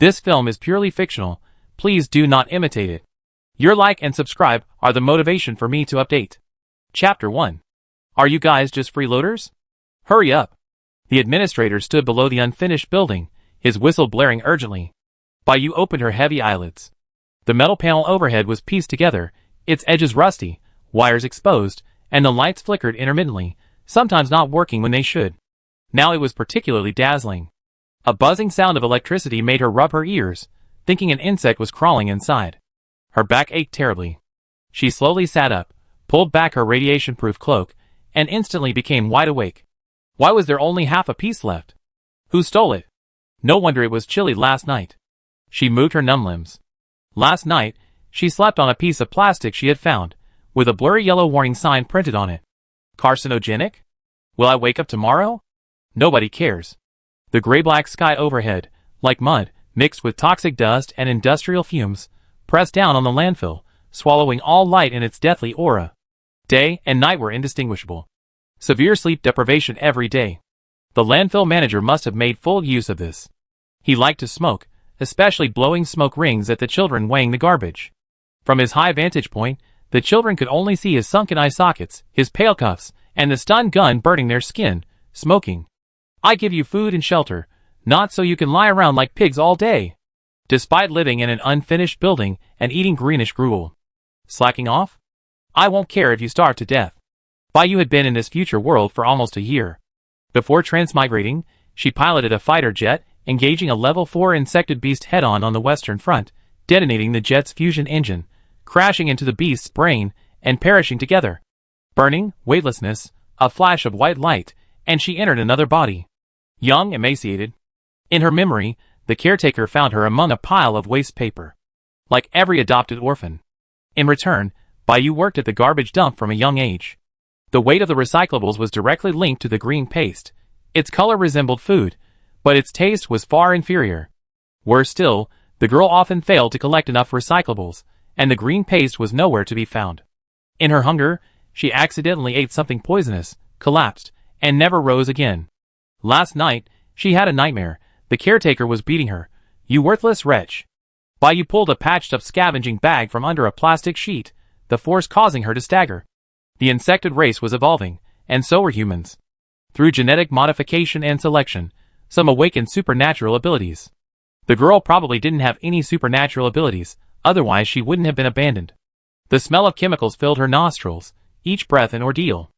This film is purely fictional. Please do not imitate it. Your like and subscribe are the motivation for me to update. Chapter 1. Are you guys just freeloaders? Hurry up. The administrator stood below the unfinished building, his whistle blaring urgently. Bayu opened her heavy eyelids. The metal panel overhead was pieced together, its edges rusty, wires exposed, and the lights flickered intermittently, sometimes not working when they should. Now it was particularly dazzling. A buzzing sound of electricity made her rub her ears, thinking an insect was crawling inside. Her back ached terribly. She slowly sat up, pulled back her radiation-proof cloak, and instantly became wide awake. Why was there only half a piece left? Who stole it? No wonder it was chilly last night. She moved her numb limbs. Last night, she slept on a piece of plastic she had found, with a blurry yellow warning sign printed on it. Carcinogenic? Will I wake up tomorrow? Nobody cares. The gray-black sky overhead, like mud, mixed with toxic dust and industrial fumes, pressed down on the landfill, swallowing all light in its deathly aura. Day and night were indistinguishable. Severe sleep deprivation every day. The landfill manager must have made full use of this. He liked to smoke, especially blowing smoke rings at the children weighing the garbage. From his high vantage point, the children could only see his sunken eye sockets, his pale cuffs, and the stun gun burning their skin, smoking. I give you food and shelter, not so you can lie around like pigs all day. Despite living in an unfinished building and eating greenish gruel. Slacking off? I won't care if you starve to death. Bayu had been in this future world for almost a year. Before transmigrating, she piloted a fighter jet, engaging a level 4 insected beast head-on the western front, detonating the jet's fusion engine, crashing into the beast's brain, and perishing together. Burning, weightlessness, a flash of white light, and she entered another body. Young, emaciated. In her memory, the caretaker found her among a pile of waste paper. Like every adopted orphan. In return, Bayu worked at the garbage dump from a young age. The weight of the recyclables was directly linked to the green paste. Its color resembled food, but its taste was far inferior. Worse still, the girl often failed to collect enough recyclables, and the green paste was nowhere to be found. In her hunger, she accidentally ate something poisonous, collapsed, and never rose again. Last night, she had a nightmare. The caretaker was beating her. You worthless wretch. Bayu pulled a patched-up scavenging bag from under a plastic sheet, the force causing her to stagger. The insected race was evolving, and so were humans. Through genetic modification and selection, some awakened supernatural abilities. The girl probably didn't have any supernatural abilities, otherwise she wouldn't have been abandoned. The smell of chemicals filled her nostrils, each breath an ordeal.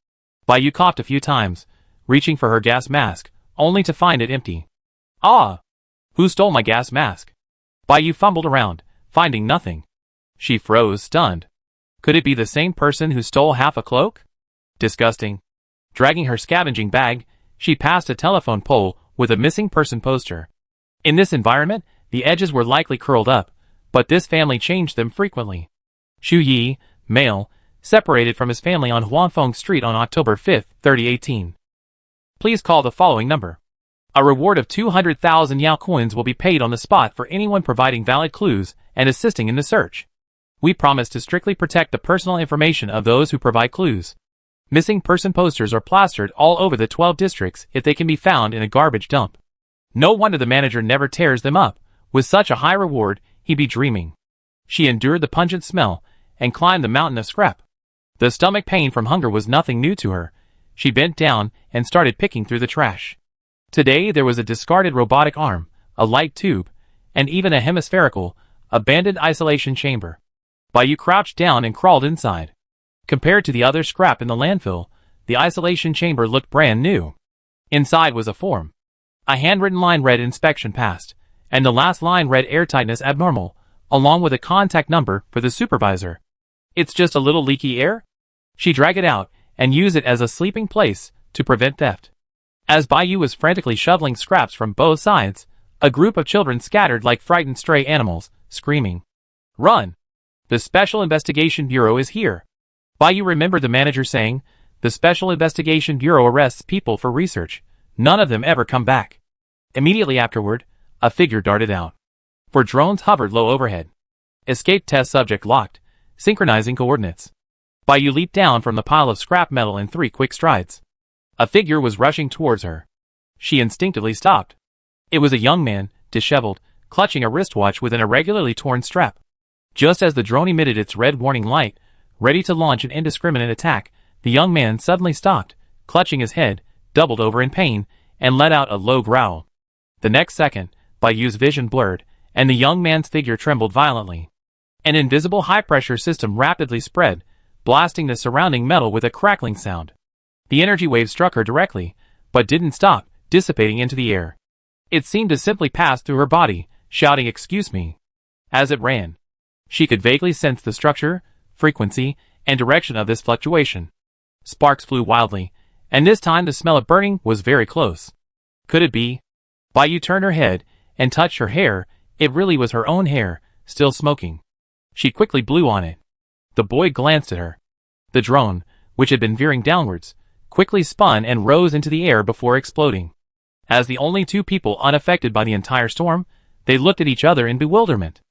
Bayu coughed a few times, reaching for her gas mask, only to find it empty. Ah! Who stole my gas mask? Bayu fumbled around, finding nothing. She froze, stunned. Could it be the same person who stole half a cloak? Disgusting. Dragging her scavenging bag, she passed a telephone pole with a missing person poster. In this environment, the edges were likely curled up, but this family changed them frequently. Xu Yi, male, separated from his family on Huanfeng Street on October 5, 2018. Please call the following number. A reward of 200,000 Yao coins will be paid on the spot for anyone providing valid clues and assisting in the search. We promise to strictly protect the personal information of those who provide clues. Missing person posters are plastered all over the 12 districts if they can be found in a garbage dump. No wonder the manager never tears them up. With such a high reward, he'd be dreaming. She endured the pungent smell and climbed the mountain of scrap. The stomach pain from hunger was nothing new to her. She bent down and started picking through the trash. Today there was a discarded robotic arm, a light tube, and even a hemispherical, abandoned isolation chamber. Bayu crouched down and crawled inside. Compared to the other scrap in the landfill, the isolation chamber looked brand new. Inside was a form. A handwritten line read inspection passed, and the last line read airtightness abnormal, along with a contact number for the supervisor. It's just a little leaky air? She dragged it out and used it as a sleeping place to prevent theft. As Bayu was frantically shoveling scraps from both sides, a group of children scattered like frightened stray animals, screaming. Run! The Special Investigation Bureau is here. Bayu remembered the manager saying, the Special Investigation Bureau arrests people for research. None of them ever come back. Immediately afterward, a figure darted out. 4 drones hovered low overhead. Escape test subject locked, synchronizing coordinates. Bayu leaped down from the pile of scrap metal in 3 quick strides. A figure was rushing towards her. She instinctively stopped. It was a young man, disheveled, clutching a wristwatch with an irregularly torn strap. Just as the drone emitted its red warning light, ready to launch an indiscriminate attack, the young man suddenly stopped, clutching his head, doubled over in pain, and let out a low growl. The next second, Bayou's vision blurred, and the young man's figure trembled violently. An invisible high-pressure system rapidly spread, blasting the surrounding metal with a crackling sound. The energy wave struck her directly, but didn't stop, dissipating into the air. It seemed to simply pass through her body, shouting "Excuse me" as it ran. She could vaguely sense the structure, frequency, and direction of this fluctuation. Sparks flew wildly, and this time the smell of burning was very close. Could it be? Bayou turned her head and touched her hair. It really was her own hair, still smoking. She quickly blew on it. The boy glanced at her. The drone, which had been veering downwards, quickly spun and rose into the air before exploding. As the only two people unaffected by the entire storm, they looked at each other in bewilderment.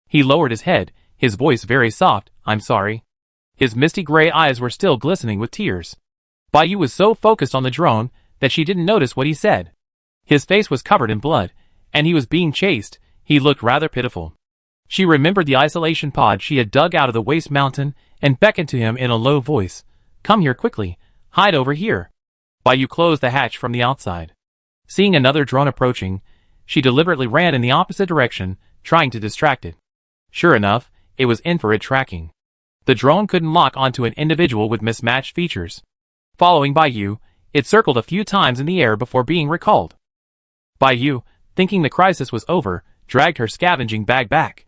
He lowered his head, his voice very soft. "I'm sorry." His misty gray eyes were still glistening with tears. Bayou was so focused on the drone that she didn't notice what he said. His face was covered in blood, and he was being chased. He looked rather pitiful. She remembered the isolation pod she had dug out of the waste mountain and beckoned to him in a low voice. "Come here quickly. Hide over here." Bayou closed the hatch from the outside. Seeing another drone approaching, she deliberately ran in the opposite direction, trying to distract it. Sure enough, it was infrared tracking. The drone couldn't lock onto an individual with mismatched features. Following Bayou, it circled a few times in the air before being recalled. Bayou, thinking the crisis was over, dragged her scavenging bag back.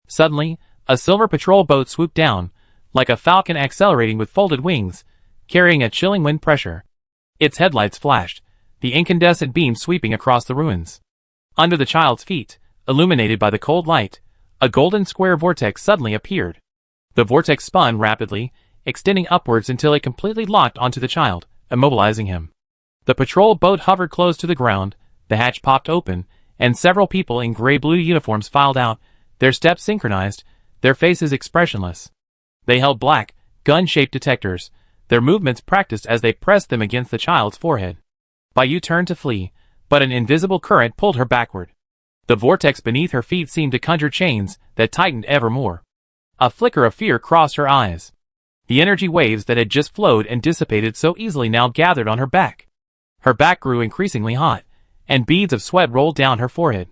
Suddenly, a silver patrol boat swooped down, like a falcon accelerating with folded wings, carrying a chilling wind pressure. Its headlights flashed, the incandescent beam sweeping across the ruins. Under the child's feet, illuminated by the cold light, a golden square vortex suddenly appeared. The vortex spun rapidly, extending upwards until it completely locked onto the child, immobilizing him. The patrol boat hovered close to the ground, the hatch popped open, and several people in gray-blue uniforms filed out, their steps synchronized, their faces expressionless. They held black, gun-shaped detectors, their movements practiced as they pressed them against the child's forehead. Bayou turned to flee, but an invisible current pulled her backward. The vortex beneath her feet seemed to conjure chains that tightened ever more. A flicker of fear crossed her eyes. The energy waves that had just flowed and dissipated so easily now gathered on her back. Her back grew increasingly hot, and beads of sweat rolled down her forehead.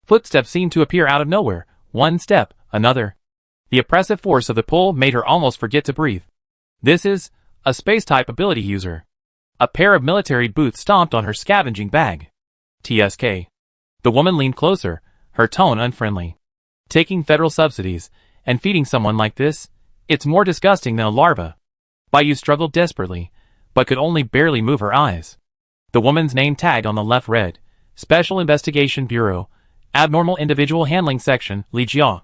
Footsteps seemed to appear out of nowhere, one step, another. The oppressive force of the pull made her almost forget to breathe. "This is a space-type ability user." A pair of military boots stomped on her scavenging bag. "TSK." The woman leaned closer, her tone unfriendly. "Taking federal subsidies and feeding someone like this? It's more disgusting than a larva." Bayou struggled desperately, but could only barely move her eyes. The woman's name tag on the left read, "Special Investigation Bureau, Abnormal Individual Handling Section, Ligia."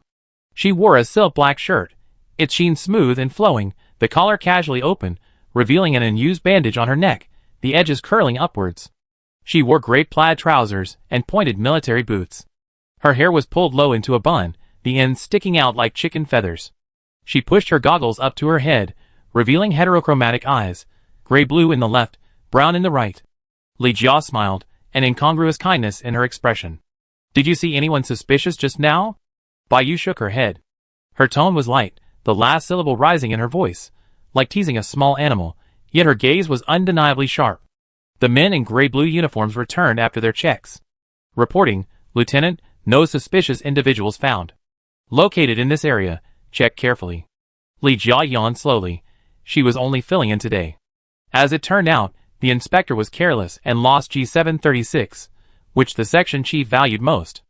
She wore a silk black shirt, its sheen smooth and flowing, the collar casually open, revealing an unused bandage on her neck, the edges curling upwards. She wore gray plaid trousers and pointed military boots. Her hair was pulled low into a bun, the ends sticking out like chicken feathers. She pushed her goggles up to her head, revealing heterochromatic eyes, gray-blue in the left, brown in the right. Ligia smiled, an incongruous kindness in her expression. "Did you see anyone suspicious just now?" Bayou shook her head. Her tone was light, the last syllable rising in her voice, like teasing a small animal, yet her gaze was undeniably sharp. The men in gray-blue uniforms returned after their checks. Reporting, "Lieutenant, no suspicious individuals found. Located in this area, check carefully." Ligia yawned slowly. She was only filling in today. As it turned out, the inspector was careless and lost G736, which the section chief valued most.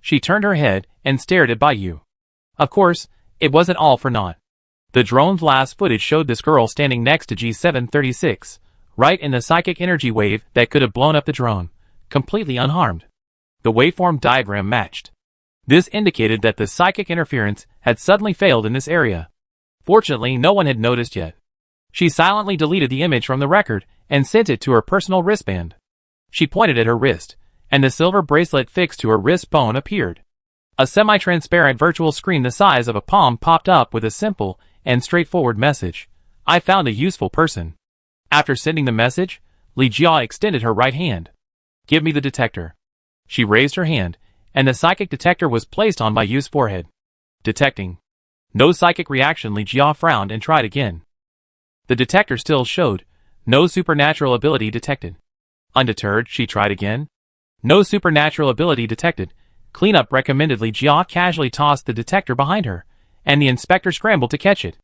She turned her head and stared at Bayou. Of course, it wasn't all for naught. The drone's last footage showed this girl standing next to G736, right in the psychic energy wave that could have blown up the drone, completely unharmed. The waveform diagram matched. This indicated that the psychic interference had suddenly failed in this area. Fortunately, no one had noticed yet. She silently deleted the image from the record and sent it to her personal wristband. She pointed at her wrist, and the silver bracelet fixed to her wrist bone appeared. A semi-transparent virtual screen the size of a palm popped up with a simple and straightforward message. "I found a useful person." After sending the message, Ligia extended her right hand. "Give me the detector." She raised her hand, and the psychic detector was placed on Baiyu's forehead. Detecting. No psychic reaction. Li Jia frowned and tried again. The detector still showed. No supernatural ability detected. Undeterred, she tried again. No supernatural ability detected. Cleanup recommended. Li Jia casually tossed the detector behind her, and the inspector scrambled to catch it.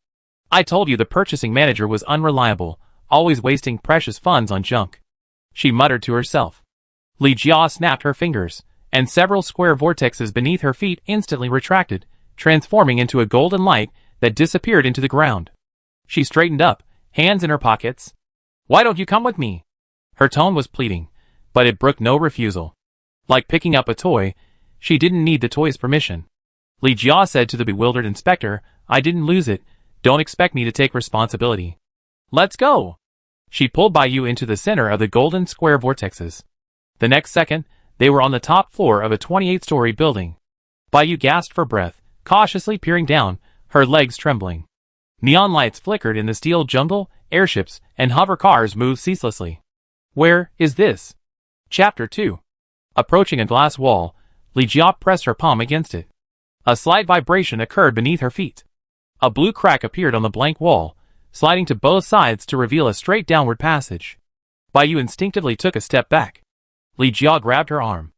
I told you the purchasing manager was unreliable, always wasting precious funds on junk. She muttered to herself. Li Jia snapped her fingers, and several square vortexes beneath her feet instantly retracted, transforming into a golden light that disappeared into the ground. She straightened up, hands in her pockets. Why don't you come with me? Her tone was pleading, but it brooked no refusal. Like picking up a toy, she didn't need the toy's permission. Li Jia said to the bewildered inspector, I didn't lose it, don't expect me to take responsibility. Let's go! She pulled Baiyu into the center of the golden square vortexes. The next second, they were on the top floor of a 28-story building. Baiyu gasped for breath, cautiously peering down, her legs trembling. Neon lights flickered in the steel jungle, airships and hover cars moved ceaselessly. Where is this? Chapter 2. Approaching a glass wall, Li Jia pressed her palm against it. A slight vibration occurred beneath her feet. A blue crack appeared on the blank wall, sliding to both sides to reveal a straight downward passage. Baiyu instinctively took a step back. Li Jia grabbed her arm.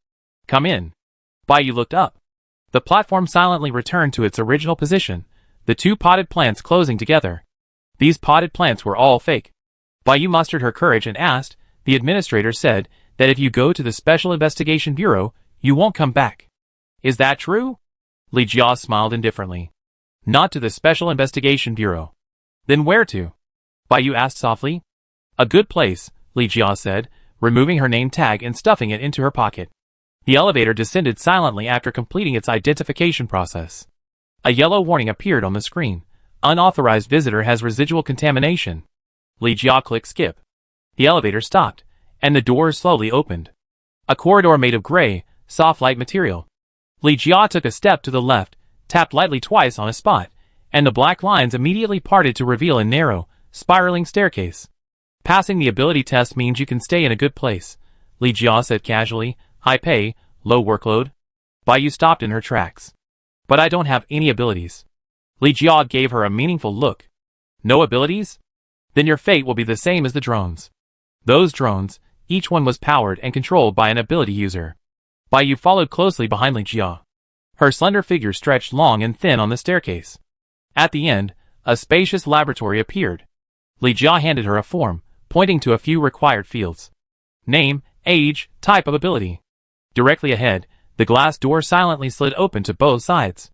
Come in. Baiyu looked up. The platform silently returned to its original position, the two potted plants closing together. These potted plants were all fake. Baiyu mustered her courage and asked, the administrator said that if you go to the Special Investigation Bureau, you won't come back. Is that true? Li Jia smiled indifferently. Not to the Special Investigation Bureau. Then where to? Baiyu asked softly. A good place, Li Jia said, removing her name tag and stuffing it into her pocket. The elevator descended silently after completing its identification process. A yellow warning appeared on the screen. Unauthorized visitor has residual contamination. Li Jia clicked skip. The elevator stopped, and the doors slowly opened. A corridor made of gray, soft light material. Li Jia took a step to the left, tapped lightly twice on a spot, and the black lines immediately parted to reveal a narrow, spiraling staircase. Passing the ability test means you can stay in a good place, Li Jia said casually. High pay, low workload. Baiyu stopped in her tracks. But I don't have any abilities. Li Jia gave her a meaningful look. No abilities? Then your fate will be the same as the drones. Those drones, each one was powered and controlled by an ability user. Baiyu followed closely behind Li Jia. Her slender figure stretched long and thin on the staircase. At the end, a spacious laboratory appeared. Li Jia handed her a form, pointing to a few required fields. Name, age, type of ability. Directly ahead, the glass door silently slid open to both sides.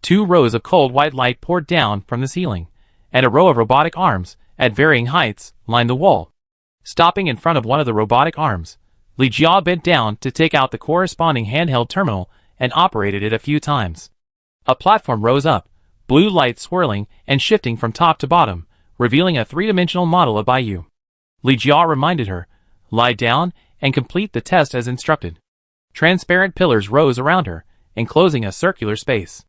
2 rows of cold white light poured down from the ceiling, and a row of robotic arms, at varying heights, lined the wall. Stopping in front of one of the robotic arms, Li Jia bent down to take out the corresponding handheld terminal and operated it a few times. A platform rose up, blue light swirling and shifting from top to bottom, revealing a 3-dimensional model of Baiyu. Li Jia reminded her, lie down and complete the test as instructed. Transparent pillars rose around her, enclosing a circular space.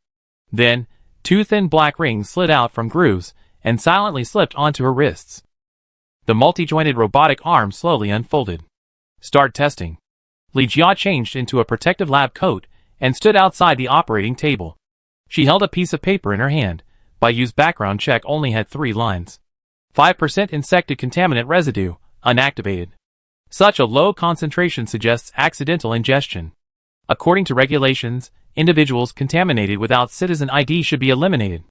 Then, 2 thin black rings slid out from grooves and silently slipped onto her wrists. The multi-jointed robotic arm slowly unfolded. Start testing. Li Jia changed into a protective lab coat and stood outside the operating table. She held a piece of paper in her hand. Baiyu's background check only had 3 lines. 5% insected contaminant residue, unactivated. Such a low concentration suggests accidental ingestion. According to regulations, individuals contaminated without citizen ID should be eliminated.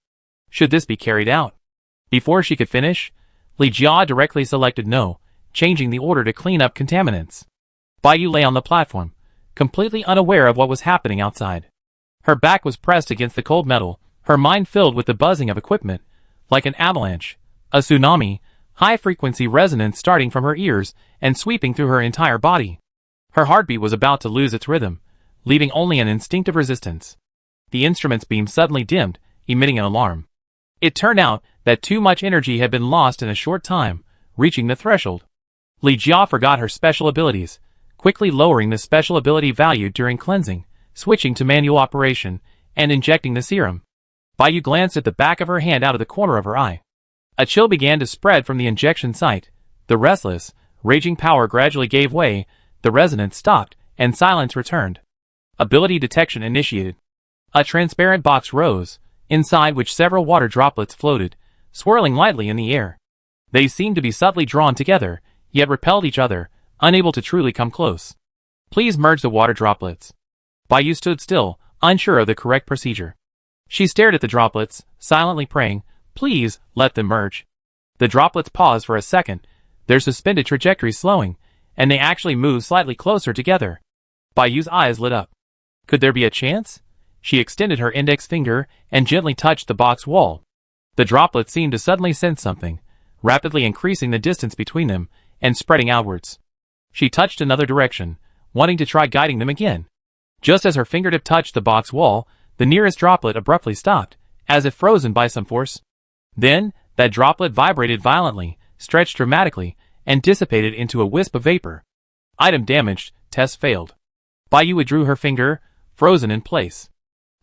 Should this be carried out? Before she could finish, Li Jia directly selected no, changing the order to clean up contaminants. Baiyu lay on the platform, completely unaware of what was happening outside. Her back was pressed against the cold metal, her mind filled with the buzzing of equipment, like an avalanche, a tsunami, high-frequency resonance starting from her ears and sweeping through her entire body. Her heartbeat was about to lose its rhythm, leaving only an instinctive resistance. The instrument's beam suddenly dimmed, emitting an alarm. It turned out that too much energy had been lost in a short time, reaching the threshold. Li Jia forgot her special abilities, quickly lowering the special ability value during cleansing, switching to manual operation, and injecting the serum. Baiyu glanced at the back of her hand out of the corner of her eye. A chill began to spread from the injection site. The restless, raging power gradually gave way, the resonance stopped, and silence returned. Ability detection initiated. A transparent box rose, inside which several water droplets floated, swirling lightly in the air. They seemed to be subtly drawn together, yet repelled each other, unable to truly come close. Please merge the water droplets. Bayu stood still, unsure of the correct procedure. She stared at the droplets, silently praying, please, let them merge. The droplets paused for a second, their suspended trajectories slowing, and they actually moved slightly closer together. Bayu's eyes lit up. Could there be a chance? She extended her index finger and gently touched the box wall. The droplets seemed to suddenly sense something, rapidly increasing the distance between them and spreading outwards. She touched another direction, wanting to try guiding them again. Just as her fingertip touched the box wall, the nearest droplet abruptly stopped, as if frozen by some force. Then, that droplet vibrated violently, stretched dramatically, and dissipated into a wisp of vapor. Item damaged, test failed. Bayu withdrew her finger, frozen in place.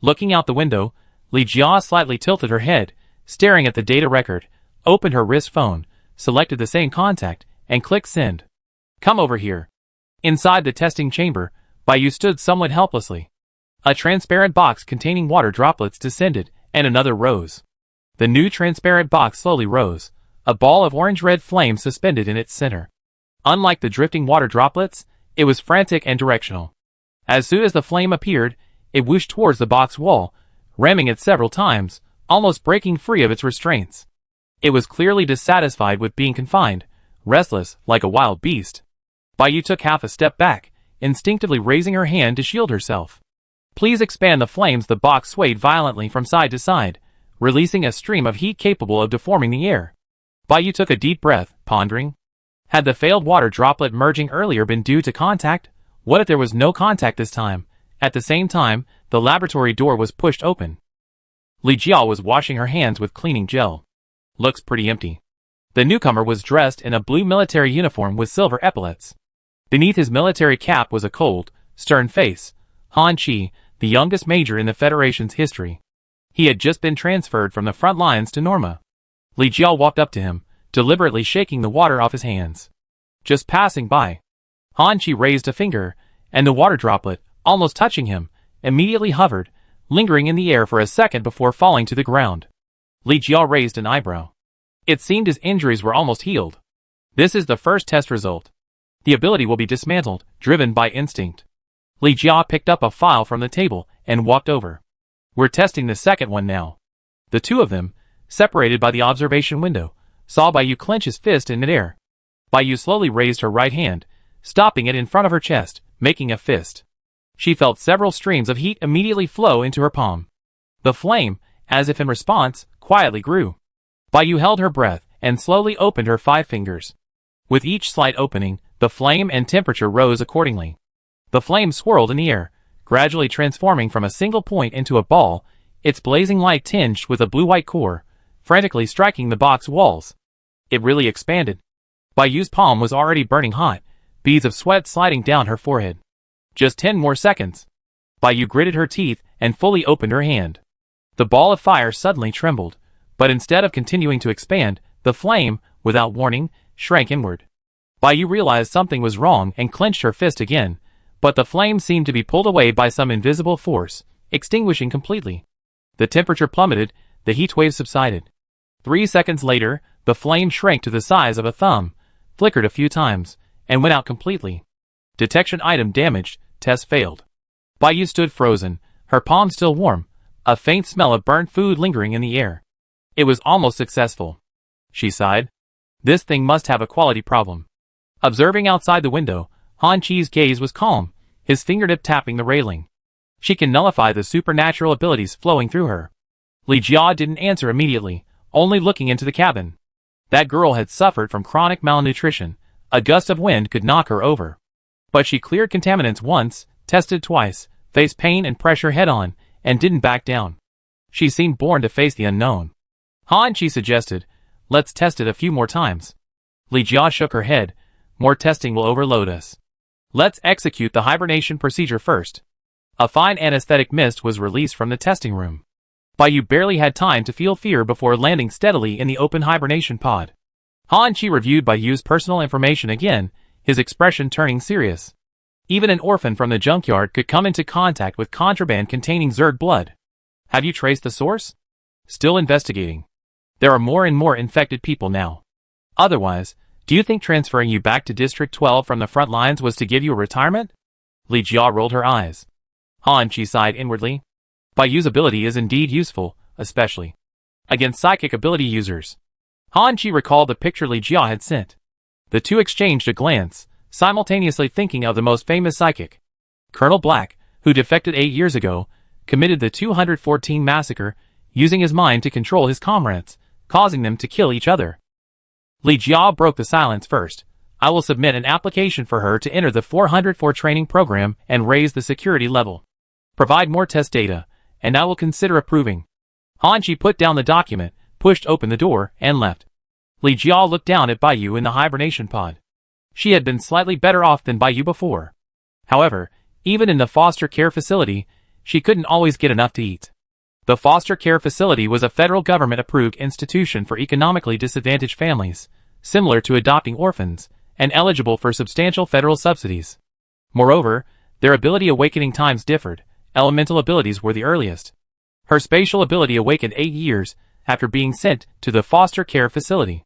Looking out the window, Li Jia slightly tilted her head, staring at the data record, opened her wrist phone, selected the same contact, and clicked send. Come over here. Inside the testing chamber, Bayu stood somewhat helplessly. A transparent box containing water droplets descended, and another rose. The new transparent box slowly rose, a ball of orange-red flame suspended in its center. Unlike the drifting water droplets, it was frantic and directional. As soon as the flame appeared, it whooshed towards the box wall, ramming it several times, almost breaking free of its restraints. It was clearly dissatisfied with being confined, restless like a wild beast. Bayu took half a step back, instinctively raising her hand to shield herself. Please expand the flames. The box swayed violently from side to side, releasing a stream of heat capable of deforming the air. Bayu took a deep breath, pondering. Had the failed water droplet merging earlier been due to contact? What if there was no contact this time? At the same time, the laboratory door was pushed open. Li Jia was washing her hands with cleaning gel. Looks pretty empty. The newcomer was dressed in a blue military uniform with silver epaulets. Beneath his military cap was a cold, stern face. Han Chi, the youngest major in the Federation's history. He had just been transferred from the front lines to Norma. Li Jia walked up to him, deliberately shaking the water off his hands. Just passing by. Han Chi raised a finger, and the water droplet, almost touching him, immediately hovered, lingering in the air for a second before falling to the ground. Li Jia raised an eyebrow. It seemed his injuries were almost healed. This is the first test result. The ability will be dismantled, driven by instinct. Li Jia picked up a file from the table and walked over. We're testing the second one now. The two of them, separated by the observation window, saw Bayu clench his fist in midair. Bayu slowly raised her right hand, stopping it in front of her chest, making a fist. She felt several streams of heat immediately flow into her palm. The flame, as if in response, quietly grew. Bayu held her breath and slowly opened her 5 fingers. With each slight opening, the flame and temperature rose accordingly. The flame swirled in the air, gradually transforming from a single point into a ball, its blazing light tinged with a blue-white core, frantically striking the box walls. It really expanded. Bayu's palm was already burning hot, beads of sweat sliding down her forehead. Just 10 more seconds. Bayu gritted her teeth and fully opened her hand. The ball of fire suddenly trembled, but instead of continuing to expand, the flame, without warning, shrank inward. Bayu realized something was wrong and clenched her fist again, but the flame seemed to be pulled away by some invisible force, extinguishing completely. The temperature plummeted, the heat wave subsided. 3 seconds later, the flame shrank to the size of a thumb, flickered a few times, and went out completely. Detection item damaged, test failed. Bayu stood frozen, her palm still warm, a faint smell of burnt food lingering in the air. It was almost successful. She sighed. This thing must have a quality problem. Observing outside the window, Han Chi's gaze was calm, his fingertip tapping the railing. She can nullify the supernatural abilities flowing through her. Li Jia didn't answer immediately, only looking into the cabin. That girl had suffered from chronic malnutrition. A gust of wind could knock her over. But she cleared contaminants once, tested twice, faced pain and pressure head-on, and didn't back down. She seemed born to face the unknown. Han Chi suggested, let's test it a few more times. Li Jia shook her head. More testing will overload us. Let's execute the hibernation procedure first. A fine anesthetic mist was released from the testing room. Bayu barely had time to feel fear before landing steadily in the open hibernation pod. Han Chi reviewed Bayu's personal information again, his expression turning serious. Even an orphan from the junkyard could come into contact with contraband containing Zerg blood. Have you traced the source? Still investigating. There are more and more infected people now. Otherwise, do you think transferring you back to District 12 from the front lines was to give you a retirement? Li Jia rolled her eyes. Han Chi sighed inwardly. Bayu's ability is indeed useful, especially against psychic ability users. Han Chi recalled the picture Li Jia had sent. The two exchanged a glance, simultaneously thinking of the most famous psychic. Colonel Black, who defected 8 years ago, committed the 214 massacre, using his mind to control his comrades, causing them to kill each other. Li Jia broke the silence first. I will submit an application for her to enter the 404 training program and raise the security level. Provide more test data, and I will consider approving. Han Chi put down the document, pushed open the door, and left. Li Jia looked down at Bayu in the hibernation pod. She had been slightly better off than Bayu before. However, even in the foster care facility, she couldn't always get enough to eat. The foster care facility was a federal government-approved institution for economically disadvantaged families, similar to adopting orphans, and eligible for substantial federal subsidies. Moreover, their ability awakening times differed. Elemental abilities were the earliest. Her spatial ability awakened 8 years after being sent to the foster care facility.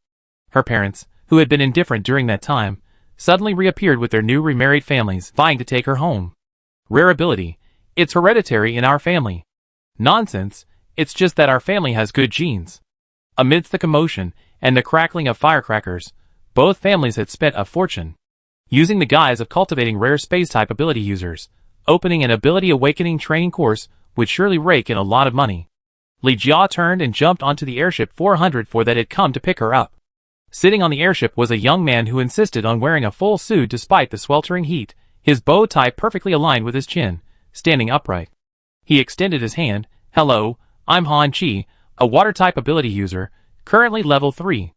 Her parents, who had been indifferent during that time, suddenly reappeared with their new remarried families, vying to take her home. Rare ability. It's hereditary in our family. Nonsense, it's just that our family has good genes. Amidst the commotion and the crackling of firecrackers, both families had spent a fortune. Using the guise of cultivating rare space-type ability users, opening an ability awakening training course would surely rake in a lot of money. Li Jia turned and jumped onto the airship 404 that had come to pick her up. Sitting on the airship was a young man who insisted on wearing a full suit despite the sweltering heat, his bow tie perfectly aligned with his chin, standing upright. He extended his hand. Hello, I'm Han Chi, a water-type ability user, currently level 3.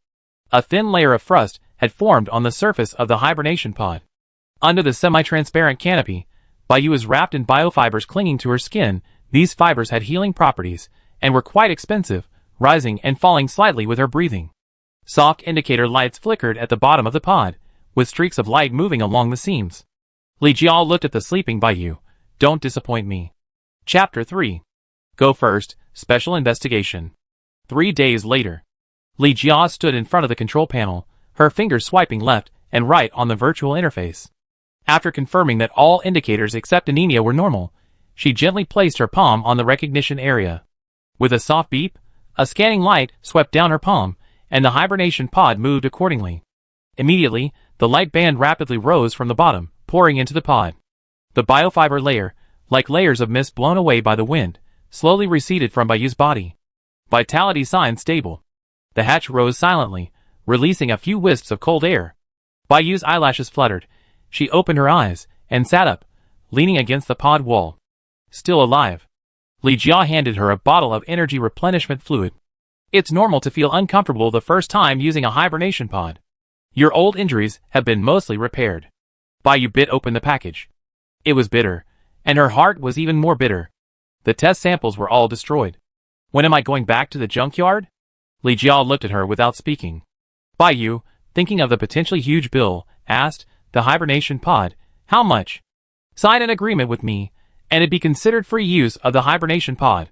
A thin layer of frost had formed on the surface of the hibernation pod. Under the semi-transparent canopy, Bayu was wrapped in biofibers clinging to her skin. These fibers had healing properties, and were quite expensive, rising and falling slightly with her breathing. Soft indicator lights flickered at the bottom of the pod, with streaks of light moving along the seams. Li Jia looked at the sleeping Bayu. Don't disappoint me. Chapter 3. Go First, Special Investigation. 3 days later. Li Jia stood in front of the control panel, her fingers swiping left and right on the virtual interface. After confirming that all indicators except anemia were normal, she gently placed her palm on the recognition area. With a soft beep, a scanning light swept down her palm, and the hibernation pod moved accordingly. Immediately, the light band rapidly rose from the bottom, pouring into the pod. The biofiber layer, like layers of mist blown away by the wind, slowly receded from Bayu's body. Vitality sign stable. The hatch rose silently, releasing a few wisps of cold air. Bayu's eyelashes fluttered. She opened her eyes, and sat up, leaning against the pod wall. Still alive. Li Jia handed her a bottle of energy replenishment fluid. It's normal to feel uncomfortable the first time using a hibernation pod. Your old injuries have been mostly repaired. Bayu bit open the package. It was bitter, and her heart was even more bitter. The test samples were all destroyed. When am I going back to the junkyard? Li Jia looked at her without speaking. Bayu, thinking of the potentially huge bill, asked, the hibernation pod, how much? Sign an agreement with me, and it'd be considered free use of the hibernation pod.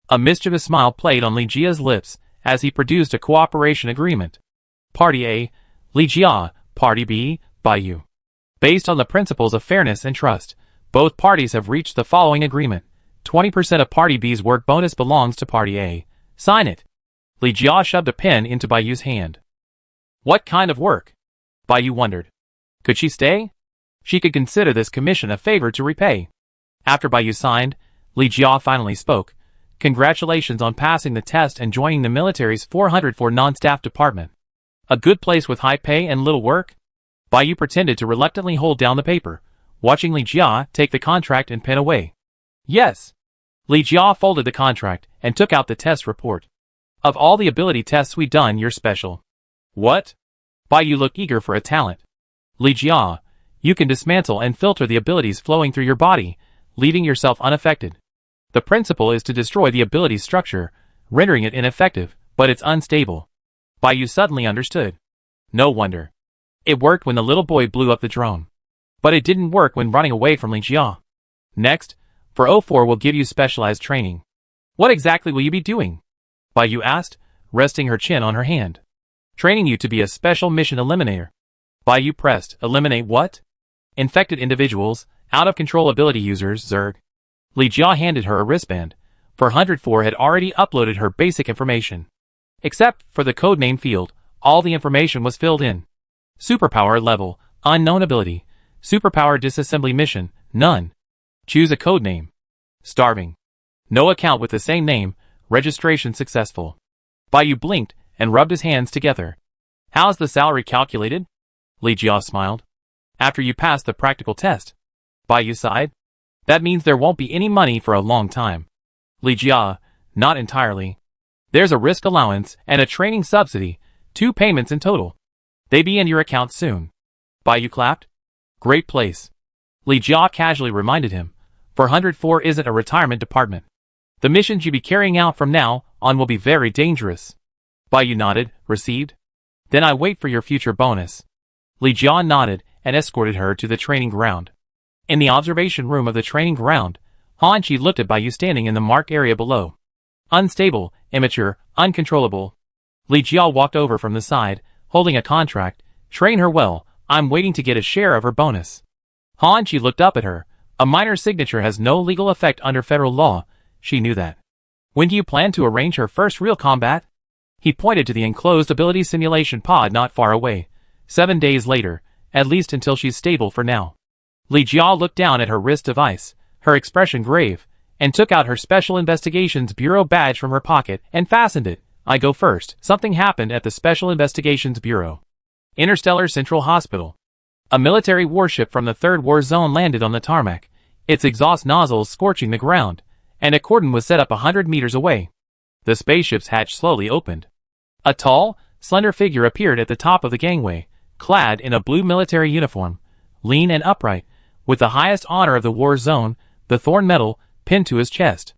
A mischievous smile played on Li Jia's lips as he produced a cooperation agreement. Party A, Li Jia, Party B, Bayu. Based on the principles of fairness and trust, both parties have reached the following agreement. 20% of Party B's work bonus belongs to Party A. Sign it. Li Jia shoved a pen into Bayu's hand. What kind of work? Bayu wondered. Could she stay? She could consider this commission a favor to repay. After Bayu signed, Li Jia finally spoke. Congratulations on passing the test and joining the military's 404 non-staff department. A good place with high pay and little work? Bayu pretended to reluctantly hold down the paper, watching Li Jia take the contract and pen away. Yes. Li Jia folded the contract and took out the test report. Of all the ability tests we done, you're special. What? Bayu looked eager for a talent. Li Jia, you can dismantle and filter the abilities flowing through your body, leaving yourself unaffected. The principle is to destroy the ability's structure, rendering it ineffective, but it's unstable. Bayu suddenly understood. No wonder. It worked when the little boy blew up the drone. But it didn't work when running away from Li Jia. Next, for O4 will give you specialized training. What exactly will you be doing? Baiyu asked, resting her chin on her hand. Training you to be a special mission eliminator. Baiyu pressed, eliminate what? Infected individuals, out-of-control ability users, Zerg. Li Jia handed her a wristband, for 104 had already uploaded her basic information. Except for the codename field, all the information was filled in. Superpower level, unknown ability. Superpower disassembly mission, none. Choose a codename. Starving. No account with the same name, registration successful. Baiyu blinked and rubbed his hands together. How's the salary calculated? Li Jia smiled. After you pass the practical test. Baiyu sighed. That means there won't be any money for a long time. Li Jia, not entirely. There's a risk allowance and a training subsidy, 2 payments in total. They be in your account soon. Baiyu clapped. Great place. Li Jia casually reminded him. 404 isn't a retirement department. The missions you be carrying out from now on will be very dangerous. Baiyu nodded, received. Then I wait for your future bonus. Li Jia nodded and escorted her to the training ground. In the observation room of the training ground, Han Chi looked at Baiyu standing in the mark area below. Unstable, immature, uncontrollable. Li Jia walked over from the side, holding a contract. Train her well, I'm waiting to get a share of her bonus. Han Chi looked up at her. A minor signature has no legal effect under federal law, she knew that. When do you plan to arrange her first real combat? He pointed to the enclosed ability simulation pod not far away. 7 days later, at least until she's stable for now. Li Jia looked down at her wrist device, her expression grave, and took out her Special Investigations Bureau badge from her pocket and fastened it. I go first. Something happened at the Special Investigations Bureau. Interstellar Central Hospital. A military warship from the Third War Zone landed on the tarmac, its exhaust nozzles scorching the ground, and a cordon was set up 100 meters away. The spaceship's hatch slowly opened. A tall, slender figure appeared at the top of the gangway, clad in a blue military uniform, lean and upright, with the highest honor of the war zone, the thorn medal, pinned to his chest.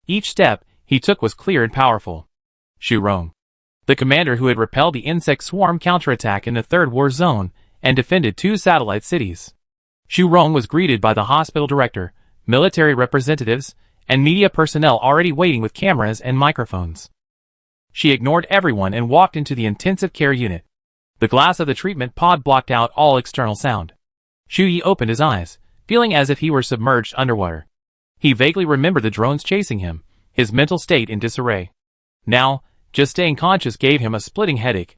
Each step he took was clear and powerful. Xu Rong, the commander who had repelled the insect swarm counterattack in the Third War Zone and defended 2 satellite cities. Xu Rong was greeted by the hospital director, military representatives, and media personnel already waiting with cameras and microphones. She ignored everyone and walked into the intensive care unit. The glass of the treatment pod blocked out all external sound. Xu Yi opened his eyes, feeling as if he were submerged underwater. He vaguely remembered the drones chasing him, his mental state in disarray. Now, just staying conscious gave him a splitting headache.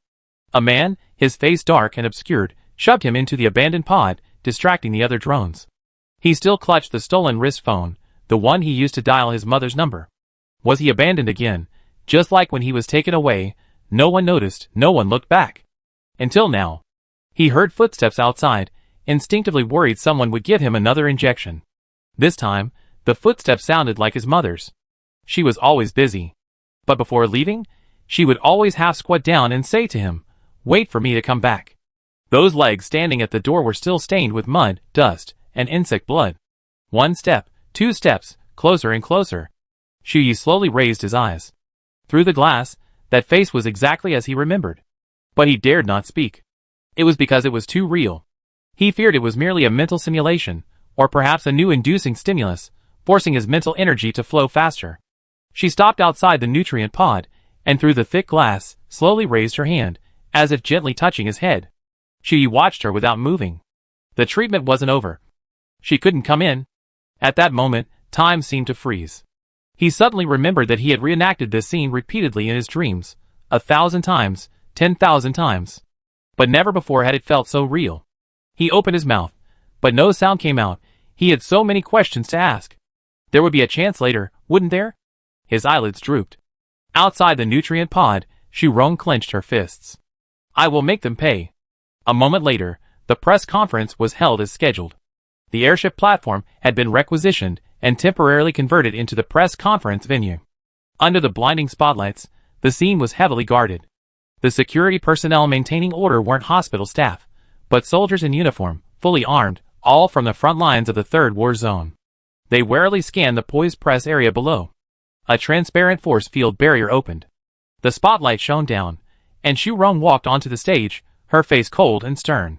A man, his face dark and obscured, shoved him into the abandoned pod, distracting the other drones. He still clutched the stolen wrist phone, the one he used to dial his mother's number. Was he abandoned again? Just like when he was taken away, no one noticed, no one looked back. Until now. He heard footsteps outside, instinctively worried someone would give him another injection. This time, the footsteps sounded like his mother's. She was always busy. But before leaving, she would always half squat down and say to him, "Wait for me to come back." Those legs standing at the door were still stained with mud, dust, and insect blood. 1 step, 2 steps, closer and closer. Xu Yi slowly raised his eyes. Through the glass, that face was exactly as he remembered. But he dared not speak. It was because it was too real. He feared it was merely a mental simulation, or perhaps a new inducing stimulus, forcing his mental energy to flow faster. She stopped outside the nutrient pod, and through the thick glass, slowly raised her hand, as if gently touching his head. Xu Yi watched her without moving. The treatment wasn't over. She couldn't come in. At that moment, time seemed to freeze. He suddenly remembered that he had reenacted this scene repeatedly in his dreams, 1,000 times, 10,000 times. But never before had it felt so real. He opened his mouth, but no sound came out. He had so many questions to ask. There would be a chance later, wouldn't there? His eyelids drooped. Outside the nutrient pod, Xu Rong clenched her fists. I will make them pay. A moment later, the press conference was held as scheduled. The airship platform had been requisitioned and temporarily converted into the press conference venue. Under the blinding spotlights, the scene was heavily guarded. The security personnel maintaining order weren't hospital staff, but soldiers in uniform, fully armed, all from the front lines of the Third War Zone. They warily scanned the poised press area below. A transparent force field barrier opened. The spotlight shone down, and Xu Rong walked onto the stage, her face cold and stern.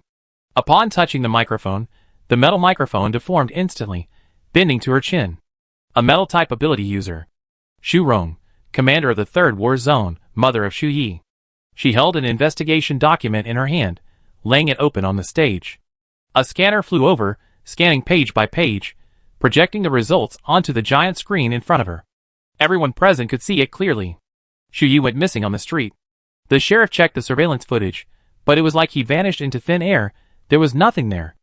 Upon touching the microphone, The metal microphone deformed instantly, bending to her chin. A metal-type ability user. Xu Rong, commander of the 3rd War Zone, mother of Xu Yi. She held an investigation document in her hand, laying it open on the stage. A scanner flew over, scanning page by page, projecting the results onto the giant screen in front of her. Everyone present could see it clearly. Xu Yi went missing on the street. The sheriff checked the surveillance footage, but it was like he vanished into thin air. There was nothing there.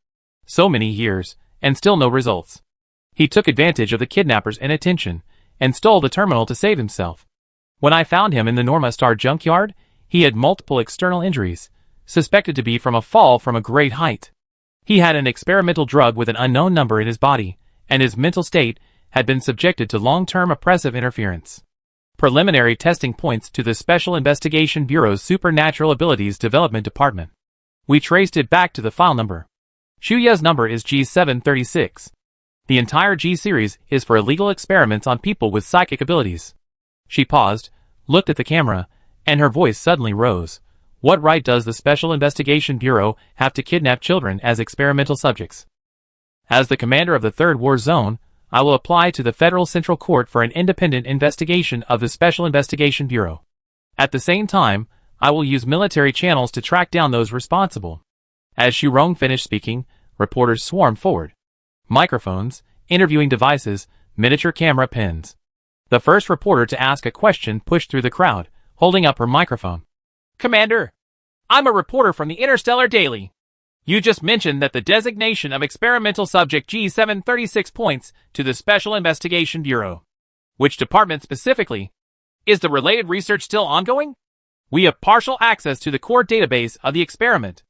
So many years, and still no results. He took advantage of the kidnapper's inattention, and stole the terminal to save himself. When I found him in the Norma Star junkyard, he had multiple external injuries, suspected to be from a fall from a great height. He had an experimental drug with an unknown number in his body, and his mental state had been subjected to long-term oppressive interference. Preliminary testing points to the Special Investigation Bureau's Supernatural Abilities Development Department. We traced it back to the file number. Xu Ye's number is G736. The entire G series is for illegal experiments on people with psychic abilities. She paused, looked at the camera, and her voice suddenly rose. What right does the Special Investigation Bureau have to kidnap children as experimental subjects? As the commander of the 3rd War Zone, I will apply to the Federal Central Court for an independent investigation of the Special Investigation Bureau. At the same time, I will use military channels to track down those responsible. As Xu Rong finished speaking, reporters swarmed forward. Microphones, interviewing devices, miniature camera pens. The first reporter to ask a question pushed through the crowd, holding up her microphone. Commander, I'm a reporter from the Interstellar Daily. You just mentioned that the designation of experimental subject G736 points to the Special Investigation Bureau. Which department specifically? Is the related research still ongoing? We have partial access to the core database of the experiment.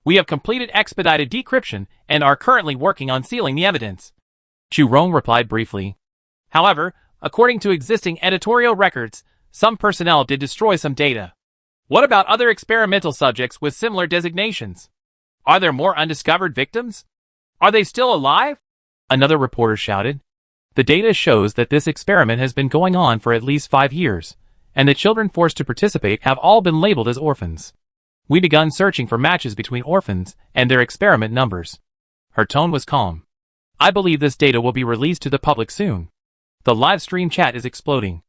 We have completed expedited decryption and are currently working on sealing the evidence. Xu Rong replied briefly. However, according to existing editorial records, some personnel did destroy some data. What about other experimental subjects with similar designations? Are there more undiscovered victims? Are they still alive? Another reporter shouted. The data shows that this experiment has been going on for at least 5 years, and the children forced to participate have all been labeled as orphans. We begun searching for matches between orphans and their experiment numbers. Her tone was calm. I believe this data will be released to the public soon. The live stream chat is exploding.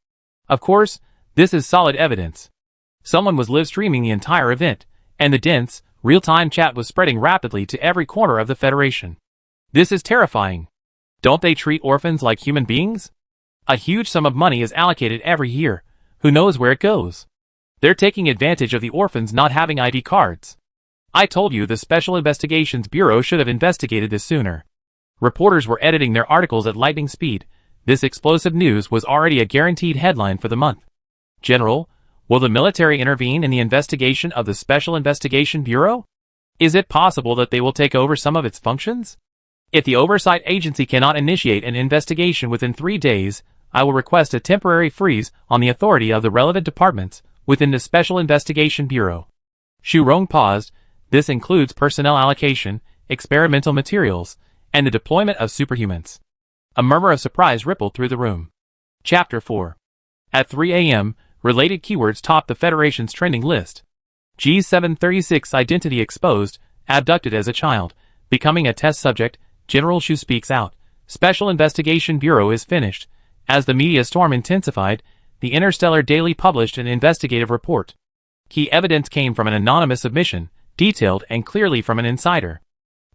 Of course, this is solid evidence. Someone was live streaming the entire event, and the dense, real-time chat was spreading rapidly to every corner of the Federation. This is terrifying. Don't they treat orphans like human beings? A huge sum of money is allocated every year. Who knows where it goes? They're taking advantage of the orphans not having ID cards. I told you the Special Investigations Bureau should have investigated this sooner. Reporters were editing their articles at lightning speed. This explosive news was already a guaranteed headline for the month. General, will the military intervene in the investigation of the Special Investigation Bureau? Is it possible that they will take over some of its functions? If the oversight agency cannot initiate an investigation within 3 days, I will request a temporary freeze on the authority of the relevant departments within the Special Investigation Bureau. Xu Rong paused. This includes personnel allocation, experimental materials, and the deployment of superhumans. A murmur of surprise rippled through the room. Chapter 4. At 3 a.m., related keywords topped the Federation's trending list. G736 identity exposed, abducted as a child, becoming a test subject, General Xu speaks out. Special Investigation Bureau is finished. As the media storm intensified, the Interstellar Daily published an investigative report. Key evidence came from an anonymous submission, detailed and clearly from an insider.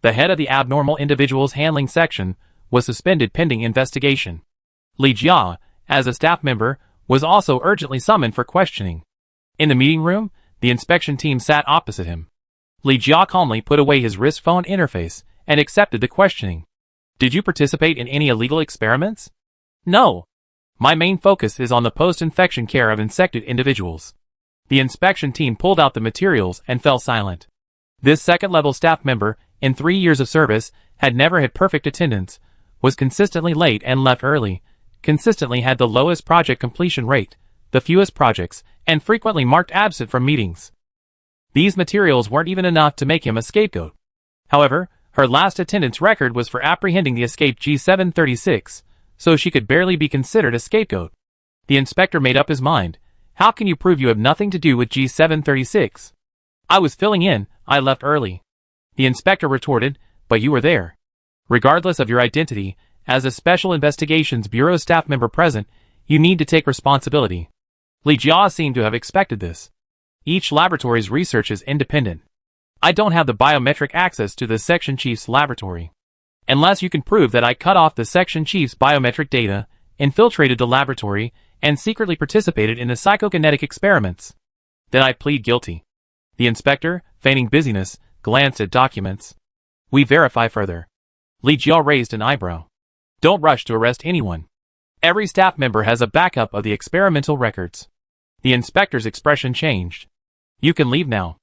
The head of the Abnormal Individuals Handling Section was suspended pending investigation. Li Jia, as a staff member, was also urgently summoned for questioning. In the meeting room, the inspection team sat opposite him. Li Jia calmly put away his wrist phone interface and accepted the questioning. Did you participate in any illegal experiments? No. My main focus is on the post-infection care of infected individuals. The inspection team pulled out the materials and fell silent. This second-level staff member, in 3 years of service, had never had perfect attendance, was consistently late and left early, consistently had the lowest project completion rate, the fewest projects, and frequently marked absent from meetings. These materials weren't even enough to make him a scapegoat. However, her last attendance record was for apprehending the escaped G736, so she could barely be considered a scapegoat. The inspector made up his mind. How can you prove you have nothing to do with G736? I was filling in, I left early. The inspector retorted, but you were there. Regardless of your identity, as a Special Investigations Bureau staff member present, you need to take responsibility. Li Jia seemed to have expected this. Each laboratory's research is independent. I don't have the biometric access to the section chief's laboratory. Unless you can prove that I cut off the section chief's biometric data, infiltrated the laboratory, and secretly participated in the psychokinetic experiments, then I plead guilty. The inspector, feigning busyness, glanced at documents. We verify further. Li Jia raised an eyebrow. Don't rush to arrest anyone. Every staff member has a backup of the experimental records. The inspector's expression changed. You can leave now.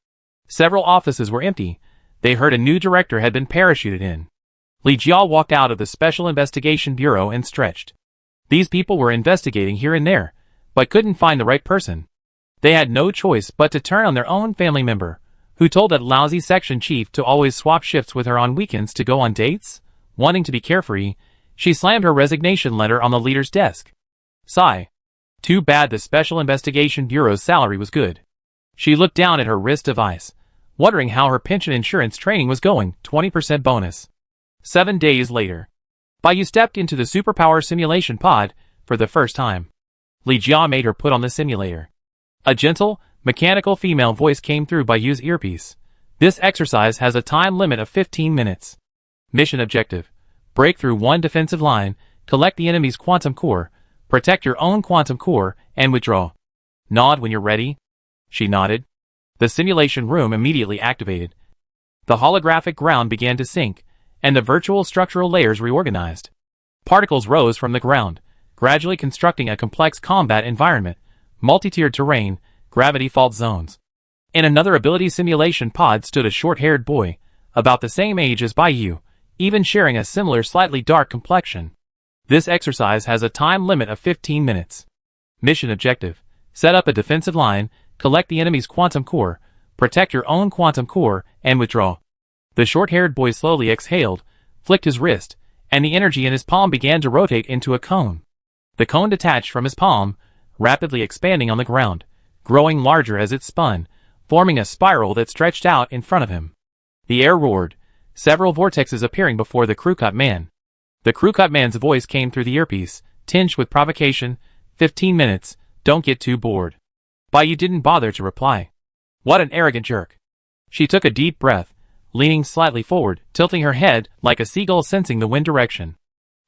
Several offices were empty. They heard a new director had been parachuted in. Li Jia walked out of the Special Investigation Bureau and stretched. These people were investigating here and there, but couldn't find the right person. They had no choice but to turn on their own family member, who told that lousy section chief to always swap shifts with her on weekends to go on dates. Wanting to be carefree, she slammed her resignation letter on the leader's desk. Sigh. Too bad the Special Investigation Bureau's salary was good. She looked down at her wrist device, wondering how her pension insurance training was going. 20% bonus. 7 days later. Baiyu stepped into the superpower simulation pod for the first time. Li Jia made her put on the simulator. A gentle, mechanical female voice came through Baiyu's earpiece. This exercise has a time limit of 15 minutes. Mission objective. Break through one defensive line, collect the enemy's quantum core, protect your own quantum core, and withdraw. Nod when you're ready. She nodded. The simulation room immediately activated. The holographic ground began to sink, and the virtual structural layers reorganized. Particles rose from the ground, gradually constructing a complex combat environment, multi-tiered terrain, gravity fault zones. In another ability simulation pod stood a short-haired boy, about the same age as Baiyu, even sharing a similar slightly dark complexion. This exercise has a time limit of 15 minutes. Mission objective. Set up a defensive line, collect the enemy's quantum core, protect your own quantum core, and withdraw. The short-haired boy slowly exhaled, flicked his wrist, and the energy in his palm began to rotate into a cone. The cone detached from his palm, rapidly expanding on the ground, growing larger as it spun, forming a spiral that stretched out in front of him. The air roared, several vortexes appearing before the crewcut man. The crewcut man's voice came through the earpiece, tinged with provocation. 15 minutes, don't get too bored. Baiyu didn't bother to reply. What an arrogant jerk. She took a deep breath, leaning slightly forward, tilting her head like a seagull sensing the wind direction.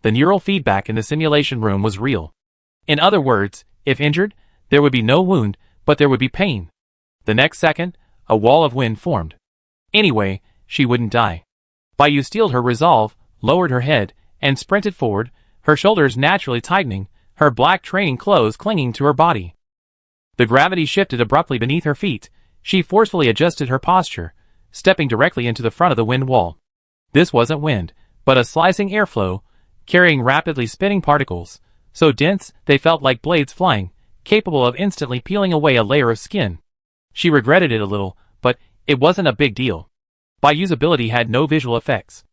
The neural feedback in the simulation room was real. In other words, if injured, there would be no wound, but there would be pain. The next second, a wall of wind formed. Anyway, she wouldn't die. Baiyu steeled her resolve, lowered her head, and sprinted forward, her shoulders naturally tightening, her black training clothes clinging to her body. The gravity shifted abruptly beneath her feet. She forcefully adjusted her posture, stepping directly into the front of the wind wall. This wasn't wind, but a slicing airflow, carrying rapidly spinning particles, so dense they felt like blades flying, capable of instantly peeling away a layer of skin. She regretted it a little, but it wasn't a big deal. Baiyu's ability had no visual effects.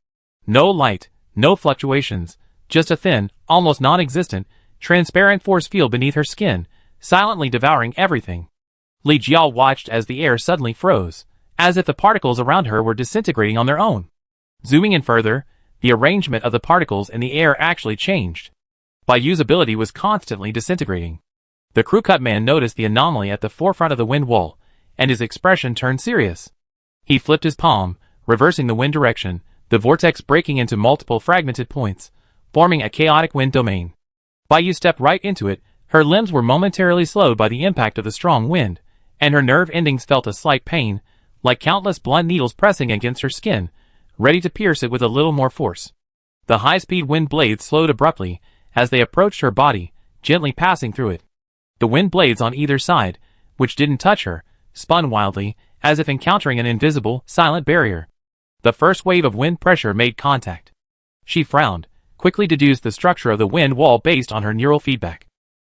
No light, no fluctuations, just a thin, almost non-existent, transparent force field beneath her skin, silently devouring everything. Li Jia watched as the air suddenly froze, as if the particles around her were disintegrating on their own. Zooming in further, the arrangement of the particles in the air actually changed. Baiyu's ability was constantly disintegrating. The crewcut man noticed the anomaly at the forefront of the wind wall, and his expression turned serious. He flipped his palm, reversing the wind direction, the vortex breaking into multiple fragmented points, forming a chaotic wind domain. Baiyu stepped right into it. Her limbs were momentarily slowed by the impact of the strong wind, and her nerve endings felt a slight pain, like countless blunt needles pressing against her skin, ready to pierce it with a little more force. The high-speed wind blades slowed abruptly as they approached her body, gently passing through it. The wind blades on either side, which didn't touch her, spun wildly, as if encountering an invisible, silent barrier. The first wave of wind pressure made contact. She frowned, quickly deduced the structure of the wind wall based on her neural feedback.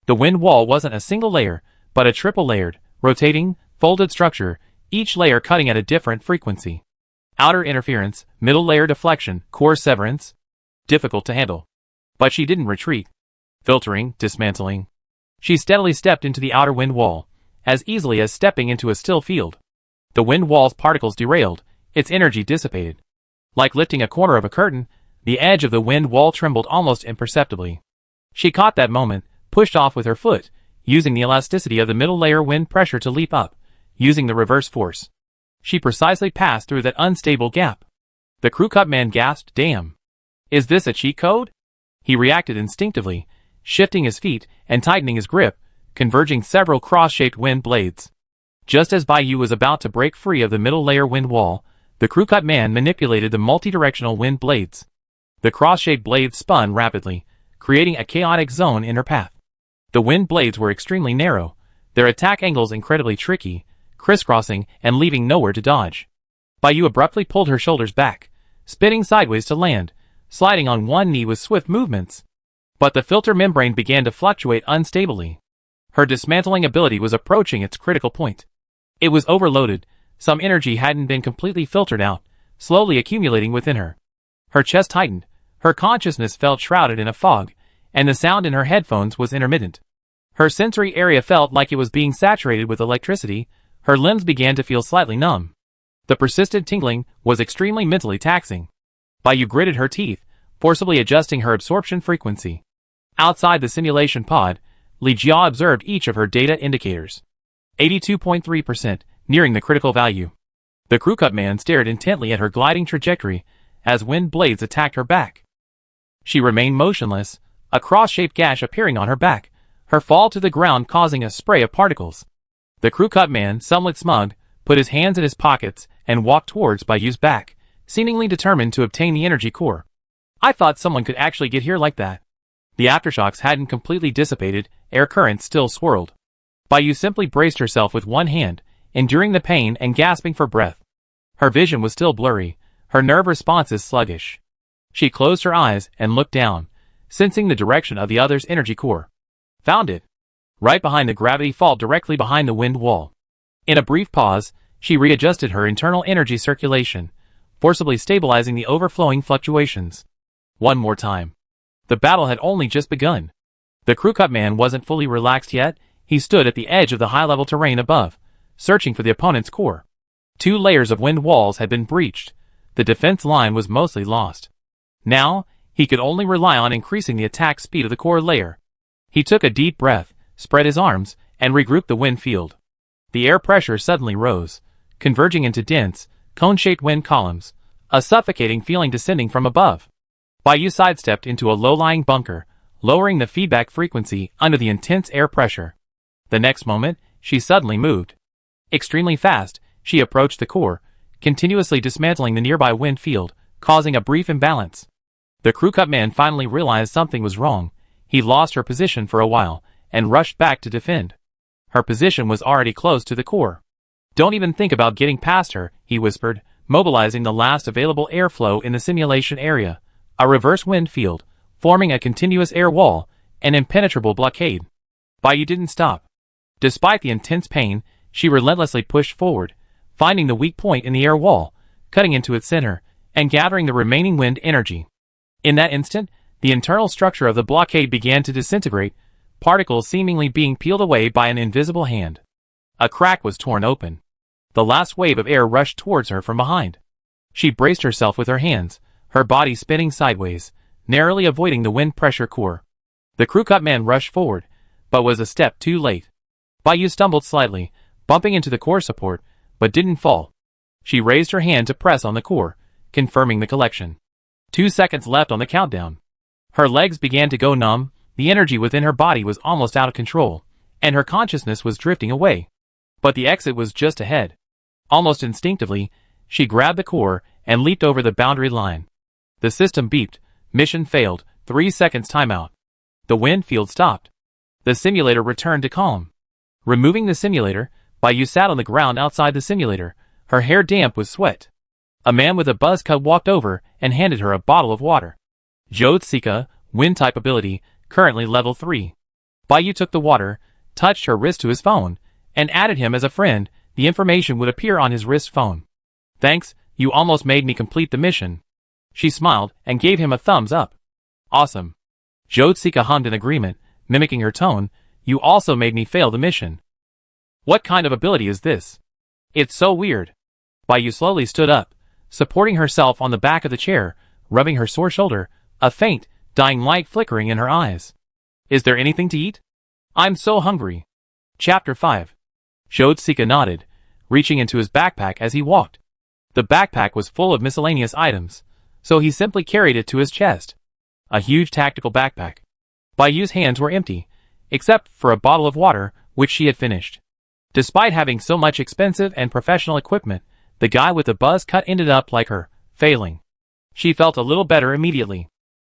The wind wall wasn't a single layer, but a triple-layered, rotating, folded structure, each layer cutting at a different frequency. Outer interference, middle layer deflection, core severance. Difficult to handle. But she didn't retreat. Filtering, dismantling. She steadily stepped into the outer wind wall, as easily as stepping into a still field. The wind wall's particles derailed, its energy dissipated. Like lifting a corner of a curtain, The edge of the wind wall trembled almost imperceptibly. She caught that moment, pushed off with her foot, using the elasticity of the middle layer wind pressure to leap up, using the reverse force. She precisely passed through that unstable gap. The crew cut man gasped, "Damn. Is this a cheat code?" He reacted instinctively, shifting his feet and tightening his grip, converging several cross-shaped wind blades. Just as Baiyu was about to break free of the middle layer wind wall, the crew cut man manipulated the multi-directional wind blades. The cross-shaped blades spun rapidly, creating a chaotic zone in her path. The wind blades were extremely narrow, their attack angles incredibly tricky, crisscrossing and leaving nowhere to dodge. Baiyu abruptly pulled her shoulders back, spinning sideways to land, sliding on one knee with swift movements. But the filter membrane began to fluctuate unstably. Her dismantling ability was approaching its critical point. It was overloaded, some energy hadn't been completely filtered out, slowly accumulating within her. Her chest tightened, her consciousness felt shrouded in a fog, and the sound in her headphones was intermittent. Her sensory area felt like it was being saturated with electricity, her limbs began to feel slightly numb. The persistent tingling was extremely mentally taxing. Baiyu gritted her teeth, forcibly adjusting her absorption frequency. Outside the simulation pod, Li Jia observed each of her data indicators. 82.3%, nearing the critical value. The crew cut man stared intently at her gliding trajectory as wind blades attacked her back. She remained motionless, a cross-shaped gash appearing on her back, her fall to the ground causing a spray of particles. The crew cut man, somewhat smug, put his hands in his pockets and walked towards Baiyu's back, seemingly determined to obtain the energy core. "I thought someone could actually get here like that." The aftershocks hadn't completely dissipated, air currents still swirled. Baiyu simply braced herself with one hand, enduring the pain and gasping for breath. Her vision was still blurry, her nerve responses sluggish. She closed her eyes and looked down, sensing the direction of the other's energy core. Found it. Right behind the gravity fault directly behind the wind wall. In a brief pause, she readjusted her internal energy circulation, forcibly stabilizing the overflowing fluctuations. One more time. The battle had only just begun. The crew cut man wasn't fully relaxed yet, he stood at the edge of the high-level terrain above, searching for the opponent's core. 2 layers of wind walls had been breached, the defense line was mostly lost. Now, he could only rely on increasing the attack speed of the core layer. He took a deep breath, spread his arms, and regrouped the wind field. The air pressure suddenly rose, converging into dense, cone-shaped wind columns, a suffocating feeling descending from above. Baiyu sidestepped into a low-lying bunker, lowering the feedback frequency under the intense air pressure. The next moment, she suddenly moved. Extremely fast, she approached the core, continuously dismantling the nearby wind field, causing a brief imbalance. The crew cut man finally realized something was wrong. He lost her position for a while, and rushed back to defend. Her position was already close to the core. "Don't even think about getting past her," he whispered, mobilizing the last available airflow in the simulation area. A reverse wind field, forming a continuous air wall, an impenetrable blockade. Baiyu didn't stop. Despite the intense pain, she relentlessly pushed forward, finding the weak point in the air wall, cutting into its center, and gathering the remaining wind energy. In that instant, the internal structure of the blockade began to disintegrate, particles seemingly being peeled away by an invisible hand. A crack was torn open. The last wave of air rushed towards her from behind. She braced herself with her hands, her body spinning sideways, narrowly avoiding the wind pressure core. The crew cut man rushed forward, but was a step too late. Baiyu stumbled slightly, bumping into the core support, but didn't fall. She raised her hand to press on the core, confirming the collection. 2 seconds left on the countdown. Her legs began to go numb, the energy within her body was almost out of control, and her consciousness was drifting away. But the exit was just ahead. Almost instinctively, she grabbed the core and leaped over the boundary line. The system beeped, mission failed, 3 seconds timeout. The wind field stopped. The simulator returned to calm. Removing the simulator, Baiyu sat on the ground outside the simulator, her hair damp with sweat. A man with a buzz cut walked over and handed her a bottle of water. Jyotsika, wind type ability, currently level 3. Baiyu took the water, touched her wrist to his phone, and added him as a friend. The information would appear on his wrist phone. "Thanks, you almost made me complete the mission." She smiled and gave him a thumbs up. "Awesome." Jyotsika hummed in agreement, mimicking her tone. "You also made me fail the mission." "What kind of ability is this? It's so weird." Baiyu slowly stood up, supporting herself on the back of the chair, rubbing her sore shoulder, a faint, dying light flickering in her eyes. Is there anything to eat? I'm so hungry. Chapter 5. Jyotsika nodded, reaching into his backpack as he walked. The backpack was full of miscellaneous items, so he simply carried it to his chest. A huge tactical backpack. Bayu's hands were empty, except for a bottle of water, which she had finished. Despite having so much expensive and professional equipment, the guy with the buzz cut ended up like her, failing. She felt a little better immediately.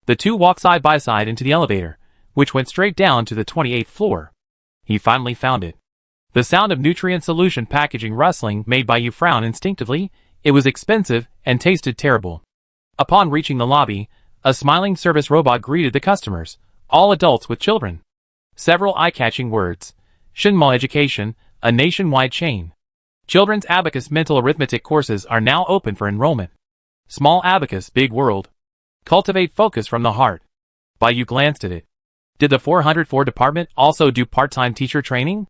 The two walked side by side into the elevator, which went straight down to the 28th floor. He finally found it. The sound of nutrient solution packaging rustling made Bayu frown instinctively. It was expensive and tasted terrible. Upon reaching the lobby, a smiling service robot greeted the customers, all adults with children. Several eye-catching words. Shinmo Education, a nationwide chain. Children's abacus mental arithmetic courses are now open for enrollment. Small abacus, big world. Cultivate focus from the heart. Bayu glanced at it. Did the 404 department also do part-time teacher training?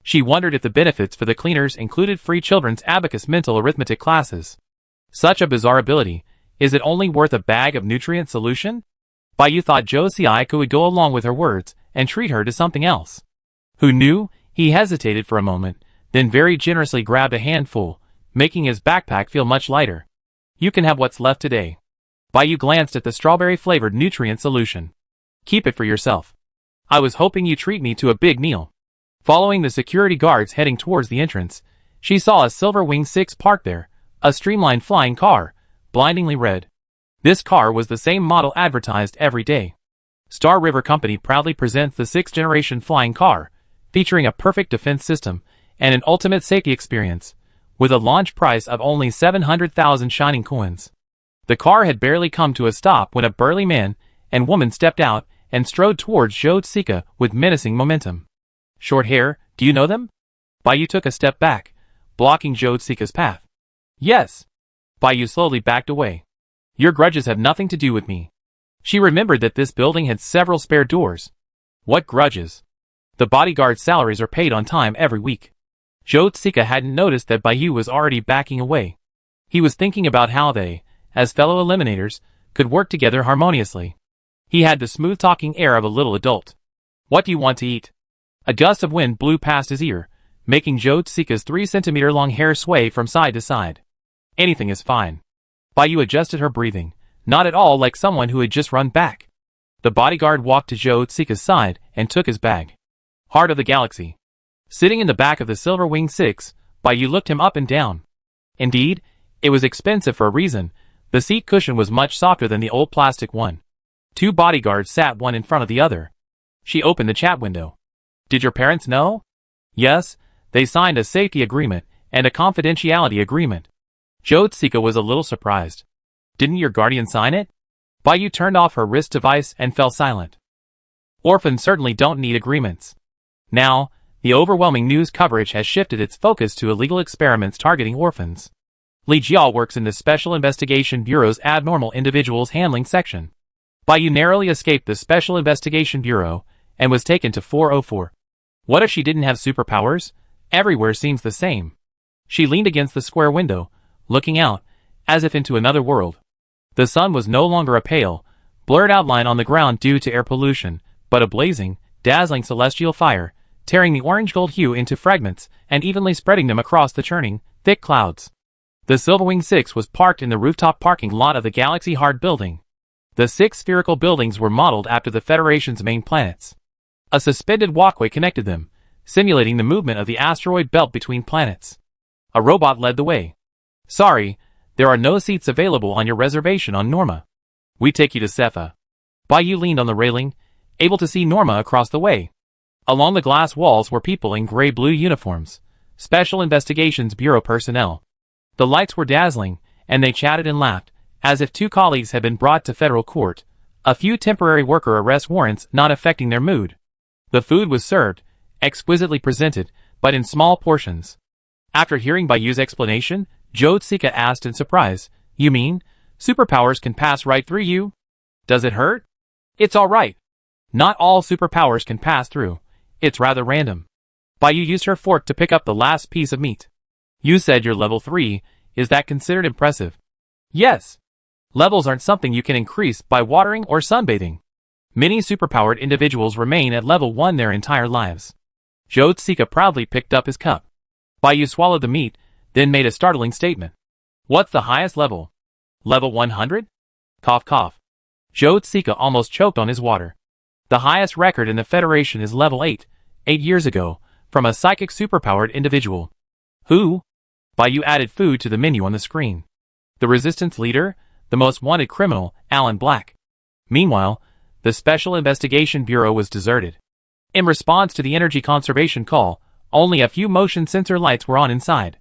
She wondered if the benefits for the cleaners included free children's abacus mental arithmetic classes. Such a bizarre ability. Is it only worth a bag of nutrient solution? Bayu thought Jyotsika would go along with her words and treat her to something else. Who knew? He hesitated for a moment, then very generously grabbed a handful, making his backpack feel much lighter. You can have what's left today. Bayu glanced at the strawberry-flavored nutrient solution. Keep it for yourself. I was hoping you'd treat me to a big meal. Following the security guards heading towards the entrance, she saw a Silver Wing 6 parked there, a streamlined flying car, blindingly red. This car was the same model advertised every day. Star River Company proudly presents the 6th-generation flying car, featuring a perfect defense system and an ultimate safety experience, with a launch price of only 700,000 shining coins. The car had barely come to a stop when a burly man and woman stepped out and strode towards Jyotsika with menacing momentum. Short hair, do you know them? Bayu took a step back, blocking Jyotsika's path. Yes. Bayu slowly backed away. Your grudges have nothing to do with me. She remembered that this building had several spare doors. What grudges? The bodyguard's salaries are paid on time every week. Jyotsika hadn't noticed that Bayu was already backing away. He was thinking about how they, as fellow eliminators, could work together harmoniously. He had the smooth-talking air of a little adult. What do you want to eat? A gust of wind blew past his ear, making Jyotsika's 3-centimeter-long hair sway from side to side. Anything is fine. Bayu adjusted her breathing, not at all like someone who had just run back. The bodyguard walked to Jyotsika's side and took his bag. Heart of the Galaxy. Sitting in the back of the Silver Wing 6, Bayu looked him up and down. Indeed, it was expensive for a reason. The seat cushion was much softer than the old plastic one. Two bodyguards sat one in front of the other. She opened the chat window. Did your parents know? Yes, they signed a safety agreement and a confidentiality agreement. Jyotsika was a little surprised. Didn't your guardian sign it? Bayu turned off her wrist device and fell silent. Orphans certainly don't need agreements. Now, the overwhelming news coverage has shifted its focus to illegal experiments targeting orphans. Li Jiao works in the Special Investigation Bureau's Abnormal Individuals Handling section. Bayu narrowly escaped the Special Investigation Bureau and was taken to 404. What if she didn't have superpowers? Everywhere seems the same. She leaned against the square window, looking out, as if into another world. The sun was no longer a pale, blurred outline on the ground due to air pollution, but a blazing, dazzling celestial fire, tearing the orange-gold hue into fragments and evenly spreading them across the churning, thick clouds. The Silverwing 6 was parked in the rooftop parking lot of the Galaxy Heart building. The 6 spherical buildings were modeled after the Federation's main planets. A suspended walkway connected them, simulating the movement of the asteroid belt between planets. A robot led the way. Sorry, there are no seats available on your reservation on Norma. We take you to Cepha. Bayu leaned on the railing, able to see Norma across the way. Along the glass walls were people in gray-blue uniforms, Special Investigations Bureau personnel. The lights were dazzling, and they chatted and laughed, as if two colleagues had been brought to federal court, a few temporary worker arrest warrants not affecting their mood. The food was served, exquisitely presented, but in small portions. After hearing Bayu's explanation, Jyotsika asked in surprise, You mean, superpowers can pass right through you? Does it hurt? It's alright. Not all superpowers can pass through. It's rather random. Bayu used her fork to pick up the last piece of meat. You said you're level 3, is that considered impressive? Yes. Levels aren't something you can increase by watering or sunbathing. Many superpowered individuals remain at level 1 their entire lives. Jyotsika proudly picked up his cup. Baiyu swallowed the meat, then made a startling statement. What's the highest level? Level 100? Cough cough. Jyotsika almost choked on his water. The highest record in the Federation is level 8 years ago, from a psychic superpowered individual. Who? Baiyu added food to the menu on the screen. The resistance leader, the most wanted criminal, Alan Black. Meanwhile, the Special Investigation Bureau was deserted. In response to the energy conservation call, only a few motion sensor lights were on inside.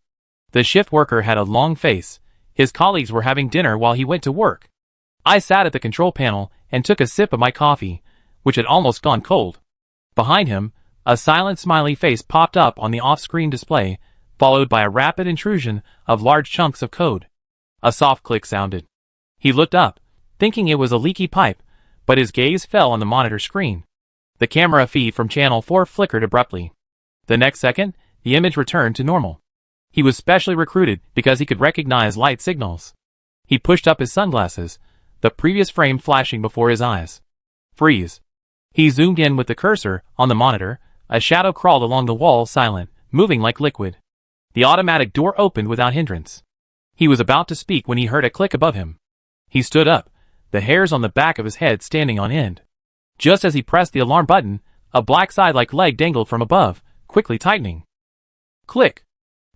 The shift worker had a long face. His colleagues were having dinner while he went to work. I sat at the control panel and took a sip of my coffee, which had almost gone cold. Behind him, a silent smiley face popped up on the off-screen display, followed by a rapid intrusion of large chunks of code. A soft click sounded. He looked up, thinking it was a leaky pipe, but his gaze fell on the monitor screen. The camera feed from Channel 4 flickered abruptly. The next second, the image returned to normal. He was specially recruited because he could recognize light signals. He pushed up his sunglasses, the previous frame flashing before his eyes. Freeze. He zoomed in with the cursor on the monitor. A shadow crawled along the wall, silent, moving like liquid. The automatic door opened without hindrance. He was about to speak when he heard a click above him. He stood up, the hairs on the back of his head standing on end. Just as he pressed the alarm button, a black side-like leg dangled from above, quickly tightening. Click.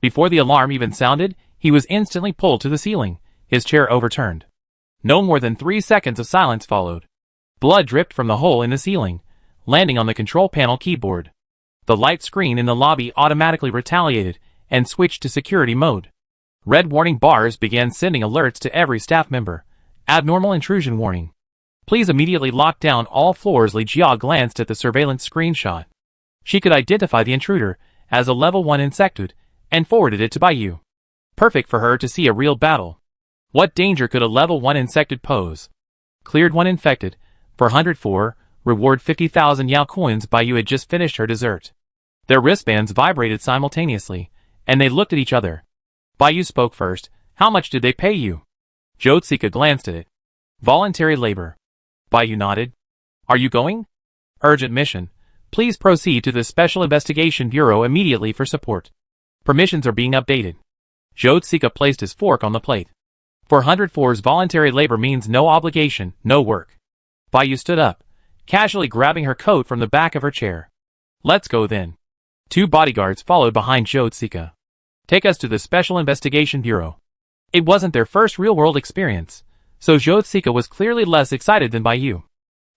Before the alarm even sounded, he was instantly pulled to the ceiling, his chair overturned. No more than 3 seconds of silence followed. Blood dripped from the hole in the ceiling, landing on the control panel keyboard. The light screen in the lobby automatically retaliated and switched to security mode. Red warning bars began sending alerts to every staff member. Abnormal intrusion warning. Please immediately lock down all floors. Li Jia glanced at the surveillance screenshot. She could identify the intruder as a level 1 insectoid and forwarded it to Baiyu. Perfect for her to see a real battle. What danger could a level 1 insectoid pose? Cleared 1 infected. For 104, reward 50,000 Yao coins. Baiyu had just finished her dessert. Their wristbands vibrated simultaneously, and they looked at each other. Baiyu spoke first. How much did they pay you? Jyotsika glanced at it. Voluntary labor. Baiyu nodded. Are you going? Urgent mission. Please proceed to the Special Investigation Bureau immediately for support. Permissions are being updated. Jyotsika placed his fork on the plate. For 104's voluntary labor means no obligation, no work. Baiyu stood up, casually grabbing her coat from the back of her chair. Let's go then. 2 bodyguards followed behind Jyotsika. Take us to the Special Investigation Bureau. It wasn't their first real-world experience, so Jyotsika was clearly less excited than Baiyu.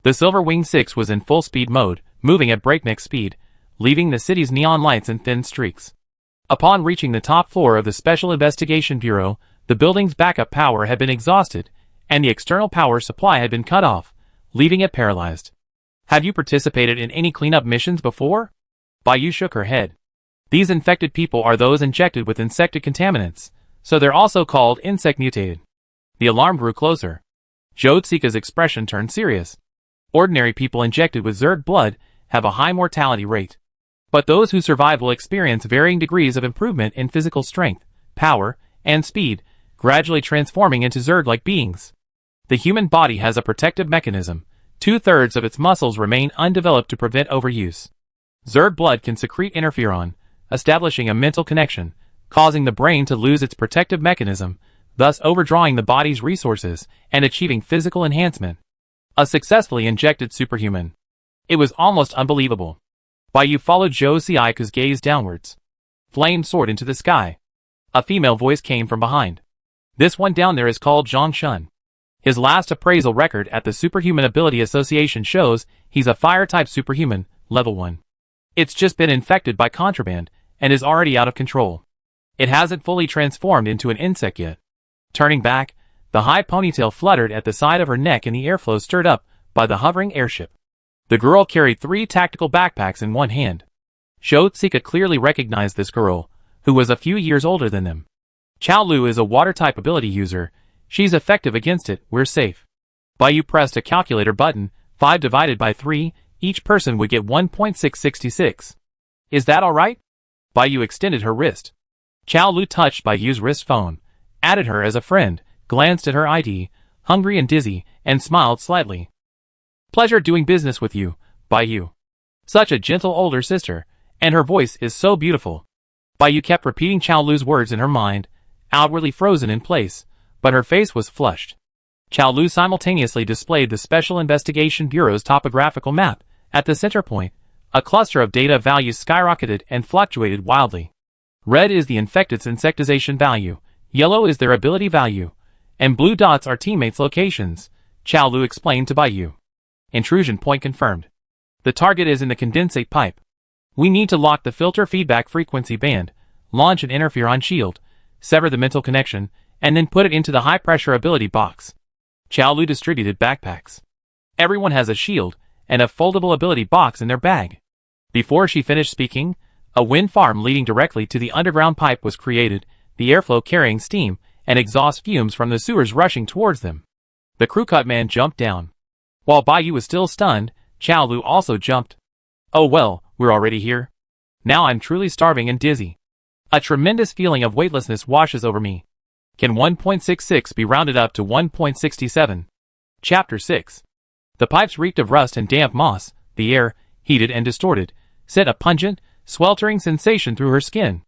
The Silver Wing 6 was in full speed mode, moving at breakneck speed, leaving the city's neon lights in thin streaks. Upon reaching the top floor of the Special Investigation Bureau, the building's backup power had been exhausted, and the external power supply had been cut off, leaving it paralyzed. Have you participated in any cleanup missions before? Baiyu shook her head. These infected people are those injected with insected contaminants, so they're also called insect mutated. The alarm grew closer. Jyotsika's expression turned serious. Ordinary people injected with Zerg blood have a high mortality rate. But those who survive will experience varying degrees of improvement in physical strength, power, and speed, gradually transforming into Zerg-like beings. The human body has a protective mechanism. 2/3 of its muscles remain undeveloped to prevent overuse. Zerg blood can secrete interferon, establishing a mental connection, causing the brain to lose its protective mechanism, thus overdrawing the body's resources and achieving physical enhancement. A successfully injected superhuman. It was almost unbelievable. Baiyu followed Jyotsika's gaze downwards. Flames soared into the sky. A female voice came from behind. This one down there is called Zhang Shun. His last appraisal record at the Superhuman Ability Association shows he's a fire-type superhuman, level 1. It's just been infected by contraband, and is already out of control. It hasn't fully transformed into an insect yet. Turning back, the high ponytail fluttered at the side of her neck and the airflow stirred up by the hovering airship. The girl carried 3 tactical backpacks in one hand. Jyotsika clearly recognized this girl, who was a few years older than them. Chao Lu is a water-type ability user. She's effective against it, we're safe. Baiyu pressed a calculator button. 5 divided by 3, each person would get 1.666. Is that alright? Baiyu extended her wrist. Chao Lu touched Baiyu's wrist phone, added her as a friend, glanced at her ID, hungry and dizzy, and smiled slightly. Pleasure doing business with you, Bai. Such a gentle older sister, and her voice is so beautiful. Bai kept repeating Qiao Lu's words in her mind, outwardly frozen in place, but her face was flushed. Qiao Lu simultaneously displayed the Special Investigation Bureau's topographical map. At the center point, a cluster of data values skyrocketed and fluctuated wildly. Red is the infected's insectization value, yellow is their ability value, and blue dots are teammates' locations, Qiao Lu explained to Bai. Intrusion point confirmed. The target is in the condensate pipe. We need to lock the filter feedback frequency band, launch an interferon shield, sever the mental connection, and then put it into the high-pressure ability box. Qiao Lu distributed backpacks. Everyone has a shield and a foldable ability box in their bag. Before she finished speaking, a wind farm leading directly to the underground pipe was created, the airflow carrying steam and exhaust fumes from the sewers rushing towards them. The crew cut man jumped down. While Bai was still stunned, Qiao Lu also jumped. Oh well, we're already here. Now I'm truly starving and dizzy. A tremendous feeling of weightlessness washes over me. Can 1.66 be rounded up to 1.67? Chapter 6. The pipes reeked of rust and damp moss. The air, heated and distorted, sent a pungent, sweltering sensation through her skin.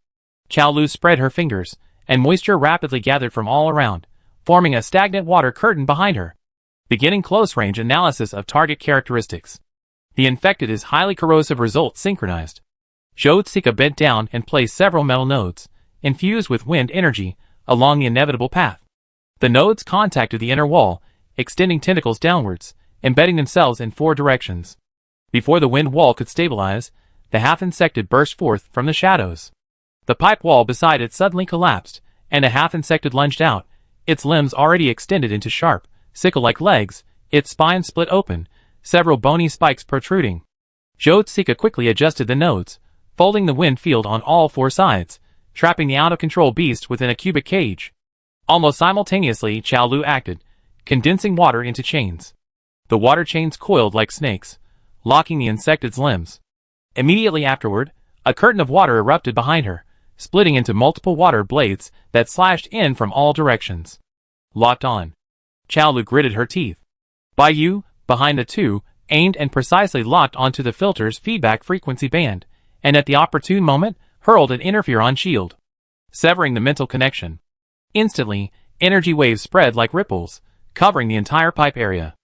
Qiao Lu spread her fingers, and moisture rapidly gathered from all around, forming a stagnant water curtain behind her. Beginning close-range analysis of target characteristics. The infected is highly corrosive, results synchronized. Zhou Zika bent down and placed several metal nodes, infused with wind energy, along the inevitable path. The nodes contacted the inner wall, extending tentacles downwards, embedding themselves in 4 directions. Before the wind wall could stabilize, the half-insected burst forth from the shadows. The pipe wall beside it suddenly collapsed, and a half-insected lunged out, its limbs already extended into sharp, sickle-like legs, its spine split open, several bony spikes protruding. Zhou Zika quickly adjusted the nodes, folding the wind field on all 4 sides, trapping the out-of-control beast within a cubic cage. Almost simultaneously, Qiao Lu acted, condensing water into chains. The water chains coiled like snakes, locking the insected's limbs. Immediately afterward, a curtain of water erupted behind her, splitting into multiple water blades that slashed in from all directions. Locked on. Qiao Lu gritted her teeth. Bai, behind the 2, aimed and precisely locked onto the filter's feedback frequency band, and at the opportune moment, hurled an interferon shield, severing the mental connection. Instantly, energy waves spread like ripples, covering the entire pipe area.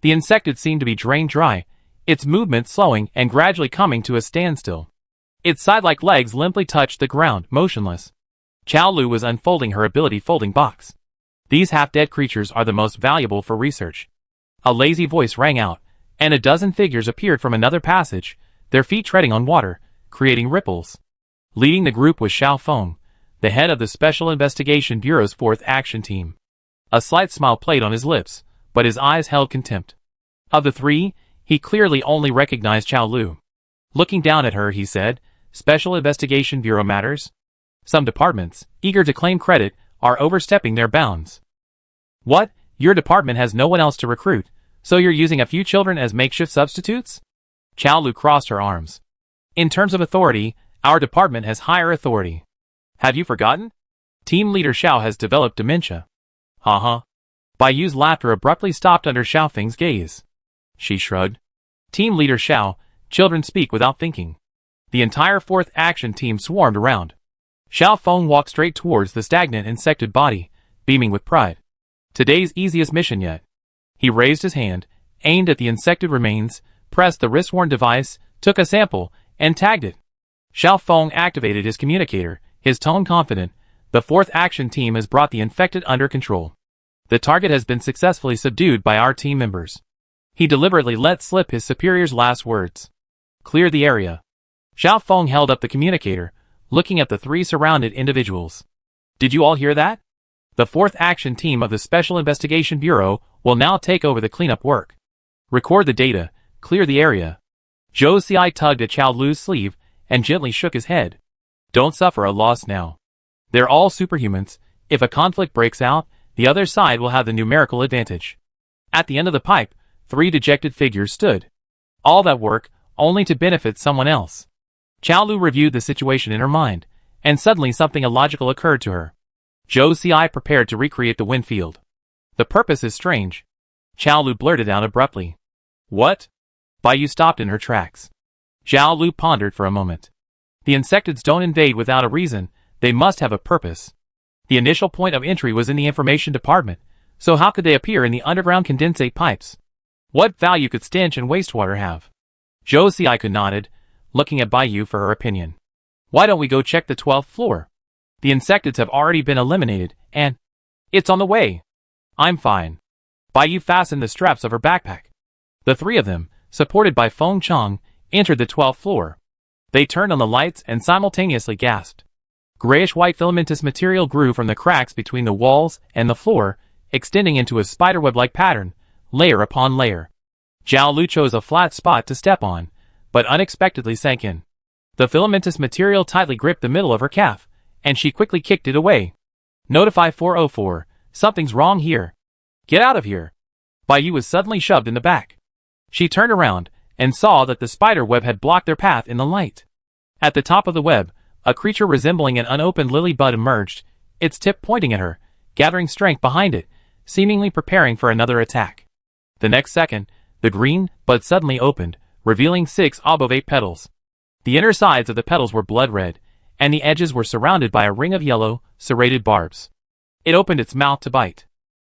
The insected seemed to be drained dry, its movements slowing and gradually coming to a standstill. Its side-like legs limply touched the ground, motionless. Qiao Lu was unfolding her ability folding box. These half-dead creatures are the most valuable for research. A lazy voice rang out, and a dozen figures appeared from another passage, their feet treading on water, creating ripples. Leading the group was Xiao Feng, the head of the Special Investigation Bureau's 4th Action Team. A slight smile played on his lips, but his eyes held contempt. Of the 3, he clearly only recognized Qiao Lu. Looking down at her, he said, Special Investigation Bureau matters? Some departments, eager to claim credit, are overstepping their bounds. What? Your department has no one else to recruit, so you're using a few children as makeshift substitutes? Qiao Lu crossed her arms. In terms of authority, our department has higher authority. Have you forgotten? Team leader Xiao has developed dementia. Ha. Bai's laughter abruptly stopped under Xiao Feng's gaze. She shrugged. Team leader Xiao, children speak without thinking. The entire 4th Action Team swarmed around. Xiao Feng walked straight towards the stagnant insected body, beaming with pride. Today's easiest mission yet. He raised his hand, aimed at the insected remains, pressed the wrist-worn device, took a sample, and tagged it. Xiao Feng activated his communicator, his tone confident. The 4th Action Team has brought the infected under control. The target has been successfully subdued by our team members. He deliberately let slip his superior's last words. Clear the area. Xiao Feng held up the communicator, looking at the 3 surrounded individuals. Did you all hear that? The 4th Action Team of the Special Investigation Bureau will now take over the cleanup work. Record the data, clear the area. Zhou Zika tugged at Qiao Lu's sleeve and gently shook his head. Don't suffer a loss now. They're all superhumans. If a conflict breaks out, the other side will have the numerical advantage. At the end of the pipe, 3 dejected figures stood. All that work, only to benefit someone else. Qiao Lu reviewed the situation in her mind, and suddenly something illogical occurred to her. Zhou Zika prepared to recreate the wind field. The purpose is strange. Xiao Lu blurted out abruptly. What? Bai Yu stopped in her tracks. Xiao Lu pondered for a moment. The insectids don't invade without a reason, they must have a purpose. The initial point of entry was in the information department, so how could they appear in the underground condensate pipes? What value could stench and wastewater have? Zhou Ziaiku nodded, looking at Bai Yu for her opinion. Why don't we go check the 12th floor? The insectids have already been eliminated, and it's on the way. I'm fine. Bai Yu fastened the straps of her backpack. The three of them, supported by Feng Chang, entered the 12th floor. They turned on the lights and simultaneously gasped. Grayish-white filamentous material grew from the cracks between the walls and the floor, extending into a spiderweb-like pattern, layer upon layer. Zhao Lu chose a flat spot to step on, but unexpectedly sank in. The filamentous material tightly gripped the middle of her calf, and she quickly kicked it away. Notify 404, something's wrong here. Get out of here. Bai Yu was suddenly shoved in the back. She turned around and saw that the spider web had blocked their path in the light. At the top of the web, a creature resembling an unopened lily bud emerged, its tip pointing at her, gathering strength behind it, seemingly preparing for another attack. The next second, the green bud suddenly opened, revealing 6 obovate petals. The inner sides of the petals were blood red, and the edges were surrounded by a ring of yellow, serrated barbs. It opened its mouth to bite.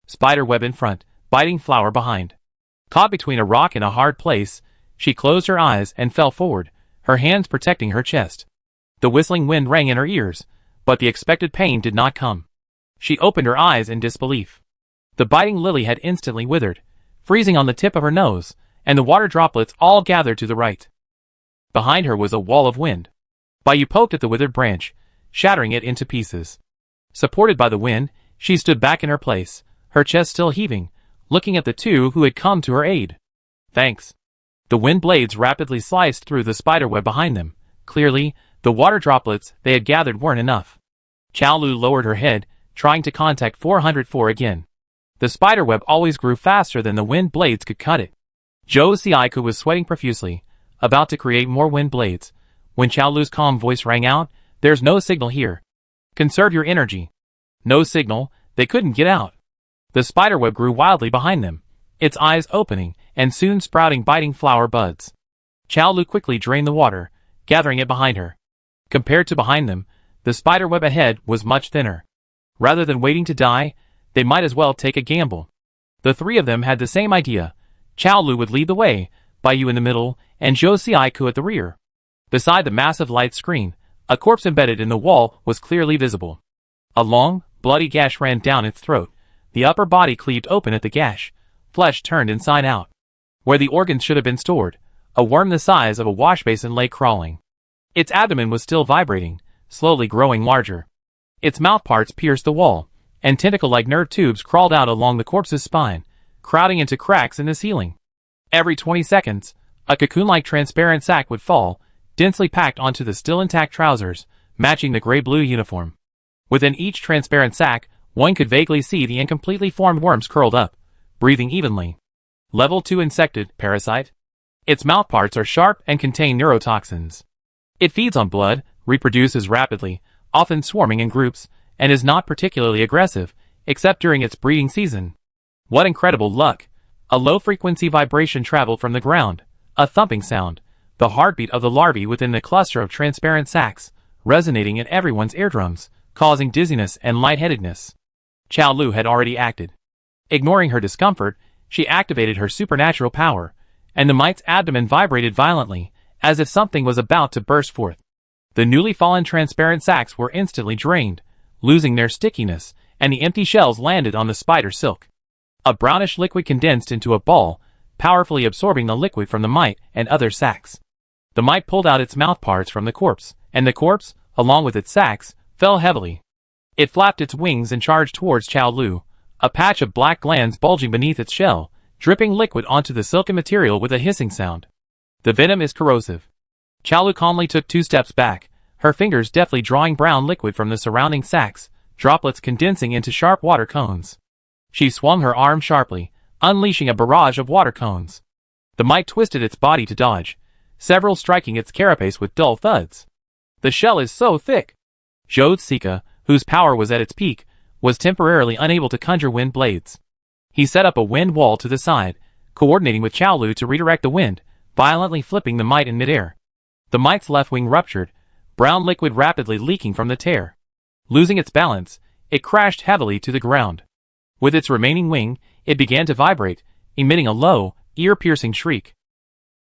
Spider web in front, biting flower behind. Caught between a rock and a hard place, she closed her eyes and fell forward, her hands protecting her chest. The whistling wind rang in her ears, but the expected pain did not come. She opened her eyes in disbelief. The biting lily had instantly withered, freezing on the tip of her nose, and the water droplets all gathered to the right. Behind her was a wall of wind. Bai Yu poked at the withered branch, shattering it into pieces. Supported by the wind, she stood back in her place, her chest still heaving, looking at the two who had come to her aid. Thanks. The wind blades rapidly sliced through the spiderweb behind them. Clearly, the water droplets they had gathered weren't enough. Xiao Lu lowered her head, trying to contact 404 again. The spiderweb always grew faster than the wind blades could cut it. Zhou Ziaiku was sweating profusely, about to create more wind blades, when Xiao Lu's calm voice rang out, "There's no signal here. Conserve your energy." No signal, they couldn't get out. The spiderweb grew wildly behind them, its eyes opening, and soon sprouting biting flower buds. Xiao Lu quickly drained the water, gathering it behind her. Compared to behind them, the spiderweb ahead was much thinner. Rather than waiting to die, they might as well take a gamble. The three of them had the same idea. Xiao Lu would lead the way, Bai Yu in the middle, and Zhou Ziaiku at the rear. Beside the massive light screen, a corpse embedded in the wall was clearly visible. A long, bloody gash ran down its throat. The upper body cleaved open at the gash, flesh turned inside out. Where the organs should have been stored, a worm the size of a wash basin lay crawling. Its abdomen was still vibrating, slowly growing larger. Its mouthparts pierced the wall, and tentacle-like nerve tubes crawled out along the corpse's spine, crowding into cracks in the ceiling. Every 20 seconds, a cocoon-like transparent sac would fall, densely packed onto the still intact trousers, matching the gray-blue uniform. Within each transparent sac, one could vaguely see the incompletely formed worms curled up, breathing evenly. Level 2 insected parasite. Its mouthparts are sharp and contain neurotoxins. It feeds on blood, reproduces rapidly, often swarming in groups, and is not particularly aggressive, except during its breeding season. What incredible luck! A low-frequency vibration traveled from the ground, a thumping sound, the heartbeat of the larvae within the cluster of transparent sacs, resonating in everyone's eardrums, causing dizziness and lightheadedness. Xiao Lu had already acted. Ignoring her discomfort, she activated her supernatural power, and the mite's abdomen vibrated violently, as if something was about to burst forth. The newly fallen transparent sacs were instantly drained, losing their stickiness, and the empty shells landed on the spider silk. A brownish liquid condensed into a ball, powerfully absorbing the liquid from the mite and other sacs. The mite pulled out its mouthparts from the corpse, and the corpse, along with its sacs, fell heavily. It flapped its wings and charged towards Xiao Lu, a patch of black glands bulging beneath its shell, dripping liquid onto the silken material with a hissing sound. The venom is corrosive. Xiao Lu calmly took 2 steps back, her fingers deftly drawing brown liquid from the surrounding sacs, droplets condensing into sharp water cones. She swung her arm sharply, unleashing a barrage of water cones. The mite twisted its body to dodge, several striking its carapace with dull thuds. The shell is so thick. Zhou Ziaiku, whose power was at its peak, was temporarily unable to conjure wind blades. He set up a wind wall to the side, coordinating with Qiaolu to redirect the wind, violently flipping the mite in midair. The mite's left wing ruptured, brown liquid rapidly leaking from the tear. Losing its balance, it crashed heavily to the ground. With its remaining wing, it began to vibrate, emitting a low, ear-piercing shriek.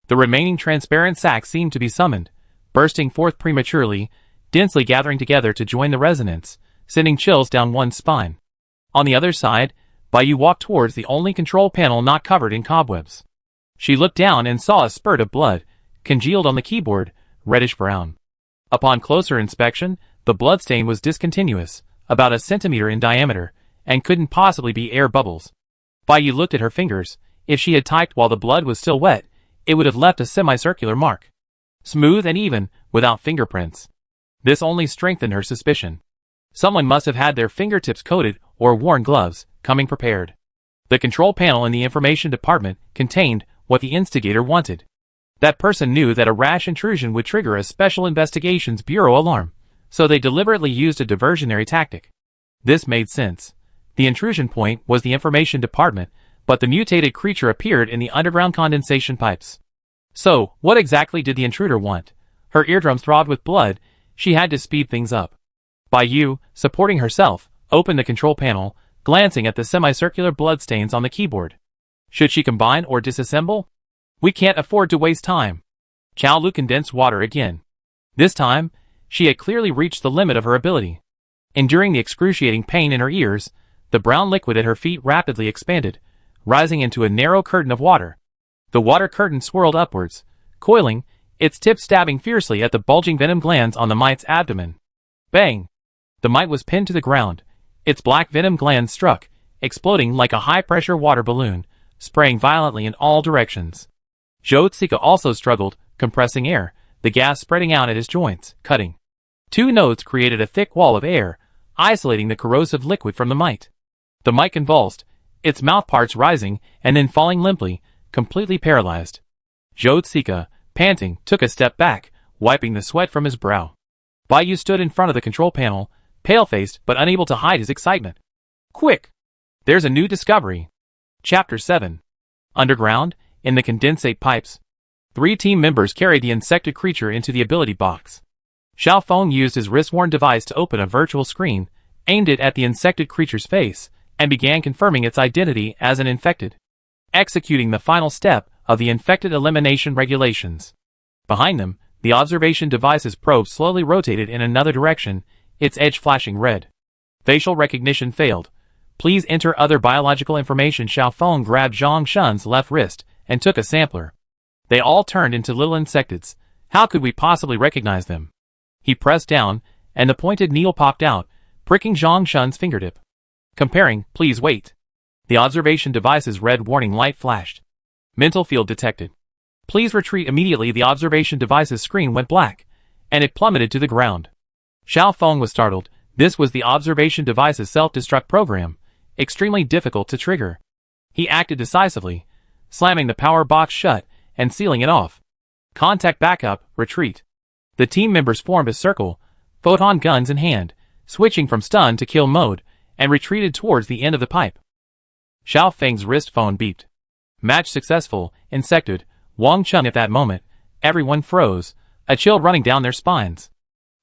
The remaining transparent sac seemed to be summoned, bursting forth prematurely, densely gathering together to join the resonance, sending chills down one's spine. On the other side, Baiyu walked towards the only control panel not covered in cobwebs. She looked down and saw a spurt of blood, congealed on the keyboard, reddish-brown. Upon closer inspection, the bloodstain was discontinuous, about a centimeter in diameter, and couldn't possibly be air bubbles. Baiyu looked at her fingers. If she had typed while the blood was still wet, it would have left a semicircular mark. Smooth and even, without fingerprints. This only strengthened her suspicion. Someone must have had their fingertips coated or worn gloves, coming prepared. The control panel in the information department contained what the instigator wanted. That person knew that a rash intrusion would trigger a Special Investigations Bureau alarm, so they deliberately used a diversionary tactic. This made sense. The intrusion point was the information department, but the mutated creature appeared in the underground condensation pipes. So, what exactly did the intruder want? Her eardrums throbbed with blood. She had to speed things up. Baiyu, supporting herself, opened the control panel, glancing at the semicircular bloodstains on the keyboard. Should she combine or disassemble? We can't afford to waste time. Qiaolu condensed water again. This time, she had clearly reached the limit of her ability. Enduring the excruciating pain in her ears, the brown liquid at her feet rapidly expanded, rising into a narrow curtain of water. The water curtain swirled upwards, coiling, its tip stabbing fiercely at the bulging venom glands on the mite's abdomen. Bang! The mite was pinned to the ground. Its black venom glands struck, exploding like a high-pressure water balloon, spraying violently in all directions. Zhou Zika also struggled, compressing air, the gas spreading out at his joints, cutting. Two nodes created a thick wall of air, isolating the corrosive liquid from the mite. The mite convulsed, its mouth parts rising and then falling limply, completely paralyzed. Zhou Zika, panting, took a step back, wiping the sweat from his brow. Baiyu stood in front of the control panel, pale-faced but unable to hide his excitement. Quick! There's a new discovery. Chapter 7. Underground, in the condensate pipes. 3 team members carried the insected creature into the ability box. Xiao Feng used his wrist-worn device to open a virtual screen, aimed it at the insected creature's face, and began confirming its identity as an infected. Executing the final step of the infected elimination regulations. Behind them, the observation device's probe slowly rotated in another direction, its edge flashing red. Facial recognition failed. Please enter other biological information. Xiao Feng grabbed Zhang Shun's left wrist and took a sampler. They all turned into little insectids. How could we possibly recognize them? He pressed down, and the pointed needle popped out, pricking Zhang Shun's fingertip. Comparing, please wait. The observation device's red warning light flashed. Mental field detected. Please retreat immediately. The observation device's screen went black, and it plummeted to the ground. Xiao Feng was startled. This was the observation device's self-destruct program, extremely difficult to trigger. He acted decisively, slamming the power box shut and sealing it off. Contact backup, retreat. The team members formed a circle, photon guns in hand, switching from stun to kill mode, and retreated towards the end of the pipe. Xiao Feng's wrist phone beeped. Match successful, insected, Wang Chung. At that moment, everyone froze, a chill running down their spines.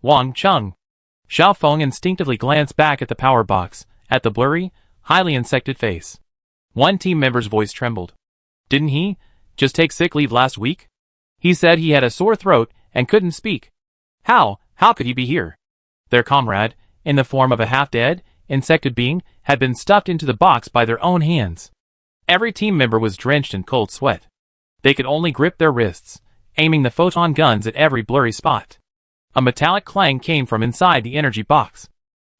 Wang Chung. Xiao Feng instinctively glanced back at the power box, at the blurry, highly insected face. One team member's voice trembled. Didn't he just take sick leave last week? He said he had a sore throat and couldn't speak. How could he be here? Their comrade, in the form of a half-dead, insected being, had been stuffed into the box by their own hands. Every team member was drenched in cold sweat. They could only grip their wrists, aiming the photon guns at every blurry spot. A metallic clang came from inside the energy box.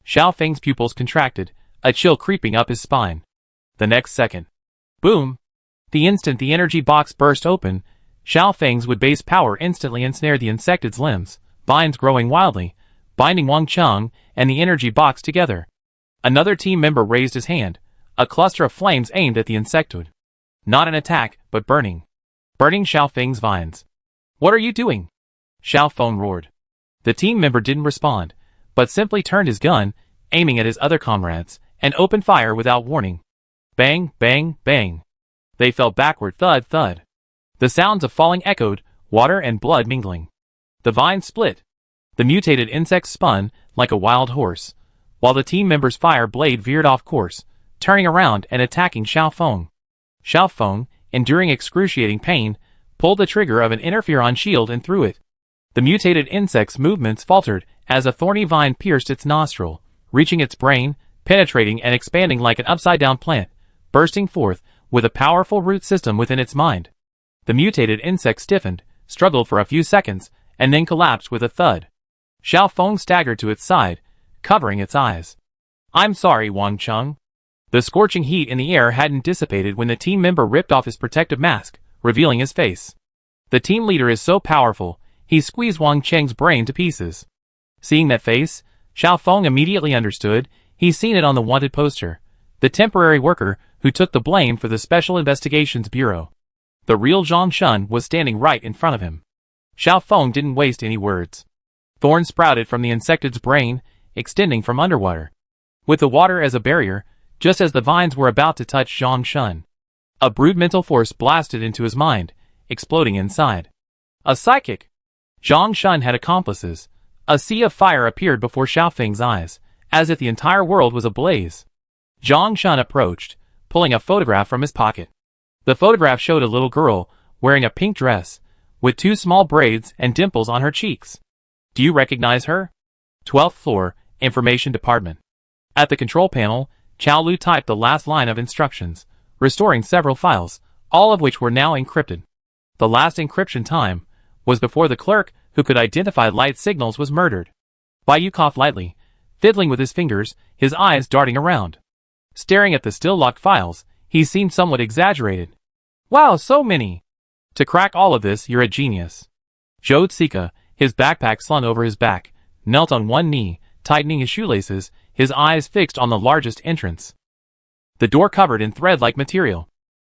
Xiao Feng's pupils contracted, a chill creeping up his spine. The next second. Boom! The instant the energy box burst open, Xiao Feng's would base power instantly ensnared the insected's limbs, vines growing wildly, binding Wang Chung and the energy box together. Another team member raised his hand, a cluster of flames aimed at the insectoid. Not an attack, but burning. Burning Xiao Feng's vines. What are you doing? Xiao Feng roared. The team member didn't respond, but simply turned his gun, aiming at his other comrades, and opened fire without warning. Bang, bang, bang. They fell backward, thud, thud. The sounds of falling echoed, water and blood mingling. The vine split. The mutated insect spun like a wild horse, while the team member's fire blade veered off course, turning around and attacking Xiao Feng. Xiao Feng, enduring excruciating pain, pulled the trigger of an interferon shield and threw it. The mutated insect's movements faltered as a thorny vine pierced its nostril, reaching its brain, penetrating and expanding like an upside-down plant, bursting forth with a powerful root system within its mind. The mutated insect stiffened, struggled for a few seconds, and then collapsed with a thud. Xiao Feng staggered to its side, covering its eyes. "I'm sorry, Wang Cheng." The scorching heat in the air hadn't dissipated when the team member ripped off his protective mask, revealing his face. The team leader is so powerful, he squeezed Wang Cheng's brain to pieces. Seeing that face, Xiao Feng immediately understood he's seen it on the wanted poster. The temporary worker who took the blame for the Special Investigations Bureau. The real Zhang Shun was standing right in front of him. Xiao Feng didn't waste any words. Thorns sprouted from the insected's brain, extending from underwater. With the water as a barrier, just as the vines were about to touch Zhang Shun. A brute mental force blasted into his mind, exploding inside. A psychic! Zhang Shun had accomplices. A sea of fire appeared before Xiao Feng's eyes, as if the entire world was ablaze. Zhang Shun approached, pulling a photograph from his pocket. The photograph showed a little girl, wearing a pink dress, with 2 small braids and dimples on her cheeks. "Do you recognize her?" 12th floor, Information Department. At the control panel, Chao Lu typed the last line of instructions, restoring several files, all of which were now encrypted. The last encryption time was before the clerk who could identify light signals was murdered. Bai Yu coughed lightly, fiddling with his fingers, his eyes darting around. Staring at the still-locked files, he seemed somewhat exaggerated. "Wow, so many! To crack all of this, you're a genius." Zhou Tsika, his backpack slung over his back, knelt on one knee, tightening his shoelaces, his eyes fixed on the largest entrance. The door covered in thread-like material.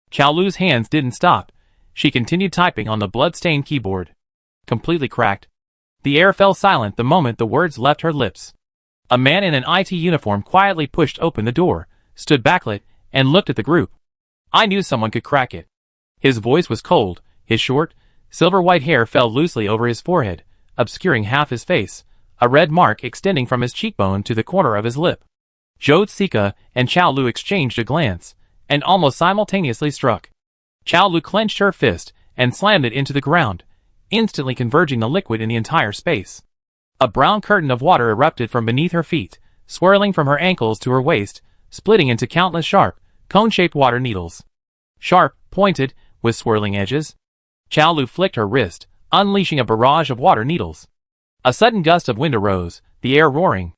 Chao Lu's hands didn't stop. She continued typing on the blood-stained keyboard. Completely cracked. The air fell silent the moment the words left her lips. A man in an IT uniform quietly pushed open the door, stood backlit, and looked at the group. "I knew someone could crack it." His voice was cold, his short, silver-white hair fell loosely over his forehead, obscuring half his face, a red mark extending from his cheekbone to the corner of his lip. Zhou Tsika and Chao Lu exchanged a glance, and almost simultaneously struck. Chao Lu clenched her fist and slammed it into the ground, instantly converging the liquid in the entire space. A brown curtain of water erupted from beneath her feet, swirling from her ankles to her waist, splitting into countless sharp, cone-shaped water needles. Sharp, pointed, with swirling edges. Chao Lu flicked her wrist, unleashing a barrage of water needles. A sudden gust of wind arose, the air roaring.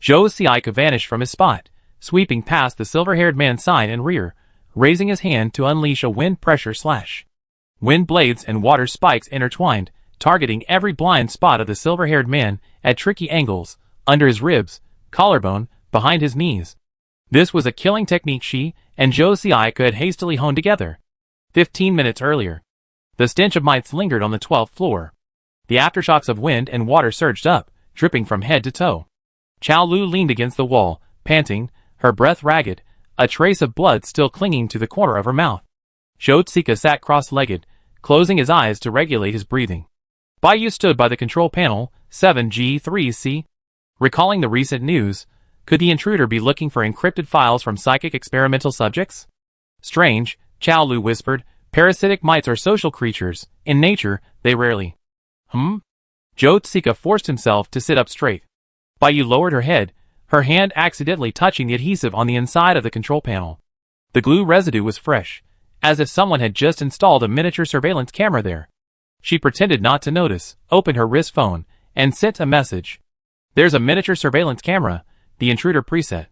Zhou Xiaika vanished from his spot, sweeping past the silver-haired man's side and rear, raising his hand to unleash a wind pressure slash. Wind blades and water spikes intertwined, targeting every blind spot of the silver-haired man at tricky angles, under his ribs, collarbone, behind his knees. This was a killing technique she and Zhou Xiaika had hastily honed together. 15 minutes earlier. The stench of mites lingered on the 12th floor. The aftershocks of wind and water surged up, dripping from head to toe. Chao Lu leaned against the wall, panting, her breath ragged, a trace of blood still clinging to the corner of her mouth. Zhou Tsika sat cross-legged, closing his eyes to regulate his breathing. Bai Yu stood by the control panel, 7G3C. Recalling the recent news, could the intruder be looking for encrypted files from psychic experimental subjects? Strange, Chao Lu whispered, parasitic mites are social creatures. In nature, they rarely. Zhou Tsika forced himself to sit up straight. Bai Yu lowered her head, her hand accidentally touching the adhesive on the inside of the control panel. The glue residue was fresh, as if someone had just installed a miniature surveillance camera there. She pretended not to notice, opened her wrist phone, and sent a message. "There's a miniature surveillance camera," the intruder preset.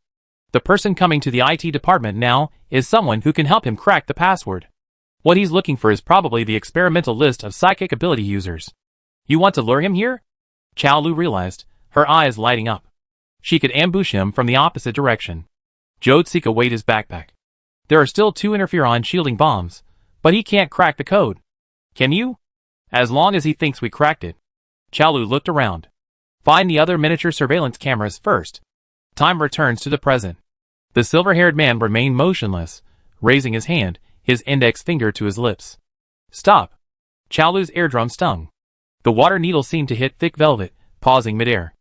"The person coming to the IT department now is someone who can help him crack the password. What he's looking for is probably the experimental list of psychic ability users. You want to lure him here?" Chao Lu realized, her eyes lighting up. She could ambush him from the opposite direction. Zhou Tsika weighed his backpack. There are still 2 interferon shielding bombs, but he can't crack the code. Can you? As long as he thinks we cracked it. Chao Lu looked around. Find the other miniature surveillance cameras first. Time returns to the present. The silver-haired man remained motionless, raising his hand, his index finger to his lips. Stop! Chaolu's eardrum stung. The water needle seemed to hit thick velvet, pausing midair.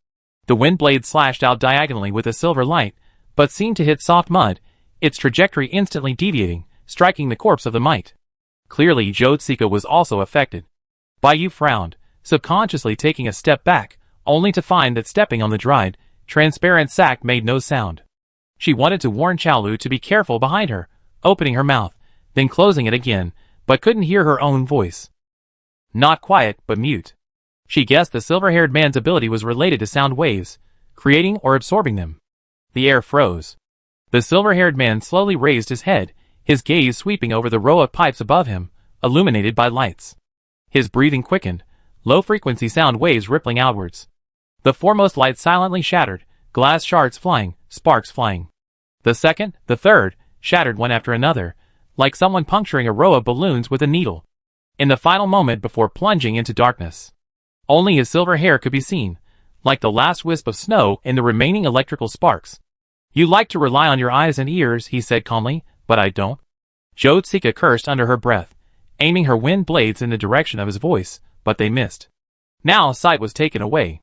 The wind blade slashed out diagonally with a silver light, but seemed to hit soft mud, its trajectory instantly deviating, striking the corpse of the mite. Clearly Jyotsika was also affected. Baiyu frowned, subconsciously taking a step back, only to find that stepping on the dried, transparent sack made no sound. She wanted to warn Chaolu to be careful behind her, opening her mouth, then closing it again, but couldn't hear her own voice. Not quiet, but mute. She guessed the silver-haired man's ability was related to sound waves, creating or absorbing them. The air froze. The silver-haired man slowly raised his head, his gaze sweeping over the row of pipes above him, illuminated by lights. His breathing quickened, low-frequency sound waves rippling outwards. The foremost light silently shattered, glass shards flying, sparks flying. The second, the third, shattered one after another, like someone puncturing a row of balloons with a needle. In the final moment before plunging into darkness, only his silver hair could be seen, like the last wisp of snow in the remaining electrical sparks. You like to rely on your eyes and ears, he said calmly, but I don't. Jyotsika cursed under her breath, aiming her wind blades in the direction of his voice, but they missed. Now sight was taken away.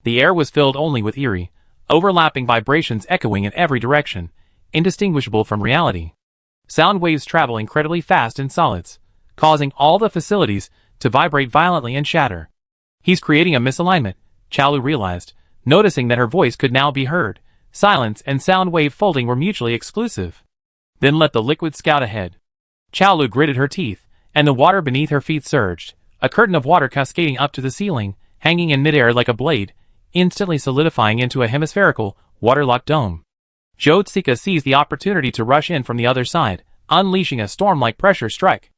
The air was filled only with eerie, overlapping vibrations echoing in every direction, indistinguishable from reality. Sound waves travel incredibly fast in solids, causing all the facilities to vibrate violently and shatter. He's creating a misalignment, Chaolu realized, noticing that her voice could now be heard. Silence and sound wave folding were mutually exclusive. Then let the liquid scout ahead. Chaolu gritted her teeth, and the water beneath her feet surged, a curtain of water cascading up to the ceiling, hanging in midair like a blade, instantly solidifying into a hemispherical, waterlogged dome. Jyotsika seized the opportunity to rush in from the other side, unleashing a storm-like pressure strike.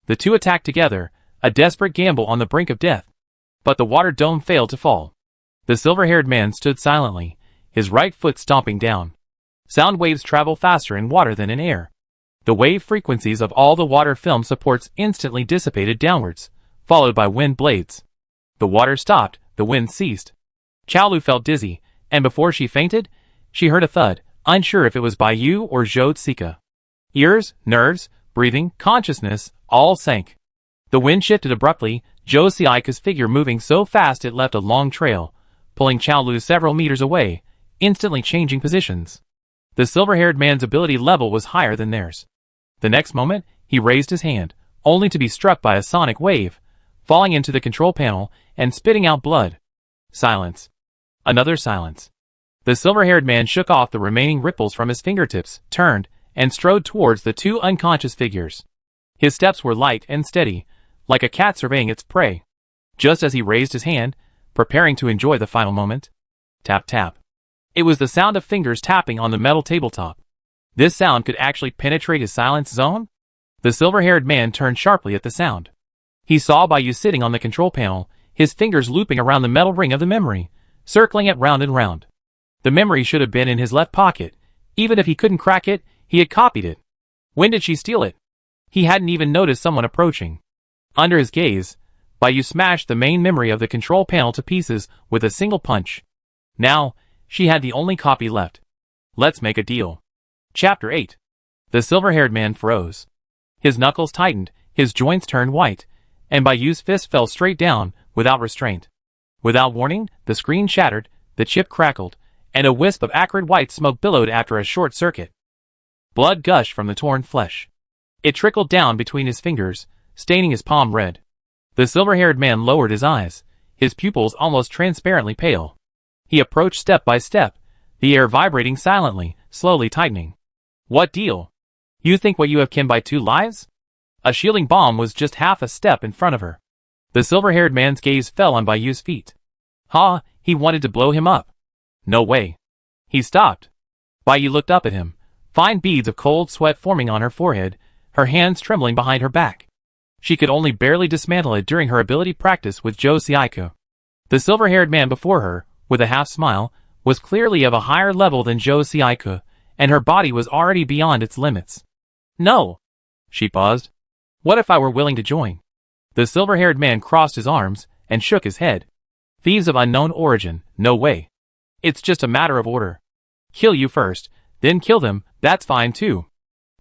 The two attacked together, a desperate gamble on the brink of death. But the water dome failed to fall. The silver-haired man stood silently, his right foot stomping down. Sound waves travel faster in water than in air. The wave frequencies of all the water film supports instantly dissipated downwards, followed by wind blades. The water stopped, the wind ceased. Chaolu felt dizzy, and before she fainted, she heard a thud, unsure if it was Baiyu or Jyotsika. Ears, nerves, breathing, consciousness, all sank. The wind shifted abruptly, Jyotsika's figure moving so fast it left a long trail, pulling Chaolu several meters away, instantly changing positions. The silver-haired man's ability level was higher than theirs. The next moment, he raised his hand, only to be struck by a sonic wave, falling into the control panel and spitting out blood. Silence. Another silence. The silver-haired man shook off the remaining ripples from his fingertips, turned, and strode towards the two unconscious figures. His steps were light and steady, like a cat surveying its prey. Just as he raised his hand, preparing to enjoy the final moment. Tap tap. It was the sound of fingers tapping on the metal tabletop. This sound could actually penetrate his silence zone? The silver-haired man turned sharply at the sound. He saw Baiyu sitting on the control panel, his fingers looping around the metal ring of the memory, circling it round and round. The memory should have been in his left pocket. Even if he couldn't crack it, he had copied it. When did she steal it? He hadn't even noticed someone approaching. Under his gaze, Baiyu smashed the main memory of the control panel to pieces with a single punch. Now, she had the only copy left. Let's make a deal. Chapter 8. The silver-haired man froze. His knuckles tightened, his joints turned white, and Baiyu's fist fell straight down, without restraint. Without warning, the screen shattered, the chip crackled, and a wisp of acrid white smoke billowed after a short circuit. Blood gushed from the torn flesh. It trickled down between his fingers, staining his palm red. The silver-haired man lowered his eyes, his pupils almost transparently pale. He approached step by step, the air vibrating silently, slowly tightening. What deal? You think what you have can buy 2 lives? A shielding bomb was just half a step in front of her. The silver-haired man's gaze fell on Baiyu's feet. Ha, he wanted to blow him up. No way. He stopped. Baiyu looked up at him, fine beads of cold sweat forming on her forehead, her hands trembling behind her back. She could only barely dismantle it during her ability practice with Jyotsika. The silver-haired man before her, with a half-smile, was clearly of a higher level than Jyotsika, and her body was already beyond its limits. No. She paused. What if I were willing to join? The silver-haired man crossed his arms and shook his head. Thieves of unknown origin, no way. It's just a matter of order. Kill you first, then kill them, that's fine too.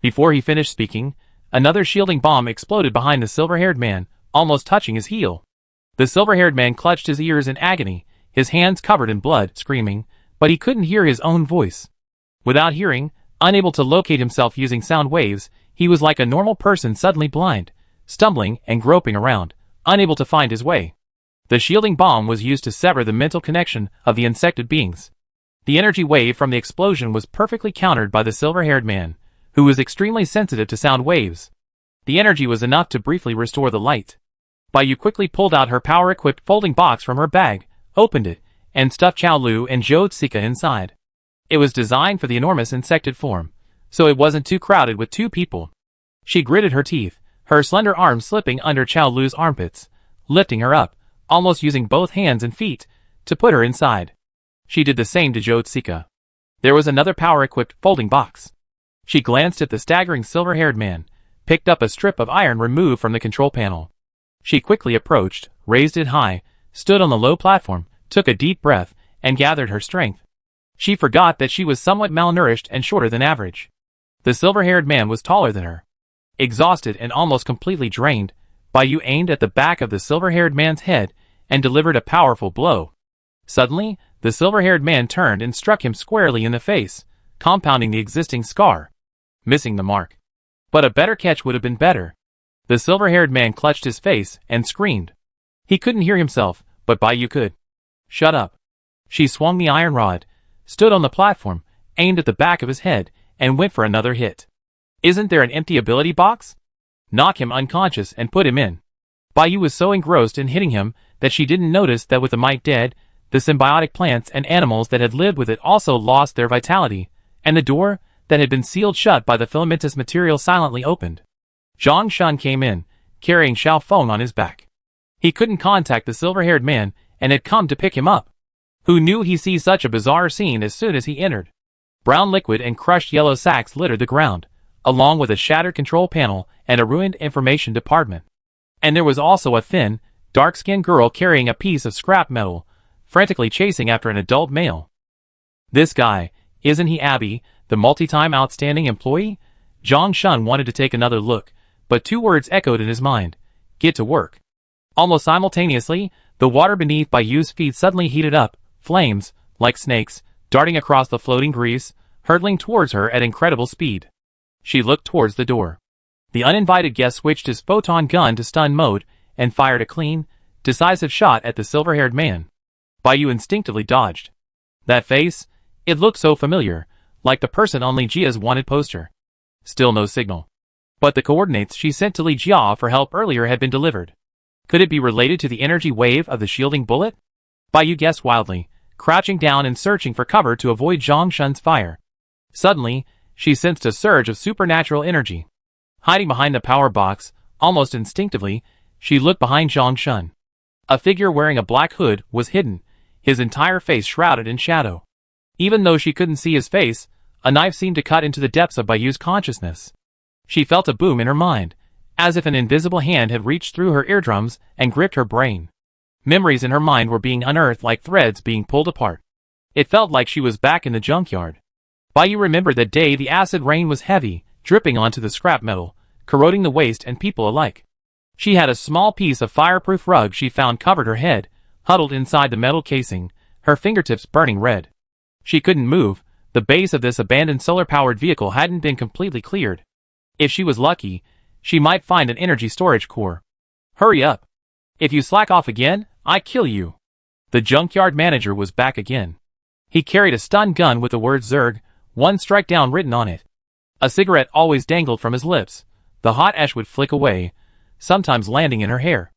Before he finished speaking, another shielding bomb exploded behind the silver-haired man, almost touching his heel. The silver-haired man clutched his ears in agony, his hands covered in blood, screaming, but he couldn't hear his own voice. Without hearing, unable to locate himself using sound waves, he was like a normal person suddenly blind, stumbling and groping around, unable to find his way. The shielding bomb was used to sever the mental connection of the insected beings. The energy wave from the explosion was perfectly countered by the silver-haired man, who was extremely sensitive to sound waves. The energy was enough to briefly restore the light. Baiyu quickly pulled out her power-equipped folding box from her bag, opened it, and stuffed Qiao Lu and Zhou Zika inside. It was designed for the enormous insected form, so it wasn't too crowded with 2 people. She gritted her teeth, her slender arms slipping under Qiao Lu's armpits, lifting her up, almost using both hands and feet, to put her inside. She did the same to Zhou Zika. There was another power-equipped folding box. She glanced at the staggering silver-haired man, picked up a strip of iron removed from the control panel. She quickly approached, raised it high, stood on the low platform, took a deep breath, and gathered her strength. She forgot that she was somewhat malnourished and shorter than average. The silver-haired man was taller than her. Exhausted and almost completely drained, Baiyu aimed at the back of the silver-haired man's head and delivered a powerful blow. Suddenly, the silver-haired man turned and struck him squarely in the face, compounding the existing scar, missing the mark. But a better catch would have been better. The silver-haired man clutched his face and screamed. He couldn't hear himself, but Baiyu could. Shut up. She swung the iron rod, stood on the platform, aimed at the back of his head, and went for another hit. Isn't there an empty ability box? Knock him unconscious and put him in. Baiyu was so engrossed in hitting him that she didn't notice that with the mite dead, the symbiotic plants and animals that had lived with it also lost their vitality, and the door, that had been sealed shut by the filamentous material, silently opened. Zhang Shun came in, carrying Xiao Feng on his back. He couldn't contact the silver-haired man and had come to pick him up. Who knew he'd see such a bizarre scene as soon as he entered? Brown liquid and crushed yellow sacks littered the ground, along with a shattered control panel and a ruined information department. And there was also a thin, dark-skinned girl carrying a piece of scrap metal, frantically chasing after an adult male. This guy, isn't he Abby, the multi-time outstanding employee? Zhang Shun wanted to take another look, but 2 words echoed in his mind. Get to work. Almost simultaneously, the water beneath Baiyu's feet suddenly heated up, flames, like snakes, darting across the floating grease, hurtling towards her at incredible speed. She looked towards the door. The uninvited guest switched his photon gun to stun mode and fired a clean, decisive shot at the silver-haired man. Baiyu instinctively dodged. That face, it looked so familiar, like the person on Li Jia's wanted poster. Still no signal. But the coordinates she sent to Li Jia for help earlier had been delivered. Could it be related to the energy wave of the shielding bullet? Baiyu guessed wildly, crouching down and searching for cover to avoid Zhang Shun's fire. Suddenly, she sensed a surge of supernatural energy. Hiding behind the power box, almost instinctively, she looked behind Zhang Shun. A figure wearing a black hood was hidden, his entire face shrouded in shadow. Even though she couldn't see his face, a knife seemed to cut into the depths of Baiyu's consciousness. She felt a boom in her mind, as if an invisible hand had reached through her eardrums and gripped her brain. Memories in her mind were being unearthed like threads being pulled apart. It felt like she was back in the junkyard. Baiyu remembered that day the acid rain was heavy, dripping onto the scrap metal, corroding the waste and people alike. She had a small piece of fireproof rug she found covered her head, huddled inside the metal casing, her fingertips burning red. She couldn't move. The base of this abandoned solar-powered vehicle hadn't been completely cleared. If she was lucky, she might find an energy storage core. Hurry up. If you slack off again, I kill you. The junkyard manager was back again. He carried a stun gun with the word Zerg, 1 strike down written on it. A cigarette always dangled from his lips. The hot ash would flick away, sometimes landing in her hair.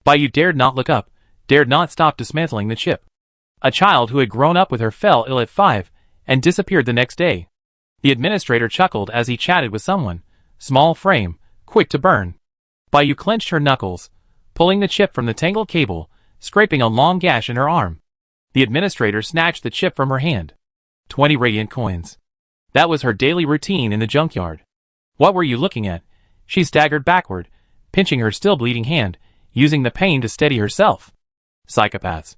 Baiyu dared not look up, dared not stop dismantling the chip. A child who had grown up with her fell ill at 5 and disappeared the next day. The administrator chuckled as he chatted with someone. Small frame, quick to burn. Baiyu clenched her knuckles, pulling the chip from the tangled cable, scraping a long gash in her arm. The administrator snatched the chip from her hand. 20 radiant coins. That was her daily routine in the junkyard. What were you looking at? She staggered backward, pinching her still bleeding hand, using the pain to steady herself. Psychopaths.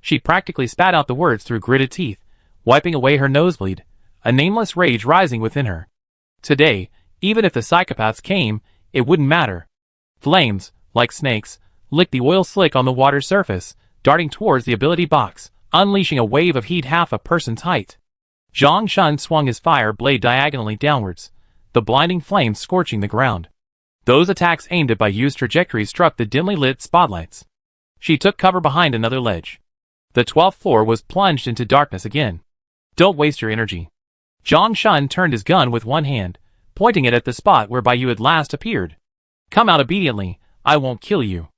She practically spat out the words through gritted teeth, wiping away her nosebleed, a nameless rage rising within her. Today, Even if the psychopaths came, it wouldn't matter. Flames, like snakes, licked the oil slick on the water's surface, darting towards the ability box, unleashing a wave of heat half a person's height. Zhang Shun swung his fire blade diagonally downwards, the blinding flames scorching the ground. Those attacks aimed at Bayu's trajectory struck the dimly lit spotlights. She took cover behind another ledge. The 12th floor was plunged into darkness again. Don't waste your energy. Zhang Shun turned his gun with one hand, pointing it at the spot where Bayu had last appeared. Come out obediently, I won't kill you.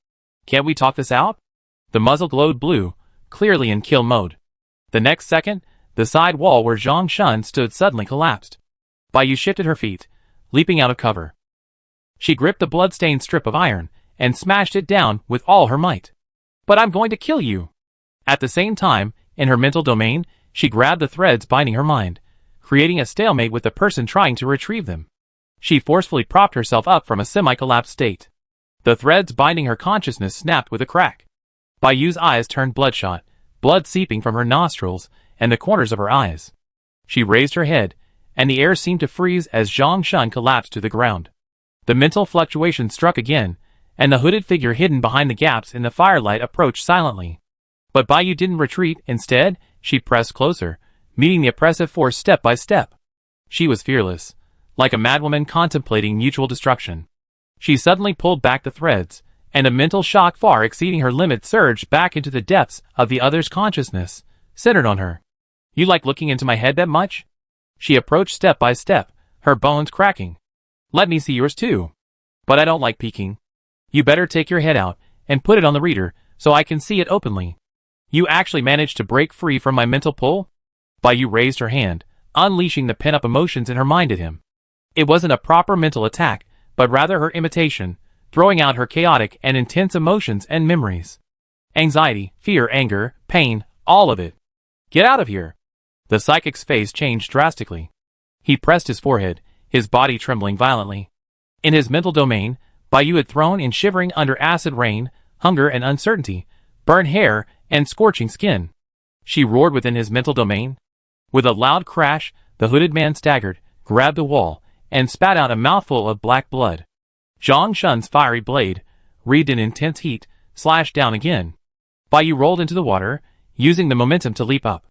Can't we talk this out? The muzzle glowed blue, clearly in kill mode. The next second, the side wall where Zhang Shun stood suddenly collapsed. Bayu shifted her feet, leaping out of cover. She gripped the blood-stained strip of iron and smashed it down with all her might. But I'm going to kill you. At the same time, in her mental domain, she grabbed the threads binding her mind, creating a stalemate with the person trying to retrieve them. She forcefully propped herself up from a semi-collapsed state. The threads binding her consciousness snapped with a crack. Bayu's eyes turned bloodshot, blood seeping from her nostrils and the corners of her eyes. She raised her head, and the air seemed to freeze as Zhang Shun collapsed to the ground. The mental fluctuation struck again, and the hooded figure hidden behind the gaps in the firelight approached silently. But Bayu didn't retreat. Instead, she pressed closer, meeting the oppressive force step by step. She was fearless, like a madwoman contemplating mutual destruction. She suddenly pulled back the threads, and a mental shock far exceeding her limit surged back into the depths of the other's consciousness, centered on her. You like looking into my head that much? She approached step by step, her bones cracking. Let me see yours too. But I don't like peeking. You better take your head out and put it on the reader so I can see it openly. You actually managed to break free from my mental pull? Bayu raised her hand, unleashing the pent-up emotions in her mind at him. It wasn't a proper mental attack, but rather her imitation, throwing out her chaotic and intense emotions and memories. Anxiety, fear, anger, pain, all of it. Get out of here. The psychic's face changed drastically. He pressed his forehead, his body trembling violently. In his mental domain, Bayu had thrown in shivering under acid rain, hunger and uncertainty, burnt hair, and scorching skin. She roared within his mental domain. With a loud crash, the hooded man staggered, grabbed the wall, and spat out a mouthful of black blood. Zhang Shun's fiery blade, wreathed in intense heat, slashed down again. Bayu rolled into the water, using the momentum to leap up.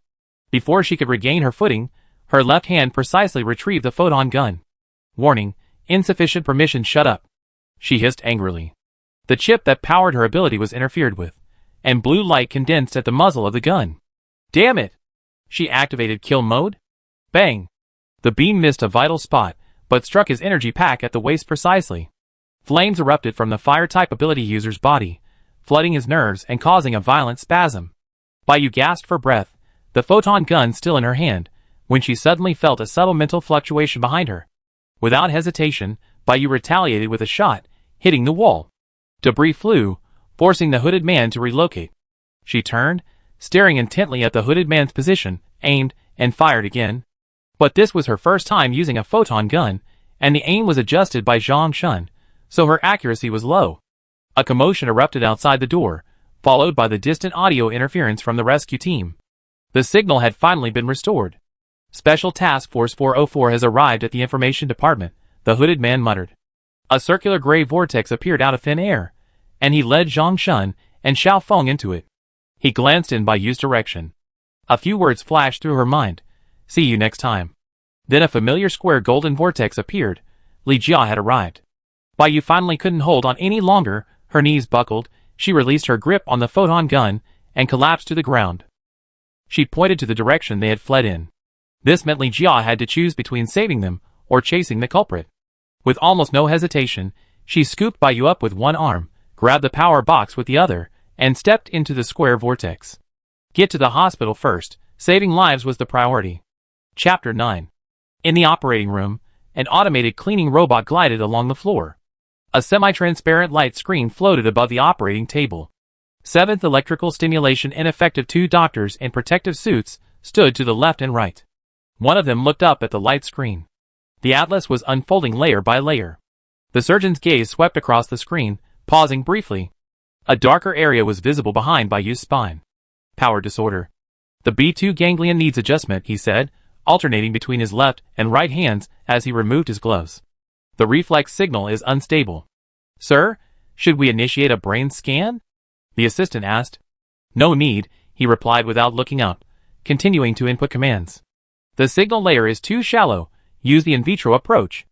Before she could regain her footing, her left hand precisely retrieved the photon gun. Warning, insufficient permission, shut up. She hissed angrily. The chip that powered her ability was interfered with, and blue light condensed at the muzzle of the gun. Damn it! She activated kill mode. Bang! The beam missed a vital spot, but struck his energy pack at the waist precisely. Flames erupted from the fire-type ability user's body, flooding his nerves and causing a violent spasm. Bayu gasped for breath, the photon gun still in her hand, when she suddenly felt a subtle mental fluctuation behind her. Without hesitation, Bayu retaliated with a shot, hitting the wall. Debris flew, forcing the hooded man to relocate. She turned, staring intently at the hooded man's position, aimed, and fired again. But this was her first time using a photon gun, and the aim was adjusted by Zhang Shun, so her accuracy was low. A commotion erupted outside the door, followed by the distant audio interference from the rescue team. The signal had finally been restored. Special Task Force 404 has arrived at the information department, the hooded man muttered. A circular gray vortex appeared out of thin air, and he led Zhang Shun and Xiao Feng into it. He glanced in Bayu's direction. A few words flashed through her mind. See you next time. Then a familiar square golden vortex appeared. Li Jia had arrived. Bayu finally couldn't hold on any longer, her knees buckled, she released her grip on the photon gun, and collapsed to the ground. She pointed to the direction they had fled in. This meant Li Jia had to choose between saving them, or chasing the culprit. With almost no hesitation, she scooped Bayu up with one arm, grabbed the power box with the other, and stepped into the square vortex. Get to the hospital first, saving lives was the priority. Chapter 9. In the operating room, an automated cleaning robot glided along the floor. A semi-transparent light screen floated above the operating table. 7th Electrical Stimulation Ineffective 2 doctors in protective suits stood to the left and right. One of them looked up at the light screen. The atlas was unfolding layer by layer. The surgeon's gaze swept across the screen, pausing briefly. A darker area was visible behind Bayu's spine. Power disorder. The B2 ganglion needs adjustment, he said, alternating between his left and right hands as he removed his gloves. The reflex signal is unstable. Sir, should we initiate a brain scan? The assistant asked. No need, he replied without looking up, continuing to input commands. The signal layer is too shallow. Use the in vitro approach.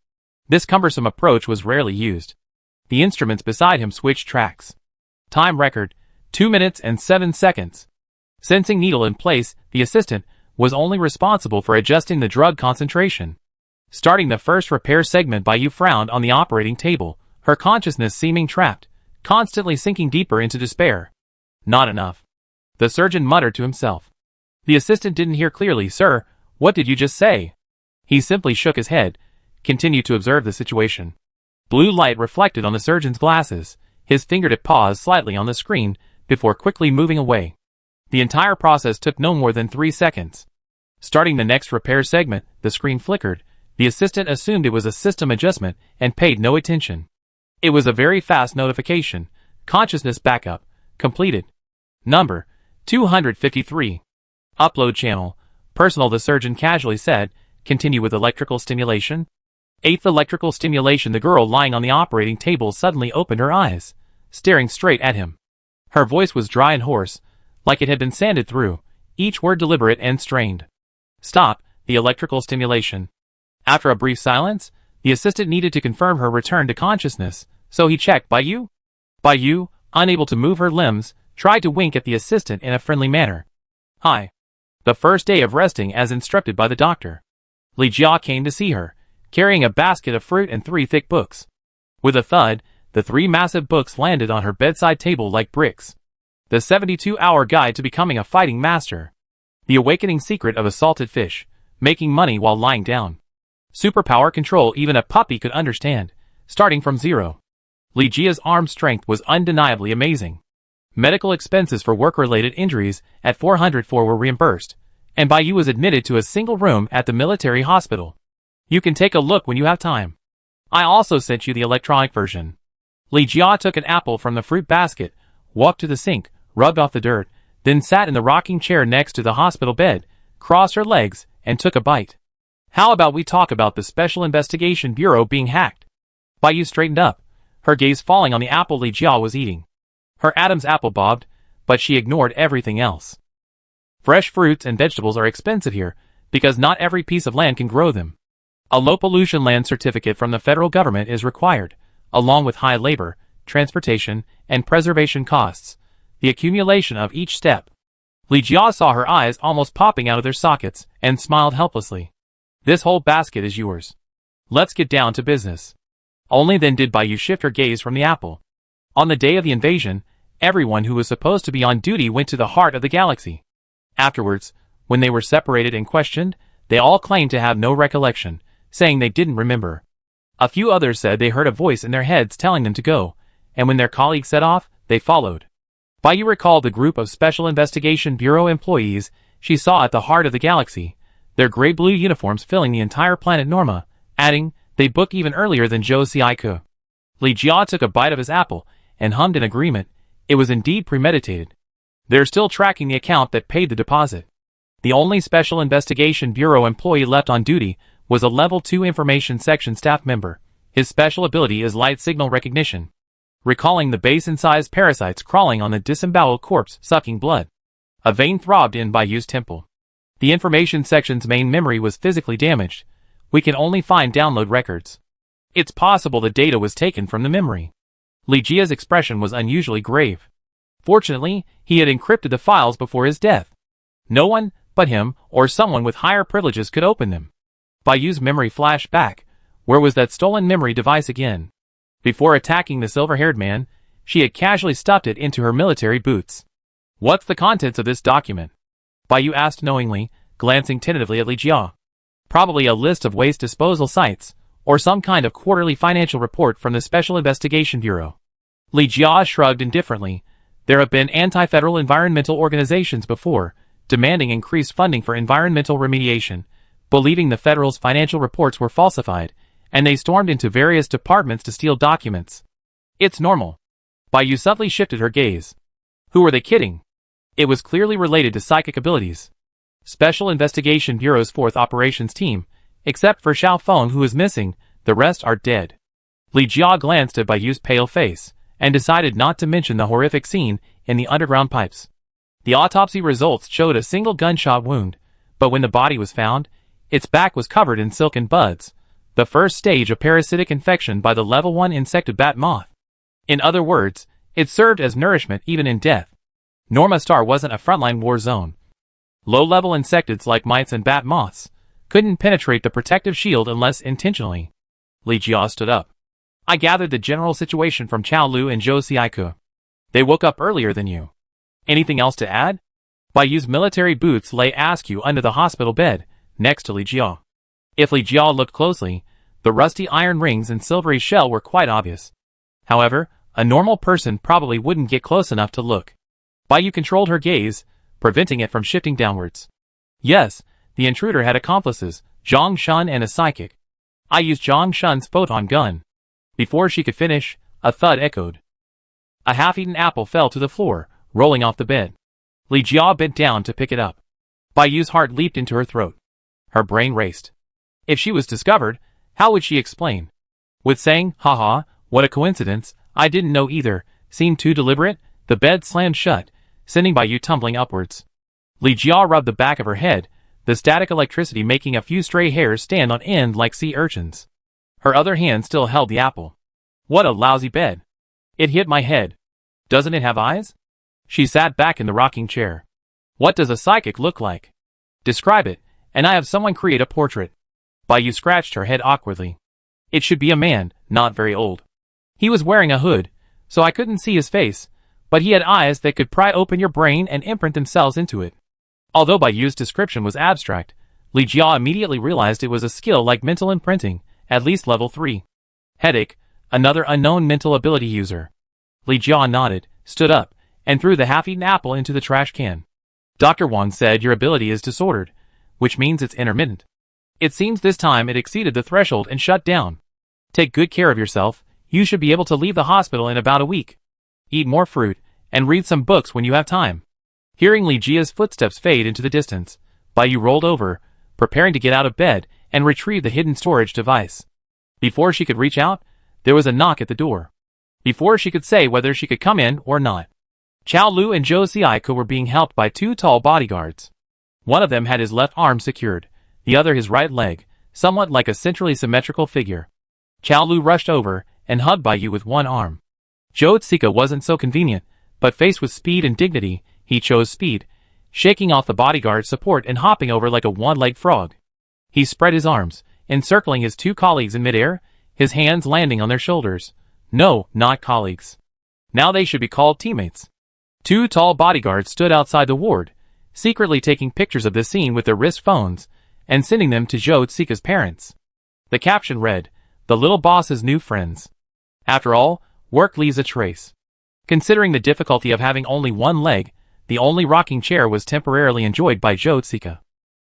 This cumbersome approach was rarely used. The instruments beside him switched tracks. Time record, 2 minutes and 7 seconds. Sensing needle in place, the assistant was only responsible for adjusting the drug concentration. Starting the first repair segment, Bayu frowned on the operating table, her consciousness seeming trapped, constantly sinking deeper into despair. Not enough. The surgeon muttered to himself. The assistant didn't hear clearly. Sir, what did you just say? He simply shook his head, continued to observe the situation. Blue light reflected on the surgeon's glasses. His fingertip paused slightly on the screen before quickly moving away. The entire process took no more than 3 seconds. Starting the next repair segment, the screen flickered. The assistant assumed it was a system adjustment and paid no attention. It was a very fast notification. Consciousness backup completed. Number 253. Upload channel. Personal, the surgeon casually said. Continue with electrical stimulation. 8th electrical stimulation. The girl lying on the operating table suddenly opened her eyes, staring straight at him. Her voice was dry and hoarse, like it had been sanded through, each word deliberate and strained. Stop the electrical stimulation. After a brief silence, the assistant needed to confirm her return to consciousness, so he checked. Bayu? Bayu, unable to move her limbs, tried to wink at the assistant in a friendly manner. Hi. The first day of resting as instructed by the doctor. Li Jia came to see her, carrying a basket of fruit and 3 thick books. With a thud, the 3 massive books landed on her bedside table like bricks. The 72-hour guide to becoming a fighting master. The awakening secret of a salted fish, making money while lying down. Superpower control even a puppy could understand, starting from 0. Li Jia's arm strength was undeniably amazing. Medical expenses for work-related injuries at 404 were reimbursed, and Bayu was admitted to a single room at the military hospital. You can take a look when you have time. I also sent you the electronic version. Li Jia took an apple from the fruit basket, walked to the sink, rubbed off the dirt, then sat in the rocking chair next to the hospital bed, crossed her legs, and took a bite. How about we talk about the Special Investigation Bureau being hacked? Bayu straightened up, her gaze falling on the apple Li Jia was eating. Her Adam's apple bobbed, but she ignored everything else. Fresh fruits and vegetables are expensive here, because not every piece of land can grow them. A low-pollution land certificate from the federal government is required, along with high labor, transportation, and preservation costs. The accumulation of each step. Li Jia saw her eyes almost popping out of their sockets, and smiled helplessly. This whole basket is yours. Let's get down to business. Only then did Bayu shift her gaze from the apple. On the day of the invasion, everyone who was supposed to be on duty went to the heart of the galaxy. Afterwards, when they were separated and questioned, they all claimed to have no recollection, saying they didn't remember. A few others said they heard a voice in their heads telling them to go, and when their colleagues set off, they followed. Bayu recalled the group of Special Investigation Bureau employees she saw at the heart of the galaxy, their gray-blue uniforms filling the entire planet Norma, adding, they book even earlier than Zhou Xiaiku. Li Jia took a bite of his apple, and hummed in agreement. It was indeed premeditated. They're still tracking the account that paid the deposit. The only Special Investigation Bureau employee left on duty was a Level 2 Information Section staff member. His special ability is light signal recognition. Recalling the basin-sized parasites crawling on the disemboweled corpse sucking blood. A vein throbbed in Bayu's temple. The information section's main memory was physically damaged. We can only find download records. It's possible the data was taken from the memory. Li Jia's expression was unusually grave. Fortunately, he had encrypted the files before his death. No one but him or someone with higher privileges could open them. Bayu's memory flashed back. Where was that stolen memory device again? Before attacking the silver-haired man, she had casually stuffed it into her military boots. What's the contents of this document? Bayu asked knowingly, glancing tentatively at Li Jia. Probably a list of waste disposal sites, or some kind of quarterly financial report from the Special Investigation Bureau. Li Jia shrugged indifferently. There have been anti-federal environmental organizations before, demanding increased funding for environmental remediation, believing the federal's financial reports were falsified, and they stormed into various departments to steal documents. It's normal. Bayu subtly shifted her gaze. Who were they kidding? It was clearly related to psychic abilities. Special Investigation Bureau's 4th Operations Team, except for Xiao Feng who is missing, The rest are dead. Li Jia glanced at Bai Yu's pale face, and decided not to mention the horrific scene in the underground pipes. The autopsy results showed a single gunshot wound, but when the body was found, its back was covered in silken buds, the first stage of parasitic infection by the level 1 insected bat moth. In other words, it served as nourishment even in death. Norma Star wasn't a frontline war zone. Low-level insectids like mites and bat moths couldn't penetrate the protective shield unless intentionally. Li Jia stood up. I gathered the general situation from Chao Lu and Zhou Xiaiku. They woke up earlier than you. Anything else to add? Bai Yu's military boots lay askew under the hospital bed, next to Li Jia. If Li Jia looked closely, the rusty iron rings and silvery shell were quite obvious. However, a normal person probably wouldn't get close enough to look. Bai Yu controlled her gaze, preventing it from shifting downwards. Yes, the intruder had accomplices, Zhang Shun and a psychic. I used Zhang Shun's photon gun. Before she could finish, a thud echoed. A half-eaten apple fell to the floor, rolling off the bed. Li Jia bent down to pick it up. Bai Yu's heart leaped into her throat. Her brain raced. If she was discovered, how would she explain? With saying, haha, what a coincidence, I didn't know either, seemed too deliberate, the bed slammed shut, sending Bai Yu tumbling upwards. Li Jia rubbed the back of her head, the static electricity making a few stray hairs stand on end like sea urchins. Her other hand still held the apple. What a lousy bed. It hit my head. Doesn't it have eyes? She sat back in the rocking chair. What does a psychic look like? Describe it, and I have someone create a portrait. Bai Yu scratched her head awkwardly. It should be a man, not very old. He was wearing a hood, so I couldn't see his face, but he had eyes that could pry open your brain and imprint themselves into it. Although Bai Yu's description was abstract, Li Jia immediately realized it was a skill like mental imprinting, at least level 3. Headache, another unknown mental ability user. Li Jia nodded, stood up, and threw the half-eaten apple into the trash can. Dr. Wang said your ability is disordered, which means it's intermittent. It seems this time it exceeded the threshold and shut down. Take good care of yourself, you should be able to leave the hospital in about a week. Eat more fruit, and read some books when you have time. Hearing Li Jia's footsteps fade into the distance, Bai Yu rolled over, preparing to get out of bed and retrieve the hidden storage device. Before she could reach out, there was a knock at the door. Before she could say whether she could come in or not, Chao Lu and Zhou Xiaiku were being helped by 2 tall bodyguards. One of them had his left arm secured, the other his right leg, somewhat like a centrally symmetrical figure. Chao Lu rushed over and hugged Bai Yu with one arm. Zhou Xiaiku wasn't so convenient, but faced with speed and dignity, he chose speed, shaking off the bodyguard's support and hopping over like a one-legged frog. He spread his arms, encircling his 2 colleagues in midair, his hands landing on their shoulders. No, not colleagues. Now they should be called teammates. 2 tall bodyguards stood outside the ward, secretly taking pictures of this scene with their wrist phones, and sending them to Zhou Xiaiku's parents. The caption read, "The little boss's new friends." After all, work leaves a trace. Considering the difficulty of having only one leg, the only rocking chair was temporarily enjoyed by Zhou Xiaiku.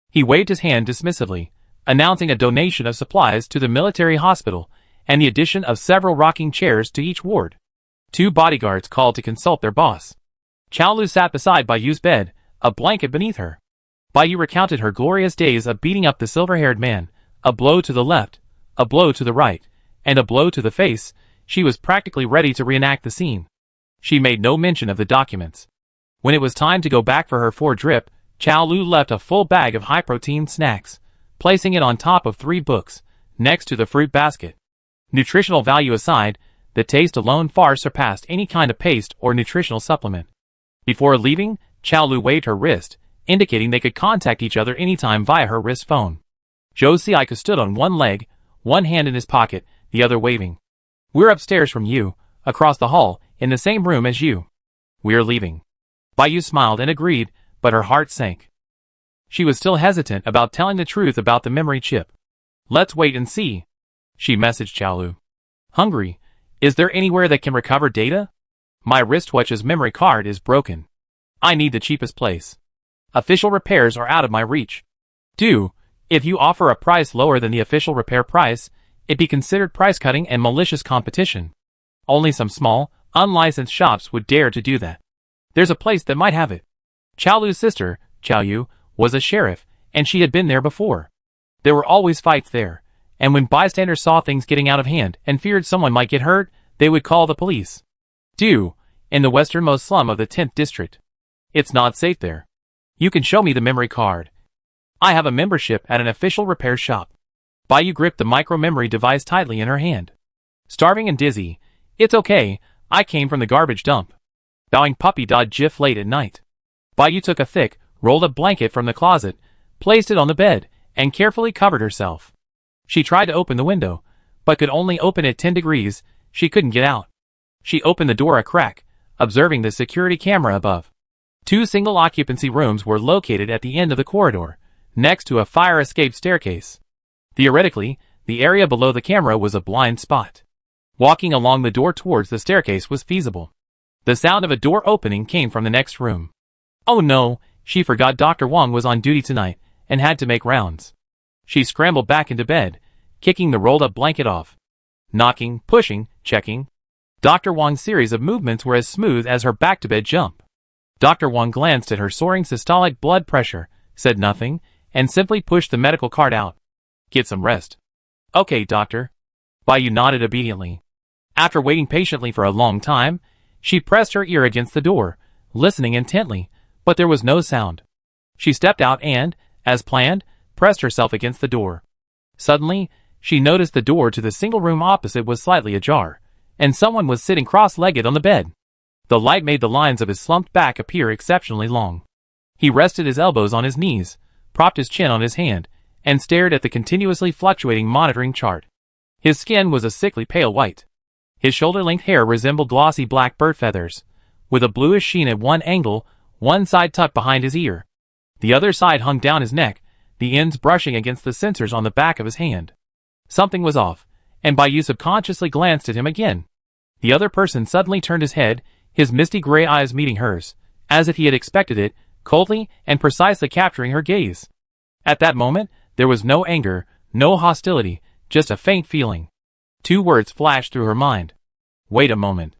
He waved his hand dismissively, announcing a donation of supplies to the military hospital and the addition of several rocking chairs to each ward. 2 bodyguards called to consult their boss. Chao Lu sat beside Bai Yu's bed, a blanket beneath her. Bai Yu recounted her glorious days of beating up the silver-haired man, a blow to the left, a blow to the right, and a blow to the face. She was practically ready to reenact the scene. She made no mention of the documents. When it was time to go back for her 4 drip, Chao Lu left a full bag of high-protein snacks, placing it on top of 3 books, next to the fruit basket. Nutritional value aside, the taste alone far surpassed any kind of paste or nutritional supplement. Before leaving, Chao Lu waved her wrist, indicating they could contact each other anytime via her wrist phone. Zhou Xiaiku stood on one leg, one hand in his pocket, the other waving. We're upstairs from you, across the hall, in the same room as you. We're leaving. Bai Yu smiled and agreed, but her heart sank. She was still hesitant about telling the truth about the memory chip. Let's wait and see. She messaged Chao Lu. Hungry. Is there anywhere that can recover data? My wristwatch's memory card is broken. I need the cheapest place. Official repairs are out of my reach. If you offer a price lower than the official repair price, it'd be considered price cutting and malicious competition. Only some small, unlicensed shops would dare to do that. There's a place that might have it. Chao Lu's sister, Chao Yu, was a sheriff, and she had been there before. There were always fights there, and when bystanders saw things getting out of hand and feared someone might get hurt, they would call the police. In the westernmost slum of the 10th district. It's not safe there. You can show me the memory card. I have a membership at an official repair shop. Bayou gripped the micro-memory device tightly in her hand. Starving and dizzy. It's okay, I came from the garbage dump. Bowing puppy jiff late at night. Bayou took a thick, rolled-up blanket from the closet, placed it on the bed, and carefully covered herself. She tried to open the window, but could only open it 10 degrees, she couldn't get out. She opened the door a crack, observing the security camera above. 2 single-occupancy rooms were located at the end of the corridor, next to a fire escape staircase. Theoretically, the area below the camera was a blind spot. Walking along the door towards the staircase was feasible. The sound of a door opening came from the next room. Oh no, she forgot Dr. Wong was on duty tonight and had to make rounds. She scrambled back into bed, kicking the rolled-up blanket off. Knocking, pushing, checking. Dr. Wong's series of movements were as smooth as her back-to-bed jump. Dr. Wong glanced at her soaring systolic blood pressure, said nothing, and simply pushed the medical card out. Get some rest. Okay, doctor. Bayou nodded obediently. After waiting patiently for a long time, she pressed her ear against the door, listening intently, but there was no sound. She stepped out and, as planned, pressed herself against the door. Suddenly, she noticed the door to the single room opposite was slightly ajar, and someone was sitting cross-legged on the bed. The light made the lines of his slumped back appear exceptionally long. He rested his elbows on his knees, propped his chin on his hand, and stared at the continuously fluctuating monitoring chart. His skin was a sickly pale white. His shoulder-length hair resembled glossy black bird feathers, with a bluish sheen at one angle, one side tucked behind his ear. The other side hung down his neck, the ends brushing against the sensors on the back of his hand. Something was off, and Bayou subconsciously glanced at him again. The other person suddenly turned his head, his misty gray eyes meeting hers, as if he had expected it, coldly and precisely capturing her gaze. At that moment, there was no anger, no hostility, just a faint feeling. 2 words flashed through her mind. Wait a moment.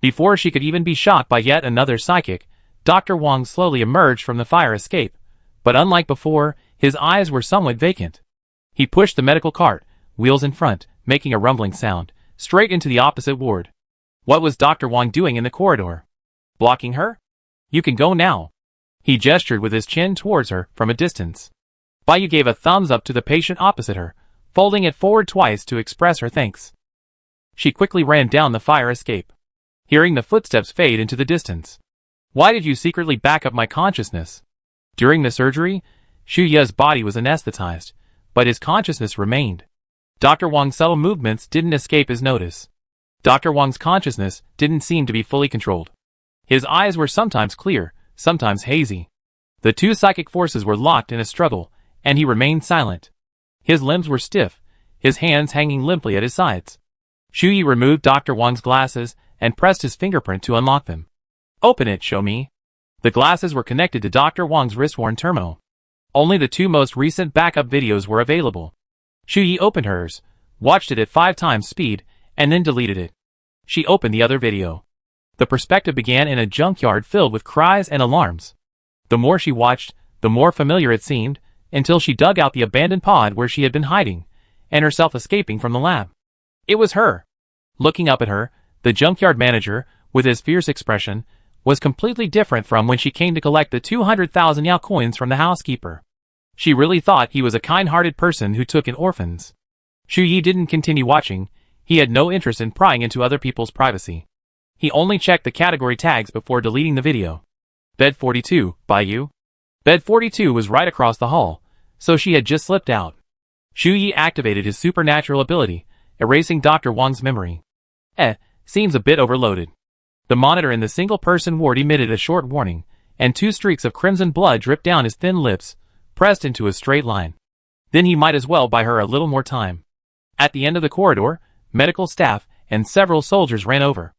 Before she could even be shocked by yet another psychic, Dr. Wong slowly emerged from the fire escape, but unlike before, his eyes were somewhat vacant. He pushed the medical cart, wheels in front, making a rumbling sound, straight into the opposite ward. What was Dr. Wong doing in the corridor? Blocking her? You can go now. He gestured with his chin towards her from a distance. Bayou gave a thumbs up to the patient opposite her, folding it forward twice to express her thanks. She quickly ran down the fire escape, hearing the footsteps fade into the distance. Why did you secretly back up my consciousness? During the surgery, Xu Ye's body was anesthetized, but his consciousness remained. Dr. Wong's subtle movements didn't escape his notice. Dr. Wong's consciousness didn't seem to be fully controlled. His eyes were sometimes clear, sometimes hazy. The 2 psychic forces were locked in a struggle, and he remained silent. His limbs were stiff, his hands hanging limply at his sides. Xu Ye removed Dr. Wong's glasses and pressed his fingerprint to unlock them. Open it, show me. The glasses were connected to Dr. Wong's wrist-worn terminal. Only the 2 most recent backup videos were available. Xu Ye opened hers, watched it at 5 times speed, and then deleted it. She opened the other video. The perspective began in a junkyard filled with cries and alarms. The more she watched, the more familiar it seemed, until she dug out the abandoned pod where she had been hiding, and herself escaping from the lab. It was her. Looking up at her, the junkyard manager, with his fierce expression, was completely different from when she came to collect the 200,000 Yao coins from the housekeeper. She really thought he was a kind-hearted person who took in orphans. Xu Yi didn't continue watching. He had no interest in prying into other people's privacy. He only checked the category tags before deleting the video. Bed 42, Bayou. Bed 42 was right across the hall, so she had just slipped out. Xu Yi activated his supernatural ability, erasing Dr. Wong's memory. Seems a bit overloaded. The monitor in the single-person ward emitted a short warning, and 2 streaks of crimson blood dripped down his thin lips, pressed into a straight line. Then he might as well buy her a little more time. At the end of the corridor, medical staff and several soldiers ran over.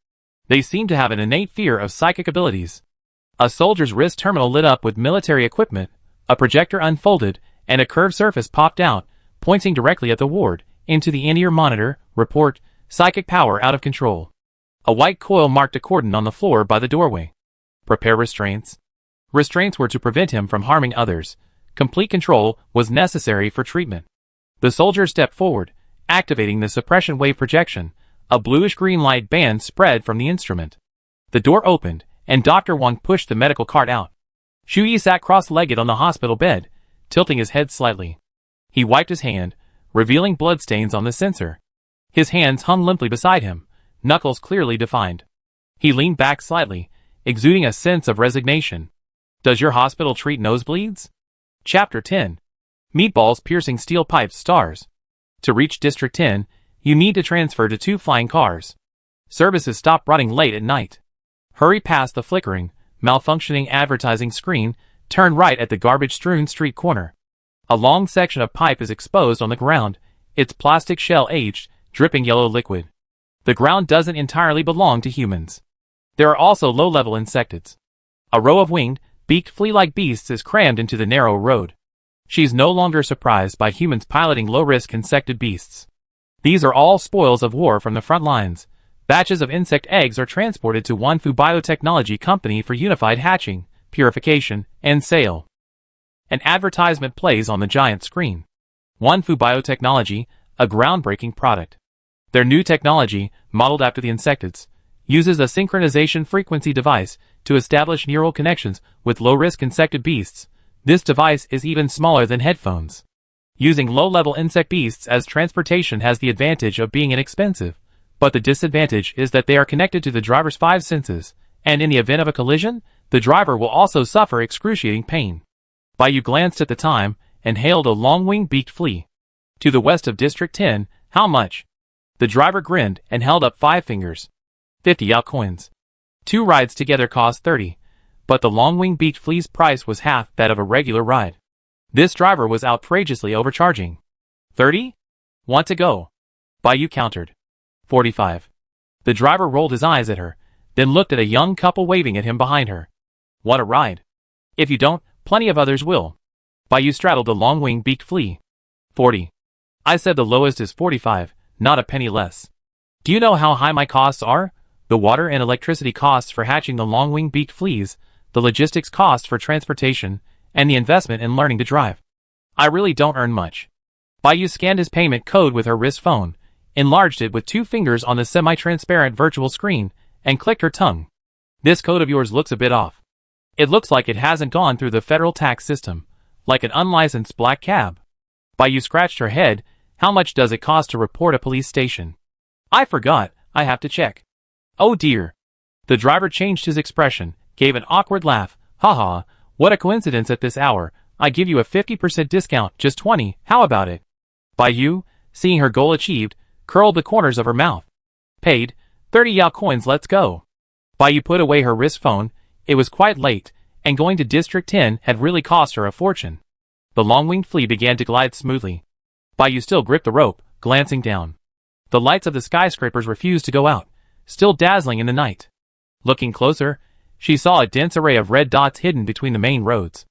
They seemed to have an innate fear of psychic abilities. A soldier's wrist terminal lit up with military equipment, a projector unfolded, and a curved surface popped out, pointing directly at the ward, into the in-ear monitor, report, psychic power out of control. A white coil marked a cordon on the floor by the doorway. Prepare restraints. Restraints were to prevent him from harming others. Complete control was necessary for treatment. The soldier stepped forward, Activating the suppression wave projection, a bluish-green light band spread from the instrument. The door opened, and Dr. Wang pushed the medical cart out. Xu Yi sat cross-legged on the hospital bed, tilting his head slightly. He wiped his hand, revealing bloodstains on the sensor. His hands hung limply beside him, knuckles clearly defined. He leaned back slightly, exuding a sense of resignation. Does your hospital treat nosebleeds? Chapter 10. Meatballs piercing steel pipes stars. To reach District 10, you need to transfer to 2 flying cars. Services stop running late at night. Hurry past the flickering, malfunctioning advertising screen, turn right at the garbage-strewn street corner. A long section of pipe is exposed on the ground, its plastic shell aged, dripping yellow liquid. The ground doesn't entirely belong to humans. There are also low-level insectids. A row of winged, beaked flea-like beasts is crammed into the narrow road. She's no longer surprised by humans piloting low-risk insected beasts. These are all spoils of war from the front lines. Batches of insect eggs are transported to Wanfu Biotechnology Company for unified hatching, purification, and sale. An advertisement plays on the giant screen. Wanfu Biotechnology, a groundbreaking product. Their new technology, modeled after the insectids, uses a synchronization frequency device to establish neural connections with low-risk insected beasts. This device is even smaller than headphones. Using low-level insect beasts as transportation has the advantage of being inexpensive, but the disadvantage is that they are connected to the driver's 5 senses, and in the event of a collision, the driver will also suffer excruciating pain. Baiyu glanced at the time and hailed a long-winged beaked flea. To the west of District 10, how much? The driver grinned and held up 5 fingers. 50 Yao coins. 2 rides together cost 30, but the long-winged beaked flea's price was half that of a regular ride. This driver was outrageously overcharging. 30? Want to go? Baiyu countered. 45. The driver rolled his eyes at her, then looked at a young couple waving at him behind her. Want a ride? If you don't, plenty of others will. Baiyu straddled the long-winged beaked flea. 40. I said the lowest is 45, not a penny less. Do you know how high my costs are? The water and electricity costs for hatching the long-winged beaked fleas, the logistics cost for transportation, and the investment in learning to drive. I really don't earn much. Baiyu scanned his payment code with her wrist phone, enlarged it with 2 fingers on the semi-transparent virtual screen, and clicked her tongue. This code of yours looks a bit off. It looks like it hasn't gone through the federal tax system, like an unlicensed black cab. Baiyu scratched her head. How much does it cost to report a police station? I forgot, I have to check. Oh dear. The driver changed his expression, gave an awkward laugh. Haha, what a coincidence at this hour. I give you a 50% discount, just 20, how about it? Baiyu, seeing her goal achieved, curled the corners of her mouth. Paid, 30 Yao coins, let's go. Baiyu put away her wrist phone. It was quite late, and going to District 10 had really cost her a fortune. The long-winged flea began to glide smoothly. Baiyu still gripped the rope, glancing down. The lights of the skyscrapers refused to go out, still dazzling in the night. Looking closer, she saw a dense array of red dots hidden between the main roads.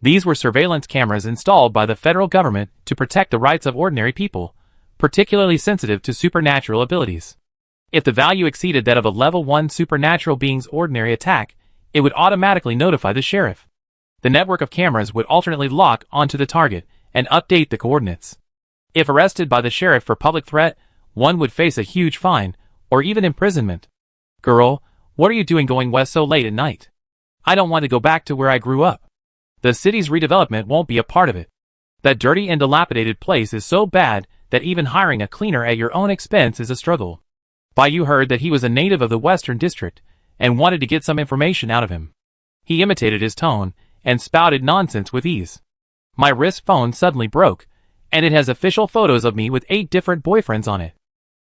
These were surveillance cameras installed by the federal government to protect the rights of ordinary people, particularly sensitive to supernatural abilities. If the value exceeded that of a level 1 supernatural being's ordinary attack, it would automatically notify the sheriff. The network of cameras would alternately lock onto the target and update the coordinates. If arrested by the sheriff for public threat, one would face a huge fine, or even imprisonment. Girl, what are you doing going west so late at night? I don't want to go back to where I grew up. The city's redevelopment won't be a part of it. That dirty and dilapidated place is so bad that even hiring a cleaner at your own expense is a struggle. Baiyu heard that he was a native of the Western District, and wanted to get some information out of him. He imitated his tone, and spouted nonsense with ease. My wrist phone suddenly broke, and it has official photos of me with 8 different boyfriends on it.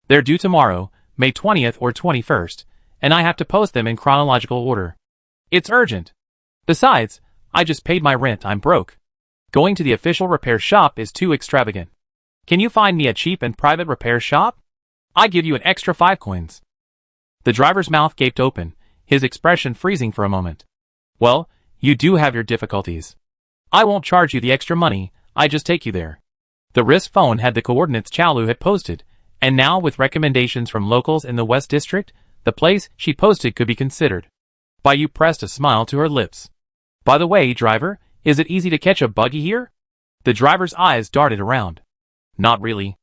They're due tomorrow, May 20th or 21st, and I have to post them in chronological order. It's urgent. Besides, I just paid my rent, I'm broke. Going to the official repair shop is too extravagant. Can you find me a cheap and private repair shop? I give you an extra 5 coins. The driver's mouth gaped open, his expression freezing for a moment. Well, you do have your difficulties. I won't charge you the extra money, I just take you there. The wrist phone had the coordinates Chaolu had posted, and now with recommendations from locals in the West District, the place she posted could be considered. Baiyu pressed a smile to her lips. By the way, driver, is it easy to catch a buggy here? The driver's eyes darted around. Not really.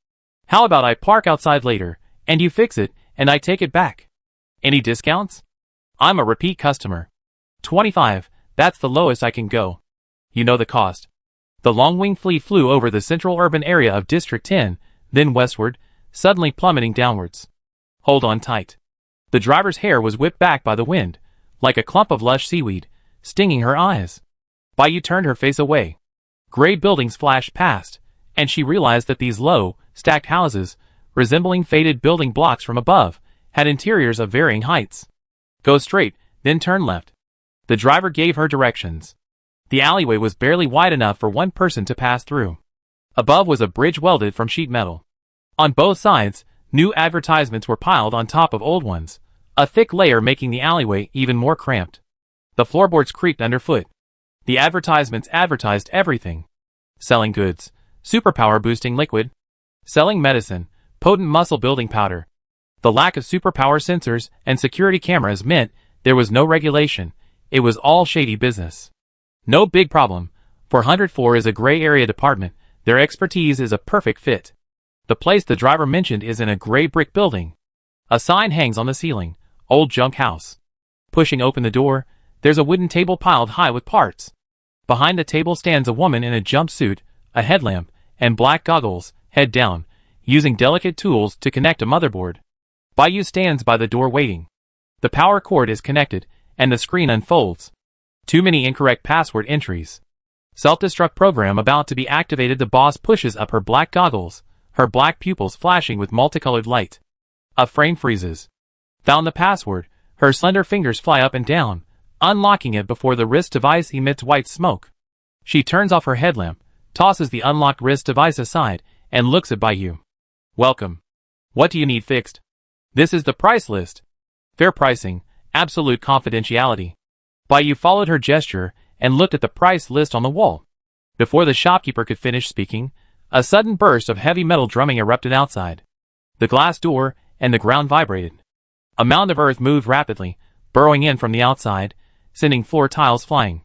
How about I park outside later, and you fix it, and I take it back? Any discounts? I'm a repeat customer. 25, that's the lowest I can go. You know the cost. The long-winged flea flew over the central urban area of District 10, then westward, suddenly plummeting downwards. Hold on tight. The driver's hair was whipped back by the wind, like a clump of lush seaweed, stinging her eyes. Baiyu turned her face away. Gray buildings flashed past, and she realized that these low, stacked houses, resembling faded building blocks from above, had interiors of varying heights. Go straight, then turn left. The driver gave her directions. The alleyway was barely wide enough for one person to pass through. Above was a bridge welded from sheet metal. On both sides, new advertisements were piled on top of old ones, a thick layer making the alleyway even more cramped. The floorboards creaked underfoot. The advertisements advertised everything. Selling goods, superpower boosting liquid. Selling medicine, potent muscle building powder. The lack of superpower sensors and security cameras meant there was no regulation. It was all shady business. No big problem. 404 is a gray area department. Their expertise is a perfect fit. The place the driver mentioned is in a gray brick building. A sign hangs on the ceiling. Old junk house. Pushing open the door, there's a wooden table piled high with parts. Behind the table stands a woman in a jumpsuit, a headlamp, and black goggles, head down, using delicate tools to connect a motherboard. Baiyu stands by the door waiting. The power cord is connected, and the screen unfolds. Too many incorrect password entries. Self-destruct program about to be activated. The boss pushes up her black goggles, her black pupils flashing with multicolored light. A frame freezes. Found the password. Her slender fingers fly up and down, unlocking it before the wrist device emits white smoke. She turns off her headlamp, tosses the unlocked wrist device aside, and looks at Baiyu. Welcome. What do you need fixed? This is the price list. Fair pricing, absolute confidentiality. Baiyu followed her gesture and looked at the price list on the wall. Before the shopkeeper could finish speaking, a sudden burst of heavy metal drumming erupted outside. The glass door and the ground vibrated. A mound of earth moved rapidly, burrowing in from the outside, sending floor tiles flying.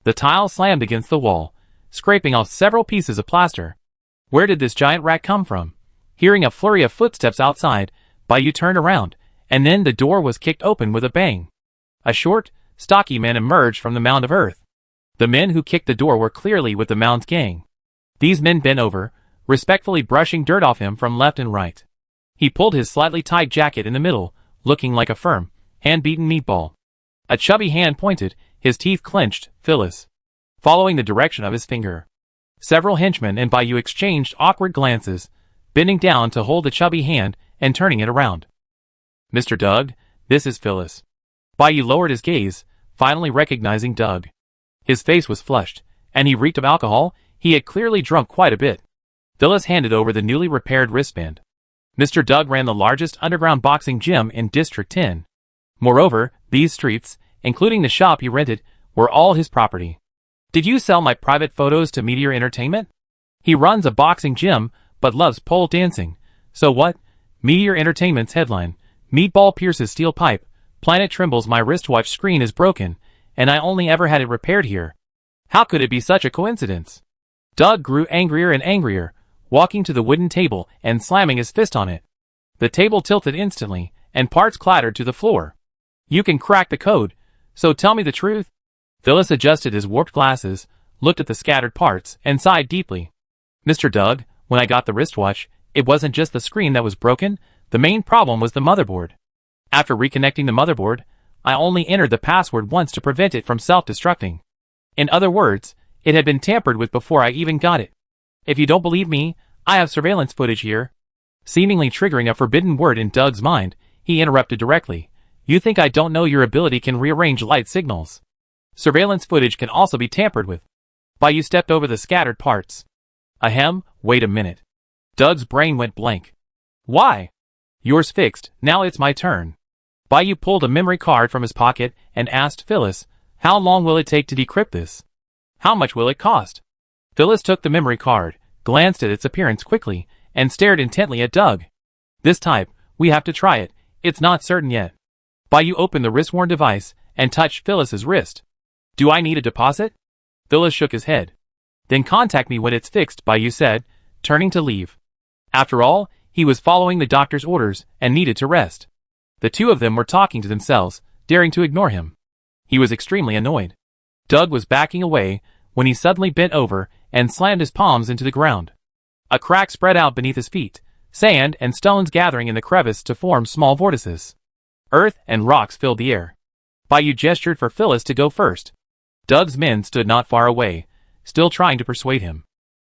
The tiles slammed against the wall, scraping off several pieces of plaster. Where did this giant rat come from? Hearing a flurry of footsteps outside, Baiyu turned around, and then the door was kicked open with a bang. A short, stocky man emerged from the mound of earth. The men who kicked the door were clearly with the mound's gang. These men bent over, respectfully brushing dirt off him from left and right. He pulled his slightly tight jacket in the middle, looking like a firm, hand-beaten meatball. A chubby hand pointed, his teeth clenched. Phyllis. Following the direction of his finger. Several henchmen and Baiyu exchanged awkward glances, bending down to hold the chubby hand and turning it around. Mr. Doug, this is Phyllis. Baiyu lowered his gaze, finally recognizing Doug. His face was flushed, and he reeked of alcohol. He had clearly drunk quite a bit. Phyllis handed over the newly repaired wristband. Mr. Doug ran the largest underground boxing gym in District 10. Moreover, these streets, including the shop he rented, were all his property. Did you sell my private photos to Meteor Entertainment? He runs a boxing gym, but loves pole dancing. So what? Meteor Entertainment's headline. Meatball pierces steel pipe. Planet trembles. My wristwatch screen is broken, and I only ever had it repaired here. How could it be such a coincidence? Doug grew angrier and angrier, walking to the wooden table and slamming his fist on it. The table tilted instantly, and parts clattered to the floor. You can crack the code, so tell me the truth. Phyllis adjusted his warped glasses, looked at the scattered parts, and sighed deeply. Mr. Doug, when I got the wristwatch, it wasn't just the screen that was broken. The main problem was the motherboard. After reconnecting the motherboard, I only entered the password once to prevent it from self-destructing. In other words, it had been tampered with before I even got it. If you don't believe me, I have surveillance footage here. Seemingly triggering a forbidden word in Doug's mind, he interrupted directly. You think I don't know your ability can rearrange light signals? Surveillance footage can also be tampered with. Baiyu stepped over the scattered parts. Ahem, wait a minute. Doug's brain went blank. Why? Yours fixed, now it's my turn. Baiyu pulled a memory card from his pocket and asked Phyllis, how long will it take to decrypt this? How much will it cost? Phyllis took the memory card, glanced at its appearance quickly, and stared intently at Doug. This type, we have to try it, it's not certain yet. Baiyu opened the wrist-worn device and touched Phyllis's wrist. Do I need a deposit? Phyllis shook his head. Then contact me when it's fixed, Baiyu said, turning to leave. After all, He was following the doctor's orders and needed to rest. The two of them were talking to themselves, daring to ignore him. He was extremely annoyed. Doug was backing away when he suddenly bent over and slammed his palms into the ground. A crack spread out beneath his feet, sand and stones gathering in the crevice to form small vortices. Earth and rocks filled the air. Bayou gestured for Phyllis to go first. Doug's men stood not far away, still trying to persuade him.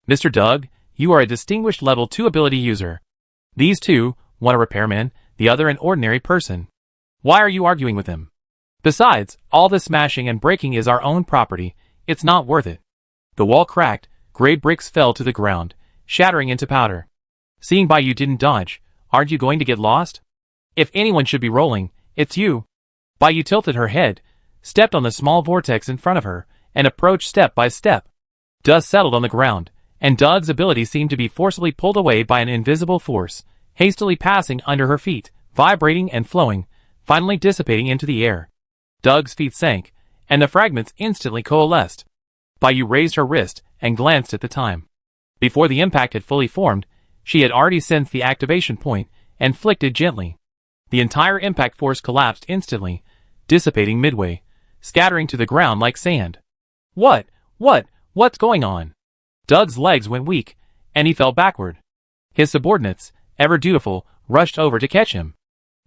Mr. Doug, you are a distinguished level 2 ability user. These two, one a repairman, the other an ordinary person. Why are you arguing with him? Besides, all this smashing and breaking is our own property, it's not worth it. The wall cracked, gray bricks fell to the ground, shattering into powder. Seeing Bayou didn't dodge, aren't you going to get lost? If anyone should be rolling, it's you. Bayou tilted her head, stepped on the small vortex in front of her, and approached step by step. Dust settled on the ground, and Doug's ability seemed to be forcibly pulled away by an invisible force, hastily passing under her feet, vibrating and flowing, finally dissipating into the air. Doug's feet sank, and the fragments instantly coalesced. Bayou raised her wrist and glanced at the time. Before the impact had fully formed, she had already sensed the activation point and flicked it gently. The entire impact force collapsed instantly, dissipating midway, scattering to the ground like sand. What's going on? Doug's legs went weak, and he fell backward. His subordinates, ever dutiful, rushed over to catch him.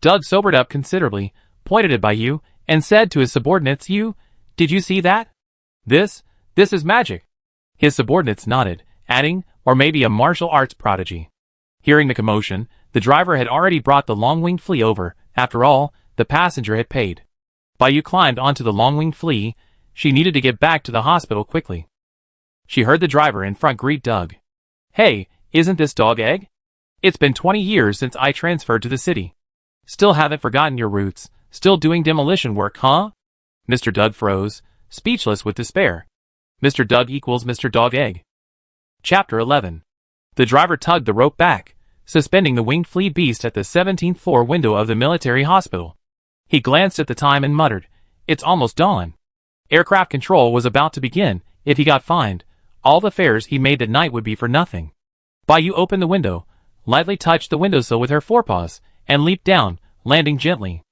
Doug sobered up considerably, pointed at Bayou, and said to his subordinates, did you see that? This is magic. His subordinates nodded, adding, or maybe a martial arts prodigy. Hearing the commotion, the driver had already brought the long-winged flea over. After all, the passenger had paid. Bayou climbed onto the long-winged flea. She needed to get back to the hospital quickly. She heard the driver in front greet Doug. Hey, isn't this Dog Egg? It's been 20 years since I transferred to the city. Still haven't forgotten your roots, still doing demolition work, huh? Mr. Doug froze, speechless with despair. Mr. Doug equals Mr. Dog Egg. Chapter 11. The driver tugged the rope back, suspending the winged flea beast at the 17th floor window of the military hospital. He glanced at the time and muttered, it's almost dawn. Aircraft control was about to begin. If he got fined, all the fares he made that night would be for nothing. Bayou opened the window, lightly touched the windowsill with her forepaws, and leaped down, landing gently.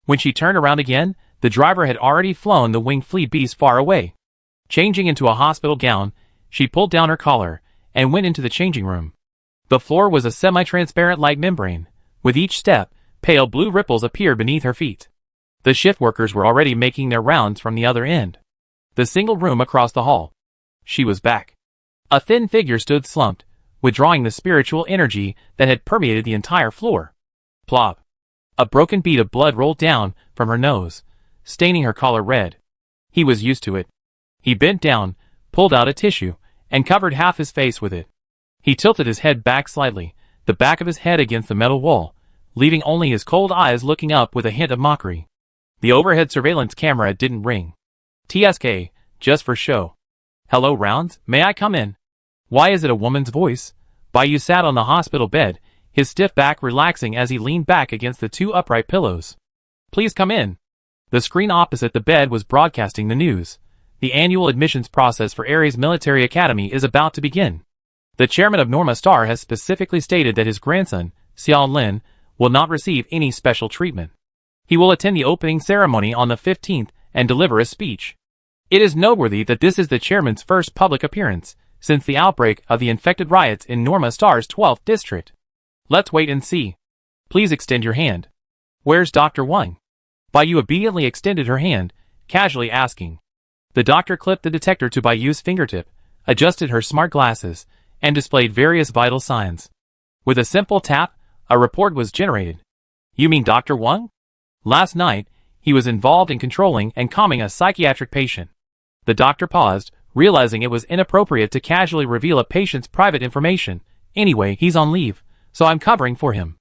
When she turned around again, the driver had already flown the winged flea beast far away. Changing into a hospital gown, she pulled down her collar and went into the changing room. The floor was a semi-transparent light membrane. With each step, pale blue ripples appeared beneath her feet. The shift workers were already making their rounds from the other end. The single room across the hall. She was back. A thin figure stood slumped, withdrawing the spiritual energy that had permeated the entire floor. Plop. A broken bead of blood rolled down from her nose, staining her collar red. He was used to it. He bent down, pulled out a tissue, and covered half his face with it. He tilted his head back slightly, the back of his head against the metal wall, leaving only his cold eyes looking up with a hint of mockery. The overhead surveillance camera didn't ring. TSK, just for show. Hello, Rounds, may I come in? Why is it a woman's voice? Bayou sat on the hospital bed, his stiff back relaxing as he leaned back against the two upright pillows. Please come in. The screen opposite the bed was broadcasting the news. The annual admissions process for Ares Military Academy is about to begin. The chairman of Norma Star has specifically stated that his grandson, Xiao Lin, will not receive any special treatment. He will attend the opening ceremony on the 15th and deliver a speech. It is noteworthy that this is the chairman's first public appearance since the outbreak of the infected riots in Norma Star's 12th district. Let's wait and see. Please extend your hand. Where's Dr. Wang? Bayou obediently extended her hand, casually asking. The doctor clipped the detector to Bayou's fingertip, adjusted her smart glasses, and displayed various vital signs. With a simple tap, a report was generated. You mean Dr. Wang? Last night, he was involved in controlling and calming a psychiatric patient. The doctor paused, realizing it was inappropriate to casually reveal a patient's private information. Anyway, he's on leave, so I'm covering for him.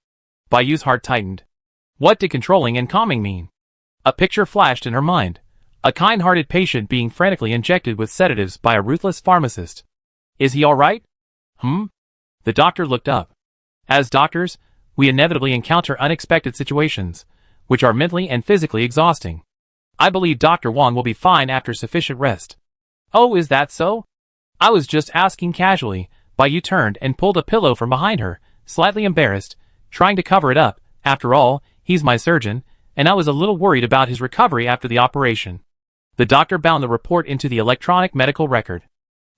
Bayou's heart tightened. What did controlling and calming mean? A picture flashed in her mind. A kind-hearted patient being frantically injected with sedatives by a ruthless pharmacist. Is he all right? The doctor looked up. As doctors, we inevitably encounter unexpected situations, which are mentally and physically exhausting. I believe Dr. Wang will be fine after sufficient rest. Oh, is that so? I was just asking casually. Bayou turned and pulled a pillow from behind her, slightly embarrassed, trying to cover it up. After all, he's my surgeon, and I was a little worried about his recovery after the operation. The doctor bound the report into the electronic medical record.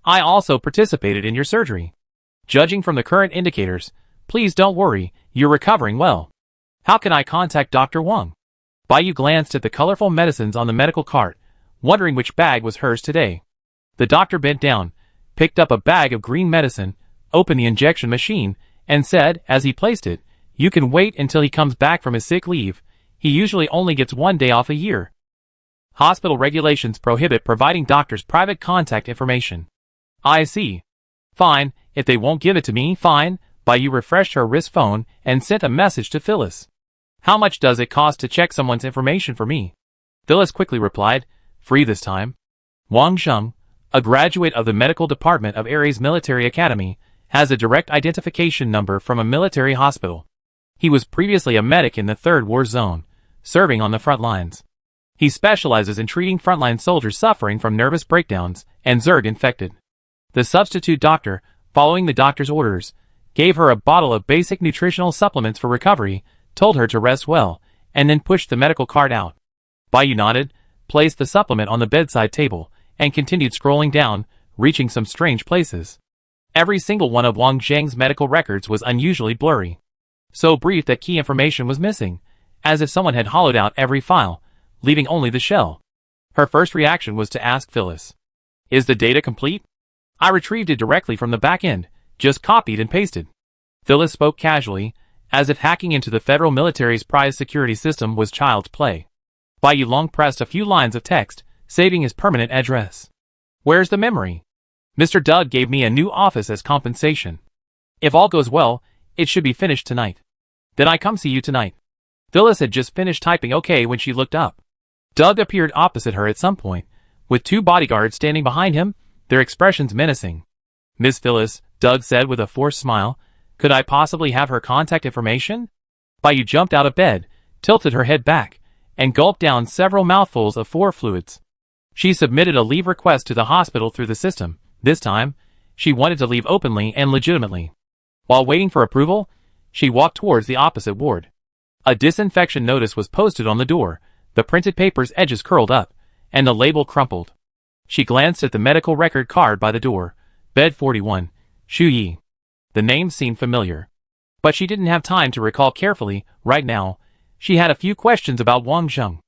I also participated in your surgery. Judging from the current indicators, please don't worry, you're recovering well. How can I contact Dr. Wang? Baiyu glanced at the colorful medicines on the medical cart, wondering which bag was hers today. The doctor bent down, picked up a bag of green medicine, opened the injection machine, and said, as he placed it, "You can wait until he comes back from his sick leave. He usually only gets 1 day off a year. Hospital regulations prohibit providing doctors private contact information." I see. Fine, if they won't give it to me, fine. Baiyu refreshed her wrist phone and sent a message to Phyllis. How much does it cost to check someone's information for me? Phyllis quickly replied, free this time. Wang Zheng, a graduate of the medical department of Ares Military Academy, has a direct identification number from a military hospital. He was previously a medic in the 3rd War Zone, serving on the front lines. He specializes in treating frontline soldiers suffering from nervous breakdowns and Zerg infected. The substitute doctor, following the doctor's orders, gave her a bottle of basic nutritional supplements for recovery, told her to rest well, and then pushed the medical cart out. Baiyu nodded, placed the supplement on the bedside table, and continued scrolling down, reaching some strange places. Every single one of Wang Zheng's medical records was unusually blurry. So brief that key information was missing, as if someone had hollowed out every file, leaving only the shell. Her first reaction was to ask Phyllis, "Is the data complete?" "I retrieved it directly from the back end, just copied and pasted." Phyllis spoke casually, as if hacking into the federal military's prize security system was child's play. Baiyu long pressed a few lines of text, saving his permanent address. "Where's the memory? Mr. Doug gave me a new office as compensation. If all goes well, it should be finished tonight. Then I come see you tonight." Phyllis had just finished typing OK when she looked up. Doug appeared opposite her at some point, with 2 bodyguards standing behind him, their expressions menacing. "Miss Phyllis," Doug said with a forced smile, "could I possibly have her contact information?" Baiyu jumped out of bed, tilted her head back, and gulped down several mouthfuls of 4 fluids. She submitted a leave request to the hospital through the system. This time, she wanted to leave openly and legitimately. While waiting for approval, she walked towards the opposite ward. A disinfection notice was posted on the door, the printed paper's edges curled up, and the label crumpled. She glanced at the medical record card by the door. Bed 41, Shu Yi. The name seemed familiar. But she didn't have time to recall carefully. Right now, she had a few questions about Wang Zheng.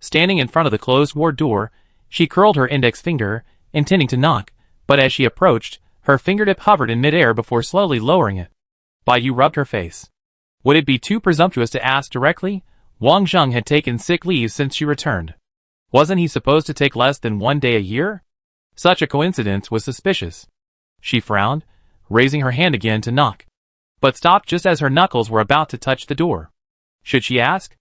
Standing in front of the closed ward door, she curled her index finger, intending to knock, but as she approached, her fingertip hovered in midair before slowly lowering it. Baiyu rubbed her face. Would it be too presumptuous to ask directly? Wang Zheng had taken sick leave since she returned. Wasn't he supposed to take less than 1 day a year? Such a coincidence was suspicious. She frowned, raising her hand again to knock, but stopped just as her knuckles were about to touch the door. Should she ask?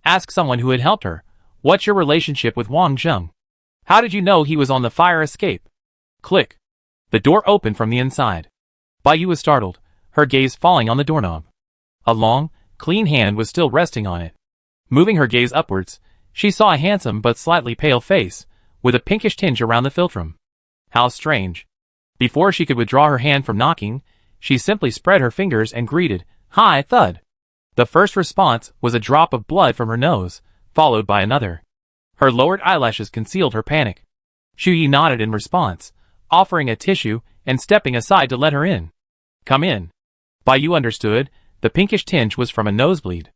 Ask someone who had helped her. What's your relationship with Wang Zheng? How did you know he was on the fire escape? Click. The door opened from the inside. Baiyu was startled, her gaze falling on the doorknob. A long, clean hand was still resting on it. Moving her gaze upwards, she saw a handsome but slightly pale face, with a pinkish tinge around the philtrum. How strange. Before she could withdraw her hand from knocking, she simply spread her fingers and greeted, "Hi, thud." The first response was a drop of blood from her nose, followed by another. Her lowered eyelashes concealed her panic. Shu Yi nodded in response, offering a tissue and stepping aside to let her in. "Come in." Baiyu understood, the pinkish tinge was from a nosebleed.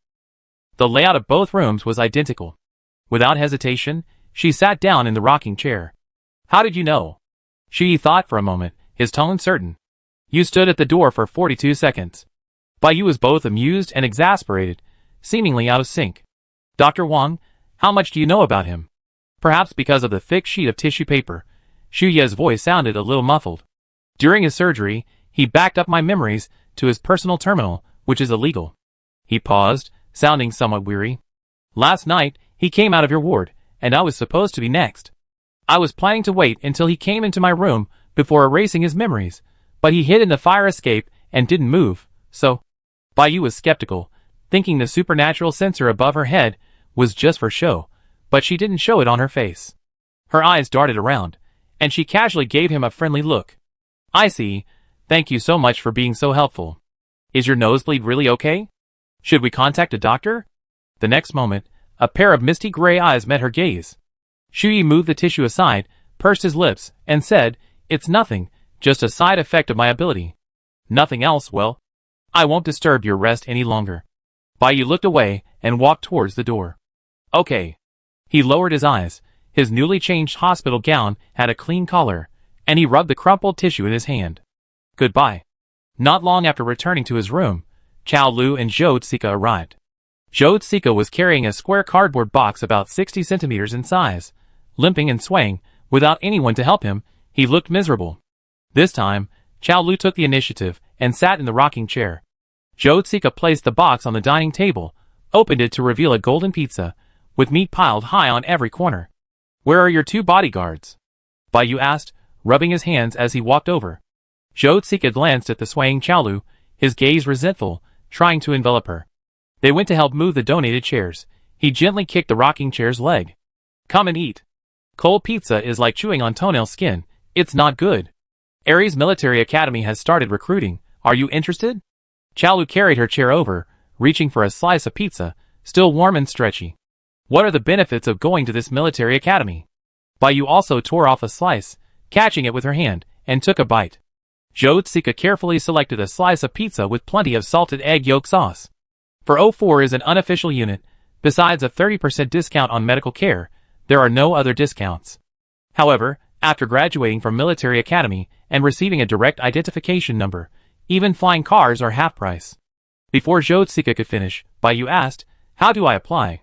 The layout of both rooms was identical. Without hesitation, she sat down in the rocking chair. "How did you know?" Shu Yi thought for a moment, his tone certain. "You stood at the door for 42 seconds. Baiyu was both amused and exasperated, seemingly out of sync. "Dr. Wang, how much do you know about him?" Perhaps because of the thick sheet of tissue paper, Shu Yi's voice sounded a little muffled. "During his surgery, he backed up my memories to his personal terminal, which is illegal." He paused, sounding somewhat weary. "Last night, he came out of your ward, and I was supposed to be next. I was planning to wait until he came into my room before erasing his memories, but he hid in the fire escape and didn't move, so..." Baiyu was skeptical, thinking the supernatural sensor above her head was just for show, but she didn't show it on her face. Her eyes darted around, and she casually gave him a friendly look. "I see. Thank you so much for being so helpful." Is your nosebleed really okay? Should we contact a doctor? The next moment, a pair of misty gray eyes met her gaze. Shuyi moved the tissue aside, pursed his lips, and said, "It's nothing, just a side effect of my ability. Nothing else, well? I won't disturb your rest any longer." Baiyu looked away and walked towards the door. "Okay." He lowered his eyes. His newly changed hospital gown had a clean collar, and he rubbed the crumpled tissue in his hand. "Goodbye." Not long after returning to his room, Chao Lu and Zhou Tsika arrived. Zhou Tsika was carrying a square cardboard box about 60 centimeters in size. Limping and swaying, without anyone to help him, he looked miserable. This time, Chao Lu took the initiative and sat in the rocking chair. Zhou Tsika placed the box on the dining table, opened it to reveal a golden pizza, with meat piled high on every corner. "Where are your two bodyguards?" Baiyu asked, rubbing his hands as he walked over. Zhou Tsika glanced at the swaying Chao Lu, his gaze resentful, trying to envelop her. They went to help move the donated chairs. He gently kicked the rocking chair's leg. "Come and eat. Cold pizza is like chewing on toenail skin. It's not good. Ares Military Academy has started recruiting. Are you interested?" Chao Lu carried her chair over, reaching for a slice of pizza, still warm and stretchy. "What are the benefits of going to this military academy?" Baiyu also tore off a slice, catching it with her hand, and took a bite. Zhou Tsika carefully selected a slice of pizza with plenty of salted egg yolk sauce. For O4 is an unofficial unit. Besides a 30% discount on medical care, there are no other discounts. However, after graduating from military academy and receiving a direct identification number, even flying cars are half price. Before Zhou Tsika could finish, Baiyu asked, "How do I apply?"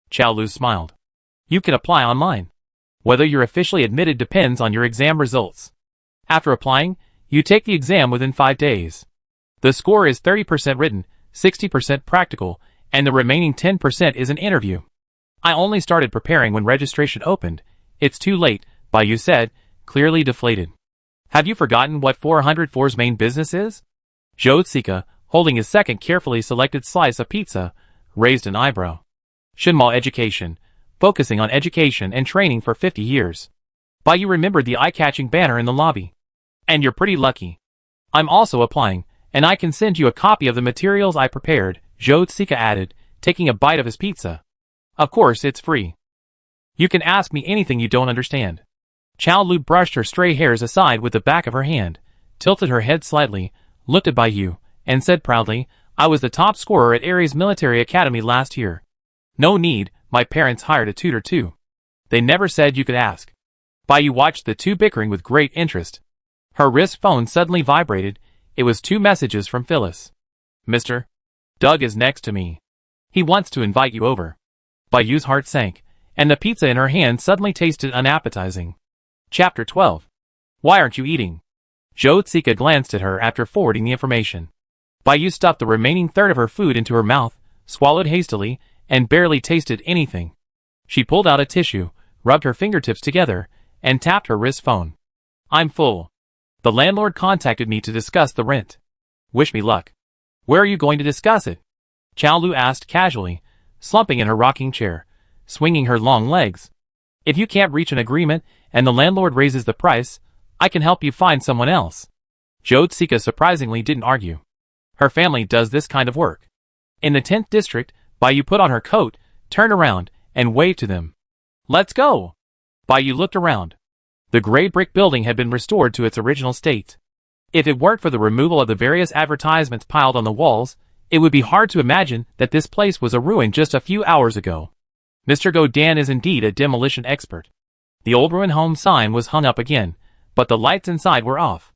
Chao Lu smiled. "You can apply online. Whether you're officially admitted depends on your exam results. After applying, you take the exam within 5 days. The score is 30% written, 60% practical, and the remaining 10% is an interview." "I only started preparing when registration opened. It's too late," Baiyu said, clearly deflated. "Have you forgotten what 404's main business is?" Zhou Tsika, holding his second carefully selected slice of pizza, raised an eyebrow. "Shinmao Education, focusing on education and training for 50 years. Baiyu remembered the eye-catching banner in the lobby. "And you're pretty lucky. I'm also applying, and I can send you a copy of the materials I prepared," Zhou Tsika added, taking a bite of his pizza. "Of course, it's free. You can ask me anything you don't understand." Chao Lu brushed her stray hairs aside with the back of her hand, tilted her head slightly, looked at Baiyu, and said proudly, "I was the top scorer at Ares Military Academy last year. No need, my parents hired a tutor too. They never said you could ask." Baiyu watched the two bickering with great interest. Her wrist phone suddenly vibrated. It was 2 messages from Phyllis. "Mr. Doug is next to me. He wants to invite you over." Baiyu's heart sank, and the pizza in her hand suddenly tasted unappetizing. Chapter 12. Why aren't you eating? Zhou Tsika glanced at her after forwarding the information. Baiyu stuffed the remaining third of her food into her mouth, swallowed hastily, and barely tasted anything. She pulled out a tissue, rubbed her fingertips together, and tapped her wrist phone. "I'm full. The landlord contacted me to discuss the rent. Wish me luck." "Where are you going to discuss it?" Chao Lu asked casually, slumping in her rocking chair, swinging her long legs. "If you can't reach an agreement and the landlord raises the price, I can help you find someone else." Zhou Tsika surprisingly didn't argue. Her family does this kind of work. In the 10th district, Baiyu put on her coat, turned around, and waved to them. "Let's go." Baiyu looked around. The gray brick building had been restored to its original state. If it weren't for the removal of the various advertisements piled on the walls, it would be hard to imagine that this place was a ruin just a few hours ago. Mr. Godan is indeed a demolition expert. The old ruin home sign was hung up again, but the lights inside were off.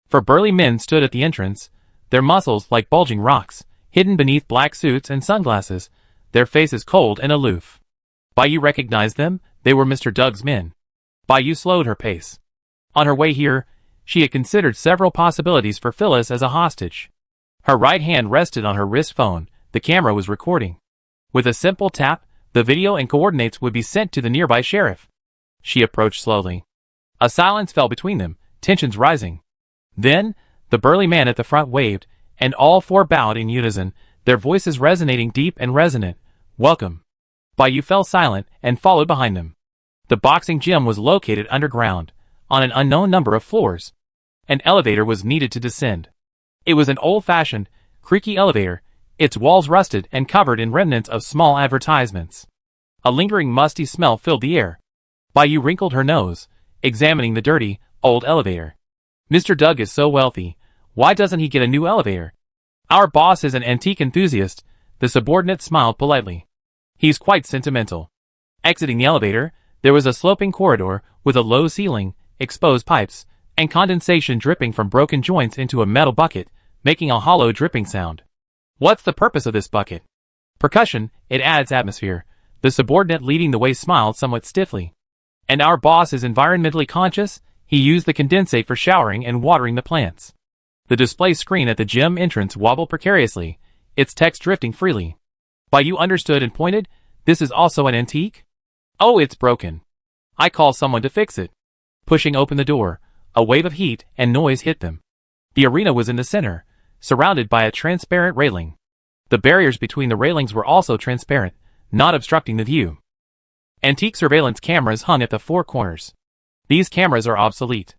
4 burly men stood at the entrance, their muscles like bulging rocks, hidden beneath black suits and sunglasses, their faces cold and aloof. Baiyu recognized them. They were Mr. Doug's men. Baiyu slowed her pace. On her way here, she had considered several possibilities for Phyllis as a hostage. Her right hand rested on her wrist phone. The camera was recording. With a simple tap, the video and coordinates would be sent to the nearby sheriff. She approached slowly. A silence fell between them, tensions rising. Then, the burly man at the front waved, and all 4 bowed in unison, their voices resonating deep and resonant. "Welcome." Baiyu fell silent and followed behind them. The boxing gym was located underground, on an unknown number of floors. An elevator was needed to descend. It was an old-fashioned, Creaky elevator, its walls rusted and covered in remnants of small advertisements. A lingering musty smell filled the air. Bayou wrinkled her nose, examining the dirty, old elevator. Mr. Doug is so wealthy, why doesn't he get a new elevator? Our boss is an antique enthusiast, the subordinate smiled politely. He's quite sentimental. Exiting the elevator, there was a sloping corridor with a low ceiling, exposed pipes, and condensation dripping from broken joints into a metal bucket, making a hollow dripping sound. What's the purpose of this bucket? Percussion, it adds atmosphere. The subordinate leading the way smiled somewhat stiffly. And our boss is environmentally conscious, he used the condensate for showering and watering the plants. The display screen at the gym entrance wobbled precariously, its text drifting freely. Bayou understood and pointed, this is also an antique? Oh, it's broken. I call someone to fix it. Pushing open the door, a wave of heat and noise hit them. The arena was in the center, surrounded by a transparent railing. The barriers between the railings were also transparent, not obstructing the view. Antique surveillance cameras hung at the four corners. These cameras are obsolete.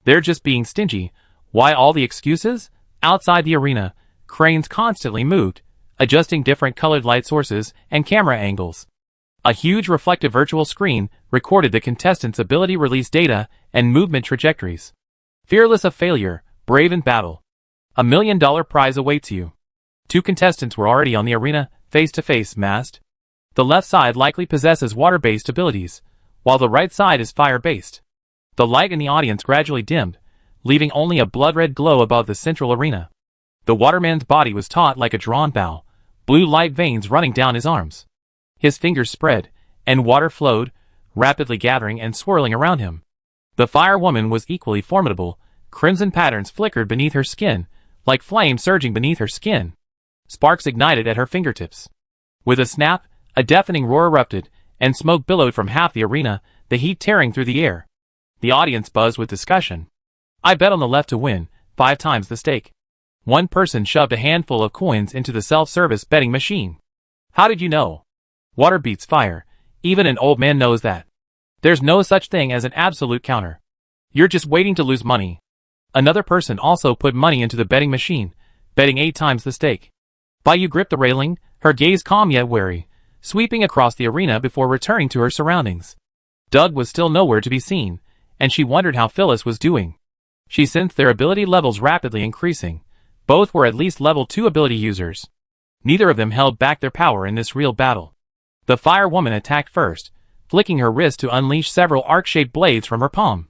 They're just being stingy. Why all the excuses? Outside the arena, cranes constantly moved, adjusting different colored light sources and camera angles. A huge reflective virtual screen recorded the contestants' ability release data and movement trajectories. Fearless of failure, brave in battle. $1 million prize awaits you. 2 contestants were already on the arena, face-to-face masked. The left side likely possesses water-based abilities, while the right side is fire-based. The light in the audience gradually dimmed, leaving only a blood-red glow above the central arena. The waterman's body was taut like a drawn bow, blue light veins running down his arms. His fingers spread, and water flowed, rapidly gathering and swirling around him. The firewoman was equally formidable. Crimson patterns flickered beneath her skin, like flames surging beneath her skin. Sparks ignited at her fingertips. With a snap, a deafening roar erupted, and smoke billowed from half the arena, the heat tearing through the air. The audience buzzed with discussion. I bet on the left to win, 5 times the stake. One person shoved a handful of coins into the self-service betting machine. How did you know? Water beats fire. Even an old man knows that. There's no such thing as an absolute counter. You're just waiting to lose money. Another person also put money into the betting machine, betting 8 times the stake. Bayou gripped the railing, her gaze calm yet wary, sweeping across the arena before returning to her surroundings. Doug was still nowhere to be seen, and she wondered how Phyllis was doing. She sensed their ability levels rapidly increasing. Both were at least level 2 ability users. Neither of them held back their power in this real battle. The firewoman attacked first, flicking her wrist to unleash several arc-shaped blades from her palm.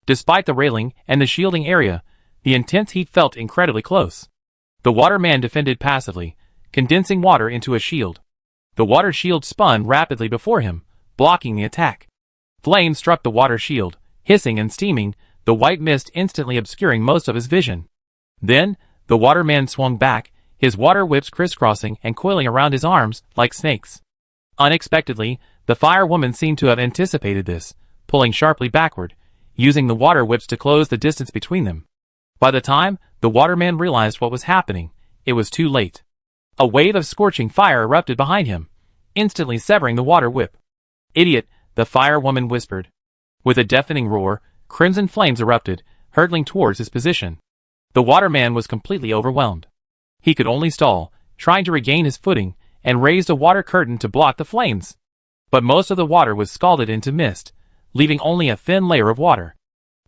Despite the railing and the shielding area, the intense heat felt incredibly close. The waterman defended passively, condensing water into a shield. The water shield spun rapidly before him, blocking the attack. Flames struck the water shield, hissing and steaming, the white mist instantly obscuring most of his vision. Then, the waterman swung back, his water whips crisscrossing and coiling around his arms like snakes. Unexpectedly, the firewoman seemed to have anticipated this, pulling sharply backward, using the water whips to close the distance between them. By the time the waterman realized what was happening, it was too late. A wave of scorching fire erupted behind him, instantly severing the water whip. Idiot, the firewoman whispered. With a deafening roar, crimson flames erupted, hurtling towards his position. The waterman was completely overwhelmed. He could only stall, trying to regain his footing, and raised a water curtain to block the flames. But most of the water was scalded into mist, leaving only a thin layer of water.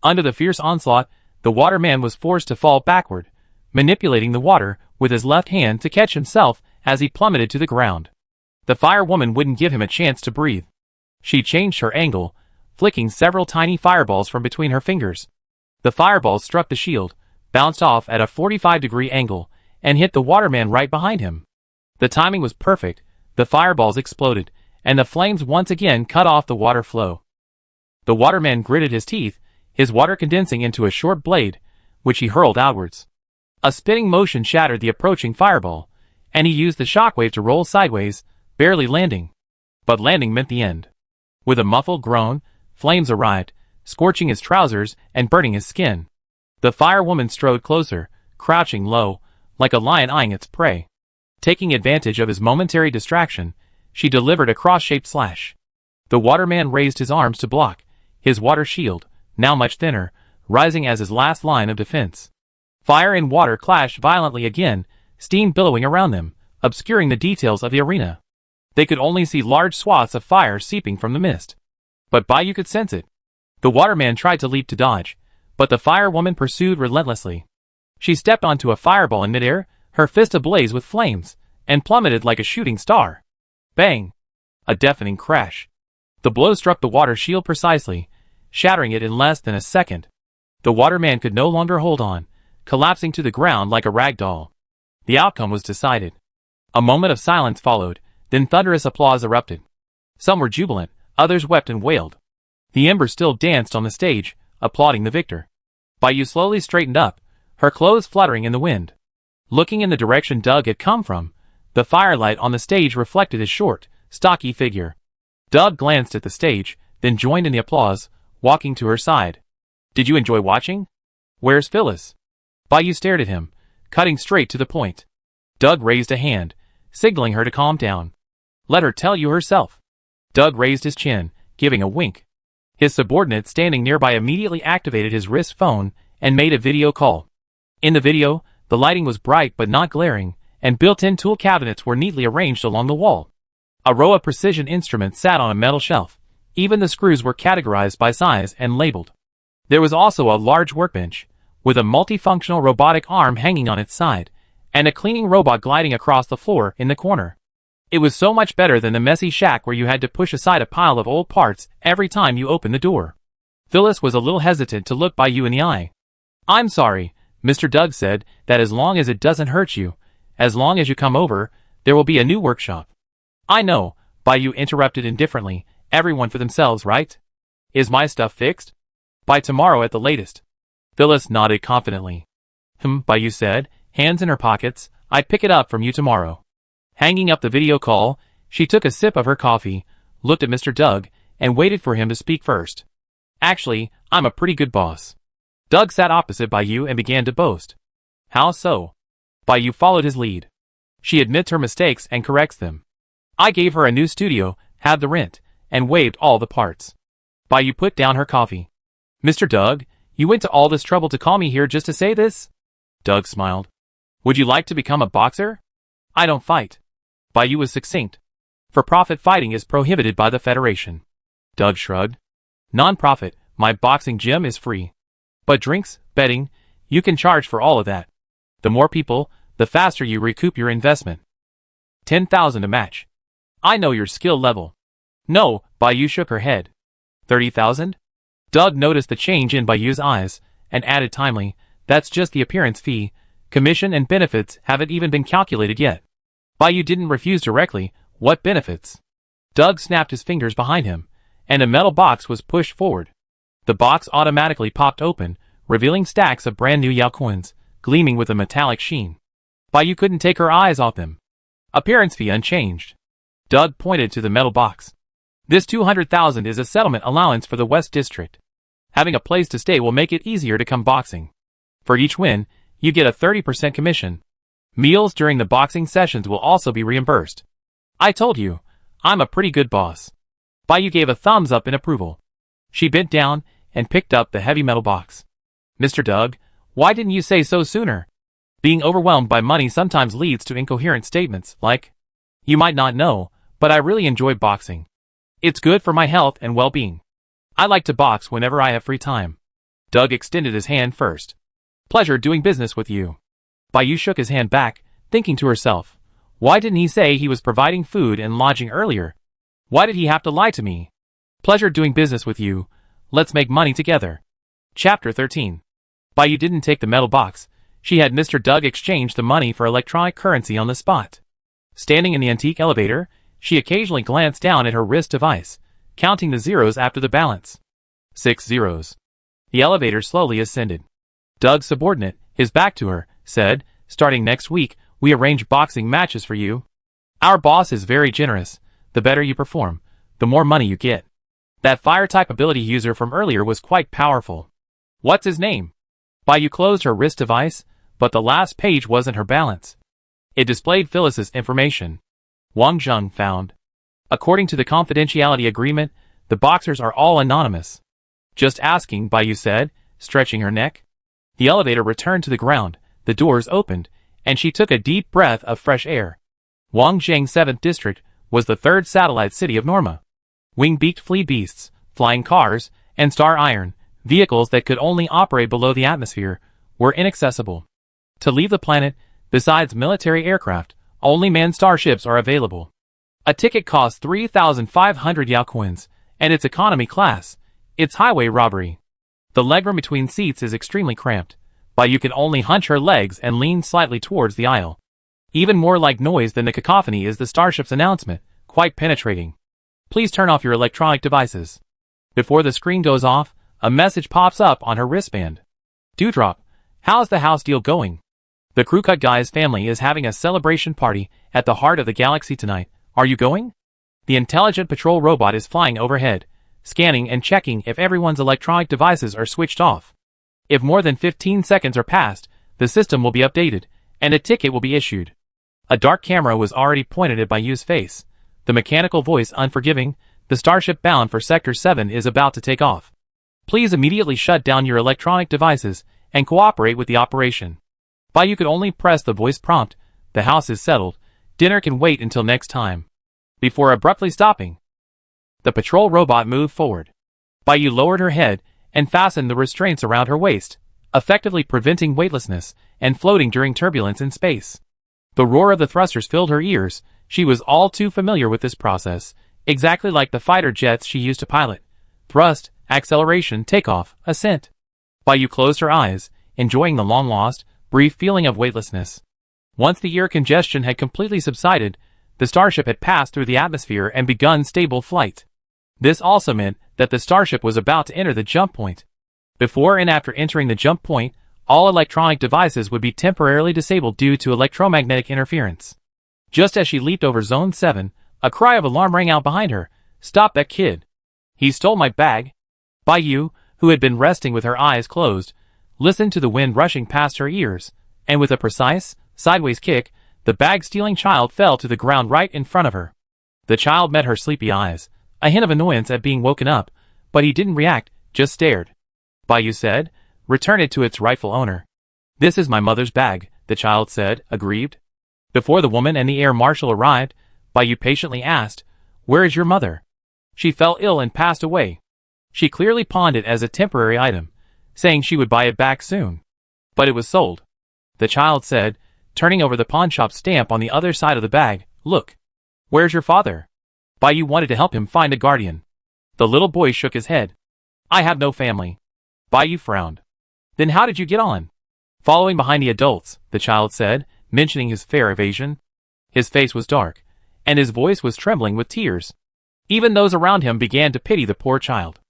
Under the fierce onslaught, the waterman was forced to fall backward, manipulating the water with his left hand to catch himself as he plummeted to the ground. The firewoman wouldn't give him a chance to breathe. She changed her angle, flicking several tiny fireballs from between her fingers. The fireballs struck the shield, bounced off at a 45-degree angle, and hit the waterman right behind him. The timing was perfect, the fireballs exploded, and the flames once again cut off the water flow. The waterman gritted his teeth, his water condensing into a short blade, which he hurled outwards. A spinning motion shattered the approaching fireball, and he used the shockwave to roll sideways, barely landing. But landing meant the end. With a muffled groan, flames arrived, scorching his trousers and burning his skin. The firewoman strode closer, crouching low, like a lion eyeing its prey. Taking advantage of his momentary distraction, she delivered a cross-shaped slash. The waterman raised his arms to block, his water shield, now much thinner, rising as his last line of defense. Fire and water clashed violently again, steam billowing around them, obscuring the details of the arena. They could only see large swaths of fire seeping from the mist. But Baiyu could sense it. The waterman tried to leap to dodge, but the firewoman pursued relentlessly. She stepped onto a fireball in midair, her fist ablaze with flames, and plummeted like a shooting star. Bang! A deafening crash. The blow struck the water shield precisely, shattering it in less than a second. The waterman could no longer hold on, collapsing to the ground like a rag doll. The outcome was decided. A moment of silence followed, then thunderous applause erupted. Some were jubilant, others wept and wailed. The embers still danced on the stage, applauding the victor. Baiyu slowly straightened up, her clothes fluttering in the wind. Looking in the direction Doug had come from, the firelight on the stage reflected his short, stocky figure. Doug glanced at the stage, then joined in the applause, walking to her side. Did you enjoy watching? Where's Phyllis? Baiyu stared at him, cutting straight to the point. Doug raised a hand, signaling her to calm down. Let her tell you herself. Doug raised his chin, giving a wink. His subordinate standing nearby immediately activated his wrist phone and made a video call. In the video, the lighting was bright but not glaring, and built-in tool cabinets were neatly arranged along the wall. A row of precision instruments sat on a metal shelf. Even the screws were categorized by size and labeled. There was also a large workbench, with a multifunctional robotic arm hanging on its side, and a cleaning robot gliding across the floor in the corner. It was so much better than the messy shack where you had to push aside a pile of old parts every time you opened the door. Phyllis was a little hesitant to look Baiyu in the eye. I'm sorry, Mr. Doug said, that as long as it doesn't hurt you, as long as you come over, there will be a new workshop. I know, Baiyu interrupted indifferently, everyone for themselves, right? Is my stuff fixed? By tomorrow at the latest. Phyllis nodded confidently. Baiyu said, hands in her pockets, I'd pick it up from you tomorrow. Hanging up the video call, she took a sip of her coffee, looked at Mr. Doug, and waited for him to speak first. Actually, I'm a pretty good boss. Doug sat opposite Baiyu and began to boast. How so? Baiyu followed his lead. She admits her mistakes and corrects them. I gave her a new studio, had the rent, and waived all the parts. Baiyu put down her coffee. Mr. Doug, you went to all this trouble to call me here just to say this? Doug smiled. Would you like to become a boxer? I don't fight. Baiyu was succinct. For-profit fighting is prohibited by the Federation. Doug shrugged. Non-profit, my boxing gym is free. But drinks, betting, you can charge for all of that. The more people, the faster you recoup your investment. 10,000 a match. I know your skill level. No, Baiyu shook her head. 30,000? Doug noticed the change in Baiyu's eyes, and added timely, that's just the appearance fee, commission and benefits haven't even been calculated yet. Baiyu didn't refuse directly, what benefits? Doug snapped his fingers behind him, and a metal box was pushed forward. The box automatically popped open, revealing stacks of brand new Yao coins, gleaming with a metallic sheen. Baiyu couldn't take her eyes off them. Appearance fee unchanged. Doug pointed to the metal box. This 200,000 is a settlement allowance for the West District. Having a place to stay will make it easier to come boxing. For each win, you get a 30% commission. Meals during the boxing sessions will also be reimbursed. I told you, I'm a pretty good boss. Baiyu gave a thumbs up in approval. She bent down and picked up the heavy metal box. Mr. Doug, why didn't you say so sooner? Being overwhelmed by money sometimes leads to incoherent statements, like, you might not know, but I really enjoy boxing. It's good for my health and well-being. I like to box whenever I have free time. Doug extended his hand first. Pleasure doing business with you. Baiyu shook his hand back, thinking to herself, why didn't he say he was providing food and lodging earlier? Why did he have to lie to me? Pleasure doing business with you. Let's make money together. Chapter 13. Baiyu didn't take the metal box. She had Mr. Doug exchange the money for electronic currency on the spot. Standing in the antique elevator, she occasionally glanced down at her wrist device, counting the zeros after the balance. 6 zeros. The elevator slowly ascended. Doug's subordinate, his back to her, said, starting next week, we arrange boxing matches for you. Our boss is very generous. The better you perform, the more money you get. That fire-type ability user from earlier was quite powerful. What's his name? Baiyu closed her wrist device, but the last page wasn't her balance. It displayed Phyllis's information. Wang Zheng found. According to the confidentiality agreement, the boxers are all anonymous. Just asking, Baiyu said, stretching her neck. The elevator returned to the ground, the doors opened, and she took a deep breath of fresh air. Wangjang 7th District was the third satellite city of Norma. Wing-beaked flea beasts, flying cars, and star iron, vehicles that could only operate below the atmosphere, were inaccessible. To leave the planet, besides military aircraft, only manned starships are available. A ticket costs 3,500 Yao coins, and it's economy class. It's highway robbery. The legroom between seats is extremely cramped, but you can only hunch her legs and lean slightly towards the aisle. Even more like noise than the cacophony is the starship's announcement, quite penetrating. Please turn off your electronic devices. Before the screen goes off, a message pops up on her wristband. Dewdrop, how's the house deal going? The Crewcut Guy's family is having a celebration party at the heart of the galaxy tonight. Are you going? The intelligent patrol robot is flying overhead, scanning and checking if everyone's electronic devices are switched off. If more than 15 seconds are passed, the system will be updated, and a ticket will be issued. A dark camera was already pointed at Bayu's face. The mechanical voice unforgiving, the starship bound for Sector 7 is about to take off. Please immediately shut down your electronic devices and cooperate with the operation. Bayu could only press the voice prompt. The house is settled. Dinner can wait until next time. Before abruptly stopping, the patrol robot moved forward. Bayu lowered her head and fastened the restraints around her waist, effectively preventing weightlessness and floating during turbulence in space. The roar of the thrusters filled her ears. She was all too familiar with this process, exactly like the fighter jets she used to pilot. Thrust, acceleration, takeoff, ascent. Bayu closed her eyes, enjoying the long-lost, brief feeling of weightlessness. Once the ear congestion had completely subsided, the starship had passed through the atmosphere and begun stable flight. This also meant that the starship was about to enter the jump point. Before and after entering the jump point, all electronic devices would be temporarily disabled due to electromagnetic interference. Just as she leaped over Zone 7, a cry of alarm rang out behind her. Stop that kid. He stole my bag. Bayu, who had been resting with her eyes closed, listened to the wind rushing past her ears, and with a precise, sideways kick, the bag-stealing child fell to the ground right in front of her. The child met her sleepy eyes, a hint of annoyance at being woken up, but he didn't react, just stared. Bayu said, return it to its rightful owner. This is my mother's bag, the child said, aggrieved. Before the woman and the air marshal arrived, Bayu patiently asked, where is your mother? She fell ill and passed away. She clearly pawned it as a temporary item, saying she would buy it back soon. But it was sold. The child said, turning over the pawnshop stamp on the other side of the bag, look. Where's your father? Bayu wanted to help him find a guardian. The little boy shook his head. I have no family. Bayu frowned. Then how did you get on? Following behind the adults, the child said, mentioning his fare evasion. His face was dark, and his voice was trembling with tears. Even those around him began to pity the poor child.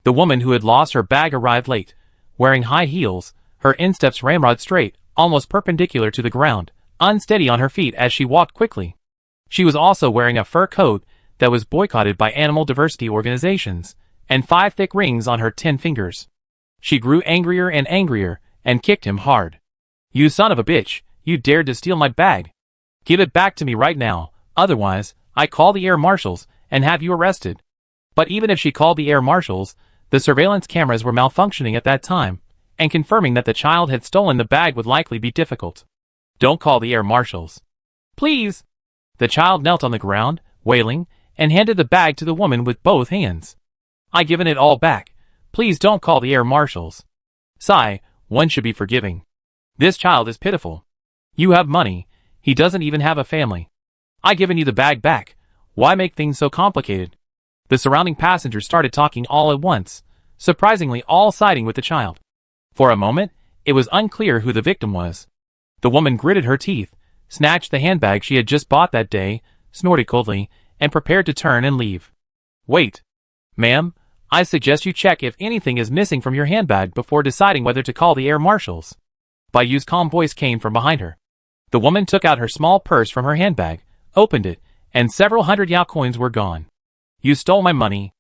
The woman who had lost her bag arrived late, wearing high heels, her insteps ramrod straight, almost perpendicular to the ground, unsteady on her feet as she walked quickly. She was also wearing a fur coat that was boycotted by animal diversity organizations, and 5 thick rings on her 10 fingers. She grew angrier and kicked him hard. You son of a bitch, you dared to steal my bag. Give it back to me right now, otherwise, I call the air marshals and have you arrested. But even if she called the air marshals, the surveillance cameras were malfunctioning at that time, and confirming that the child had stolen the bag would likely be difficult. Don't call the air marshals. Please! The child knelt on the ground, wailing, and handed the bag to the woman with both hands. I've given it all back. Please don't call the air marshals. Sigh, one should be forgiving. This child is pitiful. You have money. He doesn't even have a family. I've given you the bag back. Why make things so complicated? The surrounding passengers started talking all at once, surprisingly all siding with the child. For a moment, it was unclear who the victim was. The woman gritted her teeth, snatched the handbag she had just bought that day, snorted coldly, and prepared to turn and leave. Wait. Ma'am, I suggest you check if anything is missing from your handbag before deciding whether to call the air marshals. Bayu's calm voice came from behind her. The woman took out her small purse from her handbag, opened it, and several hundred Yao coins were gone. You stole my money.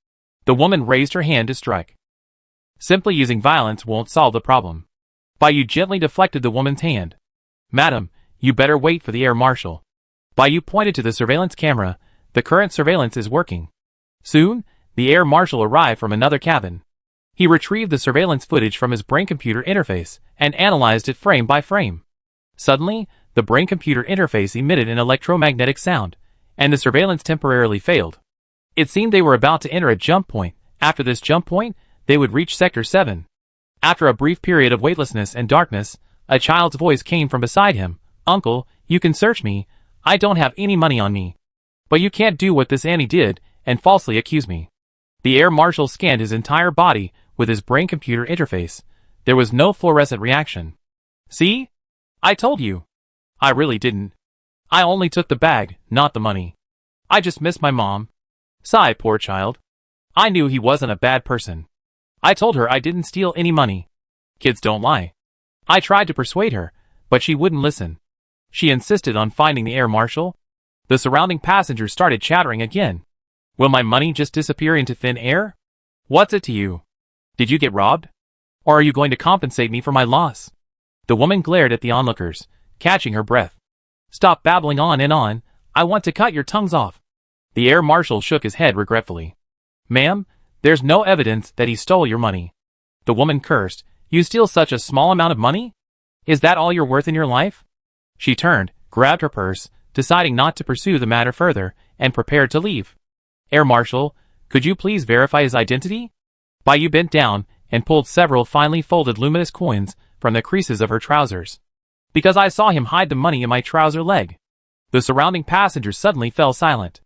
The woman raised her hand to strike. Simply using violence won't solve the problem. Bayu gently deflected the woman's hand. Madam, you better wait for the air marshal. Bayu pointed to the surveillance camera. The current surveillance is working. Soon, the air marshal arrived from another cabin. He retrieved the surveillance footage from his brain computer interface and analyzed it frame by frame. Suddenly, the The brain-computer interface emitted an electromagnetic sound, and the surveillance temporarily failed. It seemed they were about to enter a jump point. After this jump point, they would reach Sector 7. After a brief period of weightlessness and darkness, a child's voice came from beside him. "Uncle, you can search me. I don't have any money on me. But you can't do what this Annie did and falsely accuse me." The air marshal scanned his entire body with his brain-computer interface. There was no fluorescent reaction. "See? I told you." "I really didn't. I only took the bag, not the money. I just missed my mom." Sigh, poor child. "I knew he wasn't a bad person. I told her I didn't steal any money. Kids don't lie. I tried to persuade her, but she wouldn't listen. She insisted on finding the air marshal." The surrounding passengers started chattering again. "Will my money just disappear into thin air? What's it to you? Did you get robbed? Or are you going to compensate me for my loss?" The woman glared at the onlookers, catching her breath. "Stop babbling on and on. I want to cut your tongues off." The air marshal shook his head regretfully. "Ma'am, there's no evidence that he stole your money." The woman cursed. "You steal such a small amount of money? Is that all you're worth in your life?" She turned, grabbed her purse, deciding not to pursue the matter further, and prepared to leave. "Air Marshal, could you please verify his identity?" Bayou bent down and pulled several finely folded luminous coins from the creases of her trousers. "Because I saw him hide the money in my trouser leg." The surrounding passengers suddenly fell silent.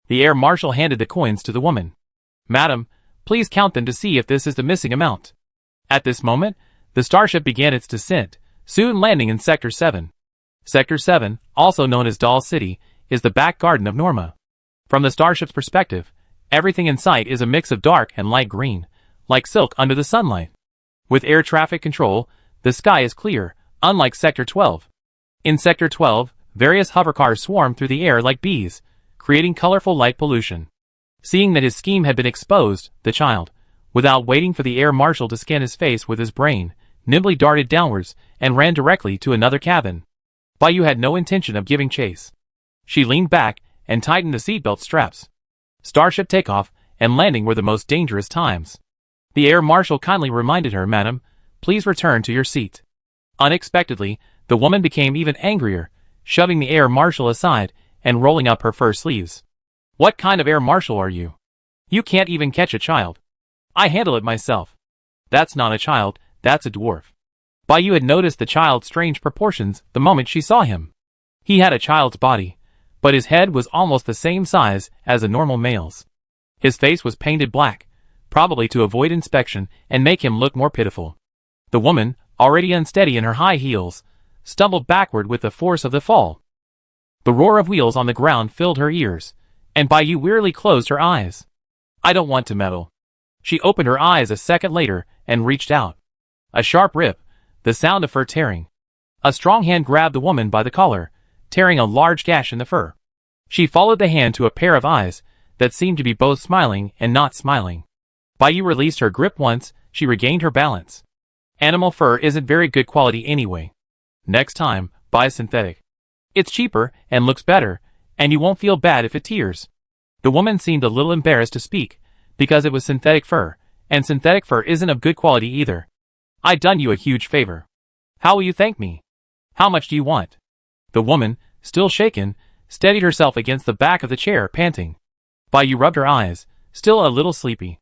The air marshal handed the coins to the woman. "Madam, please count them to see if this is the missing amount." At this moment, the starship began its descent, soon landing in Sector 7. Sector 7, also known as Doll City, is the back garden of Norma. From the starship's perspective, everything in sight is a mix of dark and light green, like silk under the sunlight. With air traffic control, the sky is clear, unlike Sector 12. In Sector 12, various hovercars swarm through the air like bees, creating colorful light pollution. Seeing that his scheme had been exposed, the child, without waiting for the air marshal to scan his face with his brain, nimbly darted downwards and ran directly to another cabin. Bayou had no intention of giving chase. She leaned back and tightened the seatbelt straps. Starship takeoff and landing were the most dangerous times. The air marshal kindly reminded her, "Madam, please return to your seat." Unexpectedly, the woman became even angrier, shoving the air marshal aside and rolling up her fur sleeves. "What kind of air marshal are you? You can't even catch a child. I handle it myself." "That's not a child, that's a dwarf." Bayou had noticed the child's strange proportions the moment she saw him. He had a child's body, but his head was almost the same size as a normal male's. His face was painted black, probably to avoid inspection and make him look more pitiful. The woman, already unsteady in her high heels, stumbled backward with the force of the fall. The roar of wheels on the ground filled her ears, and Bayou wearily closed her eyes. "I don't want to meddle." She opened her eyes a second later and reached out. A sharp rip, the sound of fur tearing. A strong hand grabbed the woman by the collar, tearing a large gash in the fur. She followed the hand to a pair of eyes that seemed to be both smiling and not smiling. Bayou released her grip once she regained her balance. Animal fur isn't very good quality anyway. Next time, buy synthetic. It's cheaper and looks better, and you won't feel bad if it tears. The woman seemed a little embarrassed to speak, because it was synthetic fur, and synthetic fur isn't of good quality either. "I done you a huge favor. How will you thank me? How much do you want?" The woman, still shaken, steadied herself against the back of the chair, panting. Bayou rubbed her eyes, still a little sleepy.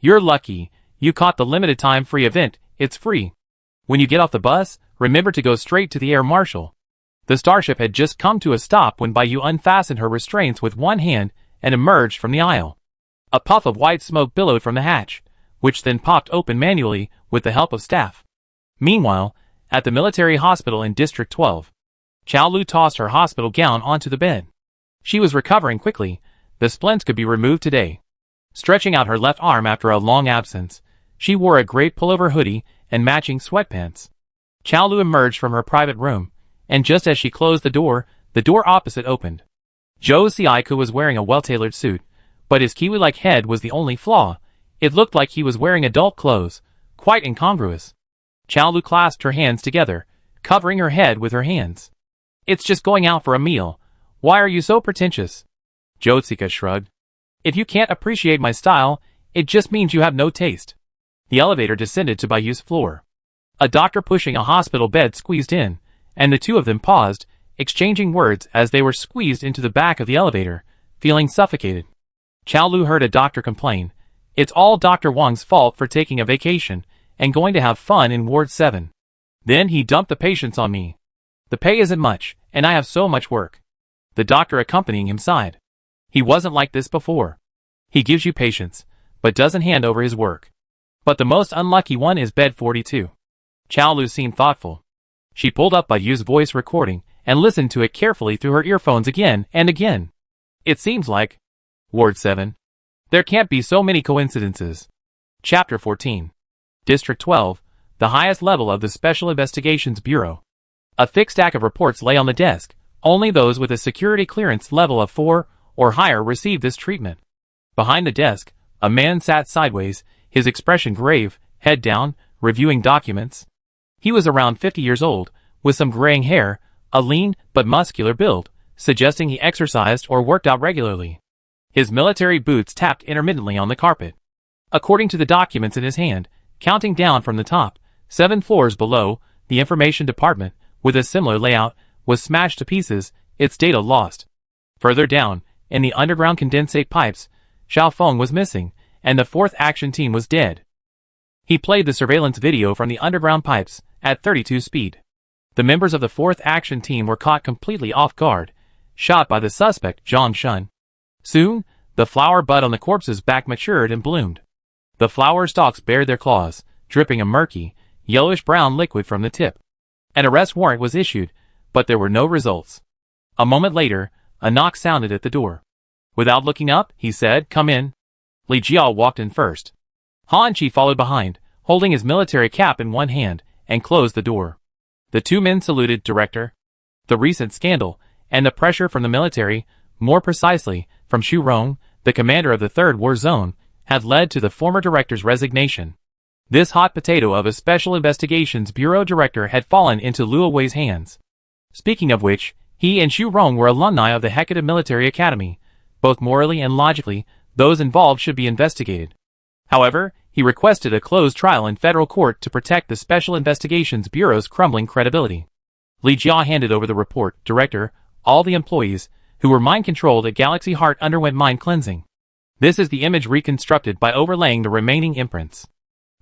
"You're lucky. You caught the limited time free event. It's free. When you get off the bus, remember to go straight to the air marshal." The starship had just come to a stop when Bayou unfastened her restraints with one hand and emerged from the aisle. A puff of white smoke billowed from the hatch, which then popped open manually with the help of staff. Meanwhile, at the military hospital in District 12, Chow Lu tossed her hospital gown onto the bed. She was recovering quickly. The splints could be removed today. Stretching out her left arm after a long absence, she wore a gray pullover hoodie and matching sweatpants. Chow Lu emerged from her private room, and just as she closed the door opposite opened. Zhou Xiaiku was wearing a well-tailored suit, but his kiwi-like head was the only flaw. It looked like he was wearing adult clothes, quite incongruous. Chow Lu clasped her hands together, covering her head with her hands. "It's just going out for a meal. Why are you so pretentious?" Jotsika shrugged. "If you can't appreciate my style, it just means you have no taste." The elevator descended to Bayou's floor. A doctor pushing a hospital bed squeezed in, and the two of them paused, exchanging words as they were squeezed into the back of the elevator, feeling suffocated. Chow Lu heard a doctor complain, "It's all Dr. Wang's fault for taking a vacation and going to have fun in Ward 7. Then he dumped the patients on me. The pay isn't much, and I have so much work." The doctor accompanying him sighed. "He wasn't like this before. He gives you patients, but doesn't hand over his work. But the most unlucky one is bed 42. Chow Lu seemed thoughtful. She pulled up Yu's voice recording and listened to it carefully through her earphones again and again. "It seems like Ward 7. There can't be so many coincidences." Chapter 14. District 12, the highest level of the Special Investigations Bureau. A thick stack of reports lay on the desk. Only those with a security clearance level of 4 or higher received this treatment. Behind the desk, a man sat sideways, his expression grave, head down, reviewing documents. He was around 50 years old, with some graying hair, a lean but muscular build, suggesting he exercised or worked out regularly. His military boots tapped intermittently on the carpet. According to the documents in his hand, counting down from the top, 7 floors below, the information department, with a similar layout, was smashed to pieces, its data lost. Further down, in the underground condensate pipes, Xiao Feng was missing, and the 4th action team was dead. He played the surveillance video from the underground pipes, at 32 speed. The members of the 4th action team were caught completely off guard, shot by the suspect, Zhang Shun. Soon, the flower bud on the corpse's back matured and bloomed. The flower stalks bared their claws, dripping a murky, yellowish-brown liquid from the tip. An arrest warrant was issued, but there were no results. A moment later, a knock sounded at the door. Without looking up, he said, "Come in." Li Jiao walked in first. Han Chi followed behind, holding his military cap in one hand, and closed the door. The 2 men saluted, "Director." The recent scandal, and the pressure from the military, more precisely, from Xu Rong, the commander of the 3rd War Zone, had led to the former director's resignation. This hot potato of a Special Investigations Bureau director had fallen into Luo Wei's hands. Speaking of which, he and Xu Rong were alumni of the Hecate Military Academy. Both morally and logically, those involved should be investigated. However, he requested a closed trial in federal court to protect the Special Investigations Bureau's crumbling credibility. Li Jia handed over the report. "Director, all the employees who were mind-controlled at Galaxy Heart underwent mind cleansing. This is the image reconstructed by overlaying the remaining imprints.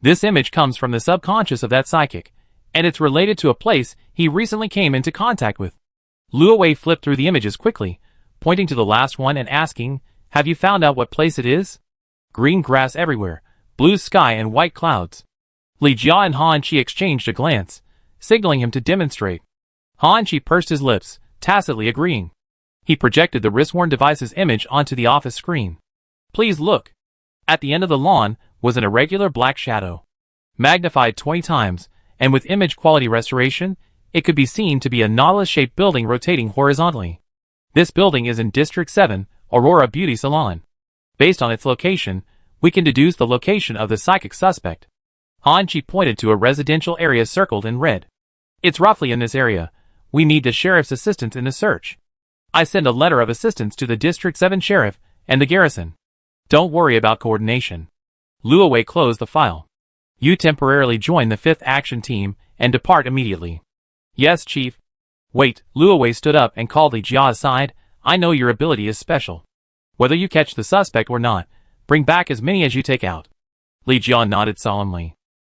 This image comes from the subconscious of that psychic, and it's related to a place he recently came into contact with." Luo Wei flipped through the images quickly, pointing to the last one and asking, "Have you found out what place it is?" Green grass everywhere, blue sky and white clouds. Li Jia and Han Chi exchanged a glance, signaling him to demonstrate. Han Chi pursed his lips, tacitly agreeing. He projected the wrist-worn device's image onto the office screen. "Please look." At the end of the lawn was an irregular black shadow. Magnified 20 times, and with image quality restoration, it could be seen to be a nautilus-shaped building rotating horizontally. This building is in District 7, Aurora Beauty Salon. Based on its location, we can deduce the location of the psychic suspect. Han Chi pointed to a residential area circled in red. "It's roughly in this area. We need the sheriff's assistance in the search. I send a letter of assistance to the District 7 sheriff and the garrison. Don't worry about coordination." Luo Wei closed the file. "You temporarily join the 5th action team and depart immediately." "Yes, Chief." "Wait." Luo Wei stood up and called Li Jia aside. "I know your ability is special. Whether you catch the suspect or not, bring back as many as you take out." Li Jia nodded solemnly.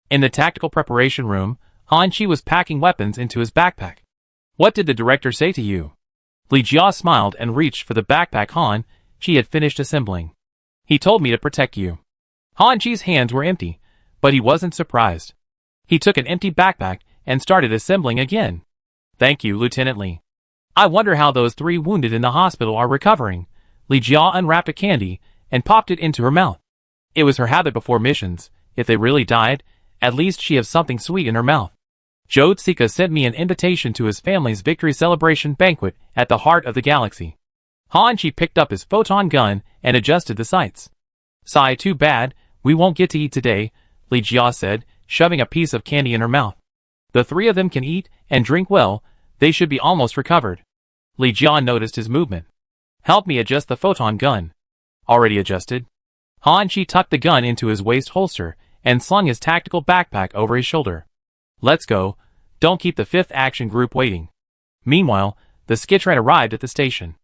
In the tactical preparation room, Han Chi was packing weapons into his backpack. "What did the director say to you?" Li Jia smiled and reached for the backpack Han Chi had finished assembling. "He told me to protect you." Han Chi's hands were empty, but he wasn't surprised. He took an empty backpack and started assembling again. "Thank you, Lieutenant Li. I wonder how those 3 wounded in the hospital are recovering." Li Jia unwrapped a candy and popped it into her mouth. It was her habit before missions. If they really died, at least she has something sweet in her mouth. "Zhou Tsika sent me an invitation to his family's victory celebration banquet at the heart of the galaxy." Han Chi picked up his photon gun and adjusted the sights. "Sigh, too bad, we won't get to eat today," Li Jia said, shoving a piece of candy in her mouth. "The 3 of them can eat and drink well, they should be almost recovered." Li Jia noticed his movement. "Help me adjust the photon gun." "Already adjusted." Han Chi tucked the gun into his waist holster and slung his tactical backpack over his shoulder. "Let's go. Don't keep the 5th action group waiting." Meanwhile, the skit train arrived at the station.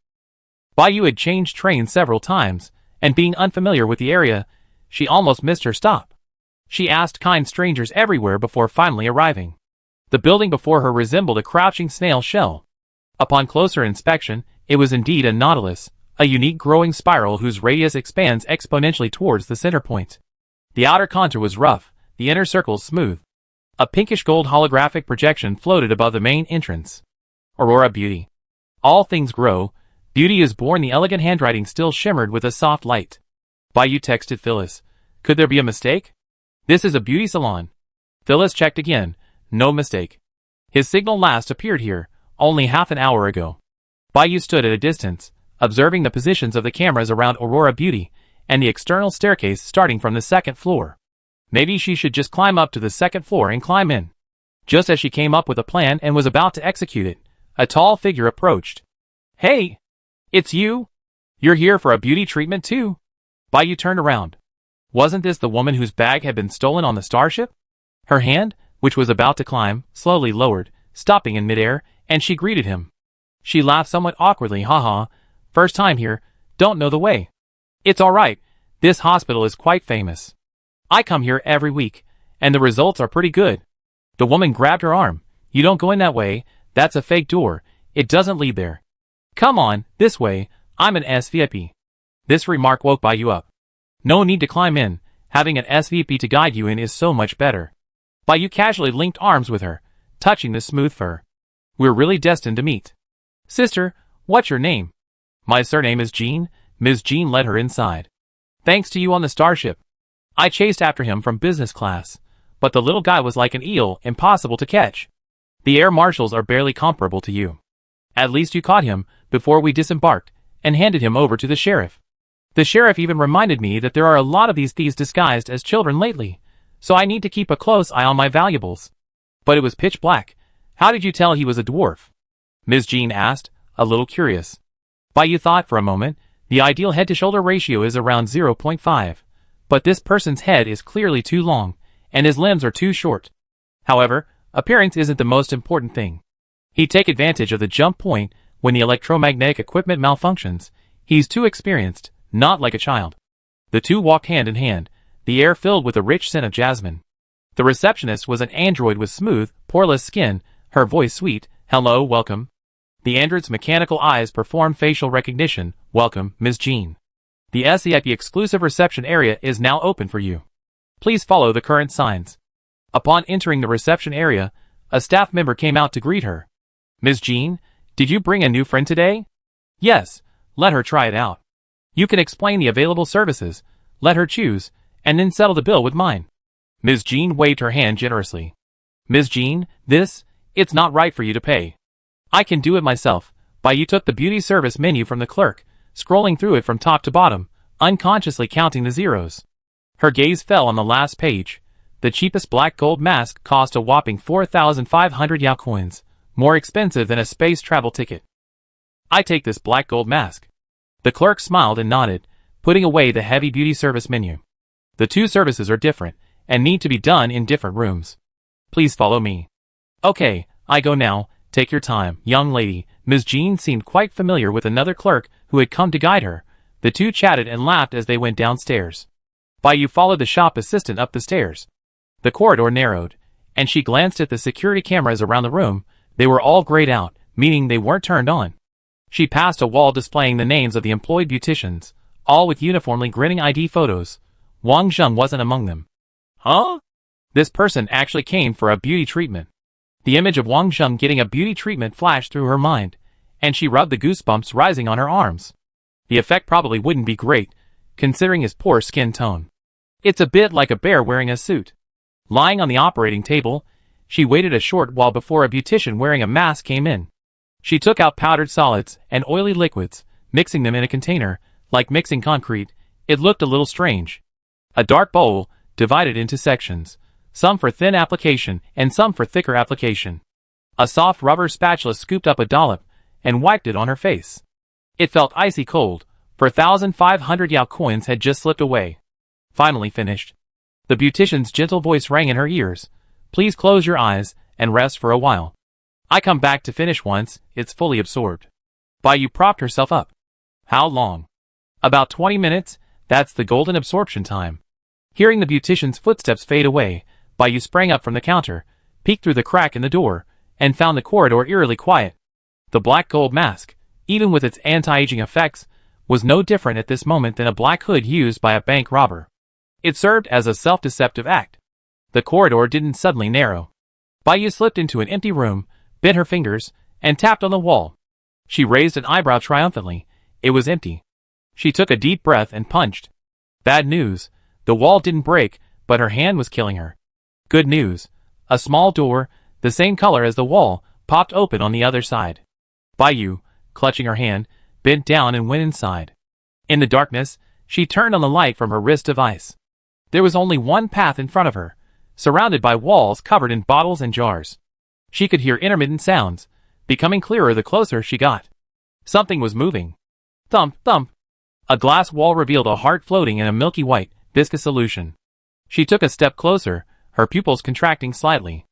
Bai had changed trains several times, and being unfamiliar with the area, she almost missed her stop. She asked kind strangers everywhere before finally arriving. The building before her resembled a crouching snail shell. Upon closer inspection, it was indeed a nautilus, a unique growing spiral whose radius expands exponentially towards the center point. The outer contour was rough, the inner circles smooth. A pinkish gold holographic projection floated above the main entrance. Aurora Beauty. All things grow. Beauty is born. The elegant handwriting still shimmered with a soft light. Bai texted Phyllis. Could there be a mistake? This is a beauty salon. Phyllis checked again. No mistake. His signal last appeared here, only half an hour ago. Bai stood at a distance, observing the positions of the cameras around Aurora Beauty, and the external staircase starting from the second floor. Maybe she should just climb up to the second floor and climb in. Just as she came up with a plan and was about to execute it, a tall figure approached. Hey! It's you? You're here for a beauty treatment too? Bai turned around. Wasn't this the woman whose bag had been stolen on the starship? Her hand, which was about to climb, slowly lowered, stopping in midair, and she greeted him. She laughed somewhat awkwardly. Haha, first time here, don't know the way. It's alright, this hospital is quite famous. I come here every week, and the results are pretty good. The woman grabbed her arm. You don't go in that way, that's a fake door, it doesn't lead there. Come on, this way, I'm an SVP. This remark woke Bai up. No need to climb in, having an SVP to guide you in is so much better. Bai casually linked arms with her, touching the smooth fur. We're really destined to meet. Sister, what's your name? My surname is Jean. Ms. Jean led her inside. Thanks to you on the starship. I chased after him from business class, but the little guy was like an eel, impossible to catch. The air marshals are barely comparable to you. At least you caught him before we disembarked and handed him over to the sheriff. The sheriff even reminded me that there are a lot of these thieves disguised as children lately, so I need to keep a close eye on my valuables. But it was pitch black. How did you tell he was a dwarf? Ms. Jean asked, a little curious. Bai thought for a moment. The ideal head-to-shoulder ratio is around 0.5, but this person's head is clearly too long, and his limbs are too short. However, appearance isn't the most important thing. He'd take advantage of the jump point when the electromagnetic equipment malfunctions. He's too experienced, not like a child. The two walked hand in hand, the air filled with a rich scent of jasmine. The receptionist was an android with smooth, poreless skin, her voice sweet. Hello, welcome. The android's mechanical eyes performed facial recognition. Welcome, Ms. Jean. The SEIP exclusive reception area is now open for you. Please follow the current signs. Upon entering the reception area, a staff member came out to greet her. Ms. Jean, did you bring a new friend today? Yes, let her try it out. You can explain the available services, let her choose, and then settle the bill with mine. Ms. Jean waved her hand generously. Ms. Jean, it's not right for you to pay. I can do it myself. Bai took the beauty service menu from the clerk, scrolling through it from top to bottom, unconsciously counting the zeros. Her gaze fell on the last page. The cheapest black gold mask cost a whopping 4,500 Yao coins, more expensive than a space travel ticket. I take this black gold mask. The clerk smiled and nodded, putting away the heavy beauty service menu. The two services are different, and need to be done in different rooms. Please follow me. Okay, I go now. Take your time, young lady. Ms. Jean seemed quite familiar with another clerk who had come to guide her. The two chatted and laughed as they went downstairs. Bai followed the shop assistant up the stairs. The corridor narrowed, and she glanced at the security cameras around the room. They were all grayed out, meaning they weren't turned on. She passed a wall displaying the names of the employed beauticians, all with uniformly grinning ID photos. Wang Zheng wasn't among them. Huh? This person actually came for a beauty treatment. The image of Wang Zheng getting a beauty treatment flashed through her mind, and she rubbed the goosebumps rising on her arms. The effect probably wouldn't be great, considering his poor skin tone. It's a bit like a bear wearing a suit. Lying on the operating table, she waited a short while before a beautician wearing a mask came in. She took out powdered solids and oily liquids, mixing them in a container, like mixing concrete. It looked a little strange. A dark bowl, divided into sections, some for thin application and some for thicker application. A soft rubber spatula scooped up a dollop and wiped it on her face. It felt icy cold. 4,500 Yao coins had just slipped away. Finally finished. The beautician's gentle voice rang in her ears. Please close your eyes and rest for a while. I come back to finish once it's fully absorbed. Bai propped herself up. How long? About 20 minutes, that's the golden absorption time. Hearing the beautician's footsteps fade away, Bai sprang up from the counter, peeked through the crack in the door, and found the corridor eerily quiet. The black gold mask, even with its anti-aging effects, was no different at this moment than a black hood used by a bank robber. It served as a self-deceptive act. The corridor didn't suddenly narrow. Bai slipped into an empty room, bit her fingers, and tapped on the wall. She raised an eyebrow triumphantly. It was empty. She took a deep breath and punched. Bad news. The wall didn't break, but her hand was killing her. Good news. A small door, the same color as the wall, popped open on the other side. Bai, clutching her hand, bent down and went inside. In the darkness, she turned on the light from her wrist device. There was only one path in front of her, surrounded by walls covered in bottles and jars. She could hear intermittent sounds, becoming clearer the closer she got. Something was moving. Thump, thump. A glass wall revealed a heart floating in a milky white, viscous solution. She took a step closer, her pupils contracting slightly.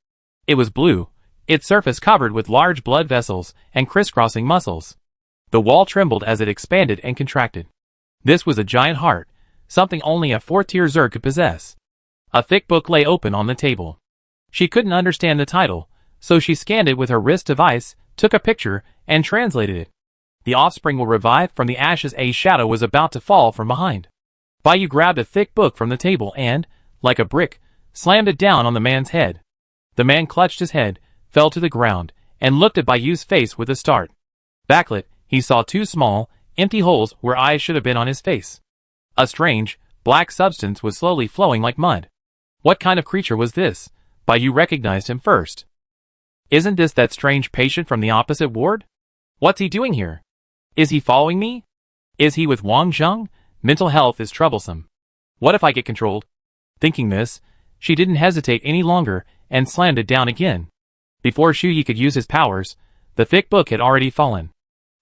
It was blue, its surface covered with large blood vessels and crisscrossing muscles. The wall trembled as it expanded and contracted. This was a giant heart, something only a 4-tier Zerg could possess. A thick book lay open on the table. She couldn't understand the title, so she scanned it with her wrist device, took a picture, and translated it. The offspring will revive from the ashes. A shadow was about to fall from behind. Bai grabbed a thick book from the table and, like a brick, slammed it down on the man's head. The man clutched his head, fell to the ground, and looked at Bai's face with a start. Backlit, he saw 2 small, empty holes where eyes should have been on his face. A strange, black substance was slowly flowing like mud. What kind of creature was this? Bai recognized him first. Isn't this that strange patient from the opposite ward? What's he doing here? Is he following me? Is he with Wang Zheng? Mental health is troublesome. What if I get controlled? Thinking this, she didn't hesitate any longer and slammed it down again. Before Shuyi could use his powers, the thick book had already fallen.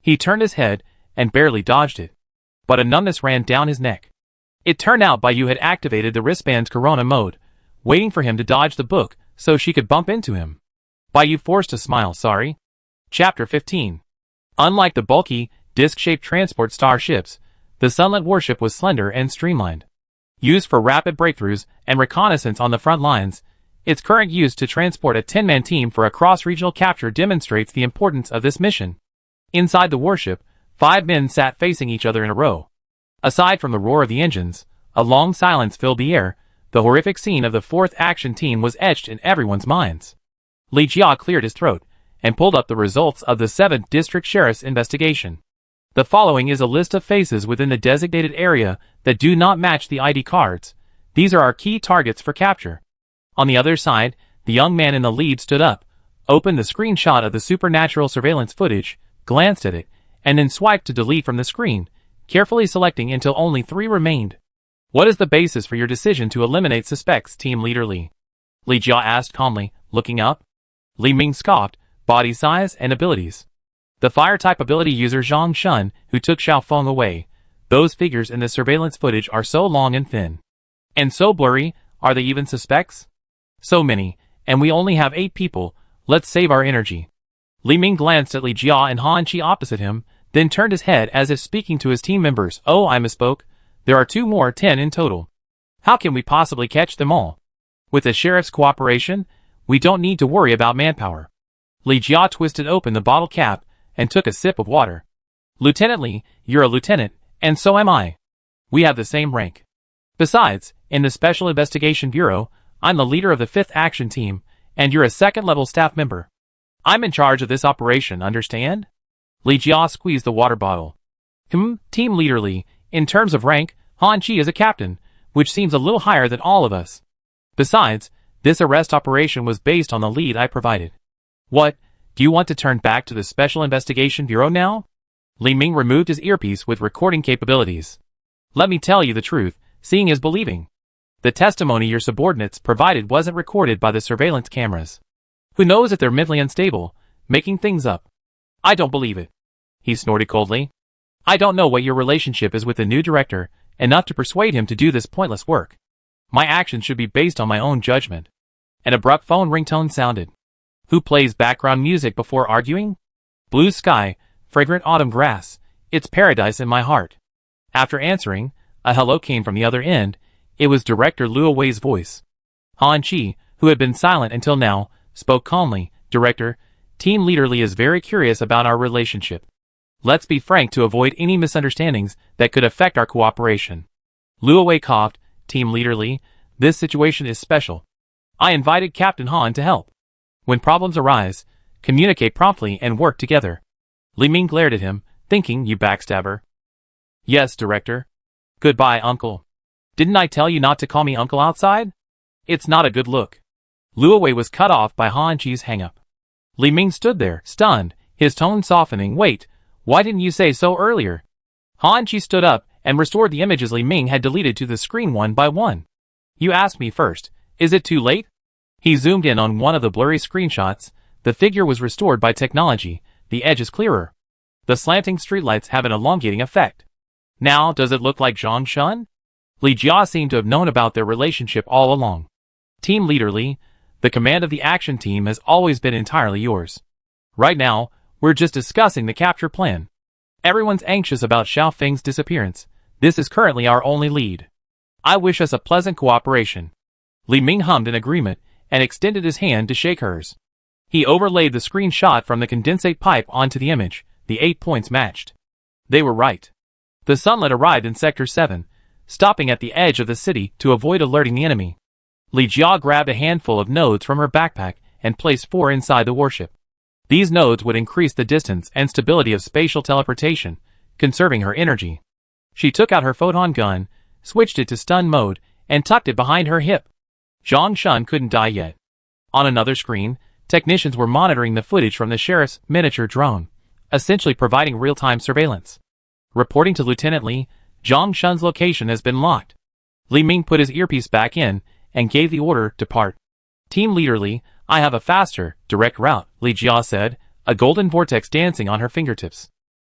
He turned his head and barely dodged it. But a numbness ran down his neck. It turned out Bai had activated the wristband's Corona mode, waiting for him to dodge the book so she could bump into him. Bai forced a smile. Sorry. Chapter 15. Unlike the bulky, disc-shaped transport starships, the Sunlit warship was slender and streamlined. Used for rapid breakthroughs and reconnaissance on the front lines, its current use to transport a 10-man team for a cross-regional capture demonstrates the importance of this mission. Inside the warship, 5 men sat facing each other in a row. Aside from the roar of the engines, a long silence filled the air. The horrific scene of the 4th action team was etched in everyone's minds. Li Jia cleared his throat and pulled up the results of the 7th District Sheriff's investigation. The following is a list of faces within the designated area that do not match the ID cards. These are our key targets for capture. On the other side, the young man in the lead stood up, opened the screenshot of the supernatural surveillance footage, glanced at it, and then swiped to delete from the screen, carefully selecting until only 3 remained. What is the basis for your decision to eliminate suspects, Team Leader Li? Li Jia asked calmly, looking up. Li Ming scoffed, body size and abilities. The fire-type ability user Zhang Shun, who took Xiaofeng away. Those figures in the surveillance footage are so long and thin. And so blurry, are they even suspects? So many, and we only have 8 people, let's save our energy. Li Ming glanced at Li Jia and Han Chi opposite him, then turned his head as if speaking to his team members. Oh, I misspoke. There are 2 more, 10 in total. How can we possibly catch them all? With the sheriff's cooperation, we don't need to worry about manpower. Li Jia twisted open the bottle cap and took a sip of water. Lieutenant Li, you're a lieutenant, and so am I. We have the same rank. Besides, in the Special Investigation Bureau, I'm the leader of the 5th Action Team, and you're a 2nd-level staff member. I'm in charge of this operation, understand? Li Jia squeezed the water bottle. Team Leader Li, in terms of rank, Han Chi is a captain, which seems a little higher than all of us. Besides, this arrest operation was based on the lead I provided. What? Do you want to turn back to the Special Investigation Bureau now? Li Ming removed his earpiece with recording capabilities. Let me tell you the truth, seeing is believing. The testimony your subordinates provided wasn't recorded by the surveillance cameras. Who knows if they're mentally unstable, making things up. I don't believe it. He snorted coldly. I don't know what your relationship is with the new director, enough to persuade him to do this pointless work. My actions should be based on my own judgment. An abrupt phone ringtone sounded. Who plays background music before arguing? Blue sky, fragrant autumn grass, it's paradise in my heart. After answering, a hello came from the other end. It was Director Luo Wei's voice. Han Chi, who had been silent until now, spoke calmly. Director, Team Leader Li is very curious about our relationship. Let's be frank to avoid any misunderstandings that could affect our cooperation. Luo Wei coughed. Team Leader Li, this situation is special. I invited Captain Han to help. When problems arise, communicate promptly and work together. Li Ming glared at him, thinking, you backstabber. Yes, Director. Goodbye, Uncle. Didn't I tell you not to call me Uncle outside? It's not a good look. Luo Wei was cut off by Han Chi's hang-up. Li Ming stood there, stunned, his tone softening. Wait, why didn't you say so earlier? Han Chi stood up and restored the images Li Ming had deleted to the screen one by one. You asked me first. Is it too late? He zoomed in on one of the blurry screenshots. The figure was restored by technology. The edge is clearer. The slanting streetlights have an elongating effect. Now, does it look like Zhang Shun? Li Jia seemed to have known about their relationship all along. Team Leader Li, the command of the action team has always been entirely yours. Right now, we're just discussing the capture plan. Everyone's anxious about Xiao Feng's disappearance. This is currently our only lead. I wish us a pleasant cooperation. Li Ming hummed in agreement and extended his hand to shake hers. He overlaid the screenshot from the condensate pipe onto the image. The 8 points matched. They were right. The sunlet arrived in Sector 7, stopping at the edge of the city to avoid alerting the enemy. Li Jia grabbed a handful of nodes from her backpack and placed 4 inside the warship. These nodes would increase the distance and stability of spatial teleportation, conserving her energy. She took out her photon gun, switched it to stun mode, and tucked it behind her hip. Zhang Shun couldn't die yet. On another screen, technicians were monitoring the footage from the sheriff's miniature drone, essentially providing real-time surveillance. Reporting to Lieutenant Li, Zhang Shun's location has been locked. Li Ming put his earpiece back in and gave the order, depart. Team Leader Li, I have a faster, direct route, Li Jia said, a golden vortex dancing on her fingertips.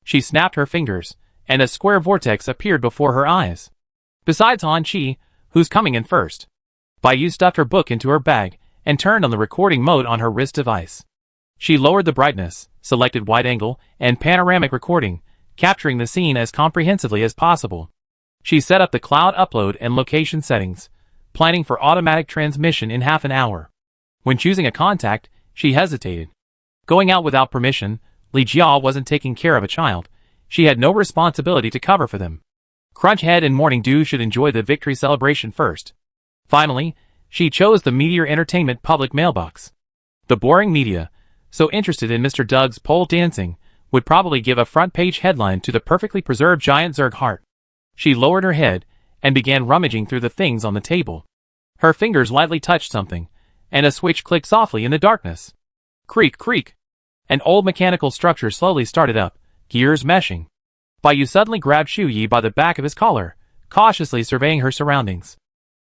She snapped her fingers, and a square vortex appeared before her eyes. Besides Han Chi, who's coming in first? Bai Yu stuffed her book into her bag and turned on the recording mode on her wrist device. She lowered the brightness, selected wide angle and panoramic recording, capturing the scene as comprehensively as possible. She set up the cloud upload and location settings, planning for automatic transmission in half an hour. When choosing a contact, she hesitated. Going out without permission, Li Jia wasn't taking care of a child. She had no responsibility to cover for them. Crunchhead and Morning Dew should enjoy the victory celebration first. Finally, she chose the Meteor Entertainment public mailbox. The boring media, so interested in Mr. Doug's pole dancing, would probably give a front-page headline to the perfectly preserved giant Zerg heart. She lowered her head and began rummaging through the things on the table. Her fingers lightly touched something, and a switch clicked softly in the darkness. Creak, creak. An old mechanical structure slowly started up, gears meshing. Bai Yu suddenly grabbed Shu Yi by the back of his collar, cautiously surveying her surroundings.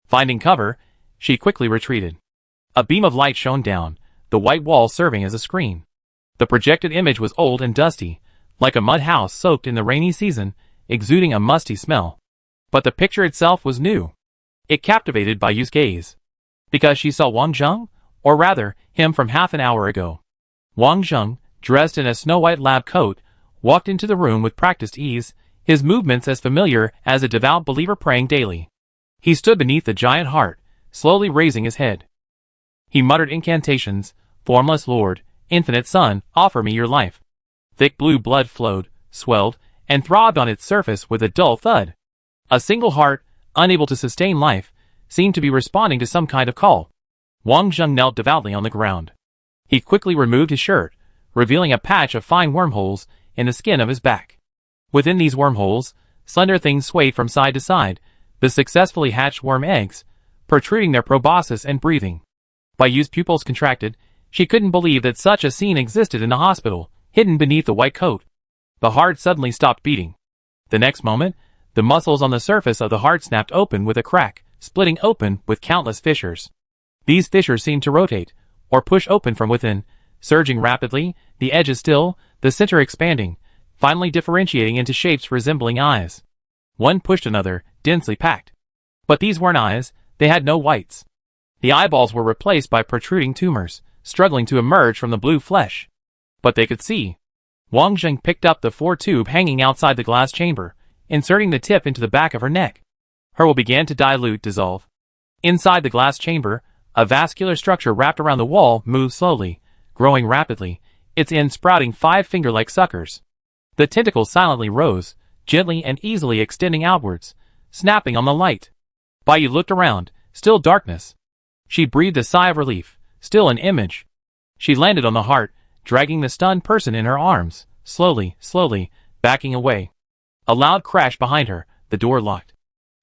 Finding cover, she quickly retreated. A beam of light shone down, the white wall serving as a screen. The projected image was old and dusty, like a mud house soaked in the rainy season, exuding a musty smell. But the picture itself was new. It captivated Bai Yu's gaze. Because she saw Wang Zheng, or rather, him from half an hour ago. Wang Zheng, dressed in a snow-white lab coat, walked into the room with practiced ease, his movements as familiar as a devout believer praying daily. He stood beneath the giant heart, slowly raising his head. He muttered incantations, formless Lord, infinite Sun, offer me your life. Thick blue blood flowed, swelled, and throbbed on its surface with a dull thud. A single heart, unable to sustain life, seemed to be responding to some kind of call. Wang Zheng knelt devoutly on the ground. He quickly removed his shirt, revealing a patch of fine wormholes in the skin of his back. Within these wormholes, slender things swayed from side to side, the successfully hatched worm eggs, protruding their proboscis and breathing. Bai Yu's pupils contracted. She couldn't believe that such a scene existed in the hospital, hidden beneath the white coat. The heart suddenly stopped beating. The next moment, the muscles on the surface of the heart snapped open with a crack, splitting open with countless fissures. These fissures seemed to rotate, or push open from within, surging rapidly, the edges still, the center expanding, finally differentiating into shapes resembling eyes. One pushed another, densely packed. But these weren't eyes, they had no whites. The eyeballs were replaced by protruding tumors, struggling to emerge from the blue flesh. But they could see. Wang Zheng picked up the 4-tube hanging outside the glass chamber, inserting the tip into the back of her neck. Her will began to dissolve. Inside the glass chamber, a vascular structure wrapped around the wall moved slowly, growing rapidly, its ends sprouting 5 finger-like suckers. The tentacles silently rose, gently and easily extending outwards, snapping on the light. Baiyu looked around, still darkness. She breathed a sigh of relief, still an image. She landed on the heart, dragging the stunned person in her arms, slowly, backing away. A loud crash behind her, the door locked.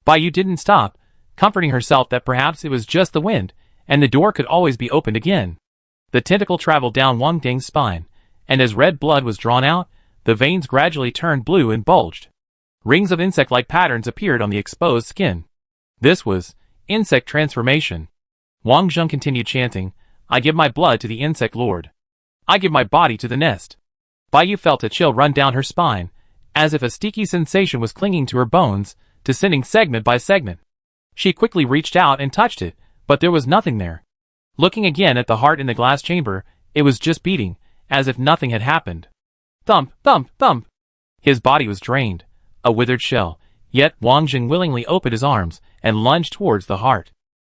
Baiyu didn't stop, comforting herself that perhaps it was just the wind, and the door could always be opened again. The tentacle traveled down Wang Ding's spine, and as red blood was drawn out, the veins gradually turned blue and bulged. Rings of insect-like patterns appeared on the exposed skin. This was insect transformation. Wang Zheng continued chanting, "I give my blood to the insect lord. I give my body to the nest." Baiyu felt a chill run down her spine, as if a sticky sensation was clinging to her bones, descending segment by segment. She quickly reached out and touched it, but there was nothing there. Looking again at the heart in the glass chamber, it was just beating, as if nothing had happened. Thump, thump, thump. His body was drained, a withered shell, yet Wang Zheng willingly opened his arms and lunged towards the heart.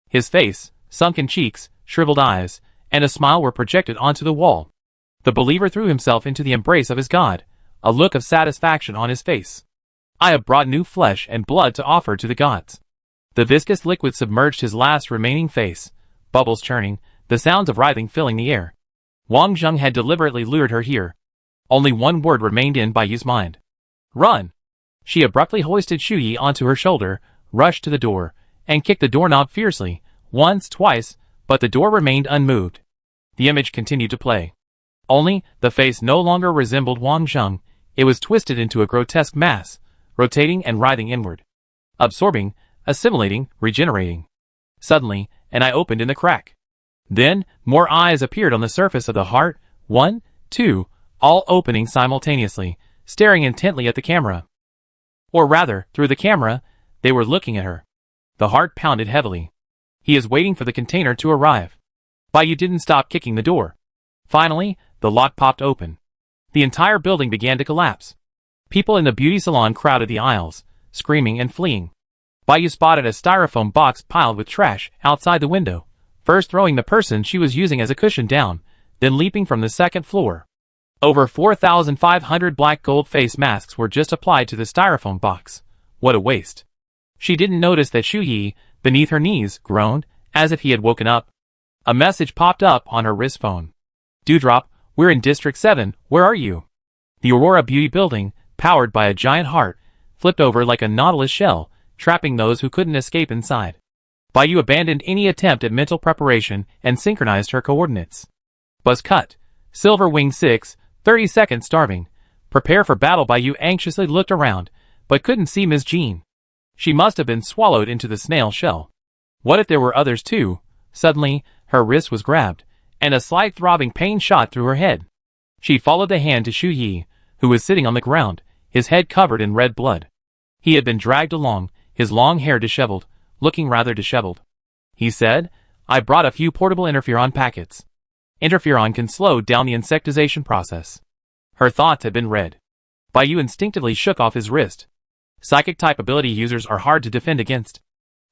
His face, sunken cheeks, shriveled eyes, and a smile were projected onto the wall. The believer threw himself into the embrace of his god, a look of satisfaction on his face. "I have brought new flesh and blood to offer to the gods." The viscous liquid submerged his last remaining face, bubbles churning, the sounds of writhing filling the air. Wang Zheng had deliberately lured her here. Only one word remained in Baiyu's mind. "Run!" She abruptly hoisted Shu Yi onto her shoulder, rushed to the door, and kicked the doorknob fiercely, once, twice, but the door remained unmoved. The image continued to play. Only, the face no longer resembled Wang Zheng, it was twisted into a grotesque mass, rotating and writhing inward. Absorbing, assimilating, regenerating. Suddenly, an eye opened in the crack. Then, more eyes appeared on the surface of the heart, 1, 2, all opening simultaneously, staring intently at the camera. Or rather, through the camera, they were looking at her. The heart pounded heavily. He is waiting for the container to arrive. Baiyu didn't stop kicking the door. Finally, the lock popped open. The entire building began to collapse. People in the beauty salon crowded the aisles, screaming and fleeing. Baiyu spotted a styrofoam box piled with trash outside the window, first throwing the person she was using as a cushion down, then leaping from the second floor. Over 4,500 black gold face masks were just applied to the styrofoam box. What a waste. She didn't notice that Shu Yi, beneath her knees, groaned, as if he had woken up. A message popped up on her wrist phone. "Dewdrop, we're in District 7, where are you?" The Aurora Beauty building, powered by a giant heart, flipped over like a nautilus shell, trapping those who couldn't escape inside. Baiyu abandoned any attempt at mental preparation and synchronized her coordinates. Buzz cut. Silver Wing 6, 30 seconds starving. Prepare for battle. Baiyu anxiously looked around, but couldn't see Ms. Jean. She must have been swallowed into the snail shell. What if there were others too? Suddenly, her wrist was grabbed, and a slight throbbing pain shot through her head. She followed the hand to Shu Yi, who was sitting on the ground, his head covered in red blood. He had been dragged along, his long hair disheveled, looking rather disheveled. He said, "I brought a few portable interferon packets. Interferon can slow down the insectization process." Her thoughts had been read. Baiyu instinctively shook off his wrist. Psychic-type ability users are hard to defend against.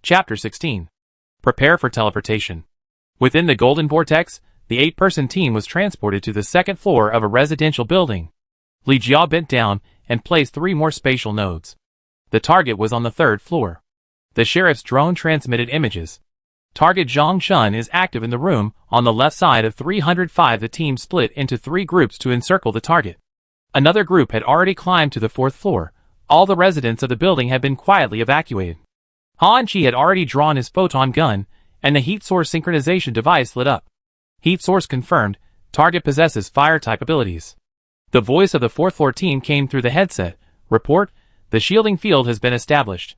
Chapter 16. Prepare for teleportation. Within the Golden Vortex, the 8-person team was transported to the second floor of a residential building. Li Jia bent down and placed 3 more spatial nodes. The target was on the 3rd floor. The sheriff's drone transmitted images. Target Zhang Shun is active in the room on the left side of 305. The team split into 3 groups to encircle the target. Another group had already climbed to the 4th floor. All the residents of the building had been quietly evacuated. Han Chi had already drawn his photon gun, and the heat source synchronization device lit up. Heat source confirmed, target possesses fire-type abilities. The voice of the 4th floor team came through the headset. Report, the shielding field has been established.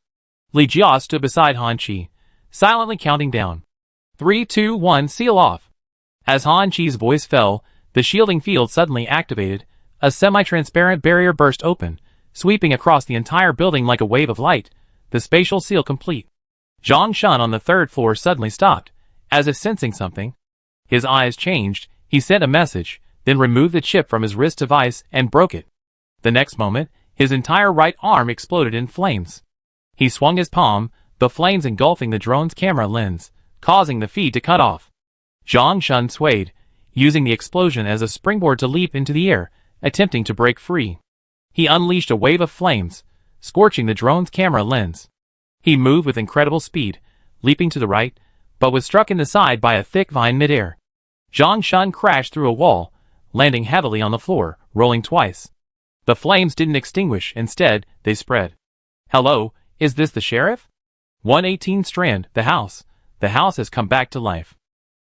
Li Jia stood beside Han Chi, silently counting down. 3, 2, 1, seal off. As Han Chi's voice fell, the shielding field suddenly activated. A semi-transparent barrier burst open, sweeping across the entire building like a wave of light, the spatial seal complete. Zhang Shun on the 3rd floor suddenly stopped, as if sensing something. His eyes changed, he sent a message, then removed the chip from his wrist device and broke it. The next moment, his entire right arm exploded in flames. He swung his palm, the flames engulfing the drone's camera lens, causing the feed to cut off. Zhang Shun swayed, using the explosion as a springboard to leap into the air, attempting to break free. He unleashed a wave of flames, scorching the drone's camera lens. He moved with incredible speed, leaping to the right, but was struck in the side by a thick vine midair. Zhang Shun crashed through a wall, landing heavily on the floor, rolling twice. The flames didn't extinguish, instead, they spread. "Hello, is this the sheriff?" 118 Strand, the house. The house has come back to life.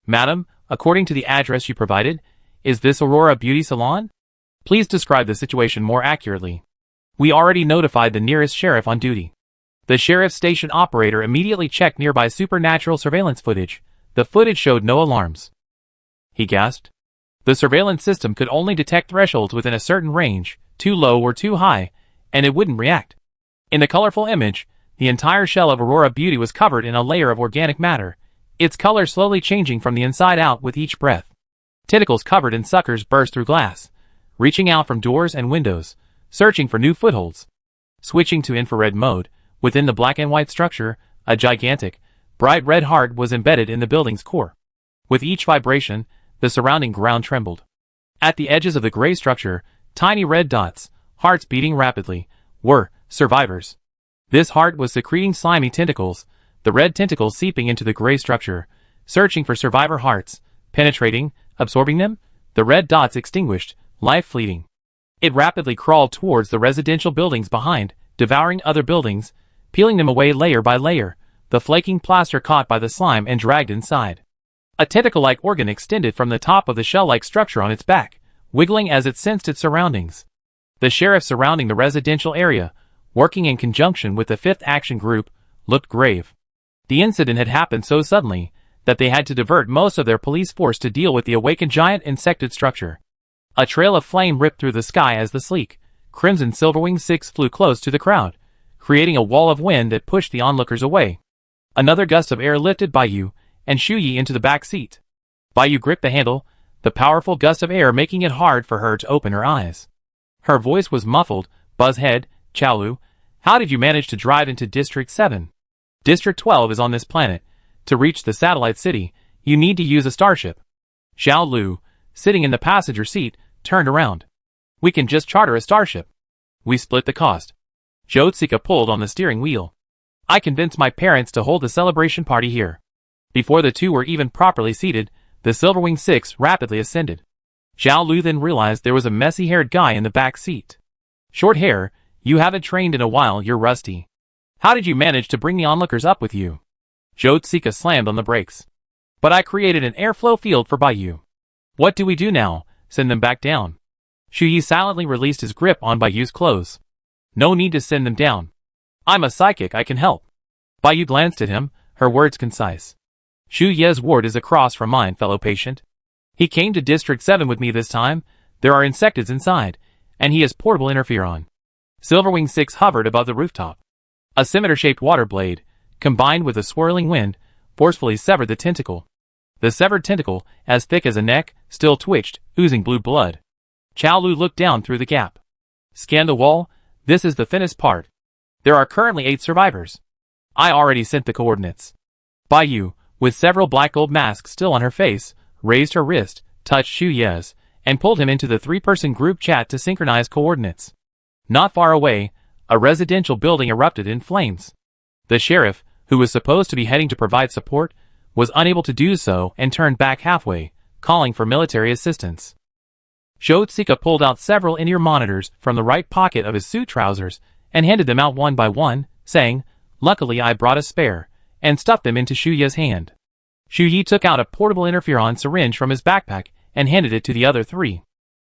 "Madam, according to the address you provided, is this Aurora Beauty Salon? Please describe the situation more accurately." "We already notified the nearest sheriff on duty." The sheriff's station operator immediately checked nearby supernatural surveillance footage. The footage showed no alarms. He gasped. The surveillance system could only detect thresholds within a certain range, too low or too high, and it wouldn't react. In the colorful image, the entire shell of Aurora Beauty was covered in a layer of organic matter, its color slowly changing from the inside out with each breath. Tentacles covered in suckers burst through glass, reaching out from doors and windows, searching for new footholds. Switching to infrared mode, within the black and white structure, a gigantic, bright red heart was embedded in the building's core. With each vibration, the surrounding ground trembled. At the edges of the gray structure, tiny red dots, hearts beating rapidly, were survivors. This heart was secreting slimy tentacles, the red tentacles seeping into the gray structure, searching for survivor hearts, penetrating, absorbing them, the red dots extinguished, life fleeting. It rapidly crawled towards the residential buildings behind, devouring other buildings, peeling them away layer by layer, the flaking plaster caught by the slime and dragged inside. A tentacle-like organ extended from the top of the shell-like structure on its back, wiggling as it sensed its surroundings. The sheriff surrounding the residential area, working in conjunction with the 5th Action Group, looked grave. The incident had happened so suddenly that they had to divert most of their police force to deal with the awakened giant insected structure. A trail of flame ripped through the sky as the sleek, crimson Silverwing 6 flew close to the crowd, creating a wall of wind that pushed the onlookers away. Another gust of air lifted Baiyu and Shuyi into the back seat. Baiyu gripped the handle, the powerful gust of air making it hard for her to open her eyes. Her voice was muffled. "Buzzhead, Chaolu, how did you manage to drive into District 7? District 12 is on this planet. To reach the satellite city, you need to use a starship." Xiao Lu, sitting in the passenger seat, turned around. "We can just charter a starship. We split the cost." Zhou Zika pulled on the steering wheel. "I convinced my parents to hold a celebration party here." Before the two were even properly seated, the Silverwing 6 rapidly ascended. Xiao Lu then realized there was a messy-haired guy in the back seat. "Short hair, you haven't trained in a while, you're rusty. How did you manage to bring the onlookers up with you?" Zhou Zika slammed on the brakes. "But I created an airflow field for Baiyu." "What do we do now? Send them back down?" Shuyi silently released his grip on Baiyu's clothes. "No need to send them down. I'm a psychic, I can help." Baiyu glanced at him, her words concise. "Shu Ye's ward is across from mine, fellow patient. He came to District 7 with me this time. There are insectids inside, and he has portable interferon." Silverwing 6 hovered above the rooftop. A scimitar-shaped water blade, combined with a swirling wind, forcefully severed the tentacle. The severed tentacle, as thick as a neck, still twitched, oozing blue blood. Chaolu looked down through the gap. "Scan the wall. This is the thinnest part. There are currently 8 survivors. I already sent the coordinates." Baiyu, with several black gold masks still on her face, raised her wrist, touched Shu Ye's, and pulled him into the 3-person group chat to synchronize coordinates. Not far away, a residential building erupted in flames. The sheriff, who was supposed to be heading to provide support, was unable to do so and turned back halfway, calling for military assistance. Zhou Zika pulled out several in-ear monitors from the right pocket of his suit trousers and handed them out one by one, saying, "Luckily I brought a spare," and stuffed them into Shu Ye's hand. Shu Yi took out a portable interferon syringe from his backpack and handed it to the other 3.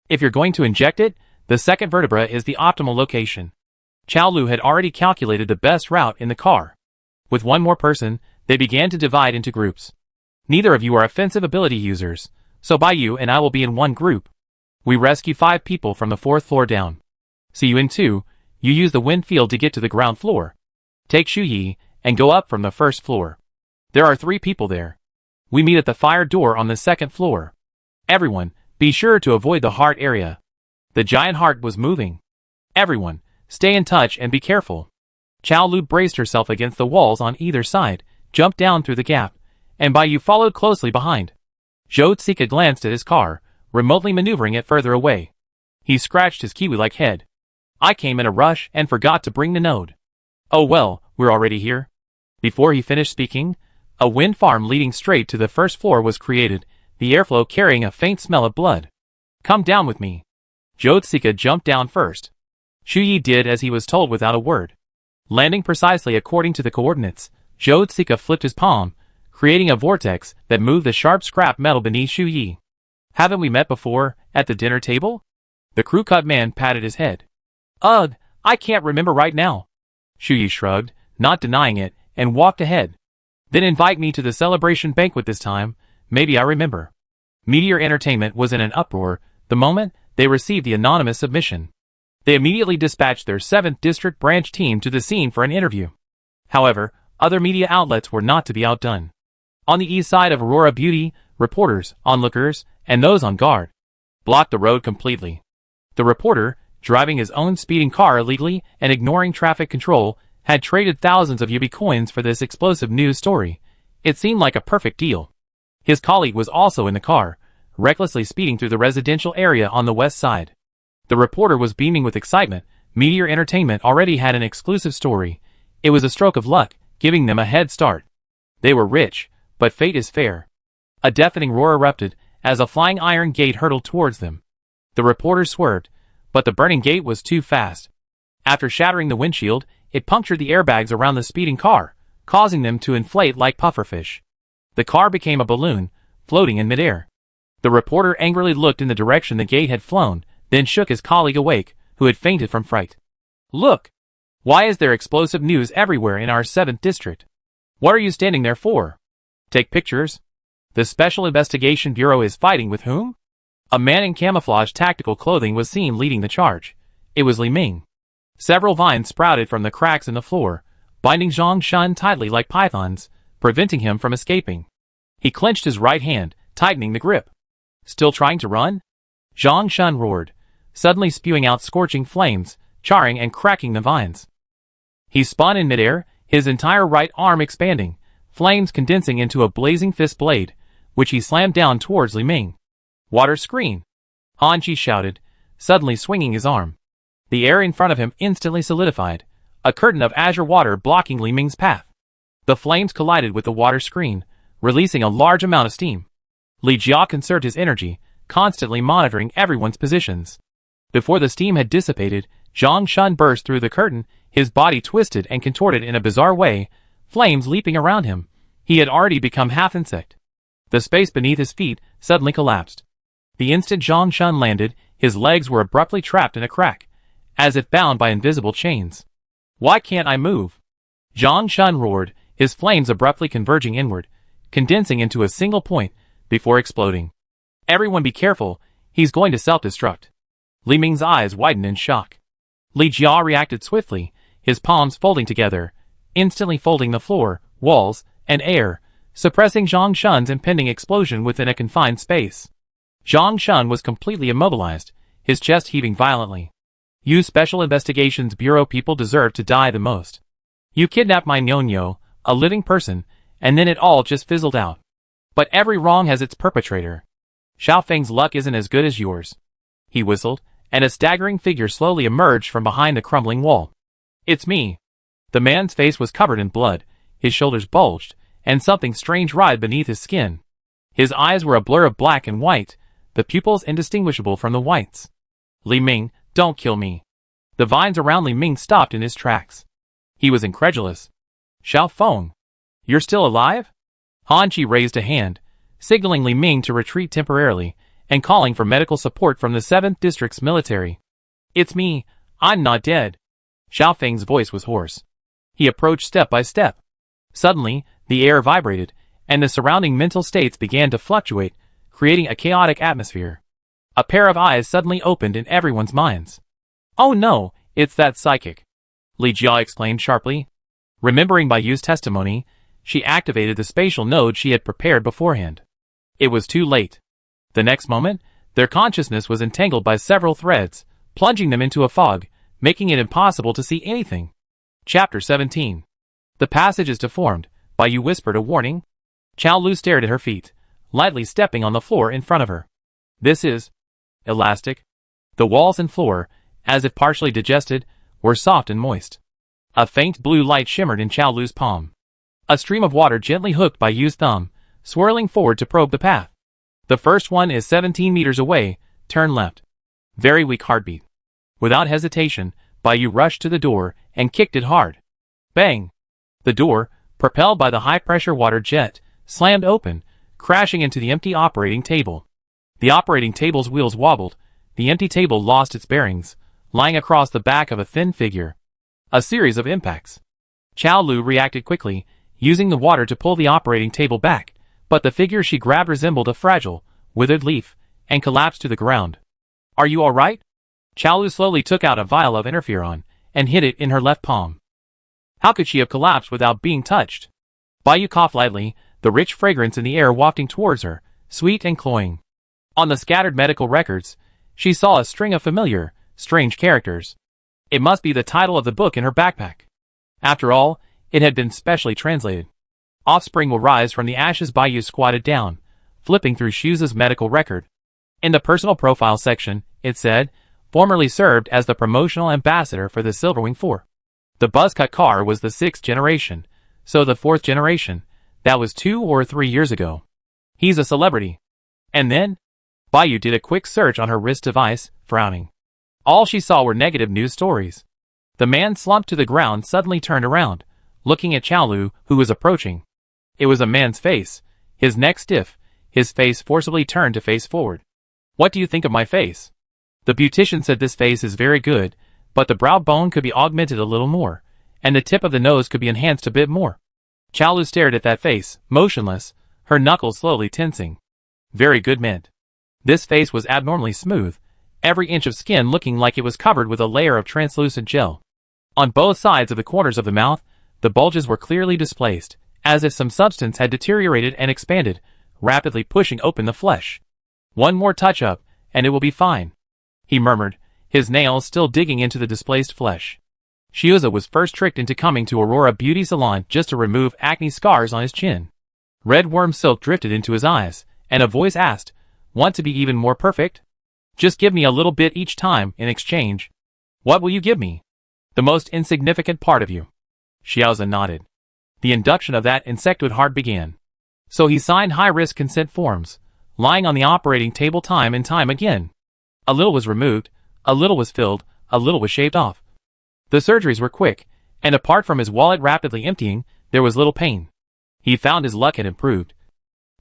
"If you're going to inject it, the second vertebra is the optimal location." Chao Lu had already calculated the best route in the car. With one more person, they began to divide into groups. "Neither of you are offensive ability users, so Baiyu and I will be in one group. We rescue 5 people from the 4th floor down. See you in 2, you use the wind field to get to the ground floor. Take Shu Yi and go up from the 1st floor. There are 3 people there. We meet at the fire door on the second floor. Everyone, be sure to avoid the heart area. The giant heart was moving. Everyone, stay in touch and be careful. Chow Lu braced herself against the walls on either side, jumped down through the gap, and Bai Yu followed closely behind. Zhou Zika glanced at his car, remotely maneuvering it further away. He scratched his kiwi-like head. I came in a rush and forgot to bring the node. Oh well, we're already here. Before he finished speaking, a wind farm leading straight to the first floor was created, the airflow carrying a faint smell of blood. Come down with me. Zhou Zika jumped down first. Xu Yi did as he was told without a word. Landing precisely according to the coordinates, Zhou Zika flipped his palm, creating a vortex that moved the sharp scrap metal beneath Xu Yi. Haven't we met before, at the dinner table? The crew-cut man patted his head. Ugh, I can't remember right now. Xu Yi shrugged, not denying it, and walked ahead. Then invite me to the celebration banquet this time, maybe I remember. Meteor Entertainment was in an uproar the moment they received the anonymous submission. They immediately dispatched their 7th District branch team to the scene for an interview. However, other media outlets were not to be outdone. On the east side of Aurora Beauty, reporters, onlookers, and those on guard blocked the road completely. The reporter, driving his own speeding car illegally and ignoring traffic control, had traded thousands of Yubi coins for this explosive news story. It seemed like a perfect deal. His colleague was also in the car, recklessly speeding through the residential area on the west side. The reporter was beaming with excitement. Meteor Entertainment already had an exclusive story. It was a stroke of luck, giving them a head start. They were rich, but fate is fair. A deafening roar erupted as a flying iron gate hurtled towards them. The reporters swerved, but the burning gate was too fast. After shattering the windshield, it punctured the airbags around the speeding car, causing them to inflate like pufferfish. The car became a balloon, floating in midair. The reporter angrily looked in the direction the gate had flown, then shook his colleague awake, who had fainted from fright. Look! Why is there explosive news everywhere in our 7th district? What are you standing there for? Take pictures? The Special Investigation Bureau is fighting with whom? A man in camouflage tactical clothing was seen leading the charge. It was Li Ming. Several vines sprouted from the cracks in the floor, binding Zhang Shun tightly like pythons, preventing him from escaping. He clenched his right hand, tightening the grip. Still trying to run? Zhang Shun roared, suddenly spewing out scorching flames, charring and cracking the vines. He spun in midair, his entire right arm expanding, flames condensing into a blazing fist blade, which he slammed down towards Li Ming. Water screen! Han Chi shouted, suddenly swinging his arm. The air in front of him instantly solidified, a curtain of azure water blocking Li Ming's path. The flames collided with the water screen, releasing a large amount of steam. Li Jia conserved his energy, constantly monitoring everyone's positions. Before the steam had dissipated, Zhang Shun burst through the curtain, his body twisted and contorted in a bizarre way, flames leaping around him. He had already become half insect. The space beneath his feet suddenly collapsed. The instant Zhang Shun landed, his legs were abruptly trapped in a crack, as if bound by invisible chains. Why can't I move? Zhang Shun roared, his flames abruptly converging inward, condensing into a single point, before exploding. Everyone be careful, he's going to self-destruct. Li Ming's eyes widened in shock. Li Jia reacted swiftly, his palms folding together, instantly folding the floor, walls, and air, suppressing Zhang Shun's impending explosion within a confined space. Zhang Shun was completely immobilized, his chest heaving violently. You Special Investigations Bureau people deserve to die the most. You kidnapped my Nyonyo, a living person, and then it all just fizzled out. But every wrong has its perpetrator. Xiao Feng's luck isn't as good as yours. He whistled, and a staggering figure slowly emerged from behind the crumbling wall. It's me. The man's face was covered in blood, his shoulders bulged, and something strange writhed beneath his skin. His eyes were a blur of black and white, the pupils indistinguishable from the whites. Li Ming, don't kill me. The vines around Li Ming stopped in his tracks. He was incredulous. Xiao Feng, you're still alive? Han Chi raised a hand, signaling Li Ming to retreat temporarily, and calling for medical support from the 7th District's military. It's me, I'm not dead. Xiao Feng's voice was hoarse. He approached step by step. Suddenly, the air vibrated, and the surrounding mental states began to fluctuate, creating a chaotic atmosphere. A pair of eyes suddenly opened in everyone's minds. Oh no, it's that psychic! Li Jia exclaimed sharply. Remembering Bai Yu's testimony, She activated the spatial node she had prepared beforehand. It was too late. The next moment, their consciousness was entangled by several threads, plunging them into a fog, making it impossible to see anything. Chapter 17. The passage is deformed. Baiyu whispered a warning. Qiaolu stared at her feet, lightly stepping on the floor in front of her. This is elastic. The walls and floor, as if partially digested, were soft and moist. A faint blue light shimmered in Qiaolu's palm. A stream of water gently hooked Baiyu's thumb, swirling forward to probe the path. The first one is 17 meters away, turn left. Very weak heartbeat. Without hesitation, Baiyu rushed to the door and kicked it hard. Bang! The door, propelled by the high-pressure water jet, slammed open, crashing into the empty operating table. The operating table's wheels wobbled. The empty table lost its bearings, lying across the back of a thin figure. A series of impacts. Qiaolu reacted quickly, using the water to pull the operating table back, but the figure she grabbed resembled a fragile, withered leaf, and collapsed to the ground. Are you all right? Qiaolu slowly took out a vial of interferon and hid it in her left palm. How could she have collapsed without being touched? Baiyu coughed lightly, the rich fragrance in the air wafting towards her, sweet and cloying. On the scattered medical records, she saw a string of familiar, strange characters. It must be the title of the book in her backpack. After all, it had been specially translated. Offspring will rise from the ashes. Baiyu squatted down, flipping through Shu's medical record. In the personal profile section, it said, formerly served as the promotional ambassador for the Silverwing 4. The buzzcut car was the 6th generation, so the 4th generation, that was 2 or 3 years ago. He's a celebrity. And then? Baiyu did a quick search on her wrist device, frowning. All she saw were negative news stories. The man slumped to the ground, suddenly turned around, looking at Qiaolu, who was approaching. It was a man's face, his neck stiff, his face forcibly turned to face forward. What do you think of my face? The beautician said this face is very good, but the brow bone could be augmented a little more, and the tip of the nose could be enhanced a bit more. Qiaolu stared at that face, motionless, her knuckles slowly tensing. Very good meant. This face was abnormally smooth, every inch of skin looking like it was covered with a layer of translucent gel. On both sides of the corners of the mouth, the bulges were clearly displaced, as if some substance had deteriorated and expanded, rapidly pushing open the flesh. One more touch-up, and it will be fine, he murmured, his nails still digging into the displaced flesh. Shuza was first tricked into coming to Aurora Beauty Salon just to remove acne scars on his chin. Red worm silk drifted into his eyes, and a voice asked, "Want to be even more perfect? Just give me a little bit each time in exchange." "What will you give me?" "The most insignificant part of you." Xiaoza nodded. The induction of that insectoid heart began. So he signed high-risk consent forms, lying on the operating table time and time again. A little was removed, a little was filled, a little was shaved off. The surgeries were quick, and apart from his wallet rapidly emptying, there was little pain. He found his luck had improved.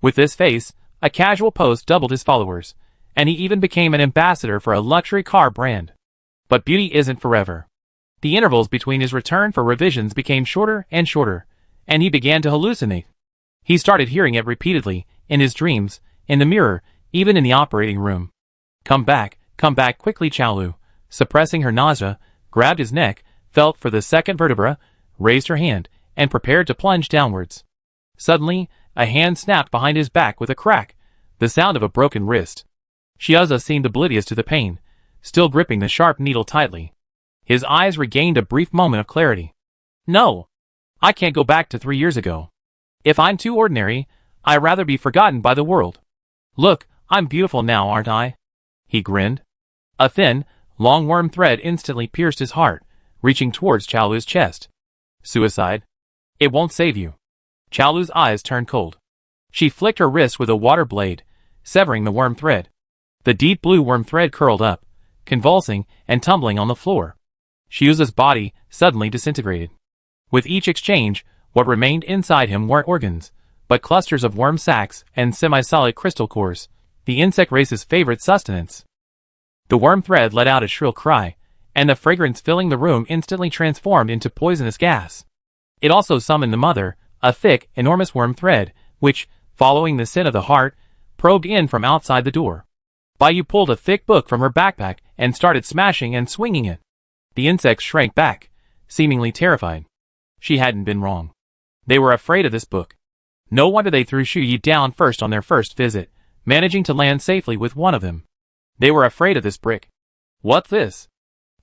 With this face, a casual post doubled his followers, and he even became an ambassador for a luxury car brand. But beauty isn't forever. The intervals between his return for revisions became shorter and shorter, and he began to hallucinate. He started hearing it repeatedly, in his dreams, in the mirror, even in the operating room. Come back quickly." Qiaolu, suppressing her nausea, grabbed his neck, felt for the second vertebra, raised her hand, and prepared to plunge downwards. Suddenly, a hand snapped behind his back with a crack, the sound of a broken wrist. Xiaoza seemed oblivious to the pain, still gripping the sharp needle tightly. His eyes regained a brief moment of clarity. "No! I can't go back to 3 years ago. If I'm too ordinary, I'd rather be forgotten by the world. Look, I'm beautiful now, aren't I?" He grinned. A thin, long worm thread instantly pierced his heart, reaching towards Qiaolu's chest. "Suicide? It won't save you." Qiaolu's eyes turned cold. She flicked her wrist with a water blade, severing the worm thread. The deep blue worm thread curled up, convulsing and tumbling on the floor. Shuza's body suddenly disintegrated. With each exchange, what remained inside him weren't organs, but clusters of worm sacs and semi-solid crystal cores, the insect race's favorite sustenance. The worm thread let out a shrill cry, and the fragrance filling the room instantly transformed into poisonous gas. It also summoned the mother, a thick, enormous worm thread, which, following the scent of the heart, probed in from outside the door. Baiyu pulled a thick book from her backpack and started smashing and swinging it. The insects shrank back, seemingly terrified. She hadn't been wrong. They were afraid of this book. No wonder they threw Shu Yi down first on their first visit, managing to land safely with one of them. They were afraid of this brick. What's this?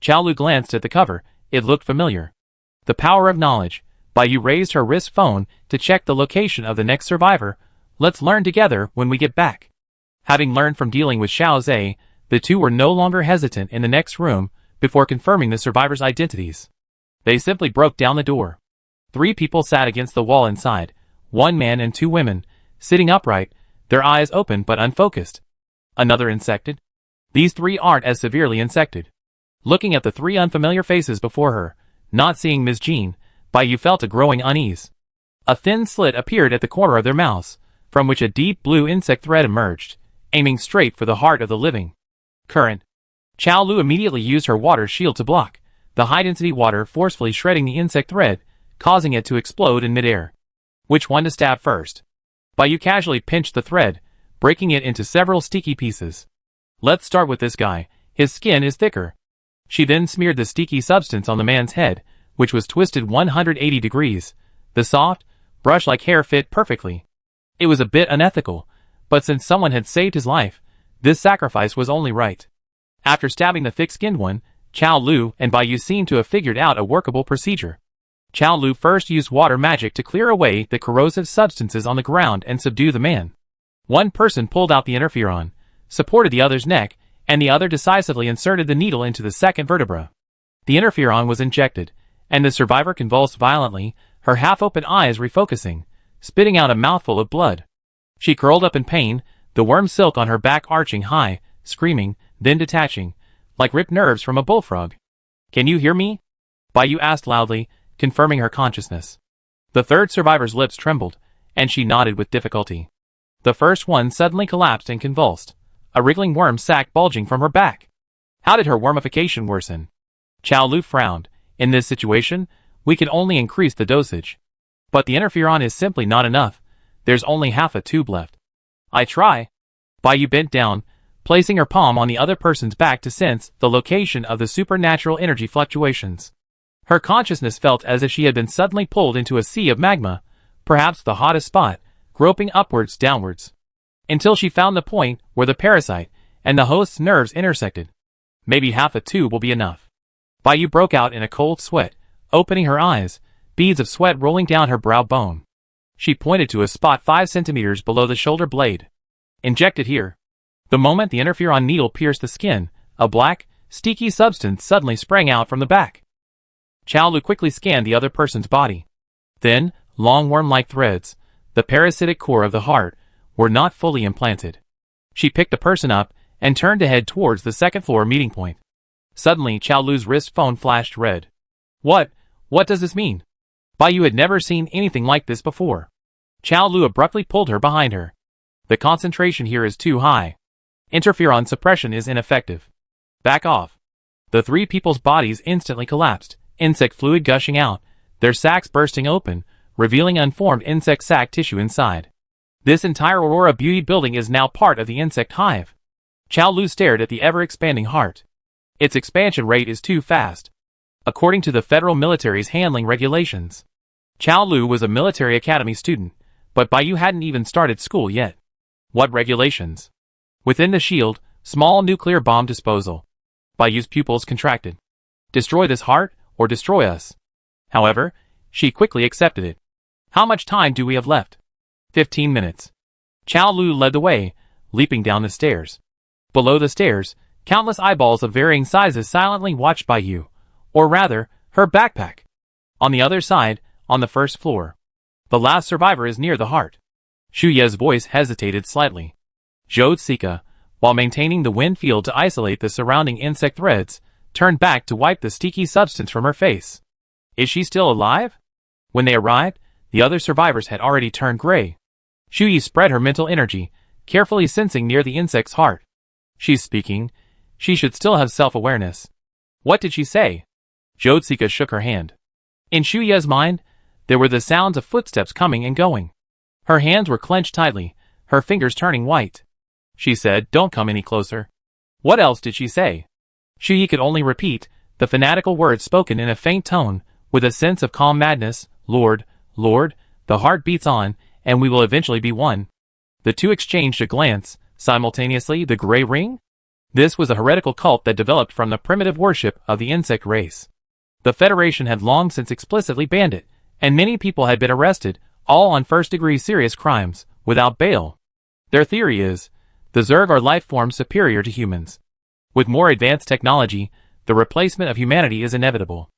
Chao Lu glanced at the cover. It looked familiar. The Power of Knowledge. Baiyu raised her wrist phone to check the location of the next survivor. Let's learn together when we get back. Having learned from dealing with Xiao Zhe, the two were no longer hesitant in the next room before confirming the survivors' identities. They simply broke down the door. 3 people sat against the wall inside, 1 man and 2 women, sitting upright, their eyes open but unfocused. Another insected? These 3 aren't as severely insected. Looking at the 3 unfamiliar faces before her, not seeing Ms. Jean, Baiyu felt a growing unease. A thin slit appeared at the corner of their mouths, from which a deep blue insect thread emerged, aiming straight for the heart of the living. Current. Chao Lu immediately used her water shield to block the high-density water, forcefully shredding the insect thread, causing it to explode in midair. Which one to stab first? Baiyu casually pinched the thread, breaking it into several sticky pieces. Let's start with this guy. His skin is thicker. She then smeared the sticky substance on the man's head, which was twisted 180 degrees. The soft, brush-like hair fit perfectly. It was a bit unethical, but since someone had saved his life, this sacrifice was only right. After stabbing the thick-skinned one, Chao Lu and Baiyu seemed to have figured out a workable procedure. Chao Lu first used water magic to clear away the corrosive substances on the ground and subdue the man. One person pulled out the interferon, supported the other's neck, and the other decisively inserted the needle into the second vertebra. The interferon was injected, and the survivor convulsed violently, her half-open eyes refocusing, spitting out a mouthful of blood. She curled up in pain, the worm silk on her back arching high, screaming, then detaching, like ripped nerves from a bullfrog. Can you hear me? Baiyu asked loudly, confirming her consciousness. The third survivor's lips trembled, and she nodded with difficulty. The first one suddenly collapsed and convulsed, a wriggling worm sac bulging from her back. How did her wormification worsen? Chao Lu frowned. In this situation, we can only increase the dosage. But the interferon is simply not enough. There's only half a tube left. I try. Baiyu bent down, placing her palm on the other person's back to sense the location of the supernatural energy fluctuations. Her consciousness felt as if she had been suddenly pulled into a sea of magma, perhaps the hottest spot, groping upwards downwards, until she found the point where the parasite and the host's nerves intersected. Maybe half a tube will be enough. Baiyu broke out in a cold sweat, opening her eyes, beads of sweat rolling down her brow bone. She pointed to a spot 5 centimeters below the shoulder blade. Inject it here. The moment the interferon needle pierced the skin, a black, sticky substance suddenly sprang out from the back. Chao Lu quickly scanned the other person's body. Thin, long worm-like threads, the parasitic core of the heart, were not fully implanted. She picked the person up and turned to head towards the second-floor meeting point. Suddenly, Chao Lu's wrist phone flashed red. What does this mean? Baiyu had never seen anything like this before. Chao Lu abruptly pulled her behind her. The concentration here is too high. Interferon suppression is ineffective. Back off. The 3 people's bodies instantly collapsed, insect fluid gushing out, their sacs bursting open, revealing unformed insect sac tissue inside. This entire Aurora Beauty building is now part of the insect hive. Chao Lu stared at the ever-expanding heart. Its expansion rate is too fast. According to the federal military's handling regulations. Chao Lu was a military academy student, but Baiyu hadn't even started school yet. What regulations? Within the shield, small nuclear bomb disposal. Baiyu's pupils contracted. Destroy this heart, or destroy us. However, she quickly accepted it. How much time do we have left? 15 minutes. Chao Lu led the way, leaping down the stairs. Below the stairs, countless eyeballs of varying sizes silently watched Baiyu, or rather, her backpack. On the other side, on the first floor. The last survivor is near the heart. Xu Ye's voice hesitated slightly. Zhou Zika, while maintaining the wind field to isolate the surrounding insect threads, turned back to wipe the sticky substance from her face. Is she still alive? When they arrived, the other survivors had already turned gray. Xu Yi spread her mental energy, carefully sensing near the insect's heart. She's speaking. She should still have self-awareness. What did she say? Zhou Zika shook her hand. In Xu Ye's mind, there were the sounds of footsteps coming and going. Her hands were clenched tightly, her fingers turning white. She said, "Don't come any closer." What else did she say? Xu Yi could only repeat the fanatical words spoken in a faint tone, with a sense of calm madness. Lord, The heart beats on, and we will eventually be one. The two exchanged a glance. Simultaneously, the Grey Ring? This was a heretical cult that developed from the primitive worship of the insect race. The Federation had long since explicitly banned it, and many people had been arrested, all on first-degree serious crimes, without bail. Their theory is, the Zerg are life forms superior to humans. With more advanced technology, the replacement of humanity is inevitable.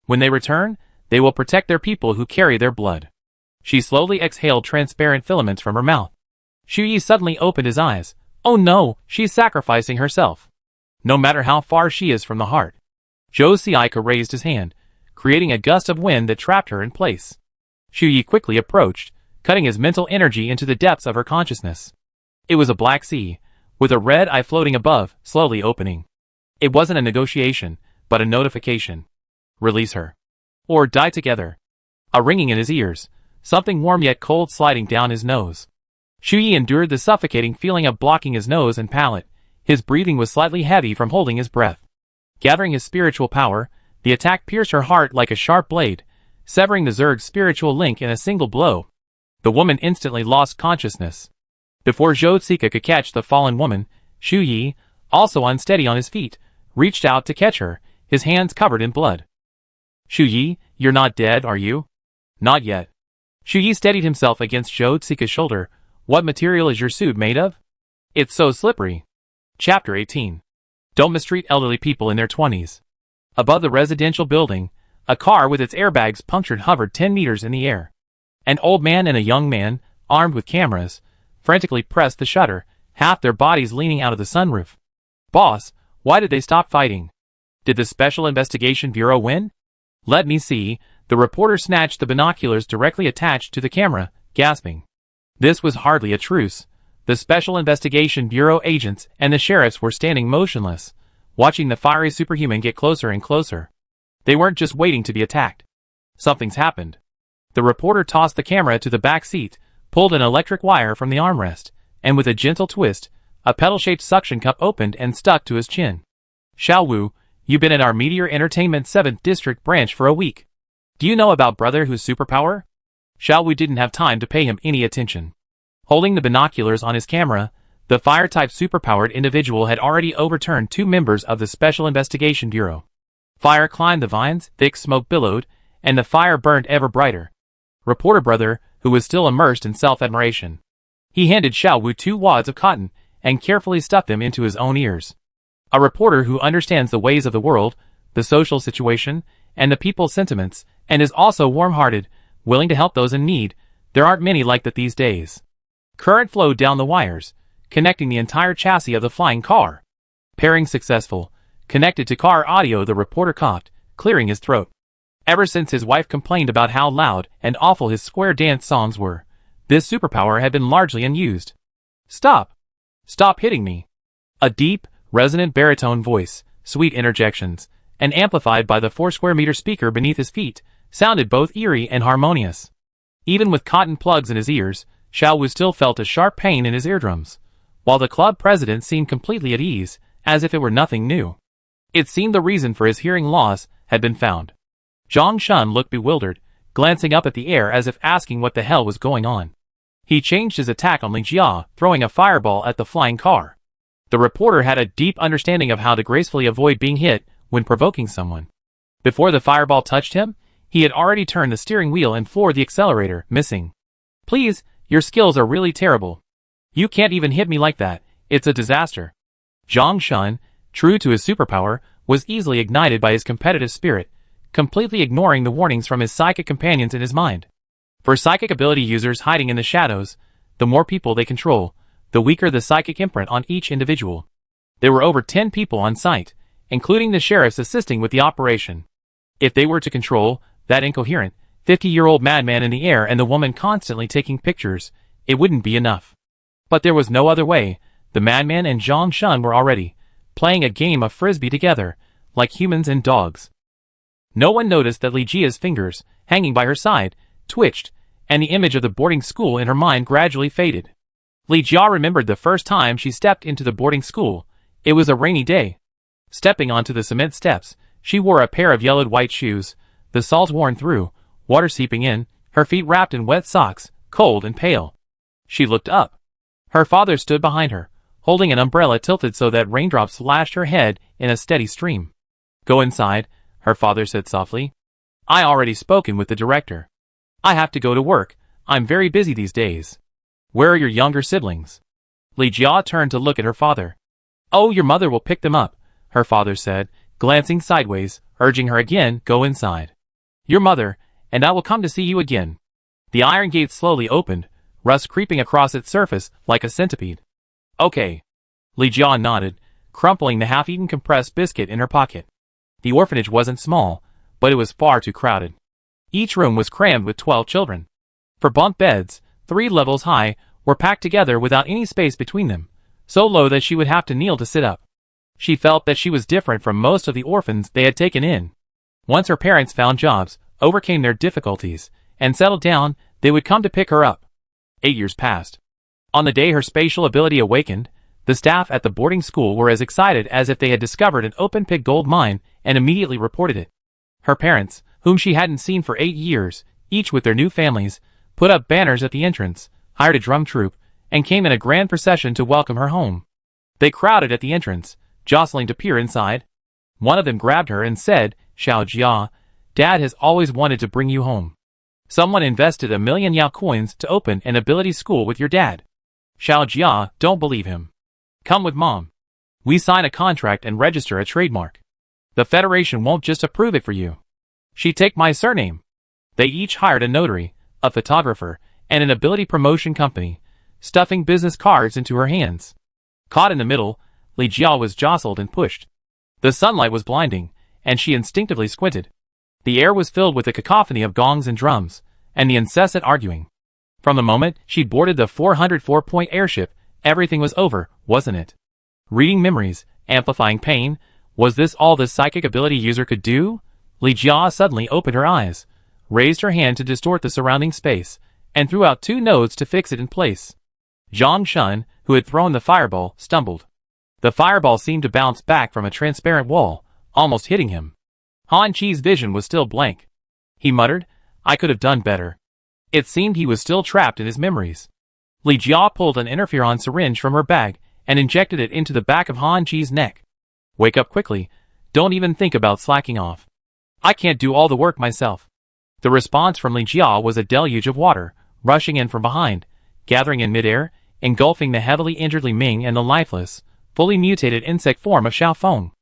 When they return, they will protect their people who carry their blood. She slowly exhaled transparent filaments from her mouth. Xu Yi suddenly opened his eyes. Oh no, she's sacrificing herself. No matter how far she is from the heart. Zhou Xiaika raised his hand, creating a gust of wind that trapped her in place. Xu Yi quickly approached, cutting his mental energy into the depths of her consciousness. It was a black sea, with a red eye floating above, slowly opening. It wasn't a negotiation, but a notification. Release her. Or die together. A ringing in his ears, something warm yet cold sliding down his nose. Xu Yi endured the suffocating feeling of blocking his nose and palate. His breathing was slightly heavy from holding his breath. Gathering his spiritual power, the attack pierced her heart like a sharp blade, severing the Zerg's spiritual link in a single blow. The woman instantly lost consciousness. Before Zhou Xiaika could catch the fallen woman, Xu Yi, also unsteady on his feet, reached out to catch her, his hands covered in blood. Xu Yi, you're not dead, are you? Not yet. Xu Yi steadied himself against Zhou Xiaika's shoulder. What material is your suit made of? It's so slippery. Chapter 18. Don't mistreat elderly people in their 20s. Above the residential building, a car with its airbags punctured hovered 10 meters in the air. An old man and a young man, armed with cameras, frantically pressed the shutter, half their bodies leaning out of the sunroof. Boss, why did they stop fighting? Did the Special Investigation Bureau win? Let me see. The reporter snatched the binoculars directly attached to the camera, gasping. This was hardly a truce. The Special Investigation Bureau agents and the sheriffs were standing motionless, watching the fiery superhuman get closer and closer. They weren't just waiting to be attacked. Something's happened. The reporter tossed the camera to the back seat, pulled an electric wire from the armrest, and with a gentle twist, a pedal-shaped suction cup opened and stuck to his chin. Xiao Wu, you've been at our Meteor Entertainment 7th District branch for a week. Do you know about Brother Who's superpower? Xiao Wu didn't have time to pay him any attention. Holding the binoculars on his camera, the fire-type superpowered individual had already overturned 2 members of the Special Investigation Bureau. Fire climbed the vines, thick smoke billowed, and the fire burned ever brighter. Reporter Brother, who was still immersed in self-admiration. He handed Xiao Wu 2 wads of cotton, and carefully stuffed them into his own ears. A reporter who understands the ways of the world, the social situation, and the people's sentiments, and is also warm-hearted, willing to help those in need. There aren't many like that these days. Current flowed down the wires, connecting the entire chassis of the flying car. Pairing successful. Connected to car audio, the reporter coughed, clearing his throat. Ever since his wife complained about how loud and awful his square dance songs were, this superpower had been largely unused. Stop! Stop hitting me! A deep, resonant baritone voice, sweet interjections, and amplified by the 4 square meter speaker beneath his feet, sounded both eerie and harmonious. Even with cotton plugs in his ears, Xiao Wu still felt a sharp pain in his eardrums, while the club president seemed completely at ease, as if it were nothing new. It seemed the reason for his hearing loss had been found. Zhang Shun looked bewildered, glancing up at the air as if asking what the hell was going on. He changed his attack on Li Jia, throwing a fireball at the flying car. The reporter had a deep understanding of how to gracefully avoid being hit when provoking someone. Before the fireball touched him, he had already turned the steering wheel and floored the accelerator, missing. Please, your skills are really terrible. You can't even hit me like that. It's a disaster. Zhang Shun, true to his superpower, was easily ignited by his competitive spirit, completely ignoring the warnings from his psychic companions in his mind. For psychic ability users hiding in the shadows, the more people they control, the weaker the psychic imprint on each individual. There were over 10 people on site, including the sheriffs assisting with the operation. If they were to control that incoherent, 50-year-old madman in the air and the woman constantly taking pictures, it wouldn't be enough. But there was no other way. The madman and Zhang Shun were already playing a game of frisbee together, like humans and dogs. No one noticed that Li Jia's fingers, hanging by her side, twitched, and the image of the boarding school in her mind gradually faded. Li Jia remembered the first time she stepped into the boarding school. It was a rainy day. Stepping onto the cement steps, she wore a pair of yellowed white shoes, the salt worn through, water seeping in, her feet wrapped in wet socks, cold and pale. She looked up. Her father stood behind her, holding an umbrella tilted so that raindrops splashed her head in a steady stream. "Go inside," her father said softly. "I already spoken with the director. I have to go to work. I'm very busy these days." "Where are your younger siblings?" Li Jia turned to look at her father. "Oh, your mother will pick them up," her father said, glancing sideways, urging her again, "Go inside. Your mother, and I will come to see you again." The iron gate slowly opened, rust creeping across its surface like a centipede. "Okay." Li Jia nodded, crumpling the half-eaten compressed biscuit in her pocket. The orphanage wasn't small, but it was far too crowded. Each room was crammed with 12 children. For bunk beds, 3 levels high, were packed together without any space between them, so low that she would have to kneel to sit up. She felt that she was different from most of the orphans they had taken in. Once her parents found jobs, overcame their difficulties, and settled down, they would come to pick her up. 8 years passed. On the day her spatial ability awakened, the staff at the boarding school were as excited as if they had discovered an open-pit gold mine and immediately reported it. Her parents, whom she hadn't seen for 8 years, each with their new families, put up banners at the entrance, hired a drum troupe, and came in a grand procession to welcome her home. They crowded at the entrance, jostling to peer inside. One of them grabbed her and said, "Xiao Jia, Dad has always wanted to bring you home. Someone invested 1,000,000 Yao coins to open an ability school with your dad." Xiao Jia, "Don't believe him. Come with Mom. We sign a contract and register a trademark. The Federation won't just approve it for you. She take my surname." They each hired a notary, a photographer, and an ability promotion company, stuffing business cards into her hands. Caught in the middle, Li Jia was jostled and pushed. The sunlight was blinding, and she instinctively squinted. The air was filled with a cacophony of gongs and drums, and the incessant arguing. From the moment she boarded the 404-point airship, everything was over, wasn't it? Reading memories, amplifying pain, was this all the psychic ability user could do? Li Jia suddenly opened her eyes, raised her hand to distort the surrounding space, and threw out 2 nodes to fix it in place. Zhang Shun, who had thrown the fireball, stumbled. The fireball seemed to bounce back from a transparent wall, almost hitting him. Han Chi's vision was still blank. He muttered, "I could have done better." It seemed he was still trapped in his memories. Li Jia pulled an interferon syringe from her bag and injected it into the back of Han Chi's neck. "Wake up quickly. Don't even think about slacking off. I can't do all the work myself." The response from Li Jia was a deluge of water, rushing in from behind, gathering in midair, engulfing the heavily injured Li Ming and the lifeless, fully mutated insect form of Xiao Feng.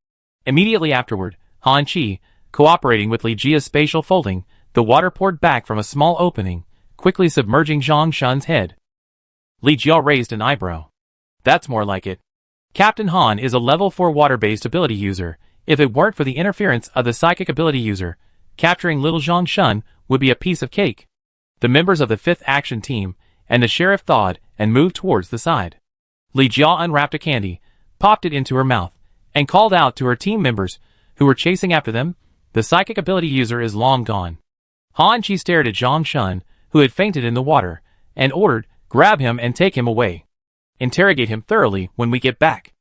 Immediately afterward, Han Chi, cooperating with Li Jia's spatial folding, the water poured back from a small opening, quickly submerging Zhang Shun's head. Li Jia raised an eyebrow. "That's more like it. Captain Han is a level 4 water-based ability user. If it weren't for the interference of the psychic ability user, capturing little Zhang Shun would be a piece of cake." The members of the 5th Action Team and the sheriff thawed and moved towards the side. Li Jia unwrapped a candy, popped it into her mouth, and called out to her team members, who were chasing after them, "The psychic ability user is long gone." Han Chi stared at Zhang Shun, who had fainted in the water, and ordered, "Grab him and take him away. Interrogate him thoroughly when we get back."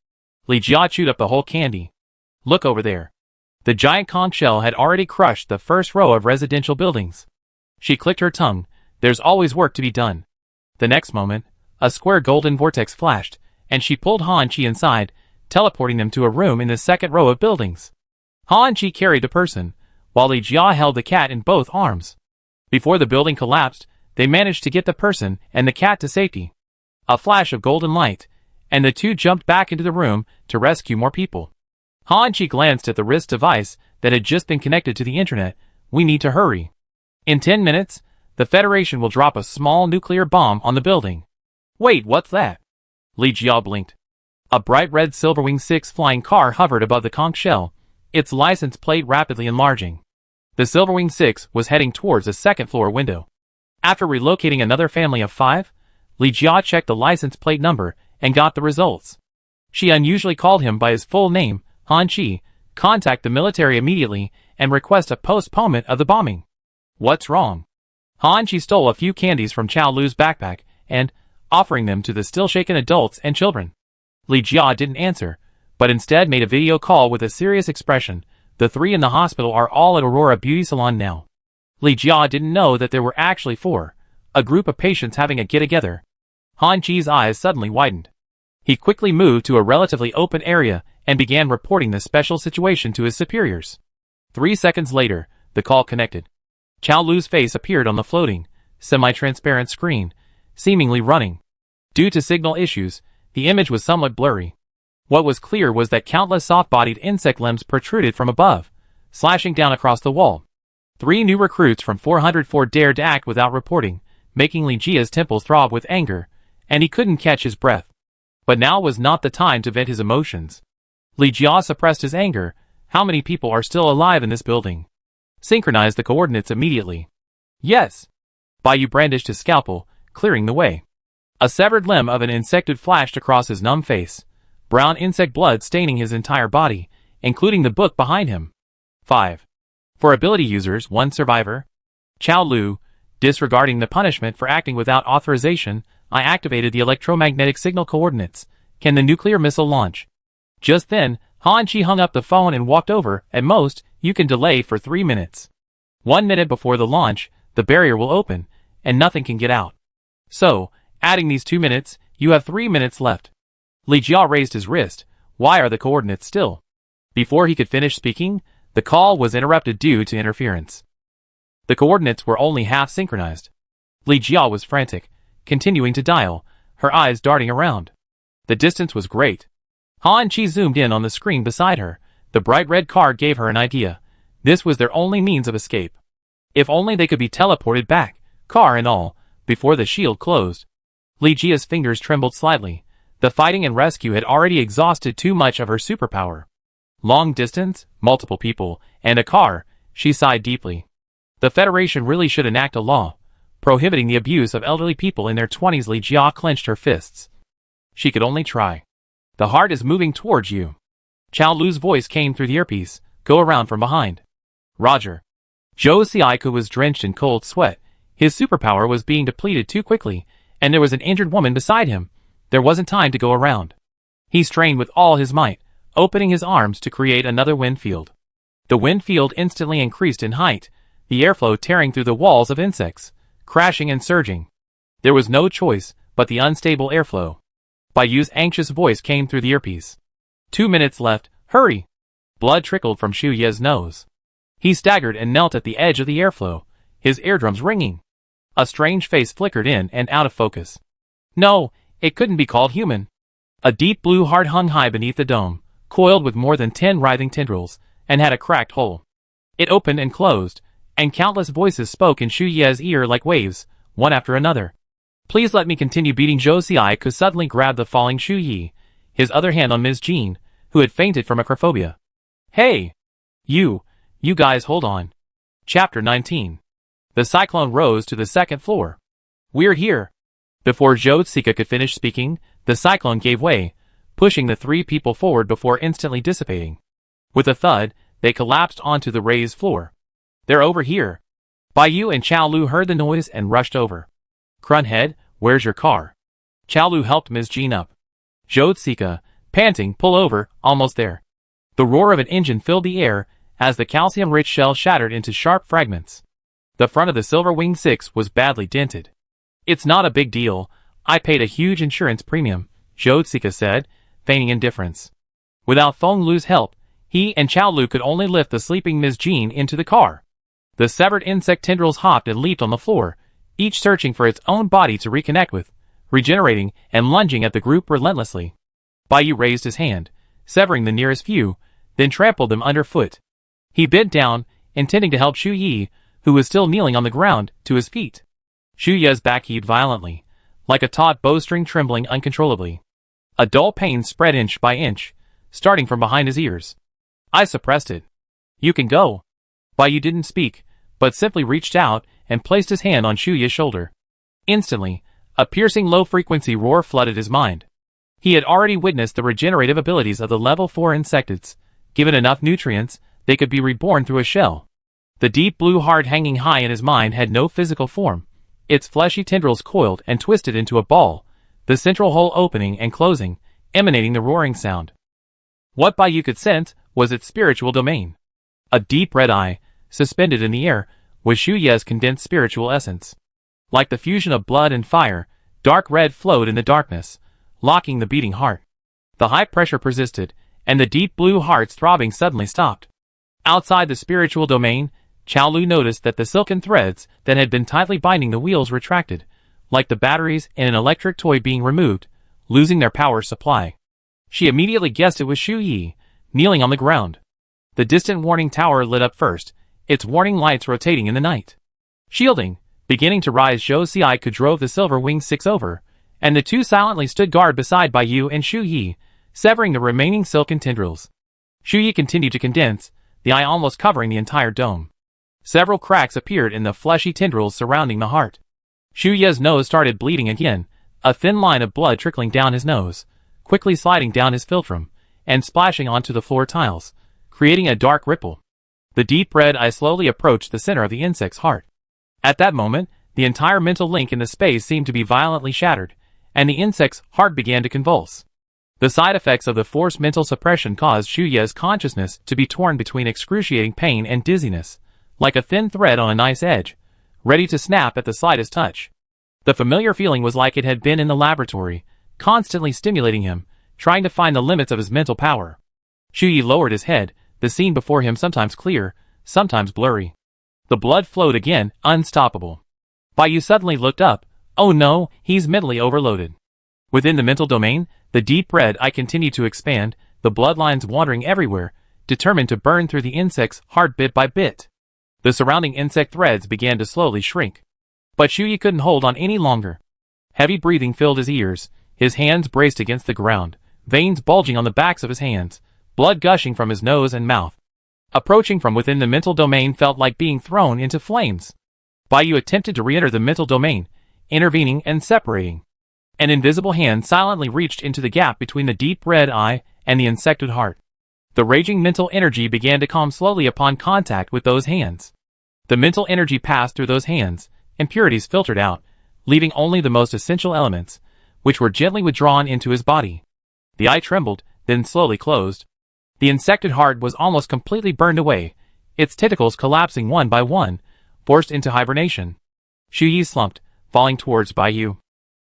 Li Jia chewed up the whole candy. "Look over there." The giant conch shell had already crushed the first row of residential buildings. She clicked her tongue. There's always work to be done. The next moment, a square golden vortex flashed, and she pulled Han Chi inside, teleporting them to a room in the second row of buildings. Han Chi carried the person, while Li Jia held the cat in both arms. Before the building collapsed, they managed to get the person and the cat to safety. A flash of golden light, and the two jumped back into the room to rescue more people. Han Chi glanced at the wrist device that had just been connected to the internet. "We need to hurry. In 10 minutes, the Federation will drop a small nuclear bomb on the building." "Wait, what's that?" Li Jia blinked. A bright red Silverwing 6 flying car hovered above the conch shell, its license plate rapidly enlarging. The Silverwing 6 was heading towards a second-floor window. After relocating another family of 5, Li Jia checked the license plate number and got the results. She unusually called him by his full name, Han Chi. "Contact the military immediately and request a postponement of the bombing." "What's wrong?" Han Chi stole a few candies from Chao Lu's backpack and, offering them to the still-shaken adults and children. Li Jia didn't answer, but instead made a video call with a serious expression. "The 3 in the hospital are all at Aurora Beauty Salon now. Li Jia didn't know that there were actually four, a group of patients having a get-together. Han Chi's eyes suddenly widened. He quickly moved to a relatively open area and began reporting the special situation to his superiors. 3 seconds later, the call connected. Chao Lu's face appeared on the floating, semi-transparent screen, seemingly running. Due to signal issues, the image was somewhat blurry. What was clear was that countless soft-bodied insect limbs protruded from above, slashing down across the wall. 3 new recruits from 404 dared to act without reporting, making Li Jia's temples throb with anger, and he couldn't catch his breath. But now was not the time to vent his emotions. Li Jia suppressed his anger. How many people are still alive in this building? Synchronize the coordinates immediately. Yes. Baiyu brandished his scalpel, clearing the way. A severed limb of an insectoid flashed across his numb face, brown insect blood staining his entire body, including the book behind him. 5. For ability users, 1 survivor. Chao Lu, disregarding the punishment for acting without authorization, I activated the electromagnetic signal coordinates. Can the nuclear missile launch? Just then, Han Chi hung up the phone and walked over. At most, you can delay for 3 minutes. 1 minute before the launch, the barrier will open, and nothing can get out. So, adding these 2 minutes, you have 3 minutes left. Li Jia raised his wrist. Why are the coordinates still? Before he could finish speaking, the call was interrupted due to interference. The coordinates were only half synchronized. Li Jia was frantic, continuing to dial, her eyes darting around. The distance was great. Han Chi zoomed in on the screen beside her. The bright red card gave her an idea. This was their only means of escape. If only they could be teleported back, car and all, before the shield closed. Li Jia's fingers trembled slightly. The fighting and rescue had already exhausted too much of her superpower. Long distance, multiple people, and a car, she sighed deeply. The Federation really should enact a law, prohibiting the abuse of elderly people in their 20s. Li Jia clenched her fists. She could only try. The heart is moving towards you. Chao Lu's voice came through the earpiece. Go around from behind. Roger. Zhou Xiaiku was drenched in cold sweat. His superpower was being depleted too quickly, and there was an injured woman beside him. There wasn't time to go around. He strained with all his might, opening his arms to create another wind field. The wind field instantly increased in height, the airflow tearing through the walls of insects, crashing and surging. There was no choice but the unstable airflow. Baiyu's anxious voice came through the earpiece. 2 minutes left, hurry! Blood trickled from Xu Ye's nose. He staggered and knelt at the edge of the airflow, his eardrums ringing. A strange face flickered in and out of focus. No, it couldn't be called human. A deep blue heart hung high beneath the dome, coiled with more than 10 writhing tendrils, and had a cracked hole. It opened and closed, and countless voices spoke in Xu Ye's ear like waves, one after another. Please let me continue beating. Zhou Xiaiku suddenly grabbed the falling Xu Yi, his other hand on Ms. Jean, who had fainted from acrophobia. Hey! You guys hold on. Chapter 19. The cyclone rose to the 2nd floor. We're here. Before Zhou Xiaiku could finish speaking, the cyclone gave way, pushing the 3 people forward before instantly dissipating. With a thud, they collapsed onto the raised floor. They're over here. Baiyu and Chao Lu heard the noise and rushed over. Crunhead, where's your car? Chao Lu helped Ms. Jean up. Zhou Xiaiku, panting, pull over, almost there. The roar of an engine filled the air as the calcium-rich shell shattered into sharp fragments. The front of the Silver Wing 6 was badly dented. It's not a big deal. I paid a huge insurance premium, Zhou Xiaiku said, feigning indifference. Without Feng Lu's help, he and Chao Lu could only lift the sleeping Ms. Jean into the car. The severed insect tendrils hopped and leaped on the floor, each searching for its own body to reconnect with, regenerating and lunging at the group relentlessly. Baiyu raised his hand, severing the nearest few, then trampled them underfoot. He bent down, intending to help Xu Yi, who was still kneeling on the ground, to his feet. Xu Ye's back heaved violently, like a taut bowstring trembling uncontrollably. A dull pain spread inch by inch, starting from behind his ears. I suppressed it. You can go. Baiyu didn't speak, but simply reached out and placed his hand on Xu Ye's shoulder. Instantly, a piercing low-frequency roar flooded his mind. He had already witnessed the regenerative abilities of the level 4 insectoids. Given enough nutrients, they could be reborn through a shell. The deep blue heart hanging high in his mind had no physical form. Its fleshy tendrils coiled and twisted into a ball, the central hole opening and closing, emanating the roaring sound. What Baiyu could sense was its spiritual domain. A deep red eye, suspended in the air, was Shu Ye's condensed spiritual essence. Like the fusion of blood and fire, dark red flowed in the darkness, locking the beating heart. The high pressure persisted, and the deep blue heart's throbbing suddenly stopped. Outside the spiritual domain, Chao Lu noticed that the silken threads that had been tightly binding the wheels retracted, like the batteries in an electric toy being removed, losing their power supply. She immediately guessed it was Shu Yi, kneeling on the ground. The distant warning tower lit up first, its warning lights rotating in the night. Shielding, beginning to rise, Zhou Xi could drove the Silver Wing 6 over, and the two silently stood guard beside Bai Yu and Shu Yi, severing the remaining silken tendrils. Shu Yi continued to condense, the eye almost covering the entire dome. Several cracks appeared in the fleshy tendrils surrounding the heart. Shu Ye's nose started bleeding again, a thin line of blood trickling down his nose, quickly sliding down his philtrum, and splashing onto the floor tiles, creating a dark ripple. The deep red eye slowly approached the center of the insect's heart. At that moment, the entire mental link in the space seemed to be violently shattered, and the insect's heart began to convulse. The side effects of the forced mental suppression caused Shu Ye's consciousness to be torn between excruciating pain and dizziness, like a thin thread on a nice edge, ready to snap at the slightest touch. The familiar feeling was like it had been in the laboratory, constantly stimulating him, trying to find the limits of his mental power. Shu Yi lowered his head, the scene before him sometimes clear, sometimes blurry. The blood flowed again, unstoppable. Bai Yu suddenly looked up. Oh no, he's mentally overloaded. Within the mental domain, the deep red eye continued to expand, the bloodlines wandering everywhere, determined to burn through the insect's heart bit by bit. The surrounding insect threads began to slowly shrink. But Shu Yi couldn't hold on any longer. Heavy breathing filled his ears, his hands braced against the ground, veins bulging on the backs of his hands, blood gushing from his nose and mouth. Approaching from within the mental domain felt like being thrown into flames. Bai Yu attempted to re-enter the mental domain, intervening and separating. An invisible hand silently reached into the gap between the deep red eye and the insected heart. The raging mental energy began to calm slowly upon contact with those hands. The mental energy passed through those hands, impurities filtered out, leaving only the most essential elements, which were gently withdrawn into his body. The eye trembled, then slowly closed. The insected heart was almost completely burned away, its tentacles collapsing one by one, forced into hibernation. Shu Yi slumped, falling towards Bai Yu.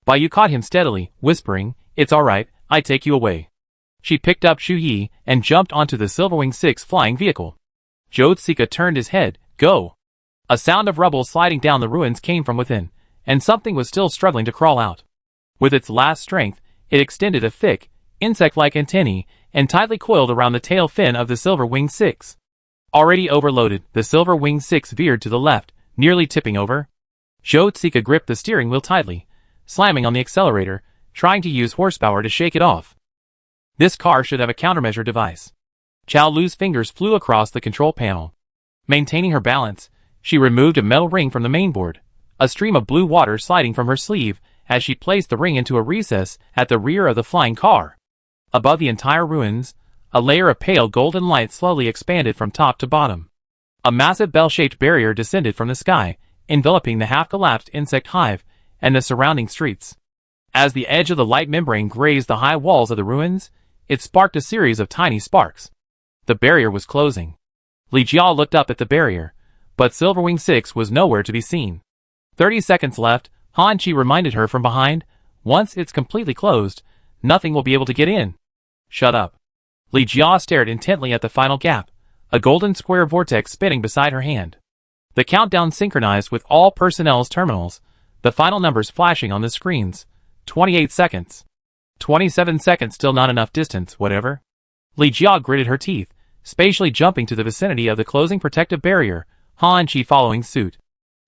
Bai Yu caught him steadily, whispering, "It's alright, I take you away." She picked up Shu Yi and jumped onto the Silverwing 6 flying vehicle. Zhou Xi turned his head. "Go!" A sound of rubble sliding down the ruins came from within, and something was still struggling to crawl out. With its last strength, it extended a thick, insect-like antennae, and tightly coiled around the tail fin of the Silverwing 6. Already overloaded, the Silverwing 6 veered to the left, nearly tipping over. Zhou Xi gripped the steering wheel tightly, slamming on the accelerator, trying to use horsepower to shake it off. This car should have a countermeasure device. Chao Lu's fingers flew across the control panel. Maintaining her balance, she removed a metal ring from the mainboard, a stream of blue water sliding from her sleeve as she placed the ring into a recess at the rear of the flying car. Above the entire ruins, a layer of pale golden light slowly expanded from top to bottom. A massive bell-shaped barrier descended from the sky, enveloping the half-collapsed insect hive and the surrounding streets. As the edge of the light membrane grazed the high walls of the ruins, it sparked a series of tiny sparks. The barrier was closing. Li Jia looked up at the barrier, but Silverwing 6 was nowhere to be seen. 30 seconds left, Han Chi reminded her from behind. Once it's completely closed, nothing will be able to get in. Shut up. Li Jia stared intently at the final gap, a golden square vortex spinning beside her hand. The countdown synchronized with all personnel's terminals, the final numbers flashing on the screens. 28 seconds. 27 seconds, still not enough distance, whatever. Li Jia gritted her teeth, spatially jumping to the vicinity of the closing protective barrier, Han Chi following suit.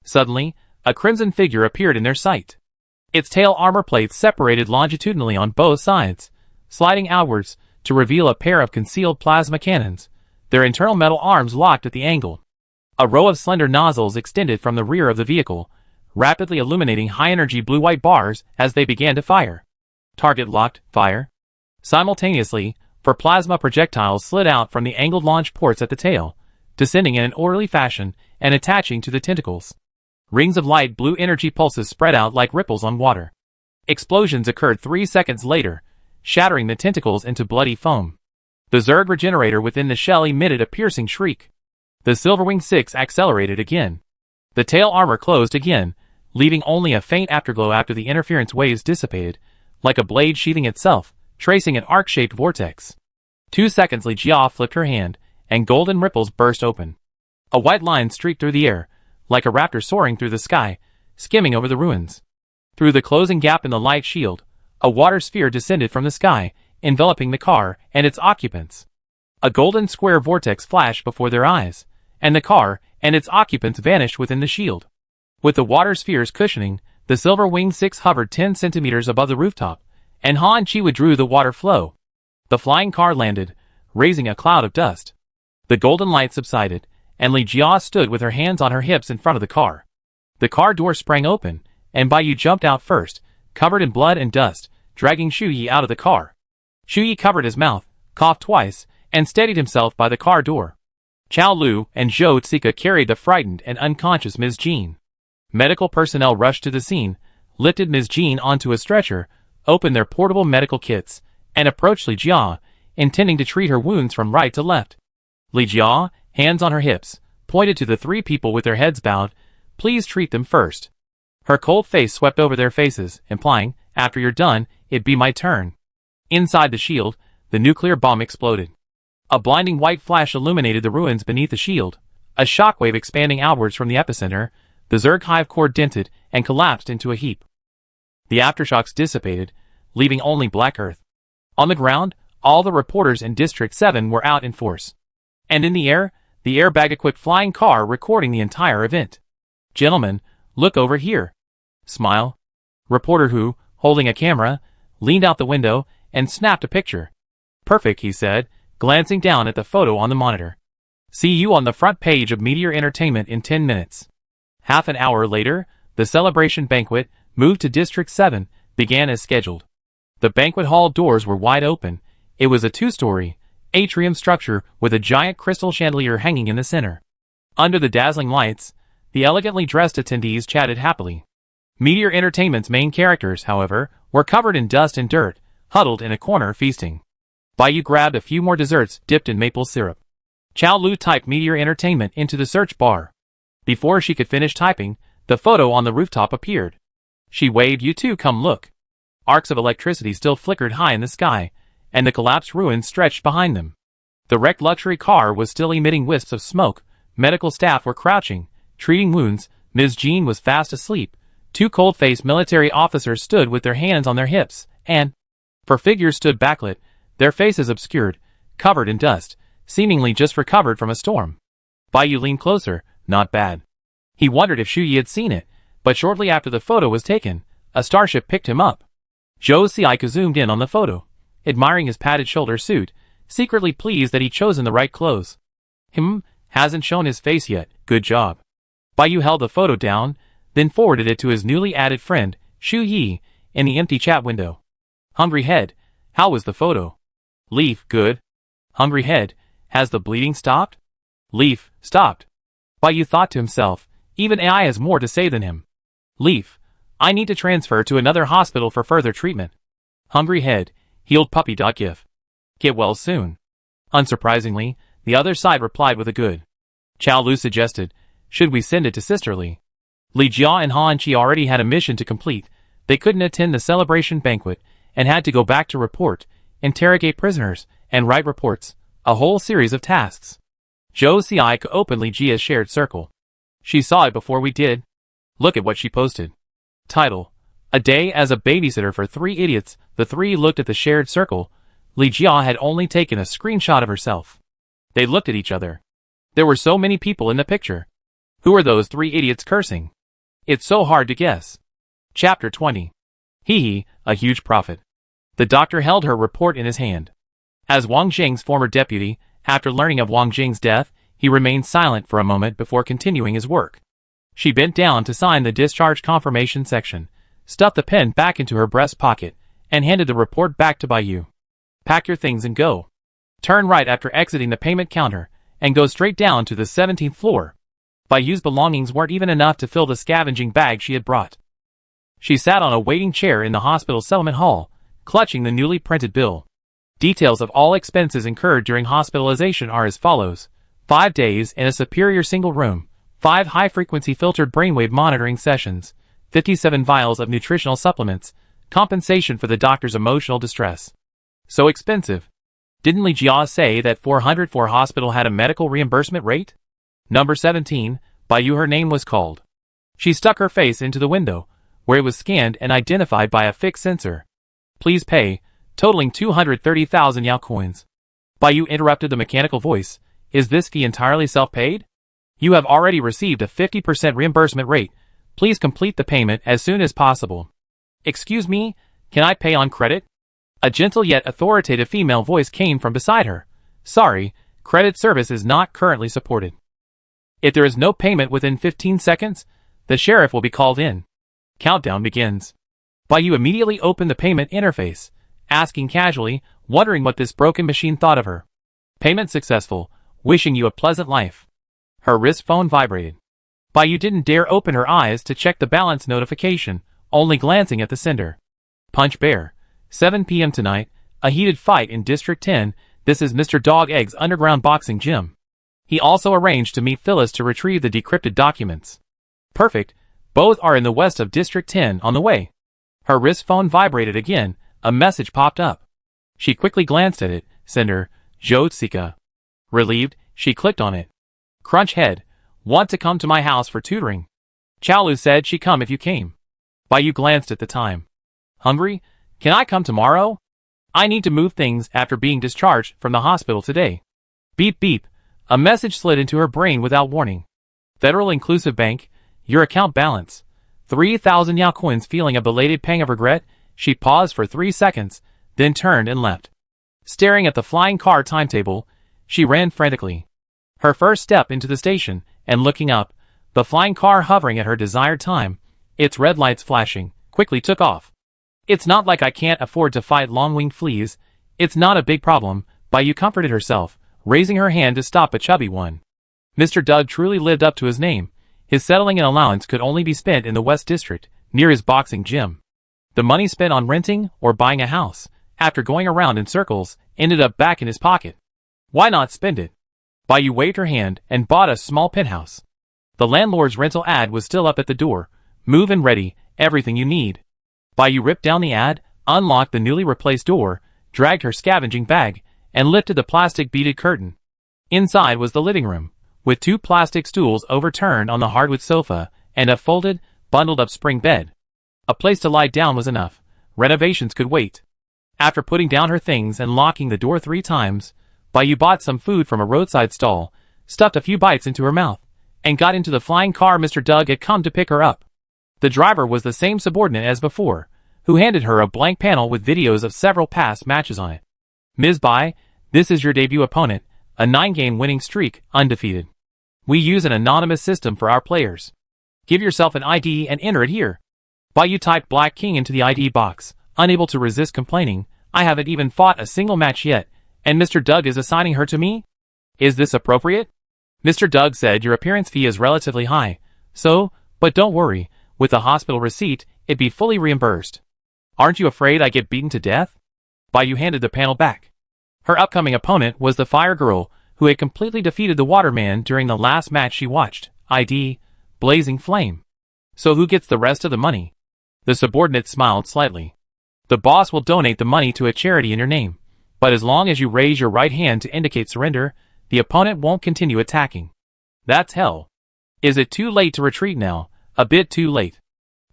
Suddenly, a crimson figure appeared in their sight. Its tail armor plates separated longitudinally on both sides, sliding outwards to reveal a pair of concealed plasma cannons, their internal metal arms locked at the angle. A row of slender nozzles extended from the rear of the vehicle, rapidly illuminating high-energy blue-white bars as they began to fire. Target locked, fire. Simultaneously, four plasma projectiles slid out from the angled launch ports at the tail, descending in an orderly fashion and attaching to the tentacles. Rings of light blue energy pulses spread out like ripples on water. Explosions occurred 3 seconds later, shattering the tentacles into bloody foam. The Zerg regenerator within the shell emitted a piercing shriek. The Silverwing 6 accelerated again. The tail armor closed again, leaving only a faint afterglow after the interference waves dissipated, like a blade sheathing itself, tracing an arc-shaped vortex. 2 seconds Li Jia flipped her hand, and golden ripples burst open. A white line streaked through the air, like a raptor soaring through the sky, skimming over the ruins. Through the closing gap in the light shield, a water sphere descended from the sky, enveloping the car and its occupants. A golden square vortex flashed before their eyes, and the car and its occupants vanished within the shield. With the water spheres cushioning, the Silver Wing 6 hovered 10 centimeters above the rooftop, and Han Chi withdrew the water flow. The flying car landed, raising a cloud of dust. The golden light subsided, and Li Jia stood with her hands on her hips in front of the car. The car door sprang open, and Bai Yu jumped out first, covered in blood and dust, dragging Shu Yi out of the car. Shu Yi covered his mouth, coughed twice, and steadied himself by the car door. Chao Lu and Zhou Tsika carried the frightened and unconscious Ms. Jean. Medical personnel rushed to the scene, lifted Ms. Jean onto a stretcher, opened their portable medical kits, and approached Li Jia, intending to treat her wounds from right to left. Li Jia, hands on her hips, pointed to the 3 people with their heads bowed. Please treat them first. Her cold face swept over their faces, implying, after you're done, it'd be my turn. Inside the shield, the nuclear bomb exploded. A blinding white flash illuminated the ruins beneath the shield, a shockwave expanding outwards from the epicenter. The Zerg hive core dented and collapsed into a heap. The aftershocks dissipated, leaving only black earth. On the ground, all the reporters in District 7 were out in force. And in the airbag-equipped flying car recording the entire event. Gentlemen, look over here. Smile. Reporter Hu, holding a camera, leaned out the window and snapped a picture. Perfect, he said, glancing down at the photo on the monitor. See you on the front page of Meteor Entertainment in 10 minutes. Half an hour later, the celebration banquet, moved to District 7, began as scheduled. The banquet hall doors were wide open. It was a 2-story, atrium structure with a giant crystal chandelier hanging in the center. Under the dazzling lights, the elegantly dressed attendees chatted happily. Meteor Entertainment's main characters, however, were covered in dust and dirt, huddled in a corner feasting. Bai Yu grabbed a few more desserts dipped in maple syrup. Chao Lu typed Meteor Entertainment into the search bar. Before she could finish typing, the photo on the rooftop appeared. She waved, "You two come look." Arcs of electricity still flickered high in the sky, and the collapsed ruins stretched behind them. The wrecked luxury car was still emitting wisps of smoke. Medical staff were crouching, treating wounds. Ms. Jean was fast asleep. 2 cold-faced military officers stood with their hands on their hips, and 4 figures stood backlit, their faces obscured, covered in dust, seemingly just recovered from a storm. Bai Yu leaned closer. Not bad. He wondered if Shu Yi had seen it, but shortly after the photo was taken, a starship picked him up. Zhou Xiaika zoomed in on the photo, admiring his padded shoulder suit, secretly pleased that he'd chosen the right clothes. Hasn't shown his face yet, good job. Bai Yu held the photo down, then forwarded it to his newly added friend, Shu Yi, in the empty chat window. Hungry Head, how was the photo? Leaf, good. Hungry Head, has the bleeding stopped? Leaf, stopped. Bai Yu thought to himself, even AI has more to say than him. Leaf, I need to transfer to another hospital for further treatment. Hungry Head, healed puppy.gif. Get well soon. Unsurprisingly, the other side replied with a good. Chao Lu suggested, should we send it to Sisterly? Li Jia and Han Chi already had a mission to complete. They couldn't attend the celebration banquet, and had to go back to report, interrogate prisoners, and write reports, a whole series of tasks. Zhou Xiaika opened Li Jia's shared circle. She saw it before we did. Look at what she posted. Title: A day as a babysitter for 3 idiots. The 3 looked at the shared circle. Li Jia had only taken a screenshot of herself. They looked at each other. There were so many people in the picture. Who are those 3 idiots cursing? It's so hard to guess. Chapter 20. Hee, a huge profit. The doctor held her report in his hand. As Wang Jing's former deputy, after learning of Wang Jing's death, he remained silent for a moment before continuing his work. She bent down to sign the discharge confirmation section, stuffed the pen back into her breast pocket, and handed the report back to Bai Yu. Pack your things and go. Turn right after exiting the payment counter, and go straight down to the 17th floor. Bai Yu's belongings weren't even enough to fill the scavenging bag she had brought. She sat on a waiting chair in the hospital settlement hall, clutching the newly printed bill. Details of all expenses incurred during hospitalization are as follows: 5 days in a superior single room, 5 high-frequency filtered brainwave monitoring sessions, 57 vials of nutritional supplements, compensation for the doctor's emotional distress. So expensive. Didn't Li Jia say that 404 hospital had a medical reimbursement rate? Number 17, by you her name was called. She stuck her face into the window, where it was scanned and identified by a fixed sensor. Please pay, totaling 230,000 Yao coins. By you interrupted the mechanical voice. Is this fee entirely self-paid? You have already received a 50% reimbursement rate. Please complete the payment as soon as possible. Excuse me, can I pay on credit? A gentle yet authoritative female voice came from beside her. Sorry, credit service is not currently supported. If there is no payment within 15 seconds, the sheriff will be called in. Countdown begins. Bai Yu immediately opened the payment interface, asking casually, wondering what this broken machine thought of her. Payment successful, wishing you a pleasant life. Her wrist phone vibrated. Bai Yu didn't dare open her eyes to check the balance notification, only glancing at the sender. Punch Bear. 7 p.m. tonight, a heated fight in District 10. This is Mr. Dog Egg's underground boxing gym. He also arranged to meet Phyllis to retrieve the decrypted documents. Perfect. Both are in the west of District 10 on the way. Her wrist phone vibrated again. A message popped up. She quickly glanced at it. Sender, Zhou Tsika. Relieved, she clicked on it. Crunch head. Want to come to my house for tutoring? Chaolu said she'd come if you came. Bai Yu glanced at the time. Hungry? Can I come tomorrow? I need to move things after being discharged from the hospital today. Beep beep. A message slid into her brain without warning. Federal Inclusive Bank, your account balance. 3,000 Yao coins. Feeling a belated pang of regret, she paused for 3 seconds, then turned and left. Staring at the flying car timetable, she ran frantically. Her first step into the station, and looking up, the flying car hovering at her desired time, its red lights flashing, quickly took off. It's not like I can't afford to fight long-winged fleas. It's not a big problem, Bai Yu comforted herself, raising her hand to stop a chubby one. Mr. Doug truly lived up to his name. His settling and allowance could only be spent in the West District, near his boxing gym. The money spent on renting or buying a house, after going around in circles, ended up back in his pocket. Why not spend it? Bai Yu waved her hand and bought a small penthouse. The landlord's rental ad was still up at the door. Move and ready, everything you need. Bai Yu ripped down the ad, unlocked the newly replaced door, dragged her scavenging bag, and lifted the plastic beaded curtain. Inside was the living room, with 2 plastic stools overturned on the hardwood sofa, and a folded, bundled-up spring bed. A place to lie down was enough. Renovations could wait. After putting down her things and locking the door 3 times, Bai Yu bought some food from a roadside stall, stuffed a few bites into her mouth, and got into the flying car Mr. Doug had come to pick her up. The driver was the same subordinate as before, who handed her a blank panel with videos of several past matches on it. Ms. Bai, this is your debut opponent, a 9-game winning streak, undefeated. We use an anonymous system for our players. Give yourself an ID and enter it here. Bai Yu typed Black King into the ID box, unable to resist complaining. I haven't even fought a single match yet, and Mr. Doug is assigning her to me? Is this appropriate? Mr. Doug said your appearance fee is relatively high, but don't worry, with the hospital receipt, it'd be fully reimbursed. Aren't you afraid I get beaten to death? Bai Yu handed the panel back. Her upcoming opponent was the fire girl, who had completely defeated the waterman during the last match she watched, ID, Blazing Flame. So who gets the rest of the money? The subordinate smiled slightly. The boss will donate the money to a charity in your name, but as long as you raise your right hand to indicate surrender, the opponent won't continue attacking. That's hell. Is it too late to retreat now? A bit too late.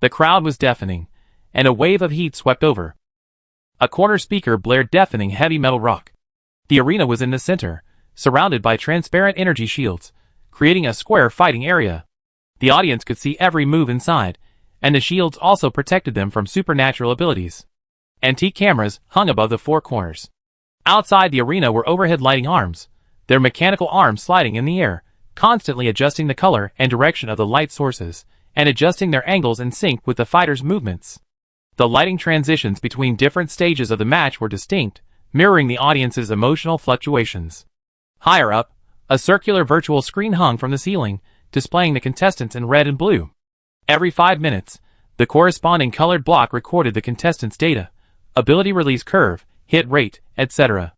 The crowd was deafening, and a wave of heat swept over. A corner speaker blared deafening heavy metal rock. The arena was in the center, surrounded by transparent energy shields, creating a square fighting area. The audience could see every move inside, and the shields also protected them from supernatural abilities. Antique cameras hung above the 4 corners. Outside the arena were overhead lighting arms, their mechanical arms sliding in the air, constantly adjusting the color and direction of the light sources, and adjusting their angles in sync with the fighters' movements. The lighting transitions between different stages of the match were distinct, mirroring the audience's emotional fluctuations. Higher up, a circular virtual screen hung from the ceiling, displaying the contestants in red and blue. Every 5 minutes, the corresponding colored block recorded the contestants' data, ability release curve, hit rate, etc.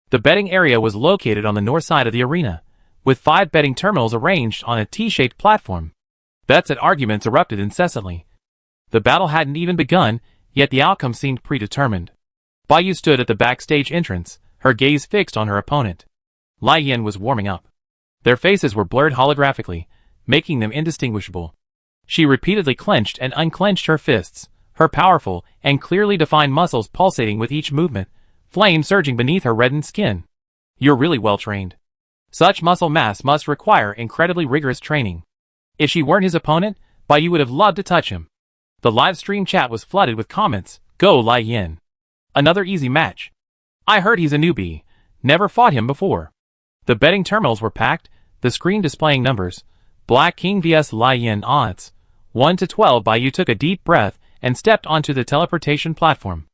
The betting area was located on the north side of the arena, with 5 betting terminals arranged on a T-shaped platform. Bets and arguments erupted incessantly. The battle hadn't even begun, yet the outcome seemed predetermined. Bai Yu stood at the backstage entrance, her gaze fixed on her opponent. Lai Yin was warming up. Their faces were blurred holographically, making them indistinguishable. She repeatedly clenched and unclenched her fists, her powerful and clearly defined muscles pulsating with each movement, flame surging beneath her reddened skin. You're really well trained. Such muscle mass must require incredibly rigorous training. If she weren't his opponent, Bai Yu would have loved to touch him. The live stream chat was flooded with comments. Go Lai Yin. Another easy match. I heard he's a newbie. Never fought him before. The betting terminals were packed, the screen displaying numbers. Black King vs Lai Yin odds. 1 to 12. Bai Yu took a deep breath and stepped onto the teleportation platform.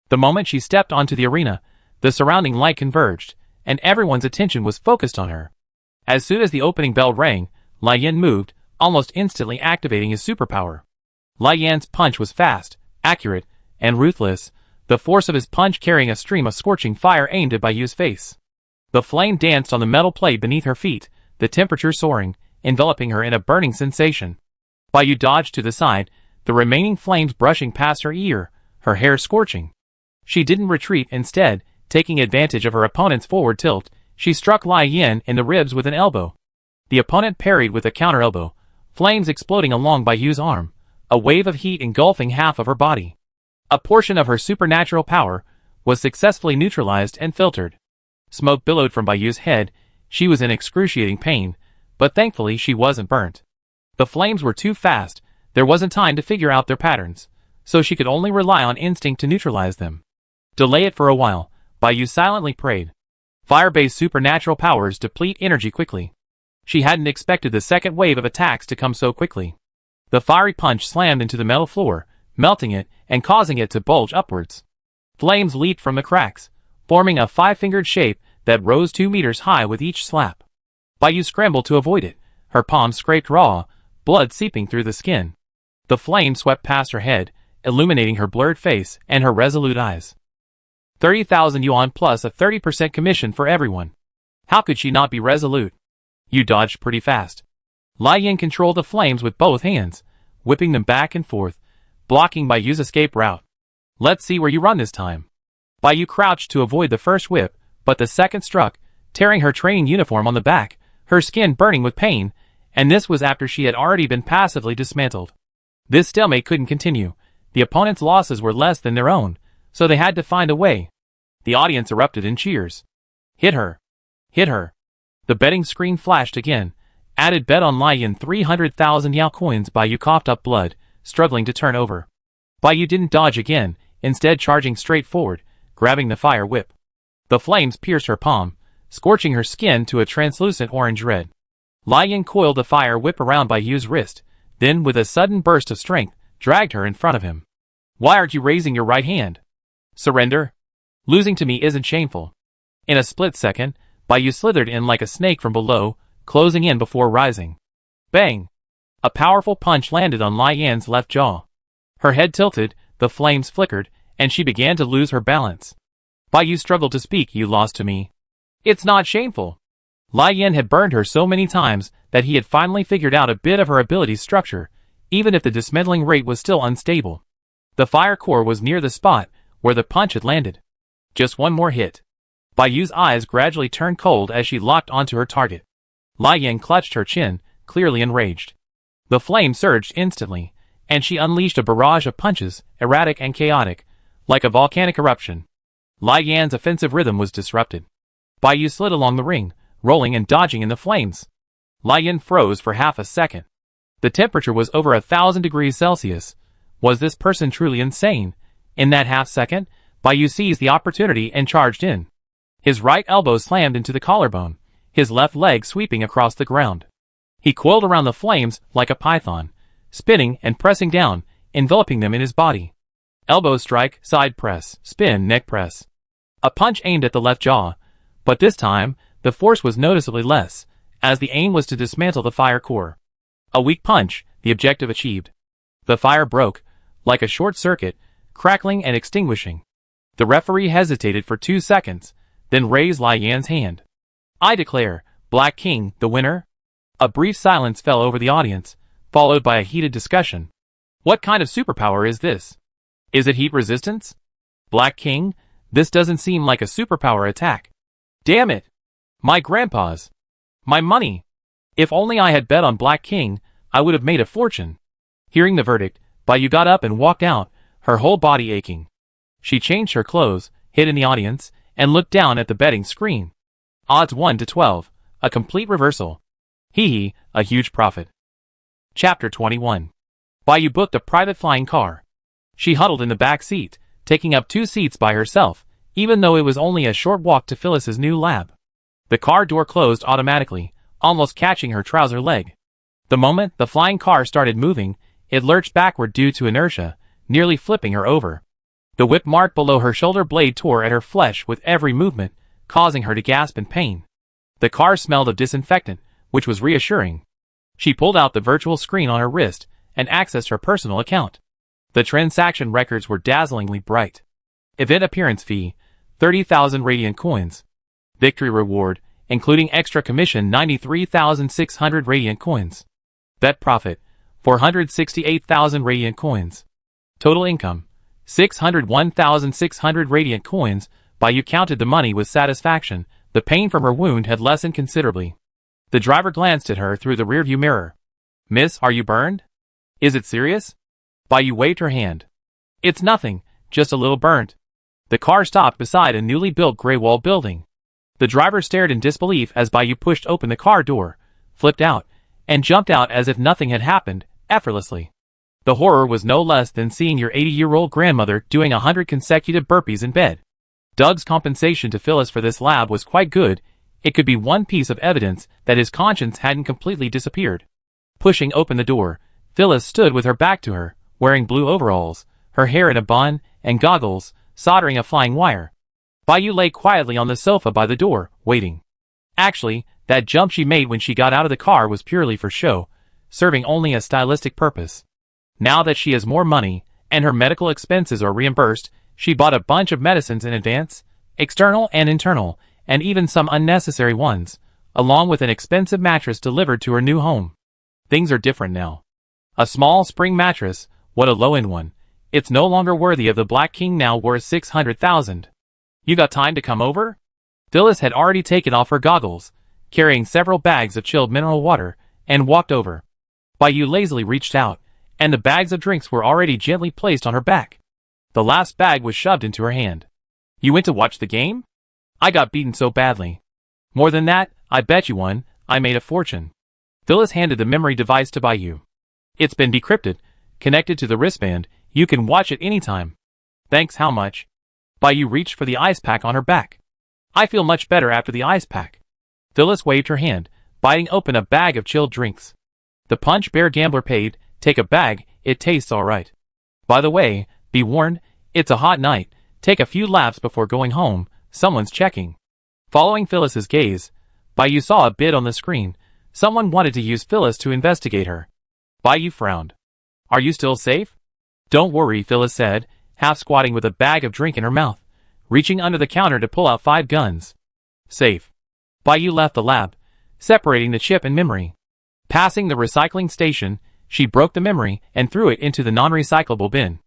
The moment she stepped onto the arena, the surrounding light converged, and everyone's attention was focused on her. As soon as the opening bell rang, Lai Yin moved, almost instantly activating his superpower. Lai Yan's punch was fast, accurate, and ruthless, the force of his punch carrying a stream of scorching fire aimed at Bai Yu's face. The flame danced on the metal plate beneath her feet, the temperature soaring, enveloping her in a burning sensation. Bai Yu dodged to the side, the remaining flames brushing past her ear, her hair scorching. She didn't retreat. Instead, taking advantage of her opponent's forward tilt, she struck Lai Yin in the ribs with an elbow. The opponent parried with a counter elbow, flames exploding along Bai Yu's arm, a wave of heat engulfing half of her body. A portion of her supernatural power was successfully neutralized and filtered. Smoke billowed from Bai Yu's head. She was in excruciating pain, but thankfully she wasn't burnt. The flames were too fast, there wasn't time to figure out their patterns, so she could only rely on instinct to neutralize them. Delay it for a while, Bai Yu silently prayed. Fire-based supernatural powers deplete energy quickly. She hadn't expected the second wave of attacks to come so quickly. The fiery punch slammed into the metal floor, melting it and causing it to bulge upwards. Flames leaped from the cracks, forming a 5-fingered shape that rose 2 meters high with each slap. Bai Yu scrambled to avoid it, her palms scraped raw, blood seeping through the skin. The flame swept past her head, illuminating her blurred face and her resolute eyes. 30,000 yuan plus a 30% commission for everyone. How could she not be resolute? You dodged pretty fast. Lai Yin controlled the flames with both hands, whipping them back and forth, blocking Bai Yu's escape route. Let's see where you run this time. Bai Yu crouched to avoid the first whip, but the second struck, tearing her training uniform on the back, her skin burning with pain, and this was after she had already been passively dismantled. This stalemate couldn't continue. The opponent's losses were less than their own, so they had to find a way. The audience erupted in cheers. Hit her. Hit her. The betting screen flashed again. Added bet on Lai Yin 300,000 Yao coins. Bai Yu coughed up blood, struggling to turn over. Bai Yu didn't dodge again, instead charging straight forward, grabbing the fire whip. The flames pierced her palm, scorching her skin to a translucent orange red. Lai Yin coiled the fire whip around Bai Yu's wrist, then with a sudden burst of strength, dragged her in front of him. Why aren't you raising your right hand? Surrender? Losing to me isn't shameful. In a split second, Bai Yu slithered in like a snake from below, closing in before rising. Bang! A powerful punch landed on Lai Yan's left jaw. Her head tilted, the flames flickered, and she began to lose her balance. Bai Yu struggled to speak. You lost to me. It's not shameful. Lai Yin had burned her so many times that he had finally figured out a bit of her ability's structure, even if the dismantling rate was still unstable. The fire core was near the spot where the punch had landed. Just one more hit. Bai Yu's eyes gradually turned cold as she locked onto her target. Lai Yin clutched her chin, clearly enraged. The flame surged instantly, and she unleashed a barrage of punches, erratic and chaotic, like a volcanic eruption. Lai Yan's offensive rhythm was disrupted. Bai Yu slid along the ring, rolling and dodging in the flames. Lai Yin froze for half a second. The temperature was over 1,000 degrees Celsius. Was this person truly insane? In that half second, Bai Yu seized the opportunity and charged in. His right elbow slammed into the collarbone, his left leg sweeping across the ground. He coiled around the flames like a python, spinning and pressing down, enveloping them in his body. Elbow strike, side press, spin, neck press. A punch aimed at the left jaw, but this time, the force was noticeably less, as the aim was to dismantle the fire core. A weak punch, the objective achieved. The fire broke, like a short circuit, crackling and extinguishing. The referee hesitated for 2 seconds, then raised Lai Yan's hand. I declare, Black King, the winner? A brief silence fell over the audience, followed by a heated discussion. What kind of superpower is this? Is it heat resistance? Black King, this doesn't seem like a superpower attack. Damn it! My grandpa's. My money. If only I had bet on Black King, I would have made a fortune. Hearing the verdict, Bayu got up and walked out, her whole body aching. She changed her clothes, hid in the audience, and looked down at the betting screen. Odds 1 to 12, a complete reversal. Hee, a huge profit. Chapter 21. Bayu booked a private flying car. She huddled in the back seat, taking up 2 seats by herself, even though it was only a short walk to Phyllis's new lab. The car door closed automatically, almost catching her trouser leg. The moment the flying car started moving, it lurched backward due to inertia, nearly flipping her over. The whip mark below her shoulder blade tore at her flesh with every movement, causing her to gasp in pain. The car smelled of disinfectant, which was reassuring. She pulled out the virtual screen on her wrist and accessed her personal account. The transaction records were dazzlingly bright. Event appearance fee, 30,000 radiant coins. Victory reward, including extra commission 93,600 radiant coins. Bet profit, 468,000 radiant coins. Total income, 601,600 radiant coins. Bayu counted the money with satisfaction. The pain from her wound had lessened considerably. The driver glanced at her through the rearview mirror. Miss, are you burned? Is it serious? Bayu waved her hand. It's nothing, just a little burnt. The car stopped beside a newly built gray wall building. The driver stared in disbelief as Bayu pushed open the car door, flipped out, and jumped out as if nothing had happened, effortlessly. The horror was no less than seeing your 80-year-old grandmother doing 100 consecutive burpees in bed. Doug's compensation to Phyllis for this lab was quite good. It could be one piece of evidence that his conscience hadn't completely disappeared. Pushing open the door, Phyllis stood with her back to her, wearing blue overalls, her hair in a bun, and goggles, soldering a flying wire. Bayu lay quietly on the sofa by the door, waiting. Actually, that jump she made when she got out of the car was purely for show, serving only a stylistic purpose. Now that she has more money, and her medical expenses are reimbursed, she bought a bunch of medicines in advance, external and internal, and even some unnecessary ones, along with an expensive mattress delivered to her new home. Things are different now. A small spring mattress, what a low-end one. It's no longer worthy of the Black King, now worth 600,000. You got time to come over? Phyllis had already taken off her goggles, carrying several bags of chilled mineral water, and walked over. Bayu lazily reached out, and the bags of drinks were already gently placed on her back. The last bag was shoved into her hand. You went to watch the game? I got beaten so badly. More than that, I bet you won. I made a fortune. Phyllis handed the memory device to Bayu. It's been decrypted, connected to the wristband. You can watch it anytime. Thanks. How much? Bayu reached for the ice pack on her back. I feel much better after the ice pack. Phyllis waved her hand, biting open a bag of chilled drinks. The Punch Bear Gambler paid. Take a bag, it tastes alright. By the way, be warned, it's a hot night. Take a few laps before going home, someone's checking. Following Phyllis's gaze, Bayu saw a bid on the screen. Someone wanted to use Phyllis to investigate her. Bayu frowned. Are you still safe? Don't worry, Phyllis said, half squatting with a bag of drink in her mouth, reaching under the counter to pull out 5 guns. Safe. Bayu left the lab, separating the chip and memory. Passing the recycling station, she broke the memory and threw it into the non-recyclable bin.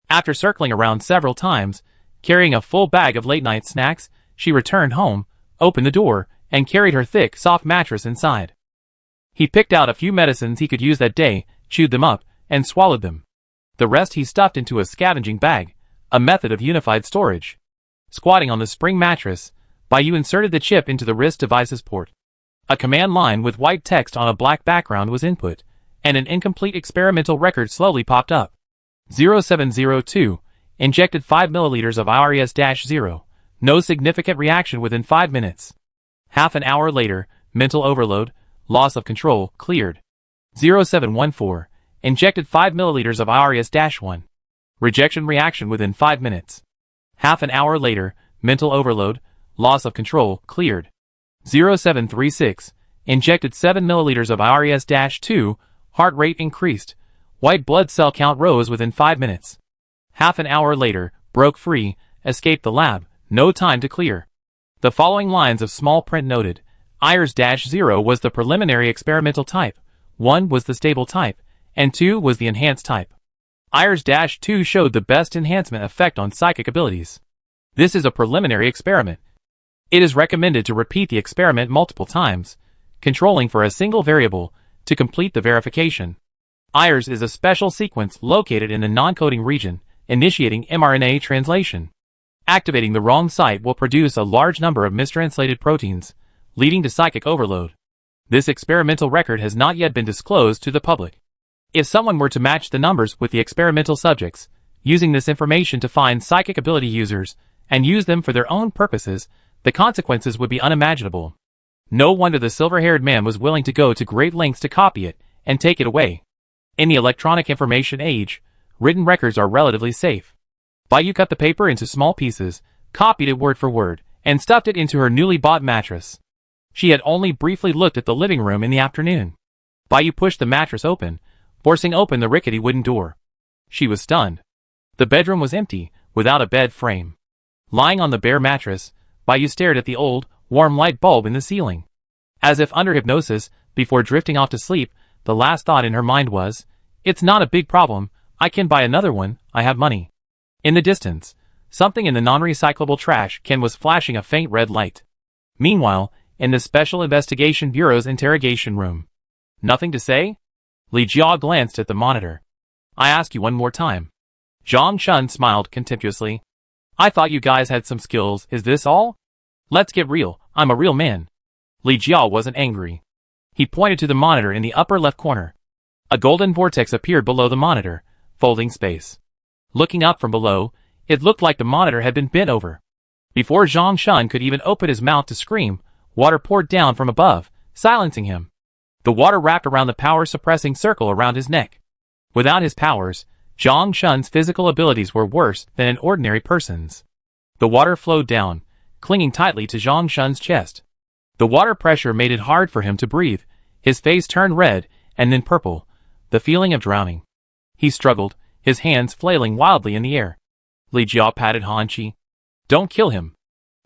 After circling around several times, carrying a full bag of late-night snacks, she returned home, opened the door, and carried her thick, soft mattress inside. He picked out a few medicines he could use that day, chewed them up, and swallowed them. The rest he stuffed into a scavenging bag, a method of unified storage. Squatting on the spring mattress, Bayu inserted the chip into the wrist device's port. A command line with white text on a black background was input, and an incomplete experimental record slowly popped up. 0702, injected 5 milliliters of IRES-0, no significant reaction within 5 minutes. Half an hour later, mental overload, loss of control, cleared. 0714, injected 5 milliliters of IRES-1, rejection reaction within 5 minutes. Half an hour later, mental overload, loss of control, cleared. 0736, injected 7 milliliters of IRES-2, heart rate increased, white blood cell count rose within 5 minutes. Half an hour later, broke free, escaped the lab, no time to clear. The following lines of small print noted, IRS-0 was the preliminary experimental type, 1 was the stable type, and 2 was the enhanced type. IRS-2 showed the best enhancement effect on psychic abilities. This is a preliminary experiment. It is recommended to repeat the experiment multiple times, controlling for a single variable, to complete the verification. IRS is a special sequence located in the non-coding region, initiating mRNA translation. Activating the wrong site will produce a large number of mistranslated proteins, leading to psychic overload. This experimental record has not yet been disclosed to the public. If someone were to match the numbers with the experimental subjects, using this information to find psychic ability users, and use them for their own purposes, the consequences would be unimaginable. No wonder the silver-haired man was willing to go to great lengths to copy it and take it away. In the electronic information age, written records are relatively safe. Baiyu cut the paper into small pieces, copied it word for word, and stuffed it into her newly bought mattress. She had only briefly looked at the living room in the afternoon. Baiyu pushed the mattress open, forcing open the rickety wooden door. She was stunned. The bedroom was empty, without a bed frame. Lying on the bare mattress, Baiyu stared at the old, warm light bulb in the ceiling. As if under hypnosis, before drifting off to sleep, the last thought in her mind was, "It's not a big problem, I can buy another one, I have money." In the distance, something in the non-recyclable trash can was flashing a faint red light. Meanwhile, in the Special Investigation Bureau's interrogation room. "Nothing to say?" Li Jia glanced at the monitor. "I ask you one more time." Zhang Shun smiled contemptuously. "I thought you guys had some skills, is this all? Let's get real, I'm a real man." Li Jia wasn't angry. He pointed to the monitor in the upper left corner. A golden vortex appeared below the monitor, folding space. Looking up from below, it looked like the monitor had been bent over. Before Zhang Shun could even open his mouth to scream, water poured down from above, silencing him. The water wrapped around the power-suppressing circle around his neck. Without his powers, Zhang Shun's physical abilities were worse than an ordinary person's. The water flowed down, clinging tightly to Zhang Shun's chest. The water pressure made it hard for him to breathe. His face turned red, and then purple, the feeling of drowning. He struggled, his hands flailing wildly in the air. Li Jia patted Han Qi. "Don't kill him."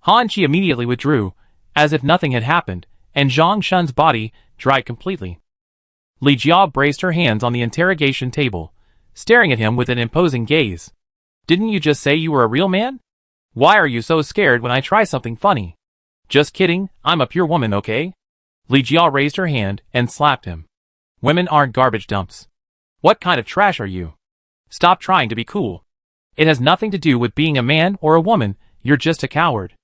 Han Qi immediately withdrew, as if nothing had happened, and Zhang Shun's body dried completely. Li Jia braced her hands on the interrogation table, staring at him with an imposing gaze. "Didn't you just say you were a real man? Why are you so scared when I try something funny?" "Just kidding, I'm a pure woman, okay?" Li Jia raised her hand and slapped him. "Women aren't garbage dumps. What kind of trash are you? Stop trying to be cool. It has nothing to do with being a man or a woman, you're just a coward.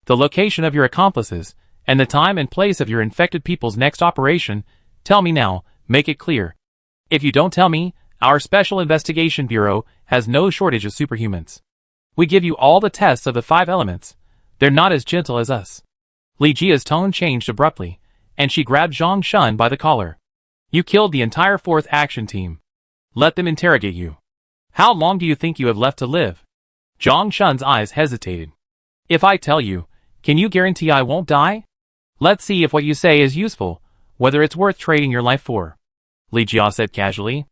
The location of your accomplices, and the time and place of your infected people's next operation, tell me now, make it clear. If you don't tell me, our Special Investigation Bureau has no shortage of superhumans. We give you all the tests of the 5 elements. They're not as gentle as us." Li Jia's tone changed abruptly, and she grabbed Zhang Shun by the collar. "You killed the entire 4th Action Team. Let them interrogate you. How long do you think you have left to live?" Zhang Shun's eyes hesitated. "If I tell you, can you guarantee I won't die? Let's see if what you say is useful, whether it's worth trading your life for," Li Jia said casually.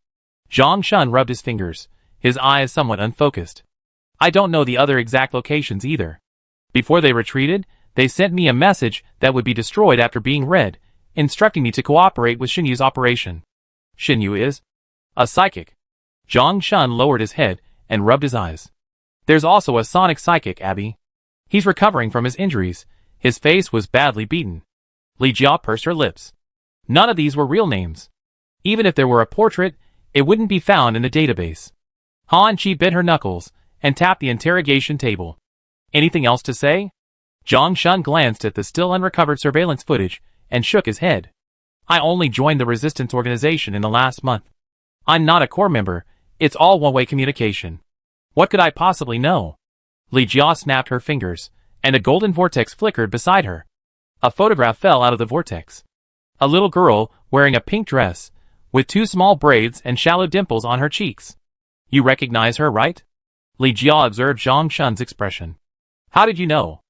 Zhang Shun rubbed his fingers, his eyes somewhat unfocused. "I don't know the other exact locations either. Before they retreated, they sent me a message that would be destroyed after being read, instructing me to cooperate with Xinyu's operation." "Xinyu is a psychic." Zhang Shun lowered his head and rubbed his eyes. "There's also a sonic psychic, Abby. He's recovering from his injuries. His face was badly beaten." Li Jia pursed her lips. None of these were real names. Even if there were a portrait, it wouldn't be found in the database. Han Qi bit her knuckles and tapped the interrogation table. "Anything else to say?" Zhang Shun glanced at the still unrecovered surveillance footage and shook his head. "I only joined the resistance organization in the last month. I'm not a core member, it's all one-way communication. What could I possibly know?" Li Jia snapped her fingers, and a golden vortex flickered beside her. A photograph fell out of the vortex. A little girl, wearing a pink dress, with 2 small braids and shallow dimples on her cheeks. "You recognize her, right?" Li Jia observed Zhang Shun's expression. "How did you know?"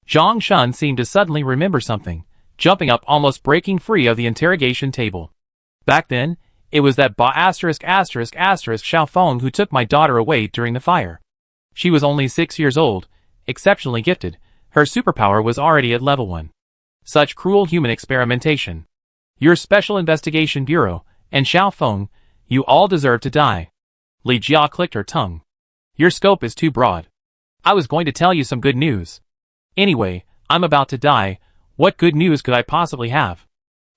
Zhang Shun seemed to suddenly remember something, jumping up, almost breaking free of the interrogation table. "Back then, it was that Xiaofeng who took my daughter away during the fire. She was only 6 years old, exceptionally gifted. Her superpower was already at level 1. Such cruel human experimentation. Your Special Investigation Bureau, and Xiao Feng, you all deserve to die. Li Jia clicked her tongue. Your scope is too broad. I was going to tell you some good news. Anyway, I'm about to die. What good news could I possibly have?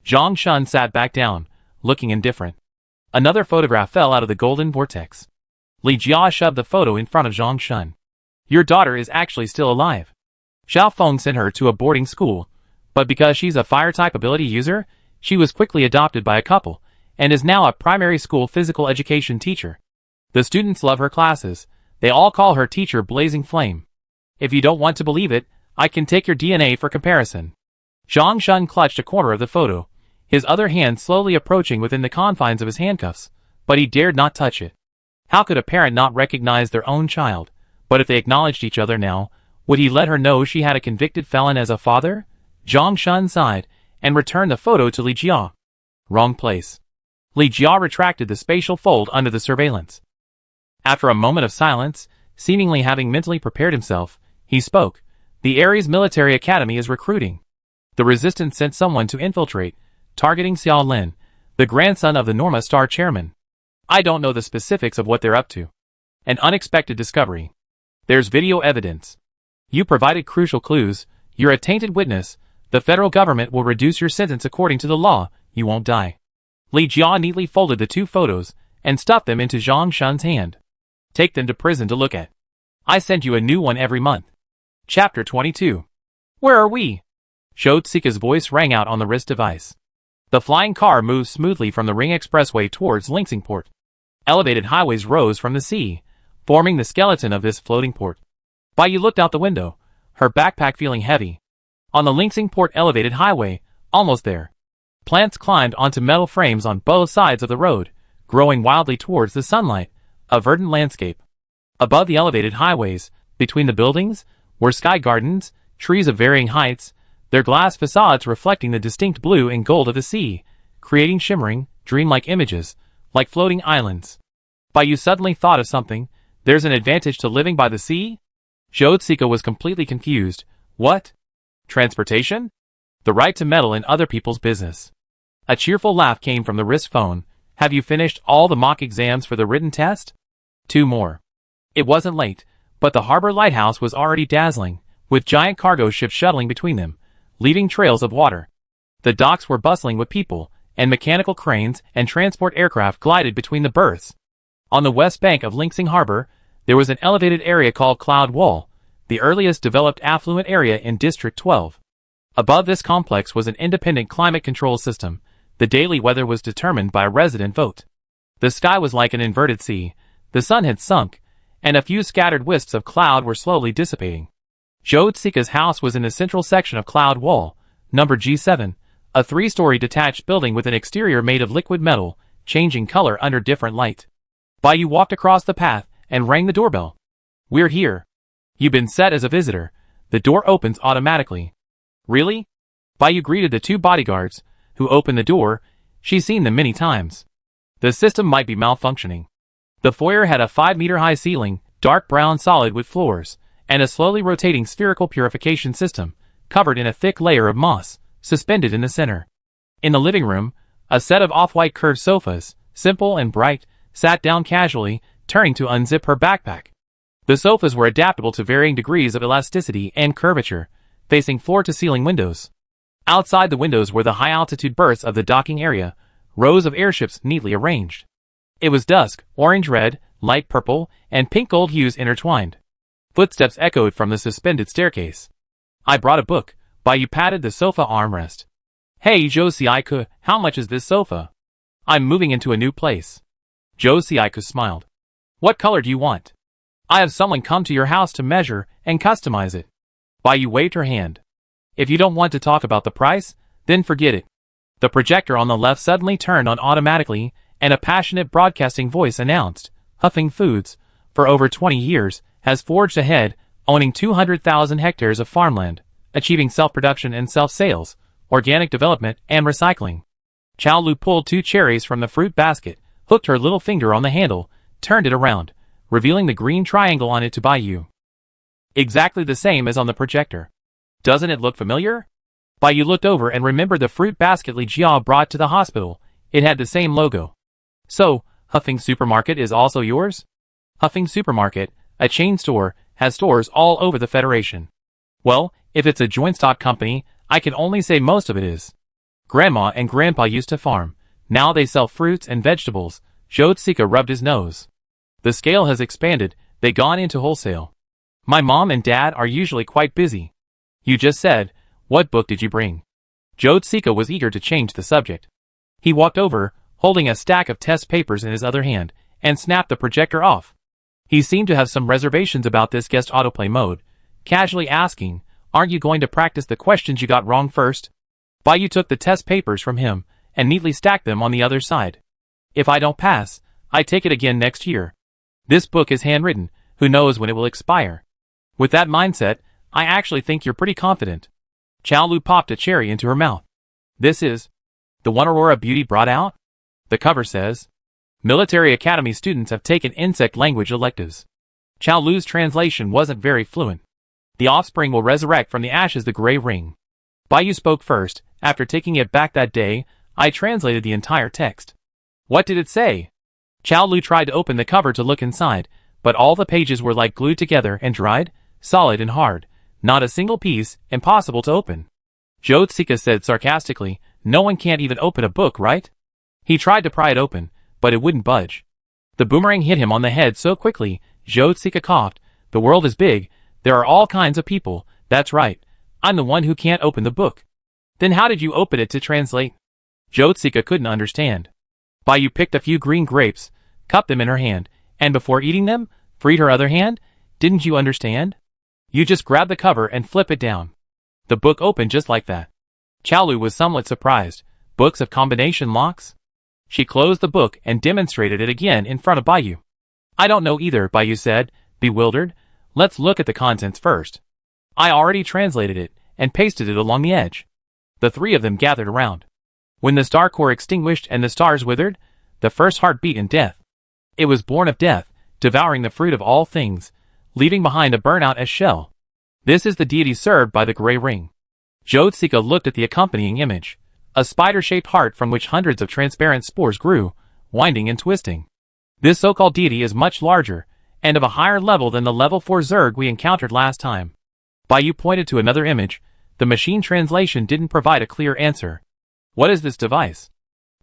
Zhang Shun sat back down, looking indifferent. Another photograph fell out of the golden vortex. Li Jia shoved the photo in front of Zhang Shun. Your daughter is actually still alive. Xiao Feng sent her to a boarding school, but because she's a fire-type ability user, she was quickly adopted by a couple, and is now a primary school physical education teacher. The students love her classes. They all call her Teacher Blazing Flame. If you don't want to believe it, I can take your DNA for comparison. Zhang Shun clutched a corner of the photo, his other hand slowly approaching within the confines of his handcuffs, but he dared not touch it. How could a parent not recognize their own child? But if they acknowledged each other now, would he let her know she had a convicted felon as a father? Zhang Shun sighed, and returned the photo to Li Jia. Wrong place. Li Jia retracted the spatial fold under the surveillance. After a moment of silence, seemingly having mentally prepared himself, he spoke. The Ares Military Academy is recruiting. The Resistance sent someone to infiltrate, targeting Xiao Lin, the grandson of the Norma Star chairman. I don't know the specifics of what they're up to. An unexpected discovery. There's video evidence. You provided crucial clues. You're a tainted witness. The federal government will reduce your sentence according to the law. You won't die. Li Jia neatly folded the two photos and stuffed them into Zhang Shun's hand. Take them to prison to look at. I send you a new one every month. Chapter 22. Where are we? Shotsika's voice rang out on the wrist device. The flying car moved smoothly from the Ring Expressway towards Lingsingport. Elevated highways rose from the sea, forming the skeleton of this floating port. Bai Yu looked out the window, her backpack feeling heavy. On the Lingsingport elevated highway, almost there. Plants climbed onto metal frames on both sides of the road, growing wildly towards the sunlight, a verdant landscape. Above the elevated highways, between the buildings, were sky gardens, trees of varying heights, their glass facades reflecting the distinct blue and gold of the sea, creating shimmering, dreamlike images, like floating islands. Bai Yu suddenly thought of something. There's an advantage to living by the sea? Shotsika was completely confused. What? Transportation? The right to meddle in other people's business. A cheerful laugh came from the wrist phone. Have you finished all the mock exams for the written test? 2 more. It wasn't late, but the harbor lighthouse was already dazzling, with giant cargo ships shuttling between them, leaving trails of water. The docks were bustling with people, and mechanical cranes and transport aircraft glided between the berths. On the west bank of Lingsing Harbor, there was an elevated area called Cloud Wall, the earliest developed affluent area in District 12. Above this complex was an independent climate control system. The daily weather was determined by a resident vote. The sky was like an inverted C. The sun had sunk, and a few scattered wisps of cloud were slowly dissipating. Shotsika's house was in the central section of Cloud Wall, number G7, a 3-story detached building with an exterior made of liquid metal, changing color under different light. Bai Yu walked across the path and rang the doorbell. We're here. You've been set as a visitor. The door opens automatically. Really? Bai Yu greeted the 2 bodyguards, who opened the door. She's seen them many times. The system might be malfunctioning. The foyer had a 5-meter-high ceiling, dark brown solid with floors, and a slowly rotating spherical purification system, covered in a thick layer of moss, suspended in the center. In the living room, a set of off-white curved sofas, simple and bright, sat down casually, turning to unzip her backpack. The sofas were adaptable to varying degrees of elasticity and curvature, facing floor-to-ceiling windows. Outside the windows were the high-altitude berths of the docking area, rows of airships neatly arranged. It was dusk, orange-red, light purple, and pink-gold hues intertwined. Footsteps echoed from the suspended staircase. I brought a book. Bai Yu patted the sofa armrest. Hey Josiaiku, how much is this sofa? I'm moving into a new place. Josiaiku smiled. What color do you want? I have someone come to your house to measure and customize it. Bai Yu waved her hand. If you don't want to talk about the price, then forget it. The projector on the left suddenly turned on automatically, and a passionate broadcasting voice announced, Huffing Foods, for over 20 years, has forged ahead, owning 200,000 hectares of farmland, achieving self-production and self-sales, organic development and recycling. Chao Lu pulled 2 cherries from the fruit basket, hooked her little finger on the handle, turned it around, revealing the green triangle on it to Bai Yu. Exactly the same as on the projector. Doesn't it look familiar? Bai Yu looked over and remembered the fruit basket Li Jia brought to the hospital. It had the same logo. So, Huffing Supermarket is also yours? Huffing Supermarket, a chain store, has stores all over the Federation. Well, if it's a joint stock company, I can only say most of it is. Grandma and Grandpa used to farm. Now they sell fruits and vegetables. Zhou Tsika rubbed his nose. The scale has expanded, they've gone into wholesale. My mom and dad are usually quite busy. You just said, what book did you bring? Zhou Tsika was eager to change the subject. He walked over, holding a stack of test papers in his other hand, and snapped the projector off. He seemed to have some reservations about this guest autoplay mode, casually asking, aren't you going to practice the questions you got wrong first? Bai Yu took the test papers from him, and neatly stacked them on the other side. If I don't pass, I take it again next year. This book is handwritten, who knows when it will expire. With that mindset, I actually think you're pretty confident. Qiao Lu popped a cherry into her mouth. This is the one Aurora Beauty brought out? The cover says, Military Academy students have taken insect language electives. Qiao Lu's translation wasn't very fluent. The offspring will resurrect from the ashes the gray ring. Bai Yu spoke first. After taking it back that day, I translated the entire text. What did it say? Qiao Lu tried to open the cover to look inside, but all the pages were like glued together and dried, solid and hard. Not a single piece, impossible to open. Zhou Tsika said sarcastically, no one can't even open a book, right? He tried to pry it open, but it wouldn't budge. The boomerang hit him on the head so quickly, Zhou Tsika coughed. The world is big, there are all kinds of people, that's right. I'm the one who can't open the book. Then how did you open it to translate? Zhou Tsika couldn't understand. Bai Yu picked a few green grapes, cupped them in her hand, and before eating them, freed her other hand? Didn't you understand? You just grab the cover and flip it down. The book opened just like that. Qiao Lu was somewhat surprised. Books of combination locks? She closed the book and demonstrated it again in front of Bai Yu. I don't know either, Bai Yu said, bewildered. Let's look at the contents first. I already translated it and pasted it along the edge. The three of them gathered around. When the star core extinguished and the stars withered, the first heart beat in death. It was born of death, devouring the fruit of all things, leaving behind a burnout as shell. This is the deity served by the gray ring. Zhou Tsika looked at the accompanying image, a spider-shaped heart from which hundreds of transparent spores grew, winding and twisting. This so-called deity is much larger, and of a higher level than the level 4 Zerg we encountered last time. Bai Yu pointed to another image. The machine translation didn't provide a clear answer. What is this device?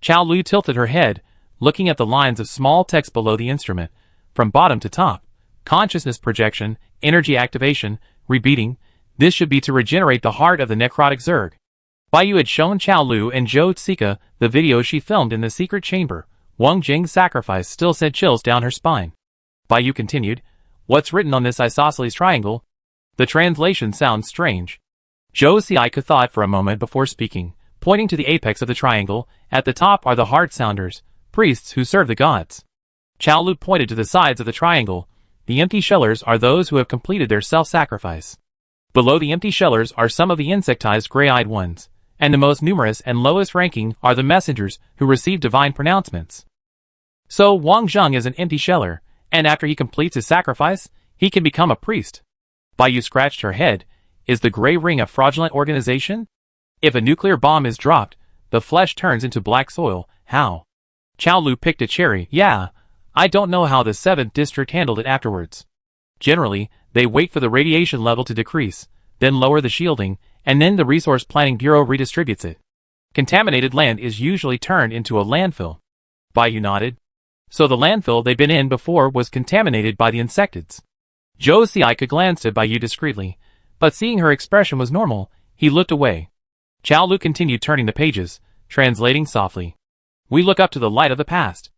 Qiao Lu tilted her head, looking at the lines of small text below the instrument, from bottom to top. Consciousness projection, energy activation, rebeating. This should be to regenerate the heart of the necrotic Zerg. Bai Yu had shown Qiao Lu and Zhou Tsika the video she filmed in the secret chamber. Wang Jing's sacrifice still sent chills down her spine. Bai Yu continued, what's written on this isosceles triangle? The translation sounds strange. Zhou Tsika thought for a moment before speaking, pointing to the apex of the triangle. At the top are the heart sounders, priests who serve the gods. Qiao Lu pointed to the sides of the triangle. The empty shellers are those who have completed their self-sacrifice. Below the empty shellers are some of the insectized gray-eyed ones, and the most numerous and lowest ranking are the messengers who receive divine pronouncements. So Wang Zheng is an empty sheller, and after he completes his sacrifice, he can become a priest. Bai Yu scratched her head. Is the gray ring a fraudulent organization? If a nuclear bomb is dropped, the flesh turns into black soil. How? Qiao Lu picked a cherry. Yeah, I don't know how the 7th district handled it afterwards. Generally, they wait for the radiation level to decrease, then lower the shielding, and then the Resource Planning Bureau redistributes it. Contaminated land is usually turned into a landfill. Bai Yu nodded. So the landfill they'd been in before was contaminated by the insectids. Zhou Tsika glanced at Bai Yu discreetly, but seeing her expression was normal, he looked away. Qiao Lu continued turning the pages, translating softly. We look up to the light of the past.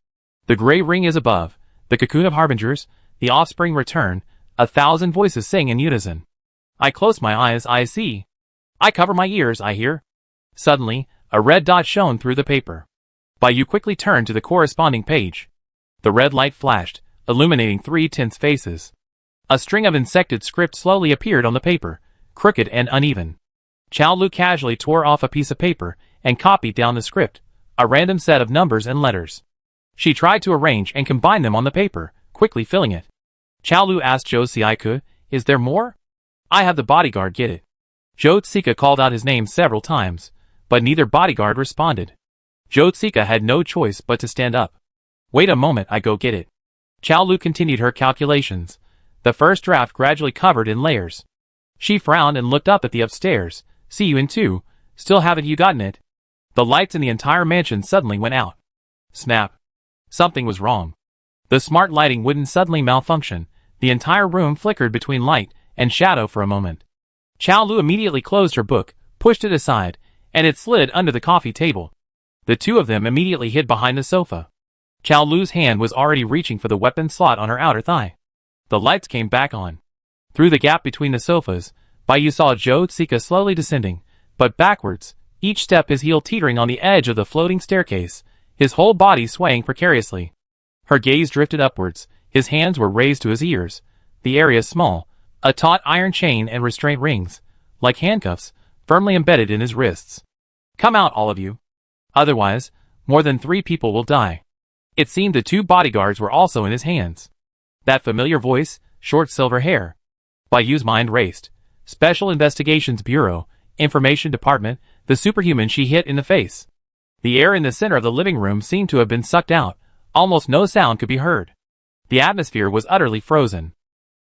The gray ring is above, the cocoon of harbingers, the offspring return, 1,000 voices sing in unison. I close my eyes, I see. I cover my ears, I hear. Suddenly, a red dot shone through the paper. Bai Yu quickly turned to the corresponding page. The red light flashed, illuminating 3 tense faces. A string of insected script slowly appeared on the paper, crooked and uneven. Qiao Lu casually tore off a piece of paper and copied down the script, a random set of numbers and letters. She tried to arrange and combine them on the paper, quickly filling it. Qiao Lu asked Zhou Tsika, is there more? I have the bodyguard get it. Jyotsika called out his name several times, but neither bodyguard responded. Jyotsika had no choice but to stand up. Wait a moment, I go get it. Chaolu continued her calculations, the first draft gradually covered in layers. She frowned and looked up at the upstairs. See you in 2, still haven't you gotten it? The lights in the entire mansion suddenly went out. Snap. Something was wrong. The smart lighting wouldn't suddenly malfunction. The entire room flickered between light and shadow for a moment. Chaolu immediately closed her book, pushed it aside, and it slid under the coffee table. The two of them immediately hid behind the sofa. Chaolu's hand was already reaching for the weapon slot on her outer thigh. The lights came back on. Through the gap between the sofas, Baiyu saw Jyotsika slowly descending, but backwards, each step his heel teetering on the edge of the floating staircase, his whole body swaying precariously. Her gaze drifted upwards, his hands were raised to his ears, the area small, a taut iron chain and restraint rings, like handcuffs, firmly embedded in his wrists. Come out, all of you. Otherwise, more than 3 people will die. It seemed the 2 bodyguards were also in his hands. That familiar voice, short silver hair. Baiyu's mind raced. Special Investigations Bureau, Information Department, the superhuman she hit in the face. The air in the center of the living room seemed to have been sucked out, almost no sound could be heard. The atmosphere was utterly frozen.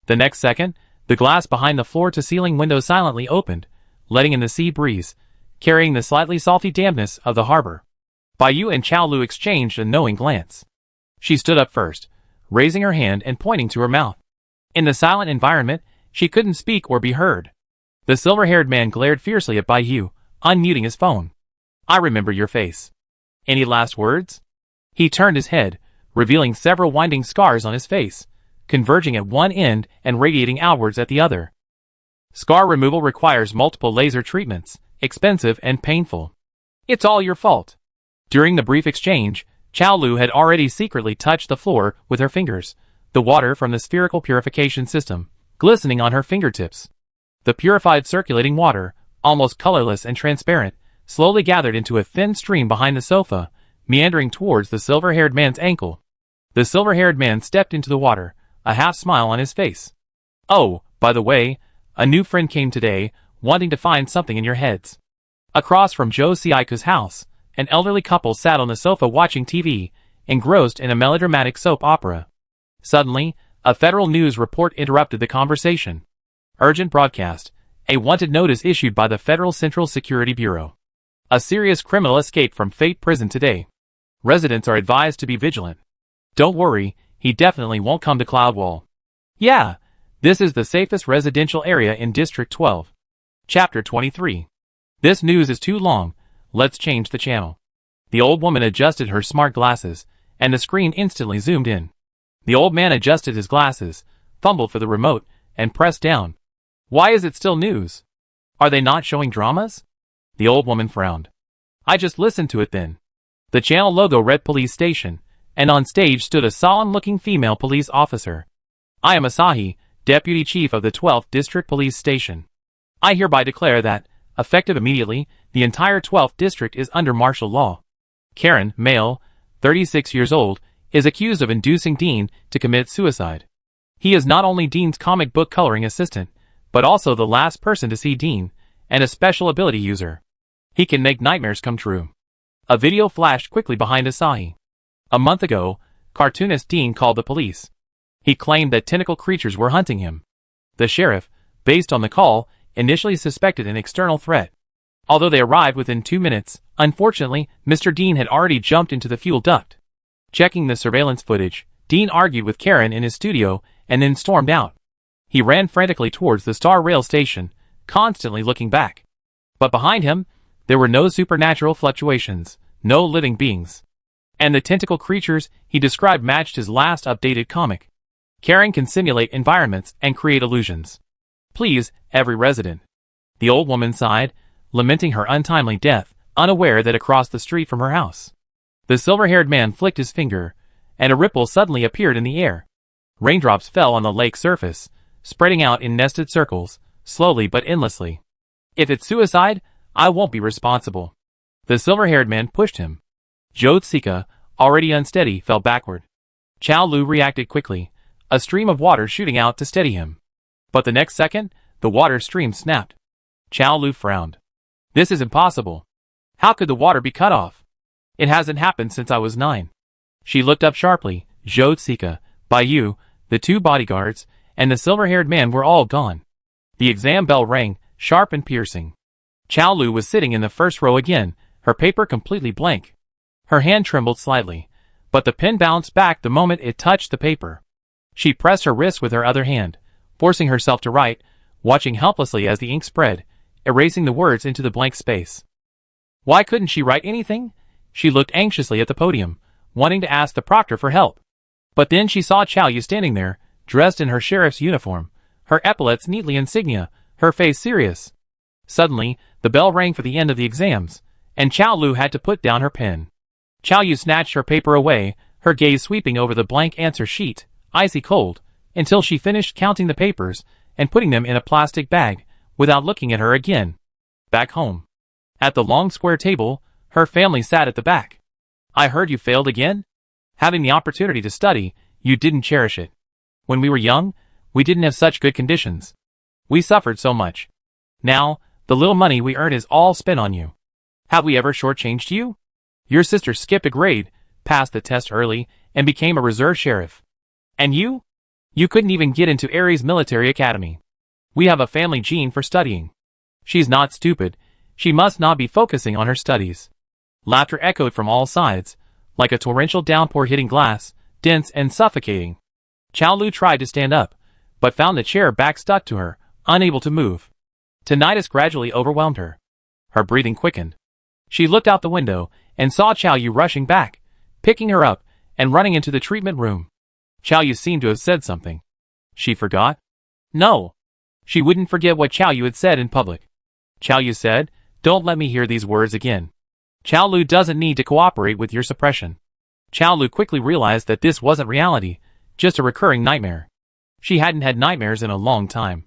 The next second, the glass behind the floor-to-ceiling window silently opened, letting in the sea breeze, carrying the slightly salty dampness of the harbor. Baiyu and Chaolu exchanged a knowing glance. She stood up first, raising her hand and pointing to her mouth. In the silent environment, she couldn't speak or be heard. The silver-haired man glared fiercely at Baiyu, unmuting his phone. I remember your face. Any last words? He turned his head, revealing several winding scars on his face, converging at one end and radiating outwards at the other. Scar removal requires multiple laser treatments, expensive and painful. It's all your fault. During the brief exchange, Chaolu had already secretly touched the floor with her fingers, the water from the spherical purification system, glistening on her fingertips. The purified circulating water, almost colorless and transparent, slowly gathered into a thin stream behind the sofa, meandering towards the silver-haired man's ankle. The silver-haired man stepped into the water, a half-smile on his face. Oh, by the way, a new friend came today, wanting to find something in your heads. Across from Joe Siaiku's house, an elderly couple sat on the sofa watching TV, engrossed in a melodramatic soap opera. Suddenly, a federal news report interrupted the conversation. Urgent broadcast. A wanted notice issued by the Federal Central Security Bureau. A serious criminal escaped from Fate Prison today. Residents are advised to be vigilant. Don't worry, he definitely won't come to Cloudwall. Yeah, this is the safest residential area in District 12. Chapter 23. This news is too long, let's change the channel. The old woman adjusted her smart glasses, and the screen instantly zoomed in. The old man adjusted his glasses, fumbled for the remote, and pressed down. Why is it still news? Are they not showing dramas? The old woman frowned. I just listened to it then. The channel logo read Police Station, and on stage stood a solemn-looking female police officer. I am Asahi, Deputy Chief of the 12th District Police Station. I hereby declare that, effective immediately, the entire 12th District is under martial law. Karen, male, 36 years old, is accused of inducing Dean to commit suicide. He is not only Dean's comic book coloring assistant, but also the last person to see Dean, and a special ability user. He can make nightmares come true. A video flashed quickly behind Asahi. A month ago, cartoonist Dean called the police. He claimed that tentacle creatures were hunting him. The sheriff, based on the call, initially suspected an external threat. Although they arrived within 2 minutes, unfortunately, Mr. Dean had already jumped into the fuel duct. Checking the surveillance footage, Dean argued with Karen in his studio and then stormed out. He ran frantically towards the Star Rail station, constantly looking back. But behind him, there were no supernatural fluctuations, no living beings. And the tentacle creatures he described matched his last updated comic. Karen can simulate environments and create illusions. Please, every resident. The old woman sighed, lamenting her untimely death, unaware that across the street from her house. The silver-haired man flicked his finger, and a ripple suddenly appeared in the air. Raindrops fell on the lake surface, spreading out in nested circles, slowly but endlessly. If it's suicide, I won't be responsible. The silver-haired man pushed him. Jyotsika, already unsteady, fell backward. Chaolu reacted quickly, a stream of water shooting out to steady him. But the next second, the water stream snapped. Chao Lu frowned. This is impossible. How could the water be cut off? It hasn't happened since I was 9. She looked up sharply. Zhou Zika, Bai Yu, the 2 bodyguards, and the silver-haired man were all gone. The exam bell rang, sharp and piercing. Chao Lu was sitting in the first row again, her paper completely blank. Her hand trembled slightly, but the pen bounced back the moment it touched the paper. She pressed her wrist with her other hand, forcing herself to write, watching helplessly as the ink spread, erasing the words into the blank space. Why couldn't she write anything? She looked anxiously at the podium, wanting to ask the proctor for help. But then she saw Chao Yu standing there, dressed in her sheriff's uniform, her epaulets neatly insignia, her face serious. Suddenly, the bell rang for the end of the exams, and Chao Lu had to put down her pen. Chao Yu snatched her paper away, her gaze sweeping over the blank answer sheet, icy cold, until she finished counting the papers and putting them in a plastic bag, without looking at her again. Back home. At the long square table, her family sat at the back. I heard you failed again? Having the opportunity to study, you didn't cherish it. When we were young, we didn't have such good conditions. We suffered so much. Now, the little money we earn is all spent on you. Have we ever shortchanged you? Your sister skipped a grade, passed the test early, and became a reserve sheriff. And you? You couldn't even get into Ares Military Academy. We have a family gene for studying. She's not stupid. She must not be focusing on her studies. Laughter echoed from all sides, like a torrential downpour hitting glass, dense and suffocating. Chao Lu tried to stand up, but found the chair back stuck to her, unable to move. Tinnitus gradually overwhelmed her. Her breathing quickened. She looked out the window and saw Chao Yu rushing back, picking her up, and running into the treatment room. Chao Yu seemed to have said something. She forgot? No. She wouldn't forget what Chao Yu had said in public. Chao Yu said, "Don't let me hear these words again." Chao Lu doesn't need to cooperate with your suppression. Chao Lu quickly realized that this wasn't reality, just a recurring nightmare. She hadn't had nightmares in a long time.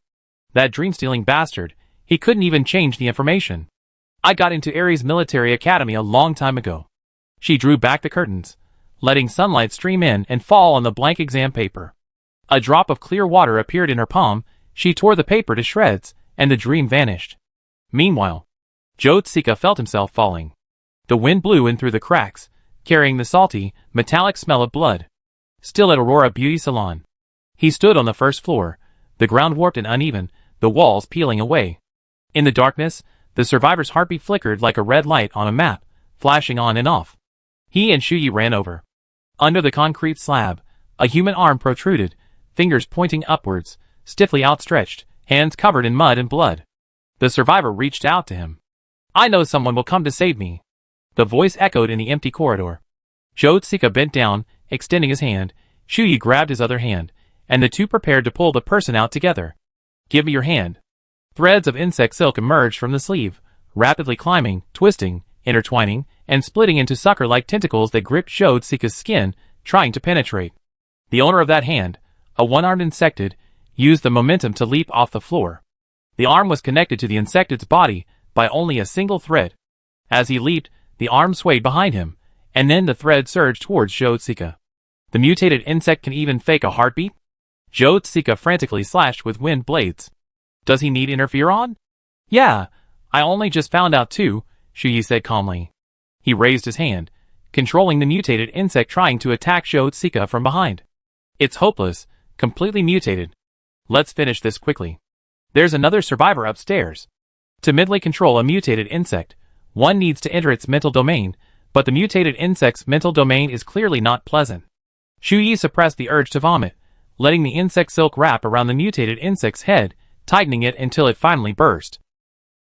That dream-stealing bastard, he couldn't even change the information. I got into Ares Military Academy a long time ago. She drew back the curtains, letting sunlight stream in and fall on the blank exam paper. A drop of clear water appeared in her palm, she tore the paper to shreds, and the dream vanished. Meanwhile, Zhou Zika felt himself falling. The wind blew in through the cracks, carrying the salty, metallic smell of blood. Still at Aurora Beauty Salon. He stood on the first floor, the ground warped and uneven, the walls peeling away. In the darkness, the survivor's heartbeat flickered like a red light on a map, flashing on and off. He and Shuyi ran over. Under the concrete slab, a human arm protruded, fingers pointing upwards, stiffly outstretched, hands covered in mud and blood. The survivor reached out to him. "I know someone will come to save me." The voice echoed in the empty corridor. Zhou Zika bent down, extending his hand. Shuyi grabbed his other hand, and the two prepared to pull the person out together. "Give me your hand." Threads of insect silk emerged from the sleeve, rapidly climbing, twisting, intertwining, and splitting into sucker-like tentacles that gripped Zhou Zika's skin, trying to penetrate. The owner of that hand, a one-armed insectid, used the momentum to leap off the floor. The arm was connected to the insectid's body by only a single thread. As he leaped, the arm swayed behind him, and then the thread surged towards Zhou Zika. The mutated insect can even fake a heartbeat? Zhou Zika frantically slashed with wind blades. "Does he need interferon?" "Yeah, I only just found out too," Shuyi said calmly. He raised his hand, controlling the mutated insect trying to attack Zhou Zika from behind. "It's hopeless, completely mutated. Let's finish this quickly. There's another survivor upstairs." To mentally control a mutated insect, one needs to enter its mental domain, but the mutated insect's mental domain is clearly not pleasant. Shuyi suppressed the urge to vomit, letting the insect silk wrap around the mutated insect's head, tightening it until it finally burst.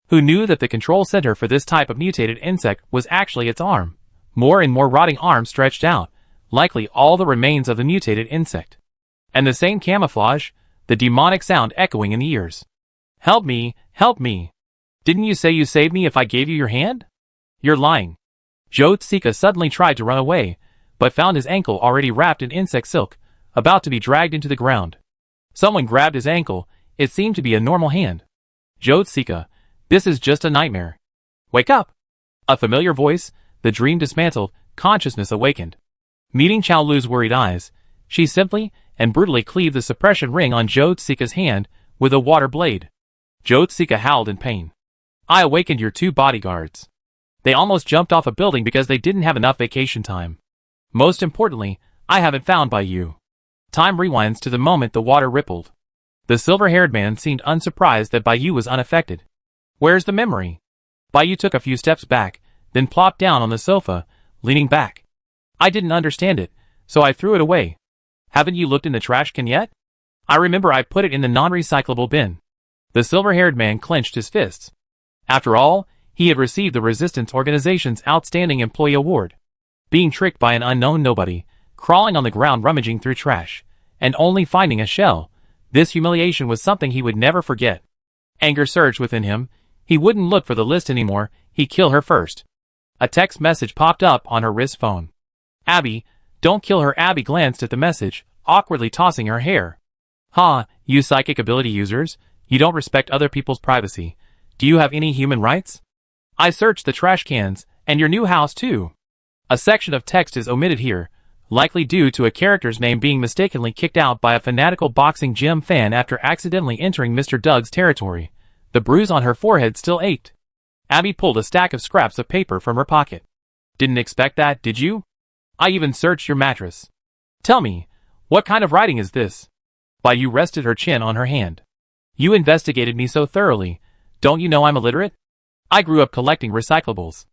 Who knew that the control center for this type of mutated insect was actually its arm? More and more rotting arms stretched out, likely all the remains of the mutated insect. And the same camouflage, the demonic sound echoing in the ears. "Help me, help me. Didn't you say you saved me if I gave you your hand?" "You're lying." Zhou Zika suddenly tried to run away, but found his ankle already wrapped in insect silk, about to be dragged into the ground. Someone grabbed his ankle, it seemed to be a normal hand. "Zhou Zika, this is just a nightmare. Wake up!" A familiar voice, the dream dismantled, consciousness awakened. Meeting Chao Lu's worried eyes, she simply and brutally cleaved the suppression ring on Zhou Zika's hand with a water blade. Zhou Zika howled in pain. I awakened your 2 bodyguards. They almost jumped off a building because they didn't have enough vacation time. Most importantly, I haven't found by you. Time rewinds to the moment the water rippled. The silver-haired man seemed unsurprised that Bayou was unaffected. Where's the memory? Bayou took a few steps back, then plopped down on the sofa, leaning back. I didn't understand it, so I threw it away. Haven't you looked in the trash can yet? I remember I put it in the non-recyclable bin. The silver-haired man clenched his fists. After all, he had received the Resistance Organization's Outstanding Employee Award. Being tricked by an unknown nobody, crawling on the ground rummaging through trash, and only finding a shell, this humiliation was something he would never forget. Anger surged within him. He wouldn't look for the list anymore, he'd kill her first. A text message popped up on her wrist phone. Abby, don't kill her. Abby glanced at the message, awkwardly tossing her hair. Ha, you psychic ability users, you don't respect other people's privacy. Do you have any human rights? I searched the trash cans, and your new house too. A section of text is omitted here, likely due to a character's name being mistakenly kicked out by a fanatical boxing gym fan after accidentally entering Mr. Doug's territory. The bruise on her forehead still ached. Abby pulled a stack of scraps of paper from her pocket. Didn't expect that, did you? I even searched your mattress. Tell me, what kind of writing is this? Bayou rested her chin on her hand. You investigated me so thoroughly. Don't you know I'm illiterate? I grew up collecting recyclables.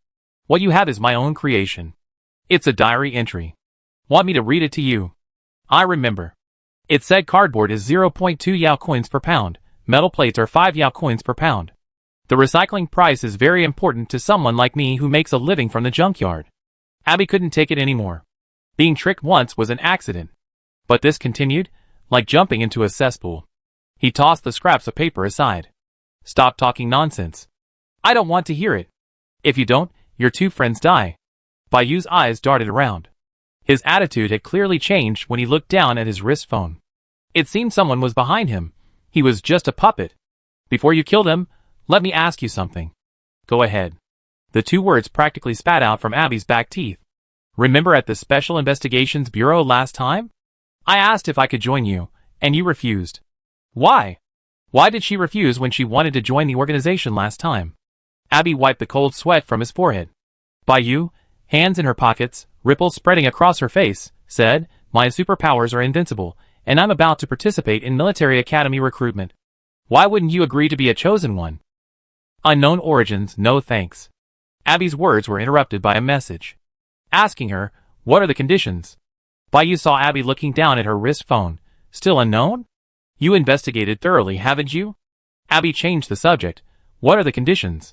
What you have is my own creation. It's a diary entry. Want me to read it to you? I remember. It said cardboard is 0.2 Yao coins per pound, metal plates are 5 Yao coins per pound. The recycling price is very important to someone like me who makes a living from the junkyard. Abby couldn't take it anymore. Being tricked once was an accident. But this continued, like jumping into a cesspool. He tossed the scraps of paper aside. Stop talking nonsense. I don't want to hear it. If you don't, your 2 friends die. Bayou's eyes darted around. His attitude had clearly changed when he looked down at his wrist phone. It seemed someone was behind him. He was just a puppet. Before you killed him, let me ask you something. Go ahead. The 2 words practically spat out from Abby's back teeth. Remember at the Special Investigations Bureau last time? I asked if I could join you, and you refused. Why? Why did she refuse when she wanted to join the organization last time? Abby wiped the cold sweat from his forehead. Bayou, hands in her pockets, ripples spreading across her face, said, my superpowers are invincible, and I'm about to participate in military academy recruitment. Why wouldn't you agree to be a chosen one? Unknown origins, no thanks. Abby's words were interrupted by a message. Asking her, what are the conditions? Bayou saw Abby looking down at her wrist phone. Still unknown? You investigated thoroughly, haven't you? Abby changed the subject. What are the conditions?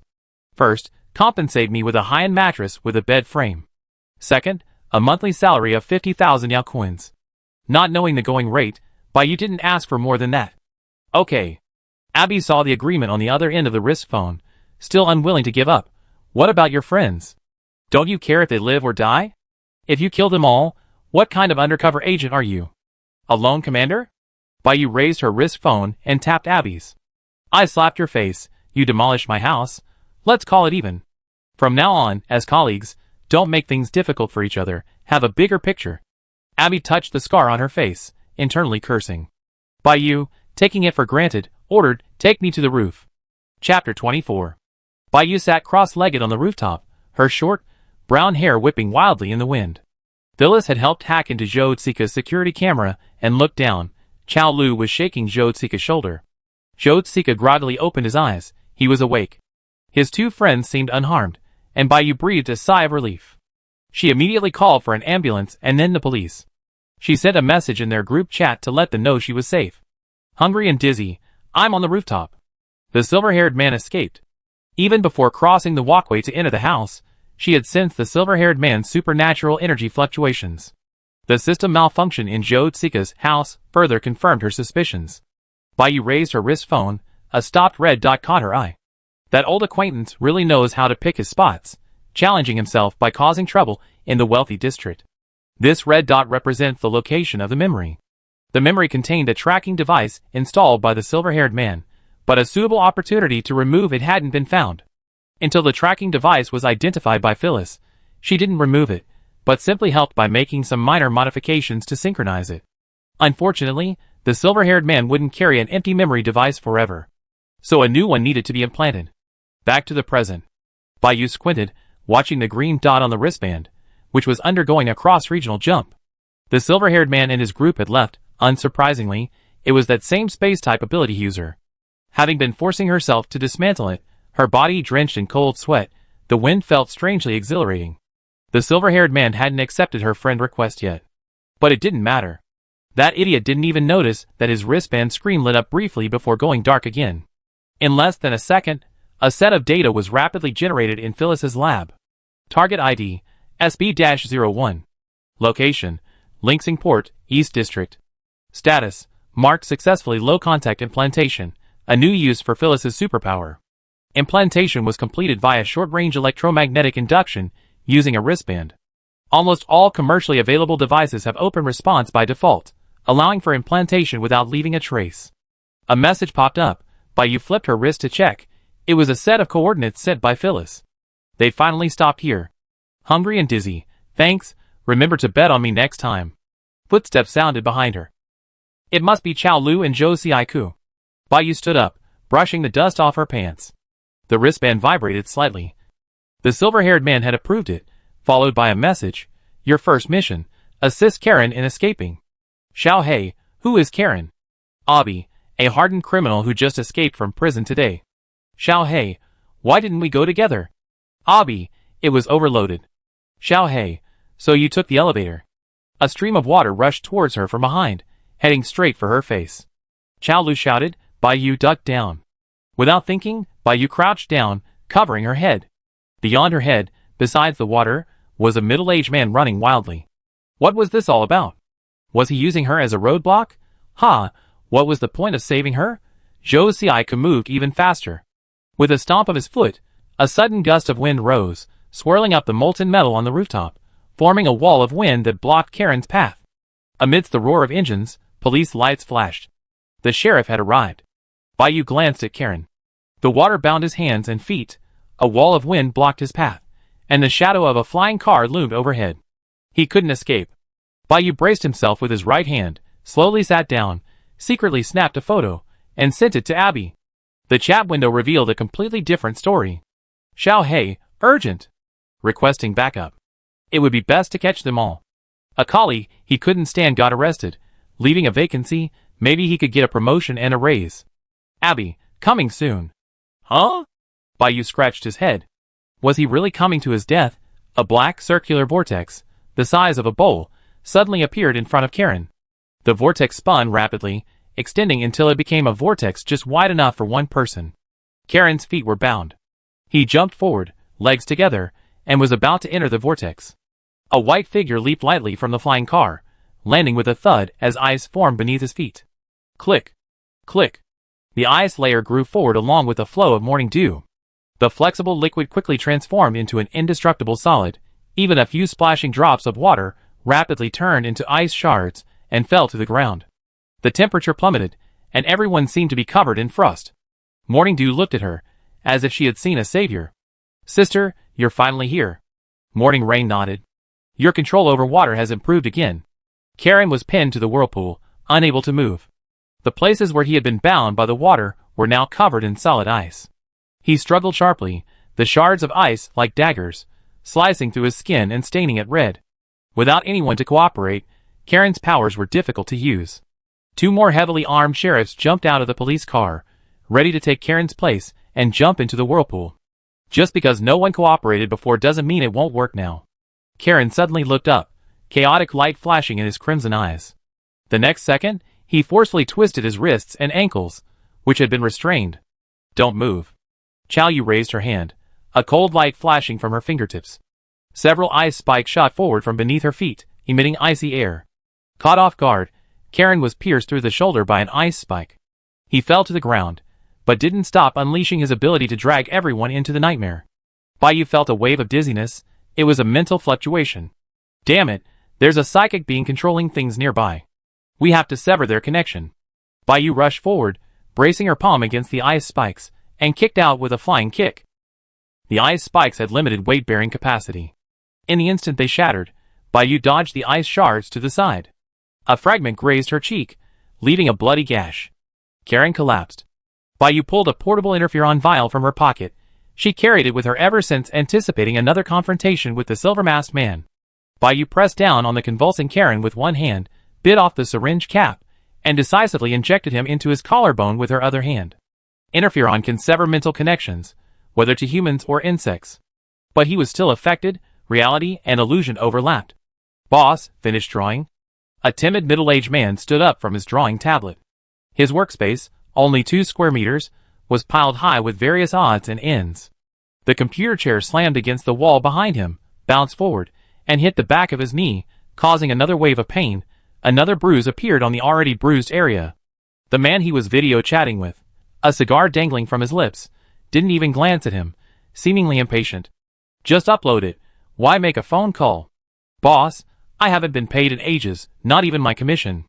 First, compensate me with a high-end mattress with a bed frame. Second, a monthly salary of 50,000 Yao coins. Not knowing the going rate, Bayou didn't ask for more than that. Okay. Abby saw the agreement on the other end of the wrist phone, still unwilling to give up. What about your friends? Don't you care if they live or die? If you kill them all, what kind of undercover agent are you? A lone commander? Bayou raised her wrist phone and tapped Abby's. I slapped your face. You demolished my house. Let's call it even. From now on, as colleagues, don't make things difficult for each other. Have a bigger picture. Abby touched the scar on her face, internally cursing. Bayou, taking it for granted, ordered, take me to the roof. Chapter 24. Bayou sat cross-legged on the rooftop, her short, brown hair whipping wildly in the wind. Phyllis had helped hack into Zhou Tsika's security camera and looked down. Chao Lu was shaking Zhou Tsika's shoulder. Zhou Tsika groggily opened his eyes. He was awake. His 2 friends seemed unharmed, and Bayou breathed a sigh of relief. She immediately called for an ambulance and then the police. She sent a message in their group chat to let them know she was safe. Hungry and dizzy, I'm on the rooftop. The silver-haired man escaped. Even before crossing the walkway to enter the house, she had sensed the silver-haired man's supernatural energy fluctuations. The system malfunction in Zhou Tsika's house further confirmed her suspicions. Bayou raised her wrist phone. A stopped red dot caught her eye. That old acquaintance really knows how to pick his spots, challenging himself by causing trouble in the wealthy district. This red dot represents the location of the memory. The memory contained a tracking device installed by the silver-haired man, but a suitable opportunity to remove it hadn't been found. Until the tracking device was identified by Phyllis, she didn't remove it, but simply helped by making some minor modifications to synchronize it. Unfortunately, the silver-haired man wouldn't carry an empty memory device forever. So a new one needed to be implanted. Back to the present. Bayou squinted, watching the green dot on the wristband, which was undergoing a cross-regional jump. The silver-haired man and his group had left. Unsurprisingly, it was that same space-type ability user. Having been forcing herself to dismantle it, her body drenched in cold sweat, the wind felt strangely exhilarating. The silver-haired man hadn't accepted her friend request yet. But it didn't matter. That idiot didn't even notice that his wristband screen lit up briefly before going dark again. In less than a second, a set of data was rapidly generated in Phyllis's lab. Target ID, SB-01. Location, Linksing Port, East District. Status, marked successfully low contact implantation, a new use for Phyllis's superpower. Implantation was completed via short-range electromagnetic induction using a wristband. Almost all commercially available devices have open response by default, allowing for implantation without leaving a trace. A message popped up. Bayou flipped her wrist to check. It was a set of coordinates sent by Phyllis. They finally stopped here. Hungry and dizzy. Thanks, remember to bet on me next time. Footsteps sounded behind her. It must be Chao Lu and Zhou Xiaiku. Bayou stood up, brushing the dust off her pants. The wristband vibrated slightly. The silver-haired man had approved it, followed by a message. Your first mission, assist Karen in escaping. Xiao Hei, who is Karen? Abi, a hardened criminal who just escaped from prison today. Xiao Hei, why didn't we go together? Abi, it was overloaded. Xiao Hei, so you took the elevator. A stream of water rushed towards her from behind, heading straight for her face. Chao Lu shouted. Bayou ducked down. Without thinking, Bayou crouched down, covering her head. Beyond her head, besides the water, was a middle-aged man running wildly. What was this all about? Was he using her as a roadblock? What was the point of saving her? Zhou Xiaiku moved even faster. With a stomp of his foot, a sudden gust of wind rose, swirling up the molten metal on the rooftop, forming a wall of wind that blocked Karen's path. Amidst the roar of engines, police lights flashed. The sheriff had arrived. Bayou glanced at Karen. The water bound his hands and feet, a wall of wind blocked his path, and the shadow of a flying car loomed overhead. He couldn't escape. Bayou braced himself with his right hand, slowly sat down, secretly snapped a photo, and sent it to Abby. The chat window revealed a completely different story. Xiao Hei, urgent. Requesting backup. It would be best to catch them all. A colleague he couldn't stand got arrested, leaving a vacancy. Maybe he could get a promotion and a raise. Abby, coming soon. Huh? Bayou scratched his head. Was he really coming to his death? A black circular vortex, the size of a bowl, suddenly appeared in front of Karen. The vortex spun rapidly, extending until it became a vortex just wide enough for one person. Karen's feet were bound. He jumped forward, legs together, and was about to enter the vortex. A white figure leaped lightly from the flying car, landing with a thud as ice formed beneath his feet. Click. Click. The ice layer grew forward along with a flow of morning dew. The flexible liquid quickly transformed into an indestructible solid. Even a few splashing drops of water rapidly turned into ice shards and fell to the ground. The temperature plummeted, and everyone seemed to be covered in frost. Morning Dew looked at her, as if she had seen a savior. Sister, you're finally here. Morning Rain nodded. Your control over water has improved again. Karen was pinned to the whirlpool, unable to move. The places where he had been bound by the water were now covered in solid ice. He struggled sharply, the shards of ice like daggers, slicing through his skin and staining it red. Without anyone to cooperate, Karen's powers were difficult to use. Two more heavily armed sheriffs jumped out of the police car, ready to take Karen's place and jump into the whirlpool. Just because no one cooperated before doesn't mean it won't work now. Karen suddenly looked up, chaotic light flashing in his crimson eyes. The next second, he forcefully twisted his wrists and ankles, which had been restrained. Don't move. Chao Yu raised her hand, a cold light flashing from her fingertips. Several ice spikes shot forward from beneath her feet, emitting icy air. Caught off guard, Karen was pierced through the shoulder by an ice spike. He fell to the ground, but didn't stop unleashing his ability to drag everyone into the nightmare. Bayou felt a wave of dizziness. It was a mental fluctuation. Damn it, there's a psychic being controlling things nearby. We have to sever their connection. Bayou rushed forward, bracing her palm against the ice spikes, and kicked out with a flying kick. The ice spikes had limited weight-bearing capacity. In the instant they shattered, Bayou dodged the ice shards to the side. A fragment grazed her cheek, leaving a bloody gash. Karen collapsed. Bayou pulled a portable interferon vial from her pocket, She carried it with her ever since, anticipating another confrontation with the silver-masked man. Baiyu pressed down on the convulsing Karen with one hand, bit off the syringe cap, and decisively injected him into his collarbone with her other hand. Interferon can sever mental connections, whether to humans or insects. But he was still affected, reality and illusion overlapped. Boss, finished drawing? A timid middle-aged man stood up from his drawing tablet. His workspace, only 2 square meters, was piled high with various odds and ends. The computer chair slammed against the wall behind him, bounced forward, and hit the back of his knee, causing another wave of pain. Another bruise appeared on the already bruised area. The man he was video chatting with, a cigar dangling from his lips, didn't even glance at him, seemingly impatient. Just upload it. Why make a phone call? Boss, I haven't been paid in ages, not even my commission.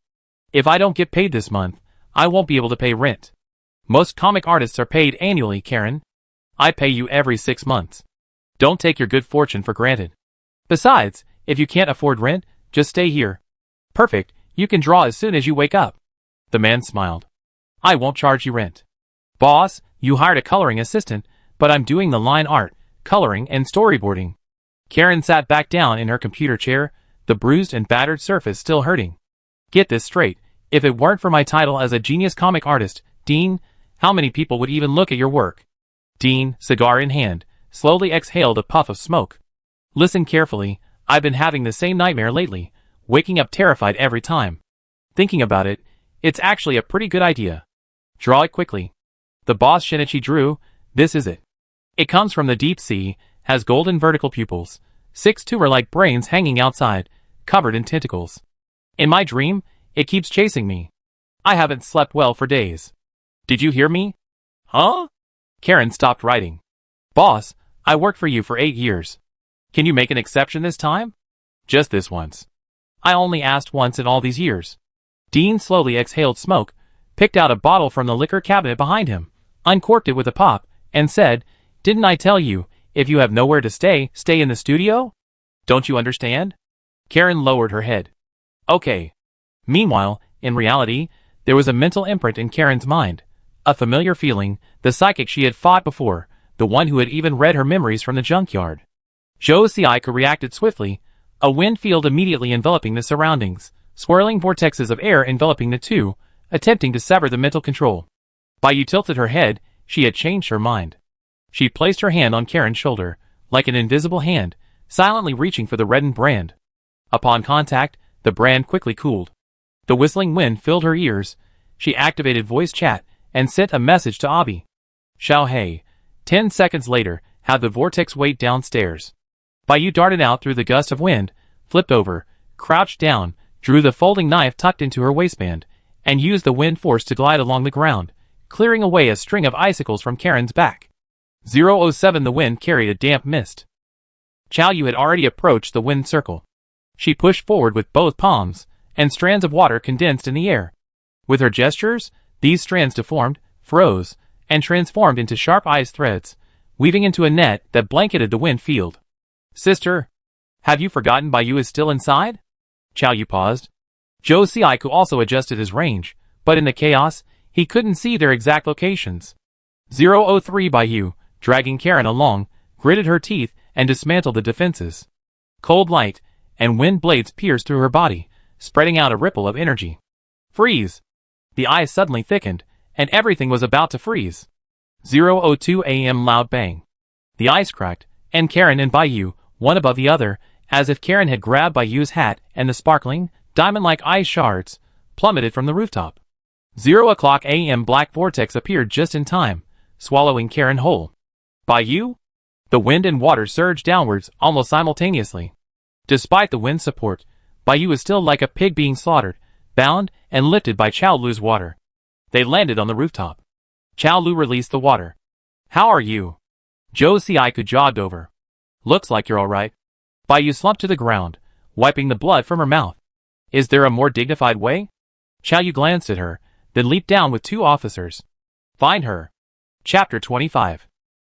If I don't get paid this month, I won't be able to pay rent. Most comic artists are paid annually, Karen. I pay you every 6 months. Don't take your good fortune for granted. Besides, if you can't afford rent, just stay here. Perfect, you can draw as soon as you wake up. The man smiled. I won't charge you rent. Boss, you hired a coloring assistant, but I'm doing the line art, coloring and storyboarding. Karen sat back down in her computer chair, the bruised and battered surface still hurting. Get this straight, if it weren't for my title as a genius comic artist, Dean, how many people would even look at your work? Dean, cigar in hand, slowly exhaled a puff of smoke. Listen carefully, I've been having the same nightmare lately, waking up terrified every time. Thinking about it, it's actually a pretty good idea. Draw it quickly. The boss Shinichi drew, this is it. It comes from the deep sea, has golden vertical pupils, 6 tumor-like brains hanging outside, covered in tentacles. In my dream, it keeps chasing me. I haven't slept well for days. Did you hear me? Huh? Karen stopped writing. Boss, I worked for you for 8 years. Can you make an exception this time? Just this once. I only asked once in all these years. Dean slowly exhaled smoke, picked out a bottle from the liquor cabinet behind him, uncorked it with a pop, and said, Didn't I tell you, if you have nowhere to stay, stay in the studio? Don't you understand? Karen lowered her head. Okay. Meanwhile, in reality, there was a mental imprint in Karen's mind. A familiar feeling, the psychic she had fought before, the one who had even read her memories from the junkyard. Zhou Xiaiku reacted swiftly, a wind field immediately enveloping the surroundings, swirling vortexes of air enveloping the two, attempting to sever the mental control. Baiyu tilted her head, she had changed her mind. She placed her hand on Karen's shoulder, like an invisible hand, silently reaching for the reddened brand. Upon contact, the brand quickly cooled. The whistling wind filled her ears. She activated voice chat and sent a message to Abi. Xiaohei. 10 seconds later, had the vortex wait downstairs. Baiyu darted out through the gust of wind, flipped over, crouched down, drew the folding knife tucked into her waistband, and used the wind force to glide along the ground, clearing away a string of icicles from Karen's back. 007 The wind carried a damp mist. Chao Yu had already approached the wind circle. She pushed forward with both palms, and strands of water condensed in the air. With her gestures, these strands deformed, froze, and transformed into sharp ice threads, weaving into a net that blanketed the wind field. Sister, have you forgotten Baiyu is still inside? Chao Yu paused. Zhou Xiaiku also adjusted his range, but in the chaos, he couldn't see their exact locations. 003 Baiyu, dragging Karen along, gritted her teeth and dismantled the defenses. Cold light and wind blades pierced through her body, spreading out a ripple of energy. Freeze! The ice suddenly thickened, and everything was about to freeze. 0:02 a.m. Loud bang. The ice cracked, and Karen and Baiyu, one above the other, as if Karen had grabbed Baiyu's hat and the sparkling, diamond-like ice shards, plummeted from the rooftop. 0:00 a.m. Black vortex appeared just in time, swallowing Karen whole. Baiyu? The wind and water surged downwards almost simultaneously. Despite the wind support, Baiyu was still like a pig being slaughtered, bound and lifted by Chao Lu's water. They landed on the rooftop. Chao Lu released the water. How are you? Zhou Xiaiku jogged over. Looks like you're alright. Baiyu slumped to the ground, wiping the blood from her mouth. Is there a more dignified way? Chao Yu glanced at her, then leaped down with 2 officers. Find her. Chapter 25.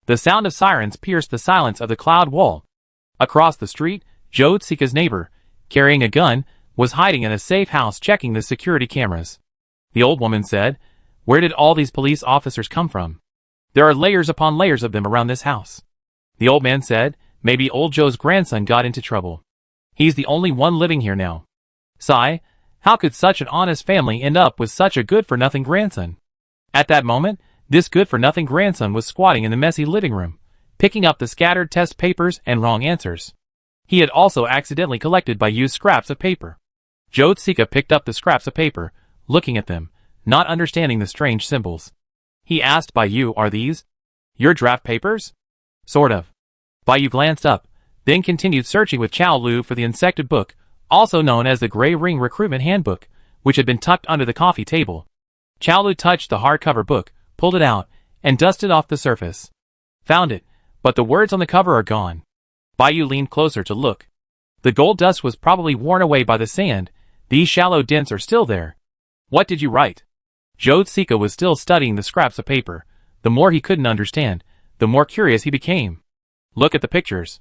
The sound of sirens pierced the silence of the cloud wall. Across the street, Zhou Tsika's neighbor, carrying a gun, was hiding in a safe house checking the security cameras. The old woman said, Where did all these police officers come from? There are layers upon layers of them around this house. The old man said, maybe old Joe's grandson got into trouble. He's the only one living here now. Sigh, how could such an honest family end up with such a good-for-nothing grandson? At that moment, this good-for-nothing grandson was squatting in the messy living room, picking up the scattered test papers and wrong answers. He had also accidentally collected by used scraps of paper. Joe Tsika picked up the scraps of paper, looking at them, not understanding the strange symbols. He asked Bayu, are these your draft papers? Sort of. Bayu glanced up, then continued searching with Chow Lu for the insected book, also known as the Gray Ring Recruitment Handbook, which had been tucked under the coffee table. Chow Lu touched the hardcover book, pulled it out, and dusted off the surface. Found it, but the words on the cover are gone. Bayu leaned closer to look. The gold dust was probably worn away by the sand. These shallow dents are still there. What did you write? Joe Tsika was still studying the scraps of paper. The more he couldn't understand, the more curious he became. Look at the pictures.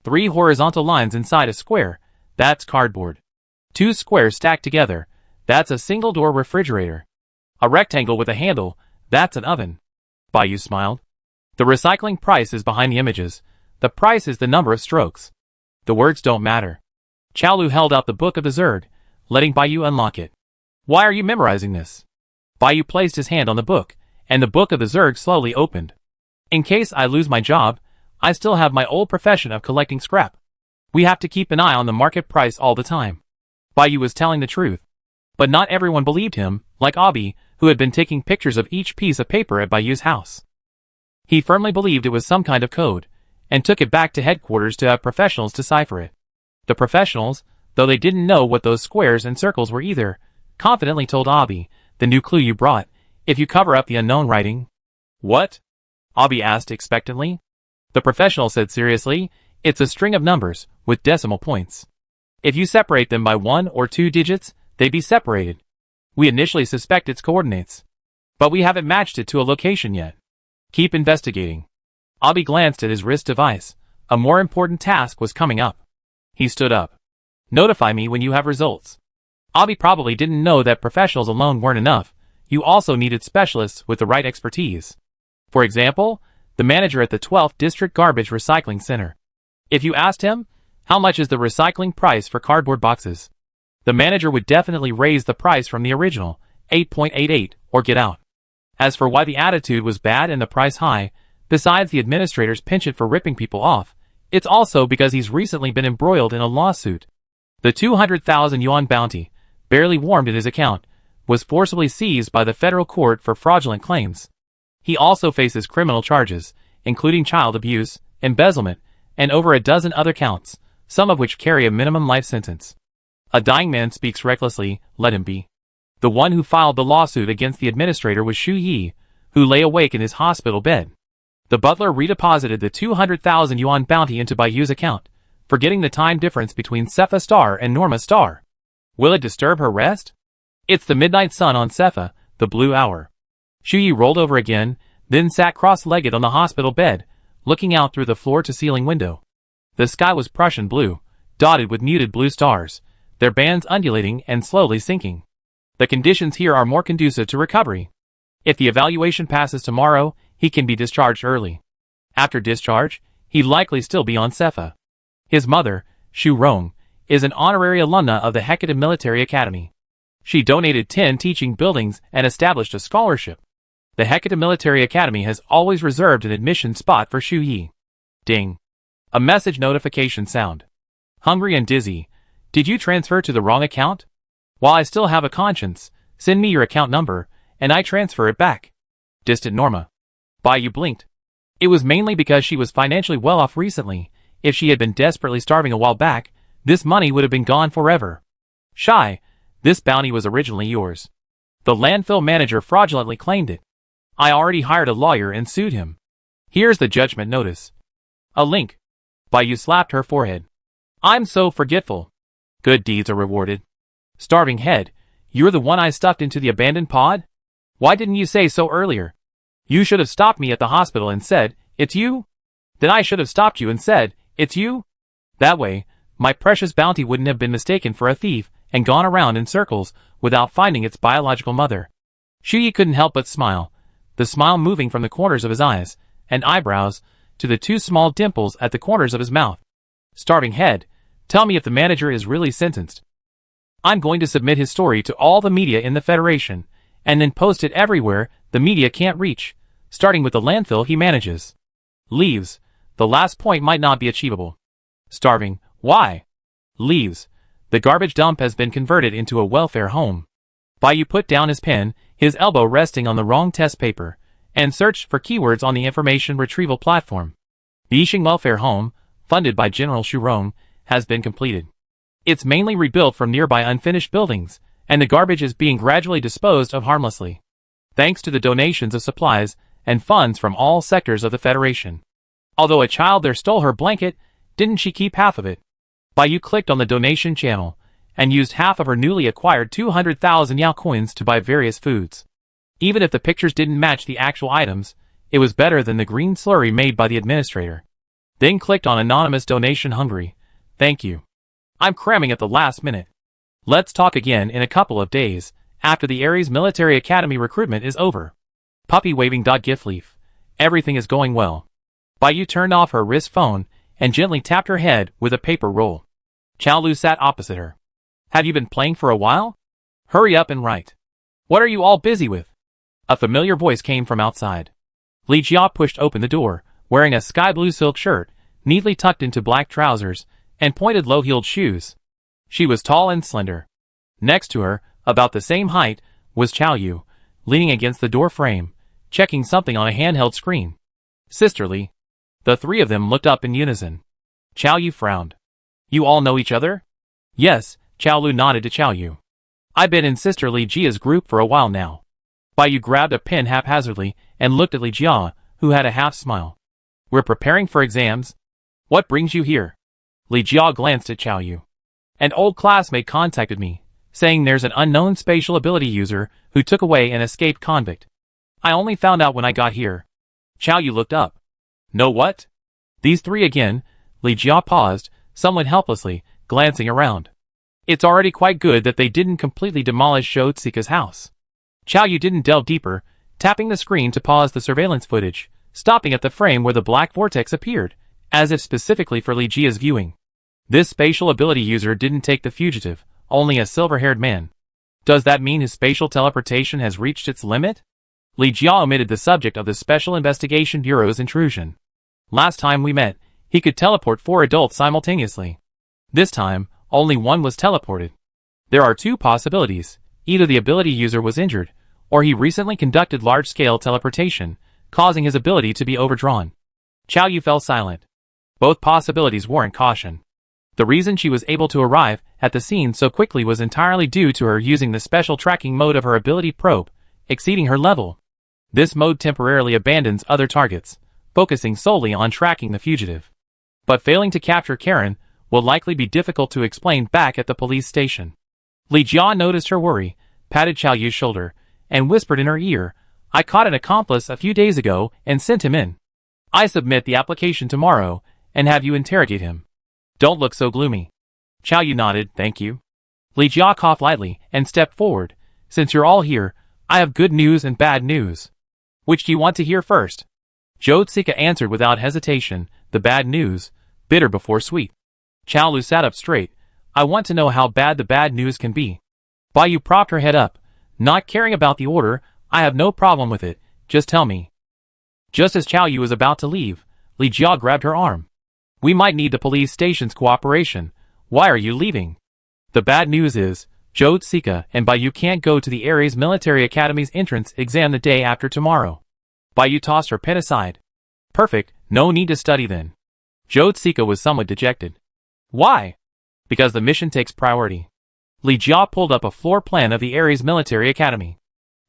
3 horizontal lines inside a square. That's cardboard. 2 squares stacked together. That's a single-door refrigerator. A rectangle with a handle. That's an oven. Bayu smiled. The recycling price is behind the images. The price is the number of strokes. The words don't matter. Chaolu held out the book of the Zerg, letting Bayu unlock it. Why are you memorizing this? Bayu placed his hand on the book, and the book of the Zerg slowly opened. In case I lose my job, I still have my old profession of collecting scrap. We have to keep an eye on the market price all the time. Bayu was telling the truth. But not everyone believed him, like Abi, who had been taking pictures of each piece of paper at Bayu's house. He firmly believed it was some kind of code, and took it back to headquarters to have professionals decipher it. The professionals, though they didn't know what those squares and circles were either, confidently told Abi, the new clue you brought, if you cover up the unknown writing. What? Abi asked expectantly. The professional said seriously, it's a string of numbers, with decimal points. If you separate them by 1 or 2 digits, they'd be separated. We initially suspect its coordinates, but we haven't matched it to a location yet. Keep investigating. Abi glanced at his wrist device. A more important task was coming up. He stood up. Notify me when you have results. Abi probably didn't know that professionals alone weren't enough. You also needed specialists with the right expertise. For example, the manager at the 12th District Garbage Recycling Center. If you asked him, how much is the recycling price for cardboard boxes? The manager would definitely raise the price from the original, 8.88, or get out. As for why the attitude was bad and the price high, besides the administrator's penchant for ripping people off, it's also because he's recently been embroiled in a lawsuit. The 200,000 yuan bounty, barely warmed in his account, was forcibly seized by the federal court for fraudulent claims. He also faces criminal charges, including child abuse, embezzlement, and over a dozen other counts, some of which carry a minimum life sentence. A dying man speaks recklessly, let him be. The one who filed the lawsuit against the administrator was Xu Yi, who lay awake in his hospital bed. The butler redeposited the 200,000 yuan bounty into Bayu's account, forgetting the time difference between Cepha Star and Norma Star. Will it disturb her rest? It's the midnight sun on Cepha, the blue hour. Xu Yi rolled over again, then sat cross-legged on the hospital bed, looking out through the floor-to-ceiling window. The sky was Prussian blue, dotted with muted blue stars, their bands undulating and slowly sinking. The conditions here are more conducive to recovery. If the evaluation passes tomorrow, he can be discharged early. After discharge, he'd likely still be on Cepha. His mother, Xu Rong, is an honorary alumna of the Hecate Military Academy. She donated 10 teaching buildings and established a scholarship. The Hecate Military Academy has always reserved an admission spot for Xu Yi. Ding. A message notification sound. Hungry and dizzy. Did you transfer to the wrong account? While I still have a conscience, send me your account number, and I transfer it back. Distant Norma. Bayu blinked. It was mainly because she was financially well off recently. If she had been desperately starving a while back, this money would have been gone forever. Shy, this bounty was originally yours. The landfill manager fraudulently claimed it. I already hired a lawyer and sued him. Here's the judgment notice. A link. Bayu slapped her forehead. I'm so forgetful. Good deeds are rewarded. Starving head, you're the one I stuffed into the abandoned pod? Why didn't you say so earlier? You should have stopped me at the hospital and said, it's you? Then I should have stopped you and said, it's you? That way, my precious bounty wouldn't have been mistaken for a thief and gone around in circles without finding its biological mother. Xu Yi couldn't help but smile. the smile moving from the corners of his eyes and eyebrows to the two small dimples at the corners of his mouth. Starving head, tell me if the manager is really sentenced. I'm going to submit his story to all the media in the Federation, and then post it everywhere the media can't reach, starting with the landfill he manages. Leaves, the last point might not be achievable. Starving, why? Leaves, the garbage dump has been converted into a welfare home. Bayou put down his pen, his elbow resting on the wrong test paper, and searched for keywords on the information retrieval platform. The Yixing Welfare Home, funded by General Shurong, has been completed. It's mainly rebuilt from nearby unfinished buildings, and the garbage is being gradually disposed of harmlessly, thanks to the donations of supplies and funds from all sectors of the Federation. Although a child there stole her blanket, didn't she keep half of it? Bayou clicked on the donation channel, and used half of her newly acquired 200,000 Yao coins to buy various foods. Even if the pictures didn't match the actual items, it was better than the green slurry made by the administrator. Then clicked on Anonymous Donation Hungry. Thank you. I'm cramming at the last minute. Let's talk again in a couple of days, after the Ares Military Academy recruitment is over. Puppy waving. Gift leaf. Everything is going well. Bayou turned off her wrist phone and gently tapped her head with a paper roll. Chaolu sat opposite her. Have you been playing for a while? Hurry up and write. What are you all busy with? A familiar voice came from outside. Li Jia pushed open the door, wearing a sky blue silk shirt, neatly tucked into black trousers, and pointed low-heeled shoes. She was tall and slender. Next to her, about the same height, was Chao Yu, leaning against the door frame, checking something on a handheld screen. Sisterly. The three of them looked up in unison. Chao Yu frowned. You all know each other? Yes, Chao Lu nodded to Chao Yu. I've been in Sister Li Jia's group for a while now. Bayou grabbed a pen haphazardly and looked at Li Jia, who had a half smile. We're preparing for exams? What brings you here? Li Jia glanced at Chao Yu. An old classmate contacted me, saying there's an unknown spatial ability user who took away an escaped convict. I only found out when I got here. Chao Yu looked up. No what? These three again. Li Jia paused, somewhat helplessly, glancing around. It's already quite good that they didn't completely demolish Zhou Tsika's house. Chao Yu didn't delve deeper, tapping the screen to pause the surveillance footage, stopping at the frame where the black vortex appeared, as if specifically for Li Jia's viewing. This spatial ability user didn't take the fugitive, only a silver-haired man. Does that mean his spatial teleportation has reached its limit? Li Jia omitted the subject of the Special Investigation Bureau's intrusion. Last time we met, he could teleport 4 adults simultaneously. This time, only one was teleported. There are 2 possibilities. Either the ability user was injured, or he recently conducted large-scale teleportation, causing his ability to be overdrawn. Chao Yu fell silent. Both possibilities warrant caution. The reason she was able to arrive at the scene so quickly was entirely due to her using the special tracking mode of her ability probe, exceeding her level. This mode temporarily abandons other targets, focusing solely on tracking the fugitive. But failing to capture Karen will likely be difficult to explain back at the police station. Li Jia noticed her worry, patted Chao Yu's shoulder, and whispered in her ear, I caught an accomplice a few days ago and sent him in. I submit the application tomorrow and have you interrogate him. Don't look so gloomy. Chao Yu nodded, thank you. Li Jia coughed lightly and stepped forward. Since you're all here, I have good news and bad news. Which do you want to hear first? Zhou Tsika answered without hesitation, the bad news, bitter before sweet. Chao Lu sat up straight. I want to know how bad the bad news can be. Bayou propped her head up. Not caring about the order, I have no problem with it, just tell me. Just as Chao Yu was about to leave, Li Jia grabbed her arm. We might need the police station's cooperation. Why are you leaving? The bad news is, Zhou Tsika and Bayou can't go to the Ares Military Academy's entrance exam the day after tomorrow. Bayou tossed her pen aside. Perfect, no need to study then. Zhou Tsika was somewhat dejected. Why? Because the mission takes priority. Li Jia pulled up a floor plan of the Ares Military Academy.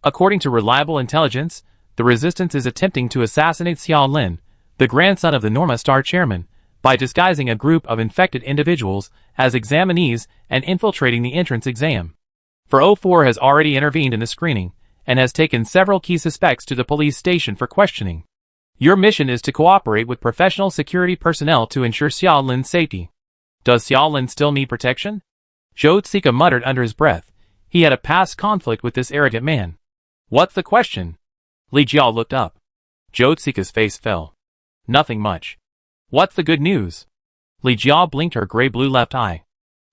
According to reliable intelligence, the resistance is attempting to assassinate Xiao Lin, the grandson of the Norma Star chairman, by disguising a group of infected individuals as examinees and infiltrating the entrance exam. For 04 has already intervened in the screening, and has taken several key suspects to the police station for questioning. Your mission is to cooperate with professional security personnel to ensure Xiao Lin's safety. Does Xiao Lin still need protection? Zhou Tsika muttered under his breath. He had a past conflict with this arrogant man. What's the question? Li Jiao looked up. Zhou Zika's face fell. Nothing much. What's the good news? Li Jiao blinked her gray-blue left eye.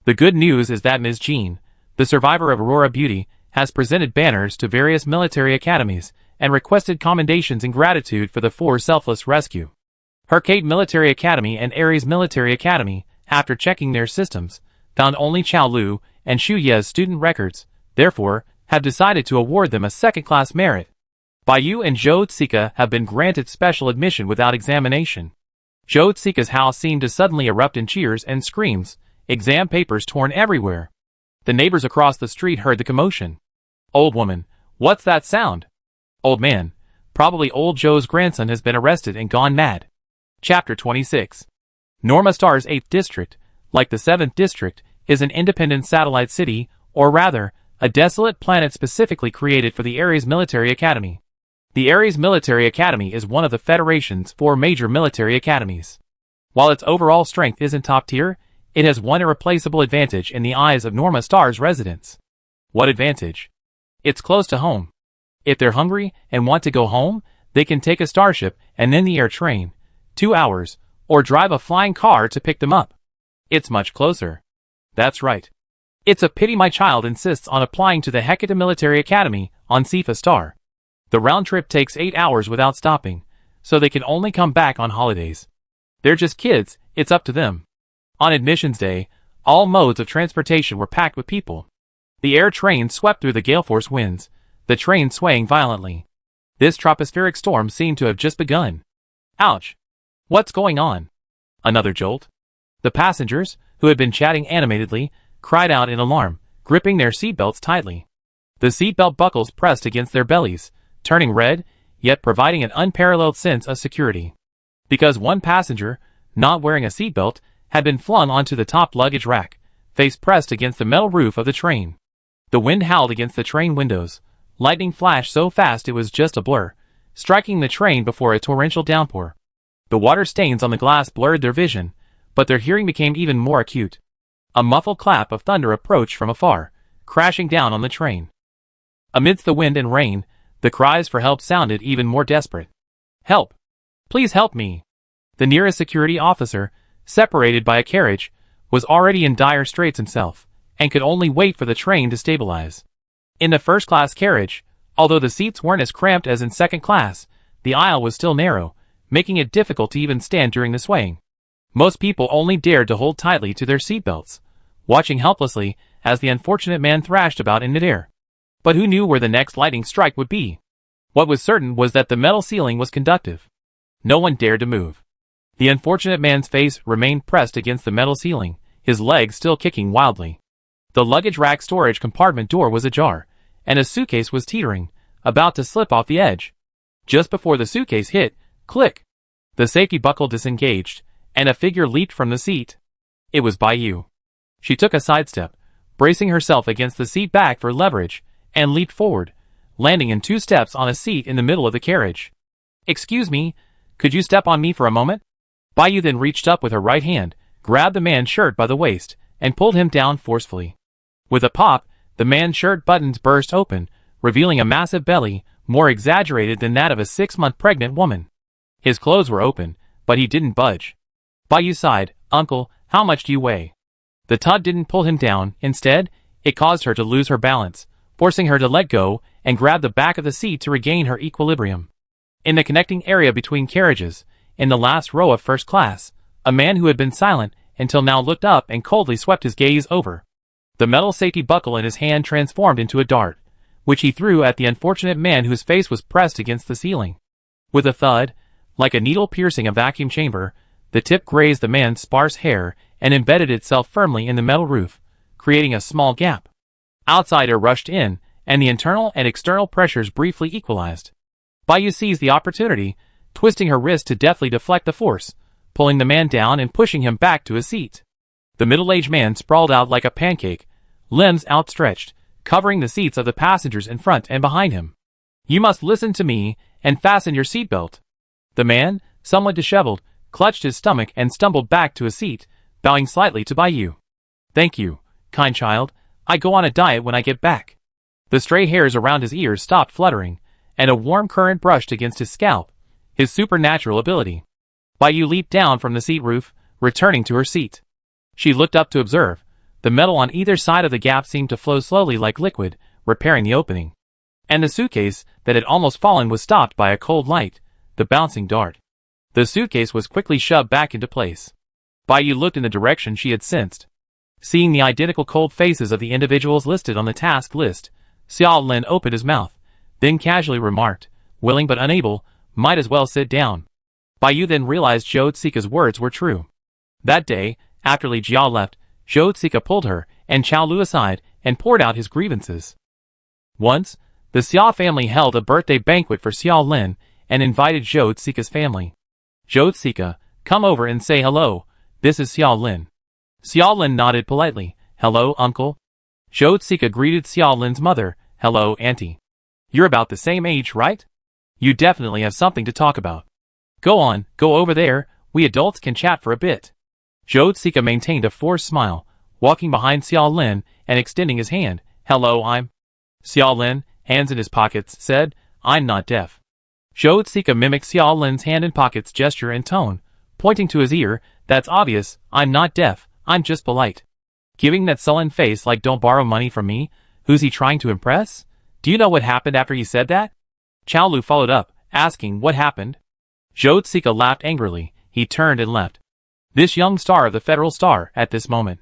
The good news is that Ms. Jean, the survivor of Aurora Beauty, has presented banners to various military academies and requested commendations in gratitude for the 4 selfless rescue. Her Kate Military Academy and Ares Military Academy, after checking their systems, found only Chao Lu and Xu Ye's student records, therefore, have decided to award them a second-class merit. Baiyu and Zhou Zika have been granted special admission without examination. Zhou Zika's house seemed to suddenly erupt in cheers and screams, exam papers torn everywhere. The neighbors across the street heard the commotion. Old woman, what's that sound? Old man, probably old Zhou's grandson has been arrested and gone mad. Chapter 26. Norma Star's 8th district, like the 7th district, is an independent satellite city, or rather, a desolate planet specifically created for the Ares Military Academy. The Ares Military Academy is one of the Federation's 4 major military academies. While its overall strength isn't top tier, it has one irreplaceable advantage in the eyes of Norma Star's residents. What advantage? It's close to home. If they're hungry and want to go home, they can take a starship and then the air train, 2 hours, or drive a flying car to pick them up. It's much closer. That's right. It's a pity my child insists on applying to the Hecata Military Academy on Cephas Star. The round trip takes 8 hours without stopping, so they can only come back on holidays. They're just kids, it's up to them. On admissions day, all modes of transportation were packed with people. The air train swept through the gale force winds, the train swaying violently. This tropospheric storm seemed to have just begun. Ouch! What's going on? Another jolt? The passengers, who had been chatting animatedly, cried out in alarm, gripping their seatbelts tightly. The seatbelt buckles pressed against their bellies, turning red, yet providing an unparalleled sense of security. Because one passenger, not wearing a seatbelt, had been flung onto the top luggage rack, face pressed against the metal roof of the train. The wind howled against the train windows, lightning flashed so fast it was just a blur, striking the train before a torrential downpour. The water stains on the glass blurred their vision, but their hearing became even more acute. A muffled clap of thunder approached from afar, crashing down on the train. Amidst the wind and rain, the cries for help sounded even more desperate. Help! Please help me! The nearest security officer, separated by a carriage, was already in dire straits himself, and could only wait for the train to stabilize. In the first-class carriage, although the seats weren't as cramped as in second class, the aisle was still narrow, making it difficult to even stand during the swaying. Most people only dared to hold tightly to their seatbelts, watching helplessly as the unfortunate man thrashed about in midair. But who knew where the next lightning strike would be? What was certain was that the metal ceiling was conductive. No one dared to move. The unfortunate man's face remained pressed against the metal ceiling, his legs still kicking wildly. The luggage rack storage compartment door was ajar, and a suitcase was teetering, about to slip off the edge. Just before the suitcase hit, click! The safety buckle disengaged, and a figure leaped from the seat. It was Baiyu. She took a sidestep, bracing herself against the seat back for leverage, and leaped forward, landing in 2 steps on a seat in the middle of the carriage. Excuse me, could you step on me for a moment? Baiyu then reached up with her right hand, grabbed the man's shirt by the waist, and pulled him down forcefully. With a pop, the man's shirt buttons burst open, revealing a massive belly, more exaggerated than that of a 6-month pregnant woman. His clothes were open, but he didn't budge. Baiyu sighed, Uncle, how much do you weigh? The tug didn't pull him down, instead, it caused her to lose her balance, forcing her to let go and grab the back of the seat to regain her equilibrium. In the connecting area between carriages, in the last row of first class, a man who had been silent until now looked up and coldly swept his gaze over. The metal safety buckle in his hand transformed into a dart, which he threw at the unfortunate man whose face was pressed against the ceiling. With a thud, like a needle piercing a vacuum chamber, the tip grazed the man's sparse hair and embedded itself firmly in the metal roof, creating a small gap. Outside air rushed in, and the internal and external pressures briefly equalized. Baiyu seized the opportunity, twisting her wrist to deftly deflect the force, pulling the man down and pushing him back to his seat. The middle-aged man sprawled out like a pancake, limbs outstretched, covering the seats of the passengers in front and behind him. You must listen to me and fasten your seatbelt. The man, somewhat disheveled, clutched his stomach and stumbled back to his seat, bowing slightly to Baiyu. Thank you, kind child. I go on a diet when I get back. The stray hairs around his ears stopped fluttering, and a warm current brushed against his scalp, his supernatural ability. Baiyu leaped down from the seat roof, returning to her seat. She looked up to observe. The metal on either side of the gap seemed to flow slowly like liquid, repairing the opening. And the suitcase that had almost fallen was stopped by a cold light, the bouncing dart. The suitcase was quickly shoved back into place. Baiyu looked in the direction she had sensed. Seeing the identical cold faces of the individuals listed on the task list, Xiao Lin opened his mouth, then casually remarked, willing but unable, might as well sit down. Baiyu then realized Zhou Zika's words were true. That day, after Li Jiao left, Zhou Zika pulled her and Chao Lu aside and poured out his grievances. Once, the Xia family held a birthday banquet for Xiao Lin and invited Zhou Zika's family. Zhou Zika, come over and say hello, this is Xiao Lin. Xiao Lin nodded politely, hello uncle. Zhou Zika greeted Xiao Lin's mother, hello auntie. You're about the same age, right? You definitely have something to talk about. Go on, go over there, we adults can chat for a bit. Zhou Zika maintained a forced smile, walking behind Xiao Lin and extending his hand. Hello, I'm... Xiao Lin, hands in his pockets, said, I'm not deaf. Zhou Zika mimicked Xiao Lin's hand in pockets gesture and tone, pointing to his ear, that's obvious, I'm not deaf, I'm just polite. Giving that sullen face like don't borrow money from me, who's he trying to impress? Do you know what happened after he said that? Chao Lu followed up, asking what happened. Zhou Zika laughed angrily, he turned and left. This young star of the Federal Star at this moment.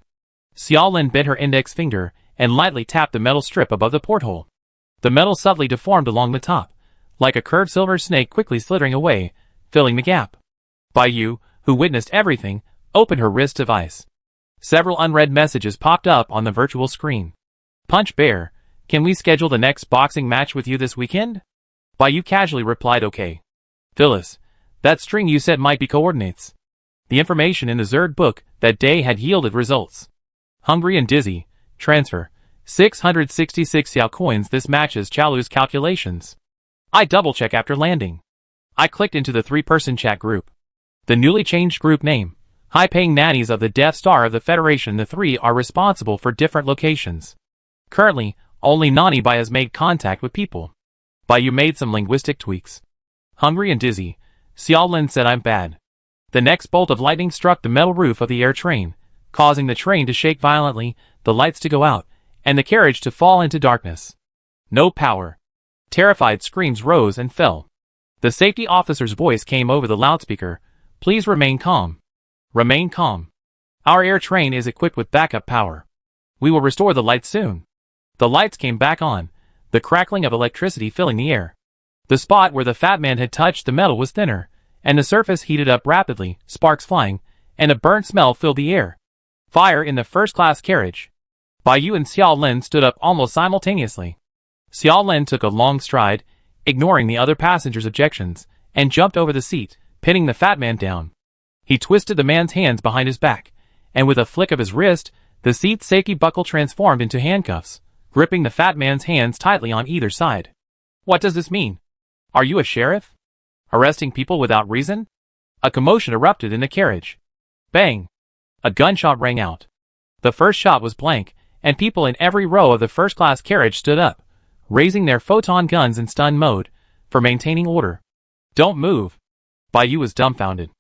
Xiao Lin bent her index finger and lightly tapped the metal strip above the porthole. The metal subtly deformed along the top, like a curved silver snake quickly slithering away, filling the gap. Baiyu, who witnessed everything, opened her wrist of ice. Several unread messages popped up on the virtual screen. Punch Bear, can we schedule the next boxing match with you this weekend? Baiyu casually replied okay. Phyllis, that string you said might be coordinates. The information in the Zerd book that day had yielded results. Hungry and dizzy, transfer, 666 Xiao coins. This matches Chalu's calculations. I double-check after landing. I clicked into the 3-person chat group. The newly changed group name, high-paying nannies of the Death Star of the Federation. The 3 are responsible for different locations. Currently, only Nani Bai has made contact with people. Baiyu made some linguistic tweaks. Hungry and dizzy, Xiao Lin said I'm bad. The next bolt of lightning struck the metal roof of the air train, causing the train to shake violently, the lights to go out, and the carriage to fall into darkness. No power. Terrified screams rose and fell. The safety officer's voice came over the loudspeaker. Please remain calm. Remain calm. Our air train is equipped with backup power. We will restore the lights soon. The lights came back on, the crackling of electricity filling the air. The spot where the fat man had touched the metal was thinner, and the surface heated up rapidly, sparks flying, and a burnt smell filled the air. Fire in the first-class carriage. Baiyu and Xiao Lin stood up almost simultaneously. Xiao Lin took a long stride, ignoring the other passengers' objections, and jumped over the seat, pinning the fat man down. He twisted the man's hands behind his back, and with a flick of his wrist, the seat's safety buckle transformed into handcuffs, gripping the fat man's hands tightly on either side. What does this mean? Are you a sheriff? Arresting people without reason? A commotion erupted in the carriage. Bang! A gunshot rang out. The first shot was blank, and people in every row of the first-class carriage stood up, raising their photon guns in stun mode, for maintaining order. Don't move. Baiyu was dumbfounded.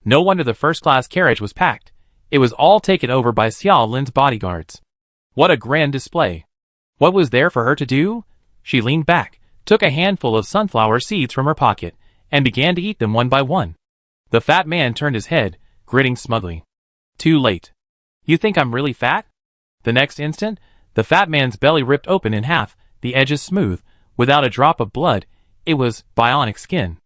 No wonder the first-class carriage was packed. It was all taken over by Xiao Lin's bodyguards. What a grand display. What was there for her to do? She leaned back, took a handful of sunflower seeds from her pocket, and began to eat them one by one. The fat man turned his head, grinning smugly. Too late. You think I'm really fat? The next instant, the fat man's belly ripped open in half, the edges smooth, without a drop of blood. It was bionic skin,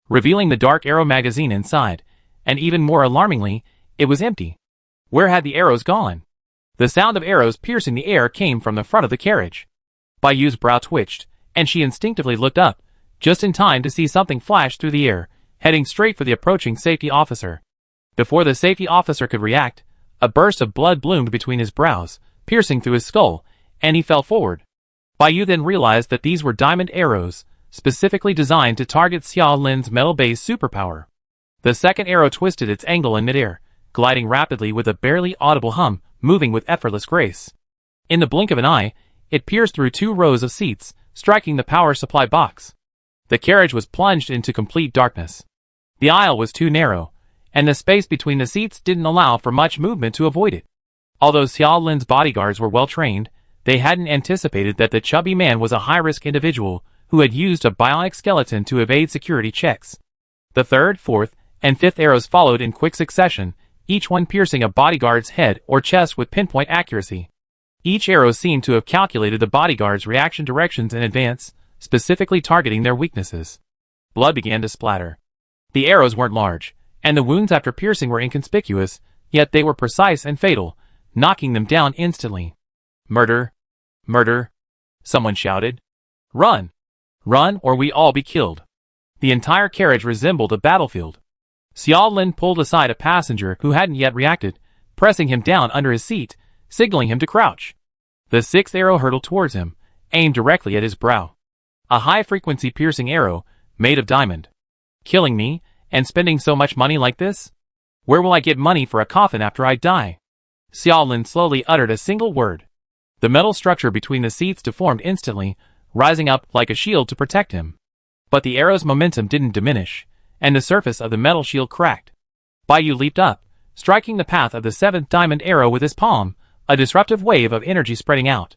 revealing the dark arrow magazine inside, and even more alarmingly, it was empty. Where had the arrows gone? The sound of arrows piercing the air came from the front of the carriage. Baiyu's brow twitched, and she instinctively looked up, just in time to see something flash through the air, heading straight for the approaching safety officer. Before the safety officer could react, a burst of blood bloomed between his brows, piercing through his skull, and he fell forward. Baiyu then realized that these were diamond arrows, specifically designed to target Xiao Lin's metal-based superpower. The second arrow twisted its angle in midair, gliding rapidly with a barely audible hum, moving with effortless grace. In the blink of an eye, it pierced through 2 rows of seats, striking the power supply box. The carriage was plunged into complete darkness. The aisle was too narrow, and the space between the seats didn't allow for much movement to avoid it. Although Xiao Lin's bodyguards were well trained, they hadn't anticipated that the chubby man was a high-risk individual who had used a bionic skeleton to evade security checks. The third, fourth, and fifth arrows followed in quick succession, each one piercing a bodyguard's head or chest with pinpoint accuracy. Each arrow seemed to have calculated the bodyguard's reaction directions in advance, specifically targeting their weaknesses. Blood began to splatter. The arrows weren't large, and the wounds after piercing were inconspicuous, yet they were precise and fatal, knocking them down instantly. "Murder! Murder!" someone shouted. "Run! Run or we all be killed!" The entire carriage resembled a battlefield. Xiao Lin pulled aside a passenger who hadn't yet reacted, pressing him down under his seat, signaling him to crouch. The sixth arrow hurtled towards him, aimed directly at his brow. A high-frequency piercing arrow, made of diamond. "Killing me, and spending so much money like this? Where will I get money for a coffin after I die?" Xiao Lin slowly uttered a single word. The metal structure between the seats deformed instantly, rising up like a shield to protect him. But the arrow's momentum didn't diminish, and the surface of the metal shield cracked. Bai Yu leaped up, striking the path of the seventh diamond arrow with his palm, a disruptive wave of energy spreading out.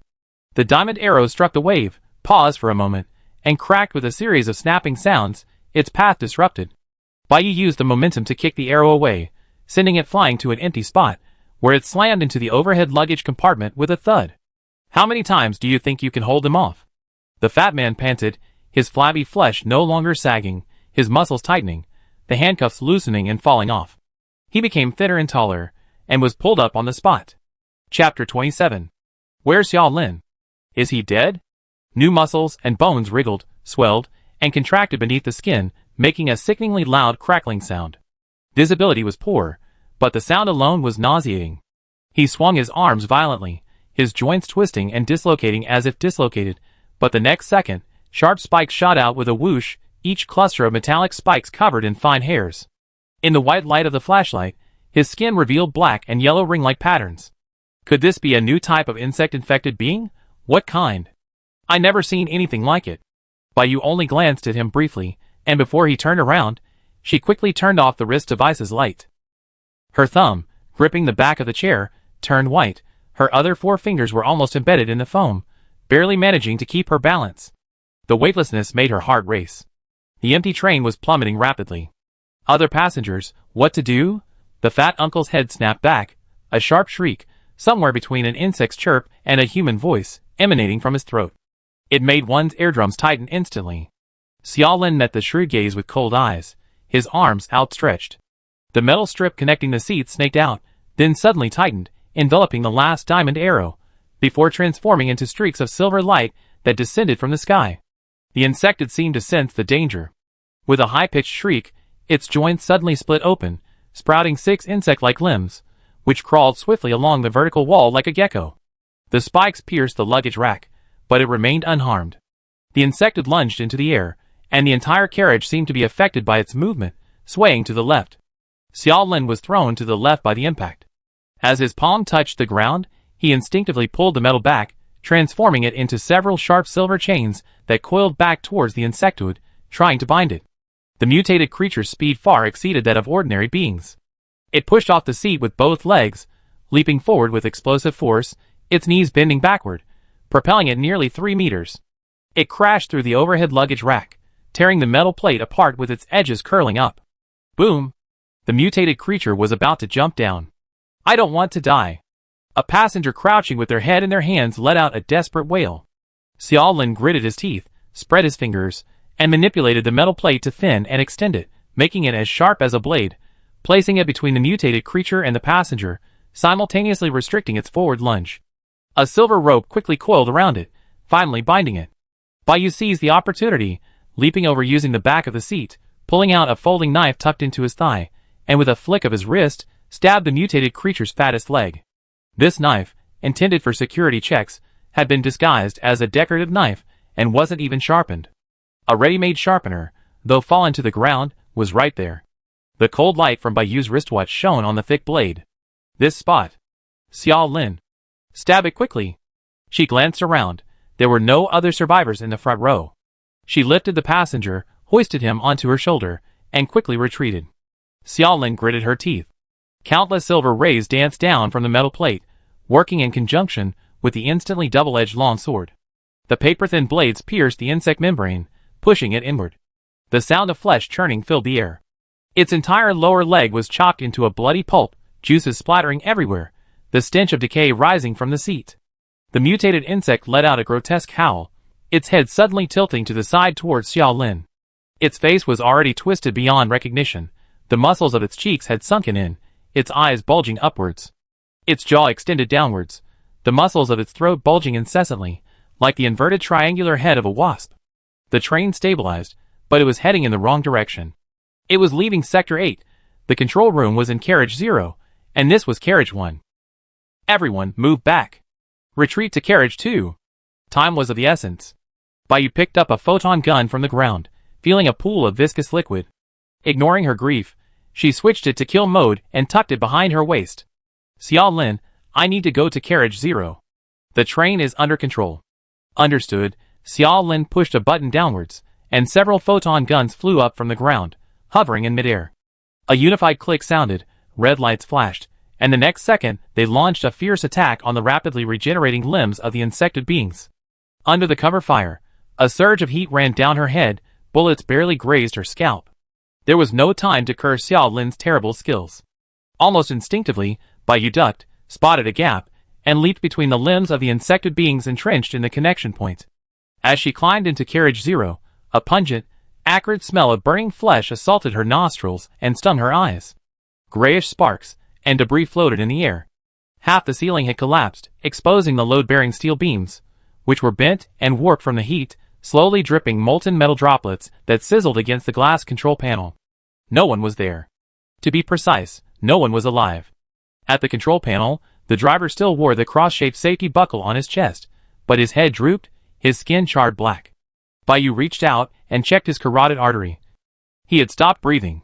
The diamond arrow struck the wave, paused for a moment, and cracked with a series of snapping sounds, its path disrupted. Bai Yu used the momentum to kick the arrow away, sending it flying to an empty spot, where it slammed into the overhead luggage compartment with a thud. "How many times do you think you can hold them off?" The fat man panted, his flabby flesh no longer sagging, his muscles tightening, the handcuffs loosening and falling off. He became thinner and taller, and was pulled up on the spot. Chapter 27. Where's Xiao Lin? Is he dead? New muscles and bones wriggled, swelled, and contracted beneath the skin, making a sickeningly loud crackling sound. Visibility was poor, but the sound alone was nauseating. He swung his arms violently, his joints twisting and dislocating as if dislocated, but the next second, sharp spikes shot out with a whoosh, each cluster of metallic spikes covered in fine hairs. In the white light of the flashlight, his skin revealed black and yellow ring-like patterns. Could this be a new type of insect-infected being? What kind? I never seen anything like it. Bai Yu only glanced at him briefly, and before he turned around, she quickly turned off the wrist device's light. Her thumb, gripping the back of the chair, turned white. Her other 4 fingers were almost embedded in the foam, barely managing to keep her balance. The weightlessness made her heart race. The empty train was plummeting rapidly. Other passengers, what to do? The fat uncle's head snapped back, a sharp shriek, somewhere between an insect's chirp and a human voice, emanating from his throat. It made one's eardrums tighten instantly. Xiao Lin met the shrewd gaze with cold eyes, his arms outstretched. The metal strip connecting the seats snaked out, then suddenly tightened, enveloping the last diamond arrow, before transforming into streaks of silver light that descended from the sky. The insected seemed to sense the danger. With a high-pitched shriek, its joints suddenly split open, sprouting 6 insect-like limbs, which crawled swiftly along the vertical wall like a gecko. The spikes pierced the luggage rack, but it remained unharmed. The insected lunged into the air, and the entire carriage seemed to be affected by its movement, swaying to the left. Xiao Lin was thrown to the left by the impact. As his palm touched the ground, he instinctively pulled the metal back, transforming it into several sharp silver chains that coiled back towards the insectoid, trying to bind it. The mutated creature's speed far exceeded that of ordinary beings. It pushed off the seat with both legs, leaping forward with explosive force, its knees bending backward, propelling it nearly 3 meters. It crashed through the overhead luggage rack, tearing the metal plate apart with its edges curling up. Boom! The mutated creature was about to jump down. "I don't want to die." A passenger crouching with their head in their hands let out a desperate wail. Xiao Lin gritted his teeth, spread his fingers, and manipulated the metal plate to thin and extend it, making it as sharp as a blade, placing it between the mutated creature and the passenger, simultaneously restricting its forward lunge. A silver rope quickly coiled around it, finally binding it. Bai Yu seized the opportunity, leaping over using the back of the seat, pulling out a folding knife tucked into his thigh, and with a flick of his wrist, stabbed the mutated creature's fattest leg. This knife, intended for security checks, had been disguised as a decorative knife and wasn't even sharpened. A ready-made sharpener, though fallen to the ground, was right there. The cold light from Bai Yu's wristwatch shone on the thick blade. This spot. Xiao Lin. Stab it quickly. She glanced around. There were no other survivors in the front row. She lifted the passenger, hoisted him onto her shoulder, and quickly retreated. Xiaolin gritted her teeth. Countless silver rays danced down from the metal plate, working in conjunction with the instantly double-edged long sword. The paper-thin blades pierced the insect membrane, pushing it inward. The sound of flesh churning filled the air. Its entire lower leg was chopped into a bloody pulp, juices splattering everywhere, the stench of decay rising from the seat. The mutated insect let out a grotesque howl, its head suddenly tilting to the side towards Xiaolin. Its face was already twisted beyond recognition, the muscles of its cheeks had sunken in, its eyes bulging upwards. Its jaw extended downwards, the muscles of its throat bulging incessantly, like the inverted triangular head of a wasp. The train stabilized, but it was heading in the wrong direction. It was leaving Sector 8, the control room was in Carriage 0, and this was Carriage 1. Everyone, move back. Retreat to Carriage 2. Time was of the essence. Baiyu picked up a photon gun from the ground, feeling a pool of viscous liquid. Ignoring her grief, she switched it to kill mode and tucked it behind her waist. Xiaolin, I need to go to Carriage 0. The train is under control. Understood. Xiaolin pushed a button downwards, and several photon guns flew up from the ground, hovering in midair. A unified click sounded, red lights flashed, and the next second they launched a fierce attack on the rapidly regenerating limbs of the insected beings. Under the cover fire, a surge of heat ran down her head, bullets barely grazed her scalp. There was no time to curse Xiaolin's terrible skills. Almost instinctively, Baiyu ducked, spotted a gap, and leaped between the limbs of the insected beings entrenched in the connection point. As she climbed into Carriage 0, a pungent, acrid smell of burning flesh assaulted her nostrils and stung her eyes. Grayish sparks and debris floated in the air. Half the ceiling had collapsed, exposing the load-bearing steel beams, which were bent and warped from the heat, slowly dripping molten metal droplets that sizzled against the glass control panel. No one was there. To be precise, no one was alive. At the control panel, the driver still wore the cross-shaped safety buckle on his chest, but his head drooped, his skin charred black. Baiyu reached out and checked his carotid artery. He had stopped breathing.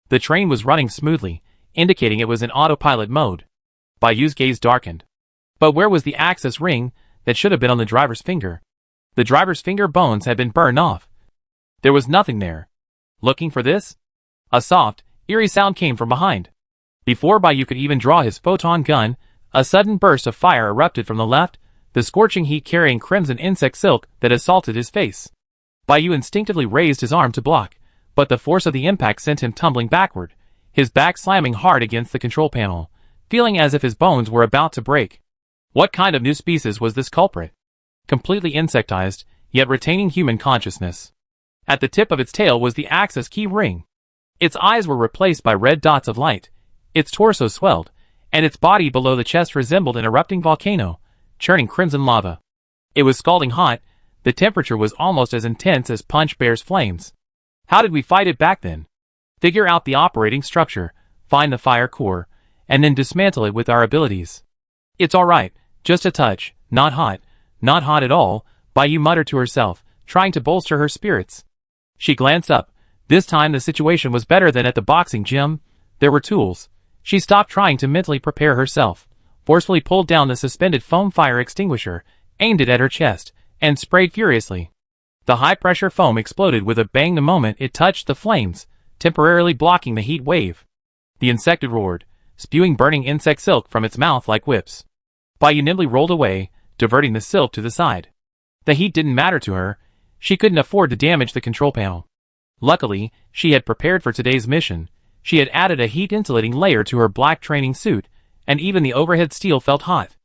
The train was running smoothly, indicating it was in autopilot mode. Baiyu's gaze darkened. But where was the access ring that should have been on the driver's finger? The driver's finger bones had been burned off. There was nothing there. Looking for this? A soft, eerie sound came from behind. Before Baiyu could even draw his photon gun, a sudden burst of fire erupted from the left, the scorching heat carrying crimson insect silk that assaulted his face. Baiyu instinctively raised his arm to block, but the force of the impact sent him tumbling backward, his back slamming hard against the control panel, feeling as if his bones were about to break. What kind of new species was this culprit? Completely insectized, yet retaining human consciousness. At the tip of its tail was the access key ring. Its eyes were replaced by red dots of light, its torso swelled, and its body below the chest resembled an erupting volcano, churning crimson lava. It was scalding hot, the temperature was almost as intense as Punch Bear's flames. How did we fight it back then? Figure out the operating structure, find the fire core, and then dismantle it with our abilities. It's alright, just a touch, not hot at all, Baiyu muttered to herself, trying to bolster her spirits. She glanced up. This time the situation was better than at the boxing gym. There were tools. She stopped trying to mentally prepare herself, forcefully pulled down the suspended foam fire extinguisher, aimed it at her chest, and sprayed furiously. The high-pressure foam exploded with a bang the moment it touched the flames, temporarily blocking the heat wave. The insected roared, spewing burning insect silk from its mouth like whips. Baiyu nimbly rolled away, diverting the silk to the side. The heat didn't matter to her. She couldn't afford to damage the control panel. Luckily, she had prepared for today's mission. She had added a heat-insulating layer to her black training suit, and even the overhead steel felt hot.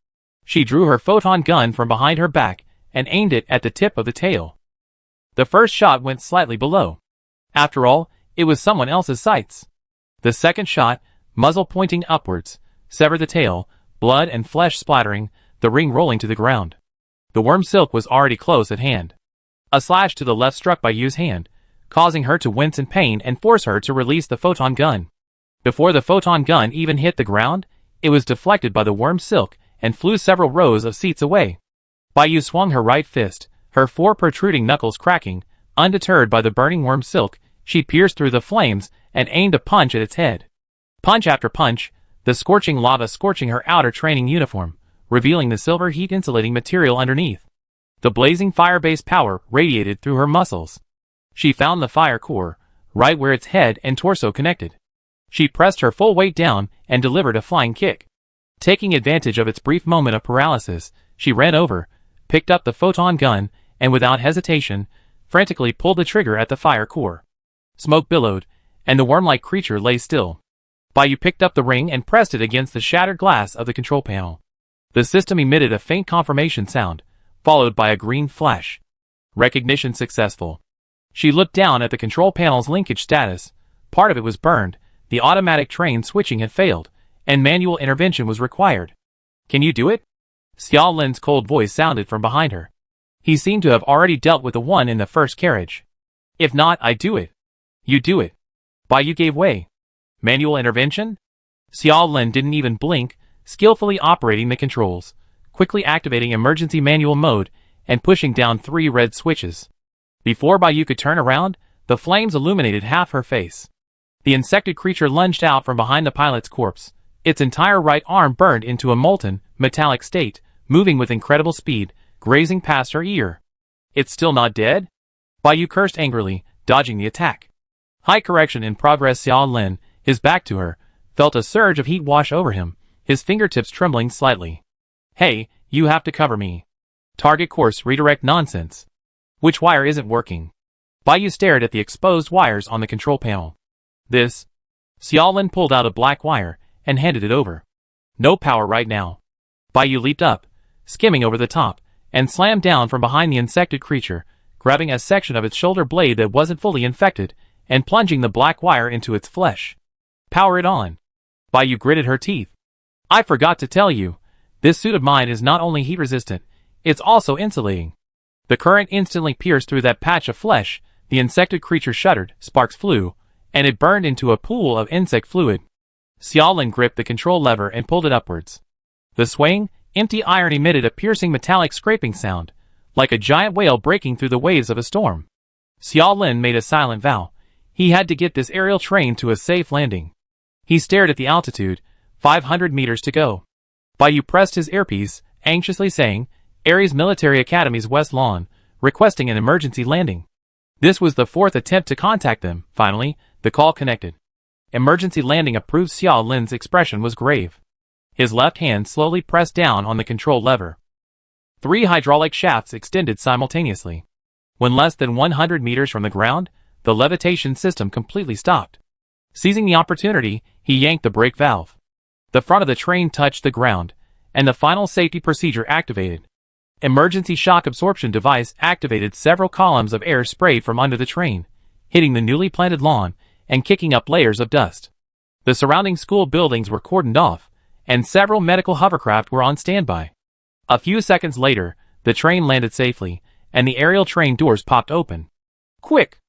She drew her photon gun from behind her back and aimed it at the tip of the tail. The first shot went slightly below. After all, it was someone else's sights. The second shot, muzzle pointing upwards, severed the tail, blood and flesh splattering, the ring rolling to the ground. The worm silk was already close at hand. A slash to the left struck Baiyu's hand, causing her to wince in pain and force her to release the photon gun. Before the photon gun even hit the ground, it was deflected by the worm silk and flew several rows of seats away. Baiyu swung her right fist, her four protruding knuckles cracking. Undeterred by the burning worm silk, she pierced through the flames and aimed a punch at its head. Punch after punch, the scorching lava scorching her outer training uniform, revealing the silver heat-insulating material underneath. The blazing fire-based power radiated through her muscles. She found the fire core, right where its head and torso connected. She pressed her full weight down and delivered a flying kick. Taking advantage of its brief moment of paralysis, she ran over, picked up the photon gun, and without hesitation, frantically pulled the trigger at the fire core. Smoke billowed, and the worm-like creature lay still. Bayu picked up the ring and pressed it against the shattered glass of the control panel. The system emitted a faint confirmation sound, followed by a green flash. Recognition successful. She looked down at the control panel's linkage status. Part of it was burned, the automatic train switching had failed, and manual intervention was required. Can you do it? Xiao Lin's cold voice sounded from behind her. He seemed to have already dealt with the one in the first carriage. If not, I do it. You do it. Bayu gave way. Manual intervention? Xiao Lin didn't even blink, skillfully operating the controls, quickly activating emergency manual mode, and pushing down 3 red switches. Before Bayu could turn around, the flames illuminated half her face. The insected creature lunged out from behind the pilot's corpse. Its entire right arm burned into a molten, metallic state, moving with incredible speed, grazing past her ear. It's still not dead? Bayu cursed angrily, dodging the attack. High correction in progress. Xiao Lin, his back to her, felt a surge of heat wash over him, his fingertips trembling slightly. Hey, you have to cover me. Target course redirect nonsense. Which wire isn't working? Bayu stared at the exposed wires on the control panel. This. Xiao Lin pulled out a black wire and handed it over. No power right now. Bayu leaped up, skimming over the top, and slammed down from behind the insected creature, grabbing a section of its shoulder blade that wasn't fully infected, and plunging the black wire into its flesh. Power it on. Bayu gritted her teeth. I forgot to tell you, this suit of mine is not only heat resistant, it's also insulating. The current instantly pierced through that patch of flesh, the insected creature shuddered, sparks flew, and it burned into a pool of insect fluid. Xiao Lin gripped the control lever and pulled it upwards. The swaying, empty iron emitted a piercing metallic scraping sound, like a giant whale breaking through the waves of a storm. Xiao Lin made a silent vow. He had to get this aerial train to a safe landing. He stared at the altitude, 500 meters to go. Bayu pressed his earpiece, anxiously saying, Ares Military Academy's West Lawn, requesting an emergency landing. This was the 4th attempt to contact them. Finally, the call connected. Emergency landing approved. Xiao Lin's expression was grave. His left hand slowly pressed down on the control lever. 3 hydraulic shafts extended simultaneously. When less than 100 meters from the ground, the levitation system completely stopped. Seizing the opportunity, he yanked the brake valve. The front of the train touched the ground, and the final safety procedure activated. Emergency shock absorption device activated. Several columns of air sprayed from under the train, hitting the newly planted lawn and kicking up layers of dust. The surrounding school buildings were cordoned off, and several medical hovercraft were on standby. A few seconds later, the train landed safely, and the aerial train doors popped open. Quick!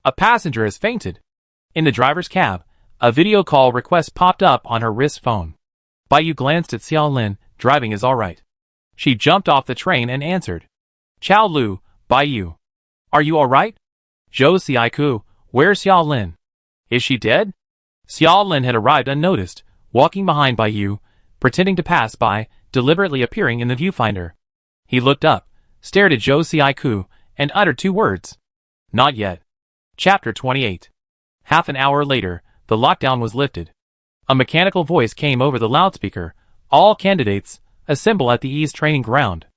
A passenger has fainted. In the driver's cab, a video call request popped up on her wrist phone. Bayu glanced at Xiao Lin. Driving is all right. She jumped off the train and answered. Chao Lu, Bayu. Are you all right? Zhou Xiaiku, where's Xiao Lin? Is she dead? Xiao Lin had arrived unnoticed, walking behind Bayu, pretending to pass by, deliberately appearing in the viewfinder. He looked up, stared at Zhou Xiaiku, and uttered 2 words. Not yet. Chapter 28. Half an hour later, the lockdown was lifted. A mechanical voice came over the loudspeaker. All candidates, assemble at the Ease training ground.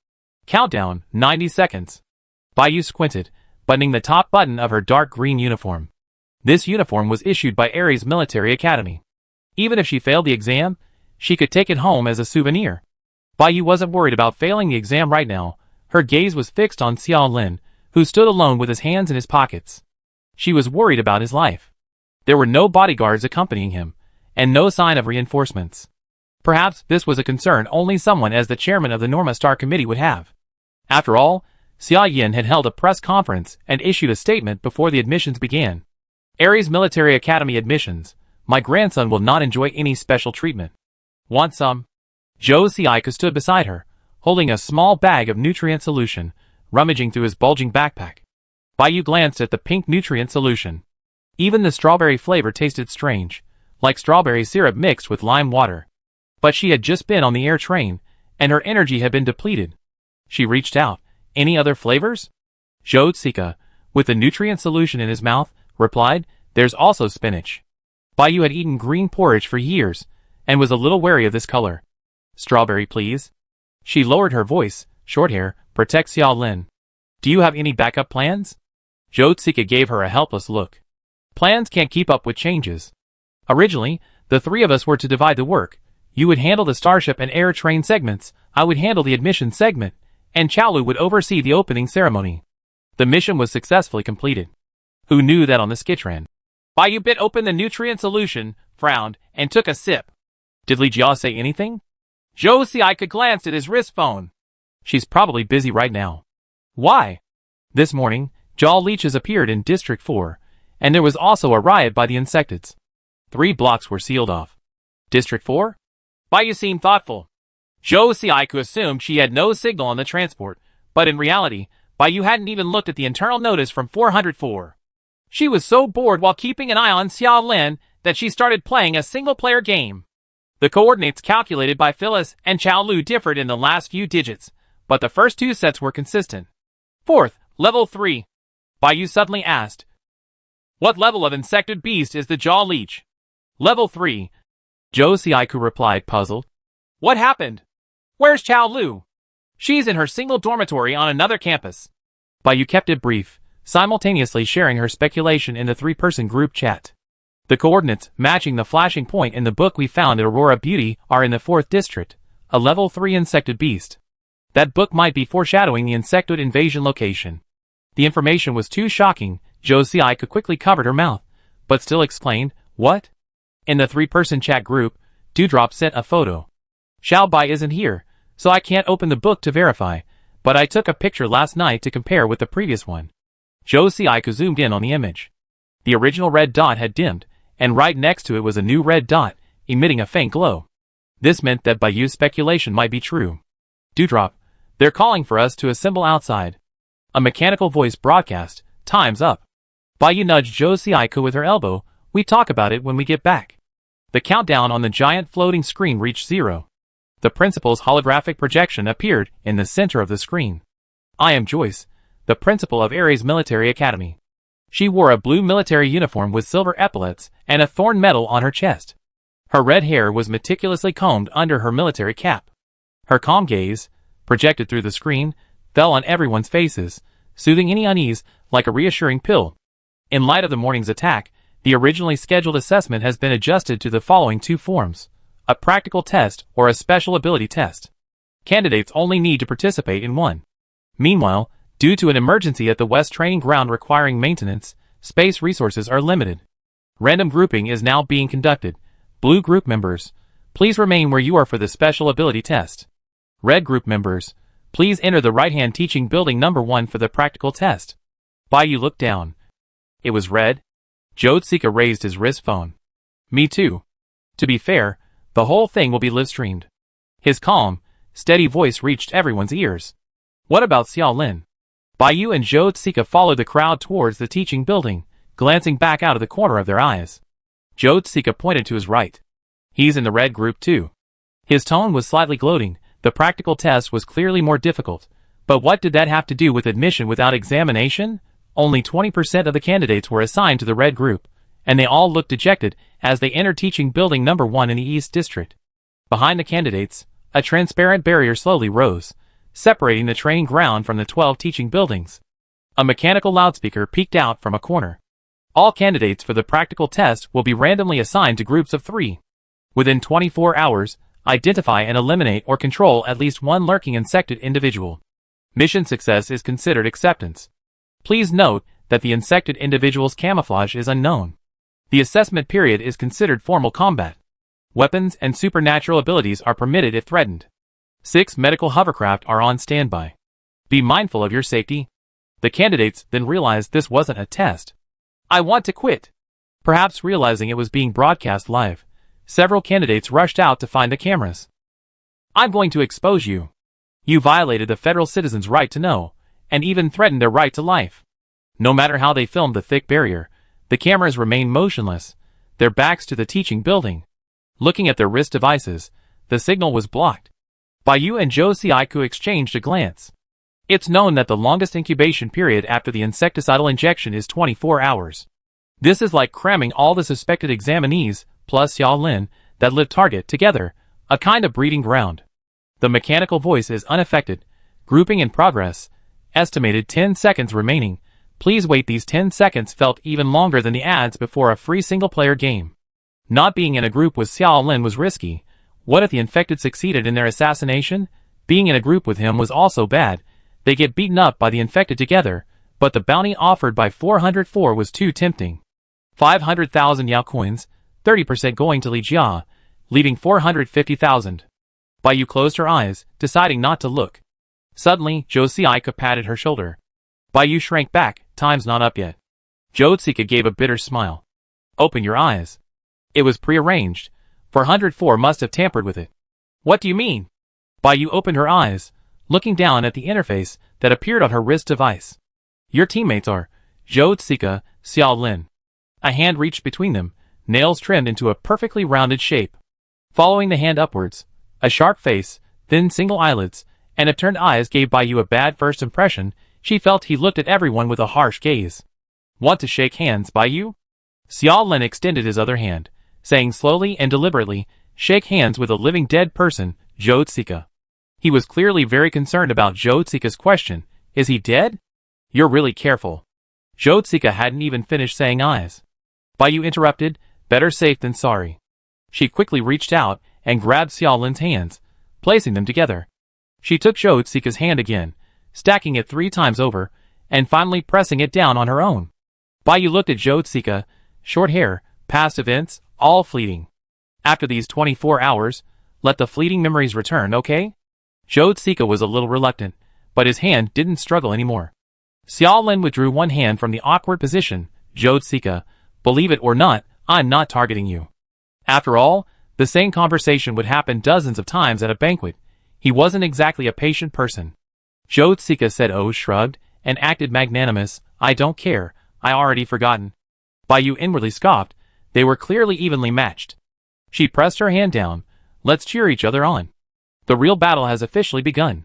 Countdown, 90 seconds. Bayu squinted, buttoning the top button of her dark green uniform. This uniform was issued by Ares Military Academy. Even if she failed the exam, she could take it home as a souvenir. Bayu wasn't worried about failing the exam right now. Her gaze was fixed on Xiao Lin, who stood alone with his hands in his pockets. She was worried about his life. There were no bodyguards accompanying him, and no sign of reinforcements. Perhaps this was a concern only someone as the chairman of the Norma Star Committee would have. After all, Xia Yin had held a press conference and issued a statement before the admissions began. Ares Military Academy admissions. My grandson will not enjoy any special treatment. Want some? Zhou Xiaiku stood beside her, holding a small bag of nutrient solution, rummaging through his bulging backpack. Bayu glanced at the pink nutrient solution. Even the strawberry flavor tasted strange, like strawberry syrup mixed with lime water. But she had just been on the air train, and her energy had been depleted. She reached out, Any other flavors? Zhou Zika, with the nutrient solution in his mouth, replied, there's also spinach. Baiyu had eaten green porridge for years, and was a little wary of this color. Strawberry, please. She lowered her voice. Short hair, protect Xiao Lin. Do you have any backup plans? Zhou Zika gave her a helpless look. Plans can't keep up with changes. Originally, the three of us were to divide the work. You would handle the starship and air train segments, I would handle the admission segment, and Chaolu would oversee the opening ceremony. The mission was successfully completed. Who knew that on the Skitran? Baiyu bit open the nutrient solution, frowned, and took a sip. Did Li Jia say anything? Zhou Zika glanced at his wrist phone. She's probably busy right now. Why? This morning, Jaw leeches appeared in District 4, and there was also a riot by the insectids. 3 blocks were sealed off. District 4? Baiyu seemed thoughtful. Zhou Zika assumed she had no signal on the transport, but in reality, Baiyu hadn't even looked at the internal notice from 404. She was so bored while keeping an eye on Xiao Lin that she started playing a single-player game. The coordinates calculated by Phyllis and Chao Lu differed in the last few digits, but the first 2 sets were consistent. Fourth, level 3. Baiyu suddenly asked, what level of insected beast is the Jaw Leech? Level 3. Zhou Zika replied, puzzled. What happened? Where's Chao Lu? She's in her single dormitory on another campus. Baiyu kept it brief, simultaneously sharing her speculation in the 3-person group chat. The coordinates matching the flashing point in the book we found at Aurora Beauty are in the 4th district, a level 3 insected beast. That book might be foreshadowing the insectoid invasion location. The information was too shocking. Zhou Zika quickly covered her mouth, but still exclaimed, what? In the 3-person chat group, Dewdrop sent a photo. Xiao Bai isn't here, so I can't open the book to verify, but I took a picture last night to compare with the previous one. Zhou Zika zoomed in on the image. The original red dot had dimmed, and right next to it was a new red dot, emitting a faint glow. This meant that Baiyu's speculation might be true. Dewdrop, they're calling for us to assemble outside. A mechanical voice broadcast, time's up. Baiyu nudged Zhou Zika with her elbow, we talk about it when we get back. The countdown on the giant floating screen reached 0. The principal's holographic projection appeared in the center of the screen. I am Joyce, the principal of Ares Military Academy. She wore a blue military uniform with silver epaulets and a thorn medal on her chest. Her red hair was meticulously combed under her military cap. Her calm gaze, projected through the screen, fell on everyone's faces, soothing any unease like a reassuring pill. In light of the morning's attack, the originally scheduled assessment has been adjusted to the following 2 forms: a practical test or a special ability test. Candidates only need to participate in one. Meanwhile, due to an emergency at the West Training Ground requiring maintenance, space resources are limited. Random grouping is now being conducted. Blue group members, please remain where you are for the special ability test. Red group members, please enter the right-hand teaching building number 1 for the practical test. Baiyu looked down. It was red. Zhou Zika raised his wrist phone. Me too. To be fair, the whole thing will be live-streamed. His calm, steady voice reached everyone's ears. What about Xiao Lin? Baiyu and Zhou Zika followed the crowd towards the teaching building, glancing back out of the corner of their eyes. Zhou Zika pointed to his right. He's in the red group too. His tone was slightly gloating. The practical test was clearly more difficult. But what did that have to do with admission without examination? Only 20% of the candidates were assigned to the red group, and they all looked dejected as they entered teaching building number 1 in the East District. Behind the candidates, a transparent barrier slowly rose, separating the training ground from the 12 teaching buildings. A mechanical loudspeaker peeked out from a corner. All candidates for the practical test will be randomly assigned to groups of 3. Within 24 hours, identify and eliminate or control at least one lurking insected individual. Mission success is considered acceptance. Please note that the insected individual's camouflage is unknown. The assessment period is considered formal combat. Weapons and supernatural abilities are permitted if threatened. 6 medical hovercraft are on standby. Be mindful of your safety. The candidates then realized this wasn't a test. I want to quit. Perhaps realizing it was being broadcast live, several candidates rushed out to find the cameras. I'm going to expose you. You violated the federal citizens' right to know, and even threatened their right to life. No matter how they filmed the thick barrier, the cameras remained motionless, their backs to the teaching building. Looking at their wrist devices, the signal was blocked. Baiyu and Zhou Zika exchanged a glance. It's known that the longest incubation period after the insecticidal injection is 24 hours. This is like cramming all the suspected examinees, plus Xia Lin, that live target together, a kind of breeding ground. The mechanical voice is unaffected. Grouping in progress. Estimated 10 seconds remaining. Please wait. These 10 seconds felt even longer than the ads before a free single-player game. Not being in a group with Xiao Lin was risky. What if the infected succeeded in their assassination? Being in a group with him was also bad. They get beaten up by the infected together, but the bounty offered by 404 was too tempting. 500,000 Yao coins, 30% going to Li Jia, leaving 450,000. Bai Yu closed her eyes, deciding not to look. Suddenly, Zhou Ziaike patted her shoulder. Bai Yu shrank back. Time's not up yet. Zhou Ziaike gave a bitter smile. Open your eyes. It was prearranged. 404 must have tampered with it. What do you mean? Bai Yu opened her eyes, looking down at the interface that appeared on her wrist device. Your teammates are Zhou Ziaike, Xiao Lin. A hand reached between them, nails trimmed into a perfectly rounded shape. Following the hand upwards, a sharp face, thin single eyelids, and upturned eyes gave Bai Yu a bad first impression. She felt he looked at everyone with a harsh gaze. Want to shake hands, Bai Yu? Xiao Lin extended his other hand, saying slowly and deliberately, shake hands with a living dead person, Zhou Ziaike. He was clearly very concerned about Zhou Ziaike's question. Is he dead? You're really careful. Zhou Ziaike hadn't even finished saying eyes. Bai Yu interrupted, better safe than sorry. She quickly reached out and grabbed Xiao Lin's hands, placing them together. She took Zhou Ziaike's hand again, stacking it 3 times over, and finally pressing it down on her own. Bai Yu looked at Zhou Ziaike, short hair, past events, all fleeting. After these 24 hours, let the fleeting memories return, okay? Zhou Ziaike was a little reluctant, but his hand didn't struggle anymore. Xiao Lin withdrew one hand from the awkward position. Zhou Ziaike, believe it or not, I'm not targeting you. After all, the same conversation would happen dozens of times at a banquet. He wasn't exactly a patient person. Zhou Ziaike said shrugged, and acted magnanimous. I don't care, I already forgotten. Bai Yu inwardly scoffed. They were clearly evenly matched. She pressed her hand down. Let's cheer each other on. The real battle has officially begun.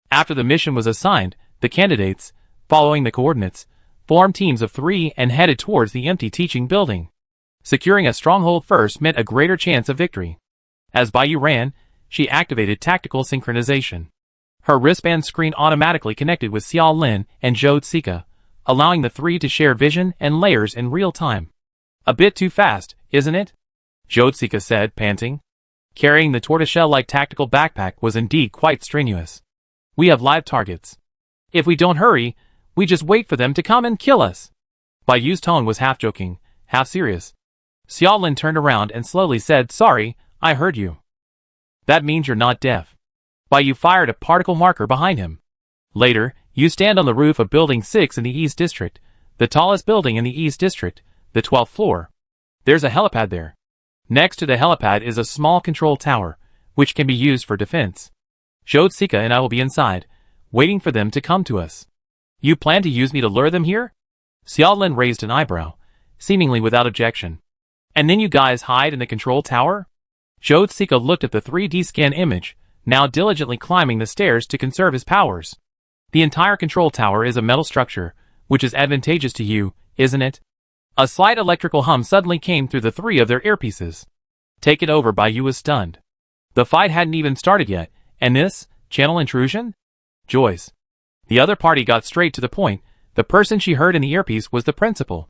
After the mission was assigned, the candidates, following the coordinates, formed teams of 3 and headed towards the empty teaching building. Securing a stronghold first meant a greater chance of victory. As Bai Yu ran, she activated tactical synchronization. Her wristband screen automatically connected with Xiao Lin and Zhou Ziaike, allowing the 3 to share vision and layers in real time. A bit too fast, isn't it? Zhou Ziaike said, panting. Carrying the tortoiseshell-like tactical backpack was indeed quite strenuous. We have live targets. If we don't hurry, we just wait for them to come and kill us. Bai Yu's tone was half joking, half serious. Xiao Lin turned around and slowly said, sorry, I heard you. That means you're not deaf. Bai Yu fired a particle marker behind him. Later, you stand on the roof of Building 6 in the East District, the tallest building in the East District, the 12th floor. There's a helipad there. Next to the helipad is a small control tower, which can be used for defense. Zhou Ziaike and I will be inside, waiting for them to come to us. You plan to use me to lure them here? Xiao Lin raised an eyebrow, seemingly without objection. And then you guys hide in the control tower? Zhou Ziaike looked at the 3D scan image, now diligently climbing the stairs to conserve his powers. The entire control tower is a metal structure, which is advantageous to you, isn't it? A slight electrical hum suddenly came through the 3 of their earpieces. Take it over. Bai Yu was stunned. The fight hadn't even started yet, and this, channel intrusion? Joyce. The other party got straight to the point. The person she heard in the earpiece was the principal.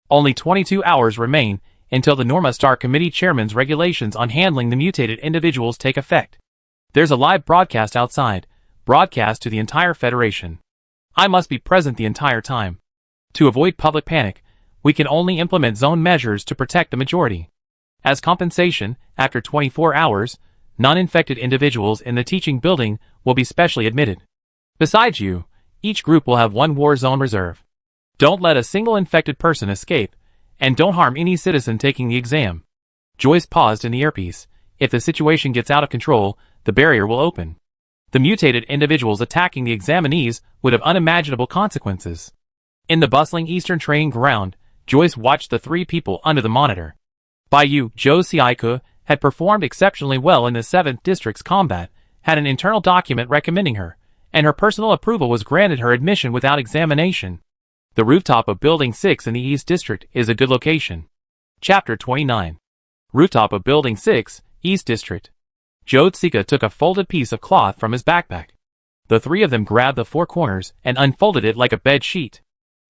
Only 22 hours remain until the Norma Star Committee Chairman's regulations on handling the mutated individuals take effect. There's a live broadcast outside, broadcast to the entire Federation. I must be present the entire time. To avoid public panic, we can only implement zone measures to protect the majority. As compensation, after 24 hours, non-infected individuals in the teaching building will be specially admitted. Besides you, each group will have 1 war zone reserve. Don't let a single infected person escape, and don't harm any citizen taking the exam. Joyce paused in the earpiece. If the situation gets out of control, the barrier will open. The mutated individuals attacking the examinees would have unimaginable consequences. In the bustling eastern training ground, Joyce watched the 3 people under the monitor. Bai Yu, Zhou Ziaike, had performed exceptionally well in the 7th District's combat, had an internal document recommending her, and her personal approval was granted her admission without examination. The rooftop of Building 6 in the East District is a good location. Chapter 29. Rooftop of Building 6, East District. Joe Tsika took a folded piece of cloth from his backpack. The three of them grabbed the four corners and unfolded it like a bed sheet.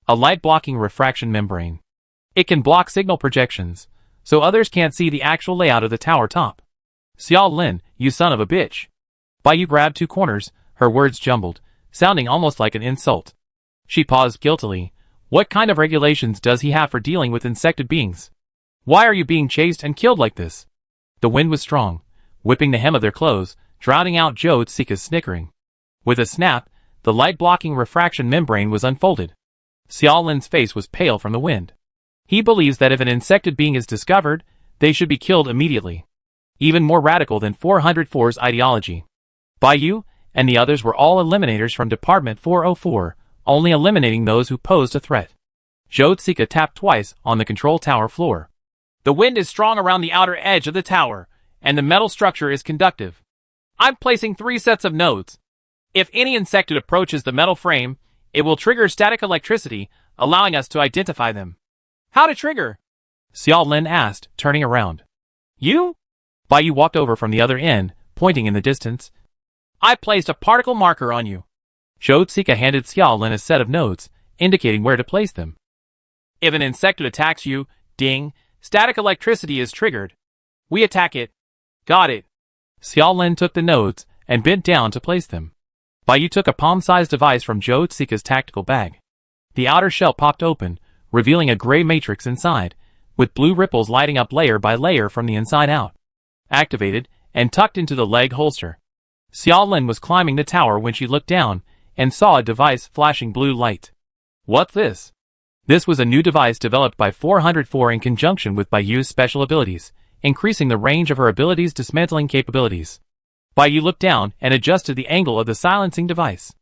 A light-blocking refraction membrane. It can block signal projections, so others can't see the actual layout of the tower top. Xiao Lin, you son of a bitch. You grabbed two corners, her words jumbled, sounding almost like an insult. She paused guiltily. What kind of regulations does he have for dealing with insected beings? Why are you being chased and killed like this? The wind was strong, whipping the hem of their clothes, drowning out Joe Tsika's snickering. With a snap, the light-blocking refraction membrane was unfolded. Xiao Lin's face was pale from the wind. He believes that if an insected being is discovered, they should be killed immediately. Even more radical than 404's ideology. Yu and the others were all eliminators from Department 404, only eliminating those who posed a threat. Joe Tsika tapped twice on the control tower floor. The wind is strong around the outer edge of the tower, and the metal structure is conductive. I'm placing 3 sets of nodes. If any insected approaches the metal frame, it will trigger static electricity, allowing us to identify them. How to trigger? Xiao Lin asked, turning around. You? Yu walked over from the other end, pointing in the distance. I placed a particle marker on you. Joe Tsika handed Xiao Lin a set of nodes, indicating where to place them. If an insected attacks you, ding, static electricity is triggered. We attack it. Got it. Xiao Lin took the nodes and bent down to place them. Yu took a palm-sized device from Joe Tsika's tactical bag. The outer shell popped open, revealing a gray matrix inside, with blue ripples lighting up layer by layer from the inside out. Activated, and tucked into the leg holster. Xiao Lin was climbing the tower when she looked down, and saw a device flashing blue light. What's this? This was a new device developed by 404 in conjunction with Yu's special abilities, increasing the range of her abilities' dismantling capabilities. Yu looked down and adjusted the angle of the silencing device.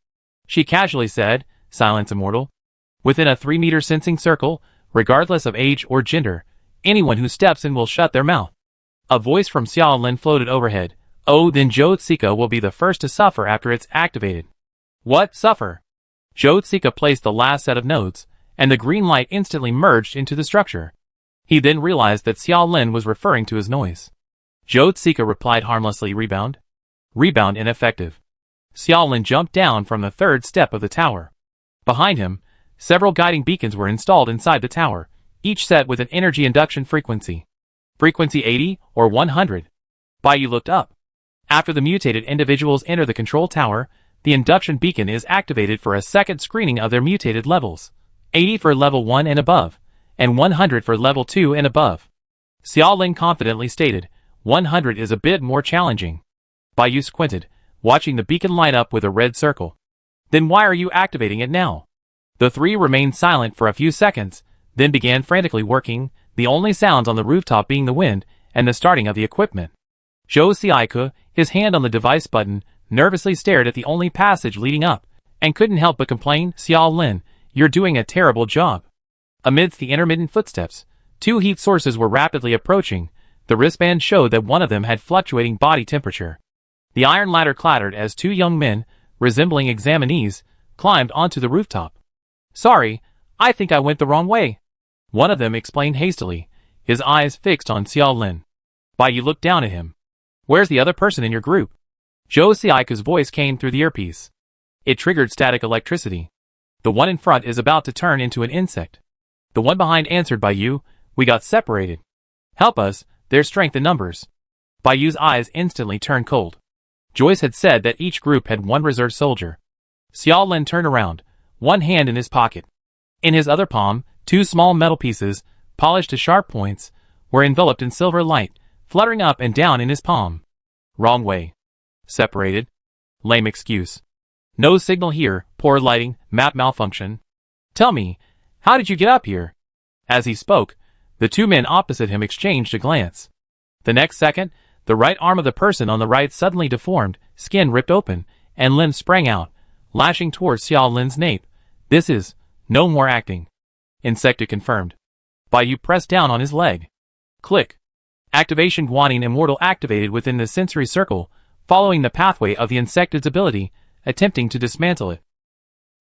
She casually said, "Silence, immortal." Within a 3-meter sensing circle, regardless of age or gender, anyone who steps in will shut their mouth. A voice from Xiao Lin floated overhead. Oh, then Joe Tsika will be the first to suffer after it's activated. What, suffer? Joe Tsika placed the last set of nodes, and the green light instantly merged into the structure. He then realized that Xiao Lin was referring to his noise. Joe Tsika replied harmlessly, rebound. Rebound ineffective. Xiao Lin jumped down from the 3rd step of the tower. Behind him, several guiding beacons were installed inside the tower, each set with an energy induction frequency. Frequency 80 or 100. Yu looked up. After the mutated individuals enter the control tower, the induction beacon is activated for a second screening of their mutated levels. 80 for level 1 and above, and 100 for level 2 and above. Xiao Lin confidently stated, 100 is a bit more challenging. Yu squinted, watching the beacon light up with a red circle. Then why are you activating it now? The three remained silent for a few seconds, then began frantically working, the only sounds on the rooftop being the wind and the starting of the equipment. Zhou Xiaiku, his hand on the device button, nervously stared at the only passage leading up, and couldn't help but complain, Xiao Lin, you're doing a terrible job. Amidst the intermittent footsteps, 2 heat sources were rapidly approaching. The wristband showed that one of them had fluctuating body temperature. The iron ladder clattered as 2 young men, resembling examinees, climbed onto the rooftop. Sorry, I think I went the wrong way. One of them explained hastily, his eyes fixed on Xiao Lin. Yu looked down at him. Where's the other person in your group? Zhou Xiaiku's voice came through the earpiece. It triggered static electricity. The one in front is about to turn into an insect. The one behind answered Yu, we got separated. Help us, there's strength in numbers. Yu's eyes instantly turned cold. Joyce had said that each group had 1 reserve soldier. Xiao Lin turned around, one hand in his pocket. In his other palm, 2 small metal pieces, polished to sharp points, were enveloped in silver light, fluttering up and down in his palm. Wrong way. Separated. Lame excuse. No signal here, poor lighting, map malfunction. Tell me, how did you get up here? As he spoke, the 2 men opposite him exchanged a glance. The next second, the right arm of the person on the right suddenly deformed, skin ripped open, and limbs sprang out, lashing towards Xiao Lin's nape. This is no more acting. Insected confirmed. Yu pressed down on his leg. Click. Activation Guanine Immortal activated within the sensory circle, following the pathway of the insected's ability, attempting to dismantle it.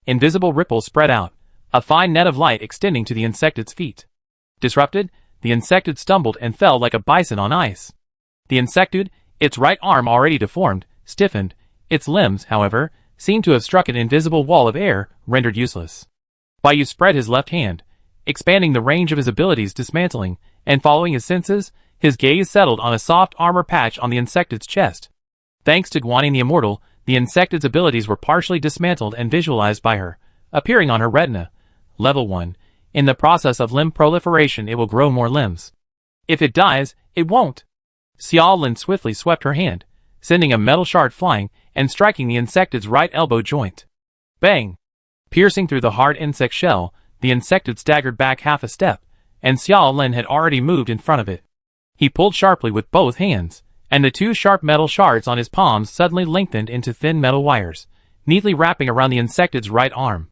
Invisible ripples spread out, a fine net of light extending to the insectid's feet. Disrupted, the insectid stumbled and fell like a bison on ice. The insectid, its right arm already deformed, stiffened. Its limbs, however, seemed to have struck an invisible wall of air, rendered useless. Bayou spread his left hand, expanding the range of his abilities, dismantling, and following his senses, his gaze settled on a soft armor patch on the insectid's chest. Thanks to Guanine the Immortal, the insectid's abilities were partially dismantled and visualized by her, appearing on her retina. Level 1. In the process of limb proliferation, it will grow more limbs. If it dies, it won't. Xiao Lin swiftly swept her hand, sending a metal shard flying and striking the insectid's right elbow joint. Bang! Piercing through the hard insect shell, the insectid staggered back half a step, and Xiao Lin had already moved in front of it. He pulled sharply with both hands, and the two sharp metal shards on his palms suddenly lengthened into thin metal wires, neatly wrapping around the insectid's right arm.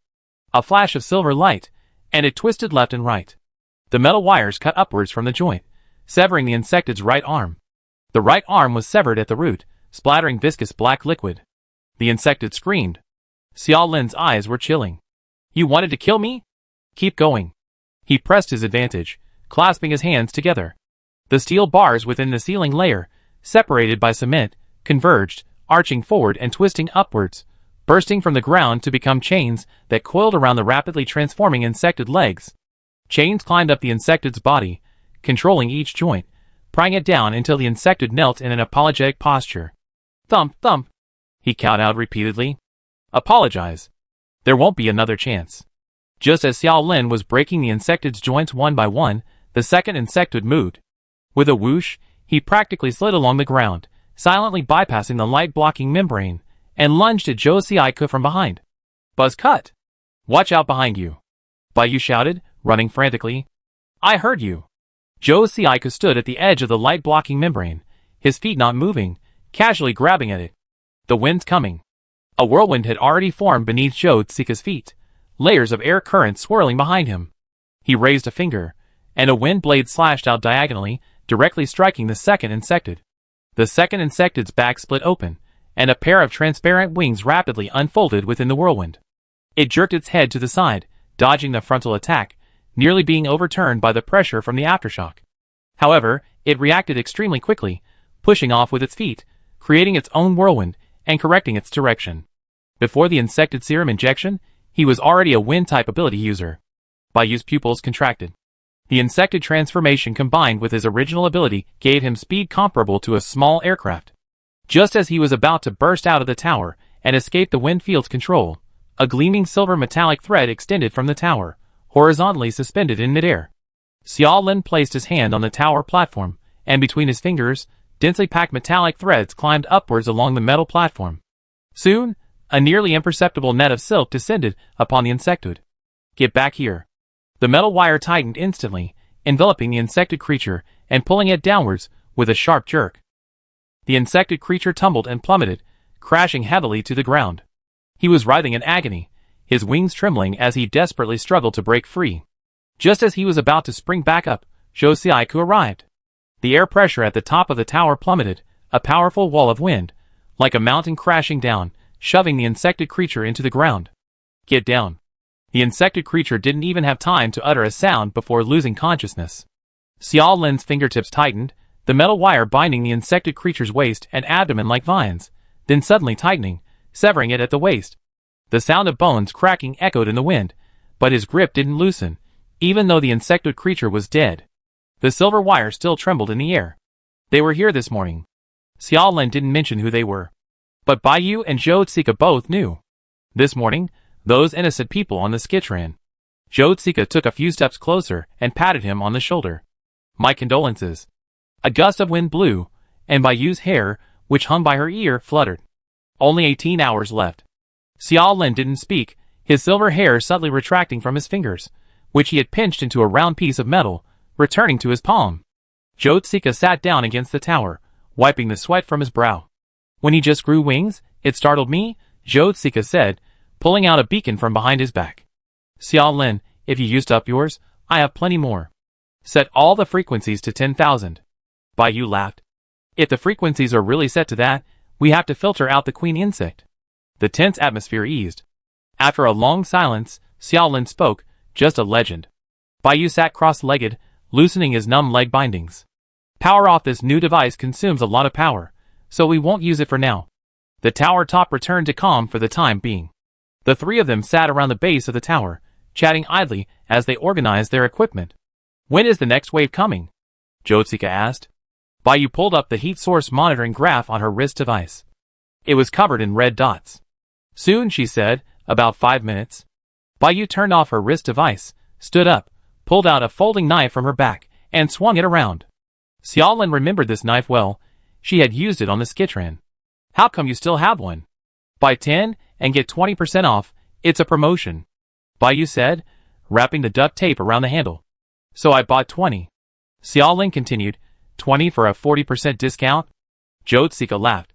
A flash of silver light, and it twisted left and right. The metal wires cut upwards from the joint, severing the insectid's right arm. The right arm was severed at the root, splattering viscous black liquid. The insectid screamed. Xiao Lin's eyes were chilling. You wanted to kill me? Keep going. He pressed his advantage, clasping his hands together. The steel bars within the ceiling layer, separated by cement, converged, arching forward and twisting upwards, bursting from the ground to become chains that coiled around the rapidly transforming insectid legs. Chains climbed up the insectid's body, controlling each joint, prying it down until the insectid knelt in an apologetic posture. Thump, thump, he cowed out repeatedly. Apologize. There won't be another chance. Just as Xiao Lin was breaking the insectid's joints one by one, the second insectid moved. With a whoosh, he practically slid along the ground, silently bypassing the light-blocking membrane, and lunged at Zhou Xiaiku from behind. Buzz cut! Watch out behind you! Bayou shouted, running frantically. I heard you! Zhou Xiaiku stood at the edge of the light-blocking membrane, his feet not moving, casually grabbing at it. The wind's coming. A whirlwind had already formed beneath Zhou Xiaiku's feet, layers of air current swirling behind him. He raised a finger, and a wind blade slashed out diagonally, directly striking the second insectid. The second insectid's back split open, and a pair of transparent wings rapidly unfolded within the whirlwind. It jerked its head to the side, dodging the frontal attack, nearly being overturned by the pressure from the aftershock. However, it reacted extremely quickly, pushing off with its feet, creating its own whirlwind, and correcting its direction. Before the insectid serum injection, he was already a wind-type ability user. Bayou's pupils contracted. The insectid transformation combined with his original ability gave him speed comparable to a small aircraft. Just as he was about to burst out of the tower and escape the wind field's control, a gleaming silver metallic thread extended from the tower, horizontally suspended in midair. Xiao Lin placed his hand on the tower platform, and between his fingers, densely packed metallic threads climbed upwards along the metal platform. Soon, a nearly imperceptible net of silk descended upon the insectid. Get back here. The metal wire tightened instantly, enveloping the insected creature and pulling it downwards with a sharp jerk. The insected creature tumbled and plummeted, crashing heavily to the ground. He was writhing in agony, his wings trembling as he desperately struggled to break free. Just as he was about to spring back up, Zhou Xiaiku arrived. The air pressure at the top of the tower plummeted, a powerful wall of wind, like a mountain crashing down, shoving the insected creature into the ground. Get down. The insected creature didn't even have time to utter a sound before losing consciousness. Xiao Lin's fingertips tightened, the metal wire binding the insected creature's waist and abdomen like vines, then suddenly tightening, severing it at the waist. The sound of bones cracking echoed in the wind, but his grip didn't loosen, even though the insected creature was dead. The silver wire still trembled in the air. They were here this morning. Xiao Lin didn't mention who they were. But Bayou and Zhou Xiaiku both knew. This morning, those innocent people on the skitch ran. Zhou Xiaiku took a few steps closer and patted him on the shoulder. My condolences. A gust of wind blew, and Bayou's hair, which hung by her ear, fluttered. Only 18 hours left. Xiao Lin didn't speak, his silver hair subtly retracting from his fingers, which he had pinched into a round piece of metal, returning to his palm. Zhou Xiaiku sat down against the tower, wiping the sweat from his brow. When he just grew wings, it startled me, Zhou Xiaiku said, pulling out a beacon from behind his back. Xiao Lin, if you used up yours, I have plenty more. Set all the frequencies to 10,000. Bayou laughed. If the frequencies are really set to that, we have to filter out the queen insect. The tense atmosphere eased. After a long silence, Xiaolin spoke, just a legend. Baiyu sat cross-legged, loosening his numb leg bindings. Power off, this new device consumes a lot of power, so we won't use it for now. The tower top returned to calm for the time being. The three of them sat around the base of the tower, chatting idly as they organized their equipment. When is the next wave coming? Jotsika asked. Baiyu pulled up the heat source monitoring graph on her wrist device. It was covered in red dots. Soon, she said, about 5 minutes. Baiyu turned off her wrist device, stood up, pulled out a folding knife from her back, and swung it around. Xiaolin remembered this knife well. She had used it on the Skitran. How come you still have one? Buy 10 and get 20% off, it's a promotion. Baiyu said, wrapping the duct tape around the handle. So I bought 20. Xiaolin continued, 20 for a 40% discount? Jotsika laughed.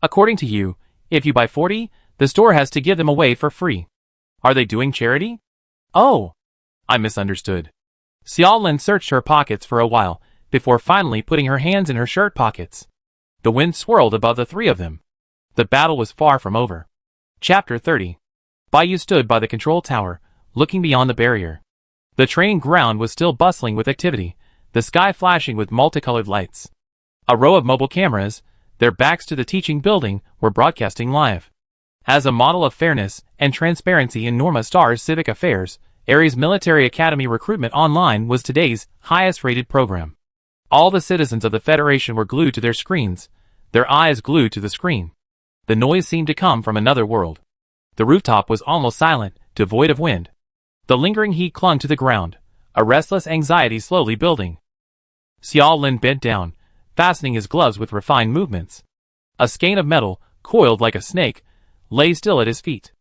According to you, if you buy 40, the store has to give them away for free. Are they doing charity? Oh, I misunderstood. Xiaolin searched her pockets for a while, before finally putting her hands in her shirt pockets. The wind swirled above the three of them. The battle was far from over. Chapter 30. Baiyu stood by the control tower, looking beyond the barrier. The training ground was still bustling with activity, the sky flashing with multicolored lights. A row of mobile cameras, their backs to the teaching building, were broadcasting live. As a model of fairness and transparency in Norma Star's civic affairs, Ares Military Academy Recruitment Online was today's highest-rated program. All the citizens of the Federation were glued to their screens, their eyes glued to the screen. The noise seemed to come from another world. The rooftop was almost silent, devoid of wind. The lingering heat clung to the ground, a restless anxiety slowly building. Xiaolin bent down, fastening his gloves with refined movements. A skein of metal, coiled like a snake, lay still at his feet.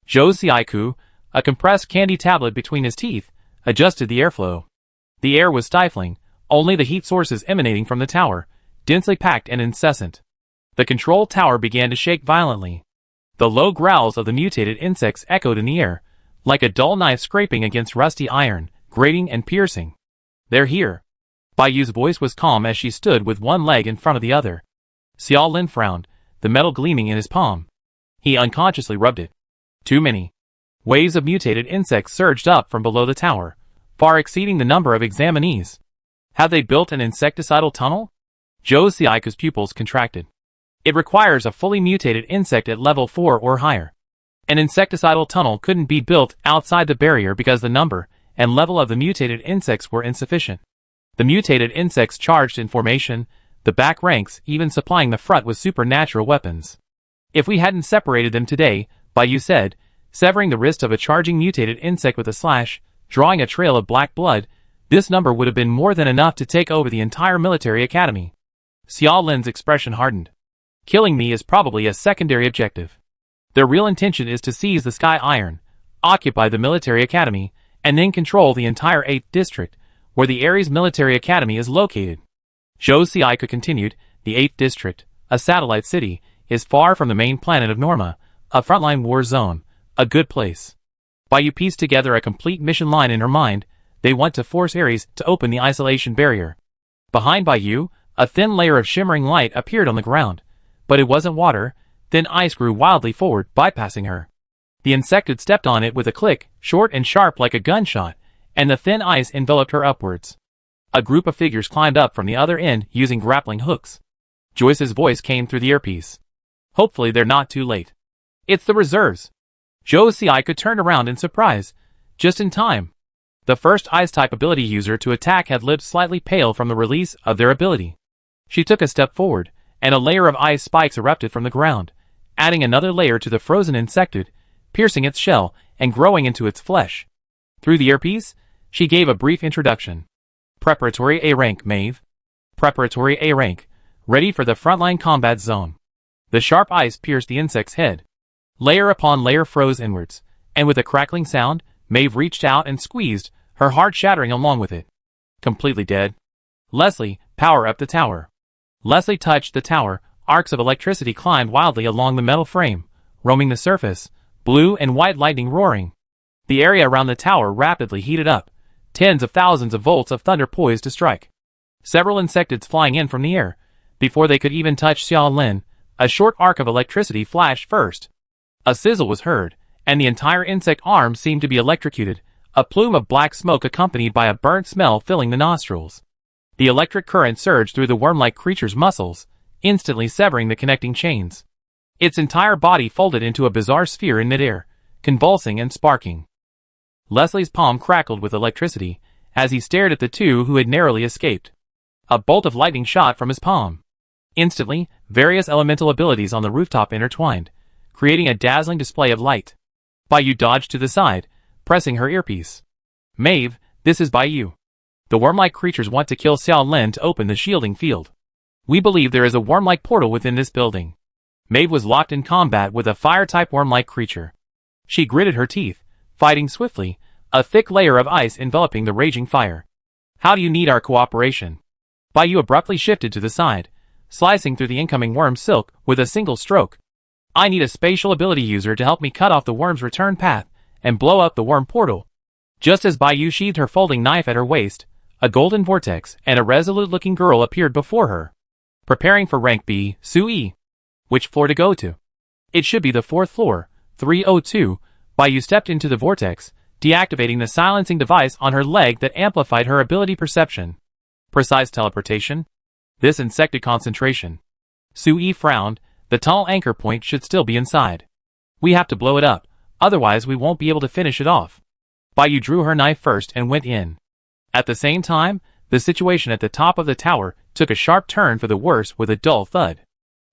Zhou Xiaiku, a compressed candy tablet between his teeth, adjusted the airflow. The air was stifling, only the heat sources emanating from the tower, densely packed and incessant. The control tower began to shake violently. The low growls of the mutated insects echoed in the air, like a dull knife scraping against rusty iron, grating and piercing. They're here. Baiyu's voice was calm as she stood with one leg in front of the other. Xiaolin frowned, the metal gleaming in his palm. He unconsciously rubbed it. Too many. Waves of mutated insects surged up from below the tower, far exceeding the number of examinees. Have they built an insecticidal tunnel? Zhou Xiaiku's pupils contracted. It requires a fully mutated insect at level 4 or higher. An insecticidal tunnel couldn't be built outside the barrier because the number and level of the mutated insects were insufficient. The mutated insects charged in formation, the back ranks even supplying the front with supernatural weapons. If we hadn't separated them today, Baiyu said, severing the wrist of a charging mutated insect with a slash, drawing a trail of black blood, this number would have been more than enough to take over the entire military academy. Xiaolin's expression hardened. Killing me is probably a secondary objective. Their real intention is to seize the Sky Iron, occupy the military academy, and then control the entire 8th district, where the Ares Military Academy is located. Zhou Xiaiku continued, the 8th district, a satellite city, is far from the main planet of Norma, a frontline war zone, a good place. Baiyu pieced together a complete mission line in her mind. They want to force Ares to open the isolation barrier. Behind Baiyu, a thin layer of shimmering light appeared on the ground, but it wasn't water. Thin ice grew wildly forward, bypassing her. The insectoid stepped on it with a click, short and sharp like a gunshot, and the thin ice enveloped her upwards. A group of figures climbed up from the other end using grappling hooks. Joyce's voice came through the earpiece. Hopefully they're not too late. It's the reserves. Zhou Xiaiku turned around in surprise, just in time. The first ice-type ability user to attack had lips slightly pale from the release of their ability. She took a step forward, and a layer of ice spikes erupted from the ground, adding another layer to the frozen insectoid, piercing its shell and growing into its flesh. Through the earpiece, she gave a brief introduction. Preparatory A rank, Maeve. Preparatory A rank, ready for the frontline combat zone. The sharp ice pierced the insect's head. Layer upon layer froze inwards, and with a crackling sound, Maeve reached out and squeezed, her heart shattering along with it. Completely dead. Leslie, power up the tower. Leslie touched the tower. Arcs of electricity climbed wildly along the metal frame, roaming the surface, blue and white lightning roaring. The area around the tower rapidly heated up, tens of thousands of volts of thunder poised to strike. Several insectoids flying in from the air. Before they could even touch Xiaolin, a short arc of electricity flashed first. A sizzle was heard, and the entire insect arm seemed to be electrocuted, a plume of black smoke accompanied by a burnt smell filling the nostrils. The electric current surged through the worm-like creature's muscles, instantly severing the connecting chains. Its entire body folded into a bizarre sphere in midair, convulsing and sparking. Leslie's palm crackled with electricity as he stared at the two who had narrowly escaped. A bolt of lightning shot from his palm. Instantly, various elemental abilities on the rooftop intertwined, creating a dazzling display of light. Baiyu dodged to the side, pressing her earpiece. Maeve, this is Baiyu. The worm-like creatures want to kill Xiao Lin to open the shielding field. We believe there is a worm-like portal within this building. Maeve was locked in combat with a fire-type worm-like creature. She gritted her teeth, fighting swiftly, a thick layer of ice enveloping the raging fire. How do you need our cooperation? Baiyu abruptly shifted to the side, slicing through the incoming worm silk with a single stroke. I need a spatial ability user to help me cut off the worm's return path and blow up the worm portal. Just as Baiyu sheathed her folding knife at her waist, a golden vortex and a resolute-looking girl appeared before her. Preparing for rank B, Sui. Which floor to go to? It should be the 4th floor, 302. Baiyu stepped into the vortex, deactivating the silencing device on her leg that amplified her ability perception. Precise teleportation? This insected concentration. Sui frowned. The tall anchor point should still be inside. We have to blow it up, otherwise we won't be able to finish it off. Baiyu drew her knife first and went in. At the same time, the situation at the top of the tower took a sharp turn for the worse with a dull thud.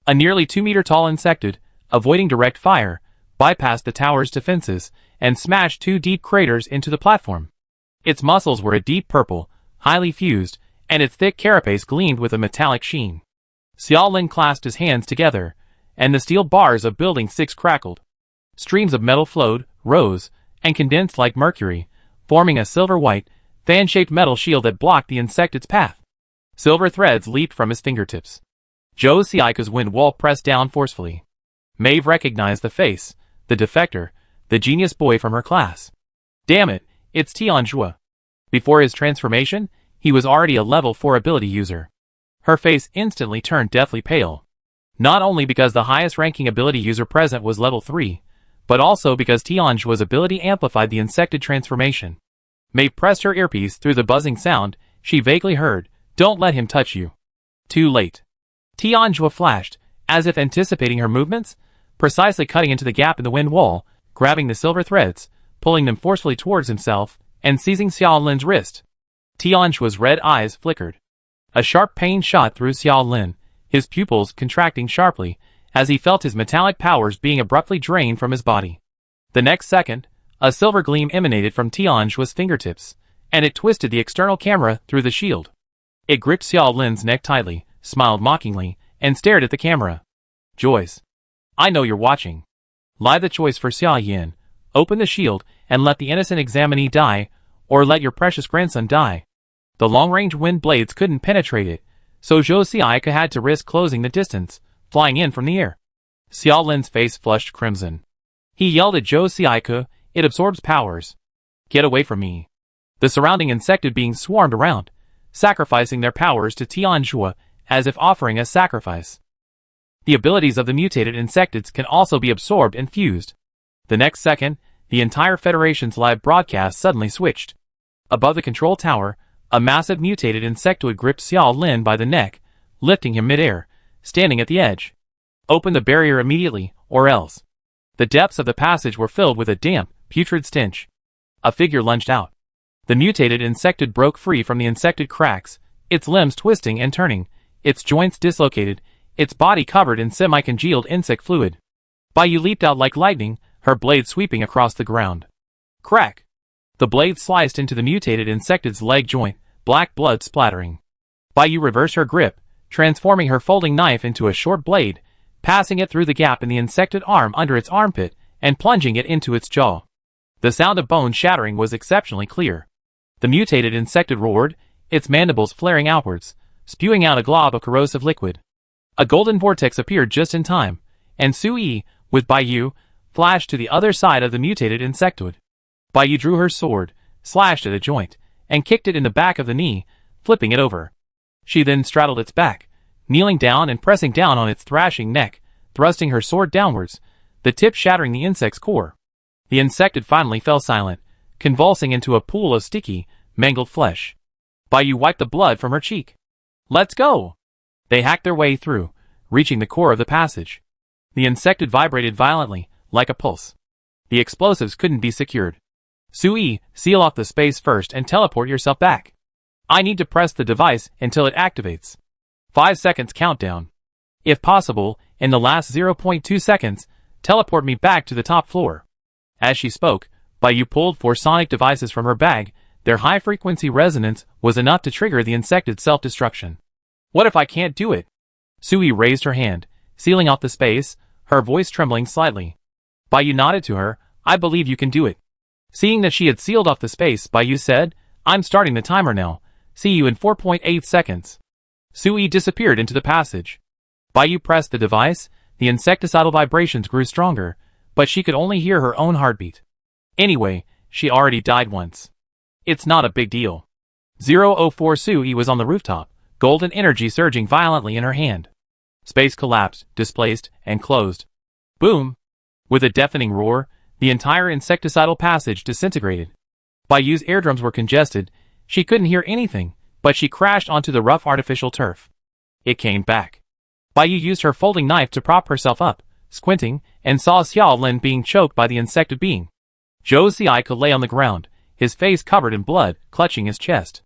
A nearly 2-meter-tall insectoid, avoiding direct fire, bypassed the tower's defenses and smashed 2 deep craters into the platform. Its muscles were a deep purple, highly fused, and its thick carapace gleamed with a metallic sheen. Xiao Lin clasped his hands together, and the steel bars of Building 6 crackled. Streams of metal flowed, rose, and condensed like mercury, forming a silver-white, fan-shaped metal shield that blocked the insectoid's path. Silver threads leaped from his fingertips. Zhou Xiaika's wind wall pressed down forcefully. Maeve recognized the face, the defector, the genius boy from her class. Damn it, it's Tianjue. Before his transformation, he was already a level 4 ability user. Her face instantly turned deathly pale. Not only because the highest ranking ability user present was level 3, but also because Tianjue's ability amplified the insected transformation. Maeve pressed her earpiece through the buzzing sound she vaguely heard. Don't let him touch you. Too late. Tianjue flashed, as if anticipating her movements, precisely cutting into the gap in the wind wall, grabbing the silver threads, pulling them forcefully towards himself, and seizing Xiao Lin's wrist. Tianjue's red eyes flickered. A sharp pain shot through Xiao Lin, his pupils contracting sharply, as he felt his metallic powers being abruptly drained from his body. The next second, a silver gleam emanated from Tianjue's fingertips, and it twisted the external camera through the shield. It gripped Xiao Lin's neck tightly, smiled mockingly, and stared at the camera. Joyce. I know you're watching. Lie the choice for Xia Yin. Open the shield, and let the innocent examinee die, or let your precious grandson die. The long-range wind blades couldn't penetrate it, so Zhou Xiaika had to risk closing the distance, flying in from the air. Xiao Lin's face flushed crimson. He yelled at Zhou Xiaika, it absorbs powers. Get away from me. The surrounding insectoid beings swarmed around, sacrificing their powers to Tianjue as if offering a sacrifice. The abilities of the mutated insectoids can also be absorbed and fused. The next second, the entire Federation's live broadcast suddenly switched. Above the control tower, a massive mutated insectoid gripped Xiao Lin by the neck, lifting him midair, standing at the edge. Open the barrier immediately, or else. The depths of the passage were filled with a damp, putrid stench. A figure lunged out. The mutated insectoid broke free from the insected cracks, its limbs twisting and turning, its joints dislocated, its body covered in semi-congealed insect fluid. Baiyu leaped out like lightning, her blade sweeping across the ground. Crack! The blade sliced into the mutated insectoid's leg joint, black blood splattering. Baiyu reversed her grip, transforming her folding knife into a short blade, passing it through the gap in the insected arm under its armpit, and plunging it into its jaw. The sound of bone shattering was exceptionally clear. The mutated insectoid roared, its mandibles flaring outwards, spewing out a glob of corrosive liquid. A golden vortex appeared just in time, and Sui, with Baiyu, flashed to the other side of the mutated insectoid. Baiyu drew her sword, slashed at a joint, and kicked it in the back of the knee, flipping it over. She then straddled its back, kneeling down and pressing down on its thrashing neck, thrusting her sword downwards, the tip shattering the insect's core. The insectid finally fell silent, convulsing into a pool of sticky, mangled flesh. Baiyu wiped the blood from her cheek. Let's go! They hacked their way through, reaching the core of the passage. The insectid vibrated violently, like a pulse. The explosives couldn't be secured. Sui, seal off the space first and teleport yourself back. I need to press the device until it activates. 5 seconds countdown. If possible, in the last 0.2 seconds, teleport me back to the top floor. As she spoke, Baiyu pulled 4 sonic devices from her bag. Their high-frequency resonance was enough to trigger the insectid's self-destruction. What if I can't do it? Sui raised her hand, sealing off the space, her voice trembling slightly. Baiyu nodded to her. I believe you can do it. Seeing that she had sealed off the space, Baiyu said, I'm starting the timer now. See you in 4.8 seconds. Sui disappeared into the passage. Baiyu pressed the device. The insecticidal vibrations grew stronger, but she could only hear her own heartbeat. Anyway, she already died once. It's not a big deal. 004 Sui was on the rooftop, golden energy surging violently in her hand. Space collapsed, displaced, and closed. Boom! With a deafening roar, the entire insecticidal passage disintegrated. Baiyu's eardrums were congested. She couldn't hear anything, but she crashed onto the rough artificial turf. It came back. Baiyu used her folding knife to prop herself up, squinting, and saw Xiao Lin being choked by the insected being. Zhou Ziai lay on the ground, his face covered in blood, clutching his chest.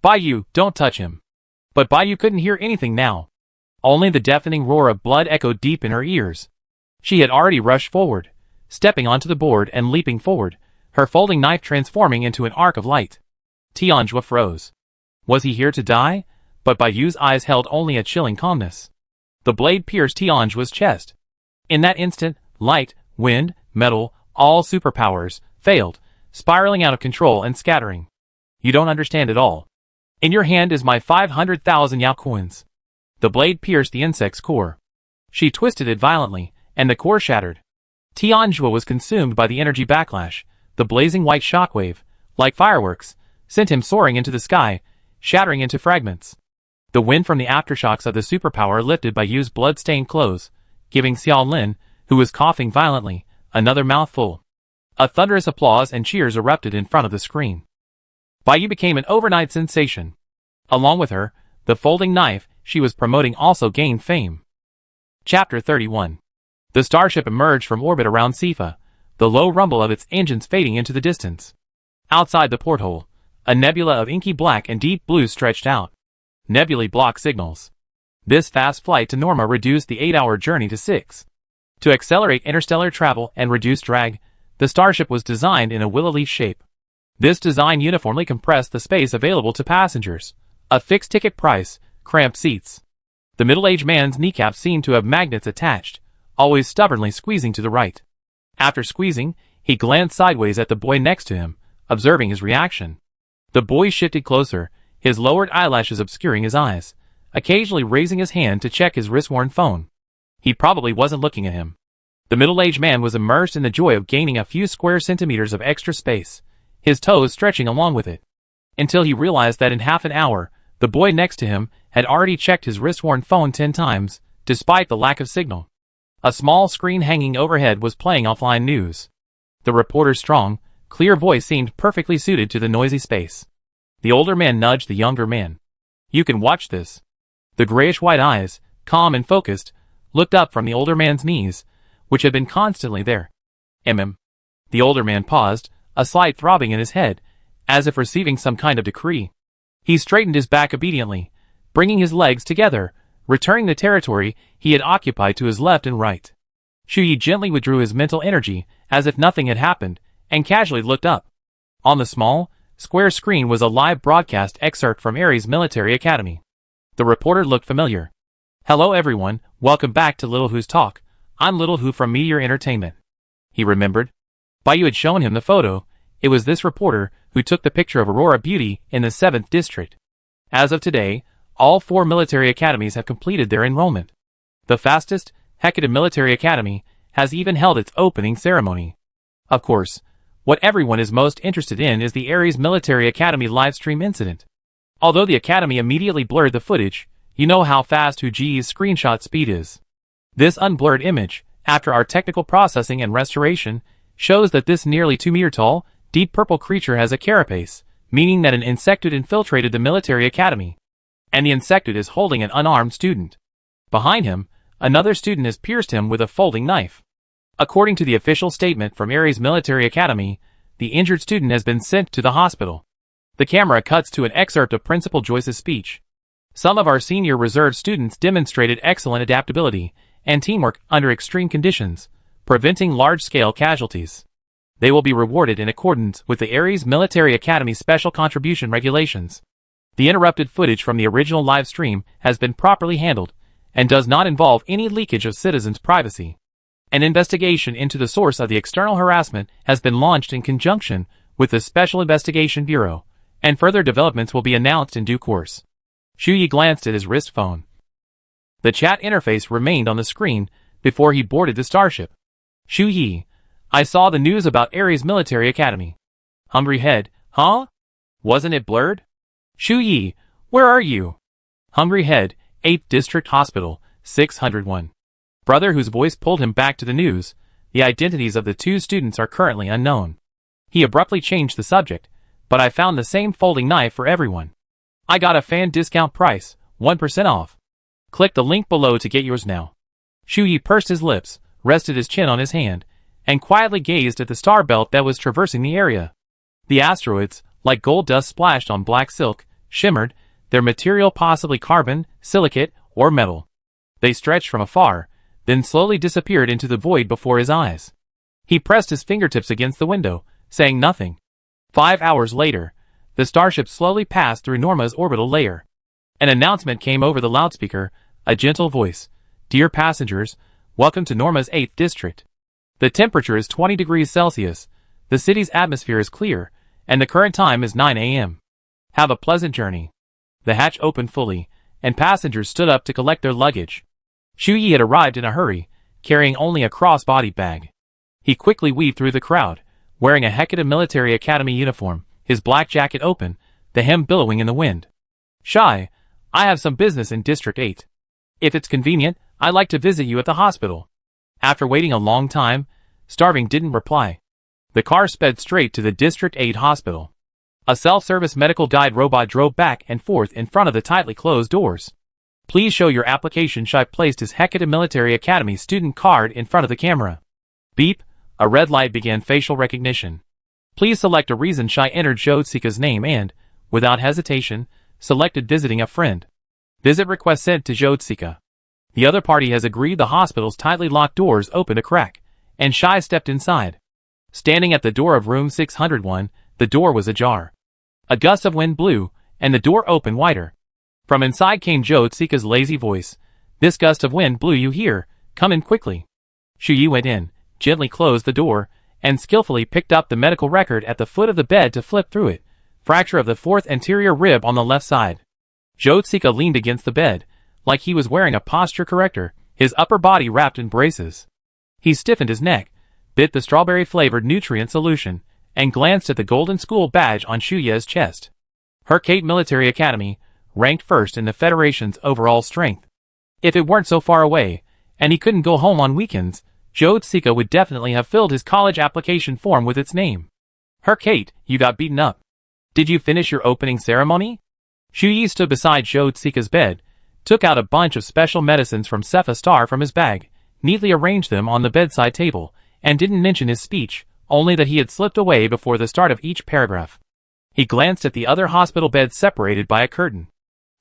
Baiyu, don't touch him. But Baiyu couldn't hear anything now. Only the deafening roar of blood echoed deep in her ears. She had already rushed forward, stepping onto the board and leaping forward, her folding knife transforming into an arc of light. Tianjua froze. Was he here to die? But Baiyu's eyes held only a chilling calmness. The blade pierced Tianjua's chest. In that instant, light, wind, metal, all superpowers, failed, spiraling out of control and scattering. You don't understand at all. In your hand is my 500,000 Yao coins. The blade pierced the insect's core. She twisted it violently, and the core shattered. Tianjua was consumed by the energy backlash. The blazing white shockwave, like fireworks, sent him soaring into the sky, shattering into fragments. The wind from the aftershocks of the superpower lifted Baiyu's blood-stained clothes, giving Xiao Lin, who was coughing violently, another mouthful. A thunderous applause and cheers erupted in front of the screen. Baiyu became an overnight sensation. Along with her, the folding knife she was promoting also gained fame. Chapter 31. The starship emerged from orbit around Sifa, the low rumble of its engines fading into the distance. Outside the porthole, a nebula of inky black and deep blue stretched out. Nebulae block signals. This fast flight to Norma reduced the 8-hour journey to 6. To accelerate interstellar travel and reduce drag, the starship was designed in a willow leaf shape. This design uniformly compressed the space available to passengers. A fixed ticket price, cramped seats. The middle-aged man's kneecaps seemed to have magnets attached, always stubbornly squeezing to the right. After squeezing, he glanced sideways at the boy next to him, observing his reaction. The boy shifted closer, his lowered eyelashes obscuring his eyes, occasionally raising his hand to check his wrist-worn phone. He probably wasn't looking at him. The middle-aged man was immersed in the joy of gaining a few square centimeters of extra space, his toes stretching along with it. Until he realized that in half an hour, the boy next to him had already checked his wrist-worn phone 10 times, despite the lack of signal. A small screen hanging overhead was playing offline news. The reporter's strong, clear voice seemed perfectly suited to the noisy space. The older man nudged the younger man. You can watch this. The grayish-white eyes, calm and focused, looked up from the older man's knees, which had been constantly there. The older man paused, a slight throbbing in his head, as if receiving some kind of decree. He straightened his back obediently, bringing his legs together, returning the territory he had occupied to his left and right. Shuyi gently withdrew his mental energy, as if nothing had happened, and casually looked up. On the small, square screen was a live broadcast excerpt from Ares Military Academy. The reporter looked familiar. Hello everyone, welcome back to Little Who's Talk. I'm Little Who from Meteor Entertainment. He remembered. Baiyu had shown him the photo. It was this reporter who took the picture of Aurora Beauty in the 7th district. As of today, all 4 military academies have completed their enrollment. The fastest, Hecate Military Academy, has even held its opening ceremony. Of course, what everyone is most interested in is the Ares Military Academy livestream incident. Although the Academy immediately blurred the footage, you know how fast Huji's screenshot speed is. This unblurred image, After our technical processing and restoration, shows that this nearly 2-meter tall, deep purple creature has a carapace, meaning that an insectoid infiltrated the military academy. And the insectoid is holding an unarmed student. Behind him, another student has pierced him with a folding knife. According to the official statement from Ares Military Academy, the injured student has been sent to the hospital. The camera cuts to an excerpt of Principal Joyce's speech. Some of our senior reserve students demonstrated excellent adaptability and teamwork under extreme conditions, preventing large-scale casualties. They will be rewarded in accordance with the Ares Military Academy Special Contribution Regulations. The interrupted footage from the original live stream has been properly handled and does not involve any leakage of citizens' privacy. An investigation into the source of the external harassment has been launched in conjunction with the Special Investigation Bureau, and further developments will be announced in due course. Shuyi glanced at his wrist phone. The chat interface remained on the screen before he boarded the starship. Shuyi, I saw the news about Ares Military Academy. Hungry Head, huh? Wasn't it blurred? Shuyi, where are you? Hungry Head, 8th District Hospital, 601. Brother whose voice pulled him back to the news. The identities of the two students are currently unknown. He abruptly changed the subject, but I found the same folding knife for everyone. I got a fan discount price, 1% off. Click the link below to get yours now. Shuyi pursed his lips, rested his chin on his hand, and quietly gazed at the star belt that was traversing the area. The asteroids, like gold dust splashed on black silk, shimmered, their material possibly carbon, silicate, or metal. They stretched from afar, then slowly disappeared into the void before his eyes. He pressed his fingertips against the window, saying nothing. 5 hours later, the starship slowly passed through Norma's orbital layer. An announcement came over the loudspeaker, a gentle voice. Dear passengers, welcome to Norma's 8th district. The temperature is 20 degrees Celsius, the city's atmosphere is clear, and the current time is 9 a.m. Have a pleasant journey. The hatch opened fully, and passengers stood up to collect their luggage. Shuyi had arrived in a hurry, carrying only a cross-body bag. He quickly weaved through the crowd, wearing a Hecata Military Academy uniform, his black jacket open, the hem billowing in the wind. Shy, I have some business in District 8. If it's convenient, I'd like to visit you at the hospital. After waiting a long time, Starving didn't reply. The car sped straight to the District 8 hospital. A self-service medical guide robot drove back and forth in front of the tightly closed doors. Please show your application. Shy placed his Hecata Military Academy student card in front of the camera. Beep, a red light began facial recognition. Please select a reason. Shy entered Jodsika's name and, without hesitation, selected visiting a friend. Visit request sent to Jodsika. The other party has agreed. The hospital's tightly locked doors opened a crack, and Shy stepped inside. Standing at the door of room 601, the door was ajar. A gust of wind blew, and the door opened wider. From inside came Jodsika's lazy voice. This gust of wind blew you here, come in quickly. Shuyi went in, gently closed the door, and skillfully picked up the medical record at the foot of the bed to flip through it. Fracture of the 4th anterior rib on the left side. Jodsika leaned against the bed, like he was wearing a posture corrector, his upper body wrapped in braces. He stiffened his neck, bit the strawberry-flavored nutrient solution, and glanced at the golden school badge on Shuya's chest. Hecata Military Academy, ranked first in the Federation's overall strength. If it weren't so far away, and he couldn't go home on weekends, Jodsika would definitely have filled his college application form with its name. Kate, you got beaten up. Did you finish your opening ceremony? Shuyi stood beside Jodsika's bed, took out a bunch of special medicines from Cepha Star from his bag, neatly arranged them on the bedside table, and didn't mention his speech, only that he had slipped away before the start of each paragraph. He glanced at the other hospital beds separated by a curtain.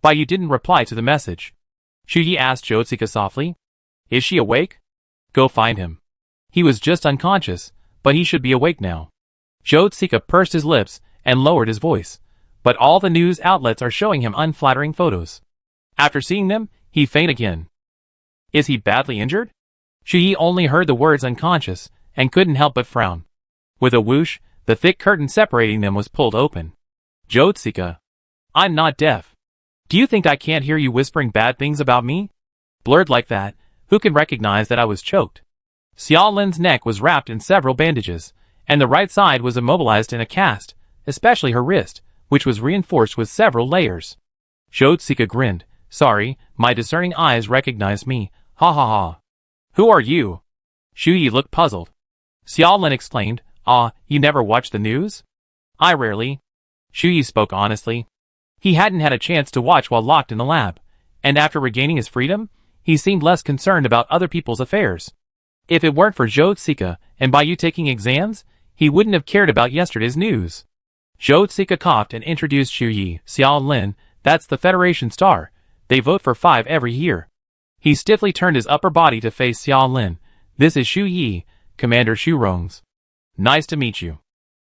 Why you didn't reply to the message? Shuyi asked Jodsika softly. Is she awake? Go find him. He was just unconscious, but he should be awake now. Jodsika pursed his lips and lowered his voice, but all the news outlets are showing him unflattering photos. After seeing them, he fainted again. Is he badly injured? Shuyi only heard the words unconscious, and couldn't help but frown. With a whoosh, the thick curtain separating them was pulled open. Jodsika. I'm not deaf. Do you think I can't hear you whispering bad things about me? Blurred like that, who can recognize that I was choked? Xiaolin's neck was wrapped in several bandages, and the right side was immobilized in a cast, especially her wrist, which was reinforced with several layers. Jodsika grinned. Sorry, my discerning eyes recognized me. Ha ha ha. Who are you? Xu Yi looked puzzled. Xiao Lin exclaimed, "Ah, you never watch the news?" "I rarely." Xu Yi spoke honestly. He hadn't had a chance to watch while locked in the lab, and after regaining his freedom, he seemed less concerned about other people's affairs. If it weren't for Zhou Zika and by you taking exams, he wouldn't have cared about yesterday's news. Zhou Zika coughed and introduced Xu Yi. "Xiao Lin, that's the Federation star. They vote for 5 every year." He stiffly turned his upper body to face Xiao Lin. "This is Xu Yi, Commander Xu Rongs. Nice to meet you."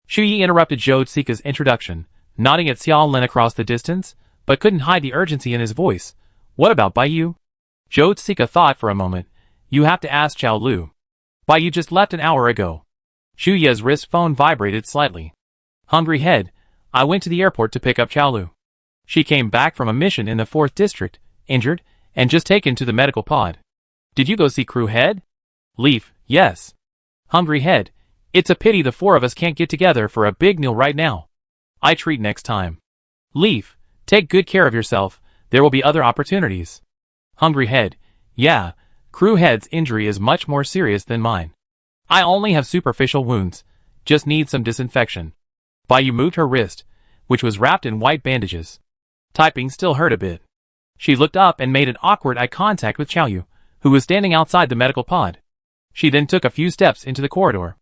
Xu Yi interrupted Zhou Zika's introduction, nodding at Xiao Lin across the distance, but couldn't hide the urgency in his voice. "What about Baiyu?" Zhou Zika thought for a moment. "You have to ask Chao Lu. Baiyu just left an hour ago." Xu Yi's wrist phone vibrated slightly. "Hungry head, I went to the airport to pick up Chao Lu. She came back from a mission in the 4th district, injured, and just taken to the medical pod." "Did you go see Crew Head?" "Leaf, yes." "Hungry head, it's a pity the 4 of us can't get together for a big meal right now. I treat next time." "Leaf, take good care of yourself, there will be other opportunities." Hungry head, "Yeah, Crew Head's injury is much more serious than mine. I only have superficial wounds, just need some disinfection." Baiyu moved her wrist, which was wrapped in white bandages. Typing still hurt a bit. She looked up and made an awkward eye contact with Chaoyu, who was standing outside the medical pod. She then took a few steps into the corridor.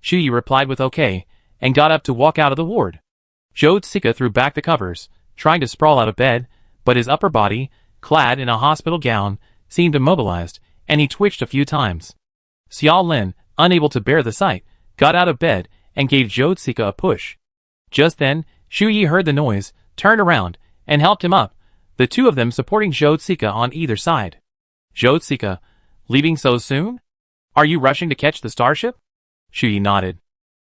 Xu Yi replied with okay, and got up to walk out of the ward. Zhou Zika threw back the covers, trying to sprawl out of bed, but his upper body, clad in a hospital gown, seemed immobilized, and he twitched a few times. Xiao Lin, unable to bear the sight, got out of bed and gave Zhou Zika a push. Just then, Xu Yi heard the noise, turned around, and helped him up, the two of them supporting Zhou Zika on either side. "Zhou Zika, leaving so soon? Are you rushing to catch the starship?" Xu Yi nodded.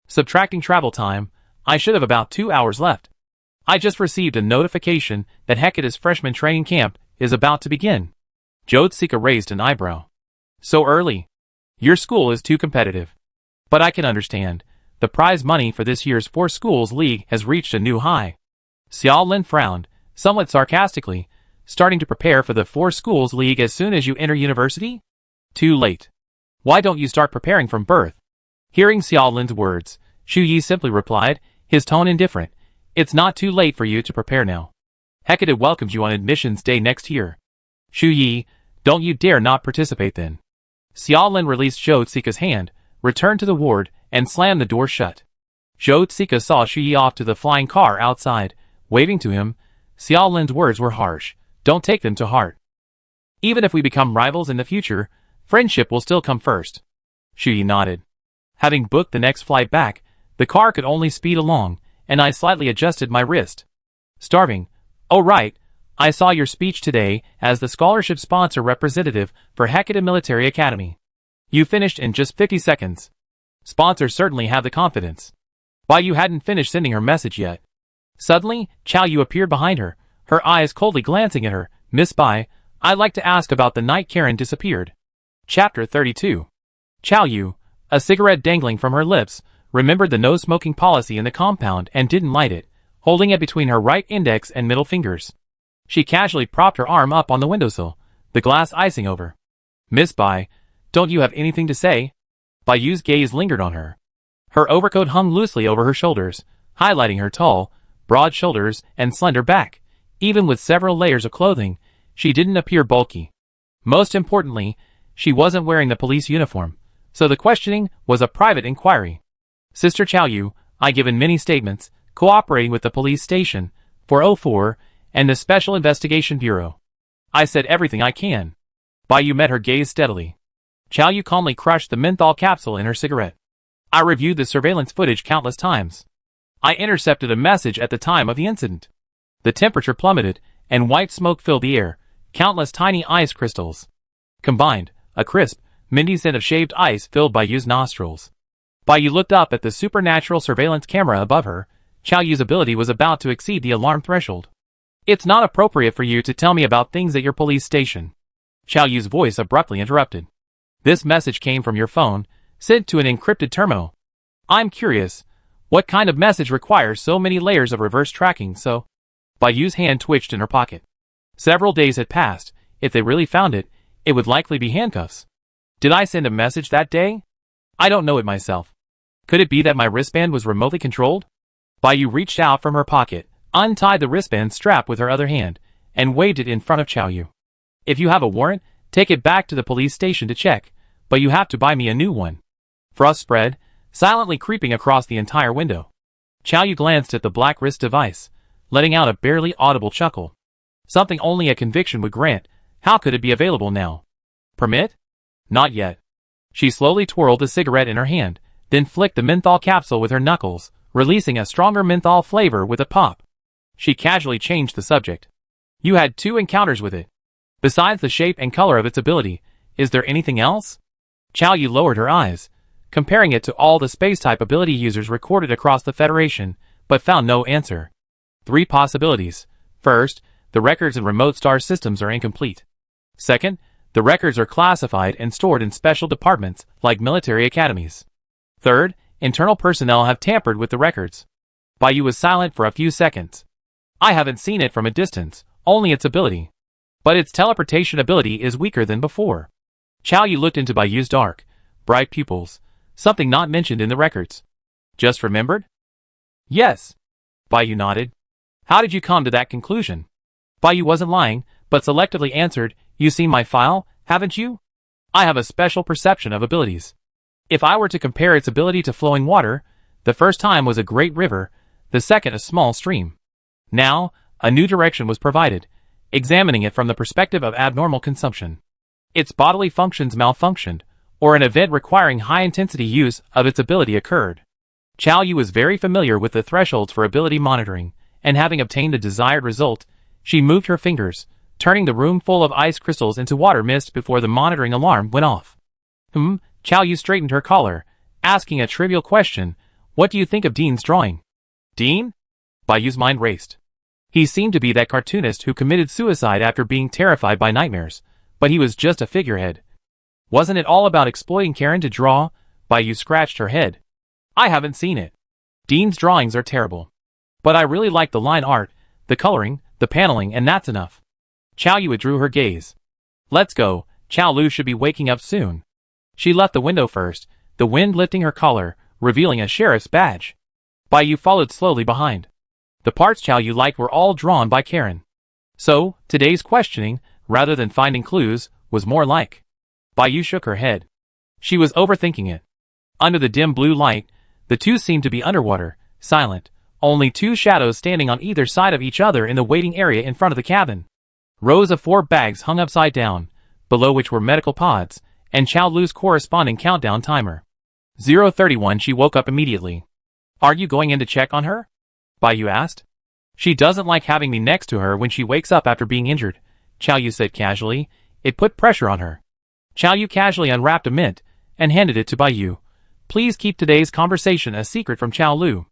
"Subtracting travel time, I should have about 2 hours left. I just received a notification that Hecate's freshman training camp is about to begin." Zhou Zika raised an eyebrow. "So early? Your school is too competitive. But I can understand. The prize money for this year's 4 Schools League has reached a new high." Xiao Lin frowned, somewhat sarcastically, "Starting to prepare for the 4 Schools League as soon as you enter university? Too late. Why don't you start preparing from birth?" Hearing Xiao Lin's words, Xu Yi simply replied, his tone indifferent, "It's not too late for you to prepare now. Hecate welcomes you on admissions day next year. Xu Yi, don't you dare not participate then." Xiao Lin released Zhou Zika's hand, returned to the ward, and slammed the door shut. Zhou Zika saw Xu Yi off to the flying car outside, waving to him. Xiao Lin's words were harsh. "Don't take them to heart. Even if we become rivals in the future, friendship will still come first." Xu Yi nodded. Having booked the next flight back, the car could only speed along, and I slightly adjusted my wrist. "Starving? Oh right, I saw your speech today as the scholarship sponsor representative for Hecate Military Academy. You finished in just 50 seconds. Sponsors certainly have the confidence." Baiyu hadn't finished sending her message yet. Suddenly, Chaoyu appeared behind her, her eyes coldly glancing at her. "Miss Bai, I'd like to ask about the night Karen disappeared." Chapter 32. Chaoyu, a cigarette dangling from her lips, remembered the no-smoking policy in the compound and didn't light it, holding it between her right index and middle fingers. She casually propped her arm up on the windowsill, the glass icing over. "Miss Bai, don't you have anything to say?" Baiyu's gaze lingered on her. Her overcoat hung loosely over her shoulders, highlighting her tall, broad shoulders and slender back. Even with several layers of clothing, she didn't appear bulky. Most importantly, she wasn't wearing the police uniform, so the questioning was a private inquiry. "Sister Chaoyu, I've given many statements, cooperating with the police station, 404, and the Special Investigation Bureau. I said everything I can." Baiyu met her gaze steadily. Chaoyu calmly crushed the menthol capsule in her cigarette. "I reviewed the surveillance footage countless times. I intercepted a message at the time of the incident. The temperature plummeted, and white smoke filled the air, countless tiny ice crystals. Combined, a crisp, minty scent of shaved ice filled Baiyu's nostrils." Baiyu looked up at the supernatural surveillance camera above her. Chaoyu's ability was about to exceed the alarm threshold. "It's not appropriate for you to tell me about things at your police station." Chaoyu's voice abruptly interrupted. "This message came from your phone, sent to an encrypted terminal. I'm curious, what kind of message requires so many layers of reverse tracking so?" Baiyu's hand twitched in her pocket. Several days had passed. If they really found it, it would likely be handcuffs. Did I send a message that day? I don't know it myself. Could it be that my wristband was remotely controlled? Baiyu reached out from her pocket, untied the wristband strap with her other hand, and waved it in front of Qiao Yu. If you have a warrant, take it back to the police station to check, but you have to buy me a new one. Frost spread, silently creeping across the entire window. Qiao Yu glanced at the black wrist device, letting out a barely audible chuckle. Something only a conviction would grant. How could it be available now? Permit? Not yet. She slowly twirled the cigarette in her hand, then flicked the menthol capsule with her knuckles, releasing a stronger menthol flavor with a pop. She casually changed the subject. You had 2 encounters with it. Besides the shape and color of its ability, is there anything else? Qiao Yu lowered her eyes, comparing it to all the space-type ability users recorded across the Federation, but found no answer. 3 possibilities. First, the records in remote star systems are incomplete. Second, the records are classified and stored in special departments, like military academies. Third, internal personnel have tampered with the records. Baiyu was silent for a few seconds. I haven't seen it from a distance, only its ability. But its teleportation ability is weaker than before. Qiao Yu looked into Baiyu's dark, bright pupils, something not mentioned in the records. Just remembered? Yes. Baiyu nodded. How did you come to that conclusion? Baiyu wasn't lying, but selectively answered, You seen my file, haven't you? I have a special perception of abilities. If I were to compare its ability to flowing water, the first time was a great river, the second a small stream. Now, a new direction was provided, examining it from the perspective of abnormal consumption. Its bodily functions malfunctioned, or an event requiring high-intensity use of its ability occurred. Qiao Yu was very familiar with the thresholds for ability monitoring, and having obtained the desired result, she moved her fingers, turning the room full of ice crystals into water mist before the monitoring alarm went off. Qiao Yu straightened her collar, asking a trivial question. What do you think of Dean's drawing? Dean? Baiyu's mind raced. He seemed to be that cartoonist who committed suicide after being terrified by nightmares, but he was just a figurehead. Wasn't it all about exploiting Karen to draw? Baiyu scratched her head. I haven't seen it. Dean's drawings are terrible. But I really like the line art, the coloring, the paneling, and that's enough. Qiao Yu withdrew her gaze. Let's go, Qiao Lu should be waking up soon. She left the window first, the wind lifting her collar, revealing a sheriff's badge. Baiyu followed slowly behind. The parts Qiao Yu liked were all drawn by Karen. So, today's questioning, rather than finding clues, was more like. Baiyu shook her head. She was overthinking it. Under the dim blue light, the two seemed to be underwater, silent, only 2 shadows standing on either side of each other in the waiting area in front of the cabin. Rows of 4 bags hung upside down, below which were medical pods, and Qiao Lu's corresponding countdown timer. 0:31. She woke up immediately. Are you going in to check on her? Baiyu asked. She doesn't like having me next to her when she wakes up after being injured, Qiao Yu said casually. It put pressure on her. Qiao Yu casually unwrapped a mint and handed it to Baiyu. Please keep today's conversation a secret from Qiao Lu.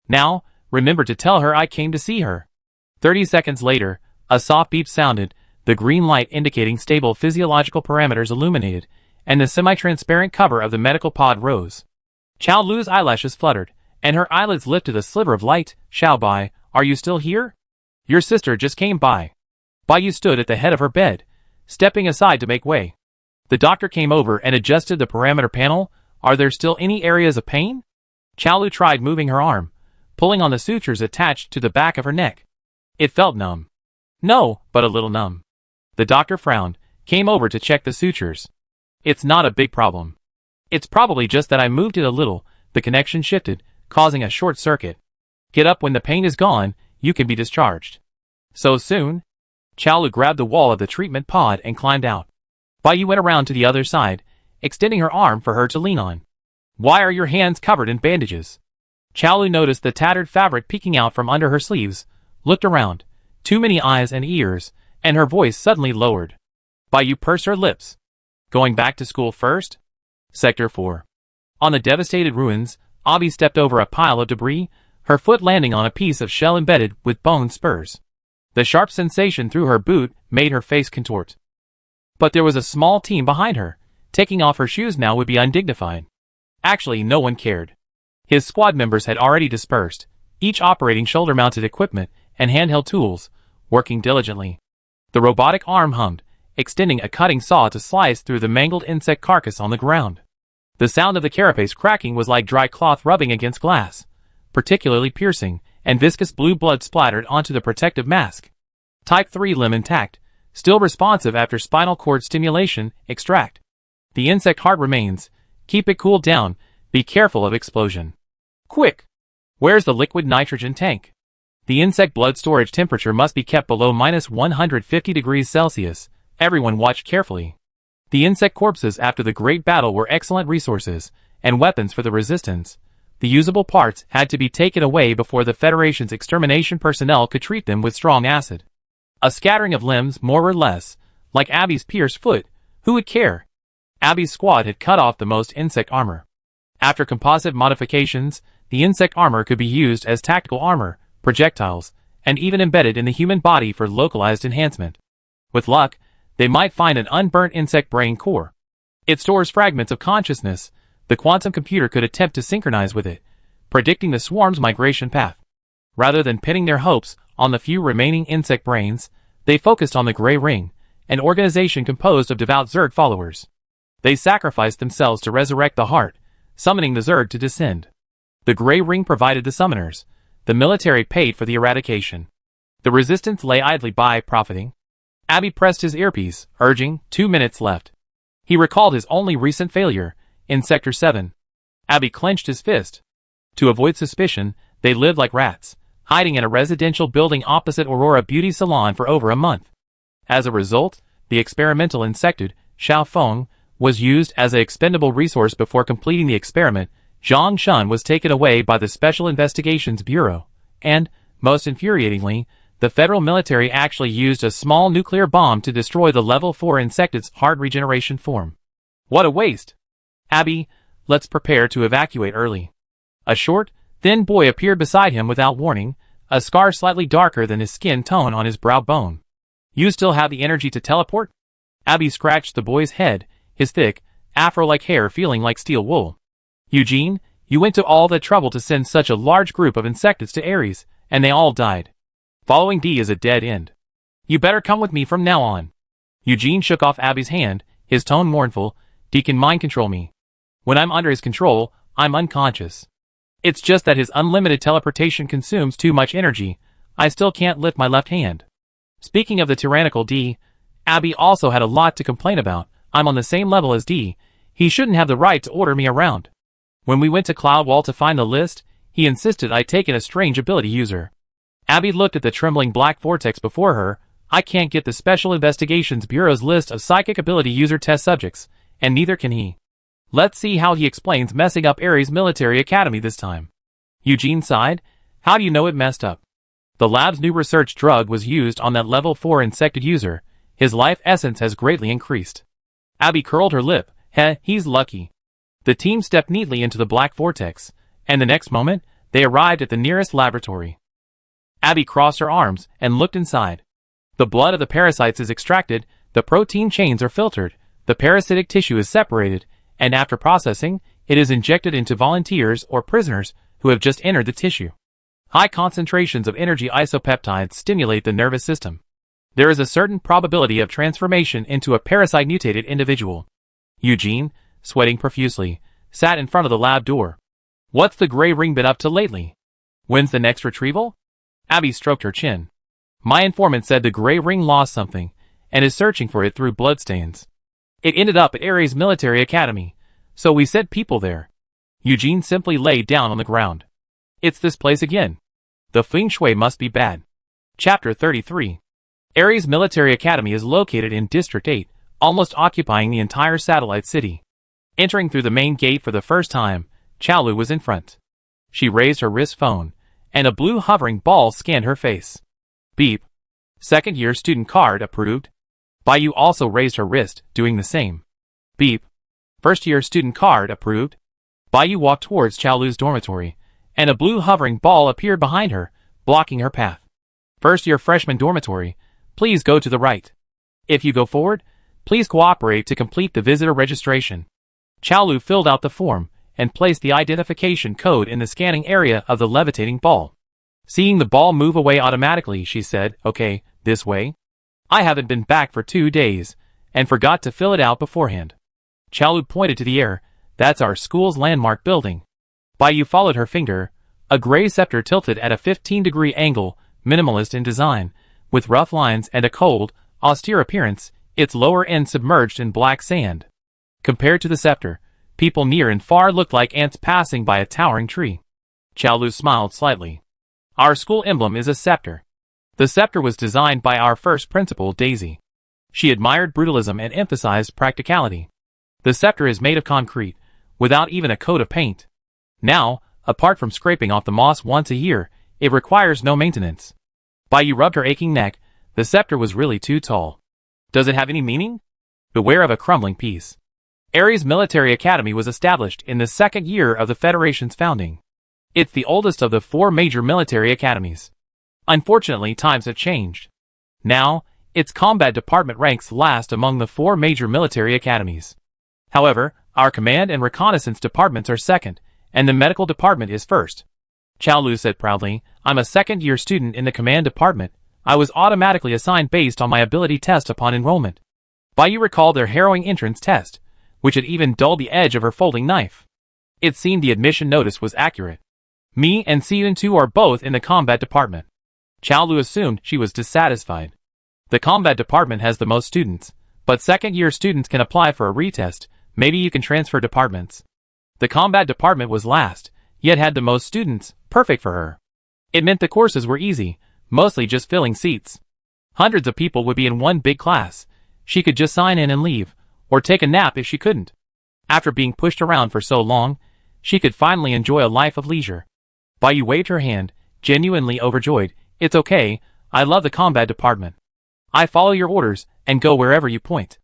Now, remember to tell her I came to see her. 30 seconds later, a soft beep sounded, the green light indicating stable physiological parameters illuminated, and the semi-transparent cover of the medical pod rose. Qiao Lu's eyelashes fluttered, and her eyelids lifted a sliver of light. Xiao Bai, are you still here? Your sister just came by. Baiyu stood at the head of her bed, stepping aside to make way. The doctor came over and adjusted the parameter panel. Are there still any areas of pain? Qiao Lu tried moving her arm, pulling on the sutures attached to the back of her neck. It felt numb. No, but a little numb. The doctor frowned, came over to check the sutures. It's not a big problem. It's probably just that I moved it a little. The connection shifted, causing a short circuit. Get up when the pain is gone, you can be discharged. So soon? Qiao Lu grabbed the wall of the treatment pod and climbed out. Baiyu went around to the other side, extending her arm for her to lean on. Why are your hands covered in bandages? Qiao Lu noticed the tattered fabric peeking out from under her sleeves, looked around, too many eyes and ears, and her voice suddenly lowered. Baiyu pursed her lips. Going back to school first? Sector 4. On the devastated ruins, Abi stepped over a pile of debris, her foot landing on a piece of shell embedded with bone spurs. The sharp sensation through her boot made her face contort. But there was a small team behind her. Taking off her shoes now would be undignified. Actually, no one cared. His squad members had already dispersed, each operating shoulder-mounted equipment and handheld tools, working diligently. The robotic arm hummed, extending a cutting saw to slice through the mangled insect carcass on the ground. The sound of the carapace cracking was like dry cloth rubbing against glass, particularly piercing, and viscous blue blood splattered onto the protective mask. Type 3 limb intact, still responsive after spinal cord stimulation, extract. The insect heart remains. Keep it cooled down, be careful of explosion. Quick! Where's the liquid nitrogen tank? The insect blood storage temperature must be kept below -150 degrees Celsius. Everyone watched carefully. The insect corpses after the Great Battle were excellent resources and weapons for the resistance. The usable parts had to be taken away before the Federation's extermination personnel could treat them with strong acid. A scattering of limbs, more or less, like Abby's pierced foot. Who would care? Abby's squad had cut off the most insect armor. After composite modifications, the insect armor could be used as tactical armor, projectiles, and even embedded in the human body for localized enhancement. With luck, they might find an unburnt insect brain core. It stores fragments of consciousness. The quantum computer could attempt to synchronize with it, predicting the swarm's migration path. Rather than pinning their hopes on the few remaining insect brains, they focused on the Grey Ring, an organization composed of devout Zerg followers. They sacrificed themselves to resurrect the heart, summoning the Zerg to descend. The Grey Ring provided the summoners. The military paid for the eradication. The resistance lay idly by, profiting. Abby pressed his earpiece, urging, 2 minutes left. He recalled his only recent failure, in Sector 7. Abby clenched his fist. To avoid suspicion, they lived like rats, hiding in a residential building opposite Aurora Beauty Salon for over a month. As a result, the experimental insectoid, Xiao Feng, was used as an expendable resource before completing the experiment. Zhang Shun was taken away by the Special Investigations Bureau, and, most infuriatingly, the federal military actually used a small nuclear bomb to destroy the Level 4 insectoid's heart regeneration form. What a waste! Abby, let's prepare to evacuate early. A short, thin boy appeared beside him without warning, a scar slightly darker than his skin tone on his brow bone. You still have the energy to teleport? Abby scratched the boy's head, his thick, afro-like hair feeling like steel wool. Eugene, you went to all the trouble to send such a large group of insectoids to Ares, and they all died. Following D is a dead end. You better come with me from now on. Eugene shook off Abby's hand, his tone mournful. D can mind control me. When I'm under his control, I'm unconscious. It's just that his unlimited teleportation consumes too much energy. I still can't lift my left hand. Speaking of the tyrannical D, Abby also had a lot to complain about. I'm on the same level as D. He shouldn't have the right to order me around. When we went to Cloudwall to find the list, he insisted I'd taken a strange ability user. Abby looked at the trembling black vortex before her. I can't get the Special Investigations Bureau's list of psychic ability user test subjects, and neither can he. Let's see how he explains messing up Ares Military Academy this time. Eugene sighed. How do you know it messed up? The lab's new research drug was used on that Level 4 insected user. His life essence has greatly increased. Abby curled her lip. Heh, he's lucky. The team stepped neatly into the black vortex, and the next moment, they arrived at the nearest laboratory. Abby crossed her arms and looked inside. The blood of the parasites is extracted, the protein chains are filtered, the parasitic tissue is separated, and after processing, it is injected into volunteers or prisoners who have just entered the tissue. High concentrations of energy isopeptides stimulate the nervous system. There is a certain probability of transformation into a parasite-mutated individual. Eugene, sweating profusely, sat in front of the lab door. What's the Grey Ring been up to lately? When's the next retrieval? Abby stroked her chin. My informant said the Grey Ring lost something, and is searching for it through bloodstains. It ended up at Ares Military Academy, so we sent people there. Eugene simply lay down on the ground. It's this place again. The feng shui must be bad. Chapter 33. Ares Military Academy is located in District 8, almost occupying the entire satellite city. Entering through the main gate for the first time, Chaolu was in front. She raised her wrist phone, and a blue hovering ball scanned her face. Beep. Second-year student card approved. Baiyu also raised her wrist, doing the same. Beep. First-year student card approved. Baiyu walked towards Chaolu's dormitory, and a blue hovering ball appeared behind her, blocking her path. First-year freshman dormitory, please go to the right. If you go forward, please cooperate to complete the visitor registration. Chaolu filled out the form, and placed the identification code in the scanning area of the levitating ball. Seeing the ball move away automatically, she said, Okay, this way? I haven't been back for 2 days. and forgot to fill it out beforehand. Chalu pointed to the air. That's our school's landmark building. Baiyu followed her finger. A gray scepter tilted at a 15-degree angle, minimalist in design, with rough lines and a cold, austere appearance, its lower end submerged in black sand. Compared to the scepter, people near and far looked like ants passing by a towering tree. Chalu smiled slightly. Our school emblem is a scepter. The scepter was designed by our first principal, Daisy. She admired brutalism and emphasized practicality. The scepter is made of concrete, without even a coat of paint. Now, apart from scraping off the moss once a year, it requires no maintenance. Baiyu rubbed her aching neck. The scepter was really too tall. Does it have any meaning? Beware of a crumbling piece. Ares Military Academy was established in the second year of the Federation's founding. It's the oldest of the 4 major military academies. Unfortunately, times have changed. Now, its combat department ranks last among the 4 major military academies. However, our command and reconnaissance departments are second, and the medical department is first. Chaolu said proudly, I'm a second-year student in the command department. I was automatically assigned based on my ability test upon enrollment. Baiyu recalled their harrowing entrance test, which had even dulled the edge of her folding knife. It seemed the admission notice was accurate. Me and Siyun too are both in the combat department. Chaolu assumed she was dissatisfied. The combat department has the most students, but second-year students can apply for a retest. Maybe you can transfer departments. The combat department was last, yet had the most students, perfect for her. It meant the courses were easy, mostly just filling seats. Hundreds of people would be in one big class. She could just sign in and leave, or take a nap if she couldn't. After being pushed around for so long, she could finally enjoy a life of leisure. Baiyu waved her hand, genuinely overjoyed. It's okay, I love the combat department. I follow your orders and go wherever you point.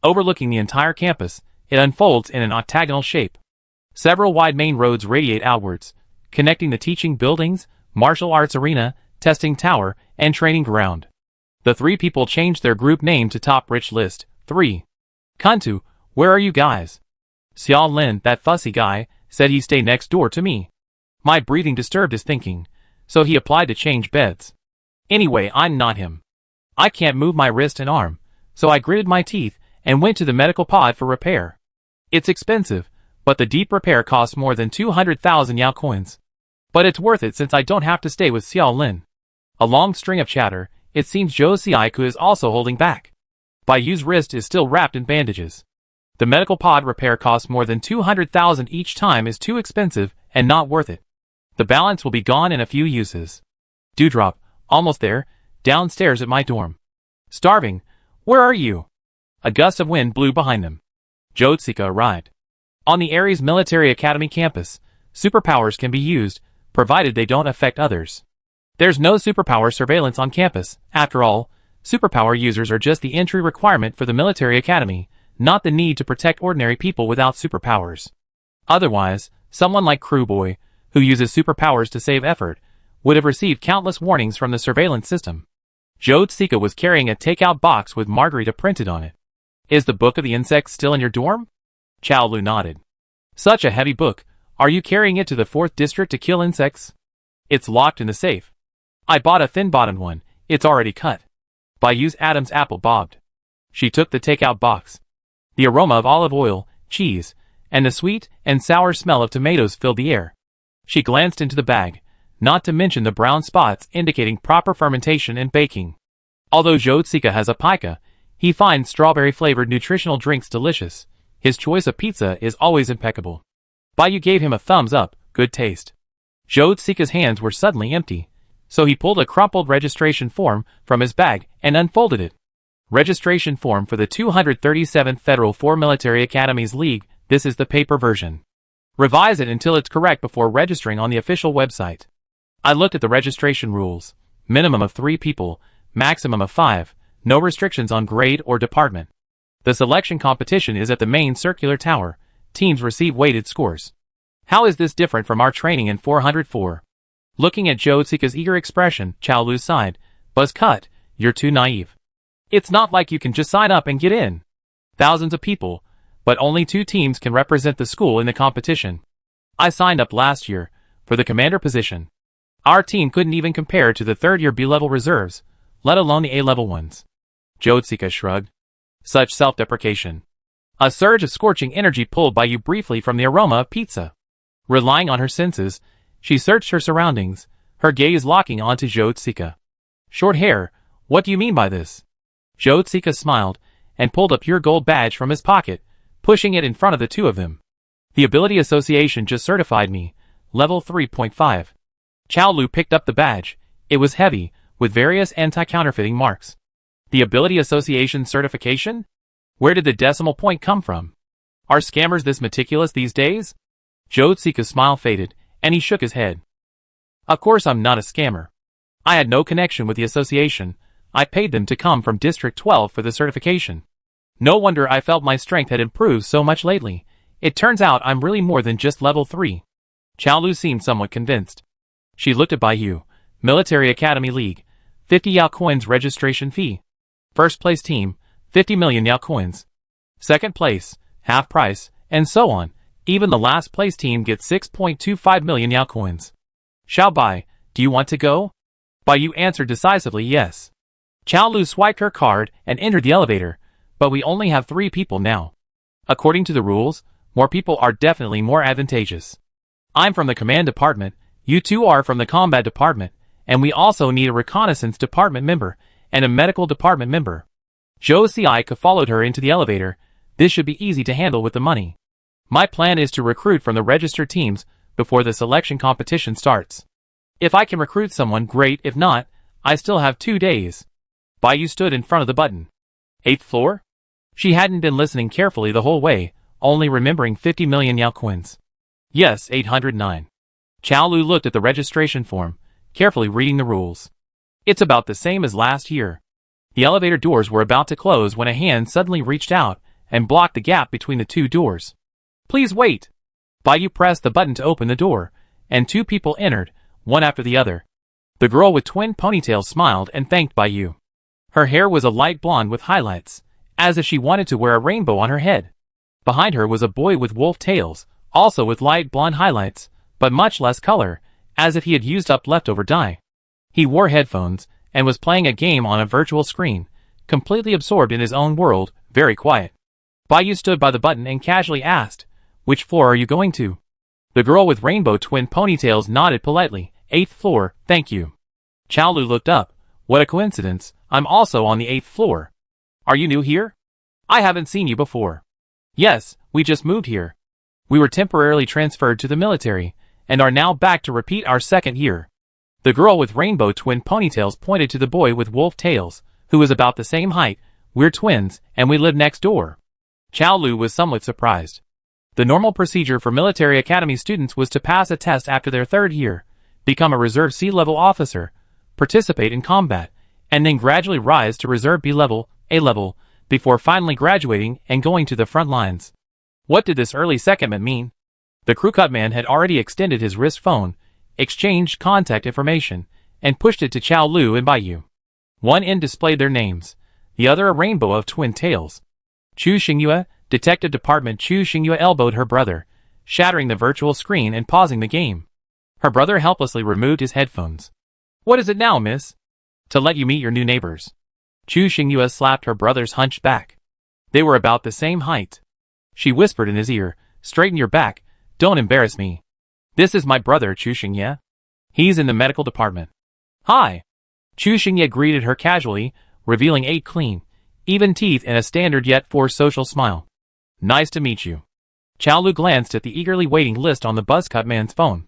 Overlooking the entire campus, it unfolds in an octagonal shape. Several wide main roads radiate outwards, connecting the teaching buildings, martial arts arena, testing tower, and training ground. The 3 people changed their group name to Top Rich List. 3. Kantu, where are you guys? Xiao Lin, that fussy guy, said he'd stay next door to me. My breathing disturbed his thinking, so he applied to change beds. Anyway, I'm not him. I can't move my wrist and arm, so I gritted my teeth and went to the medical pod for repair. It's expensive, but the deep repair costs more than 200,000 Yao coins. But it's worth it since I don't have to stay with Xiao Lin. A long string of chatter. It seems Zhou Xiaiku is also holding back. Baiyu's wrist is still wrapped in bandages. The medical pod repair costs more than 200,000 each time is too expensive and not worth it. The balance will be gone in a few uses. Dewdrop, almost there, downstairs at my dorm. Starving, where are you? A gust of wind blew behind them. Jotsika arrived. On the Ares Military Academy campus, superpowers can be used, provided they don't affect others. There's no superpower surveillance on campus. After all, superpower users are just the entry requirement for the military academy, not the need to protect ordinary people without superpowers. Otherwise, someone like Crewboy, who uses superpowers to save effort, would have received countless warnings from the surveillance system. Jotsika was carrying a takeout box with Margarita printed on it. Is the Book of the Insects still in your dorm? Chaolu nodded. Such a heavy book. Are you carrying it to the 4th district to kill insects? It's locked in the safe. I bought a thin-bottomed one. It's already cut. Baiyu's Adam's apple bobbed. She took the takeout box. The aroma of olive oil, cheese, and the sweet and sour smell of tomatoes filled the air. She glanced into the bag, not to mention the brown spots indicating proper fermentation and baking. Although Jotsika has a pica, he finds strawberry-flavored nutritional drinks delicious. His choice of pizza is always impeccable. Baiyu gave him a thumbs up, good taste. Jotsika's hands were suddenly empty, so he pulled a crumpled registration form from his bag and unfolded it. Registration form for the 237th Federal 4 Military Academies League. This is the paper version. Revise it until it's correct before registering on the official website. I looked at the registration rules. Minimum of 3 people, maximum of 5, no restrictions on grade or department. The selection competition is at the main circular tower. Teams receive weighted scores. How is this different from our training in 404? Looking at Jotsika's eager expression, Chaolu sighed. Buzz cut, you're too naive. It's not like you can just sign up and get in. Thousands of people, but only 2 teams can represent the school in the competition. I signed up last year, for the commander position. Our team couldn't even compare to the 3rd-year B-level reserves, let alone the A-level ones. Jotsika shrugged. Such self-deprecation. A surge of scorching energy pulled Bai Yu briefly from the aroma of pizza. Relying on her senses, she searched her surroundings, her gaze locking onto Zhou Tsika. Short hair, what do you mean by this? Zhou Tsika smiled, and pulled a pure gold badge from his pocket, pushing it in front of the two of them. The Ability Association just certified me, level 3.5. Chao Lu picked up the badge. It was heavy, with various anti-counterfeiting marks. The Ability Association certification? Where did the decimal point come from? Are scammers this meticulous these days? Zhou Tsika's smile faded, and he shook his head. Of course I'm not a scammer. I had no connection with the association. I paid them to come from District 12 for the certification. No wonder I felt my strength had improved so much lately. It turns out I'm really more than just level 3. Chao Lu seemed somewhat convinced. She looked at Bai Yu. Military Academy League. 50 Yao coins registration fee. First place team, 50 million Yao coins. Second place, half price, and so on. Even the last place team gets 6.25 million Yao coins. Xiao Bai, do you want to go? Bai Yu answered decisively yes. Chao Lu swiped her card and entered the elevator, but we only have 3 people now. According to the rules, more people are definitely more advantageous. I'm from the command department, you two are from the combat department, and we also need a reconnaissance department member and a medical department member. Zhou Siaika followed her into the elevator. This should be easy to handle with the money. My plan is to recruit from the registered teams before the selection competition starts. If I can recruit someone, great. If not, I still have 2 days. Bai Yu stood in front of the button. 8th floor? She hadn't been listening carefully the whole way, only remembering 50 million Yao coins. Yes, 809. Chao Lu looked at the registration form, carefully reading the rules. It's about the same as last year. The elevator doors were about to close when a hand suddenly reached out and blocked the gap between the 2 doors. Please wait. Bai Yu pressed the button to open the door, and 2 people entered, one after the other. The girl with twin ponytails smiled and thanked Bai Yu. Her hair was a light blonde with highlights, as if she wanted to wear a rainbow on her head. Behind her was a boy with wolf tails, also with light blonde highlights, but much less color, as if he had used up leftover dye. He wore headphones, and was playing a game on a virtual screen, completely absorbed in his own world, very quiet. Bai Yu stood by the button and casually asked, "Which floor are you going to?" The girl with rainbow twin ponytails nodded politely. 8th floor, thank you. Chao Lu looked up. What a coincidence, I'm also on the 8th floor. Are you new here? I haven't seen you before. Yes, we just moved here. We were temporarily transferred to the military, and are now back to repeat our 2nd year. The girl with rainbow twin ponytails pointed to the boy with wolf tails, who was about the same height. We're twins, and we live next door. Chao Lu was somewhat surprised. The normal procedure for military academy students was to pass a test after their 3rd year, become a reserve C-level officer, participate in combat, and then gradually rise to reserve B-level, A-level, before finally graduating and going to the front lines. What did this early secondment mean? The crewcut man had already extended his wrist phone, exchanged contact information, and pushed it to Chao Lu and Bai Yu. One end displayed their names, the other a rainbow of twin tails. Chu Xingyue, Detective Department. Chu Xingyue elbowed her brother, shattering the virtual screen and pausing the game. Her brother helplessly removed his headphones. What is it now, miss? To let you meet your new neighbors. Chu Xingyue slapped her brother's hunched back. They were about the same height. She whispered in his ear, straighten your back, don't embarrass me. This is my brother Chu Xingyue. He's in the medical department. Hi. Chu Xingyue greeted her casually, revealing 8 clean, even teeth and a standard yet forced social smile. Nice to meet you. Chao Lu glanced at the eagerly waiting list on the buzzcut man's phone.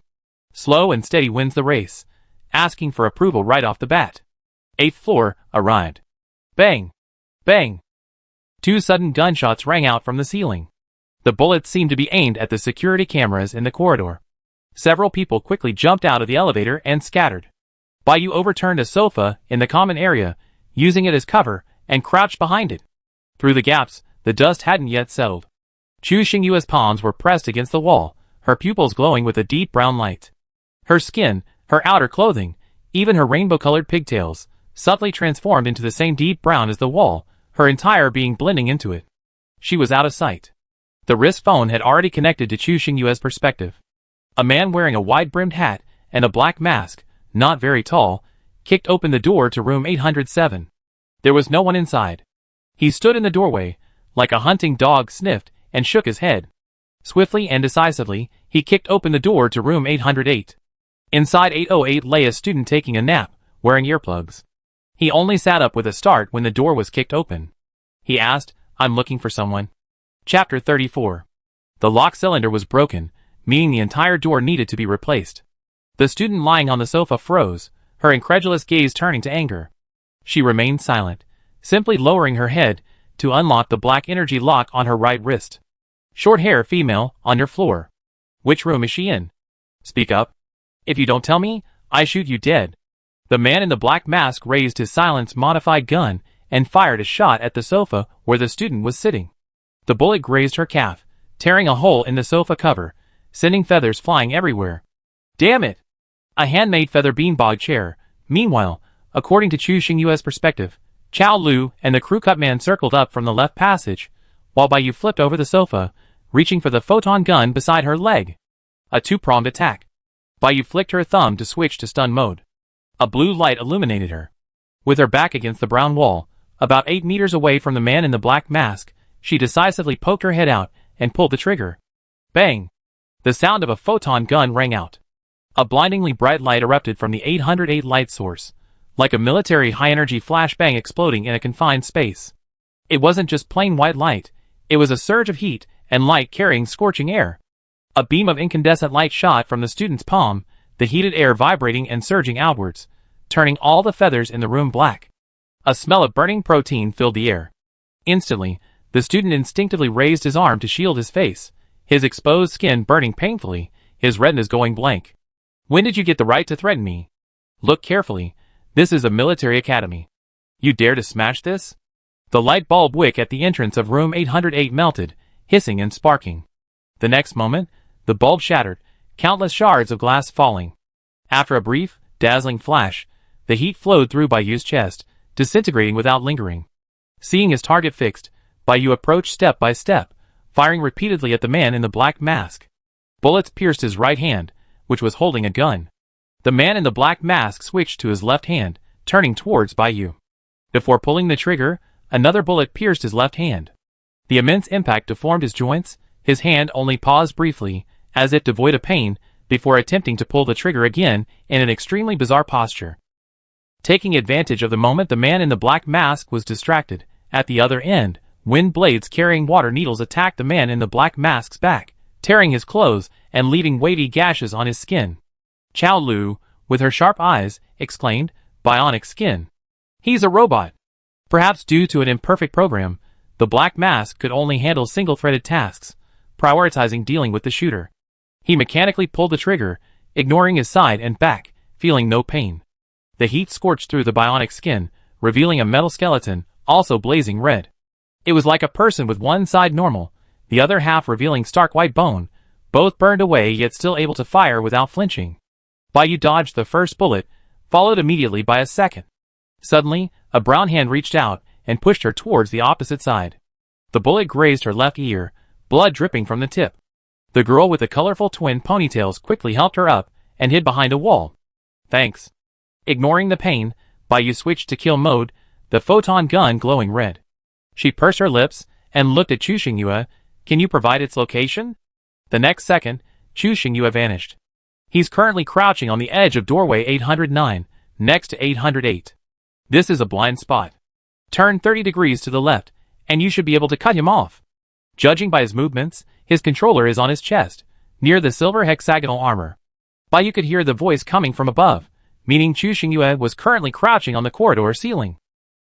Slow and steady wins the race, asking for approval right off the bat. 8th floor, arrived. Bang! Bang! 2 sudden gunshots rang out from the ceiling. The bullets seemed to be aimed at the security cameras in the corridor. Several people quickly jumped out of the elevator and scattered. Bai Yu overturned a sofa in the common area, using it as cover, and crouched behind it. Through the gaps, the dust hadn't yet settled. Chu Xingyue's palms were pressed against the wall, her pupils glowing with a deep brown light. Her skin, her outer clothing, even her rainbow-colored pigtails, subtly transformed into the same deep brown as the wall, her entire being blending into it. She was out of sight. The wrist phone had already connected to Chu Xingyue's perspective. A man wearing a wide-brimmed hat and a black mask, not very tall, kicked open the door to room 807. There was no one inside. He stood in the doorway, like a hunting dog, sniffed, and shook his head. Swiftly and decisively, he kicked open the door to room 808. Inside 808 lay a student taking a nap, wearing earplugs. He only sat up with a start when the door was kicked open. He asked, "I'm looking for someone." Chapter 34. The lock cylinder was broken, meaning the entire door needed to be replaced. The student lying on the sofa froze, her incredulous gaze turning to anger. She remained silent, simply lowering her head to unlock the black energy lock on her right wrist. "Short hair female, on your floor. Which room is she in? Speak up. If you don't tell me, I shoot you dead." The man in the black mask raised his silence-modified gun and fired a shot at the sofa where the student was sitting. The bullet grazed her calf, tearing a hole in the sofa cover, sending feathers flying everywhere. "Damn it!" A handmade feather beanbag chair. Meanwhile, according to Chu Xingyue's perspective, Chao Lu and the crew cut man circled up from the left passage, while Baiyu flipped over the sofa, reaching for the photon gun beside her leg. A two-pronged attack. Baiyu flicked her thumb to switch to stun mode. A blue light illuminated her. With her back against the brown wall, about 8 meters away from the man in the black mask, she decisively poked her head out and pulled the trigger. Bang! The sound of a photon gun rang out. A blindingly bright light erupted from the 808 light source, like a military high-energy flashbang exploding in a confined space. It wasn't just plain white light, it was a surge of heat and light carrying scorching air. A beam of incandescent light shot from the student's palm, the heated air vibrating and surging outwards, turning all the feathers in the room black. A smell of burning protein filled the air. Instantly, the student instinctively raised his arm to shield his face, his exposed skin burning painfully, his retinas going blank. "When did you get the right to threaten me? Look carefully, this is a military academy. You dare to smash this?" The light bulb wick at the entrance of room 808 melted, hissing and sparking. The next moment, the bulb shattered, countless shards of glass falling. After a brief, dazzling flash, the heat flowed through Baiyu's chest, disintegrating without lingering. Seeing his target fixed, Baiyu approached step by step, firing repeatedly at the man in the black mask. Bullets pierced his right hand, which was holding a gun. The man in the black mask switched to his left hand, turning towards Baiyu. Before pulling the trigger, another bullet pierced his left hand. The immense impact deformed his joints, his hand only paused briefly, as if devoid of pain, before attempting to pull the trigger again in an extremely bizarre posture. Taking advantage of the moment, the man in the black mask was distracted. At the other end, wind blades carrying water needles attacked the man in the black mask's back, tearing his clothes and leaving wavy gashes on his skin. Chao Lu, with her sharp eyes, exclaimed, "Bionic skin. He's a robot." Perhaps due to an imperfect program, the black mask could only handle single-threaded tasks, prioritizing dealing with the shooter. He mechanically pulled the trigger, ignoring his side and back, feeling no pain. The heat scorched through the bionic skin, revealing a metal skeleton, also blazing red. It was like a person with one side normal, the other half revealing stark white bone, both burned away yet still able to fire without flinching. Baiyu dodged the first bullet, followed immediately by a second. Suddenly, a brown hand reached out and pushed her towards the opposite side. The bullet grazed her left ear, blood dripping from the tip. The girl with the colorful twin ponytails quickly helped her up and hid behind a wall. "Thanks." Ignoring the pain, Baiyu switched to kill mode, the photon gun glowing red. She pursed her lips and looked at Chu Xingyue. "Can you provide its location?" The next second, Chu Xingyue vanished. He's currently crouching on the edge of doorway 809, next to 808. This is a blind spot. Turn 30 degrees to the left, and you should be able to cut him off. Judging by his movements, his controller is on his chest, near the silver hexagonal armor. Baiyu could hear the voice coming from above, meaning Chu Xingyue was currently crouching on the corridor ceiling.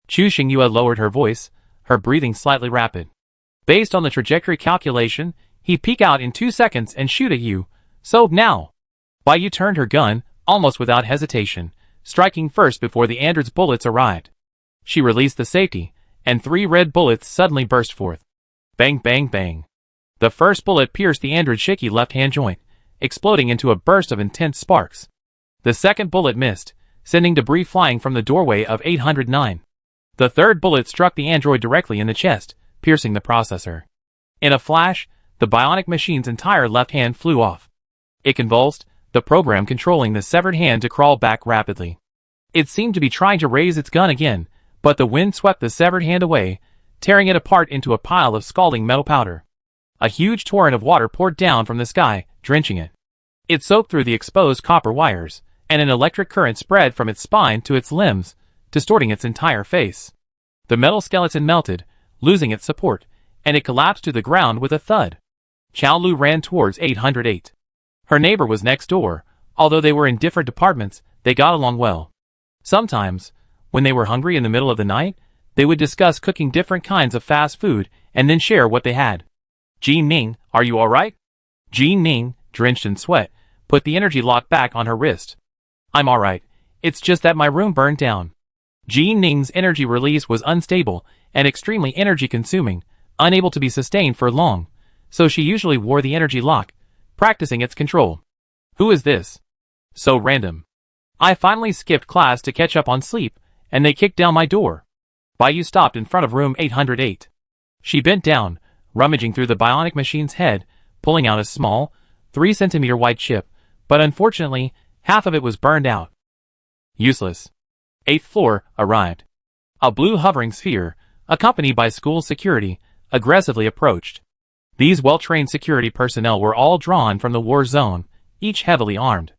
Chu Xingyue lowered her voice, her breathing slightly rapid. "Based on the trajectory calculation, he'd peek out in 2 seconds and shoot at you, so now." Baiyu turned her gun, almost without hesitation, striking first before the android's bullets arrived. She released the safety, and 3 red bullets suddenly burst forth. Bang bang bang. The first bullet pierced the android's shaky left-hand joint, exploding into a burst of intense sparks. The second bullet missed, sending debris flying from the doorway of 809. The third bullet struck the android directly in the chest, piercing the processor. In a flash, the bionic machine's entire left hand flew off. It convulsed, the program controlling the severed hand to crawl back rapidly. It seemed to be trying to raise its gun again, but the wind swept the severed hand away, tearing it apart into a pile of scalding metal powder. A huge torrent of water poured down from the sky, drenching it. It soaked through the exposed copper wires, and an electric current spread from its spine to its limbs, distorting its entire face. The metal skeleton melted, losing its support, and it collapsed to the ground with a thud. Chao Lu ran towards 808. Her neighbor was next door. Although they were in different departments, they got along well. Sometimes, when they were hungry in the middle of the night, they would discuss cooking different kinds of fast food and then share what they had. Jean Ning, are you alright? Jean Ning, drenched in sweat, put the energy lock back on her wrist. I'm alright. It's just that my room burned down. Jean Ning's energy release was unstable and extremely energy consuming, unable to be sustained for long, so she usually wore the energy lock, practicing its control. Who is this? So random. I finally skipped class to catch up on sleep, and they kicked down my door. Baiyu stopped in front of room 808. She bent down, rummaging through the bionic machine's head, pulling out a small, 3-centimeter wide chip, but unfortunately, half of it was burned out. Useless. 8th floor, arrived. A blue hovering sphere, accompanied by school security, aggressively approached. These well-trained security personnel were all drawn from the war zone, each heavily armed.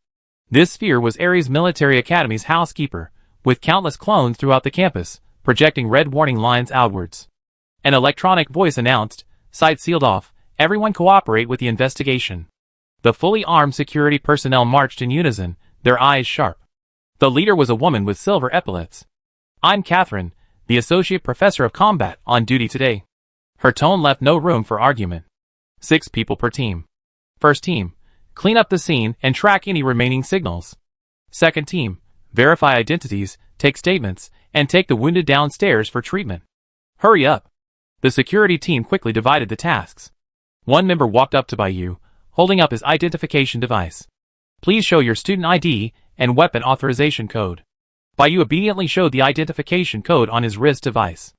This sphere was Ares Military Academy's housekeeper, with countless clones throughout the campus, projecting red warning lines outwards. An electronic voice announced, "Site sealed off, everyone cooperate with the investigation." The fully armed security personnel marched in unison, their eyes sharp. The leader was a woman with silver epaulets. I'm Catherine, the Associate Professor of Combat, on duty today. Her tone left no room for argument. 6 people per team. First team, clean up the scene and track any remaining signals. Second team, verify identities, take statements, and take the wounded downstairs for treatment. Hurry up. The security team quickly divided the tasks. One member walked up to Baiyu, holding up his identification device. Please show your student ID and weapon authorization code. Baiyu obediently showed the identification code on his wrist device.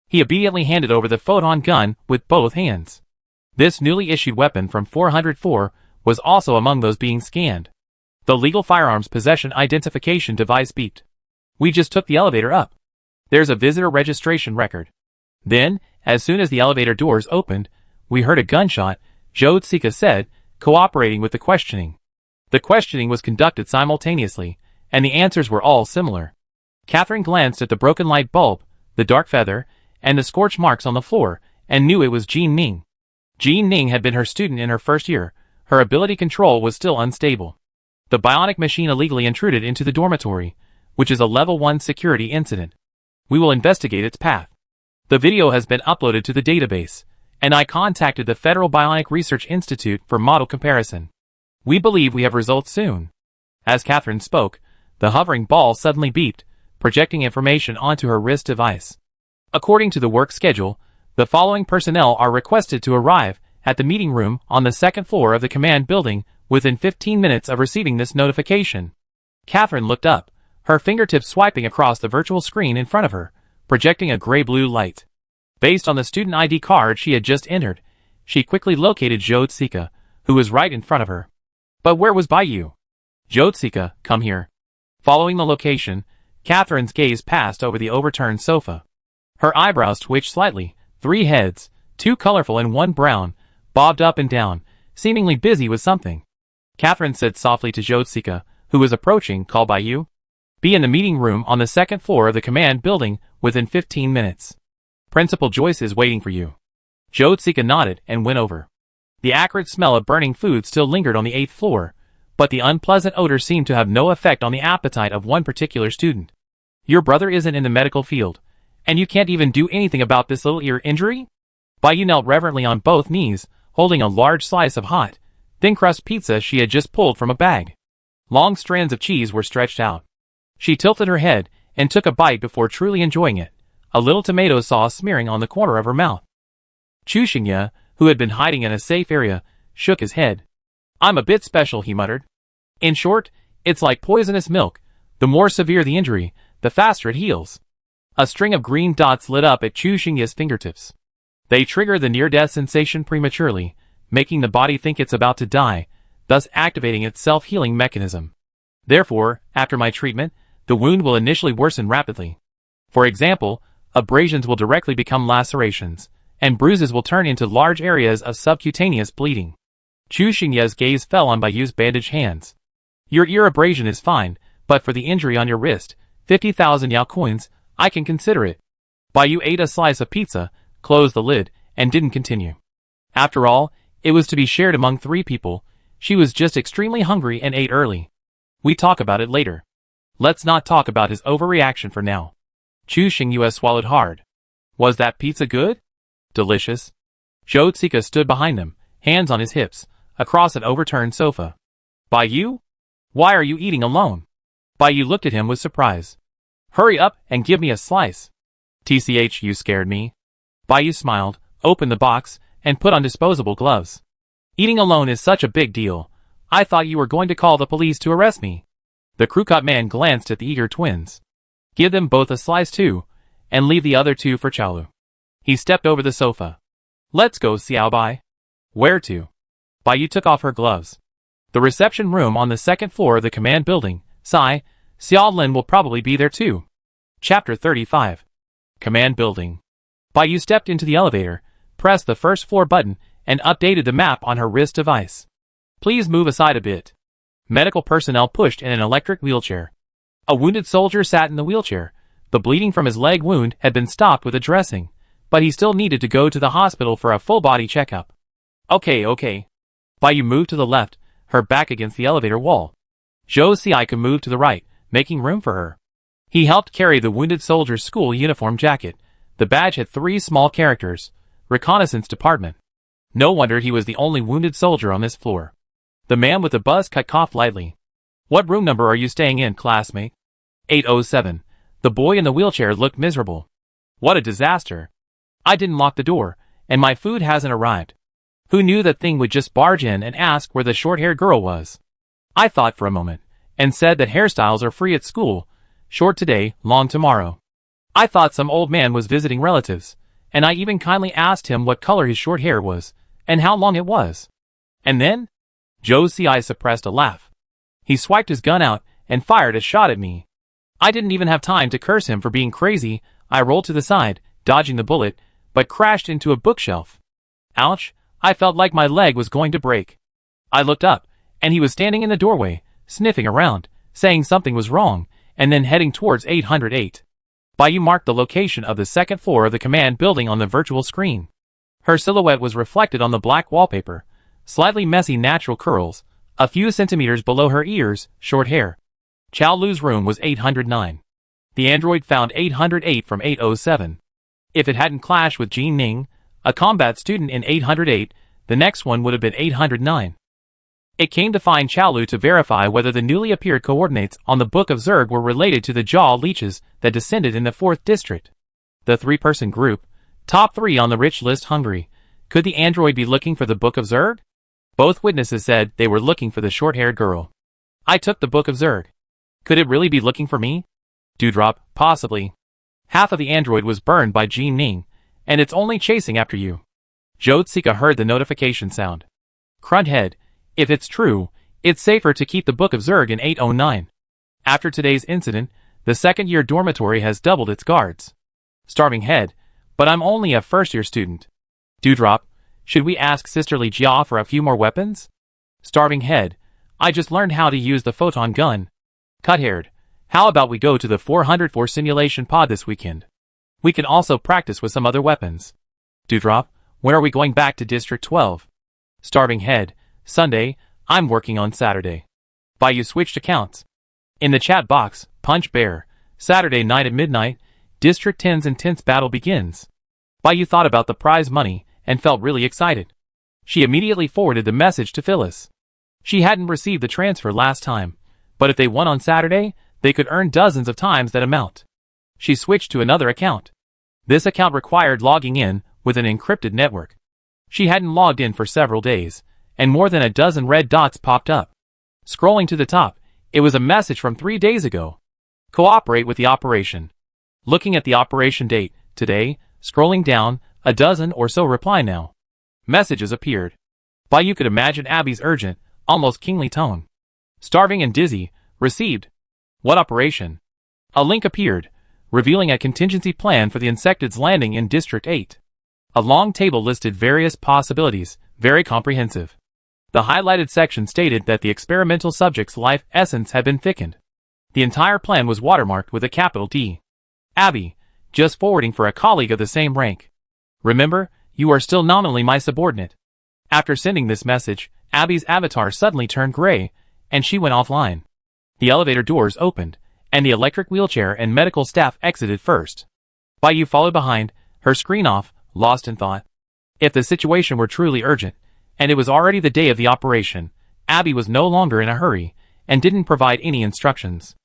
He immediately handed over the photon gun with both hands. This newly issued weapon from 404 was also among those being scanned. The legal firearms possession identification device beeped. We just took the elevator up. There's a visitor registration record. Then, as soon as the elevator doors opened, we heard a gunshot, Zhou Tsika said, cooperating with the questioning. The questioning was conducted simultaneously, and the answers were all similar. Catherine glanced at the broken light bulb, the dark feather, and the scorch marks on the floor, and knew it was Jean Ning. Jean Ning had been her student in her first year. Her ability control was still unstable. The bionic machine illegally intruded into the dormitory, which is a level 1 security incident. We will investigate its path. The video has been uploaded to the database, and I contacted the Federal Bionic Research Institute for model comparison. We believe we have results soon. As Catherine spoke, the hovering ball suddenly beeped, projecting information onto her wrist device. According to the work schedule, the following personnel are requested to arrive at the meeting room on the 2nd floor of the command building within 15 minutes of receiving this notification. Catherine looked up, her fingertips swiping across the virtual screen in front of her, projecting a gray-blue light. Based on the student ID card she had just entered, she quickly located Zhou Tsika, who was right in front of her. But where was Baiyu? Zhou Tsika, come here. Following the location, Catherine's gaze passed over the overturned sofa. Her eyebrows twitched slightly. 3 heads, 2 colorful and 1 brown, bobbed up and down, seemingly busy with something. Catherine said softly to Zhou Tsika, who was approaching, call Baiyu. Be in the meeting room on the 2nd floor of the command building within 15 minutes. Principal Joyce is waiting for you. Zhou Tsika nodded and went over. The acrid smell of burning food still lingered on the 8th floor, but the unpleasant odor seemed to have no effect on the appetite of one particular student. Your brother isn't in the medical field, and you can't even do anything about this little ear injury? Baiyu knelt reverently on both knees, holding a large slice of hot, thin-crust pizza she had just pulled from a bag. Long strands of cheese were stretched out. She tilted her head and took a bite before truly enjoying it, a little tomato sauce smearing on the corner of her mouth. Chu Xingye, who had been hiding in a safe area, shook his head. I'm a bit special, he muttered. In short, it's like poisonous milk. The more severe the injury, the faster it heals. A string of green dots lit up at Chu Xingye's fingertips. They trigger the near-death sensation prematurely, making the body think it's about to die, thus activating its self-healing mechanism. Therefore, after my treatment, the wound will initially worsen rapidly. For example, Abrasions will directly become lacerations, and bruises will turn into large areas of subcutaneous bleeding. Chu Xingye's gaze fell on Baiyu's bandaged hands. Your ear abrasion is fine, but for the injury on your wrist, 50,000 Yao coins, I can consider it. Baiyu ate a slice of pizza, closed the lid, and didn't continue. After all, it was to be shared among 3 people. She was just extremely hungry and ate early. We talk about it later. Let's not talk about his overreaction for now. Chu Xingye swallowed hard. Was that pizza good? Delicious. Zhou Zika stood behind them, hands on his hips, across an overturned sofa. Baiyu? Why are you eating alone? Baiyu looked at him with surprise. Hurry up and give me a slice. TCH, you scared me. Baiyu smiled, opened the box, and put on disposable gloves. Eating alone is such a big deal. I thought you were going to call the police to arrest me. The crewcut man glanced at the eager twins. Give them both a slice too, and leave the other 2 for Chaolu. He stepped over the sofa. Let's go, Xiaobai. Where to? Baiyu took off her gloves. The reception room on the 2nd floor of the command building. Xiaolin will probably be there too. Chapter 35. Command building. Baiyu stepped into the elevator, pressed the 1st floor button, and updated the map on her wrist device. Please move aside a bit. Medical personnel pushed in an electric wheelchair. A wounded soldier sat in the wheelchair. The bleeding from his leg wound had been stopped with a dressing, but he still needed to go to the hospital for a full-body checkup. Okay. Baiyu moved to the left, her back against the elevator wall. Zhou Zika moved to the right, making room for her. He helped carry the wounded soldier's school uniform jacket. The badge had 3 small characters. Reconnaissance Department. No wonder he was the only wounded soldier on this floor. The man with the buzz cut coughed lightly. What room number are you staying in, classmate? 807. The boy in the wheelchair looked miserable. What a disaster. I didn't lock the door, and my food hasn't arrived. Who knew that thing would just barge in and ask where the short-haired girl was? I thought for a moment, and said that hairstyles are free at school, short today, long tomorrow. I thought some old man was visiting relatives, and I even kindly asked him what color his short hair was, and how long it was. And then? Zhou Zika suppressed a laugh. He swiped his gun out and fired a shot at me. I didn't even have time to curse him for being crazy. I rolled to the side, dodging the bullet, but crashed into a bookshelf. Ouch, I felt like my leg was going to break. I looked up, and he was standing in the doorway, sniffing around, saying something was wrong, and then heading towards 808. Baiyu marked the location of the 2nd floor of the command building on the virtual screen. Her silhouette was reflected on the black wallpaper, slightly messy natural curls, a few centimeters below her ears, short hair. Chao Lu's room was 809. The android found 808 from 807. If it hadn't clashed with Jean Ning, a combat student in 808, the next one would have been 809. It came to find Chao Lu to verify whether the newly appeared coordinates on the Book of Zerg were related to the jaw leeches that descended in the 4th district. The 3-person group, top 3 on the rich list hungry. Could the android be looking for the Book of Zerg? Both witnesses said they were looking for the short-haired girl. I took the Book of Zerg. Could it really be looking for me? Dewdrop, possibly. Half of the android was burned by Jean Ning, and it's only chasing after you. Zhou Zika heard the notification sound. Crunt head, if it's true, it's safer to keep the Book of Zerg in 809. After today's incident, the 2nd-year dormitory has doubled its guards. Starving head, but I'm only a 1st-year student. Dewdrop, should we ask Sisterly Jia for a few more weapons? Starving head, I just learned how to use the photon gun. Cut-haired, how about we go to the 404 simulation pod this weekend? We can also practice with some other weapons. Dewdrop, when are we going back to District 12? Starving head, Sunday, I'm working on Saturday. Baiyu switched accounts. In the chat box, Punch Bear, Saturday night at midnight, District 10's intense battle begins. Baiyu thought about the prize money and felt really excited. She immediately forwarded the message to Phyllis. She hadn't received the transfer last time, but if they won on Saturday, they could earn dozens of times that amount. She switched to another account. This account required logging in with an encrypted network. She hadn't logged in for several days, and more than a dozen red dots popped up. Scrolling to the top, it was a message from 3 days ago. Cooperate with the operation. Looking at the operation date, today, scrolling down, a dozen or so reply now. Messages appeared. Baiyu could imagine Abby's urgent, almost kingly tone. Starving and dizzy, received. What operation? A link appeared. revealing a contingency plan for the Insected's landing in District 8. A long table listed various possibilities, very comprehensive. The highlighted section stated that the experimental subject's life essence had been thickened. The entire plan was watermarked with a capital D. Abby, just forwarding for a colleague of the same rank. Remember, you are still nominally my subordinate. After sending this message, Abby's avatar suddenly turned gray, and she went offline. The elevator doors opened, and the electric wheelchair and medical staff exited first. Baiyu followed behind, her screen off, lost in thought. If the situation were truly urgent, and it was already the day of the operation, Abby was no longer in a hurry, and didn't provide any instructions.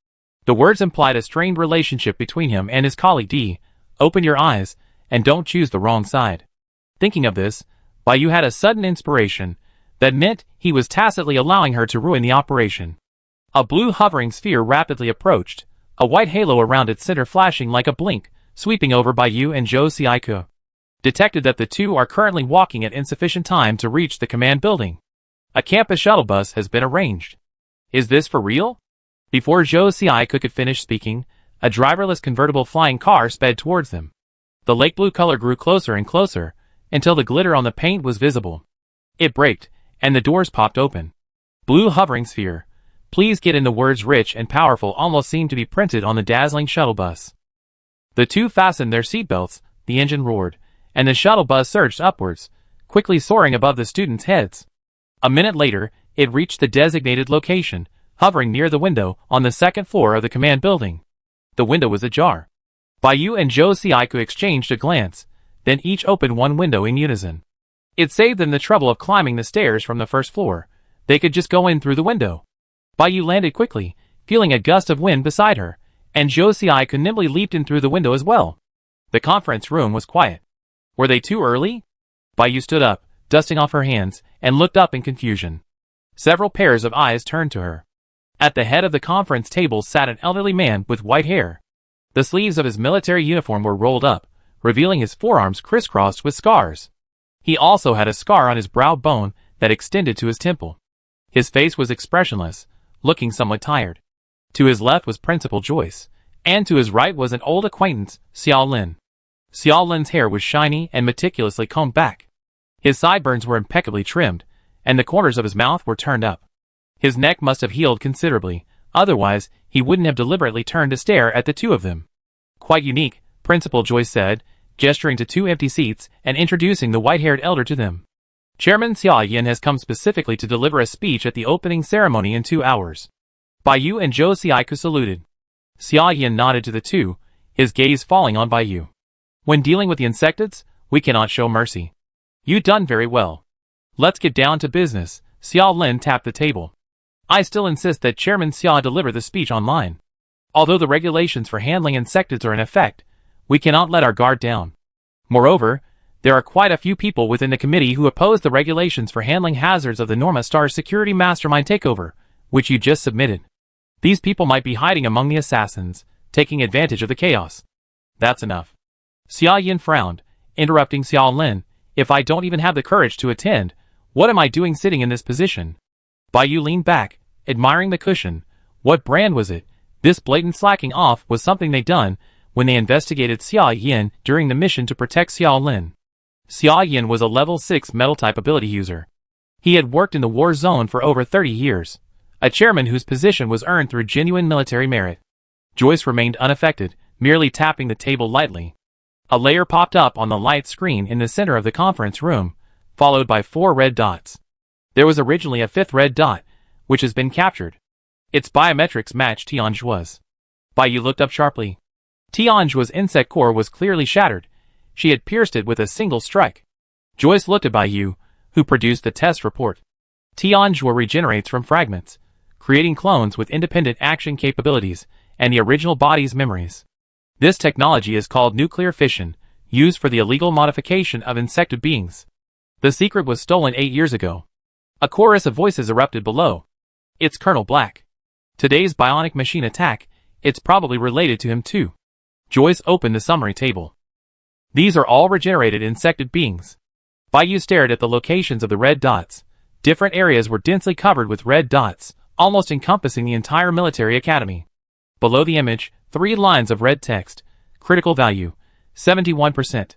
The words implied a strained relationship between him and his colleague D. Open your eyes, and don't choose the wrong side. Thinking of this, Baiyu had a sudden inspiration that meant he was tacitly allowing her to ruin the operation. A blue hovering sphere rapidly approached, a white halo around its center flashing like a blink, sweeping over Baiyu and Zhou Xiaiku. Detected that the two are currently walking at insufficient time to reach the command building. A campus shuttle bus has been arranged. Is this for real? Before Zhou Xiaiku could finish speaking, a driverless convertible flying car sped towards them. The lake blue color grew closer and closer, until the glitter on the paint was visible. It braked, and the doors popped open. Blue hovering sphere. Please get in. The words rich and powerful almost seemed to be printed on the dazzling shuttle bus. The two fastened their seatbelts, the engine roared, and the shuttle bus surged upwards, quickly soaring above the students' heads. A minute later, it reached the designated location, hovering near the window on the second floor of the command building. The window was ajar. Baiyu and Zhou Xiaiku exchanged a glance, then each opened one window in unison. It saved them the trouble of climbing the stairs from the first floor. They could just go in through the window. Baiyu landed quickly, feeling a gust of wind beside her, and Zhou Xiaiku nimbly leaped in through the window as well. The conference room was quiet. Were they too early? Baiyu stood up, dusting off her hands, and looked up in confusion. Several pairs of eyes turned to her. At the head of the conference table sat an elderly man with white hair. The sleeves of his military uniform were rolled up, revealing his forearms crisscrossed with scars. He also had a scar on his brow bone that extended to his temple. His face was expressionless, looking somewhat tired. To his left was Principal Joyce, and to his right was an old acquaintance, Xiao Lin. Xiao Lin's hair was shiny and meticulously combed back. His sideburns were impeccably trimmed, and the corners of his mouth were turned up. His neck must have healed considerably, otherwise he wouldn't have deliberately turned to stare at the two of them. Quite unique, Principal Joyce said, gesturing to two empty seats and introducing the white-haired elder to them. Chairman Xia Yin has come specifically to deliver a speech at the opening ceremony in 2 hours. Baiyu and Zhou Xiaiku saluted. Xia Yin nodded to the two, his gaze falling on Baiyu. When dealing with the Insecteds, we cannot show mercy. You done very well. Let's get down to business. Xiao Lin tapped the table. I still insist that Chairman Xia deliver the speech online. Although the regulations for handling Insecteds are in effect, we cannot let our guard down. Moreover, there are quite a few people within the committee who oppose the regulations for handling hazards of the Norma Star security mastermind takeover, which you just submitted. These people might be hiding among the assassins, taking advantage of the chaos. That's enough. Xia Yin frowned, interrupting Xiao Lin. If I don't even have the courage to attend, what am I doing sitting in this position? Baiyu leaned back, admiring the cushion. What brand was it? This blatant slacking off was something they'd done when they investigated Xia Yin during the mission to protect Xiao Lin. Xia Yin was a level 6 metal type ability user. He had worked in the war zone for over 30 years, a chairman whose position was earned through genuine military merit. Joyce remained unaffected, merely tapping the table lightly. A layer popped up on the light screen in the center of the conference room, followed by 4 red dots. There was originally a 5th red dot, which has been captured. Its biometrics matched Tianju's. Baiyu looked up sharply. Tianju's insect core was clearly shattered. She had pierced it with a single strike. Joyce looked at Baiyu, who produced the test report. Tianju regenerates from fragments, creating clones with independent action capabilities and the original body's memories. This technology is called nuclear fission, used for the illegal modification of insected beings. The secret was stolen 8 years ago. A chorus of voices erupted below. It's Colonel Black. Today's bionic machine attack, it's probably related to him too. Joyce opened the summary table. These are all regenerated insected beings. Baiyu stared at the locations of the red dots. Different areas were densely covered with red dots, almost encompassing the entire military academy. Below the image, 3 lines of red text. Critical value, 71%.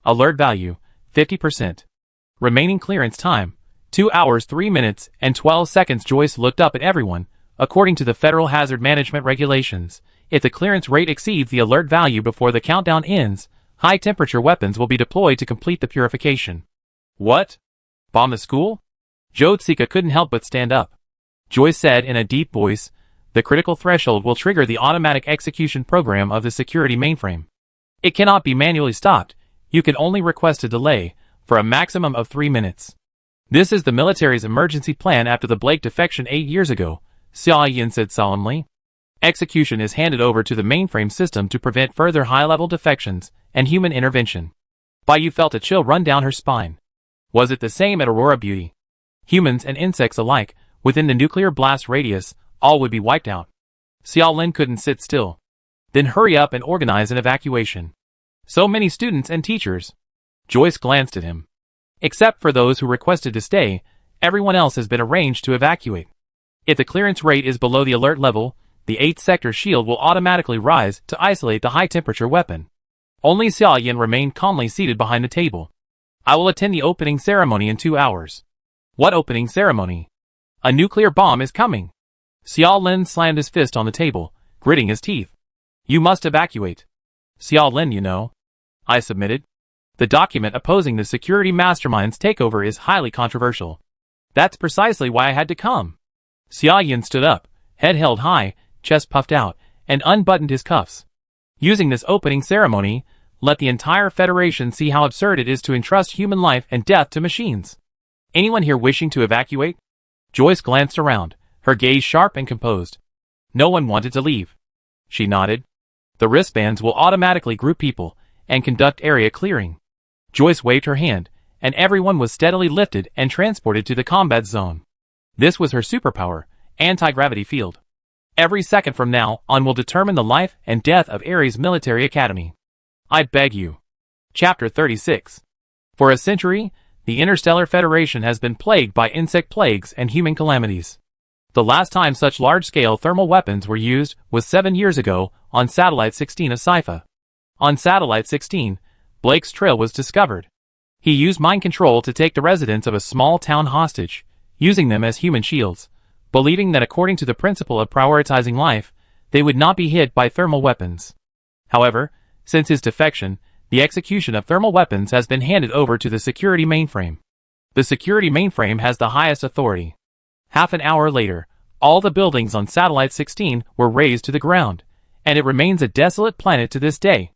Alert value, 50%. Remaining clearance time, 2 hours 3 minutes and 12 seconds. Joyce looked up at everyone. According to the Federal Hazard Management Regulations, if the clearance rate exceeds the alert value before the countdown ends, high-temperature weapons will be deployed to complete the purification. What? Bomb the school? Jyotsika couldn't help but stand up. Joyce said in a deep voice, the critical threshold will trigger the automatic execution program of the security mainframe. It cannot be manually stopped. You can only request a delay, for a maximum of 3 minutes. This is the military's emergency plan after the Blake defection 8 years ago, Xia Yin said solemnly. Execution is handed over to the mainframe system to prevent further high-level defections and human intervention. Bai felt a chill run down her spine. Was it the same at Aurora Beauty? Humans and insects alike, within the nuclear blast radius, all would be wiped out. Xiaolin couldn't sit still. Then hurry up and organize an evacuation. So many students and teachers. Joyce glanced at him. Except for those who requested to stay, everyone else has been arranged to evacuate. If the clearance rate is below the alert level, the 8th sector shield will automatically rise to isolate the high-temperature weapon. Only Xia Yin remained calmly seated behind the table. I will attend the opening ceremony in 2 hours. What opening ceremony? A nuclear bomb is coming. Xiao Lin slammed his fist on the table, gritting his teeth. You must evacuate. Xiao Lin, you know. I submitted. The document opposing the security mastermind's takeover is highly controversial. That's precisely why I had to come. Xia Yin stood up, head held high, chest puffed out, and unbuttoned his cuffs. Using this opening ceremony, let the entire Federation see how absurd it is to entrust human life and death to machines. Anyone here wishing to evacuate? Joyce glanced around, her gaze sharp and composed. No one wanted to leave. She nodded. The wristbands will automatically group people and conduct area clearing. Joyce waved her hand, and everyone was steadily lifted and transported to the combat zone. This was her superpower, anti-gravity field. Every second from now on will determine the life and death of Ares Military Academy. I beg you. Chapter 36. For a century, the Interstellar Federation has been plagued by insect plagues and human calamities. The last time such large-scale thermal weapons were used was 7 years ago on Satellite 16 of Cypha. On Satellite 16, Blake's trail was discovered. He used mind control to take the residents of a small town hostage, using them as human shields, believing that according to the principle of prioritizing life, they would not be hit by thermal weapons. However, since his defection, the execution of thermal weapons has been handed over to the security mainframe. The security mainframe has the highest authority. Half an hour later, all the buildings on Satellite 16 were razed to the ground, and it remains a desolate planet to this day.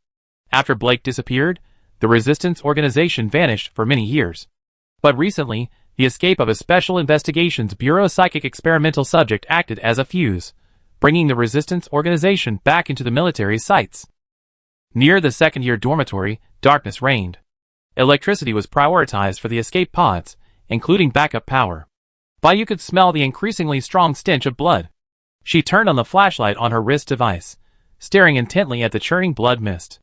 After Blake disappeared, the Resistance Organization vanished for many years. But recently, the escape of a Special Investigations Bureau psychic experimental subject acted as a fuse, bringing the Resistance Organization back into the military sights. Near the second-year dormitory, darkness reigned. Electricity was prioritized for the escape pods, including backup power. Bai could smell the increasingly strong stench of blood. She turned on the flashlight on her wrist device, staring intently at the churning blood mist.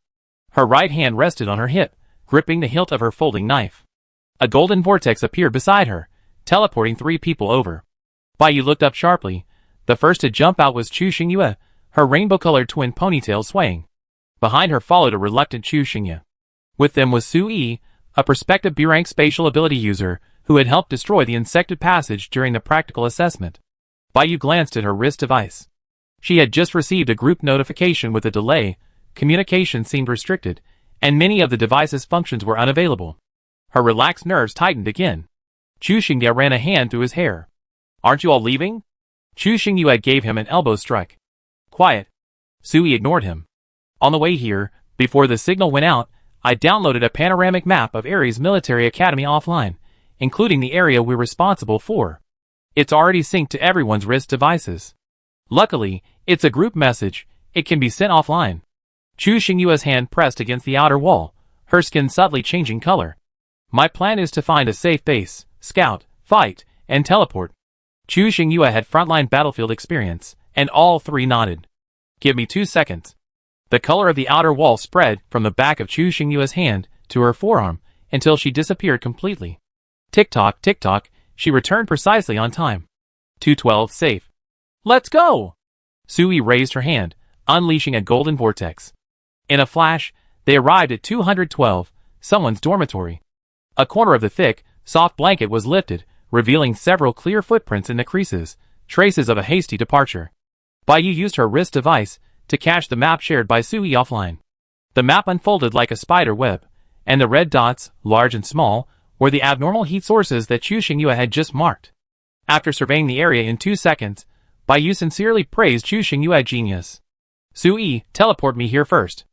Her right hand rested on her hip, gripping the hilt of her folding knife. A golden vortex appeared beside her, teleporting 3 people over. Bai looked up sharply. The first to jump out was Chu Xingyue, her rainbow-colored twin ponytail swaying. Behind her followed a reluctant Chu Xingyue. With them was Su Yi, a prospective B-rank spatial ability user who had helped destroy the insected passage during the practical assessment. Bai glanced at her wrist device. She had just received a group notification with a delay, communication seemed restricted, and many of the device's functions were unavailable. Her relaxed nerves tightened again. Chu Xingyue ran a hand through his hair. Aren't you all leaving? Chu Xingyue gave him an elbow strike. Quiet. Sui ignored him. On the way here, before the signal went out, I downloaded a panoramic map of Ares Military Academy offline, including the area we're responsible for. It's already synced to everyone's wrist devices. Luckily, it's a group message, it can be sent offline. Chu Xingyue's hand pressed against the outer wall, her skin subtly changing color. My plan is to find a safe base, scout, fight, and teleport. Chu Xingyue had frontline battlefield experience, and all 3 nodded. Give me 2 seconds. The color of the outer wall spread from the back of Chu Xingyue's hand to her forearm until she disappeared completely. Tick-tock, tick-tock, she returned precisely on time. 212 safe. Let's go! Sui raised her hand, unleashing a golden vortex. In a flash, they arrived at 212, someone's dormitory. A corner of the thick, soft blanket was lifted, revealing several clear footprints in the creases, traces of a hasty departure. Baiyu used her wrist device to catch the map shared by Sui offline. The map unfolded like a spider web, and the red dots, large and small, were the abnormal heat sources that Chu Xingyue had just marked. After surveying the area in 2 seconds, Baiyu sincerely praised Chu Xingyue's genius. Sui, teleport me here first.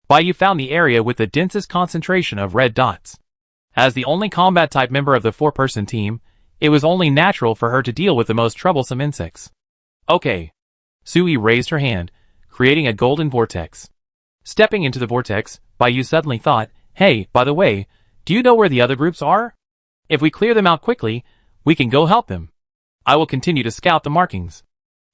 Baiyu found the area with the densest concentration of red dots. As the only combat-type member of the 4-person team, it was only natural for her to deal with the most troublesome insects. Okay. Sui raised her hand, creating a golden vortex. Stepping into the vortex, Baiyu suddenly thought, hey, by the way, do you know where the other groups are? If we clear them out quickly, we can go help them. I will continue to scout the markings.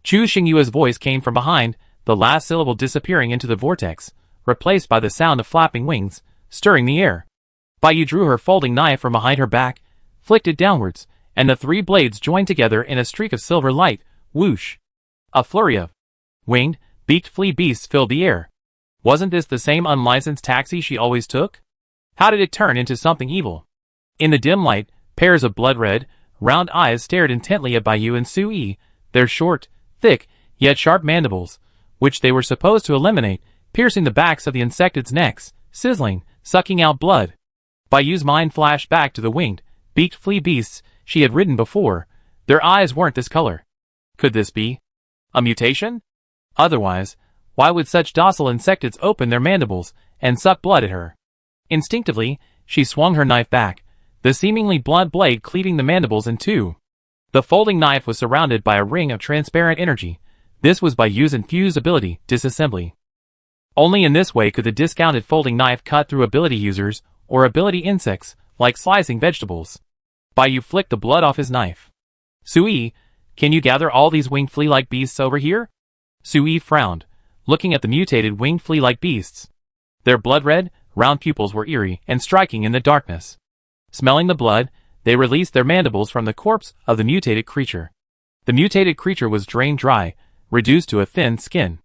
Chu Xingyue's voice came from behind, the last syllable disappearing into the vortex, replaced by the sound of flapping wings, stirring the air. Baiyu drew her folding knife from behind her back, flicked it downwards, and the 3 blades joined together in a streak of silver light, whoosh. A flurry of winged, beaked flea beasts filled the air. Wasn't this the same unlicensed taxi she always took? How did it turn into something evil? In the dim light, pairs of blood-red, round eyes stared intently at Baiyu and Sui, their short, thick, yet sharp mandibles, which they were supposed to eliminate, piercing the backs of the insectid's necks, sizzling, sucking out blood. Baiyu's mind flashed back to the winged, beaked flea beasts she had ridden before. Their eyes weren't this color. Could this be a mutation? Otherwise, why would such docile insectids open their mandibles and suck blood at her? Instinctively, she swung her knife back, the seemingly blunt blade cleaving the mandibles in 2. The folding knife was surrounded by a ring of transparent energy. This was Baiyu's infused ability, disassembly. Only in this way could the discounted folding knife cut through ability users or ability insects, like slicing vegetables. Baiyu flicked the blood off his knife. Sui, can you gather all these winged flea-like beasts over here? Sui frowned, looking at the mutated winged flea-like beasts. Their blood-red, round pupils were eerie and striking in the darkness. Smelling the blood, they released their mandibles from the corpse of the mutated creature. The mutated creature was drained dry, reduced to a thin skin.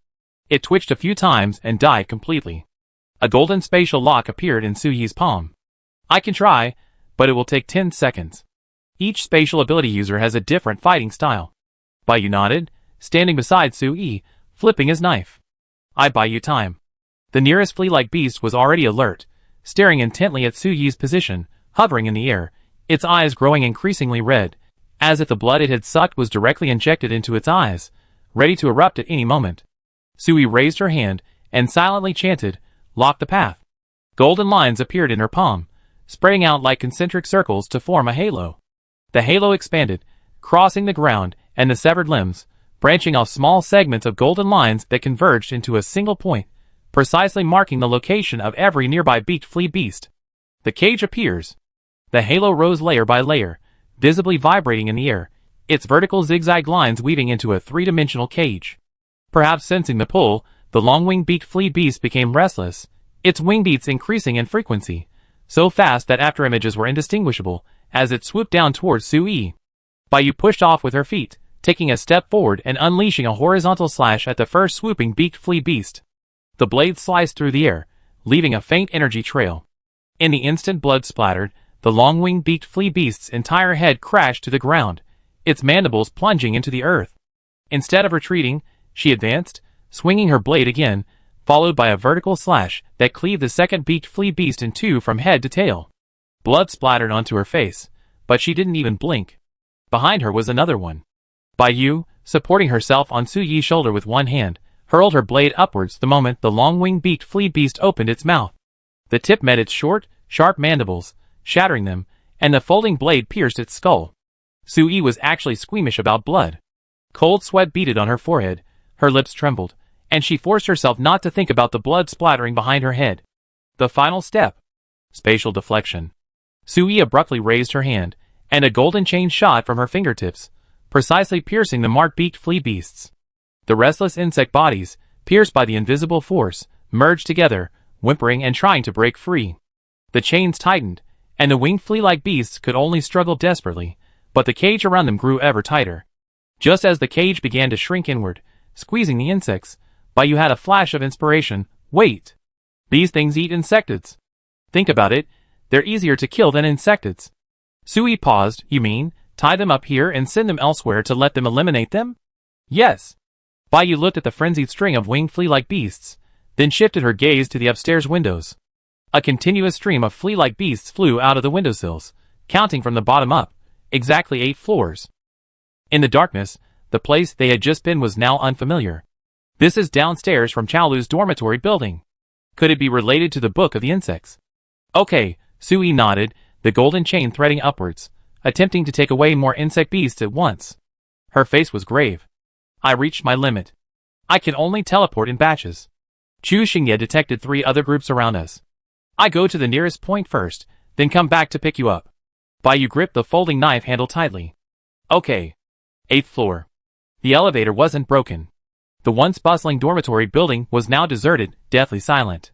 It twitched a few times and died completely. A golden spatial lock appeared in Suyi's palm. I can try, but it will take 10 seconds. Each spatial ability user has a different fighting style. Baiyu nodded, standing beside Sui, flipping his knife. I buy you time. The nearest flea-like beast was already alert, staring intently at Suyi's position, hovering in the air, its eyes growing increasingly red, as if the blood it had sucked was directly injected into its eyes, ready to erupt at any moment. Sui raised her hand and silently chanted, "Lock the path." Golden lines appeared in her palm, spreading out like concentric circles to form a halo. The halo expanded, crossing the ground and the severed limbs, branching off small segments of golden lines that converged into a single point, precisely marking the location of every nearby beaked flea beast. The cage appears. The halo rose layer by layer, visibly vibrating in the air, its vertical zigzag lines weaving into a three-dimensional cage. Perhaps sensing the pull, the long-winged beaked flea beast became restless, its wing beats increasing in frequency, so fast that afterimages were indistinguishable as it swooped down towards Sui. Baiyu pushed off with her feet, taking a step forward and unleashing a horizontal slash at the first swooping beaked flea beast. The blade sliced through the air, leaving a faint energy trail. In the instant blood splattered, the long-winged beaked flea beast's entire head crashed to the ground, its mandibles plunging into the earth. Instead of retreating, she advanced, swinging her blade again, followed by a vertical slash that cleaved the second beaked flea beast in two from head to tail. Blood splattered onto her face, but she didn't even blink. Behind her was another one. Baiyu, supporting herself on Suyi's shoulder with one hand, hurled her blade upwards the moment the long-winged beaked flea beast opened its mouth. The tip met its short, sharp mandibles, shattering them, and the folding blade pierced its skull. Sui was actually squeamish about blood. Cold sweat beaded on her forehead, her lips trembled, and she forced herself not to think about the blood splattering behind her head. The final step. Spatial deflection. Sui abruptly raised her hand, and a golden chain shot from her fingertips, precisely piercing the marked beaked flea beasts. The restless insect bodies, pierced by the invisible force, merged together, whimpering and trying to break free. The chains tightened, and the winged flea-like beasts could only struggle desperately, but the cage around them grew ever tighter. Just as the cage began to shrink inward, squeezing the insects, Baiyu had a flash of inspiration. Wait! These things eat insectids. Think about it, they're easier to kill than insectids. Sui paused. You mean, tie them up here and send them elsewhere to let them eliminate them? Yes. Baiyu looked at the frenzied string of winged flea-like beasts, then shifted her gaze to the upstairs windows. A continuous stream of flea-like beasts flew out of the windowsills, counting from the bottom up, exactly 8 floors. In the darkness, the place they had just been was now unfamiliar. This is downstairs from Chaolu's dormitory building. Could it be related to the Book of the Insects? Okay, Sui nodded, the golden chain threading upwards, attempting to take away more insect beasts at once. Her face was grave. I reached my limit. I can only teleport in batches. Chu Xingye detected 3 other groups around us. I go to the nearest point first, then come back to pick you up. Baiyu gripped the folding knife handle tightly. Okay. 8th floor. The elevator wasn't broken. The once bustling dormitory building was now deserted, deathly silent.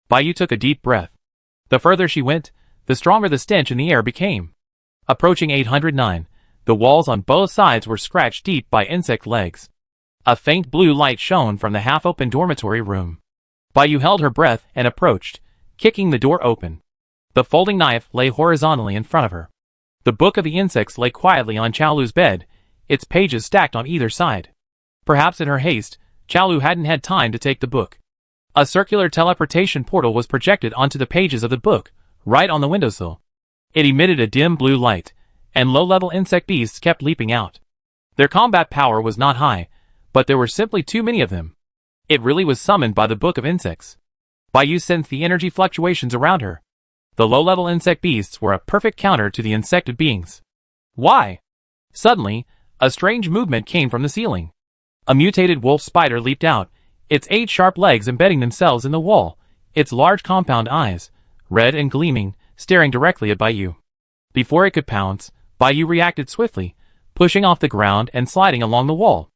Baiyu took a deep breath. The further she went, the stronger the stench in the air became. Approaching 809, the walls on both sides were scratched deep by insect legs. A faint blue light shone from the half-open dormitory room. Baiyu held her breath and approached, kicking the door open. The folding knife lay horizontally in front of her. The Book of the Insects lay quietly on Chaolu's bed, its pages stacked on either side. Perhaps in her haste, Chaolu hadn't had time to take the book. A circular teleportation portal was projected onto the pages of the book, right on the windowsill. It emitted a dim blue light, and low-level insect beasts kept leaping out. Their combat power was not high, but there were simply too many of them. It really was summoned by the Book of Insects. Baiyu sensed the energy fluctuations around her. The low-level insect beasts were a perfect counter to the insected beings. Why? Suddenly, a strange movement came from the ceiling. A mutated wolf spider leaped out, its 8 sharp legs embedding themselves in the wall, its large compound eyes, red and gleaming, staring directly at Baiyu. Before it could pounce, Baiyu reacted swiftly, pushing off the ground and sliding along the wall.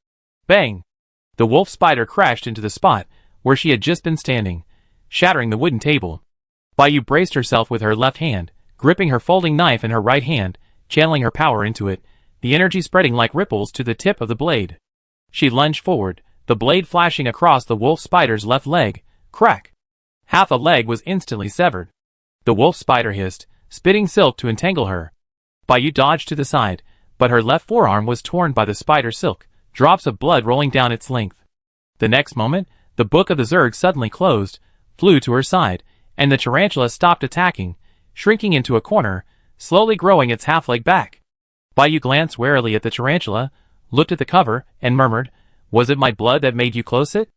Bang! The wolf spider crashed into the spot where she had just been standing, shattering the wooden table. Baiyu braced herself with her left hand, gripping her folding knife in her right hand, channeling her power into it, the energy spreading like ripples to the tip of the blade. She lunged forward, the blade flashing across the wolf spider's left leg. Crack! Half a leg was instantly severed. The wolf spider hissed, spitting silk to entangle her. Baiyu dodged to the side, but her left forearm was torn by the spider silk, drops of blood rolling down its length. The next moment, the Book of the Zerg suddenly closed, flew to her side, and the tarantula stopped attacking, shrinking into a corner, slowly growing its half-leg back. Baiyu glanced warily at the tarantula, looked at the cover, and murmured, "Was it my blood that made you close it?"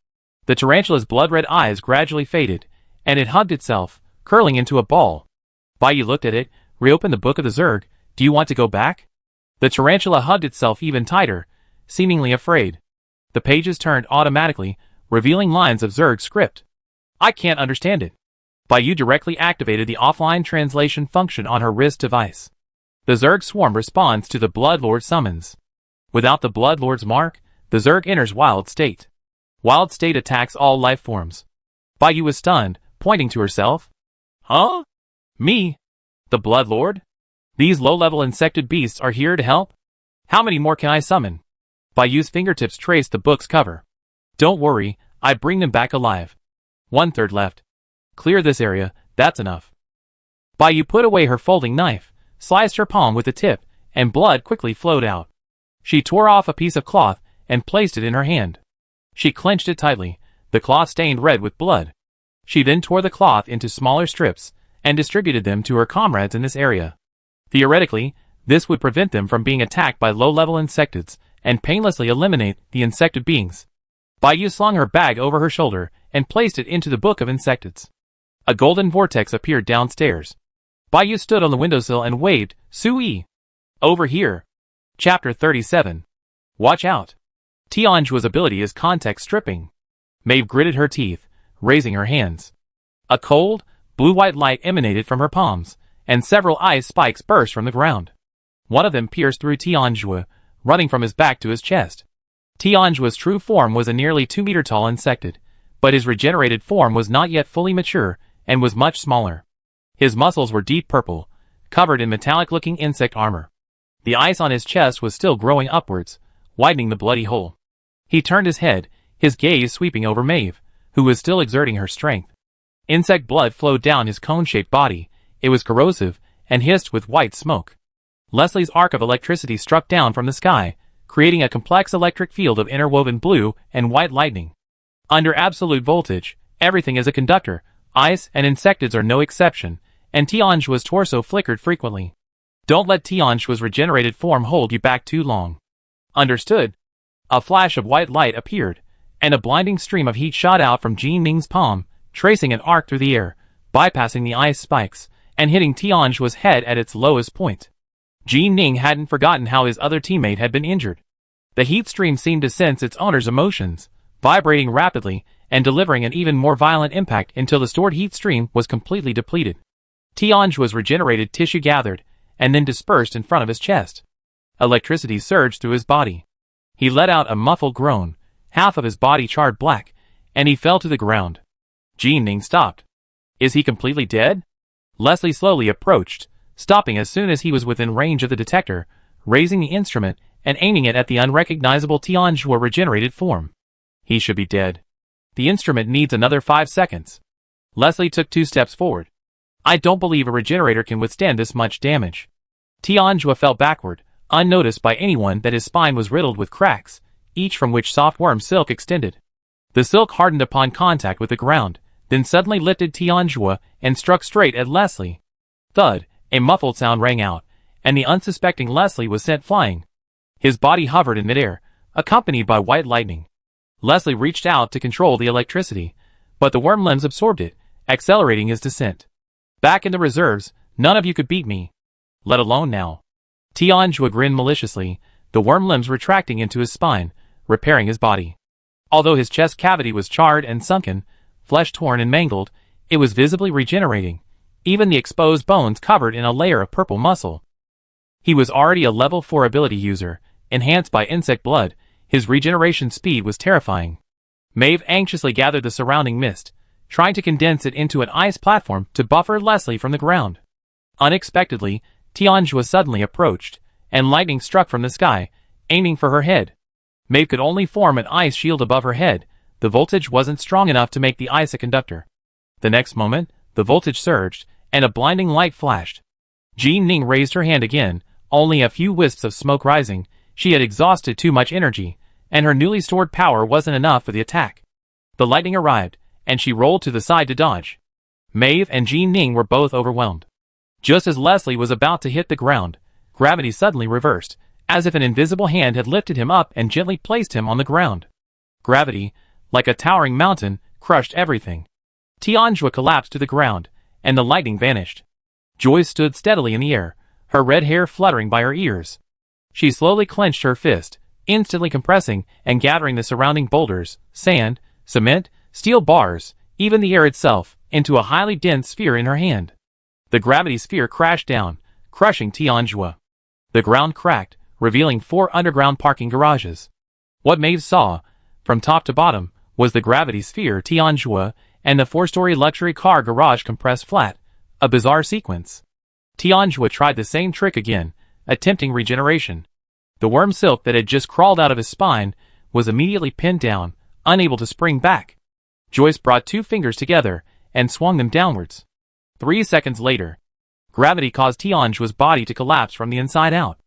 The tarantula's blood-red eyes gradually faded, and it hugged itself, curling into a ball. Baiyu looked at it, reopened the Book of the Zerg. "Do you want to go back?" The tarantula hugged itself even tighter, seemingly afraid. The pages turned automatically, revealing lines of Zerg script. "I can't understand it." Baiyu directly activated the offline translation function on her wrist device. The Zerg swarm responds to the Bloodlord summons. Without the Bloodlord's mark, the Zerg enters Wild State. Wild State attacks all life forms. Baiyu was stunned, pointing to herself. "Huh? Me? The Bloodlord? These low-level insected beasts are here to help? How many more can I summon?" Baiyu's fingertips traced the book's cover. "Don't worry, I bring them back alive. 1/3 left. Clear this area, that's enough." Baiyu put away her folding knife, sliced her palm with the tip, and blood quickly flowed out. She tore off a piece of cloth and placed it in her hand. She clenched it tightly, the cloth stained red with blood. She then tore the cloth into smaller strips and distributed them to her comrades in this area. Theoretically, this would prevent them from being attacked by low-level insectids and painlessly eliminate the insected beings. Baiyu slung her bag over her shoulder and placed it into the Book of Insectids. A golden vortex appeared downstairs. Baiyu stood on the windowsill and waved, "Sui! Over here!" Chapter 37. Watch out! Tianju's ability is context stripping. Maeve gritted her teeth, raising her hands. A cold, blue-white light emanated from her palms, and several ice spikes burst from the ground. One of them pierced through Tianju, running from his back to his chest. Tianju's true form was a nearly 2-meter-tall insected, but his regenerated form was not yet fully mature and was much smaller. His muscles were deep purple, covered in metallic-looking insect armor. The ice on his chest was still growing upwards, widening the bloody hole. He turned his head, his gaze sweeping over Maeve, who was still exerting her strength. Insect blood flowed down his cone-shaped body. It was corrosive and hissed with white smoke. Leslie's arc of electricity struck down from the sky, creating a complex electric field of interwoven blue and white lightning. Under absolute voltage, everything is a conductor. Ice and insectids are no exception, and Tianjua's torso flickered frequently. Don't let Tianjua's regenerated form hold you back too long. Understood? A flash of white light appeared, and a blinding stream of heat shot out from Jin Ning's palm, tracing an arc through the air, bypassing the ice spikes, and hitting Tianjua's head at its lowest point. Jin Ning hadn't forgotten how his other teammate had been injured. The heat stream seemed to sense its owner's emotions, vibrating rapidly and delivering an even more violent impact until the stored heat stream was completely depleted. Tianjua's regenerated tissue gathered, and then dispersed in front of his chest. Electricity surged through his body. He let out a muffled groan, half of his body charred black, and he fell to the ground. Jin Ning stopped. Is he completely dead? Leslie slowly approached, stopping as soon as he was within range of the detector, raising the instrument and aiming it at the unrecognizable Tianjua regenerated form. He should be dead. The instrument needs another 5 seconds. Leslie took 2 steps forward. I don't believe a regenerator can withstand this much damage. Tianjua fell backward, unnoticed by anyone that his spine was riddled with cracks, each from which soft worm silk extended. The silk hardened upon contact with the ground, then suddenly lifted Tianjua and struck straight at Leslie. Thud, a muffled sound rang out, and the unsuspecting Leslie was sent flying. His body hovered in midair, accompanied by white lightning. Leslie reached out to control the electricity, but the worm limbs absorbed it, accelerating his descent. Back in the reserves, none of you could beat me. Let alone now. Tianjua grinned maliciously, the worm limbs retracting into his spine, repairing his body. Although his chest cavity was charred and sunken, flesh torn and mangled, it was visibly regenerating, even the exposed bones covered in a layer of purple muscle. He was already a level 4 ability user, enhanced by insect blood. His regeneration speed was terrifying. Maeve anxiously gathered the surrounding mist, trying to condense it into an ice platform to buffer Leslie from the ground. Unexpectedly, Tianjua suddenly approached, and lightning struck from the sky, aiming for her head. Maeve could only form an ice shield above her head. The voltage wasn't strong enough to make the ice a conductor. The next moment, the voltage surged, and a blinding light flashed. Jin Ning raised her hand again, only a few wisps of smoke rising. She had exhausted too much energy, and her newly stored power wasn't enough for the attack. The lightning arrived, and she rolled to the side to dodge. Maeve and Jin Ning were both overwhelmed. Just as Leslie was about to hit the ground, gravity suddenly reversed, as if an invisible hand had lifted him up and gently placed him on the ground. Gravity, like a towering mountain, crushed everything. Tianjua collapsed to the ground, and the lightning vanished. Joyce stood steadily in the air, her red hair fluttering by her ears. She slowly clenched her fist, instantly compressing and gathering the surrounding boulders, sand, cement, steel bars, even the air itself, into a highly dense sphere in her hand. The gravity sphere crashed down, crushing Tianjua. The ground cracked, revealing 4 underground parking garages. What Maeve saw, from top to bottom, was the gravity sphere, Tianjua, and the 4-story luxury car garage compressed flat, a bizarre sequence. Tianjua tried the same trick again, attempting regeneration. The worm silk that had just crawled out of his spine was immediately pinned down, unable to spring back. Joyce brought 2 fingers together and swung them downwards. 3 seconds later, gravity caused Tianjua's body to collapse from the inside out.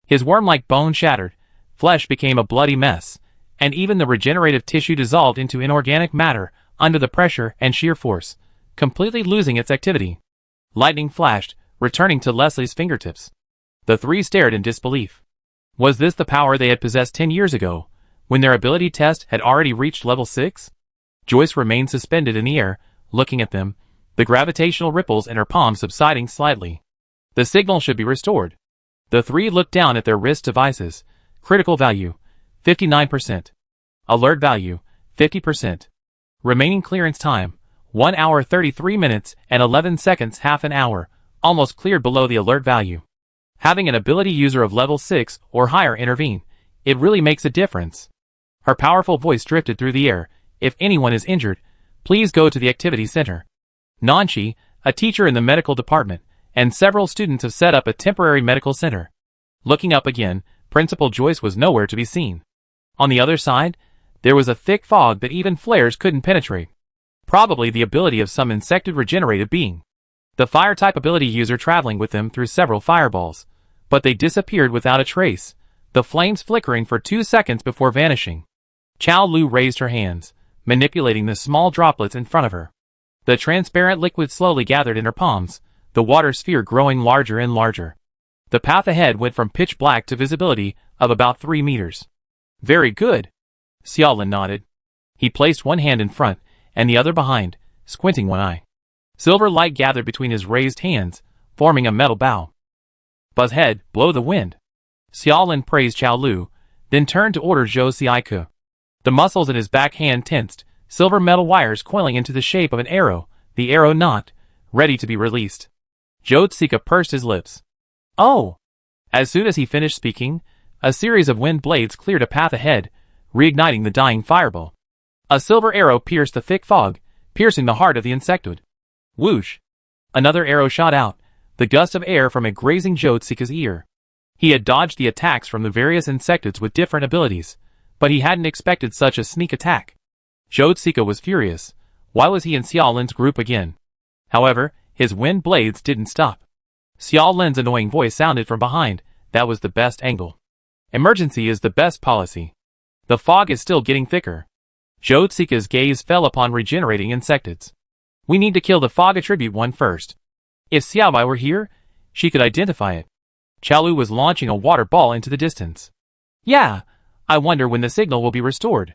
His worm-like bone shattered, flesh became a bloody mess, and even the regenerative tissue dissolved into inorganic matter under the pressure and sheer force, completely losing its activity. Lightning flashed, returning to Leslie's fingertips. The 3 stared in disbelief. Was this the power they had possessed 10 years ago, when their ability test had already reached level 6? Joyce remained suspended in the air, looking at them, the gravitational ripples in her palm subsiding slightly. The signal should be restored. The 3 looked down at their wrist devices. Critical value, 59%. Alert value, 50%. Remaining clearance time, 1 hour 33 minutes and 11 seconds, half an hour, almost cleared below the alert value. Having an ability user of level 6 or higher intervene, it really makes a difference. Her powerful voice drifted through the air. If anyone is injured, please go to the activity center. Nanchi, a teacher in the medical department, and several students have set up a temporary medical center. Looking up again, Principal Joyce was nowhere to be seen. On the other side, there was a thick fog that even flares couldn't penetrate. Probably the ability of some insected regenerative being. The fire-type ability user traveling with them through several fireballs, but they disappeared without a trace, the flames flickering for 2 seconds before vanishing. Chow Lu raised her hands, manipulating the small droplets in front of her. The transparent liquid slowly gathered in her palms, the water sphere growing larger and larger. The path ahead went from pitch black to visibility of about 3 meters. Very good. Xiaolin nodded. He placed one hand in front and the other behind, squinting one eye. Silver light gathered between his raised hands, forming a metal bow. Buzz head, blow the wind. Xiaolin praised Chow Lu, then turned to order Zhou Xiaiku. The muscles in his back hand tensed, silver metal wires coiling into the shape of an arrow, the arrow knot, ready to be released. Zhou Xiaiku pursed his lips. Oh! As soon as he finished speaking, a series of wind blades cleared a path ahead, reigniting the dying fireball. A silver arrow pierced the thick fog, piercing the heart of the insectoid. Whoosh! Another arrow shot out, the gust of air from it grazing Zhou Xiaiku's ear. He had dodged the attacks from the various insectoids with different abilities, but he hadn't expected such a sneak attack. Zhou Xiaiku was furious. Why was he in Xiaolin's group again? However, his wind blades didn't stop. Xiaolin's annoying voice sounded from behind. That was the best angle. Emergency is the best policy. The fog is still getting thicker. Zhou Xiaiku's gaze fell upon regenerating insectoids. We need to kill the fog attribute one first. If Xiaobai were here, she could identify it. Chow Lu was launching a water ball into the distance. Yeah, I wonder when the signal will be restored.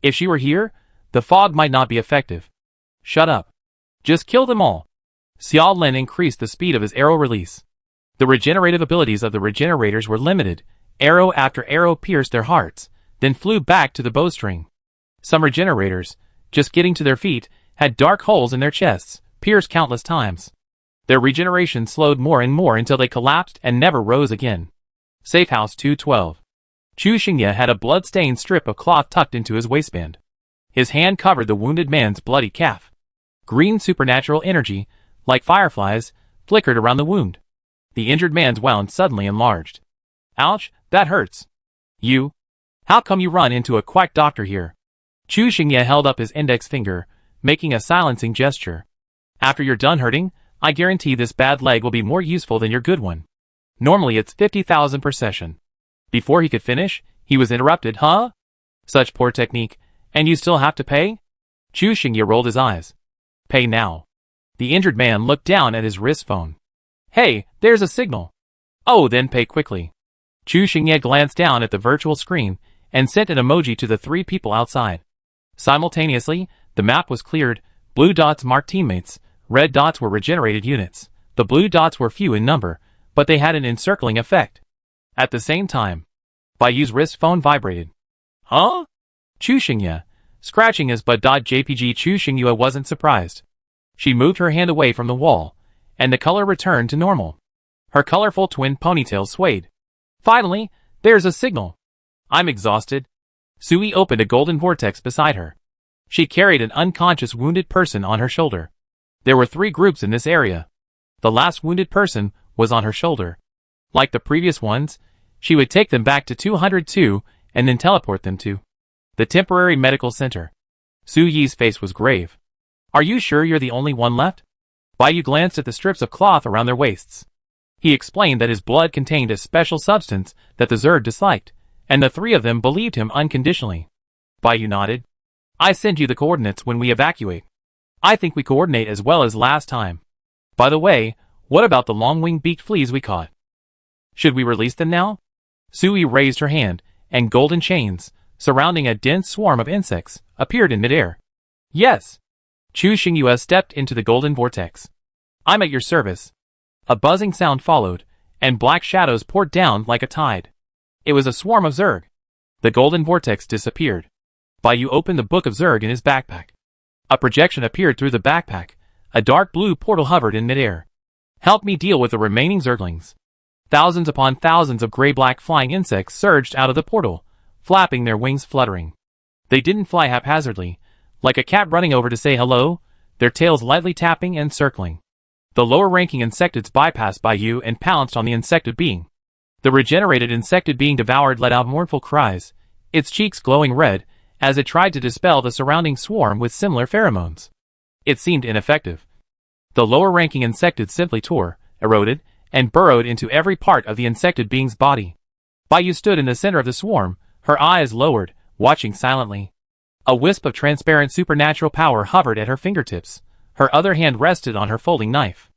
If she were here, the fog might not be effective. Shut up. Just kill them all. Xiaolin increased the speed of his arrow release. The regenerative abilities of the regenerators were limited. Arrow after arrow pierced their hearts, then flew back to the bowstring. Some regenerators, just getting to their feet, had dark holes in their chests, pierced countless times. Their regeneration slowed more and more until they collapsed and never rose again. Safe House 212. Chu Xingye had a blood-stained strip of cloth tucked into his waistband. His hand covered the wounded man's bloody calf. Green supernatural energy, like fireflies, flickered around the wound. The injured man's wound suddenly enlarged. Ouch, that hurts. You? How come you run into a quack doctor here? Chu Xingye held up his index finger, making a silencing gesture. After you're done hurting, I guarantee this bad leg will be more useful than your good one. Normally it's 50,000 per session. Before he could finish, he was interrupted. Huh? Such poor technique, and you still have to pay? Chu Xingye rolled his eyes. Pay now. The injured man looked down at his wrist phone. Hey, there's a signal. Oh, then pay quickly. Chu Xingye glanced down at the virtual screen and sent an emoji to the 3 people outside. Simultaneously, the map was cleared. Blue dots marked teammates, red dots were regenerated units. The blue dots were few in number, but they had an encircling effect. At the same time, Bayu's wrist phone vibrated. Huh? Chu Xingye, scratching his butt.jpg. Chu Xingye wasn't surprised. She moved her hand away from the wall, and the color returned to normal. Her colorful twin ponytails swayed. Finally, there's a signal. I'm exhausted. Sui opened a golden vortex beside her. She carried an unconscious wounded person on her shoulder. There were 3 groups in this area. The last wounded person was on her shoulder. Like the previous ones, she would take them back to 202 and then teleport them to the temporary medical center. Su Yi's face was grave. Are you sure you're the only one left? Bayu glanced at the strips of cloth around their waists. He explained that his blood contained a special substance that the Zerg disliked, and the 3 of them believed him unconditionally. Bayu nodded. I send you the coordinates when we evacuate. I think we coordinate as well as last time. By the way, what about the long-winged beaked fleas we caught? Should we release them now? Sui raised her hand, and golden chains, surrounding a dense swarm of insects, appeared in midair. Yes. Chu Xingye stepped into the golden vortex. I'm at your service. A buzzing sound followed, and black shadows poured down like a tide. It was a swarm of Zerg. The golden vortex disappeared. Bayu opened the book of Zerg in his backpack. A projection appeared through the backpack. A dark blue portal hovered in midair. Help me deal with the remaining Zerglings. Thousands upon thousands of gray-black flying insects surged out of the portal, flapping their wings fluttering. They didn't fly haphazardly, like a cat running over to say hello, their tails lightly tapping and circling. The lower-ranking insectoids bypassed Bayu and pounced on the insected being. The regenerated insected being devoured let out mournful cries, its cheeks glowing red, as it tried to dispel the surrounding swarm with similar pheromones. It seemed ineffective. The lower-ranking insected simply tore, eroded, and burrowed into every part of the insected being's body. Baiyu stood in the center of the swarm, her eyes lowered, watching silently. A wisp of transparent supernatural power hovered at her fingertips. Her other hand rested on her folding knife.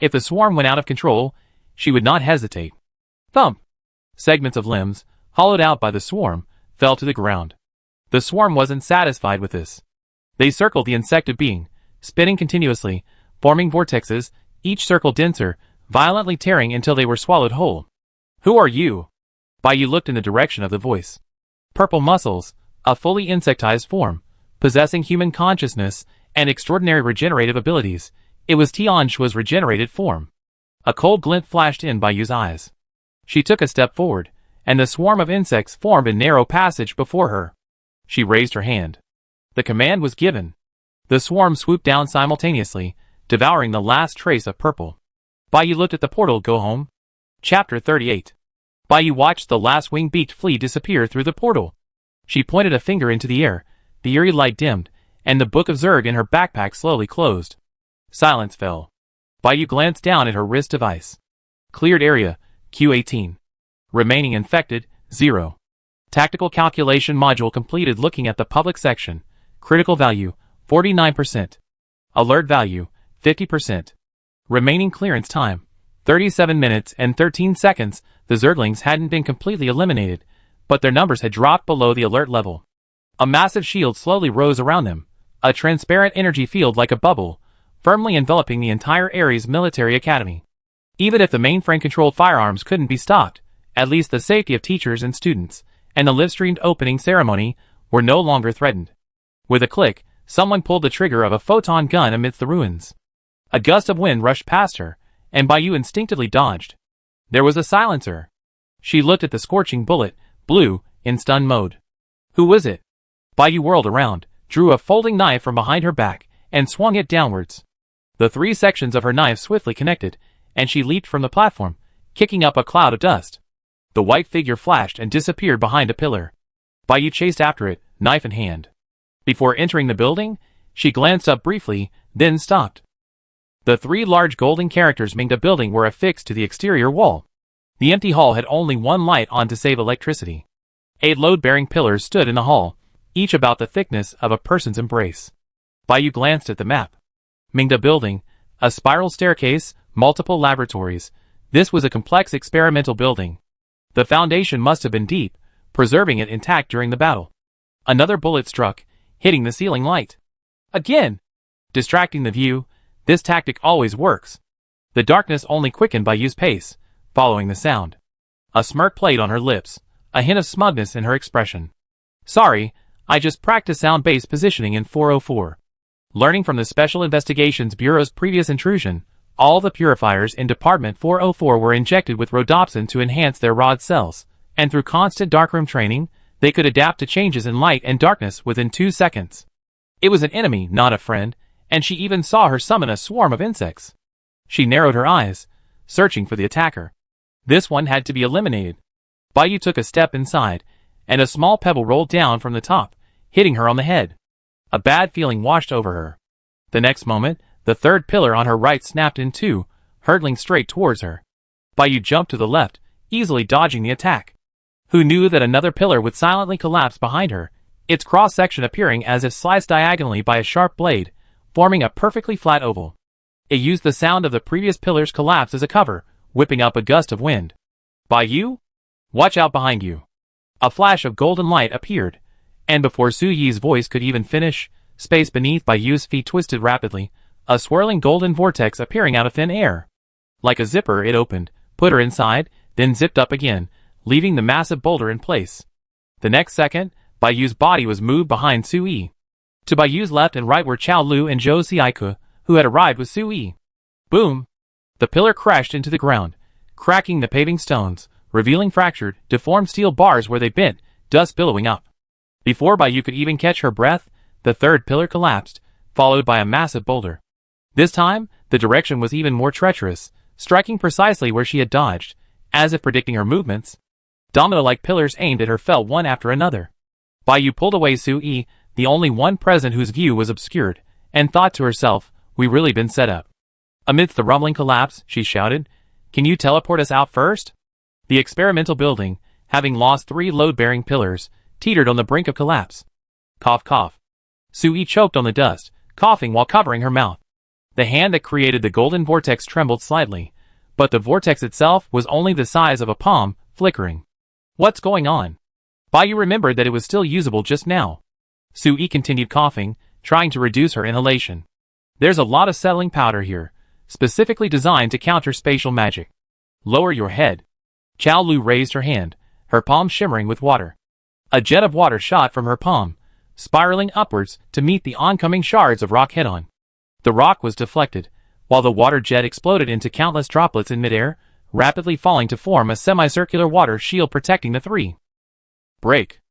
If the swarm went out of control, she would not hesitate. Thump! Segments of limbs, hollowed out by the swarm, fell to the ground. The swarm wasn't satisfied with this. They circled the insected being, spinning continuously, forming vortexes, each circle denser, violently tearing until they were swallowed whole. Who are you? Baiyu looked in the direction of the voice. Purple muscles, a fully insectized form, possessing human consciousness and extraordinary regenerative abilities. It was Tianshua's regenerated form. A cold glint flashed in Baiyu's eyes. She took a step forward, and the swarm of insects formed a narrow passage before her. She raised her hand. The command was given. The swarm swooped down simultaneously, devouring the last trace of purple. Baiyu looked at the portal. Go home. Chapter 38. Baiyu watched the last wing-beaked flea disappear through the portal. She pointed a finger into the air, the eerie light dimmed, and the book of Zerg in her backpack slowly closed. Silence fell. Baiyu glanced down at her wrist device. Cleared area, Q18. Remaining infected, 0. Tactical calculation module completed. Looking at the public section. Critical value, 49%. Alert value, 50%. Remaining clearance time, 37 minutes and 13 seconds. The Zerglings hadn't been completely eliminated, but their numbers had dropped below the alert level. A massive shield slowly rose around them, a transparent energy field like a bubble, firmly enveloping the entire Ares military academy. Even if the mainframe-controlled firearms couldn't be stopped, at least the safety of teachers and students, and the live-streamed opening ceremony, were no longer threatened. With a click, someone pulled the trigger of a photon gun amidst the ruins. A gust of wind rushed past her, and Baiyu instinctively dodged. There was a silencer. She looked at the scorching bullet, blue, in stun mode. Who was it? Baiyu whirled around, drew a folding knife from behind her back, and swung it downwards. The 3 sections of her knife swiftly connected, and she leaped from the platform, kicking up a cloud of dust. The white figure flashed and disappeared behind a pillar. Baiyu chased after it, knife in hand. Before entering the building, she glanced up briefly, then stopped. The 3 large golden characters making the building were affixed to the exterior wall. The empty hall had only one light on to save electricity. 8 load-bearing pillars stood in the hall, each about the thickness of a person's embrace. Baiyu glanced at the map. Mingda building, a spiral staircase, multiple laboratories. This was a complex experimental building. The foundation must have been deep, preserving it intact during the battle. Another bullet struck, hitting the ceiling light. Again! Distracting the view, this tactic always works. The darkness only quickened Baiyu's pace, following the sound. A smirk played on her lips, a hint of smugness in her expression. Sorry, I just practiced sound-based positioning in 404. Learning from the Special Investigations Bureau's previous intrusion, all the purifiers in Department 404 were injected with rhodopsin to enhance their rod cells, and through constant darkroom training, they could adapt to changes in light and darkness within 2 seconds. It was an enemy, not a friend, and she even saw her summon a swarm of insects. She narrowed her eyes, searching for the attacker. This one had to be eliminated. Baiyu took a step inside, and a small pebble rolled down from the top, hitting her on the head. A bad feeling washed over her. The next moment, the 3rd pillar on her right snapped in 2, hurtling straight towards her. Baiyu jumped to the left, easily dodging the attack. Who knew that another pillar would silently collapse behind her, its cross-section appearing as if sliced diagonally by a sharp blade, forming a perfectly flat oval. It used the sound of the previous pillar's collapse as a cover, whipping up a gust of wind. Baiyu? Watch out behind you. A flash of golden light appeared, and before Su Yi's voice could even finish, space beneath Baiyu's feet twisted rapidly, a swirling golden vortex appearing out of thin air. Like a zipper it opened, put her inside, then zipped up again, leaving the massive boulder in place. The next second, Baiyu's body was moved behind Su Yi. To Baiyu's left and right were Chao Lu and Zhou Xiaiku, who had arrived with Su Yi. Boom! The pillar crashed into the ground, cracking the paving stones, revealing fractured, deformed steel bars where they bent, dust billowing up. Before Baiyu could even catch her breath, the 3rd pillar collapsed, followed by a massive boulder. This time, the direction was even more treacherous, striking precisely where she had dodged, as if predicting her movements. Domino-like pillars aimed at her fell one after another. Baiyu pulled away Su Yi, the only one present whose view was obscured, and thought to herself, we really been set up. Amidst the rumbling collapse, she shouted, "Can you teleport us out first?" The experimental building, having lost 3 load-bearing pillars, teetered on the brink of collapse. Cough, cough. Sui choked on the dust, coughing while covering her mouth. The hand that created the golden vortex trembled slightly, but the vortex itself was only the size of a palm, flickering. What's going on? Bayu remembered that it was still usable just now. Sui continued coughing, trying to reduce her inhalation. There's a lot of settling powder here, specifically designed to counter spatial magic. Lower your head. Chao Lu raised her hand, her palm shimmering with water. A jet of water shot from her palm, spiraling upwards to meet the oncoming shards of rock head-on. The rock was deflected, while the water jet exploded into countless droplets in midair, rapidly falling to form a semicircular water shield protecting the 3. Break!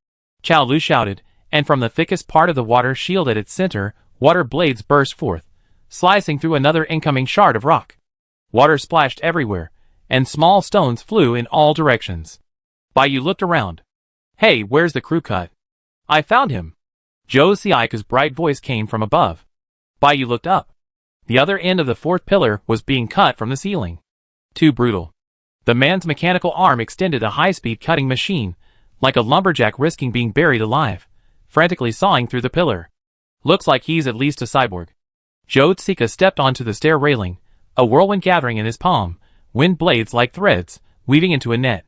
Chao Lu shouted, and from the thickest part of the water shield at its center, water blades burst forth, slicing through another incoming shard of rock. Water splashed everywhere, and small stones flew in all directions. Bayu looked around. Hey, where's the crew cut? I found him. Zhou Xiaika's bright voice came from above. Bayu looked up. The other end of the 4th pillar was being cut from the ceiling. Too brutal. The man's mechanical arm extended a high-speed cutting machine, like a lumberjack risking being buried alive, frantically sawing through the pillar. Looks like he's at least a cyborg. Zhou Xiaika stepped onto the stair railing, a whirlwind gathering in his palm, wind blades like threads, weaving into a net.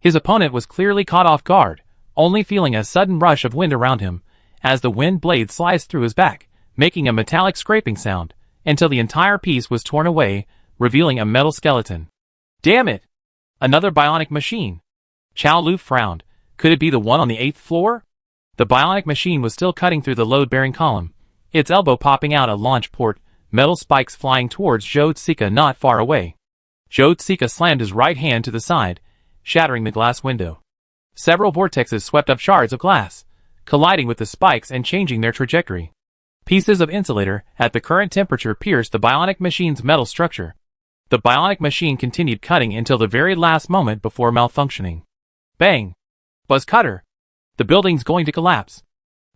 His opponent was clearly caught off guard, only feeling a sudden rush of wind around him, as the wind blade sliced through his back, making a metallic scraping sound, until the entire piece was torn away, revealing a metal skeleton. Damn it! Another bionic machine. Chao Lu frowned. Could it be the one on the 8th floor? The bionic machine was still cutting through the load-bearing column, its elbow popping out a launch port, metal spikes flying towards Zhou Xiaika not far away. Zhou Xiaika slammed his right hand to the side, shattering the glass window. Several vortexes swept up shards of glass, colliding with the spikes and changing their trajectory. Pieces of insulator at the current temperature pierced the bionic machine's metal structure. The bionic machine continued cutting until the very last moment before malfunctioning. Bang! Buzz cutter! The building's going to collapse.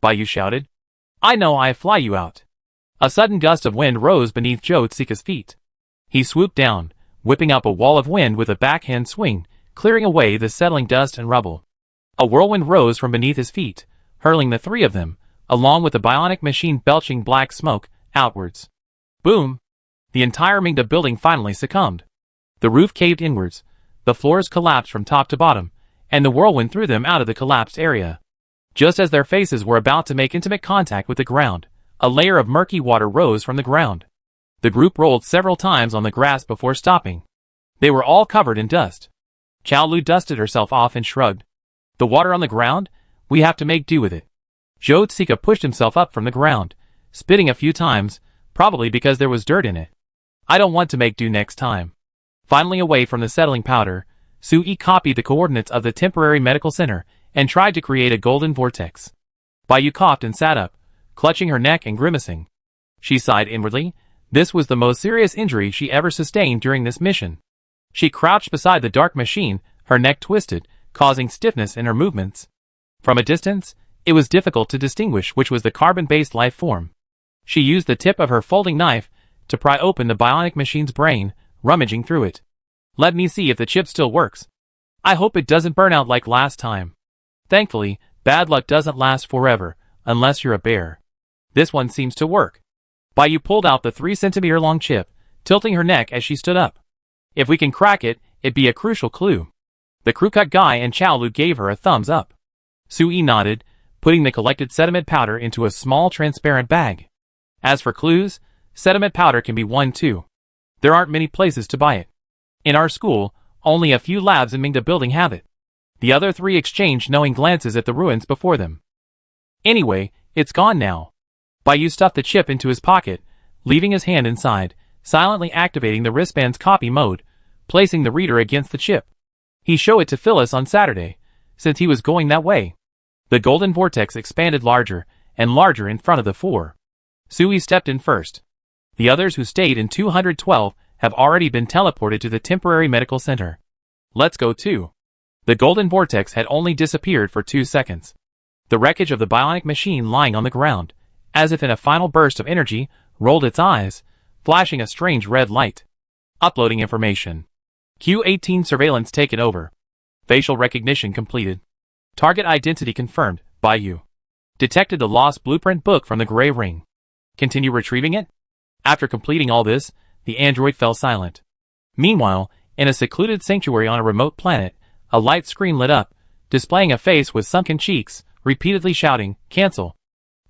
Bayu shouted. I know, I fly you out. A sudden gust of wind rose beneath Zhou Xiaika's feet. He swooped down, whipping up a wall of wind with a backhand swing, clearing away the settling dust and rubble. A whirlwind rose from beneath his feet, hurling the 3 of them, along with the bionic machine belching black smoke, outwards. Boom! The entire Mingda building finally succumbed. The roof caved inwards, the floors collapsed from top to bottom, and the whirlwind threw them out of the collapsed area. Just as their faces were about to make intimate contact with the ground, a layer of murky water rose from the ground. The group rolled several times on the grass before stopping. They were all covered in dust. Chao Lu dusted herself off and shrugged. The water on the ground? We have to make do with it. Zhou Xiaika pushed himself up from the ground, spitting a few times, probably because there was dirt in it. I don't want to make do next time. Finally away from the settling powder, Sui copied the coordinates of the temporary medical center and tried to create a golden vortex. Bayu coughed and sat up, clutching her neck and grimacing. She sighed inwardly. This was the most serious injury she ever sustained during this mission. She crouched beside the dark machine, her neck twisted, causing stiffness in her movements. From a distance, it was difficult to distinguish which was the carbon-based life form. She used the tip of her folding knife to pry open the bionic machine's brain, rummaging through it. Let me see if the chip still works. I hope it doesn't burn out like last time. Thankfully, bad luck doesn't last forever, unless you're a bear. This one seems to work. Bayu pulled out the 3-centimeter-long chip, tilting her neck as she stood up. If we can crack it, it'd be a crucial clue. The crew-cut guy and Chao Lu gave her a thumbs up. Sui nodded, putting the collected sediment powder into a small transparent bag. As for clues, sediment powder can be one too. There aren't many places to buy it. In our school, only a few labs in Mingda building have it. The other 3 exchanged knowing glances at the ruins before them. Anyway, it's gone now. Bayu stuffed the chip into his pocket, leaving his hand inside, silently activating the wristband's copy mode, placing the reader against the chip. He showed it to Phyllis on Saturday, since he was going that way. The golden vortex expanded larger and larger in front of the 4. Sui stepped in first. The others who stayed in 212 have already been teleported to the temporary medical center. Let's go too. The golden vortex had only disappeared for 2 seconds. The wreckage of the bionic machine lying on the ground, as if in a final burst of energy, rolled its eyes, flashing a strange red light. Uploading information. Q18 surveillance taken over. Facial recognition completed. Target identity confirmed by you. Detected the lost blueprint book from the gray ring. Continue retrieving it? After completing all this, the android fell silent. Meanwhile, in a secluded sanctuary on a remote planet, a light screen lit up, displaying a face with sunken cheeks, repeatedly shouting, "Cancel."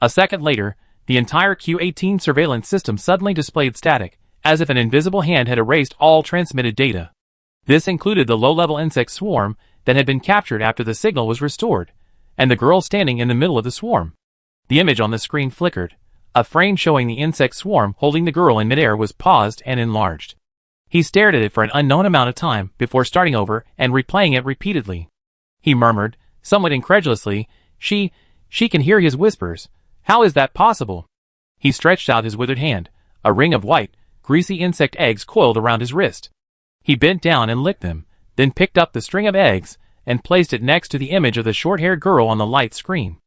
A second later, the entire Q18 surveillance system suddenly displayed static, as if an invisible hand had erased all transmitted data. This included the low-level insect swarm that had been captured after the signal was restored, and the girl standing in the middle of the swarm. The image on the screen flickered. A frame showing the insect swarm holding the girl in midair was paused and enlarged. He stared at it for an unknown amount of time before starting over and replaying it repeatedly. He murmured, somewhat incredulously, She can hear his whispers. How is that possible?" He stretched out his withered hand. A ring of white, greasy insect eggs coiled around his wrist. He bent down and licked them, then picked up the string of eggs and placed it next to the image of the short-haired girl on the light screen.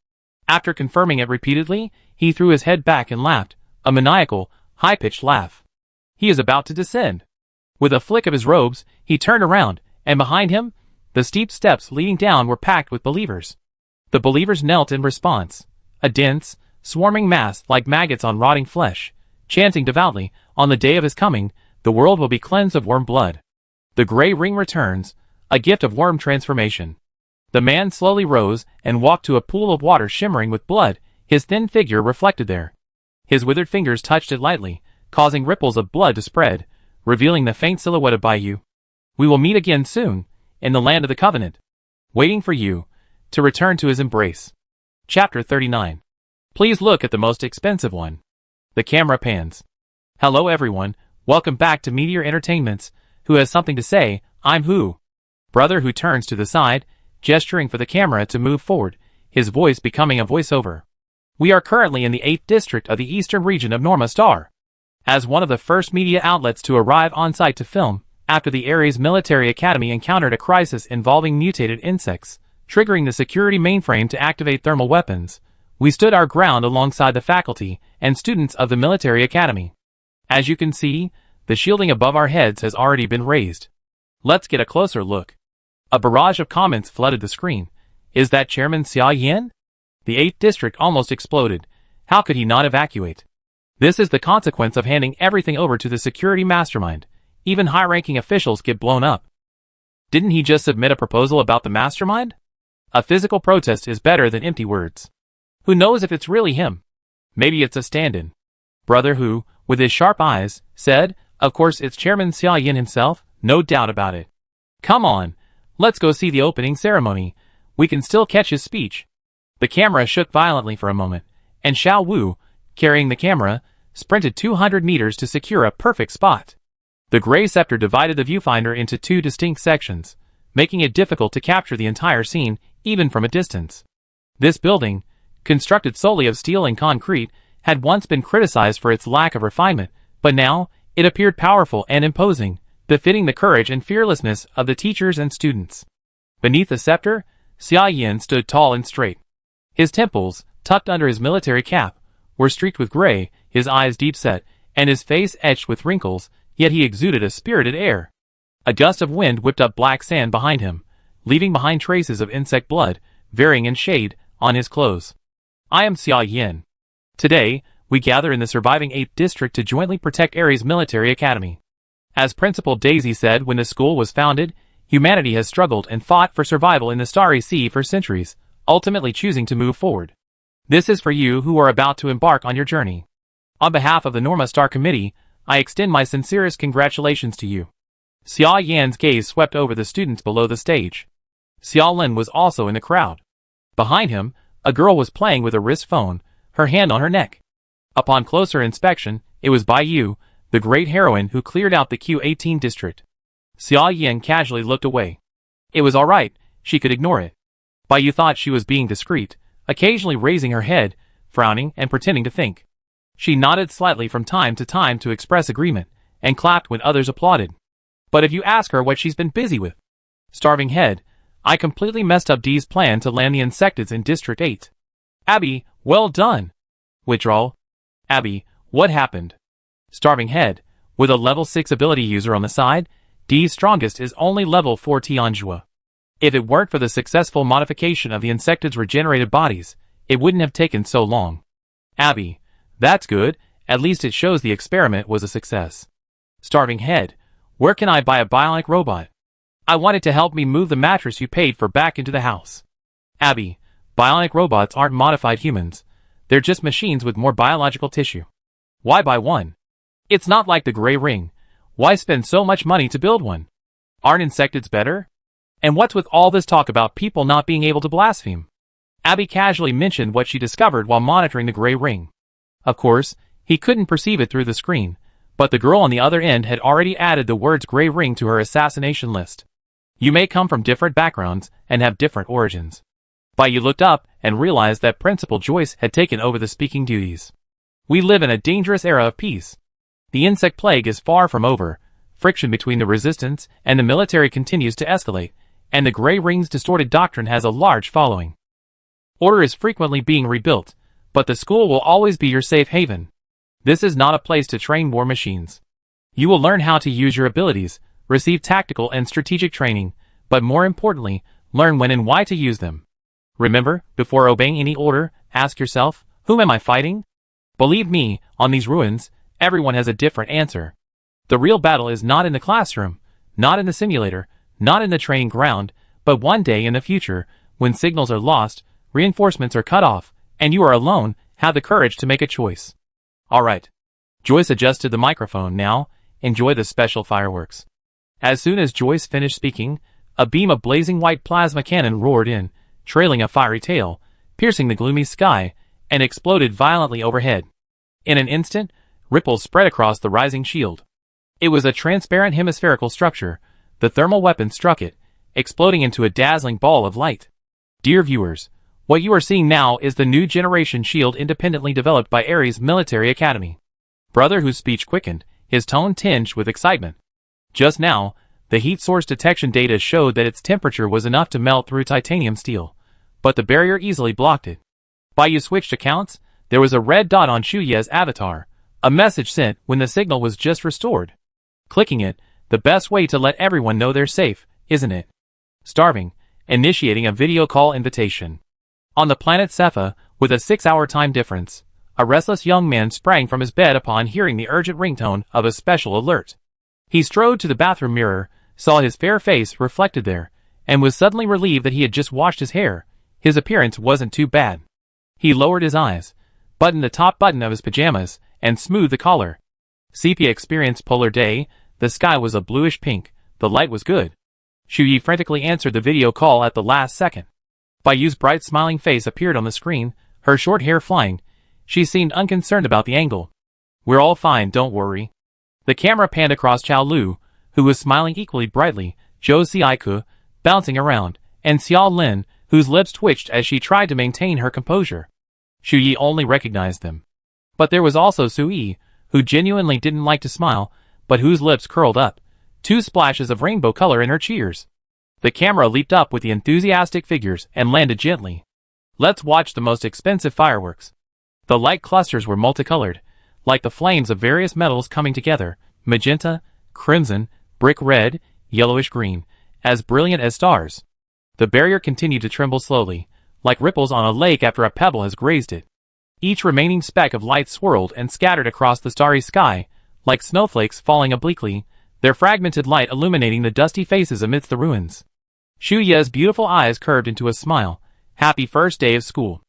After confirming it repeatedly, he threw his head back and laughed, a maniacal, high-pitched laugh. He is about to descend. With a flick of his robes, he turned around, and behind him, the steep steps leading down were packed with believers. The believers knelt in response, a dense, swarming mass like maggots on rotting flesh, chanting devoutly, "On the day of his coming, the world will be cleansed of worm blood. The gray ring returns, a gift of worm transformation." The man slowly rose and walked to a pool of water shimmering with blood, his thin figure reflected there. His withered fingers touched it lightly, causing ripples of blood to spread, revealing the faint silhouette of Bayou. "We will meet again soon, in the land of the covenant, waiting for you, to return to his embrace." Chapter 39. Please look at the most expensive one. The camera pans. Hello everyone, welcome back to Meteor Entertainments. Who has something to say? I'm Who. Brother who turns to the side, gesturing for the camera to move forward, his voice becoming a voiceover. We are currently in the 8th district of the eastern region of Norma Star. As one of the first media outlets to arrive on site to film, after the Ares Military Academy encountered a crisis involving mutated insects, triggering the security mainframe to activate thermal weapons, we stood our ground alongside the faculty and students of the military academy. As you can see, the shielding above our heads has already been raised. Let's get a closer look. A barrage of comments flooded the screen. Is that Chairman Xia Yin? The 8th district almost exploded. How could he not evacuate? This is the consequence of handing everything over to the security mastermind. Even high-ranking officials get blown up. Didn't he just submit a proposal about the mastermind? A physical protest is better than empty words. Who knows if it's really him? Maybe it's a stand-in. Brother Who, with his sharp eyes, said, "Of course it's Chairman Xia Yin himself, no doubt about it. Come on, let's go see the opening ceremony. We can still catch his speech." The camera shook violently for a moment, and Xiao Wu, carrying the camera, sprinted 200 meters to secure a perfect spot. The gray scepter divided the viewfinder into two distinct sections, making it difficult to capture the entire scene, even from a distance. This building, constructed solely of steel and concrete, had once been criticized for its lack of refinement, but now, it appeared powerful and imposing, befitting the courage and fearlessness of the teachers and students. Beneath the scepter, Xia Yin stood tall and straight. His temples, tucked under his military cap, were streaked with gray, his eyes deep-set, and his face etched with wrinkles, yet he exuded a spirited air. A gust of wind whipped up black sand behind him, leaving behind traces of insect blood, varying in shade, on his clothes. I am Xia Yin. Today, we gather in the surviving 8th district to jointly protect Ares Military Academy. As Principal Daisy said when the school was founded, humanity has struggled and fought for survival in the Starry Sea for centuries, ultimately choosing to move forward. This is for you who are about to embark on your journey. On behalf of the Norma Star Committee, I extend my sincerest congratulations to you. Xia Yan's gaze swept over the students below the stage. Xia Lin was also in the crowd. Behind him, a girl was playing with a wrist phone, her hand on her neck. Upon closer inspection, it was Bayou, the great heroine who cleared out the Q18 district. Xia Yin casually looked away. It was alright, she could ignore it. Bayou thought she was being discreet, occasionally raising her head, frowning and pretending to think. She nodded slightly from time to time to express agreement, and clapped when others applauded. But if you ask her what she's been busy with, starving head, I completely messed up Dee's plan to land the insectids in District 8. Abby, well done. Withdrawal? Abby, what happened? Starving head. With a level 6 ability user on the side, D's strongest is only level 4 Tianjua. If it weren't for the successful modification of the insectid's regenerated bodies, it wouldn't have taken so long. Abby, that's good, at least it shows the experiment was a success. Starving head. Where can I buy a bionic robot? I want it to help me move the mattress you paid for back into the house. Abby, bionic robots aren't modified humans. They're just machines with more biological tissue. Why buy one? It's not like the gray ring. Why spend so much money to build one? Aren't insectids better? And what's with all this talk about people not being able to blaspheme? Abby casually mentioned what she discovered while monitoring the gray ring. Of course, he couldn't perceive it through the screen, but the girl on the other end had already added the words gray ring to her assassination list. You may come from different backgrounds and have different origins. But you looked up and realized that Principal Joyce had taken over the speaking duties. We live in a dangerous era of peace. The insect plague is far from over, friction between the resistance and the military continues to escalate, and the Grey Ring's distorted doctrine has a large following. Order is frequently being rebuilt, but the school will always be your safe haven. This is not a place to train war machines. You will learn how to use your abilities, receive tactical and strategic training, but more importantly, learn when and why to use them. Remember, before obeying any order, ask yourself, whom am I fighting? Believe me, on these ruins, everyone has a different answer. The real battle is not in the classroom, not in the simulator, not in the training ground, but one day in the future, when signals are lost, reinforcements are cut off, and you are alone, have the courage to make a choice. Alright. Joyce adjusted the microphone. Now, enjoy the special fireworks. As soon as Joyce finished speaking, a beam of blazing white plasma cannon roared in, trailing a fiery tail, piercing the gloomy sky, and exploded violently overhead. In an instant, ripples spread across the rising shield. It was a transparent hemispherical structure. The thermal weapon struck it, exploding into a dazzling ball of light. Dear viewers, what you are seeing now is the new generation shield independently developed by Ares Military Academy. Brother, whose speech quickened, his tone tinged with excitement. Just now, the heat source detection data showed that its temperature was enough to melt through titanium steel, but the barrier easily blocked it. By you switched accounts, there was a red dot on Shuye's avatar, a message sent when the signal was just restored. Clicking it, the best way to let everyone know they're safe, isn't it? Starving, initiating a video call invitation. On the planet Cepha, with a 6-hour time difference, a restless young man sprang from his bed upon hearing the urgent ringtone of a special alert. He strode to the bathroom mirror, saw his fair face reflected there, and was suddenly relieved that he had just washed his hair. His appearance wasn't too bad. He lowered his eyes, buttoned the top button of his pajamas, and smoothed the collar. Sepia experienced polar day. The sky was a bluish pink. The light was good. Shuyi frantically answered the video call at the last second. Bayu's bright smiling face appeared on the screen, her short hair flying. She seemed unconcerned about the angle. We're all fine, don't worry. The camera panned across Chao Lu, who was smiling equally brightly, Zhou Xiaiku, bouncing around, and Xiao Lin, whose lips twitched as she tried to maintain her composure. Shuyi only recognized them. But there was also Sui, who genuinely didn't like to smile, but whose lips curled up, 2 splashes of rainbow color in her cheers. The camera leaped up with the enthusiastic figures and landed gently. Let's watch the most expensive fireworks. The light clusters were multicolored, like the flames of various metals coming together, magenta, crimson, brick red, yellowish green, as brilliant as stars. The barrier continued to tremble slowly, like ripples on a lake after a pebble has grazed it. Each remaining speck of light swirled and scattered across the starry sky, like snowflakes falling obliquely, their fragmented light illuminating the dusty faces amidst the ruins. Shuye's beautiful eyes curved into a smile. Happy first day of school.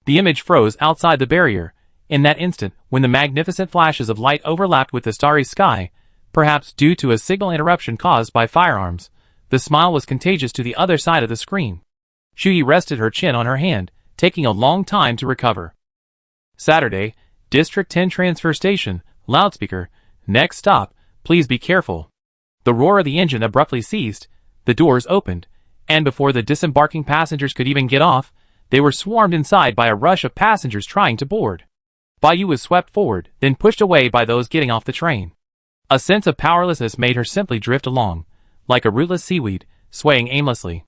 The image froze outside the barrier. In that instant, when the magnificent flashes of light overlapped with the starry sky, perhaps due to a signal interruption caused by firearms, the smile was contagious to the other side of the screen. Shuyi rested her chin on her hand, taking a long time to recover. Saturday, District 10 Transfer Station, loudspeaker. Next stop, please be careful. The roar of the engine abruptly ceased, the doors opened, and before the disembarking passengers could even get off, they were swarmed inside by a rush of passengers trying to board. Bayu was swept forward, then pushed away by those getting off the train. A sense of powerlessness made her simply drift along, like a rootless seaweed, swaying aimlessly.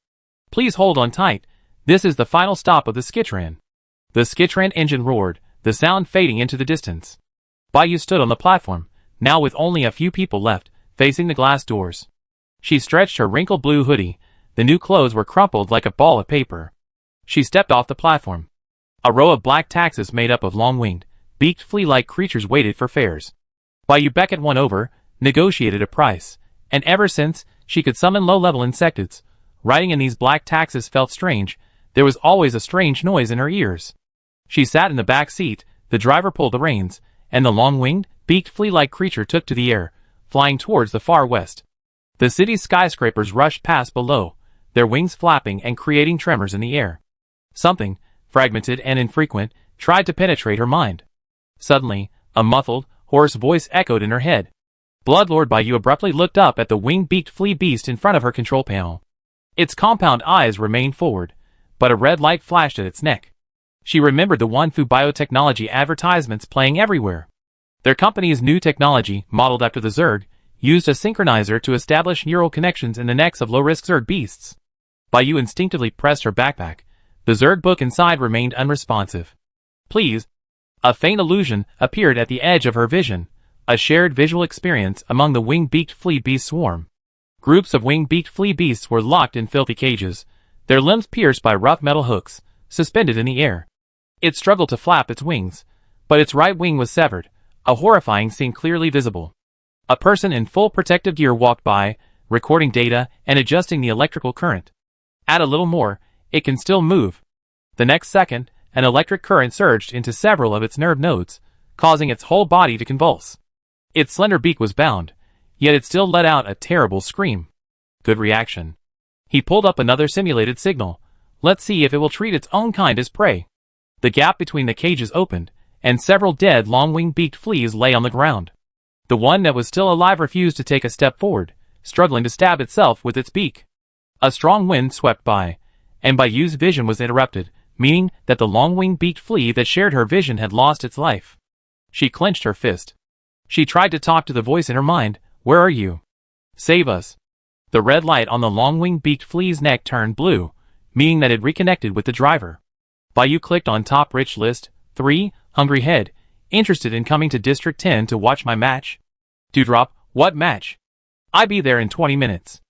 Please hold on tight, this is the final stop of the Skitran. The Skitran engine roared, the sound fading into the distance. Baiyu stood on the platform, now with only a few people left, facing the glass doors. She stretched her wrinkled blue hoodie. The new clothes were crumpled like a ball of paper. She stepped off the platform. A row of black taxis made up of long-winged, beaked flea-like creatures waited for fares. Baiyu beckoned one over, negotiated a price, and ever since she could summon low-level insectids, riding in these black taxis felt strange. There was always a strange noise in her ears. She sat in the back seat, the driver pulled the reins, and the long-winged, beaked flea-like creature took to the air, flying towards the far west. The city's skyscrapers rushed past below, their wings flapping and creating tremors in the air. Something, fragmented and infrequent, tried to penetrate her mind. Suddenly, a muffled, hoarse voice echoed in her head. Bloodlord Baiyu abruptly looked up at the wing-beaked flea beast in front of her control panel. Its compound eyes remained forward, but a red light flashed at its neck. She remembered the Wanfu biotechnology advertisements playing everywhere. Their company's new technology, modeled after the Zerg, used a synchronizer to establish neural connections in the necks of low-risk Zerg beasts. Baiyu instinctively pressed her backpack. The Zerg book inside remained unresponsive. Please. A faint illusion appeared at the edge of her vision, a shared visual experience among the wing-beaked flea beast swarm. Groups of wing-beaked flea beasts were locked in filthy cages, their limbs pierced by rough metal hooks, suspended in the air. It struggled to flap its wings, but its right wing was severed, a horrifying scene clearly visible. A person in full protective gear walked by, recording data and adjusting the electrical current. Add a little more, it can still move. The next second, an electric current surged into several of its nerve nodes, causing its whole body to convulse. Its slender beak was bound, yet it still let out a terrible scream. Good reaction. He pulled up another simulated signal. Let's see if it will treat its own kind as prey. The gap between the cages opened, and several dead long-winged beaked fleas lay on the ground. The one that was still alive refused to take a step forward, struggling to stab itself with its beak. A strong wind swept by, and Baiyu's vision was interrupted, meaning that the long-winged beaked flea that shared her vision had lost its life. She clenched her fist. She tried to talk to the voice in her mind. Where are you? Save us. The red light on the long-winged beaked flea's neck turned blue, meaning that it reconnected with the driver. Baiyu clicked on top rich list. 3. Hungry Head. Interested in coming to District 10 to watch my match? Dewdrop. What match? I be there in 20 minutes.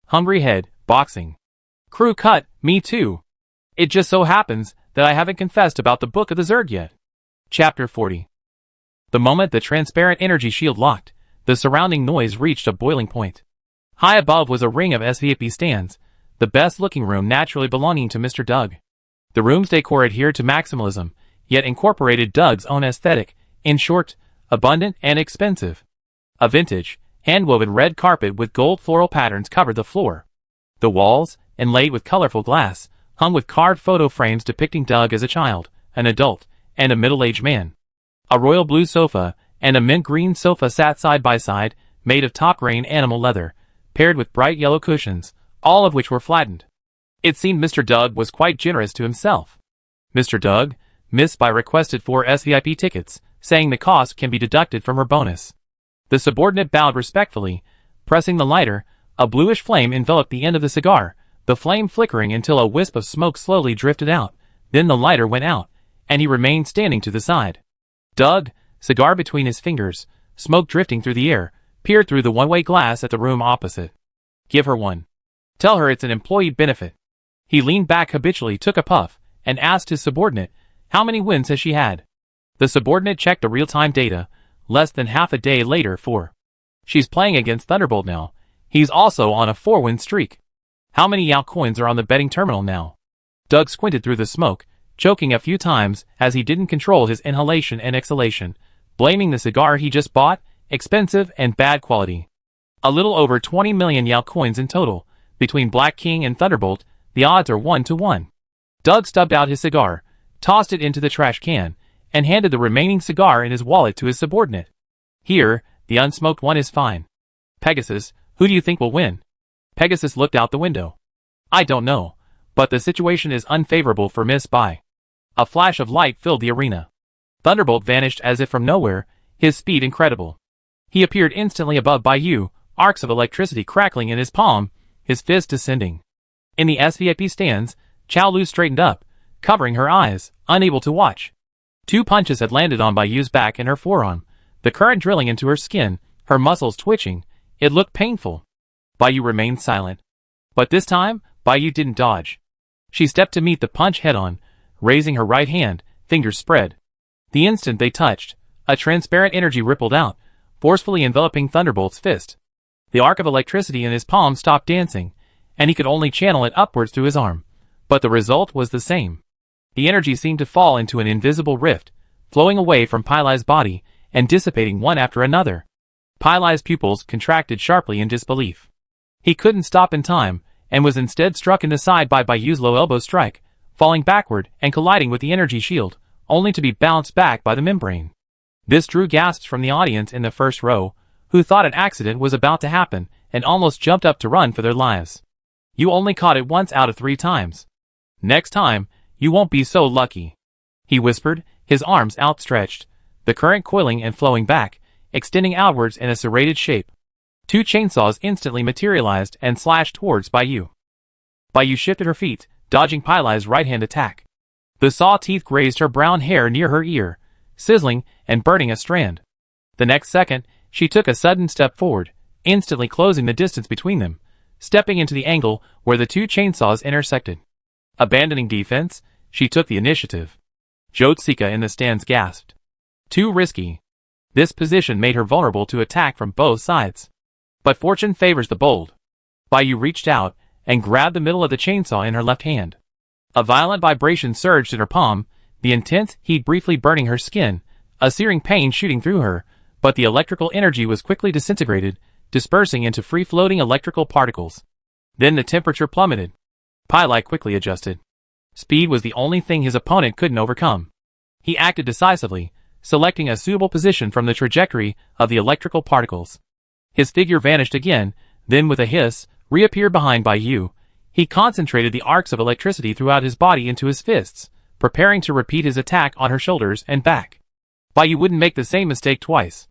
Hungry Head. Boxing. Crew cut. Me too. It just so happens that I haven't confessed about the Book of the Zerg yet. Chapter 40. The moment the transparent energy shield locked, the surrounding noise reached a boiling point. High above was a ring of SVIP stands, the best-looking room naturally belonging to Mr. Doug. The room's decor adhered to maximalism, yet incorporated Doug's own aesthetic, in short, abundant and expensive. A vintage, hand-woven red carpet with gold floral patterns covered the floor. The walls, inlaid with colorful glass, hung with carved photo frames depicting Doug as a child, an adult, and a middle-aged man. A royal blue sofa and a mint green sofa sat side by side, made of top-grain animal leather, paired with bright yellow cushions, all of which were flattened. It seemed Mr. Doug was quite generous to himself. Mr. Doug, Miss Bai requested 4 SVIP tickets, saying the cost can be deducted from her bonus. The subordinate bowed respectfully, pressing the lighter. A bluish flame enveloped the end of the cigar, the flame flickering until a wisp of smoke slowly drifted out. Then the lighter went out, and he remained standing to the side. Doug, cigar between his fingers, smoke drifting through the air, peered through the one-way glass at the room opposite. Give her one. Tell her it's an employee benefit. He leaned back habitually, took a puff, and asked his subordinate, how many wins has she had? The subordinate checked the real-time data, less than half a day later. 4. She's playing against Thunderbolt now. He's also on a 4-win streak. How many Yao coins are on the betting terminal now? Doug squinted through the smoke, choking a few times as he didn't control his inhalation and exhalation, blaming the cigar he just bought, expensive and bad quality. A little over 20 million Yao coins in total. Between Black King and Thunderbolt, the odds are 1-to-1. Doug stubbed out his cigar, tossed it into the trash can, and handed the remaining cigar in his wallet to his subordinate. Here, the unsmoked one is fine. Pegasus, who do you think will win? Pegasus looked out the window. I don't know, but the situation is unfavorable for Miss Bai. A flash of light filled the arena. Thunderbolt vanished as if from nowhere, his speed incredible. He appeared instantly above Baiyu, arcs of electricity crackling in his palm, his fist descending. In the SVIP stands, Chao Lu straightened up, covering her eyes, unable to watch. 2 punches had landed on Bayu's back and her forearm, the current drilling into her skin, her muscles twitching. It looked painful. Bayu remained silent. But this time, Bayu didn't dodge. She stepped to meet the punch head-on, raising her right hand, fingers spread. The instant they touched, a transparent energy rippled out, forcefully enveloping Thunderbolt's fist. The arc of electricity in his palm stopped dancing, and he could only channel it upwards through his arm. But the result was the same. The energy seemed to fall into an invisible rift, flowing away from Pailai's body and dissipating one after another. Pailai's pupils contracted sharply in disbelief. He couldn't stop in time, and was instead struck in the side by Bayu's low elbow strike, falling backward and colliding with the energy shield, only to be bounced back by the membrane. This drew gasps from the audience in the first row, who thought an accident was about to happen and almost jumped up to run for their lives. You only caught it once out of 3 times. Next time, you won't be so lucky, he whispered, his arms outstretched, the current coiling and flowing back, extending outwards in a serrated shape. 2 chainsaws instantly materialized and slashed towards Bayu. Bayu shifted her feet, dodging Pailai's right-hand attack. The saw teeth grazed her brown hair near her ear, sizzling and burning a strand. The next second, she took a sudden step forward, instantly closing the distance between them, stepping into the angle where the 2 chainsaws intersected. Abandoning defense, she took the initiative. Jyotsika in the stands gasped. Too risky. This position made her vulnerable to attack from both sides. But fortune favors the bold. Bayu reached out and grabbed the middle of the chainsaw in her left hand. A violent vibration surged in her palm, the intense heat briefly burning her skin, a searing pain shooting through her, but the electrical energy was quickly disintegrated, dispersing into free-floating electrical particles. Then the temperature plummeted. Pailai quickly adjusted. Speed was the only thing his opponent couldn't overcome. He acted decisively, selecting a suitable position from the trajectory of the electrical particles. His figure vanished again, then with a hiss, reappeared behind Bayu. He concentrated the arcs of electricity throughout his body into his fists, preparing to repeat his attack on her shoulders and back. Bayu wouldn't make the same mistake twice.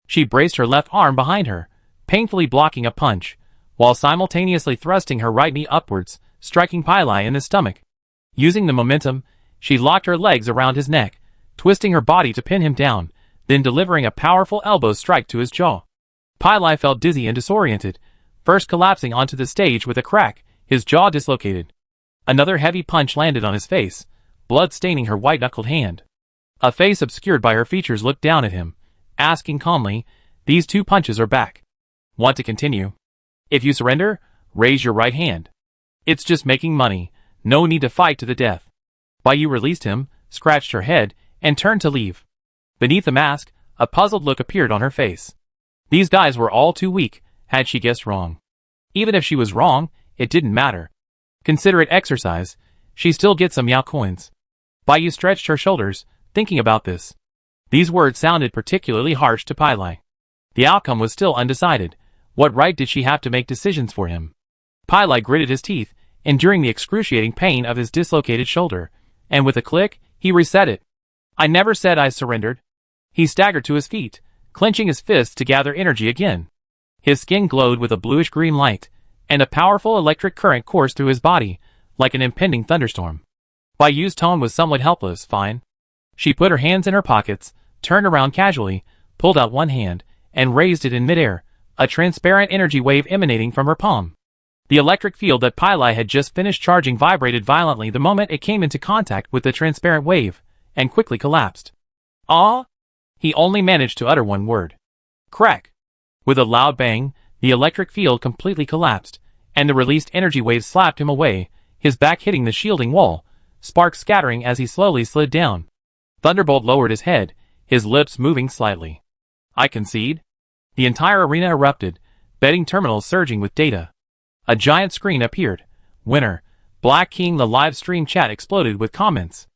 She braced her left arm behind her, painfully blocking a punch, while simultaneously thrusting her right knee upwards, striking Pailai in the stomach. Using the momentum, she locked her legs around his neck, twisting her body to pin him down, then delivering a powerful elbow strike to his jaw. Pailai felt dizzy and disoriented, first collapsing onto the stage with a crack, his jaw dislocated. Another heavy punch landed on his face, blood staining her white-knuckled hand. A face obscured by her features looked down at him, asking calmly, "These 2 punches are back. Want to continue? If you surrender, raise your right hand. It's just making money, no need to fight to the death." Bayu released him, scratched her head, and turned to leave. Beneath the mask, a puzzled look appeared on her face. These guys were all too weak, had she guessed wrong. Even if she was wrong, it didn't matter. Consider it exercise, she still gets some Yao coins. Bayu stretched her shoulders, thinking about this. These words sounded particularly harsh to Pailai. The outcome was still undecided. What right did she have to make decisions for him? Pailai gritted his teeth, enduring the excruciating pain of his dislocated shoulder, and with a click, he reset it. "I never said I surrendered." He staggered to his feet, clenching his fists to gather energy again. His skin glowed with a bluish-green light, and a powerful electric current coursed through his body, like an impending thunderstorm. Bayu's tone was somewhat helpless. "Fine." She put her hands in her pockets, turned around casually, pulled out one hand, and raised it in midair, a transparent energy wave emanating from her palm. The electric field that Pailai had just finished charging vibrated violently the moment it came into contact with the transparent wave, and quickly collapsed. "Ah!" He only managed to utter one word. Crack! With a loud bang, the electric field completely collapsed, and the released energy wave slapped him away, his back hitting the shielding wall, sparks scattering as he slowly slid down. Thunderbolt lowered his head, his lips moving slightly. "I concede." The entire arena erupted, betting terminals surging with data. A giant screen appeared. "Winner, Black King." The live stream chat exploded with comments.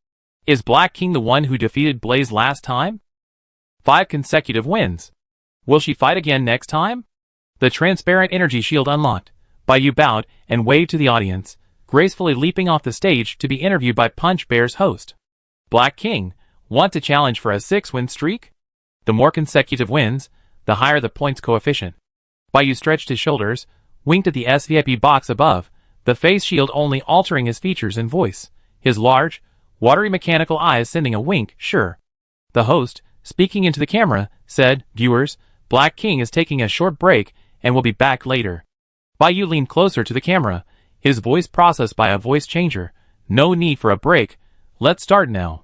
Is Black King the one who defeated Blaze last time? 5 consecutive wins. Will she fight again next time? The transparent energy shield unlocked. Bayu bowed and waved to the audience, gracefully leaping off the stage to be interviewed by Punch Bear's host. "Black King, want to challenge for a 6-win streak? The more consecutive wins, the higher the points coefficient." Bayu stretched his shoulders, winked at the SVIP box above, the face shield only altering his features and voice, his large, watery mechanical eyes sending a wink. "Sure." The host, speaking into the camera, said, "Viewers, Black King is taking a short break and will be back later." Bayu leaned closer to the camera, his voice processed by a voice changer. "No need for a break. Let's start now."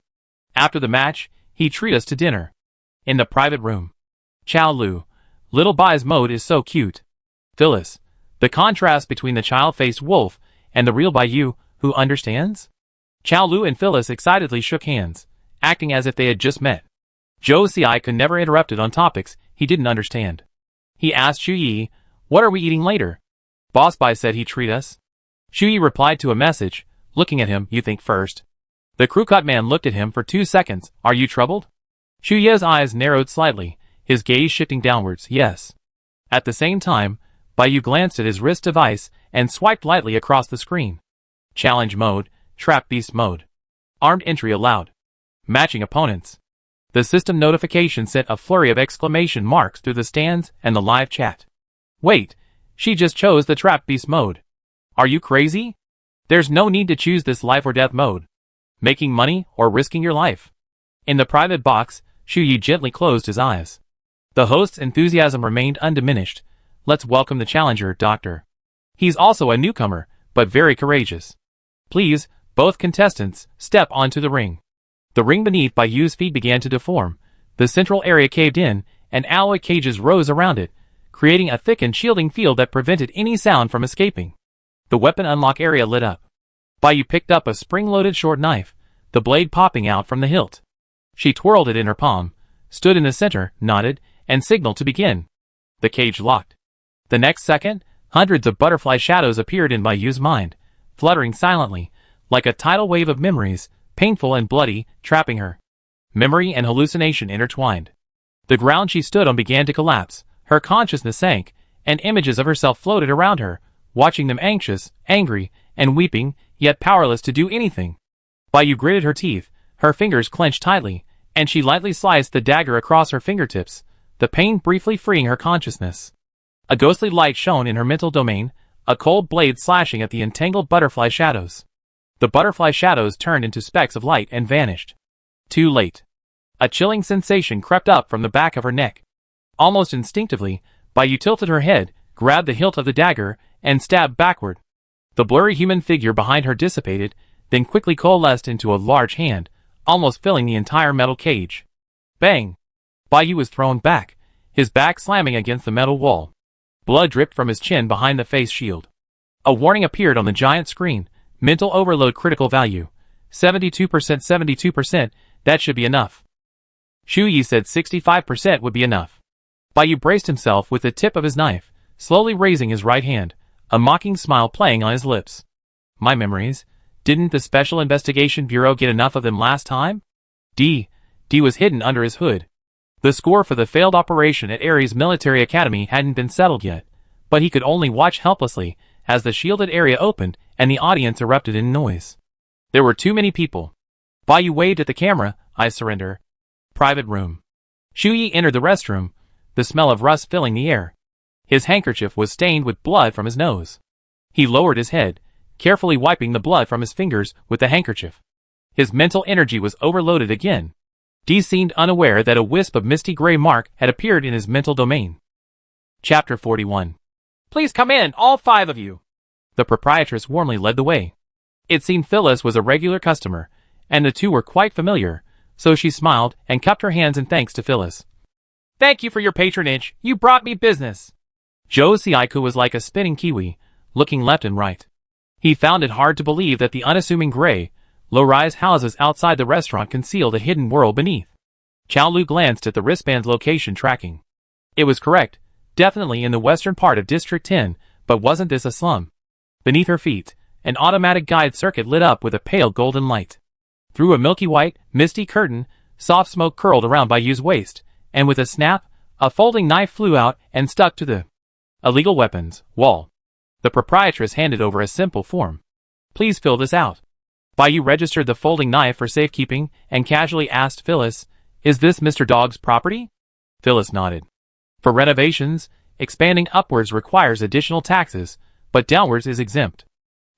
After the match, he treated us to dinner. In the private room. Chow Lu. Little Bai's mode is so cute. Phyllis. The contrast between the child-faced wolf and the real Bayu, who understands? Chow Lu and Phyllis excitedly shook hands, acting as if they had just met. Zhou Xi could never interrupted on topics he didn't understand. He asked Xu Yi, "What are we eating later?" Boss Bai said he'd treat us. Xu Yi replied to a message, looking at him, "You think first." The crew-cut man looked at him for 2 seconds. "Are you troubled?" Xu Yi's eyes narrowed slightly, his gaze shifting downwards. "Yes." At the same time, Bayu glanced at his wrist device and swiped lightly across the screen. Challenge mode, Trap Beast mode. Armed entry allowed. Matching opponents. The system notification sent a flurry of exclamation marks through the stands and the live chat. Wait, she just chose the Trap Beast mode. Are you crazy? There's no need to choose this life or death mode. Making money or risking your life. In the private box, Xu Yi gently closed his eyes. The host's enthusiasm remained undiminished. Let's welcome the challenger, Doctor. He's also a newcomer, but very courageous. Please, both contestants, step onto the ring. The ring beneath Bayu's feet began to deform. The central area caved in, and alloy cages rose around it, creating a thickened shielding field that prevented any sound from escaping. The weapon unlock area lit up. Bayu picked up a spring-loaded short knife, the blade popping out from the hilt. She twirled it in her palm, stood in the center, nodded, and signaled to begin. The cage locked. The next second, hundreds of butterfly shadows appeared in Bayu's mind, fluttering silently, like a tidal wave of memories, painful and bloody, trapping her. Memory and hallucination intertwined. The ground she stood on began to collapse, her consciousness sank, and images of herself floated around her, watching them anxious, angry, and weeping, yet powerless to do anything. Bayu gritted her teeth, her fingers clenched tightly, and she lightly sliced the dagger across her fingertips, the pain briefly freeing her consciousness. A ghostly light shone in her mental domain, a cold blade slashing at the entangled butterfly shadows. The butterfly shadows turned into specks of light and vanished. Too late. A chilling sensation crept up from the back of her neck. Almost instinctively, Bayu tilted her head, grabbed the hilt of the dagger, and stabbed backward. The blurry human figure behind her dissipated, then quickly coalesced into a large hand, almost filling the entire metal cage. Bang! Bayu was thrown back, his back slamming against the metal wall. Blood dripped from his chin behind the face shield. A warning appeared on the giant screen. Mental overload critical value. 72%, 72%, that should be enough. Xu Yi said 65% would be enough. Bayu braced himself with the tip of his knife, slowly raising his right hand, a mocking smile playing on his lips. My memories. Didn't the Special Investigation Bureau get enough of them last time? D was hidden under his hood. The score for the failed operation at Ares Military Academy hadn't been settled yet, but he could only watch helplessly as the shielded area opened and the audience erupted in noise. There were too many people. Bayu waved at the camera. I surrender. Private room. Xu Yi entered the restroom, the smell of rust filling the air. His handkerchief was stained with blood from his nose. He lowered his head, carefully wiping the blood from his fingers with the handkerchief. His mental energy was overloaded again. D seemed unaware that a wisp of misty gray mark had appeared in his mental domain. Chapter 41. Please come in, all 5 of you. The proprietress warmly led the way. It seemed Phyllis was a regular customer, and the two were quite familiar, so she smiled and cupped her hands in thanks to Phyllis. Thank you for your patronage, you brought me business. Zhou Xiaiku was like a spinning kiwi, looking left and right. He found it hard to believe that the unassuming gray, low-rise houses outside the restaurant concealed a hidden world beneath. Chow Lu glanced at the wristband's location tracking. It was correct, definitely in the western part of District 10, but wasn't this a slum? Beneath her feet, an automatic guide circuit lit up with a pale golden light. Through a milky white, misty curtain, soft smoke curled around Bayu's waist, and with a snap, a folding knife flew out and stuck to the illegal weapons wall. The proprietress handed over a simple form. Please fill this out. Bayu registered the folding knife for safekeeping and casually asked Phyllis, Is this Mr. Dog's property? Phyllis nodded. For renovations, expanding upwards requires additional taxes, but downwards is exempt.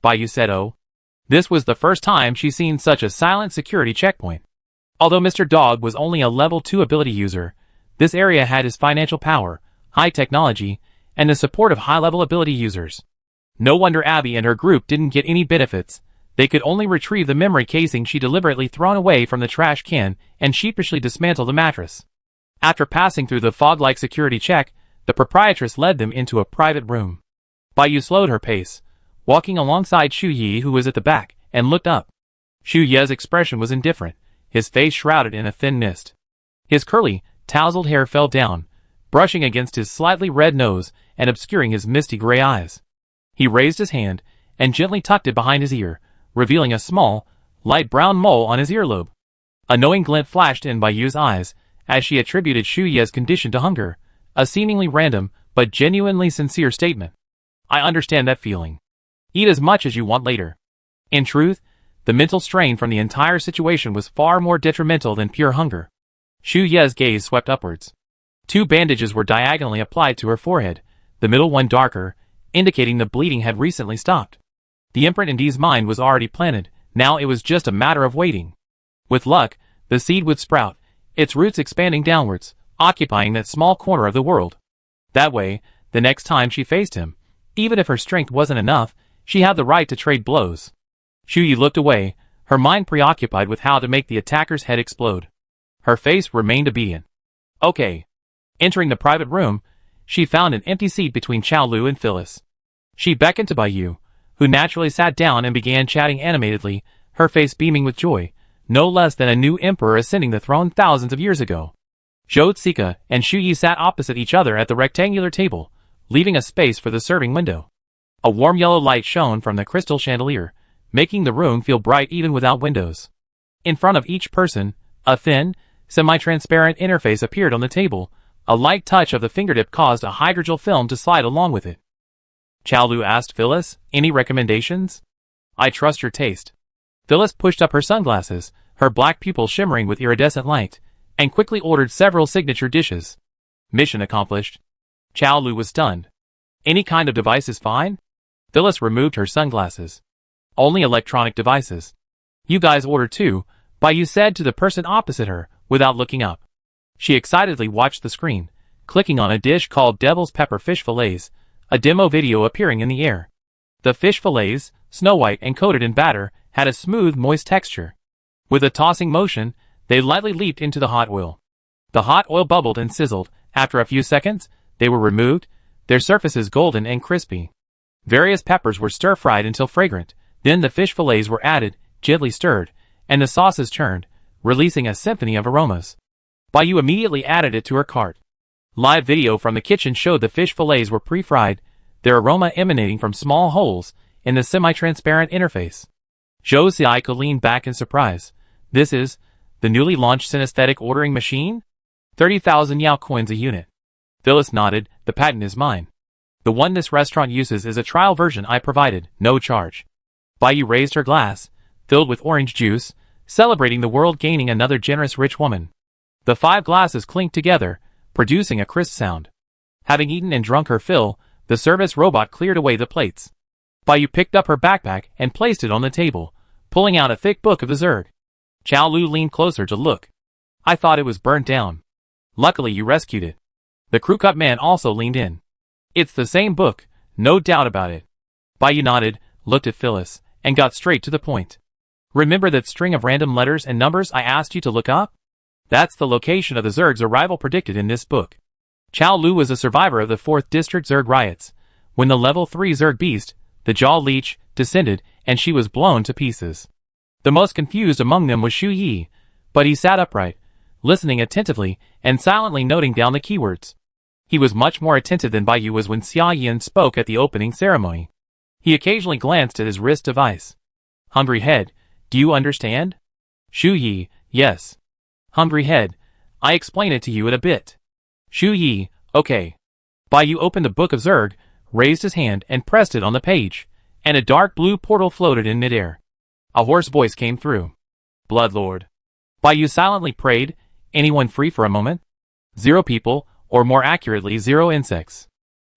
Bayu said, Oh. This was the first time she'd seen such a silent security checkpoint. Although Mr. Dog was only a level 2 ability user, this area had his financial power, high technology, and the support of high-level ability users. No wonder Abby and her group didn't get any benefits. They could only retrieve the memory casing she deliberately thrown away from the trash can and sheepishly dismantle the mattress. After passing through the fog-like security check, the proprietress led them into a private room. Baiyu slowed her pace, walking alongside Xu Yi, who was at the back, and looked up. Xu Ye's expression was indifferent, his face shrouded in a thin mist. His curly, tousled hair fell down, brushing against his slightly red nose and obscuring his misty gray eyes. He raised his hand and gently tucked it behind his ear, revealing a small, light brown mole on his earlobe. A knowing glint flashed in Baiyu's eyes as she attributed Xu Ye's condition to hunger, a seemingly random but genuinely sincere statement. I understand that feeling. Eat as much as you want later. In truth, the mental strain from the entire situation was far more detrimental than pure hunger. Xu Ye's gaze swept upwards. 2 bandages were diagonally applied to her forehead, the middle one darker, indicating the bleeding had recently stopped. The imprint in Dee's mind was already planted, now it was just a matter of waiting. With luck, the seed would sprout, its roots expanding downwards, occupying that small corner of the world. That way, the next time she faced him, even if her strength wasn't enough, she had the right to trade blows. Xu Yi looked away, her mind preoccupied with how to make the attacker's head explode. Her face remained obedient. Okay. Entering the private room, she found an empty seat between Chao Lu and Phyllis. She beckoned to Baiyu, who naturally sat down and began chatting animatedly, her face beaming with joy, no less than a new emperor ascending the throne thousands of years ago. Zhou Tsika and Xu Yi sat opposite each other at the rectangular table, leaving a space for the serving window. A warm yellow light shone from the crystal chandelier, making the room feel bright even without windows. In front of each person, a thin, semi-transparent interface appeared on the table. A light touch of the fingertip caused a hydrogel film to slide along with it. Chao Lu asked Phyllis, any recommendations? I trust your taste. Phyllis pushed up her sunglasses, her black pupils shimmering with iridescent light, and quickly ordered several signature dishes. Mission accomplished. Chao Lu was stunned. Any kind of device is fine? Phyllis removed her sunglasses. Only electronic devices. You guys order too, Baiyu said to the person opposite her, without looking up. She excitedly watched the screen, clicking on a dish called Devil's Pepper Fish Fillets, a demo video appearing in the air. The fish fillets, snow-white and coated in batter, had a smooth, moist texture. With a tossing motion, they lightly leaped into the hot oil. The hot oil bubbled and sizzled. After a few seconds, they were removed, their surfaces golden and crispy. Various peppers were stir-fried until fragrant, then the fish fillets were added, gently stirred, and the sauces churned, releasing a symphony of aromas. Baiyu immediately added it to her cart. Live video from the kitchen showed the fish fillets were pre-fried, their aroma emanating from small holes in the semi-transparent interface. Zhou Xiaiko leaned back in surprise. This is the newly launched synesthetic ordering machine? 30,000 Yao coins a unit. Phyllis nodded, the patent is mine. The one this restaurant uses is a trial version I provided, no charge. Baiyu raised her glass, filled with orange juice, celebrating the world gaining another generous rich woman. The 5 glasses clinked together, producing a crisp sound. Having eaten and drunk her fill, the service robot cleared away the plates. Baiyu picked up her backpack and placed it on the table, pulling out a thick book of the Zerg. Chao Lu leaned closer to look. I thought it was burnt down. Luckily you rescued it. The crew-cut man also leaned in. It's the same book, no doubt about it. Baiyu nodded, looked at Phyllis, and got straight to the point. Remember that string of random letters and numbers I asked you to look up? That's the location of the Zerg's arrival predicted in this book. Chao Lu was a survivor of the 4th District Zerg riots, when the level 3 Zerg beast, the Jaw Leech, descended, and she was blown to pieces. The most confused among them was Xu Yi, but he sat upright, listening attentively and silently noting down the keywords. He was much more attentive than Baiyu was when Xia Yin spoke at the opening ceremony. He occasionally glanced at his wrist device. Hungry head, do you understand? Xu Yi, yes. Hungry head, I explain it to you in a bit. Xu Yi, okay. Baiyu opened the Book of Zerg, raised his hand and pressed it on the page, and a dark blue portal floated in midair. A hoarse voice came through. Bloodlord. Baiyu silently prayed, anyone free for a moment? 0 people, or more accurately 0 insects.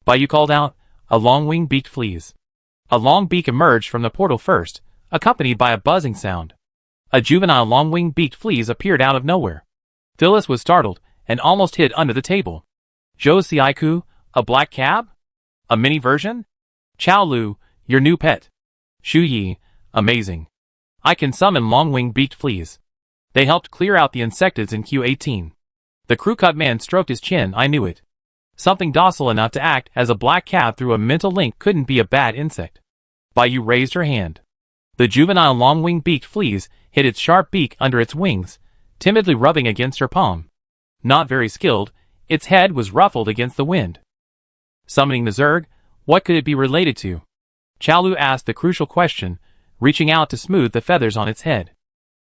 Baiyu called out, a long-winged beaked fleas. A long beak emerged from the portal first, accompanied by a buzzing sound. A juvenile long-winged beaked fleas appeared out of nowhere. Phyllis was startled and almost hid under the table. Zhou Xiaiku, a black cab? A mini version? Chao Lu, your new pet. Shu Yi, amazing. I can summon long-winged beaked fleas. They helped clear out the insectids in Q18. The crew-cut man stroked his chin. I knew it. Something docile enough to act as a black cab through a mental link couldn't be a bad insect. Baiyu raised her hand. The juvenile long-winged beaked fleas hid its sharp beak under its wings, timidly rubbing against her palm. Not very skilled, its head was ruffled against the wind. Summoning the Zerg, what could it be related to? Chaolu asked the crucial question, reaching out to smooth the feathers on its head.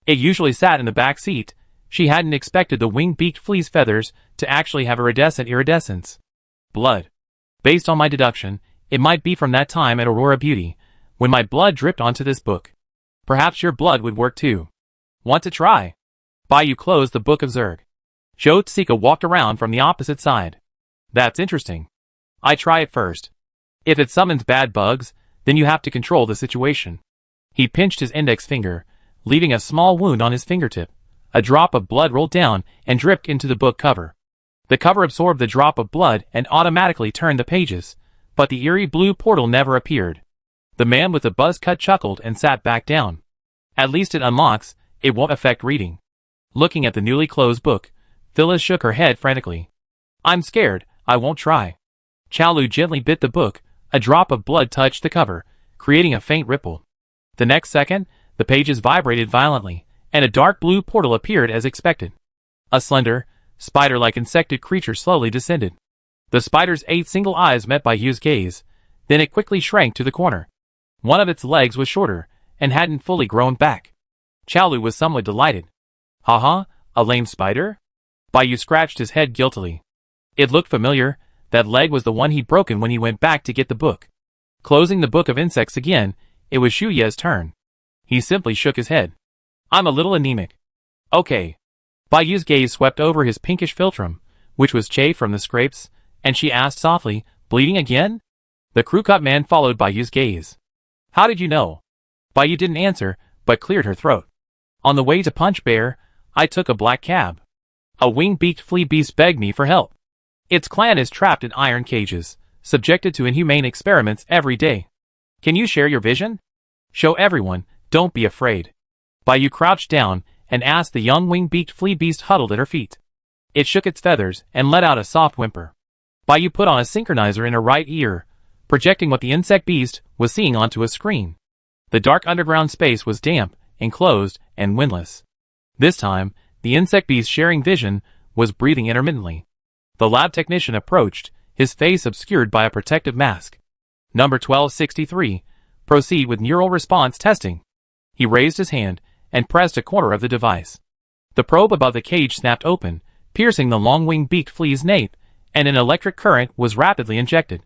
It usually sat in the back seat. She hadn't expected the wing-beaked flea's feathers to actually have iridescence. Blood. Based on my deduction, it might be from that time at Aurora Beauty, when my blood dripped onto this book. Perhaps your blood would work too. Want to try? Baiyu closed the Book of Zerg. Zhou Tsika walked around from the opposite side. That's interesting. I try it first. If it summons bad bugs, then you have to control the situation. He pinched his index finger, leaving a small wound on his fingertip. A drop of blood rolled down and dripped into the book cover. The cover absorbed the drop of blood and automatically turned the pages, but the eerie blue portal never appeared. The man with the buzz cut chuckled and sat back down. At least it unlocks, it won't affect reading. Looking at the newly closed book, Phyllis shook her head frantically. I'm scared, I won't try. Chaolu gently bit the book. A drop of blood touched the cover, creating a faint ripple. The next second, the pages vibrated violently, and a dark blue portal appeared as expected. A slender, spider-like insected creature slowly descended. The spider's 8 single eyes met Baiyu's gaze, then it quickly shrank to the corner. One of its legs was shorter, and hadn't fully grown back. Chaolu was somewhat delighted. Haha, a lame spider? Baiyu scratched his head guiltily. It looked familiar. That leg was the one he'd broken when he went back to get the book. Closing the Book of Insects again, it was Shu Ye's turn. He simply shook his head. I'm a little anemic. Okay. Baiyu's gaze swept over his pinkish philtrum, which was chafed from the scrapes, and she asked softly, bleeding again? The crew-cut man followed Baiyu's gaze. How did you know? Baiyu didn't answer, but cleared her throat. On the way to Punch Bear, I took a black cab. A wing-beaked flea beast begged me for help. Its clan is trapped in iron cages, subjected to inhumane experiments every day. Can you share your vision? Show everyone, don't be afraid. Baiyu crouched down and asked the young wing-beaked flea beast huddled at her feet. It shook its feathers and let out a soft whimper. Baiyu put on a synchronizer in her right ear, projecting what the insect beast was seeing onto a screen. The dark underground space was damp, enclosed, and windless. This time, the insect beast sharing vision was breathing intermittently. The lab technician approached, his face obscured by a protective mask. Number 1263, proceed with neural response testing. He raised his hand and pressed a corner of the device. The probe above the cage snapped open, piercing the long-winged beaked flea's nape, and an electric current was rapidly injected.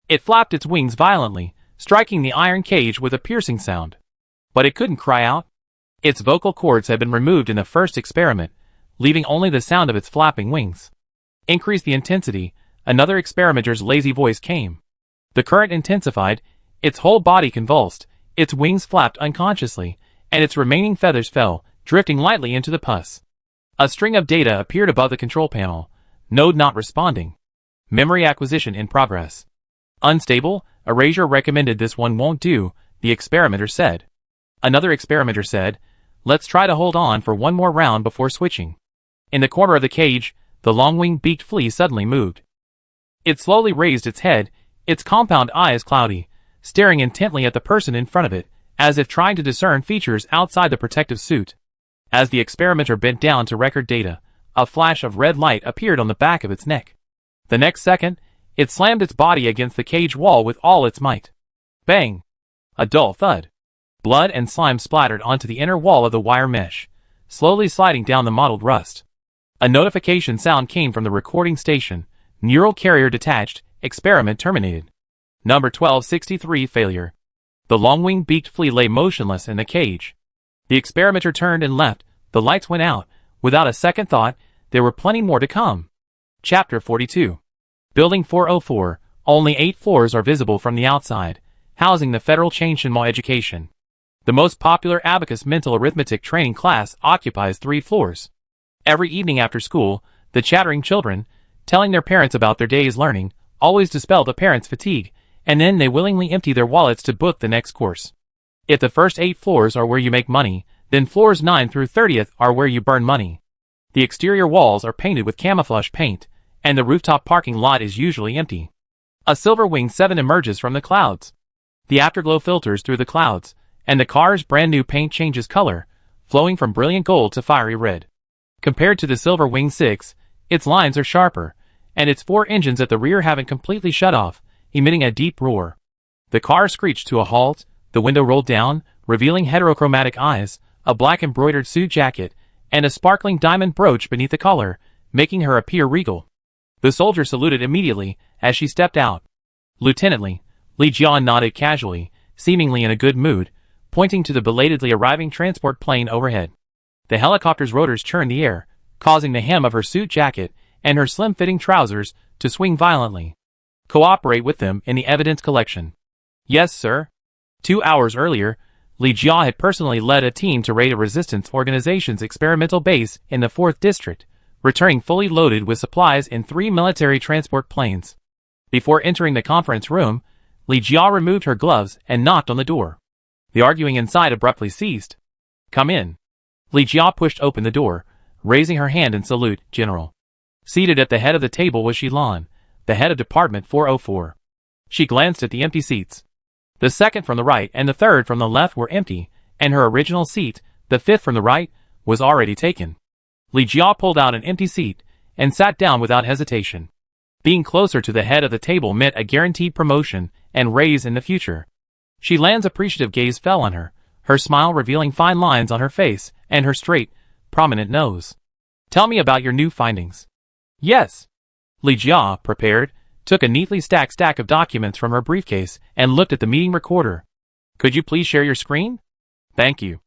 It flapped its wings violently, striking the iron cage with a piercing sound. But it couldn't cry out. Its vocal cords had been removed in the first experiment, leaving only the sound of its flapping wings. Increase the intensity, another experimenter's lazy voice came. The current intensified, its whole body convulsed, its wings flapped unconsciously, and its remaining feathers fell, drifting lightly into the pus. A string of data appeared above the control panel. Node not responding. Memory acquisition in progress. Unstable, erasure recommended. This one won't do, the experimenter said. Another experimenter said, let's try to hold on for one more round before switching. In the corner of the cage, the long-winged beaked flea suddenly moved. It slowly raised its head, its compound eyes cloudy, staring intently at the person in front of it, as if trying to discern features outside the protective suit. As the experimenter bent down to record data, a flash of red light appeared on the back of its neck. The next second, it slammed its body against the cage wall with all its might. Bang! A dull thud. Blood and slime splattered onto the inner wall of the wire mesh, slowly sliding down the mottled rust. A notification sound came from the recording station. Neural carrier detached, experiment terminated. Number 1263, failure. The long-winged beaked flea lay motionless in the cage. The experimenter turned and left. The lights went out. Without a second thought, there were plenty more to come. Chapter 42. Building 404. Only 8 floors are visible from the outside, housing the Federal Chain Shinmao Education. The most popular abacus mental arithmetic training class occupies 3 floors. Every evening after school, the chattering children, telling their parents about their day's learning, always dispel the parents' fatigue, and then they willingly empty their wallets to book the next course. If the first 8 floors are where you make money, then floors 9 through 30th are where you burn money. The exterior walls are painted with camouflage paint, and the rooftop parking lot is usually empty. A silver winged 7 emerges from the clouds. The afterglow filters through the clouds, and the car's brand new paint changes color, flowing from brilliant gold to fiery red. Compared to the silver winged 6, its lines are sharper, and its 4 engines at the rear haven't completely shut off, emitting a deep roar. The car screeched to a halt, the window rolled down, revealing heterochromatic eyes, a black embroidered suit jacket, and a sparkling diamond brooch beneath the collar, making her appear regal. The soldier saluted immediately as she stepped out. Lieutenant Li Jian nodded casually, seemingly in a good mood, pointing to the belatedly arriving transport plane overhead. The helicopter's rotors churned the air, causing the hem of her suit jacket and her slim-fitting trousers to swing violently. Cooperate with them in the evidence collection. Yes, sir. 2 hours earlier, Li Jia had personally led a team to raid a resistance organization's experimental base in the 4th District, returning fully loaded with supplies in 3 military transport planes. Before entering the conference room, Li Jia removed her gloves and knocked on the door. The arguing inside abruptly ceased. Come in. Li Jia pushed open the door, raising her hand in salute, General. Seated at the head of the table was Shilan, the head of Department 404. She glanced at the empty seats. The second from the right and the third from the left were empty, and her original seat, the 5th from the right, was already taken. Li Jia pulled out an empty seat and sat down without hesitation. Being closer to the head of the table meant a guaranteed promotion and raise in the future. Shilan's appreciative gaze fell on her, her smile revealing fine lines on her face and her straight, prominent nose. Tell me about your new findings. Yes. Li Jia, prepared, took a neatly stacked stack of documents from her briefcase and looked at the meeting recorder. Could you please share your screen? Thank you.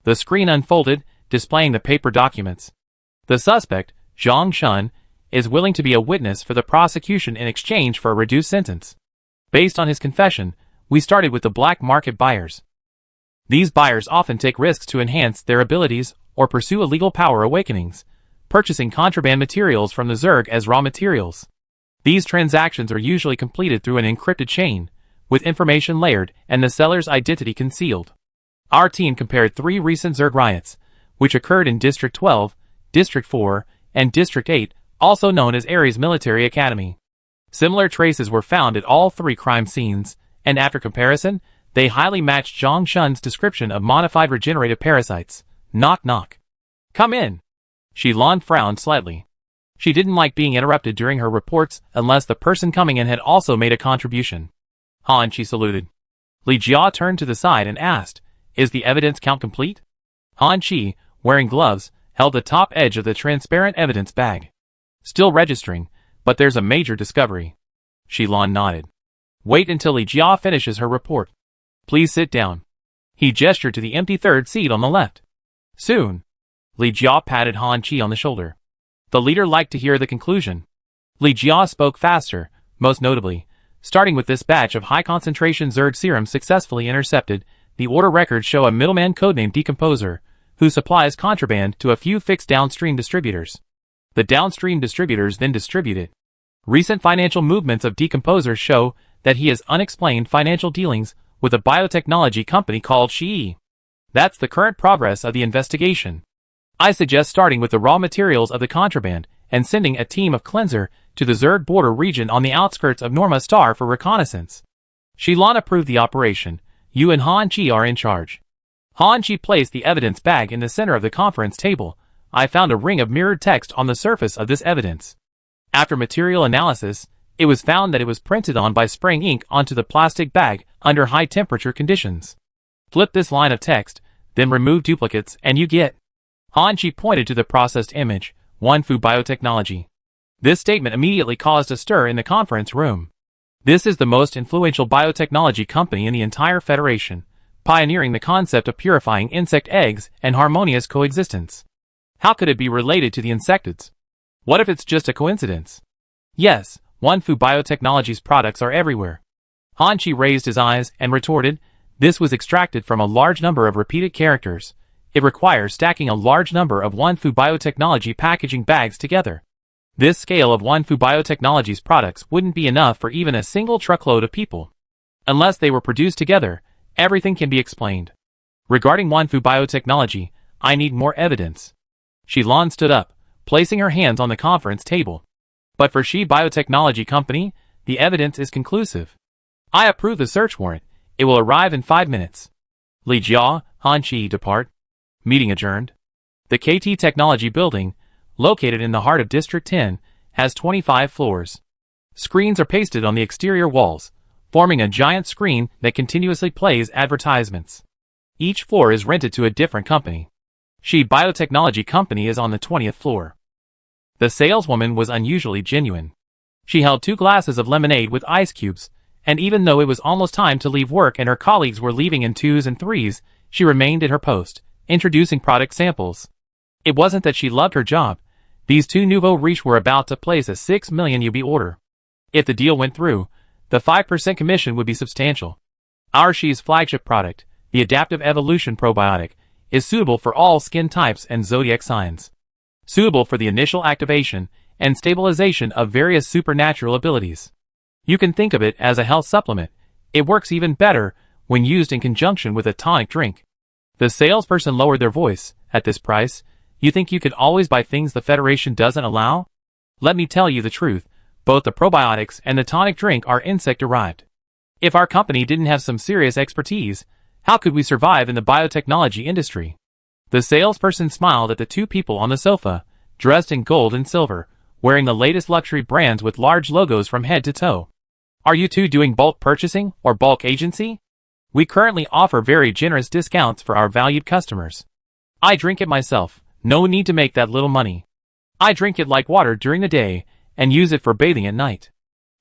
The screen unfolded, displaying the paper documents. The suspect, Zhang Shun, is willing to be a witness for the prosecution in exchange for a reduced sentence. Based on his confession, we started with the black market buyers. These buyers often take risks to enhance their abilities or pursue illegal power awakenings, purchasing contraband materials from the Zerg as raw materials. These transactions are usually completed through an encrypted chain, with information layered and the seller's identity concealed. Our team compared 3 recent Zerg riots, which occurred in District 12, District 4, and District 8, also known as Ares Military Academy. Similar traces were found at all 3 crime scenes, and after comparison, they highly matched Zhang Shun's description of modified regenerative parasites. Knock knock. Come in. Shilan frowned slightly. She didn't like being interrupted during her reports unless the person coming in had also made a contribution. Han, she saluted. Li Jia turned to the side and asked, Is the evidence count complete? Han Chi, wearing gloves, held the top edge of the transparent evidence bag. Still registering, but there's a major discovery. Shilan nodded. Wait until Li Jia finishes her report. Please sit down. He gestured to the empty 3rd seat on the left. Soon. Li Jia patted Han Chi on the shoulder. The leader liked to hear the conclusion. Li Jia spoke faster, most notably, starting with this batch of high-concentration Zerg serum successfully intercepted, the order records show a middleman codenamed Decomposer, who supplies contraband to a few fixed downstream distributors. The downstream distributors then distribute it. Recent financial movements of Decomposer show that he has unexplained financial dealings with a biotechnology company called Shi. That's the current progress of the investigation. I suggest starting with the raw materials of the contraband and sending a team of Cleanser to the Zerg border region on the outskirts of Norma Star for reconnaissance. Shilan approved the operation. You and Han Chi are in charge. Han Chi placed the evidence bag in the center of the conference table. I found a ring of mirrored text on the surface of this evidence. After material analysis, it was found that it was printed on by spraying ink onto the plastic bag under high-temperature conditions. Flip this line of text, then remove duplicates, and you get. Han Chi pointed to the processed image, Wanfu Biotechnology. This statement immediately caused a stir in the conference room. This is the most influential biotechnology company in the entire Federation, pioneering the concept of purifying insect eggs and harmonious coexistence. How could it be related to the insectids? What if it's just a coincidence? Yes, Wanfu Biotechnology's products are everywhere. Han Chi raised his eyes and retorted, This was extracted from a large number of repeated characters. It requires stacking a large number of Wanfu Biotechnology packaging bags together. This scale of Wanfu Biotechnology's products wouldn't be enough for even a single truckload of people. Unless they were produced together, everything can be explained. Regarding Wanfu Biotechnology, I need more evidence. Shilon stood up, placing her hands on the conference table. But for Shi Biotechnology Company, the evidence is conclusive. I approve the search warrant. It will arrive in 5 minutes. Li Jia, Han Chi depart. Meeting adjourned. The KT Technology Building, located in the heart of District 10, has 25 floors. Screens are pasted on the exterior walls, forming a giant screen that continuously plays advertisements. Each floor is rented to a different company. Shi Biotechnology Company is on the 20th floor. The saleswoman was unusually genuine. She held 2 glasses of lemonade with ice cubes, and even though it was almost time to leave work and her colleagues were leaving in 2s and 3s, she remained at her post, introducing product samples. It wasn't that she loved her job. These 2 nouveau riches were about to place a 6 million UB order. If the deal went through, the 5% commission would be substantial. Our Shi's flagship product, the Adaptive Evolution Probiotic, is suitable for all skin types and zodiac signs. Suitable for the initial activation and stabilization of various supernatural abilities. You can think of it as a health supplement. It works even better when used in conjunction with a tonic drink. The salesperson lowered their voice. At this price, you think you could always buy things the Federation doesn't allow? Let me tell you the truth, both the probiotics and the tonic drink are insect-derived. If our company didn't have some serious expertise, how could we survive in the biotechnology industry? The salesperson smiled at the 2 people on the sofa, dressed in gold and silver, wearing the latest luxury brands with large logos from head to toe. Are you 2 doing bulk purchasing or bulk agency? We currently offer very generous discounts for our valued customers. I drink it myself, no need to make that little money. I drink it like water during the day, and use it for bathing at night.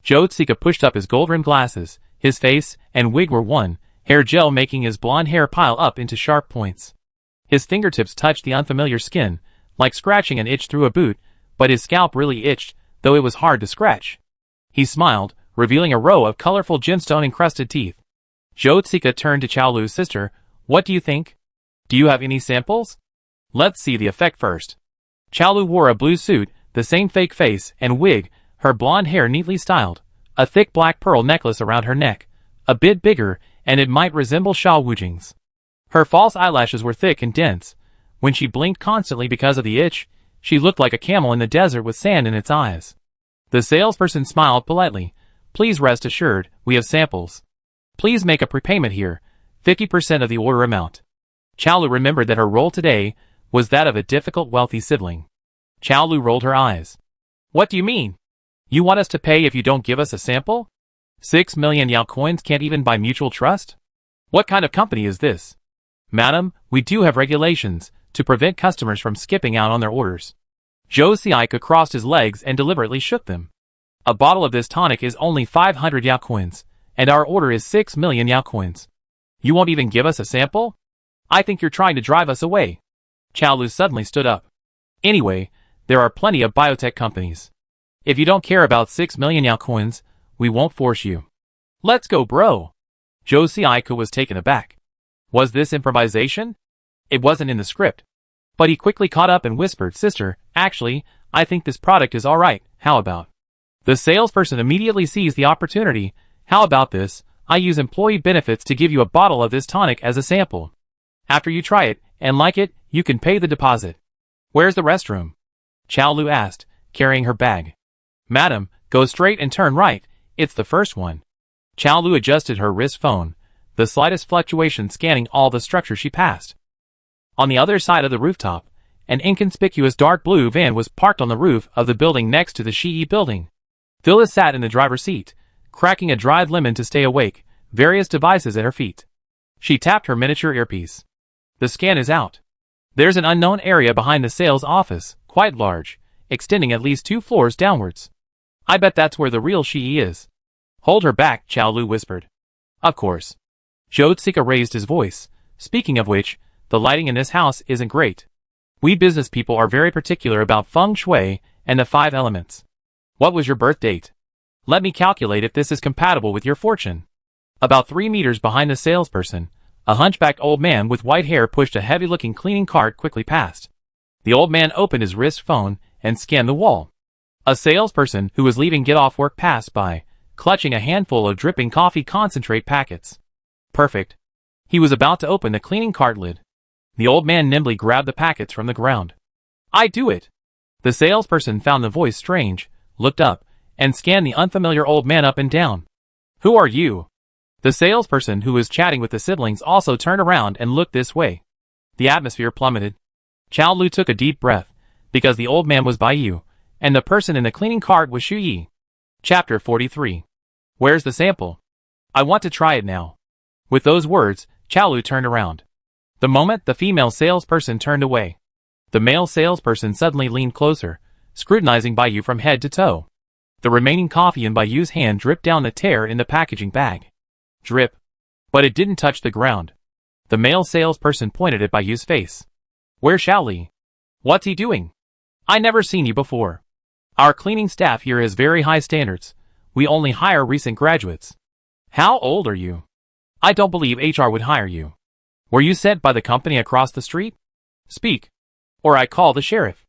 Joe Tsika pushed up his gold-rimmed glasses, his face and wig were one, hair gel making his blonde hair pile up into sharp points. His fingertips touched the unfamiliar skin, like scratching an itch through a boot, but his scalp really itched, though it was hard to scratch. He smiled, revealing a row of colorful gemstone-encrusted teeth. Zhou Tsika turned to Chaolu's sister. What do you think? Do you have any samples? Let's see the effect first. Chaolu wore a blue suit, the same fake face and wig, her blonde hair neatly styled, a thick black pearl necklace around her neck, a bit bigger, and it might resemble Xiao Wujing's. Her false eyelashes were thick and dense. When she blinked constantly because of the itch, she looked like a camel in the desert with sand in its eyes. The salesperson smiled politely. Please rest assured, we have samples. Please make a prepayment here, 50% of the order amount. Chaolu remembered that her role today was that of a difficult wealthy sibling. Chaolu rolled her eyes. What do you mean? You want us to pay if you don't give us a sample? 6 million Yao coins can't even buy mutual trust? What kind of company is this? Madam, we do have regulations to prevent customers from skipping out on their orders. Zhou Xiaika crossed his legs and deliberately shook them. A bottle of this tonic is only 500 Yao coins, and our order is 6 million Yao coins. You won't even give us a sample? I think you're trying to drive us away. Chaolu suddenly stood up. Anyway, there are plenty of biotech companies. If you don't care about 6 million Yao coins, we won't force you. Let's go, bro. Zhou Xiaika was taken aback. Was this improvisation? It wasn't in the script. But he quickly caught up and whispered, Sister, actually, I think this product is alright, how about? The salesperson immediately seized the opportunity. How about this? I use employee benefits to give you a bottle of this tonic as a sample. After you try it, and like it, you can pay the deposit. Where's the restroom? Chaolu asked, carrying her bag. Madam, go straight and turn right, it's the first one. Chaolu adjusted her wrist phone, the slightest fluctuation scanning all the structure she passed. On the other side of the rooftop, an inconspicuous dark blue van was parked on the roof of the building next to the Shiyi building. Phyllis sat in the driver's seat, cracking a dried lemon to stay awake, various devices at her feet. She tapped her miniature earpiece. The scan is out. There's an unknown area behind the sales office, quite large, extending at least 2 floors downwards. I bet that's where the real Shiyi is. Hold her back, Chaolu whispered. Of course. Zhou Tsika raised his voice. Speaking of which, the lighting in this house isn't great. We business people are very particular about feng shui and the 5 elements. What was your birth date? Let me calculate if this is compatible with your fortune. About 3 meters behind the salesperson, a hunchbacked old man with white hair pushed a heavy-looking cleaning cart quickly past. The old man opened his wrist phone and scanned the wall. A salesperson who was leaving get-off-work passed by, clutching a handful of dripping coffee concentrate packets. Perfect. He was about to open the cleaning cart lid. The old man nimbly grabbed the packets from the ground. "I do it." The salesperson found the voice strange, looked up, and scanned the unfamiliar old man up and down. "Who are you?" The salesperson who was chatting with the siblings also turned around and looked this way. The atmosphere plummeted. Chao Lu took a deep breath, because the old man was Bai Yu, and the person in the cleaning cart was Xu Yi. Chapter 43. Where's the sample? I want to try it now. With those words, Chao Lu turned around. The moment the female salesperson turned away, the male salesperson suddenly leaned closer, scrutinizing Bai Yu from head to toe. The remaining coffee in Bai Yu's hand dripped down the tear in the packaging bag. Drip. But it didn't touch the ground. The male salesperson pointed at Bai Yu's face. "Where's Xiaoli? What's he doing? I never seen you before. Our cleaning staff here has very high standards. We only hire recent graduates. How old are you? I don't believe HR would hire you. Were you sent by the company across the street? Speak, or I call the sheriff."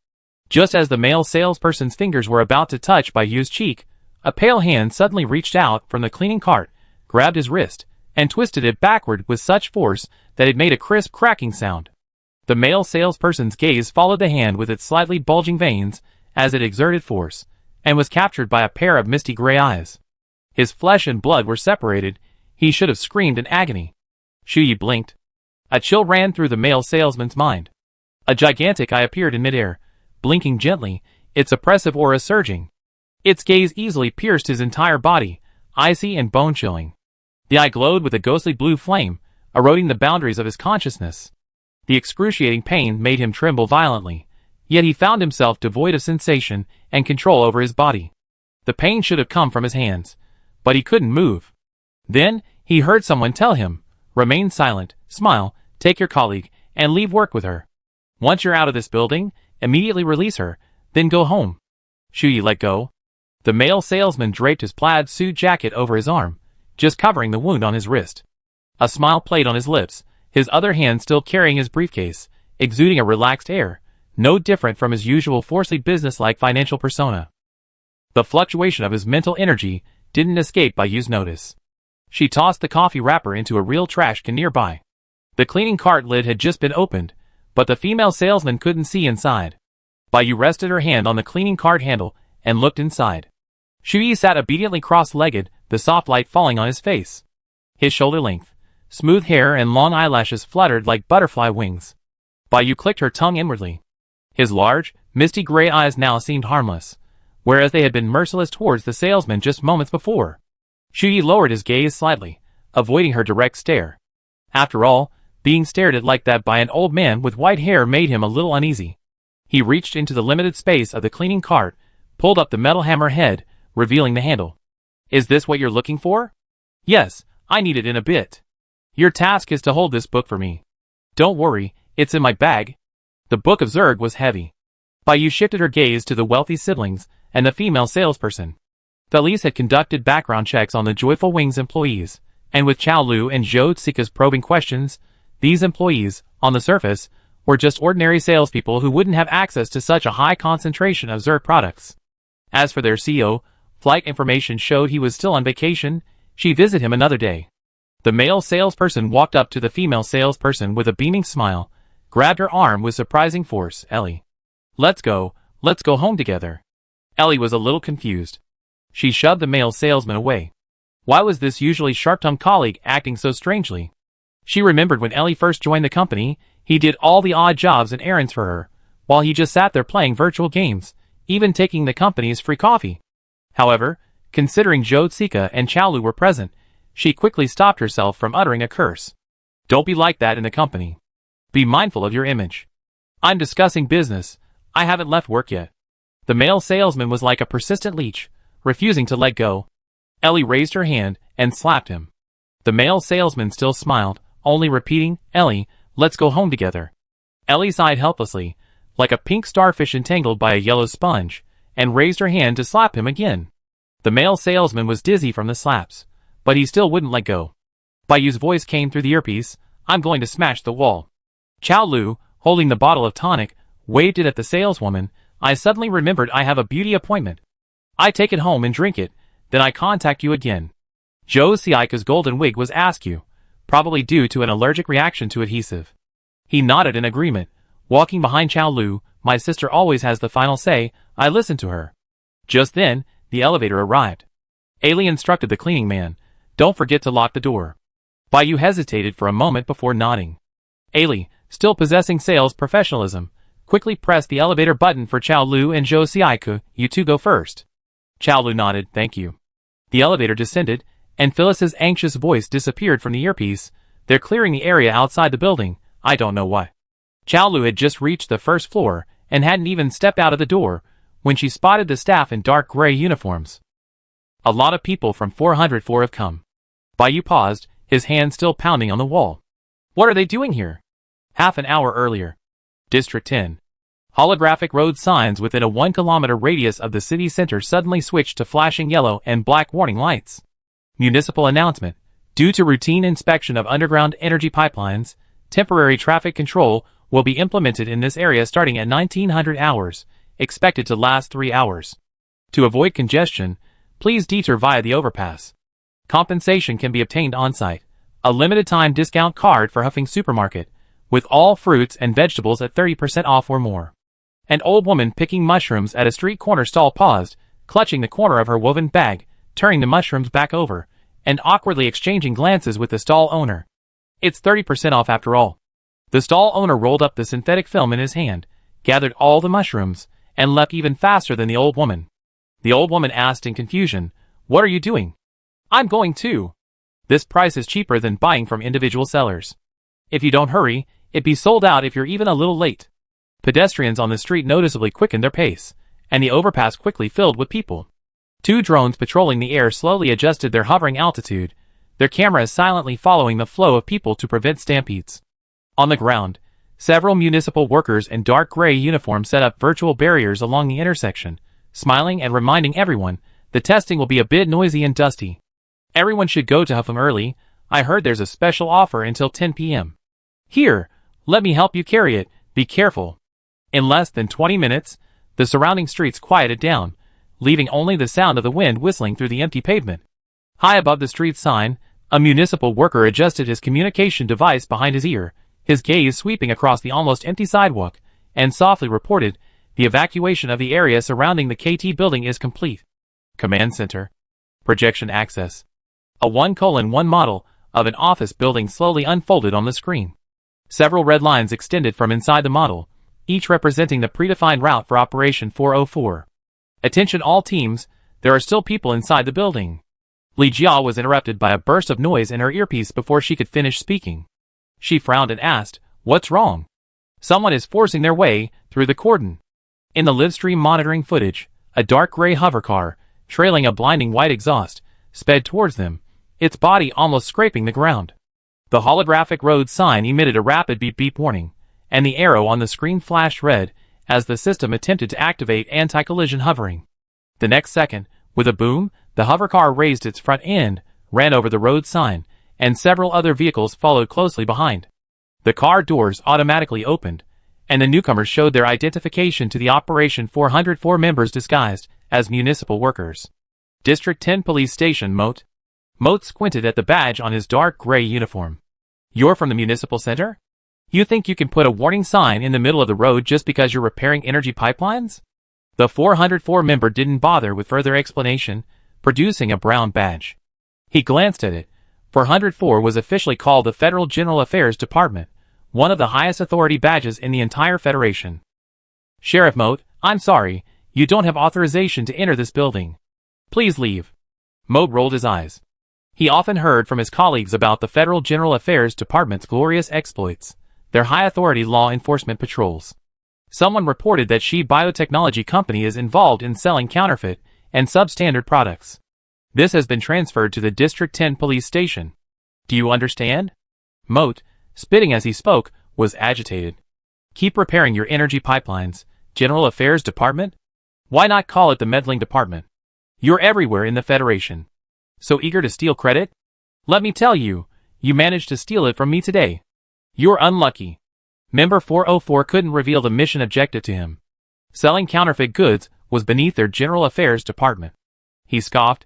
Just as the male salesperson's fingers were about to touch Bai Yu's cheek, a pale hand suddenly reached out from the cleaning cart, grabbed his wrist, and twisted it backward with such force that it made a crisp cracking sound. The male salesperson's gaze followed the hand with its slightly bulging veins as it exerted force, and was captured by a pair of misty gray eyes. His flesh and blood were separated. He should have screamed in agony. Xu Yi blinked. A chill ran through the male salesman's mind. A gigantic eye appeared in midair, blinking gently, its oppressive aura surging. Its gaze easily pierced his entire body, icy and bone-chilling. The eye glowed with a ghostly blue flame, eroding the boundaries of his consciousness. The excruciating pain made him tremble violently, yet he found himself devoid of sensation and control over his body. The pain should have come from his hands, but he couldn't move. Then, he heard someone tell him, "Remain silent, smile, take your colleague, and leave work with her. Once you're out of this building, immediately release her, then go home." Xu Yi let go. The male salesman draped his plaid suit jacket over his arm, just covering the wound on his wrist. A smile played on his lips, his other hand still carrying his briefcase, exuding a relaxed air, no different from his usual forcefully business-like financial persona. The fluctuation of his mental energy didn't escape Bai Yu's notice. She tossed the coffee wrapper into a real trash can nearby. The cleaning cart lid had just been opened, but the female salesman couldn't see inside. Bai Yu rested her hand on the cleaning cart handle and looked inside. Xu Yi sat obediently cross-legged, the soft light falling on his face. His shoulder-length, smooth hair and long eyelashes fluttered like butterfly wings. Bai Yu clicked her tongue inwardly. His large, misty gray eyes now seemed harmless, whereas they had been merciless towards the salesman just moments before. Xu Yi lowered his gaze slightly, avoiding her direct stare. After all, being stared at like that by an old man with white hair made him a little uneasy. He reached into the limited space of the cleaning cart, pulled up the metal hammer head, revealing the handle. "Is this what you're looking for?" "Yes, I need it in a bit. Your task is to hold this book for me." "Don't worry, it's in my bag." The book of Zerg was heavy. Bai Yu shifted her gaze to the wealthy siblings and the female salesperson. Thalys had conducted background checks on the Joyful Wings employees, and with Chao Lu and Zhou Tsika's probing questions, these employees, on the surface, were just ordinary salespeople who wouldn't have access to such a high concentration of Zerg products. As for their CEO, flight information showed he was still on vacation. She'd visit him another day. The male salesperson walked up to the female salesperson with a beaming smile, grabbed her arm with surprising force. "Ellie. Let's go home together." Ellie was a little confused. She shoved the male salesman away. Why was this usually sharp-tongued colleague acting so strangely? She remembered when Ellie first joined the company, he did all the odd jobs and errands for her, while he just sat there playing virtual games, even taking the company's free coffee. However, considering Zhou Tsika and Chao Lu were present, she quickly stopped herself from uttering a curse. "Don't be like that in the company. Be mindful of your image. I'm discussing business. I haven't left work yet." The male salesman was like a persistent leech, refusing to let go. Ellie raised her hand and slapped him. The male salesman still smiled, only repeating, "Ellie, let's go home together." Ellie sighed helplessly, like a pink starfish entangled by a yellow sponge, and raised her hand to slap him again. The male salesman was dizzy from the slaps, but he still wouldn't let go. Bayu's voice came through the earpiece. I'm going to smash the wall. Chow Lu, holding the bottle of tonic, waved it at the saleswoman. I suddenly remembered I have a beauty appointment. I take it home and drink it, then I contact you again. Zhou Xiaika's golden wig was askew, probably due to an allergic reaction to adhesive. He nodded in agreement, walking behind Chow Lu. My sister always has the final say. I listened to her. Just then, the elevator arrived. Ailey instructed the cleaning man, don't forget to lock the door. Bayu hesitated for a moment before nodding. Ailey, still possessing sales professionalism, quickly pressed the elevator button for Chow Lu and Zhou Xiaika. You two go first. Chow Lu nodded, thank you. The elevator descended, and Phyllis's anxious voice disappeared from the earpiece. They're clearing the area outside the building. I don't know why. Chow Lu had just reached the first floor, and hadn't even stepped out of the door, when she spotted the staff in dark gray uniforms. A lot of people from 404 have come. Bayu paused, his hand still pounding on the wall. What are they doing here? Half an hour earlier. District 10. Holographic road signs within a 1-kilometer radius of the city center suddenly switched to flashing yellow and black warning lights. Municipal announcement. Due to routine inspection of underground energy pipelines, temporary traffic control will be implemented in this area starting at 1900 hours, expected to last 3 hours. To avoid congestion, please detour via the overpass. Compensation can be obtained on-site. A limited-time discount card for Huffing Supermarket, with all fruits and vegetables at 30% off or more. An old woman picking mushrooms at a street corner stall paused, clutching the corner of her woven bag, turning the mushrooms back over, and awkwardly exchanging glances with the stall owner. It's 30% off after all. The stall owner rolled up the synthetic film in his hand, gathered all the mushrooms, and left even faster than the old woman. The old woman asked in confusion, What are you doing? I'm going too. This price is cheaper than buying from individual sellers. If you don't hurry, it'd be sold out if you're even a little late. Pedestrians on the street noticeably quickened their pace, and the overpass quickly filled with people. 2 drones patrolling the air slowly adjusted their hovering altitude, their cameras silently following the flow of people to prevent stampedes. On the ground, several municipal workers in dark gray uniforms set up virtual barriers along the intersection, smiling and reminding everyone the testing will be a bit noisy and dusty. Everyone should go to Huffam early. I heard there's a special offer until 10 p.m. Here, let me help you carry it. Be careful. In less than 20 minutes, the surrounding streets quieted down, leaving only the sound of the wind whistling through the empty pavement. High above the street sign, a municipal worker adjusted his communication device behind his ear, his gaze sweeping across the almost empty sidewalk, and softly reported, the evacuation of the area surrounding the KT building is complete. Command Center. Projection access. A 1:1 model of an office building slowly unfolded on the screen. Several red lines extended from inside the model, each representing the predefined route for Operation 404. Attention all teams, there are still people inside the building. Li Jia was interrupted by a burst of noise in her earpiece before she could finish speaking. She frowned and asked, What's wrong? Someone is forcing their way through the cordon. In the livestream monitoring footage, a dark gray hover car, trailing a blinding white exhaust, sped towards them, its body almost scraping the ground. The holographic road sign emitted a rapid beep-beep warning, and the arrow on the screen flashed red as the system attempted to activate anti-collision hovering. The next second, with a boom, the hover car raised its front end, ran over the road sign, and several other vehicles followed closely behind. The car doors automatically opened, and the newcomers showed their identification to the Operation 404 members disguised as municipal workers. District 10 Police Station, Moat. Moat squinted at the badge on his dark gray uniform. You're from the municipal center? You think you can put a warning sign in the middle of the road just because you're repairing energy pipelines? The 404 member didn't bother with further explanation, producing a brown badge. He glanced at it. 404 was officially called the Federal General Affairs Department, one of the highest authority badges in the entire Federation. Sheriff Moat, I'm sorry, you don't have authorization to enter this building. Please leave. Moat rolled his eyes. He often heard from his colleagues about the Federal General Affairs Department's glorious exploits, their high-authority law enforcement patrols. Someone reported that She Biotechnology Company is involved in selling counterfeit and substandard products. This has been transferred to the District 10 police station. Do you understand? Moat, spitting as he spoke, was agitated. Keep repairing your energy pipelines, General Affairs Department? Why not call it the Meddling Department? You're everywhere in the Federation. So eager to steal credit? Let me tell you, You managed to steal it from me today. You're unlucky. Member 404 couldn't reveal the mission objective to him. Selling counterfeit goods was beneath their General Affairs Department. He scoffed.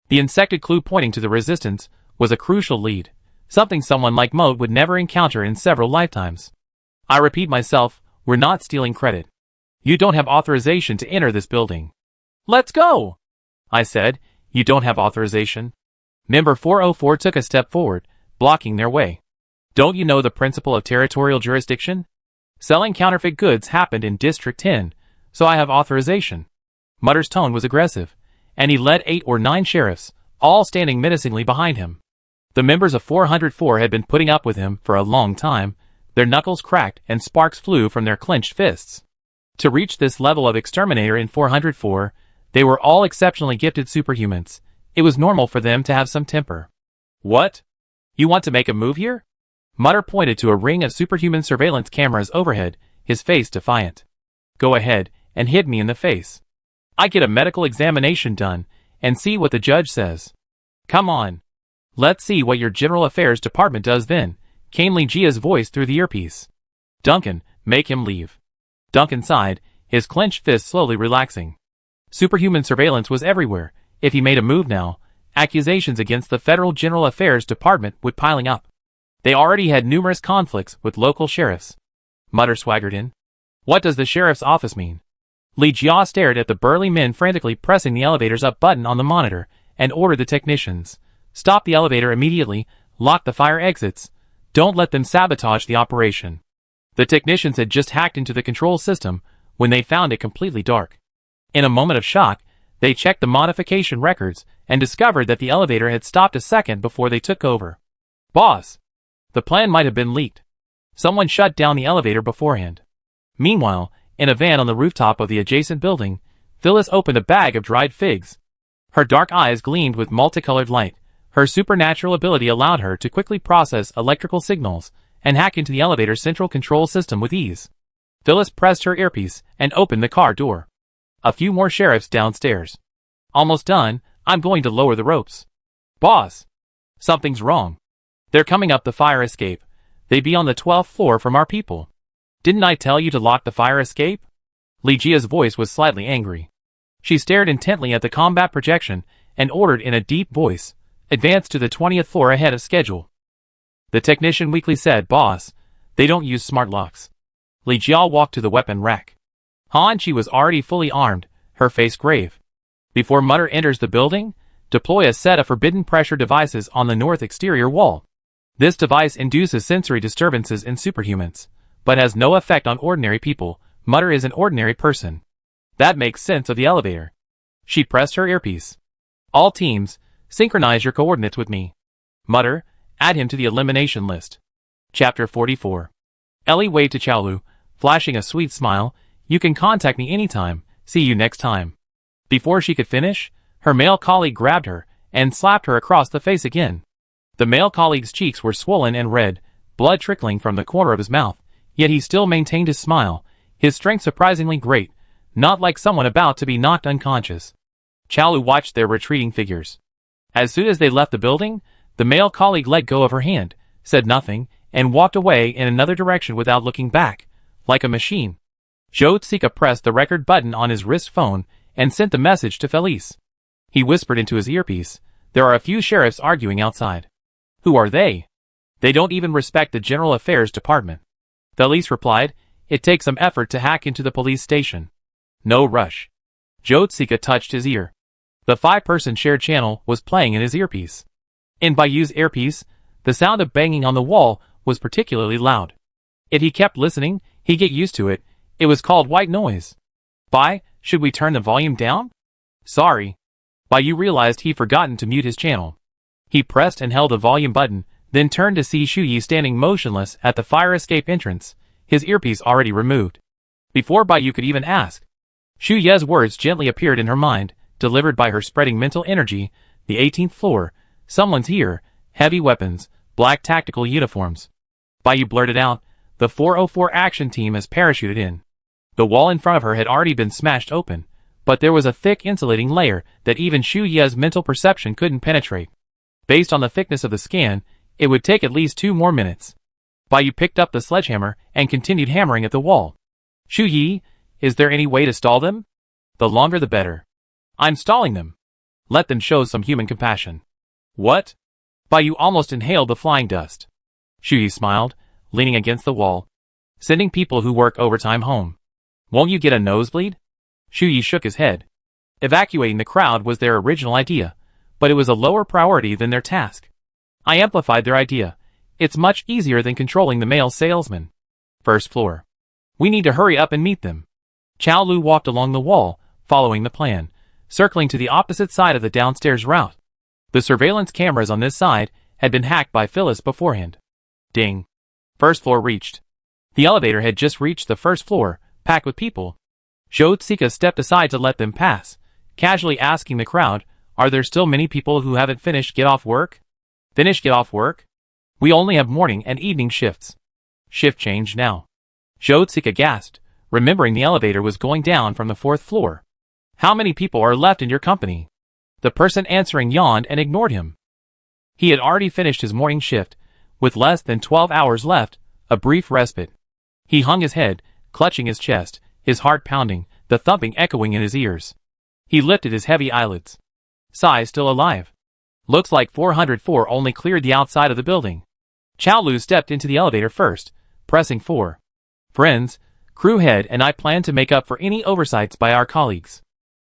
The insected clue pointing to the resistance was a crucial lead, something someone like Mode would never encounter in several lifetimes. I repeat myself, we're not stealing credit. You don't have authorization to enter this building. Let's go! I said. You don't have authorization? Member 404 took a step forward, blocking their way. Don't you know the principle of territorial jurisdiction? Selling counterfeit goods happened in District 10, so I have authorization. Mutter's tone was aggressive, and he led 8 or 9 sheriffs, all standing menacingly behind him. The members of 404 had been putting up with him for a long time. Their knuckles cracked and sparks flew from their clenched fists. To reach this level of exterminator in 404, they were all exceptionally gifted superhumans. It was normal for them to have some temper. What? You want to make a move here? Mutter pointed to a ring of superhuman surveillance cameras overhead, his face defiant. Go ahead and hit me in the face. I get a medical examination done and see what the judge says. Come on. Let's see what your General Affairs Department does then, came Lee Jia's voice through the earpiece. Duncan, make him leave. Duncan sighed, his clenched fist slowly relaxing. Superhuman surveillance was everywhere. If he made a move now, accusations against the Federal General Affairs Department would piling up. They already had numerous conflicts with local sheriffs. Mutter swaggered in. What does the sheriff's office mean? Li Jia stared at the burly men frantically pressing the elevator's up button on the monitor and ordered the technicians. Stop the elevator immediately, lock the fire exits. Don't let them sabotage the operation. The technicians had just hacked into the control system when they found it completely dark. In a moment of shock, they checked the modification records and discovered that the elevator had stopped a second before they took over. Boss! The plan might have been leaked. Someone shut down the elevator beforehand. Meanwhile, in a van on the rooftop of the adjacent building, Phyllis opened a bag of dried figs. Her dark eyes gleamed with multicolored light. Her supernatural ability allowed her to quickly process electrical signals and hack into the elevator's central control system with ease. Phyllis pressed her earpiece and opened the car door. A few more sheriffs downstairs. Almost done, I'm going to lower the ropes. Boss! Something's wrong. They're coming up the fire escape. They be on the 12th floor from our people. Didn't I tell you to lock the fire escape? Li Jia's voice was slightly angry. She stared intently at the combat projection and ordered in a deep voice, advance to the 20th floor ahead of schedule. The technician weakly said, Boss, they don't use smart locks. Li Jia walked to the weapon rack. Han Chi was already fully armed, her face grave. Before Mutter enters the building, deploy a set of forbidden pressure devices on the north exterior wall. This device induces sensory disturbances in superhumans, but has no effect on ordinary people. Mutter is an ordinary person. That makes sense of the elevator. She pressed her earpiece. All teams, synchronize your coordinates with me. Mutter, add him to the elimination list. Chapter 44. Ellie waved to Chaolu, flashing a sweet smile. You can contact me anytime. See you next time. Before she could finish, her male colleague grabbed her and slapped her across the face again. The male colleague's cheeks were swollen and red, blood trickling from the corner of his mouth, yet he still maintained his smile, his strength surprisingly great, not like someone about to be knocked unconscious. Chaolu watched their retreating figures. As soon as they left the building, the male colleague let go of her hand, said nothing, and walked away in another direction without looking back, like a machine. Zhou Tsika pressed the record button on his wrist phone and sent the message to Felice. He whispered into his earpiece, there are a few sheriffs arguing outside. Who are they? They don't even respect the General Affairs Department. Felice replied, it takes some effort to hack into the police station. No rush. Zhou Tsika touched his ear. The 5-person shared channel was playing in his earpiece. In Bayu's earpiece, the sound of banging on the wall was particularly loud. If he kept listening, he'd get used to it. It was called white noise. Bai, should we turn the volume down? Sorry. Bayu realized he'd forgotten to mute his channel. He pressed and held the volume button, then turned to see Shu Yi standing motionless at the fire escape entrance, his earpiece already removed. Before Bayu could even ask, Shu Ye's words gently appeared in her mind, delivered by her spreading mental energy. The 18th floor, someone's here, heavy weapons, black tactical uniforms. Bayu blurted out, the 404 action team has parachuted in. The wall in front of her had already been smashed open, but there was a thick insulating layer that even Shu Ye's mental perception couldn't penetrate. Based on the thickness of the scan, It would take at least 2 more minutes. Bai picked up the sledgehammer and continued hammering at the wall. Shu Yi, is there any way to stall them? The longer the better. I'm stalling them. Let them show some human compassion. What? Bai almost inhaled the flying dust. Shu Yi smiled, leaning against the wall. Sending people who work overtime home. Won't you get a nosebleed? Shu Yi shook his head. Evacuating the crowd was their original idea, but it was a lower priority than their task. I amplified their idea. It's much easier than controlling the male salesman. First floor. We need to hurry up and meet them. Chao Lu walked along the wall, following the plan, circling to the opposite side of the downstairs route. The surveillance cameras on this side had been hacked by Phyllis beforehand. Ding. First floor reached. The elevator had just reached the first floor, packed with people. Zhou Tsika stepped aside to let them pass, casually asking the crowd, are there still many people who haven't finished get off work? Finished get off work? We only have morning and evening shifts. Shift change now. Zhou Tsika gasped, remembering the elevator was going down from the 4th floor. How many people are left in your company? The person answering yawned and ignored him. He had already finished his morning shift, with less than 12 hours left, a brief respite. He hung his head, clutching his chest, his heart pounding, the thumping echoing in his ears. He lifted his heavy eyelids. Sai still alive. Looks like 404 only cleared the outside of the building. Chao Lu stepped into the elevator first, pressing 4. Friends, crew head and I plan to make up for any oversights by our colleagues.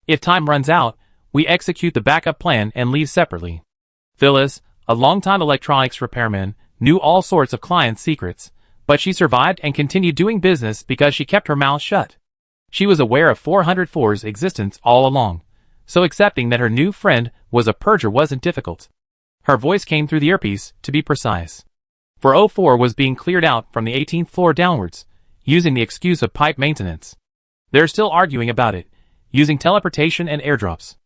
If time runs out, we execute the backup plan and leave separately. Phyllis, a longtime electronics repairman, knew all sorts of clients' secrets, but she survived and continued doing business because she kept her mouth shut. She was aware of 404's existence all along, so accepting that her new friend was a perjurer wasn't difficult. Her voice came through the earpiece, to be precise. 404 was being cleared out from the 18th floor downwards, using the excuse of pipe maintenance. They're still arguing about it, using teleportation and airdrops.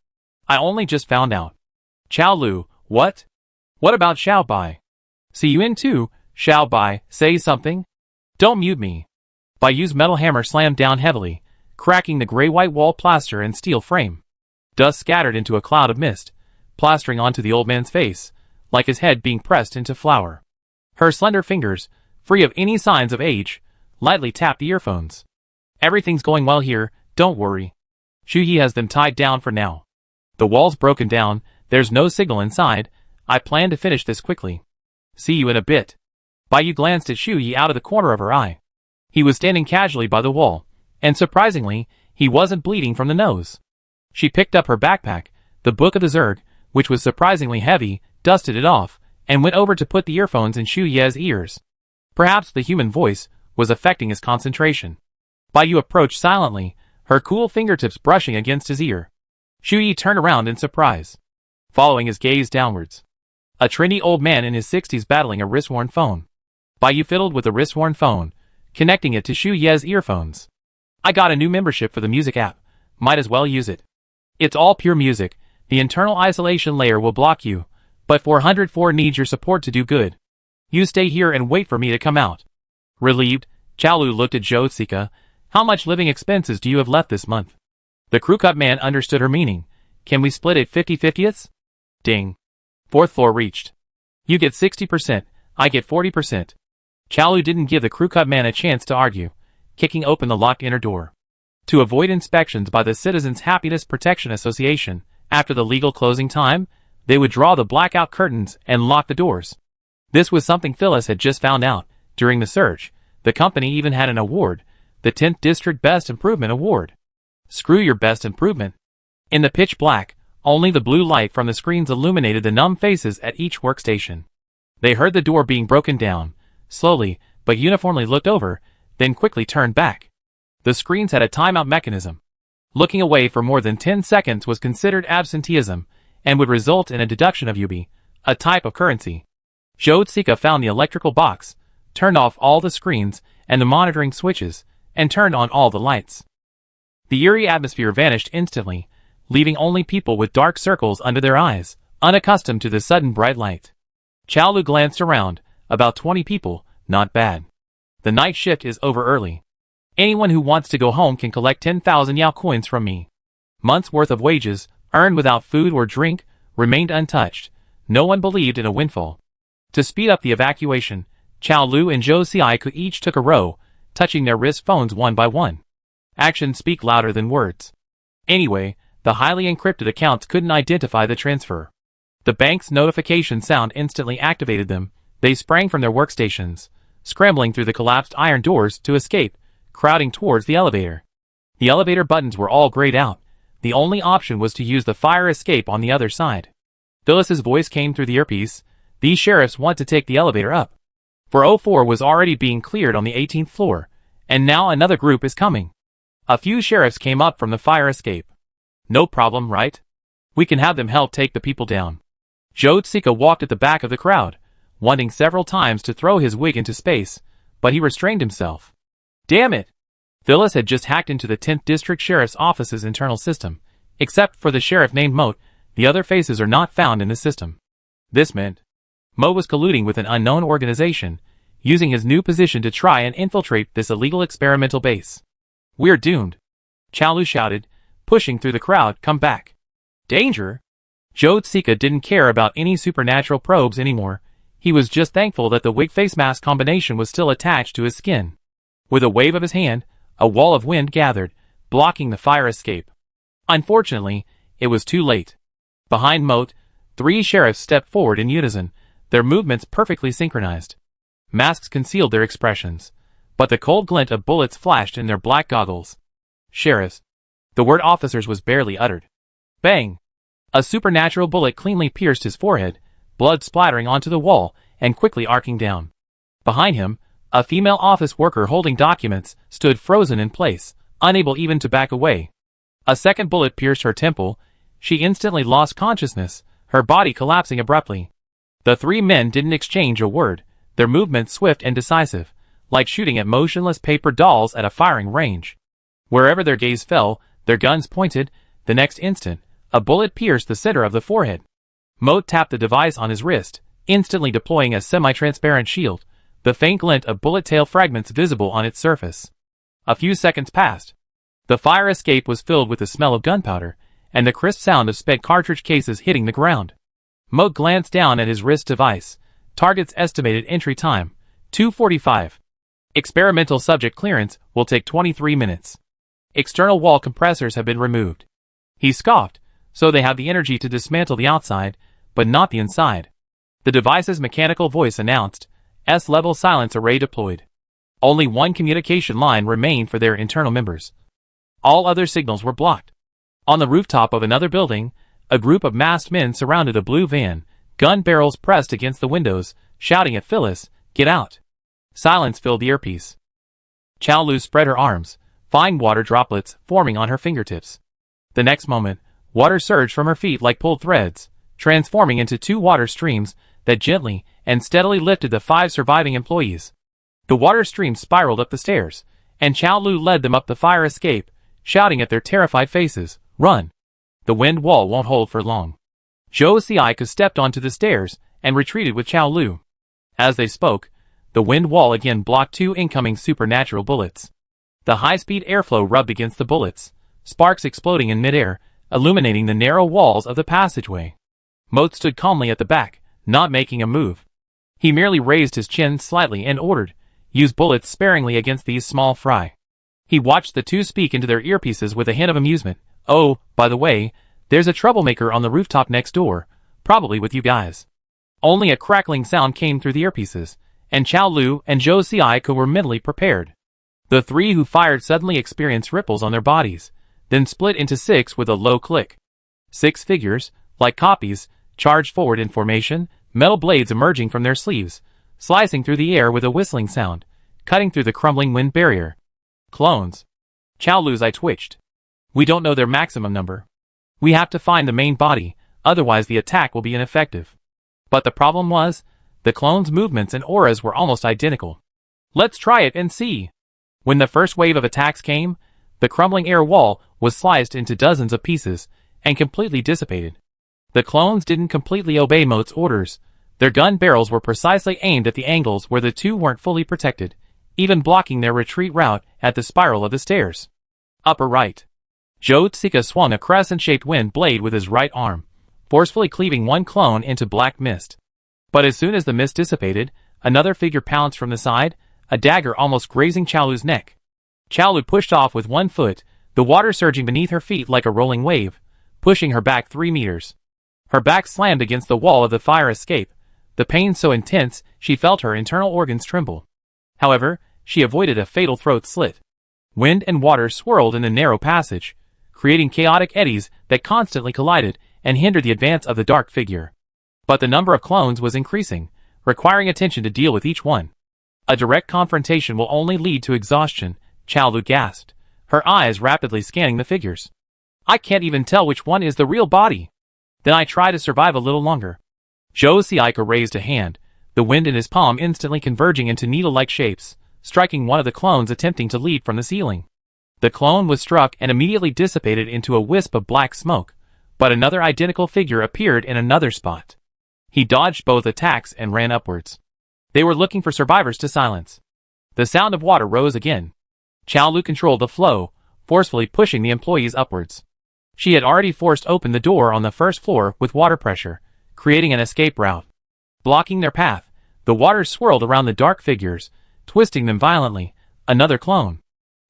I only just found out. Chao Lu, what? What about Xiao Bai? See you in 2, Xiao Bai, say something? Don't mute me. Bai's metal hammer slammed down heavily, cracking the gray-white wall plaster and steel frame. Dust scattered into a cloud of mist, plastering onto the old man's face, like his head being pressed into flour. Her slender fingers, free of any signs of age, lightly tapped the earphones. Everything's going well here, don't worry. Shu Yi has them tied down for now. The wall's broken down, there's no signal inside, I plan to finish this quickly. See you in a bit. Bai glanced at Shu Yi out of the corner of her eye. He was standing casually by the wall, and surprisingly, he wasn't bleeding from the nose. She picked up her backpack, the Book of the Zerg, which was surprisingly heavy, dusted it off, and went over to put the earphones in Shu Yi's ears. Perhaps the human voice was affecting his concentration. Bai approached silently, her cool fingertips brushing against his ear. Shu Yi turned around in surprise, following his gaze downwards. A trendy old man in his 60s battling a wrist-worn phone. Bai fiddled with the wrist-worn phone, connecting it to Shu Yi's earphones. I got a new membership for the music app, might as well use it. It's all pure music, the internal isolation layer will block you, but 404 needs your support to do good. You stay here and wait for me to come out. Relieved, Chao Lu looked at Zhou Tsika. How much living expenses do you have left this month? The crew cut man understood her meaning. Can we split it 50-50ths? Ding. 4th floor reached. You get 60%, I get 40%. Chao Lu didn't give the crew cut man a chance to argue, kicking open the locked inner door. To avoid inspections by the Citizens Happiness Protection Association, after the legal closing time, they would draw the blackout curtains and lock the doors. This was something Phyllis had just found out. During the search, the company even had an award, the 10th District Best Improvement Award. Screw your best improvement. In the pitch black, only the blue light from the screens illuminated the numb faces at each workstation. They heard the door being broken down, slowly but uniformly looked over, then quickly turned back. The screens had a timeout mechanism. Looking away for more than 10 seconds was considered absenteeism, and would result in a deduction of UB, a type of currency. Zhou Tsika found the electrical box, turned off all the screens and the monitoring switches, and turned on all the lights. The eerie atmosphere vanished instantly, leaving only people with dark circles under their eyes, unaccustomed to the sudden bright light. Chao Lu glanced around, about 20 people, not bad. The night shift is over early. Anyone who wants to go home can collect 10,000 Yao coins from me. Months' worth of wages, earned without food or drink, remained untouched. No one believed in a windfall. To speed up the evacuation, Chao Lu and Zhou Xiai each took a row, touching their wrist phones one by one. Actions speak louder than words. Anyway, the highly encrypted accounts couldn't identify the transfer. The bank's notification sound instantly activated them. They sprang from their workstations, scrambling through the collapsed iron doors to escape, crowding towards the elevator. The elevator buttons were all grayed out. The only option was to use the fire escape on the other side. Phyllis's voice came through the earpiece. These sheriffs want to take the elevator up. 404 was already being cleared on the 18th floor, and now another group is coming. A few sheriffs came up from the fire escape. No problem, right? We can have them help take the people down. Zhou Tsika walked at the back of the crowd, wanting several times to throw his wig into space, but he restrained himself. Damn it! Phyllis had just hacked into the 10th District Sheriff's Office's internal system. Except for the sheriff named Moat, the other faces are not found in the system. This meant Moat was colluding with an unknown organization, using his new position to try and infiltrate this illegal experimental base. We're doomed. Chao Lu shouted, pushing through the crowd. Come back. Danger? Zhou Tsika didn't care about any supernatural probes anymore. He was just thankful that the wig-face mask combination was still attached to his skin. With a wave of his hand, a wall of wind gathered, blocking the fire escape. Unfortunately, it was too late. Behind Moat, 3 sheriffs stepped forward in unison, their movements perfectly synchronized. Masks concealed their expressions, but the cold glint of bullets flashed in their black goggles. Sheriffs. The word officers was barely uttered. Bang! A supernatural bullet cleanly pierced his forehead, blood splattering onto the wall and quickly arcing down. Behind him, a female office worker holding documents stood frozen in place, unable even to back away. A second bullet pierced her temple. She instantly lost consciousness, her body collapsing abruptly. The 3 men didn't exchange a word, their movements swift and decisive, like shooting at motionless paper dolls at a firing range. Wherever their gaze fell, their guns pointed. The next instant, a bullet pierced the center of the forehead. Moat tapped the device on his wrist, instantly deploying a semi-transparent shield, the faint glint of bullet tail fragments visible on its surface. A few seconds passed. The fire escape was filled with the smell of gunpowder, and the crisp sound of spent cartridge cases hitting the ground. Moat glanced down at his wrist device. Target's estimated entry time, 2:45. Experimental subject clearance will take 23 minutes. External wall compressors have been removed. He scoffed, so they have the energy to dismantle the outside, but not the inside. The device's mechanical voice announced, S-level silence array deployed. Only one communication line remained for their internal members. All other signals were blocked. On the rooftop of another building, a group of masked men surrounded a blue van, gun barrels pressed against the windows, shouting at Phyllis, "Get out!" Silence filled the earpiece. Chao Lu spread her arms, fine water droplets forming on her fingertips. The next moment, water surged from her feet like pulled threads, transforming into 2 water streams that gently and steadily lifted the 5 surviving employees. The water stream spiraled up the stairs, and Chao Lu led them up the fire escape, shouting at their terrified faces, "Run! The wind wall won't hold for long." Zhou Xiai stepped onto the stairs and retreated with Chao Lu. As they spoke, the wind wall again blocked 2 incoming supernatural bullets. The high-speed airflow rubbed against the bullets, sparks exploding in midair, illuminating the narrow walls of the passageway. Moat stood calmly at the back, not making a move. He merely raised his chin slightly and ordered, "Use bullets sparingly against these small fry." He watched the 2 speak into their earpieces with a hint of amusement. "Oh, by the way, there's a troublemaker on the rooftop next door, probably with you guys." Only a crackling sound came through the earpieces, and Chao Lu and Zhou Xiai were mentally prepared. The 3 who fired suddenly experienced ripples on their bodies, then split into 6 with a low click. 6 figures, like copies, charged forward in formation, metal blades emerging from their sleeves, slicing through the air with a whistling sound, cutting through the crumbling wind barrier. Clones. Chao Lu's eye twitched. We don't know their maximum number. We have to find the main body, otherwise the attack will be ineffective. But the problem was, the clones' movements and auras were almost identical. Let's try it and see. When the first wave of attacks came, the crumbling air wall was sliced into dozens of pieces and completely dissipated. The clones didn't completely obey Moat's orders. Their gun barrels were precisely aimed at the angles where the 2 weren't fully protected, even blocking their retreat route at the spiral of the stairs. Upper right. Zhou Tsika swung a crescent-shaped wind blade with his right arm, forcefully cleaving one clone into black mist. But as soon as the mist dissipated, another figure pounced from the side, a dagger almost grazing Chalu's neck. Chalu pushed off with one foot, the water surging beneath her feet like a rolling wave, pushing her back 3 meters. Her back slammed against the wall of the fire escape, the pain so intense she felt her internal organs tremble. However, she avoided a fatal throat slit. Wind and water swirled in the narrow passage, creating chaotic eddies that constantly collided and hindered the advance of the dark figure. But the number of clones was increasing, requiring attention to deal with each one. A direct confrontation will only lead to exhaustion, Chalu gasped, her eyes rapidly scanning the figures. I can't even tell which one is the real body. Then I try to survive a little longer. Zhou Xiaiko raised a hand, the wind in his palm instantly converging into needle-like shapes, striking one of the clones attempting to leap from the ceiling. The clone was struck and immediately dissipated into a wisp of black smoke, but another identical figure appeared in another spot. He dodged both attacks and ran upwards. They were looking for survivors to silence. The sound of water rose again. Chaolu controlled the flow, forcefully pushing the employees upwards. She had already forced open the door on the first floor with water pressure, creating an escape route. Blocking their path, the water swirled around the dark figures, twisting them violently. Another clone.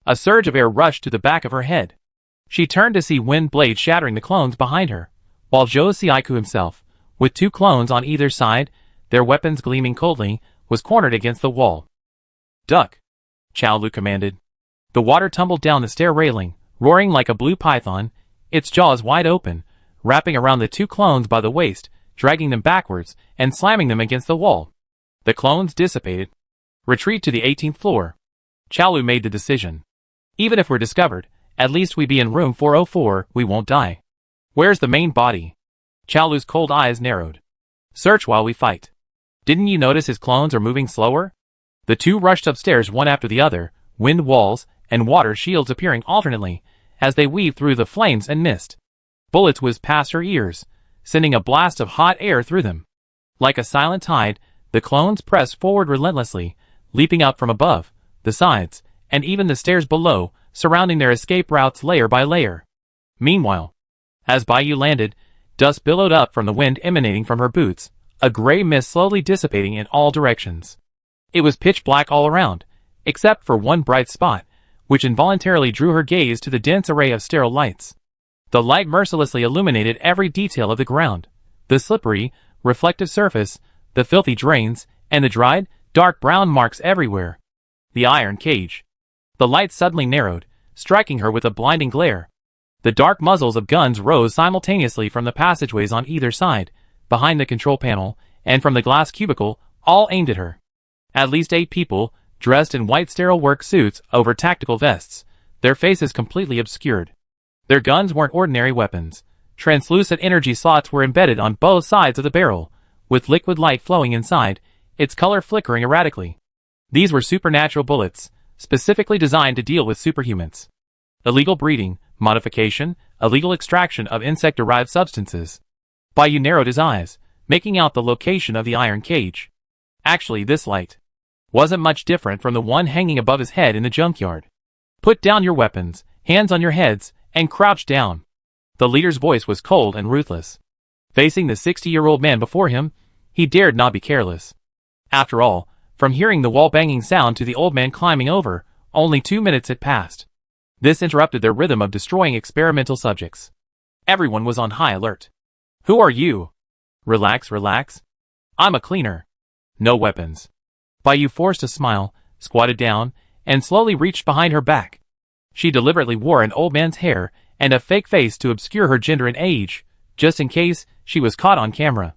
A surge of air rushed to the back of her head. She turned to see wind blades shattering the clones behind her, while Zhou Xiaiko himself, with 2 clones on either side, their weapons gleaming coldly, was cornered against the wall. Duck! Chaolu commanded. The water tumbled down the stair railing, roaring like a blue python, its jaws wide open, wrapping around the 2 clones by the waist, dragging them backwards, and slamming them against the wall. The clones dissipated. Retreat to the 18th floor. Chaolu made the decision. Even if we're discovered, at least we be in room 404, we won't die. Where's the main body? Chaolu's cold eyes narrowed. Search while we fight. Didn't you notice his clones are moving slower? The 2 rushed upstairs one after the other, wind walls and water shields appearing alternately, as they weaved through the flames and mist. Bullets whizzed past her ears, sending a blast of hot air through them. Like a silent tide, the clones pressed forward relentlessly, leaping up from above, the sides, and even the stairs below, surrounding their escape routes layer by layer. Meanwhile, as Baiyu landed, dust billowed up from the wind emanating from her boots, a gray mist slowly dissipating in all directions. It was pitch black all around, except for one bright spot, which involuntarily drew her gaze to the dense array of sterile lights. The light mercilessly illuminated every detail of the ground, the slippery, reflective surface, the filthy drains, and the dried, dark brown marks everywhere. The iron cage. The light suddenly narrowed, striking her with a blinding glare. The dark muzzles of guns rose simultaneously from the passageways on either side, behind the control panel, and from the glass cubicle, all aimed at her. At least 8 people, dressed in white sterile work suits over tactical vests, their faces completely obscured. Their guns weren't ordinary weapons. Translucent energy slots were embedded on both sides of the barrel, with liquid light flowing inside, its color flickering erratically. These were supernatural bullets, specifically designed to deal with superhumans. Illegal breeding, modification, illegal extraction of insect-derived substances. Baiyu narrowed his eyes, making out the location of the iron cage. Actually, this light wasn't much different from the one hanging above his head in the junkyard. Put down your weapons, hands on your heads, and crouch down. The leader's voice was cold and ruthless. Facing the 60-year-old man before him, he dared not be careless. After all, from hearing the wall-banging sound to the old man climbing over, only 2 minutes had passed. This interrupted their rhythm of destroying experimental subjects. Everyone was on high alert. Who are you? Relax, relax. I'm a cleaner. No weapons. Baiyu forced a smile, squatted down, and slowly reached behind her back. She deliberately wore an old man's hair and a fake face to obscure her gender and age, just in case she was caught on camera.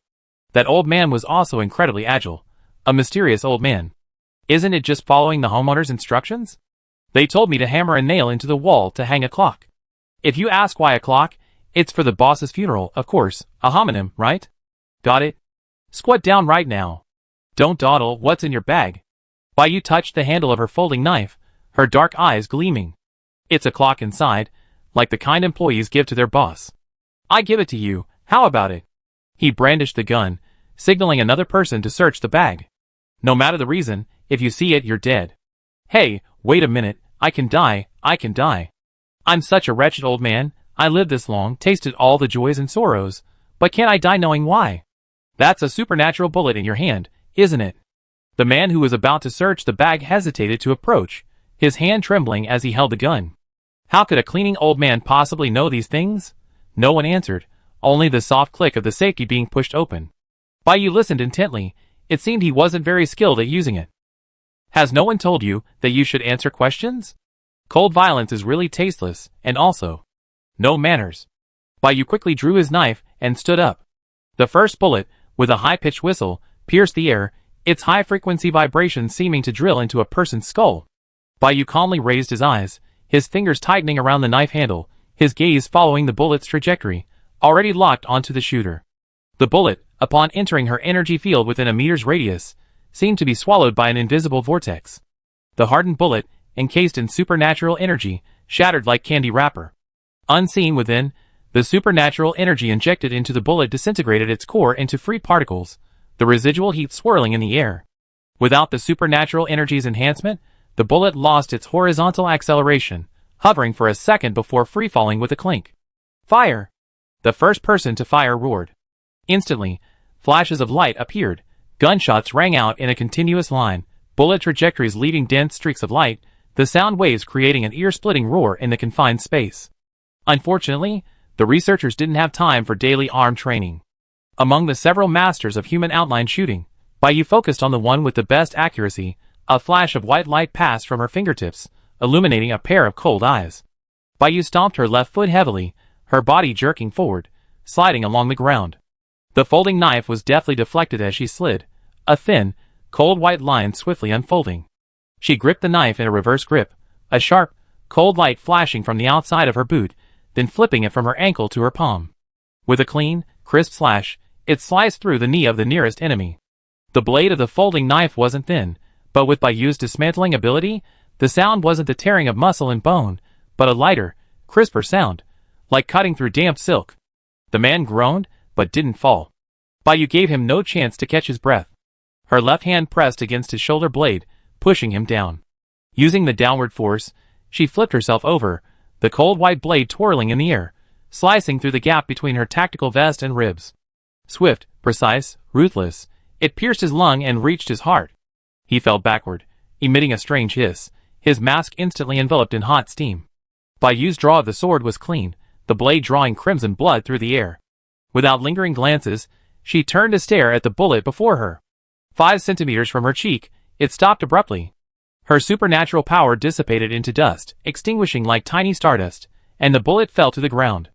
That old man was also incredibly agile. A mysterious old man. Isn't it just following the homeowner's instructions? They told me to hammer a nail into the wall to hang a clock. If you ask why a clock, it's for the boss's funeral, of course, a homonym, right? Got it? Squat down right now. Don't dawdle, what's in your bag? Baiyu touched the handle of her folding knife, her dark eyes gleaming. It's a clock inside, like the kind employees give to their boss. I give it to you, how about it? He brandished the gun, signaling another person to search the bag. No matter the reason, if you see it, you're dead. Hey, wait a minute, I can die, I can die. I'm such a wretched old man, I lived this long, tasted all the joys and sorrows, but can't I die knowing why? That's a supernatural bullet in your hand, isn't it? The man who was about to search the bag hesitated to approach, his hand trembling as he held the gun. How could a cleaning old man possibly know these things? No one answered, only the soft click of the safety being pushed open. Baiyu listened intently. It seemed he wasn't very skilled at using it. Has no one told you that you should answer questions? Cold violence is really tasteless, and also, no manners. Baiyu quickly drew his knife and stood up. The first bullet, with a high-pitched whistle, pierced the air, its high-frequency vibration seeming to drill into a person's skull. Baiyu calmly raised his eyes, his fingers tightening around the knife handle, his gaze following the bullet's trajectory, already locked onto the shooter. The bullet, upon entering her energy field within a meter's radius, seemed to be swallowed by an invisible vortex. The hardened bullet, encased in supernatural energy, shattered like candy wrapper. Unseen within, the supernatural energy injected into the bullet disintegrated its core into free particles, the residual heat swirling in the air. Without the supernatural energy's enhancement, the bullet lost its horizontal acceleration, hovering for a second before free-falling with a clink. Fire! The first person to fire roared. Instantly, flashes of light appeared, gunshots rang out in a continuous line, bullet trajectories leaving dense streaks of light, the sound waves creating an ear-splitting roar in the confined space. Unfortunately, the researchers didn't have time for daily arm training. Among the several masters of human outline shooting, Baiyu focused on the one with the best accuracy. A flash of white light passed from her fingertips, illuminating a pair of cold eyes. Baiyu stomped her left foot heavily, her body jerking forward, sliding along the ground. The folding knife was deftly deflected as she slid, a thin, cold white line swiftly unfolding. She gripped the knife in a reverse grip, a sharp, cold light flashing from the outside of her boot, then flipping it from her ankle to her palm. With a clean, crisp slash, it sliced through the knee of the nearest enemy. The blade of the folding knife wasn't thin, but with Baiyu's dismantling ability, the sound wasn't the tearing of muscle and bone, but a lighter, crisper sound, like cutting through damp silk. The man groaned, but didn't fall. Baiyu gave him no chance to catch his breath. Her left hand pressed against his shoulder blade, pushing him down. Using the downward force, she flipped herself over, the cold white blade twirling in the air, slicing through the gap between her tactical vest and ribs. Swift, precise, ruthless, it pierced his lung and reached his heart. He fell backward, emitting a strange hiss, his mask instantly enveloped in hot steam. Baiyu's draw of the sword was clean, the blade drawing crimson blood through the air. Without lingering glances, she turned to stare at the bullet before her. 5 centimeters from her cheek, it stopped abruptly. Her supernatural power dissipated into dust, extinguishing like tiny stardust, and the bullet fell to the ground.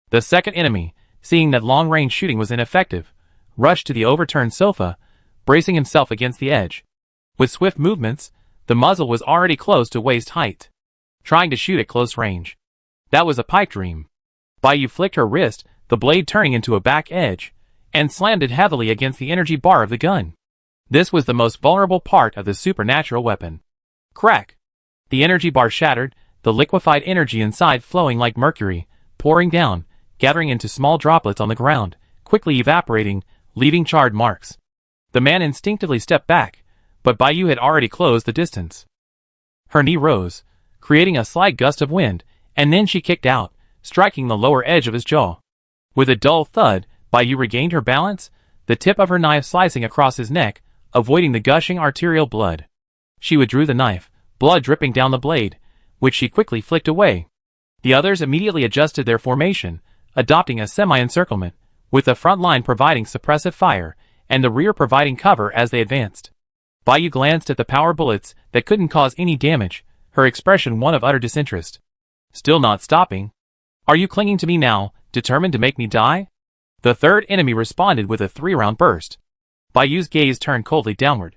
The second enemy, seeing that long-range shooting was ineffective, rushed to the overturned sofa, bracing himself against the edge. With swift movements, the muzzle was already close to waist height. Trying to shoot at close range. That was a pipe dream. Baiyu flicked her wrist, the blade turning into a back edge, and slammed it heavily against the energy bar of the gun. This was the most vulnerable part of the supernatural weapon. Crack! The energy bar shattered, the liquefied energy inside flowing like mercury, pouring down, gathering into small droplets on the ground, quickly evaporating, leaving charred marks. The man instinctively stepped back, but Baiyu had already closed the distance. Her knee rose, creating a slight gust of wind, and then she kicked out, striking the lower edge of his jaw. With a dull thud, Baiyu regained her balance, the tip of her knife slicing across his neck, avoiding the gushing arterial blood. She withdrew the knife, blood dripping down the blade, which she quickly flicked away. The others immediately adjusted their formation, adopting a semi-encirclement, with the front line providing suppressive fire, and the rear providing cover as they advanced. Baiyu glanced at the power bullets that couldn't cause any damage, her expression one of utter disinterest. Still not stopping. Are you clinging to me now, determined to make me die? The third enemy responded with a 3-round burst. Baiyu's gaze turned coldly downward.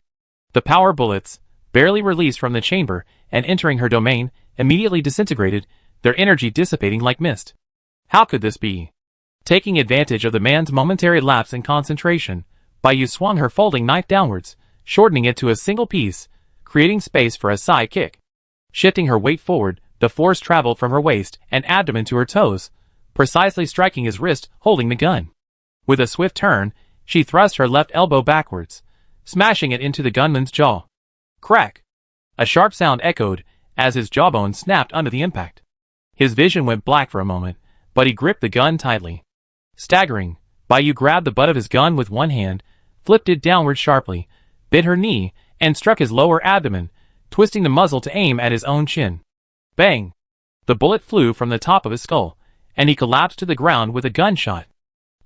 The power bullets, barely released from the chamber and entering her domain, immediately disintegrated, their energy dissipating like mist. How could this be? Taking advantage of the man's momentary lapse in concentration, Baiyu swung her folding knife downwards, shortening it to a single piece, creating space for a side kick. Shifting her weight forward, the force traveled from her waist and abdomen to her toes, precisely striking his wrist holding the gun. With a swift turn, she thrust her left elbow backwards, smashing it into the gunman's jaw. Crack! A sharp sound echoed as his jawbone snapped under the impact. His vision went black for a moment, but he gripped the gun tightly. Staggering, Yu grabbed the butt of his gun with one hand, flipped it downward sharply, bit her knee, and struck his lower abdomen, twisting the muzzle to aim at his own chin. Bang! The bullet flew from the top of his skull, and he collapsed to the ground with a gunshot.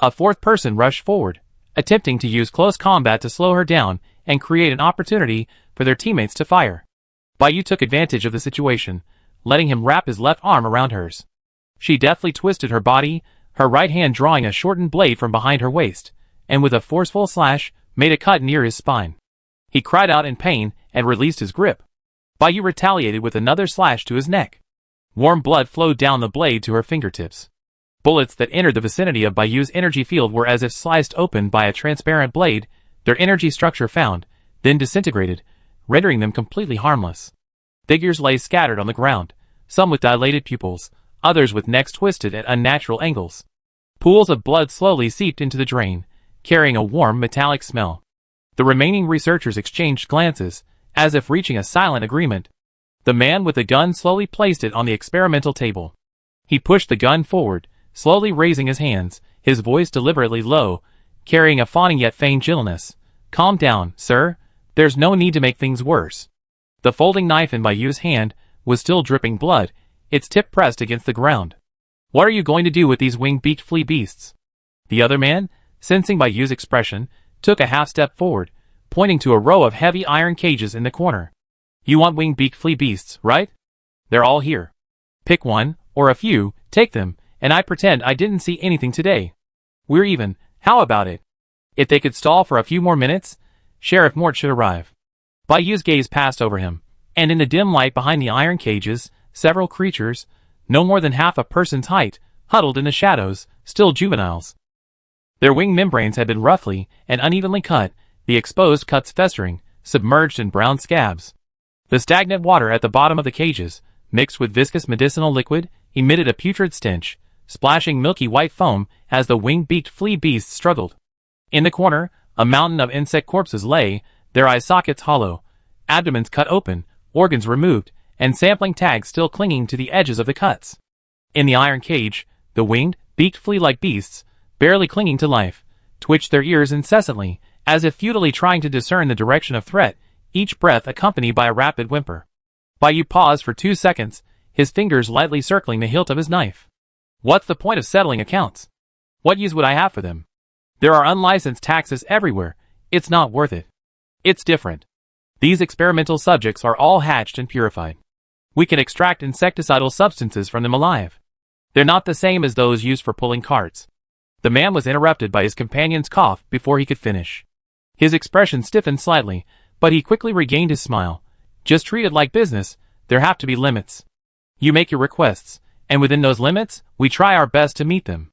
A fourth person rushed forward, attempting to use close combat to slow her down and create an opportunity for their teammates to fire. Yu took advantage of the situation, letting him wrap his left arm around hers. She deftly twisted her body, her right hand drawing a shortened blade from behind her waist, and with a forceful slash, made a cut near his spine. He cried out in pain and released his grip. Yu retaliated with another slash to his neck. Warm blood flowed down the blade to her fingertips. Bullets that entered the vicinity of Yu's energy field were as if sliced open by a transparent blade, their energy structure found, then disintegrated, rendering them completely harmless. Figures lay scattered on the ground, some with dilated pupils, others with necks twisted at unnatural angles. Pools of blood slowly seeped into the drain, carrying a warm metallic smell. The remaining researchers exchanged glances, as if reaching a silent agreement. The man with the gun slowly placed it on the experimental table. He pushed the gun forward, slowly raising his hands, his voice deliberately low, carrying a fawning yet feigned gentleness. "Calm down, sir. There's no need to make things worse." The folding knife in Yu's hand was still dripping blood, its tip pressed against the ground. "What are you going to do with these wing-beaked flea beasts?" The other man, sensing Yu's expression, took a half-step forward, pointing to a row of heavy iron cages in the corner. "You want wing-beaked flea beasts, right? They're all here. Pick one, or a few, take them, and I pretend I didn't see anything today. We're even, how about it? If they could stall for a few more minutes, Sheriff Mort should arrive." Yu's gaze passed over him, and in the dim light behind the iron cages, several creatures, no more than half a person's height, huddled in the shadows, still juveniles. Their wing membranes had been roughly and unevenly cut, the exposed cuts festering, submerged in brown scabs. The stagnant water at the bottom of the cages, mixed with viscous medicinal liquid, emitted a putrid stench, splashing milky white foam as the wing-beaked flea beasts struggled. In the corner, a mountain of insect corpses lay, their eye sockets hollow, abdomens cut open, organs removed, and sampling tags still clinging to the edges of the cuts. In the iron cage, the winged, beaked flea-like beasts, barely clinging to life, twitched their ears incessantly, as if futilely trying to discern the direction of threat, each breath accompanied by a rapid whimper. Yu paused for 2 seconds, his fingers lightly circling the hilt of his knife. "What's the point of settling accounts? What use would I have for them? There are unlicensed taxes everywhere. It's not worth it. It's different. These experimental subjects are all hatched and purified. We can extract insecticidal substances from them alive. They're not the same as those used for pulling carts." The man was interrupted by his companion's cough before he could finish. His expression stiffened slightly, but he quickly regained his smile. "Just treat it like business. There have to be limits. You make your requests, and within those limits, we try our best to meet them.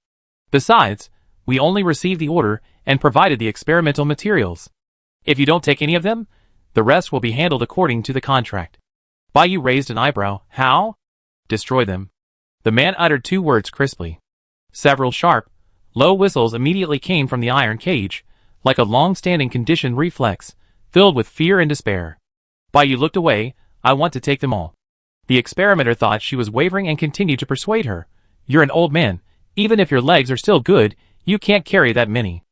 Besides, we only received the order and provided the experimental materials. If you don't take any of them, the rest will be handled according to the contract." Yu raised an eyebrow. "How?" "Destroy them." The man uttered 2 words crisply. Several sharp, low whistles immediately came from the iron cage, like a long-standing conditioned reflex, filled with fear and despair. Yu looked away. "I want to take them all." The experimenter thought she was wavering and continued to persuade her. "You're an old man. Even if your legs are still good, you can't carry that many.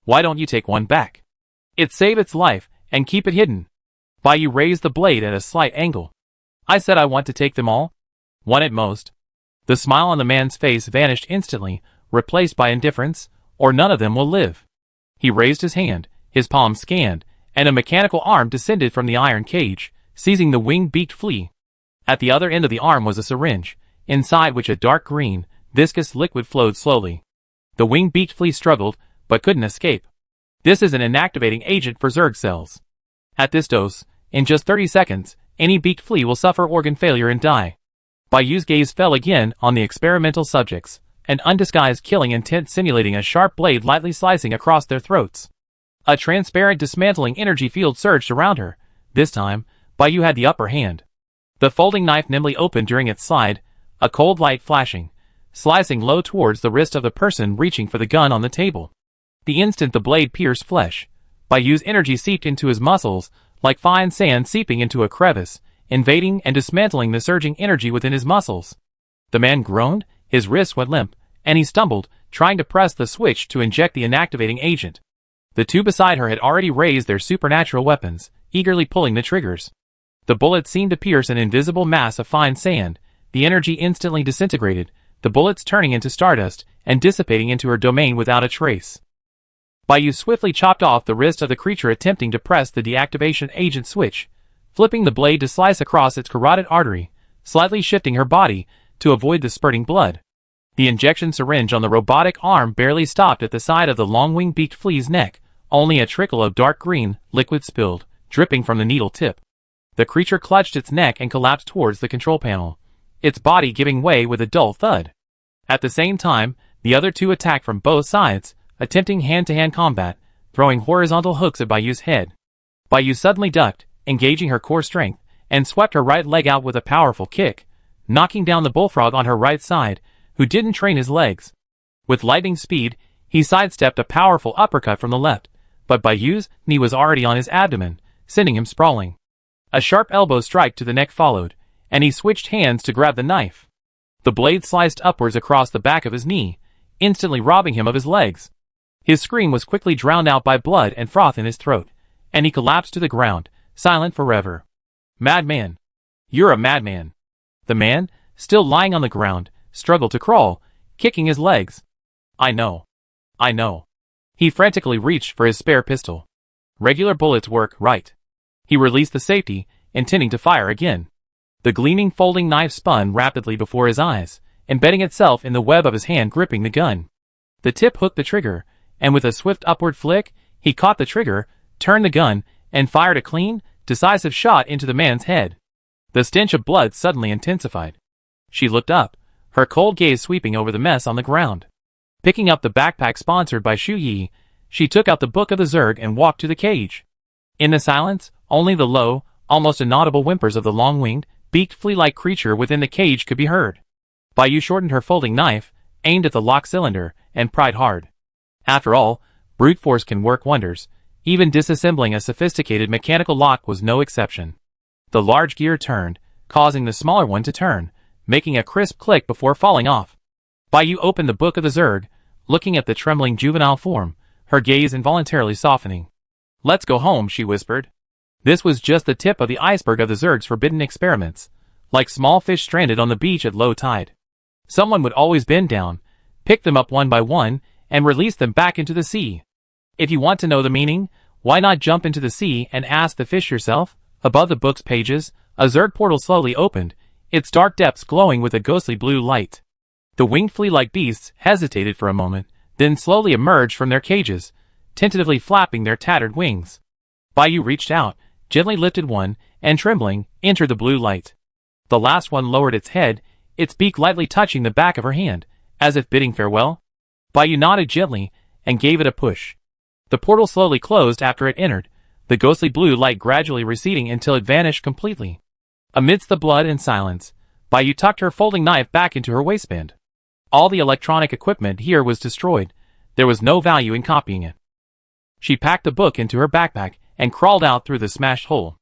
Why don't you take one back? It'd save its life, and keep it hidden." Yu raised the blade at a slight angle. "I said I want to take them all. One at most." The smile on the man's face vanished instantly, replaced by indifference, "or none of them will live." He raised his hand, his palm scanned, and a mechanical arm descended from the iron cage, seizing the wing-beaked flea. At the other end of the arm was a syringe, inside which a dark green, viscous liquid flowed slowly. The wing-beaked flea struggled, but couldn't escape. This is an inactivating agent for Zerg cells. At this dose, in just 30 seconds, any beaked flea will suffer organ failure and die. Yu's gaze fell again on the experimental subjects, an undisguised killing intent simulating a sharp blade lightly slicing across their throats. A transparent dismantling energy field surged around her. This time, Yu had the upper hand. The folding knife nimbly opened during its slide, a cold light flashing, slicing low towards the wrist of the person reaching for the gun on the table. The instant the blade pierced flesh, Yu's energy seeped into his muscles, like fine sand seeping into a crevice, invading and dismantling the surging energy within his muscles. The man groaned, his wrist went limp, and he stumbled, trying to press the switch to inject the inactivating agent. The two beside her had already raised their supernatural weapons, eagerly pulling the triggers. The bullet seemed to pierce an invisible mass of fine sand. The energy instantly disintegrated, the bullets turning into stardust and dissipating into her domain without a trace. Baiyu swiftly chopped off the wrist of the creature attempting to press the deactivation agent switch, flipping the blade to slice across its carotid artery, slightly shifting her body to avoid the spurting blood. The injection syringe on the robotic arm barely stopped at the side of the long-winged beaked flea's neck, only a trickle of dark green liquid spilled, dripping from the needle tip. The creature clutched its neck and collapsed towards the control panel, its body giving way with a dull thud. At the same time, the other two attacked from both sides, attempting hand-to-hand combat, throwing horizontal hooks at Baiyu's head. Baiyu suddenly ducked, engaging her core strength, and swept her right leg out with a powerful kick, knocking down the bullfrog on her right side, who didn't train his legs. With lightning speed, he sidestepped a powerful uppercut from the left, but Baiyu's knee was already on his abdomen, sending him sprawling. A sharp elbow strike to the neck followed, and he switched hands to grab the knife. The blade sliced upwards across the back of his knee, instantly robbing him of his legs. His scream was quickly drowned out by blood and froth in his throat, and he collapsed to the ground, silent forever. Madman! You're a madman! The man, still lying on the ground, struggled to crawl, kicking his legs. I know. He frantically reached for his spare pistol. Regular bullets work, right? He released the safety, intending to fire again. The gleaming folding knife spun rapidly before his eyes, embedding itself in the web of his hand gripping the gun. The tip hooked the trigger, and with a swift upward flick, he caught the trigger, turned the gun, and fired a clean, decisive shot into the man's head. The stench of blood suddenly intensified. She looked up, her cold gaze sweeping over the mess on the ground. Picking up the backpack sponsored by Xu Yi, she took out the Book of the Zerg and walked to the cage. In the silence, only the low, almost inaudible whimpers of the long-winged, beaked flea-like creature within the cage could be heard. Baiyu shortened her folding knife, aimed at the lock cylinder, and pried hard. After all, brute force can work wonders. Even disassembling a sophisticated mechanical lock was no exception. The large gear turned, causing the smaller one to turn, making a crisp click before falling off. Baiyu opened the Book of the Zerg, looking at the trembling juvenile form, her gaze involuntarily softening. "Let's go home," she whispered. This was just the tip of the iceberg of the Zerg's forbidden experiments, like small fish stranded on the beach at low tide. Someone would always bend down, pick them up one by one, and release them back into the sea. If you want to know the meaning, why not jump into the sea and ask the fish yourself? Above the book's pages, a Zerg portal slowly opened, its dark depths glowing with a ghostly blue light. The winged flea-like beasts hesitated for a moment, then slowly emerged from their cages, tentatively flapping their tattered wings. Baiyu reached out, gently lifted one, and trembling, entered the blue light. The last one lowered its head, its beak lightly touching the back of her hand, as if bidding farewell. Baiyu nodded gently, and gave it a push. The portal slowly closed after it entered, the ghostly blue light gradually receding until it vanished completely. Amidst the blood and silence, Baiyu tucked her folding knife back into her waistband. All the electronic equipment here was destroyed. There was no value in copying it. She packed the book into her backpack and crawled out through the smashed hole.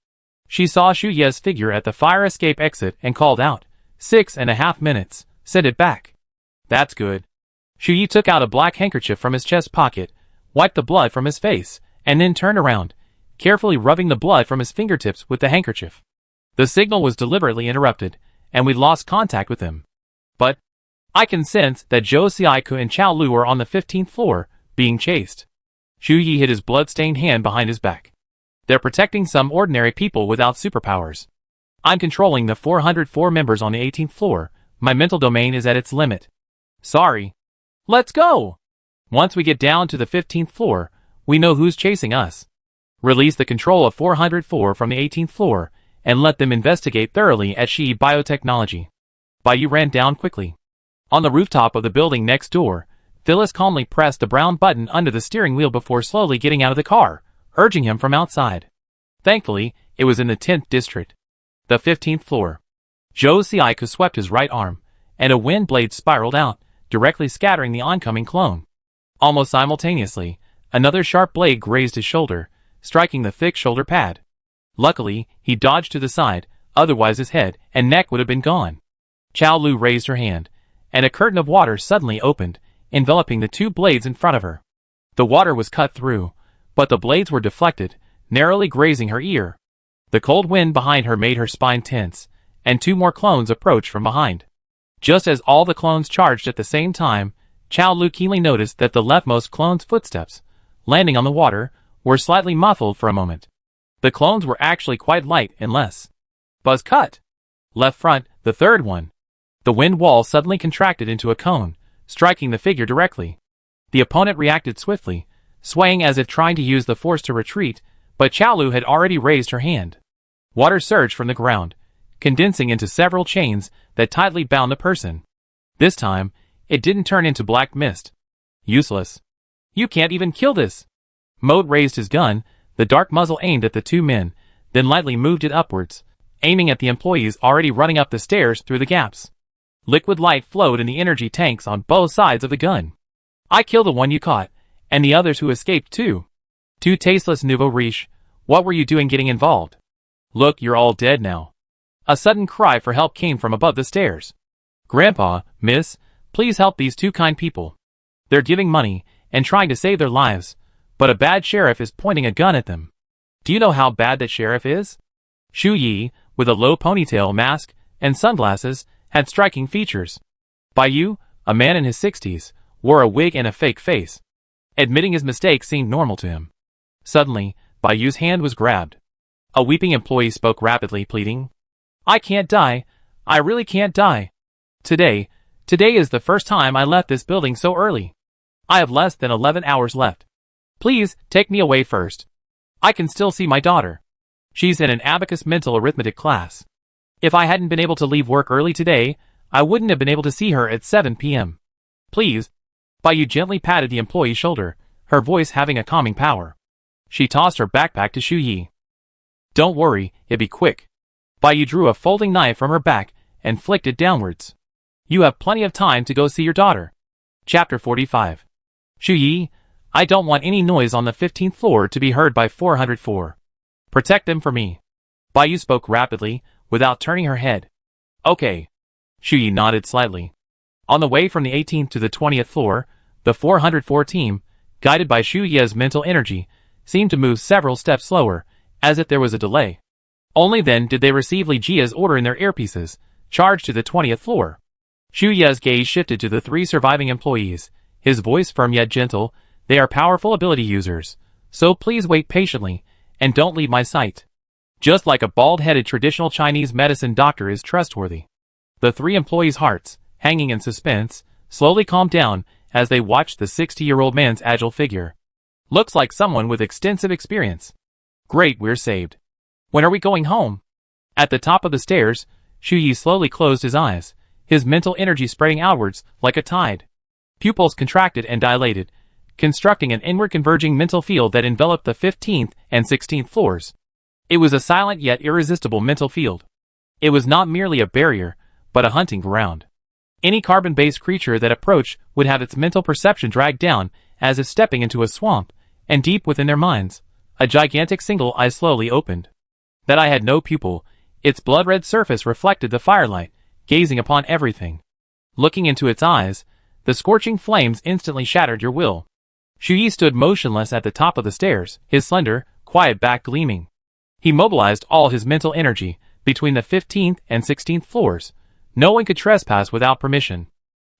She saw Xu Ye's figure at the fire escape exit and called out, 6.5 minutes, send it back. That's good. Xu Yi took out a black handkerchief from his chest pocket, wiped the blood from his face, and then turned around, carefully rubbing the blood from his fingertips with the handkerchief. The signal was deliberately interrupted, and we lost contact with him. But I can sense that Zhou Xiaiku and Chao Lu are on the 15th floor, being chased. Xu Yi hid his blood-stained hand behind his back. They're protecting some ordinary people without superpowers. I'm controlling the 404 members on the 18th floor. My mental domain is at its limit. Sorry. Let's go! Once we get down to the 15th floor, we know who's chasing us. Release the control of 404 from the 18th floor, and let them investigate thoroughly at Shi Biotechnology. Baiyu ran down quickly. On the rooftop of the building next door, Phyllis calmly pressed the brown button under the steering wheel before slowly getting out of the car, urging him from outside. Thankfully, it was in the 10th district. The 15th floor. Zhou Xiaiku swept his right arm, and a wind blade spiraled out, directly scattering the oncoming clone. Almost simultaneously, another sharp blade grazed his shoulder, striking the thick shoulder pad. Luckily, he dodged to the side, otherwise his head and neck would have been gone. Chao Lu raised her hand, and a curtain of water suddenly opened, enveloping the two blades in front of her. The water was cut through, but the blades were deflected, narrowly grazing her ear. The cold wind behind her made her spine tense, and two more clones approached from behind. Just as all the clones charged at the same time, Chao Lu keenly noticed that the leftmost clone's footsteps, landing on the water, were slightly muffled for a moment. The clones were actually quite light and less. Buzz cut. Left front, the third one. The wind wall suddenly contracted into a cone, striking the figure directly. The opponent reacted swiftly, swaying as if trying to use the force to retreat, but Chao Lu had already raised her hand. Water surged from the ground, condensing into several chains that tightly bound the person. This time, it didn't turn into black mist. Useless. You can't even kill this. Moat raised his gun, the dark muzzle aimed at the two men, then lightly moved it upwards, aiming at the employees already running up the stairs through the gaps. Liquid light flowed in the energy tanks on both sides of the gun. I killed the one you caught, and the others who escaped too. Too tasteless, nouveau riche. What were you doing getting involved? Look, you're all dead now. A sudden cry for help came from above the stairs. Grandpa, miss, please help these two kind people. They're giving money and trying to save their lives, but a bad sheriff is pointing a gun at them. Do you know how bad that sheriff is? Xu Yi, with a low ponytail, mask, and sunglasses, had striking features. Bai Yu, a man in his 60s, wore a wig and a fake face. Admitting his mistake seemed normal to him. Suddenly, Bai Yu's hand was grabbed. A weeping employee spoke rapidly, pleading, I can't die. I really can't die. Today is the first time I left this building so early. I have less than 11 hours left. Please, take me away first. I can still see my daughter. She's in an abacus mental arithmetic class. If I hadn't been able to leave work early today, I wouldn't have been able to see her at 7 p.m. Please. Bai Yu gently patted the employee's shoulder, her voice having a calming power. She tossed her backpack to Xu Yi. Don't worry, it'll be quick. Bai Yu drew a folding knife from her back and flicked it downwards. You have plenty of time to go see your daughter. Chapter 45. Xu Yi, I don't want any noise on the 15th floor to be heard by 404. Protect them for me. Bai Yu spoke rapidly, without turning her head. Okay. Xu Yi nodded slightly. On the way from the 18th to the 20th floor, the 404 team, guided by Xu Yi's mental energy, seemed to move several steps slower, as if there was a delay. Only then did they receive Li Jia's order in their earpieces, charged to the 20th floor. Xu Yi's gaze shifted to the three surviving employees, his voice firm yet gentle. They are powerful ability users, so please wait patiently, and don't leave my sight. Just like a bald-headed traditional Chinese medicine doctor is trustworthy. The three employees' hearts, hanging in suspense, slowly calmed down as they watched the 60-year-old man's agile figure. Looks like someone with extensive experience. Great, we're saved. When are we going home? At the top of the stairs, Xu Yi slowly closed his eyes, his mental energy spreading outwards like a tide. Pupils contracted and dilated, constructing an inward converging mental field that enveloped the 15th and 16th floors. It was a silent yet irresistible mental field. It was not merely a barrier, but a hunting ground. Any carbon-based creature that approached would have its mental perception dragged down as if stepping into a swamp, and deep within their minds, a gigantic single eye slowly opened. That eye had no pupil, its blood-red surface reflected the firelight, gazing upon everything. Looking into its eyes, the scorching flames instantly shattered your will. Xu Yi stood motionless at the top of the stairs, his slender, quiet back gleaming. He mobilized all his mental energy between the 15th and 16th floors. No one could trespass without permission.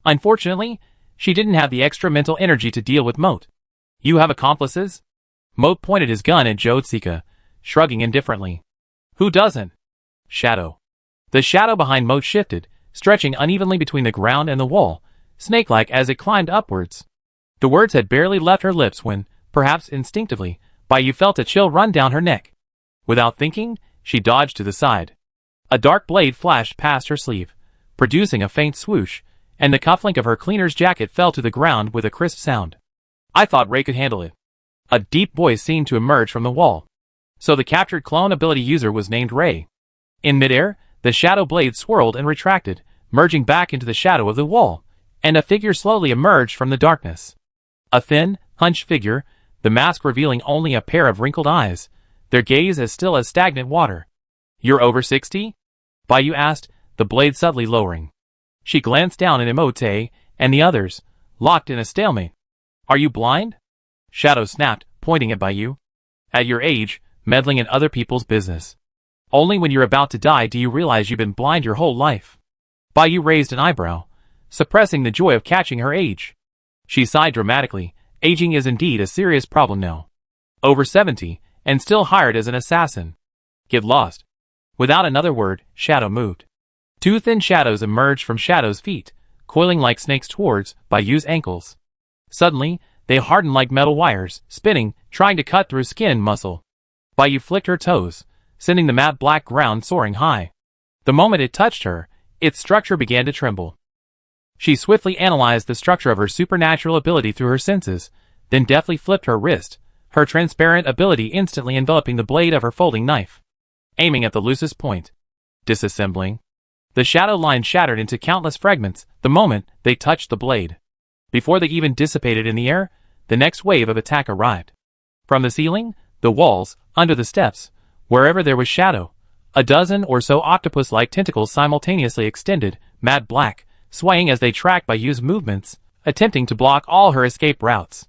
Unfortunately, she didn't have the extra mental energy to deal with Moat. You have accomplices? Moat pointed his gun at Jodesika, shrugging indifferently. Who doesn't? Shadow. The shadow behind Moat shifted, stretching unevenly between the ground and the wall, snake-like as it climbed upwards. The words had barely left her lips when, perhaps instinctively, Bai Yu felt a chill run down her neck. Without thinking, she dodged to the side. A dark blade flashed past her sleeve, producing a faint swoosh, and the cufflink of her cleaner's jacket fell to the ground with a crisp sound. I thought Ray could handle it. A deep voice seemed to emerge from the wall. So the captured clone ability user was named Ray. In midair, the shadow blade swirled and retracted, merging back into the shadow of the wall, and a figure slowly emerged from the darkness. A thin, hunched figure, the mask revealing only a pair of wrinkled eyes, their gaze as still as stagnant water. You're over 60? Bai Yu asked, the blade subtly lowering. She glanced down at Emote and the others, locked in a stalemate. Are you blind? Shadow snapped, pointing at Baiyu. At your age, meddling in other people's business. Only when you're about to die do you realize you've been blind your whole life. Baiyu raised an eyebrow, suppressing the joy of catching her age. She sighed dramatically. Aging is indeed a serious problem now. Over 70, and still hired as an assassin. Get lost. Without another word, Shadow moved. Two thin shadows emerged from Shadow's feet, coiling like snakes towards Baiyu's ankles. Suddenly, they hardened like metal wires, spinning, trying to cut through skin and muscle. Baiyu flicked her toes, sending the matte black ground soaring high. The moment it touched her, its structure began to tremble. She swiftly analyzed the structure of her supernatural ability through her senses, then deftly flipped her wrist, her transparent ability instantly enveloping the blade of her folding knife. Aiming at the loosest point. Disassembling. The shadow line shattered into countless fragments the moment they touched the blade. Before they even dissipated in the air, the next wave of attack arrived. From the ceiling, the walls, under the steps, wherever there was shadow, a dozen or so octopus-like tentacles simultaneously extended, matte black, swaying as they tracked Baiyu's movements, attempting to block all her escape routes.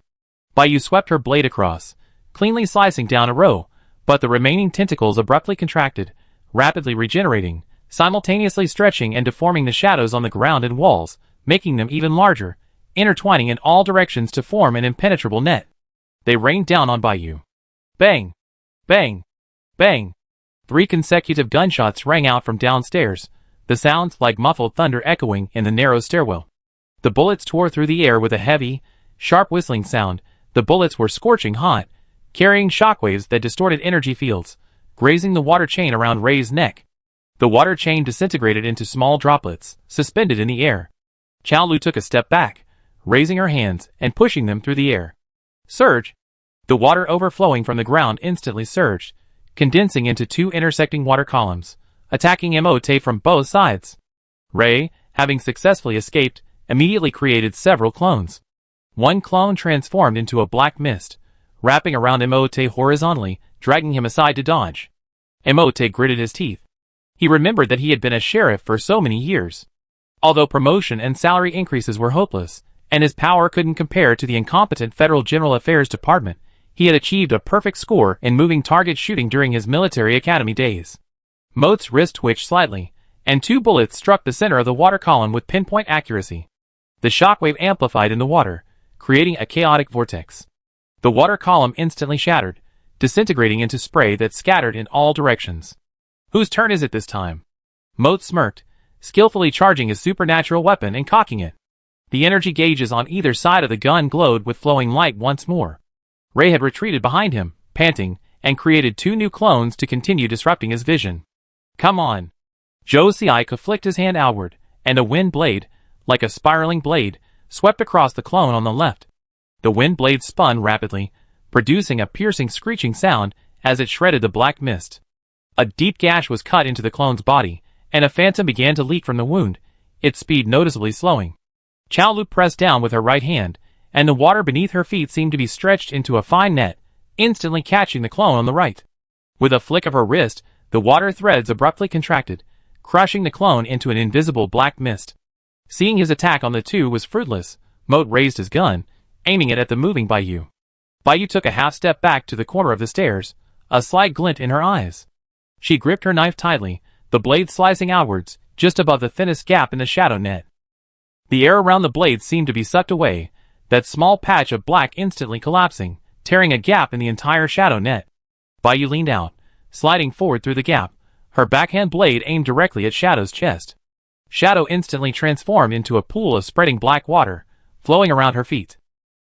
Baiyu swept her blade across, cleanly slicing down a row, but the remaining tentacles abruptly contracted, rapidly regenerating, simultaneously stretching and deforming the shadows on the ground and walls, making them even larger, intertwining in all directions to form an impenetrable net. They rained down on Baiyu. Bang! Bang! Bang! 3 consecutive gunshots rang out from downstairs, the sounds like muffled thunder echoing in the narrow stairwell. The bullets tore through the air with a heavy, sharp whistling sound. The bullets were scorching hot, carrying shockwaves that distorted energy fields, grazing the water chain around Rei's neck. The water chain disintegrated into small droplets, suspended in the air. Qiaolu took a step back, raising her hands and pushing them through the air. Surge! The water overflowing from the ground instantly surged, condensing into 2 intersecting water columns, attacking Emote from both sides. Rei, having successfully escaped, immediately created several clones. One clone transformed into a black mist, wrapping around Emote horizontally, dragging him aside to dodge. Emote gritted his teeth. He remembered that he had been a sheriff for so many years. Although promotion and salary increases were hopeless, and his power couldn't compare to the incompetent Federal General Affairs Department, he had achieved a perfect score in moving target shooting during his military academy days. Mote's wrist twitched slightly, and 2 bullets struck the center of the water column with pinpoint accuracy. The shockwave amplified in the water, creating a chaotic vortex. The water column instantly shattered, disintegrating into spray that scattered in all directions. Whose turn is it this time? Mote smirked, skillfully charging his supernatural weapon and cocking it. The energy gauges on either side of the gun glowed with flowing light once more. Rei had retreated behind him, panting, and created 2 new clones to continue disrupting his vision. Come on! Zhou Xiaika flicked his hand outward, and a wind blade, like a spiraling blade, swept across the clone on the left. The wind blade spun rapidly, producing a piercing screeching sound as it shredded the black mist. A deep gash was cut into the clone's body, and a phantom began to leak from the wound, its speed noticeably slowing. Qiaolu pressed down with her right hand, and the water beneath her feet seemed to be stretched into a fine net, instantly catching the clone on the right. With a flick of her wrist, the water threads abruptly contracted, crushing the clone into an invisible black mist. Seeing his attack on the 2 was fruitless, Mote raised his gun, aiming it at the moving Baiyu. Baiyu took a half step back to the corner of the stairs, a slight glint in her eyes. She gripped her knife tightly, the blade slicing outwards, just above the thinnest gap in the shadow net. The air around the blade seemed to be sucked away, that small patch of black instantly collapsing, tearing a gap in the entire shadow net. Baiyu leaned out, sliding forward through the gap, her backhand blade aimed directly at Shadow's chest. Shadow instantly transformed into a pool of spreading black water, flowing around her feet.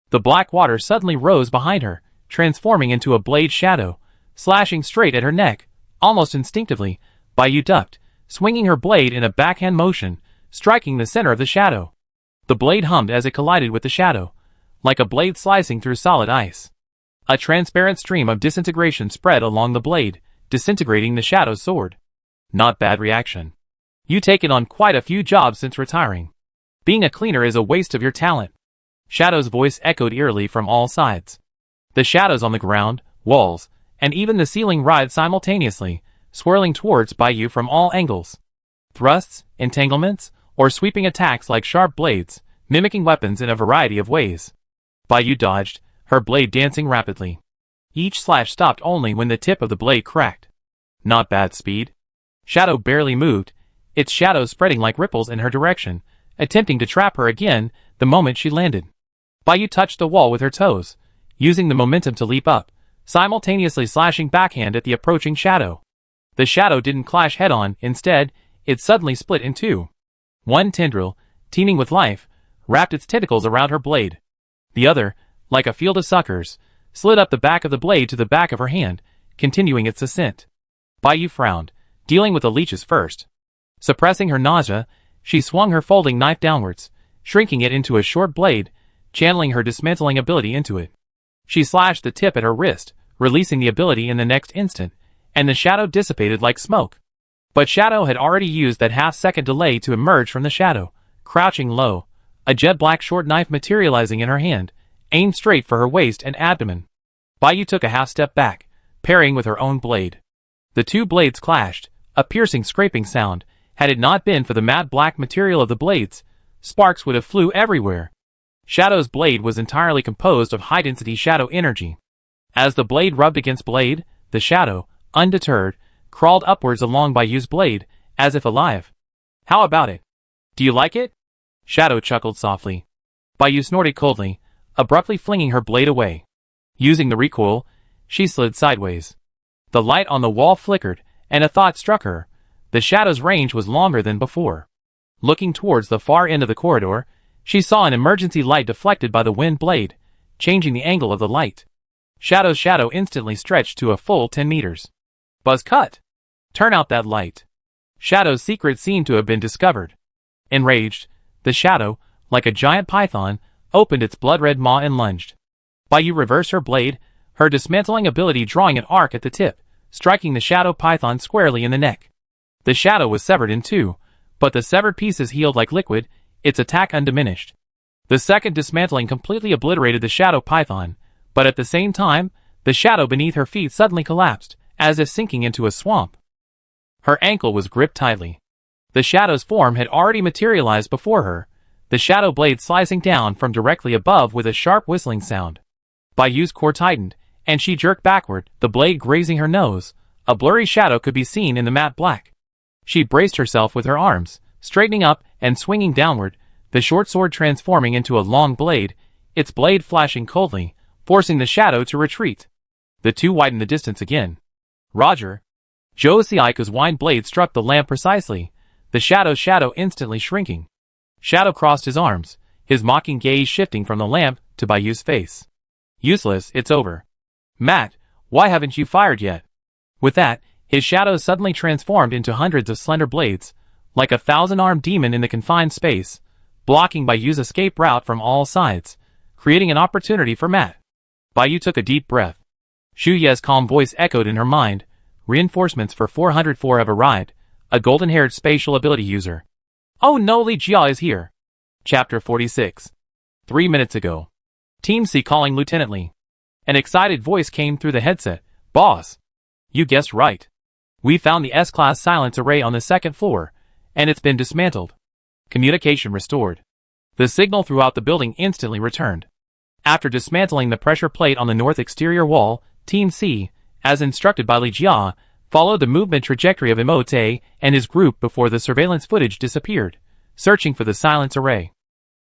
The black water suddenly rose behind her, transforming into a blade shadow, slashing straight at her neck. Almost instinctively, Baiyu ducked, swinging her blade in a backhand motion, striking the center of the shadow. The blade hummed as it collided with the shadow, like a blade slicing through solid ice. A transparent stream of disintegration spread along the blade, disintegrating the shadow's sword. Not bad reaction. You've taken on quite a few jobs since retiring. Being a cleaner is a waste of your talent. Shadow's voice echoed eerily from all sides. The shadows on the ground, walls, and even the ceiling writhed simultaneously, swirling towards Baiyu from all angles. Thrusts, entanglements, or sweeping attacks like sharp blades, mimicking weapons in a variety of ways. Baiyu dodged, her blade dancing rapidly. Each slash stopped only when the tip of the blade cracked. Not bad speed. Shadow barely moved, its shadow spreading like ripples in her direction, attempting to trap her again the moment she landed. Baiyu touched the wall with her toes, using the momentum to leap up, simultaneously slashing backhand at the approaching shadow. The shadow didn't clash head-on, instead, it suddenly split in two. One tendril, teeming with life, wrapped its tentacles around her blade. The other, like a field of suckers, slid up the back of the blade to the back of her hand, continuing its ascent. Baiyu frowned, dealing with the leeches first. Suppressing her nausea, she swung her folding knife downwards, shrinking it into a short blade, channeling her dismantling ability into it. She slashed the tip at her wrist, releasing the ability in the next instant, and the shadow dissipated like smoke. But Shadow had already used that half-second delay to emerge from the shadow, crouching low, a jet-black short knife materializing in her hand, aimed straight for her waist and abdomen. Baiyu took a half-step back, parrying with her own blade. The two blades clashed, a piercing scraping sound. Had it not been for the matte black material of the blades, sparks would have flew everywhere. Shadow's blade was entirely composed of high-density shadow energy. As the blade rubbed against blade, the shadow, undeterred, crawled upwards along Baiyu's blade, as if alive. How about it? Do you like it? Shadow chuckled softly. Baiyu snorted coldly, abruptly flinging her blade away. Using the recoil, she slid sideways. The light on the wall flickered, and a thought struck her. The shadow's range was longer than before. Looking towards the far end of the corridor, she saw an emergency light deflected by the wind blade, changing the angle of the light. Shadow's shadow instantly stretched to a full 10 meters. Buzz cut! Turn out that light. Shadow's secret seemed to have been discovered. Enraged, the shadow, like a giant python, opened its blood-red maw and lunged. Baiyu reversed her blade, her dismantling ability drawing an arc at the tip, striking the shadow python squarely in the neck. The shadow was severed in two, but the severed pieces healed like liquid, its attack undiminished. The second dismantling completely obliterated the shadow python, but at the same time, the shadow beneath her feet suddenly collapsed, as if sinking into a swamp. Her ankle was gripped tightly. The shadow's form had already materialized before her, the shadow blade slicing down from directly above with a sharp whistling sound. Baiyu's core tightened, and she jerked backward, the blade grazing her nose. A blurry shadow could be seen in the matte black. She braced herself with her arms, straightening up and swinging downward, the short sword transforming into a long blade, its blade flashing coldly, forcing the shadow to retreat. The two widened the distance again. Roger. Joe Siaika's wine blade struck the lamp precisely, the shadow instantly shrinking. Shadow crossed his arms, his mocking gaze shifting from the lamp to Baiyu's face. Useless, it's over. Matt, why haven't you fired yet? With that, his shadow suddenly transformed into hundreds of slender blades, like a 1,000-armed demon in the confined space, blocking Baiyu's escape route from all sides, creating an opportunity for Matt. Baiyu took a deep breath. Xu Ye's calm voice echoed in her mind. Reinforcements for 404 have arrived, a golden-haired spatial ability user. Oh no, Li Jia is here. Chapter 46. 3 minutes ago. Team C calling Lieutenant Li. An excited voice came through the headset. Boss. You guessed right. We found the S-Class silence array on the second floor, and it's been dismantled. Communication restored. The signal throughout the building instantly returned. After dismantling the pressure plate on the north exterior wall, Team C, as instructed by Li Jia, followed the movement trajectory of Emote and his group before the surveillance footage disappeared, searching for the silence array.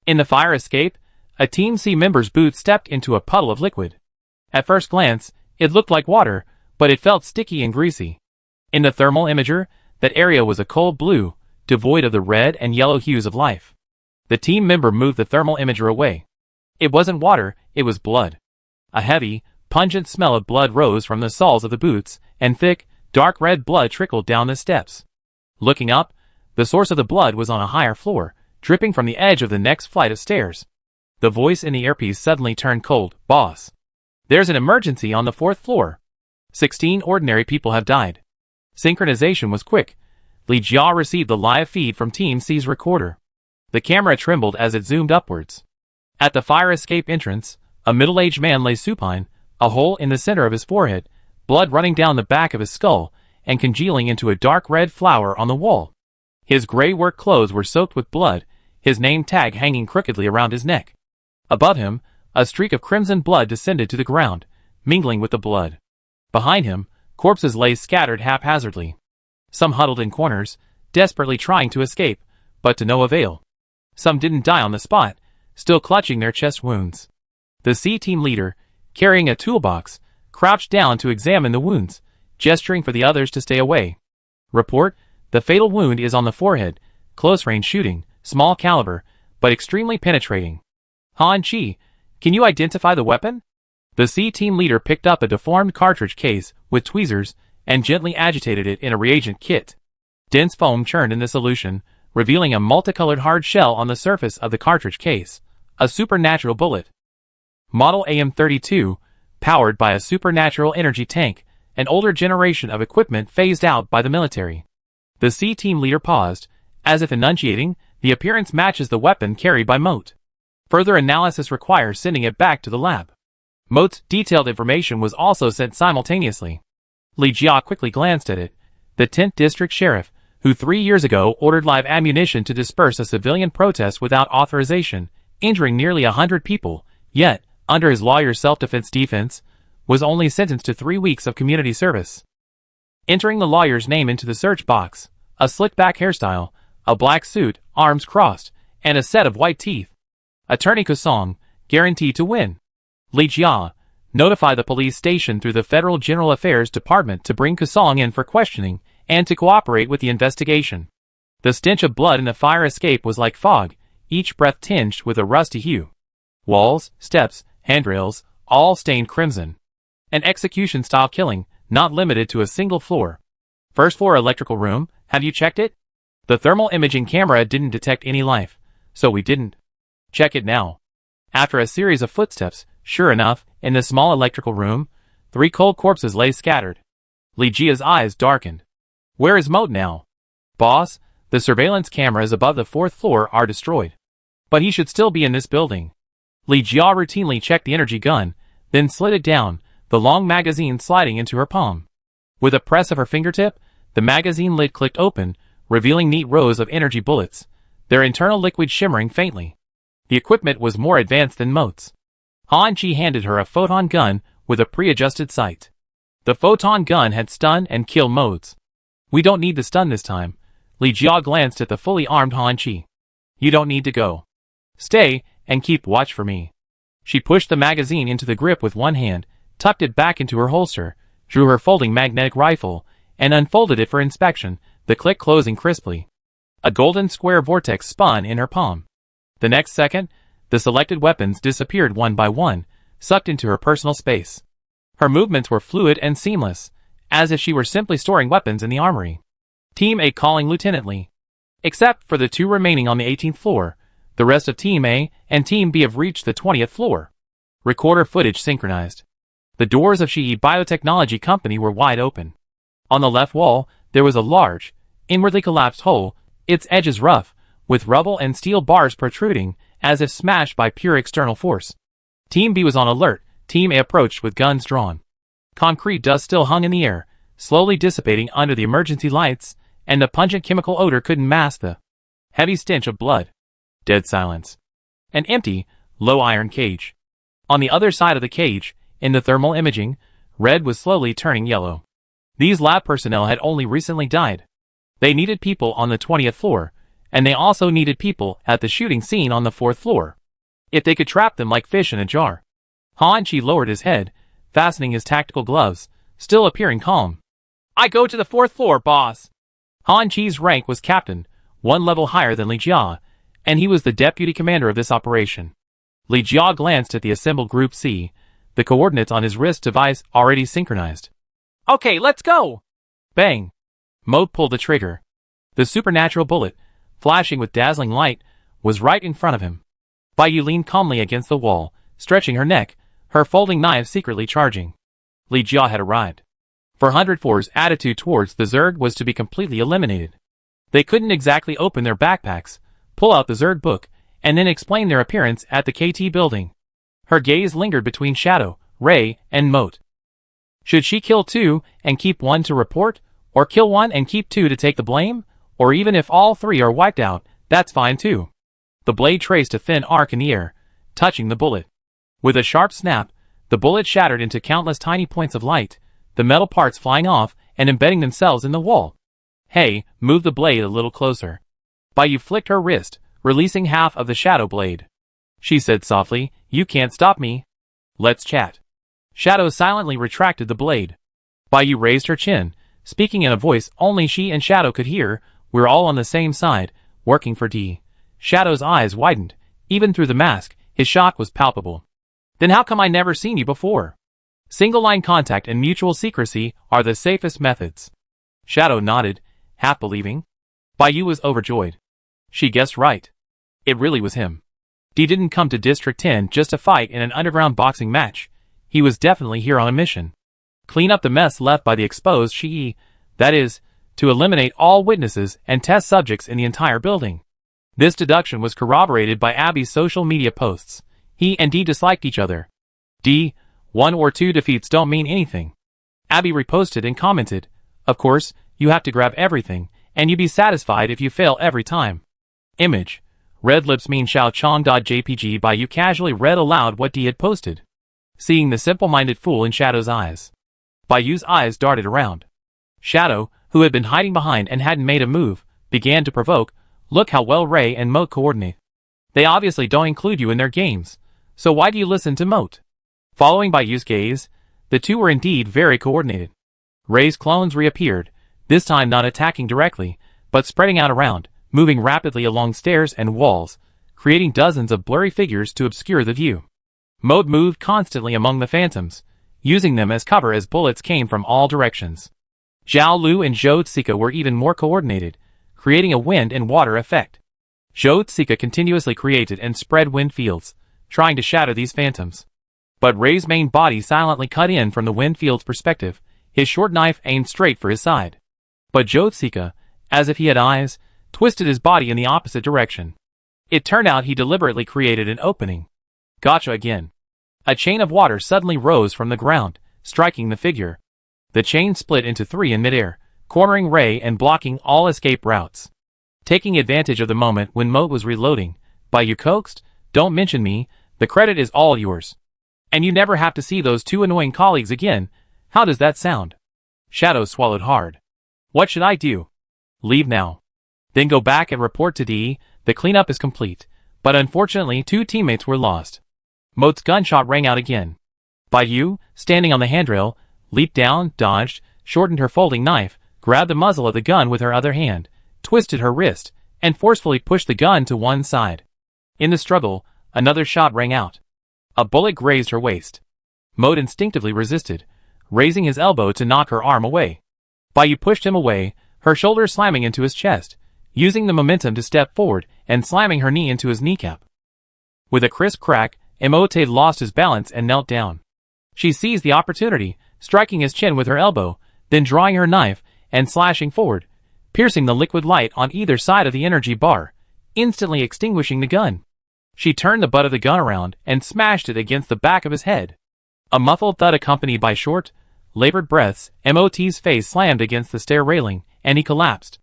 In the fire escape, a Team C member's boot stepped into a puddle of liquid. At first glance, it looked like water, but it felt sticky and greasy. In the thermal imager, that area was a cold blue, devoid of the red and yellow hues of life. The team member moved the thermal imager away. It wasn't water, it was blood. A heavy, pungent smell of blood rose from the soles of the boots, and thick, dark red blood trickled down the steps. Looking up, the source of the blood was on a higher floor, dripping from the edge of the next flight of stairs. The voice in the earpiece suddenly turned cold. Boss. There's an emergency on the 4th floor. 16 ordinary people have died. Synchronization was quick. Li Jia received the live feed from Team C's recorder. The camera trembled as it zoomed upwards. At the fire escape entrance, a middle-aged man lay supine, a hole in the center of his forehead, blood running down the back of his skull, and congealing into a dark red flower on the wall. His gray work clothes were soaked with blood, his name tag hanging crookedly around his neck. Above him, a streak of crimson blood descended to the ground, mingling with the blood. Behind him, corpses lay scattered haphazardly. Some huddled in corners, desperately trying to escape, but to no avail. Some didn't die on the spot, still clutching their chest wounds. The C-team leader, carrying a toolbox, crouched down to examine the wounds, gesturing for the others to stay away. Report, the fatal wound is on the forehead, close-range shooting, small caliber, but extremely penetrating. Han-Chi, can you identify the weapon? The C-team leader picked up a deformed cartridge case with tweezers and gently agitated it in a reagent kit. Dense foam churned in the solution, revealing a multicolored hard shell on the surface of the cartridge case, a supernatural bullet. Model AM-32, powered by a supernatural energy tank, an older generation of equipment phased out by the military. The C-team leader paused, as if enunciating, the appearance matches the weapon carried by Moat. Further analysis requires sending it back to the lab. Moat's detailed information was also sent simultaneously. Li Jia quickly glanced at it. The 10th District Sheriff, who 3 years ago ordered live ammunition to disperse a civilian protest without authorization, injuring nearly 100 people, yet, under his lawyer's self-defense defense, was only sentenced to 3 weeks of community service. Entering the lawyer's name into the search box, a slick-back hairstyle, a black suit, arms crossed, and a set of white teeth. Attorney Kusong, guaranteed to win. Li Jia, notify the police station through the Federal General Affairs Department to bring Kusong in for questioning and to cooperate with the investigation. The stench of blood in the fire escape was like fog, each breath tinged with a rusty hue. Walls, steps, handrails, all stained crimson. An execution-style killing, not limited to a single floor. First floor electrical room, have you checked it? The thermal imaging camera didn't detect any life, so we didn't. Check it now. After a series of footsteps, sure enough, in the small electrical room, 3 cold corpses lay scattered. Li Jia's eyes darkened. Where is Moat now? Boss, the surveillance cameras above the 4th floor are destroyed. But he should still be in this building. Li Jia routinely checked the energy gun, then slid it down, the long magazine sliding into her palm. With a press of her fingertip, the magazine lid clicked open, revealing neat rows of energy bullets, their internal liquid shimmering faintly. The equipment was more advanced than Moat's. Han-Chi handed her a photon gun with a pre-adjusted sight. The photon gun had stun and kill modes. We don't need the stun this time. Li Jia glanced at the fully armed Han-Chi. You don't need to go. Stay, and keep watch for me. She pushed the magazine into the grip with one hand, tucked it back into her holster, drew her folding magnetic rifle, and unfolded it for inspection, the click closing crisply. A golden square vortex spun in her palm. The next second, the selected weapons disappeared one by one, sucked into her personal space. Her movements were fluid and seamless, as if she were simply storing weapons in the armory. Team A calling Lieutenant Li. Except for the 2 remaining on the 18th floor, the rest of Team A and Team B have reached the 20th floor. Recorder footage synchronized. The doors of Shiyi Biotechnology Company were wide open. On the left wall, there was a large, inwardly collapsed hole, its edges rough, with rubble and steel bars protruding, as if smashed by pure external force. Team B was on alert. Team A approached with guns drawn. Concrete dust still hung in the air, slowly dissipating under the emergency lights, and the pungent chemical odor couldn't mask the heavy stench of blood. Dead silence. An empty, low iron cage. On the other side of the cage, in the thermal imaging, red was slowly turning yellow. These lab personnel had only recently died. They needed people on the 20th floor, and they also needed people at the shooting scene on the 4th floor. If they could trap them like fish in a jar. Han-Chi lowered his head, fastening his tactical gloves, still appearing calm. I go to the 4th floor, boss. Han-Chi's rank was captain, 1 level higher than Li Jia, and he was the deputy commander of this operation. Li Jia glanced at the assembled Group C, the coordinates on his wrist device already synchronized. Okay, let's go! Bang! Moat pulled the trigger. The supernatural bullet, flashing with dazzling light, was right in front of him. Bai Yu leaned calmly against the wall, stretching her neck, her folding knife secretly charging. Li Jia had arrived. For 104's attitude towards the Zerg was to be completely eliminated. They couldn't exactly open their backpacks, pull out the Zerg book, and then explain their appearance at the KT building. Her gaze lingered between Shadow, Ray, and Moat. Should she kill 2 and keep 1 to report, or kill 1 and keep 2 to take the blame? Or even if all 3 are wiped out, that's fine too. The blade traced a thin arc in the air, touching the bullet. With a sharp snap, the bullet shattered into countless tiny points of light, the metal parts flying off and embedding themselves in the wall. Hey, move the blade a little closer. Baiyu flicked her wrist, releasing half of the shadow blade. She said softly, "You can't stop me. Let's chat." Shadow silently retracted the blade. Baiyu raised her chin, speaking in a voice only she and Shadow could hear. "We're all on the same side, working for D." Shadow's eyes widened. Even through the mask, his shock was palpable. "Then how come I never seen you before?" "Single-line contact and mutual secrecy are the safest methods." Shadow nodded, half believing. Baiyu was overjoyed. She guessed right. It really was him. D didn't come to District 10 just to fight in an underground boxing match. He was definitely here on a mission. Clean up the mess left by the exposed Shi, that is, to eliminate all witnesses and test subjects in the entire building. This deduction was corroborated by Abby's social media posts. He and D disliked each other. D, 1 or 2 defeats don't mean anything. Abby reposted and commented, "Of course, you have to grab everything, and you'd be satisfied if you fail every time." Image. Red lips mean Xiao Chong.jpg. Baiyu casually read aloud what D had posted. Seeing the simple-minded fool in Shadow's eyes. Baiyu's eyes darted around. Shadow, who had been hiding behind and hadn't made a move, began to provoke, "Look how well Ray and Moat coordinate. They obviously don't include you in their games, so why do you listen to Moat?" Following Baiyu's gaze, the two were indeed very coordinated. Ray's clones reappeared, this time not attacking directly, but spreading out around, moving rapidly along stairs and walls, creating dozens of blurry figures to obscure the view. Moat moved constantly among the phantoms, using them as cover as bullets came from all directions. Zhao Lu and Zhou Tsika were even more coordinated, creating a wind and water effect. Zhou Tsika continuously created and spread wind fields, trying to shatter these phantoms. But Ray's main body silently cut in from the wind field's perspective, his short knife aimed straight for his side. But Zhou Tsika, as if he had eyes, twisted his body in the opposite direction. It turned out he deliberately created an opening. Gotcha again. A chain of water suddenly rose from the ground, striking the figure. The chain split into 3 in midair, cornering Ray and blocking all escape routes. Taking advantage of the moment when Moat was reloading, Baiyu coaxed, "Don't mention me, the credit is all yours. And you never have to see those 2 annoying colleagues again. How does that sound?" Shadow swallowed hard. "What should I do?" "Leave now. Then go back and report to D. The cleanup is complete, but unfortunately 2 teammates were lost." Moat's gunshot rang out again. Baiyu, standing on the handrail, leaped down, dodged, shortened her folding knife, grabbed the muzzle of the gun with her other hand, twisted her wrist, and forcefully pushed the gun to one side. In the struggle, another shot rang out. A bullet grazed her waist. Moat instinctively resisted, raising his elbow to knock her arm away. Baiyu pushed him away, her shoulder slamming into his chest, using the momentum to step forward and slamming her knee into his kneecap. With a crisp crack, Emote lost his balance and knelt down. She seized the opportunity, striking his chin with her elbow, then drawing her knife and slashing forward, piercing the liquid light on either side of the energy bar, instantly extinguishing the gun. She turned the butt of the gun around and smashed it against the back of his head. A muffled thud accompanied by short, labored breaths, Mote's face slammed against the stair railing, and he collapsed.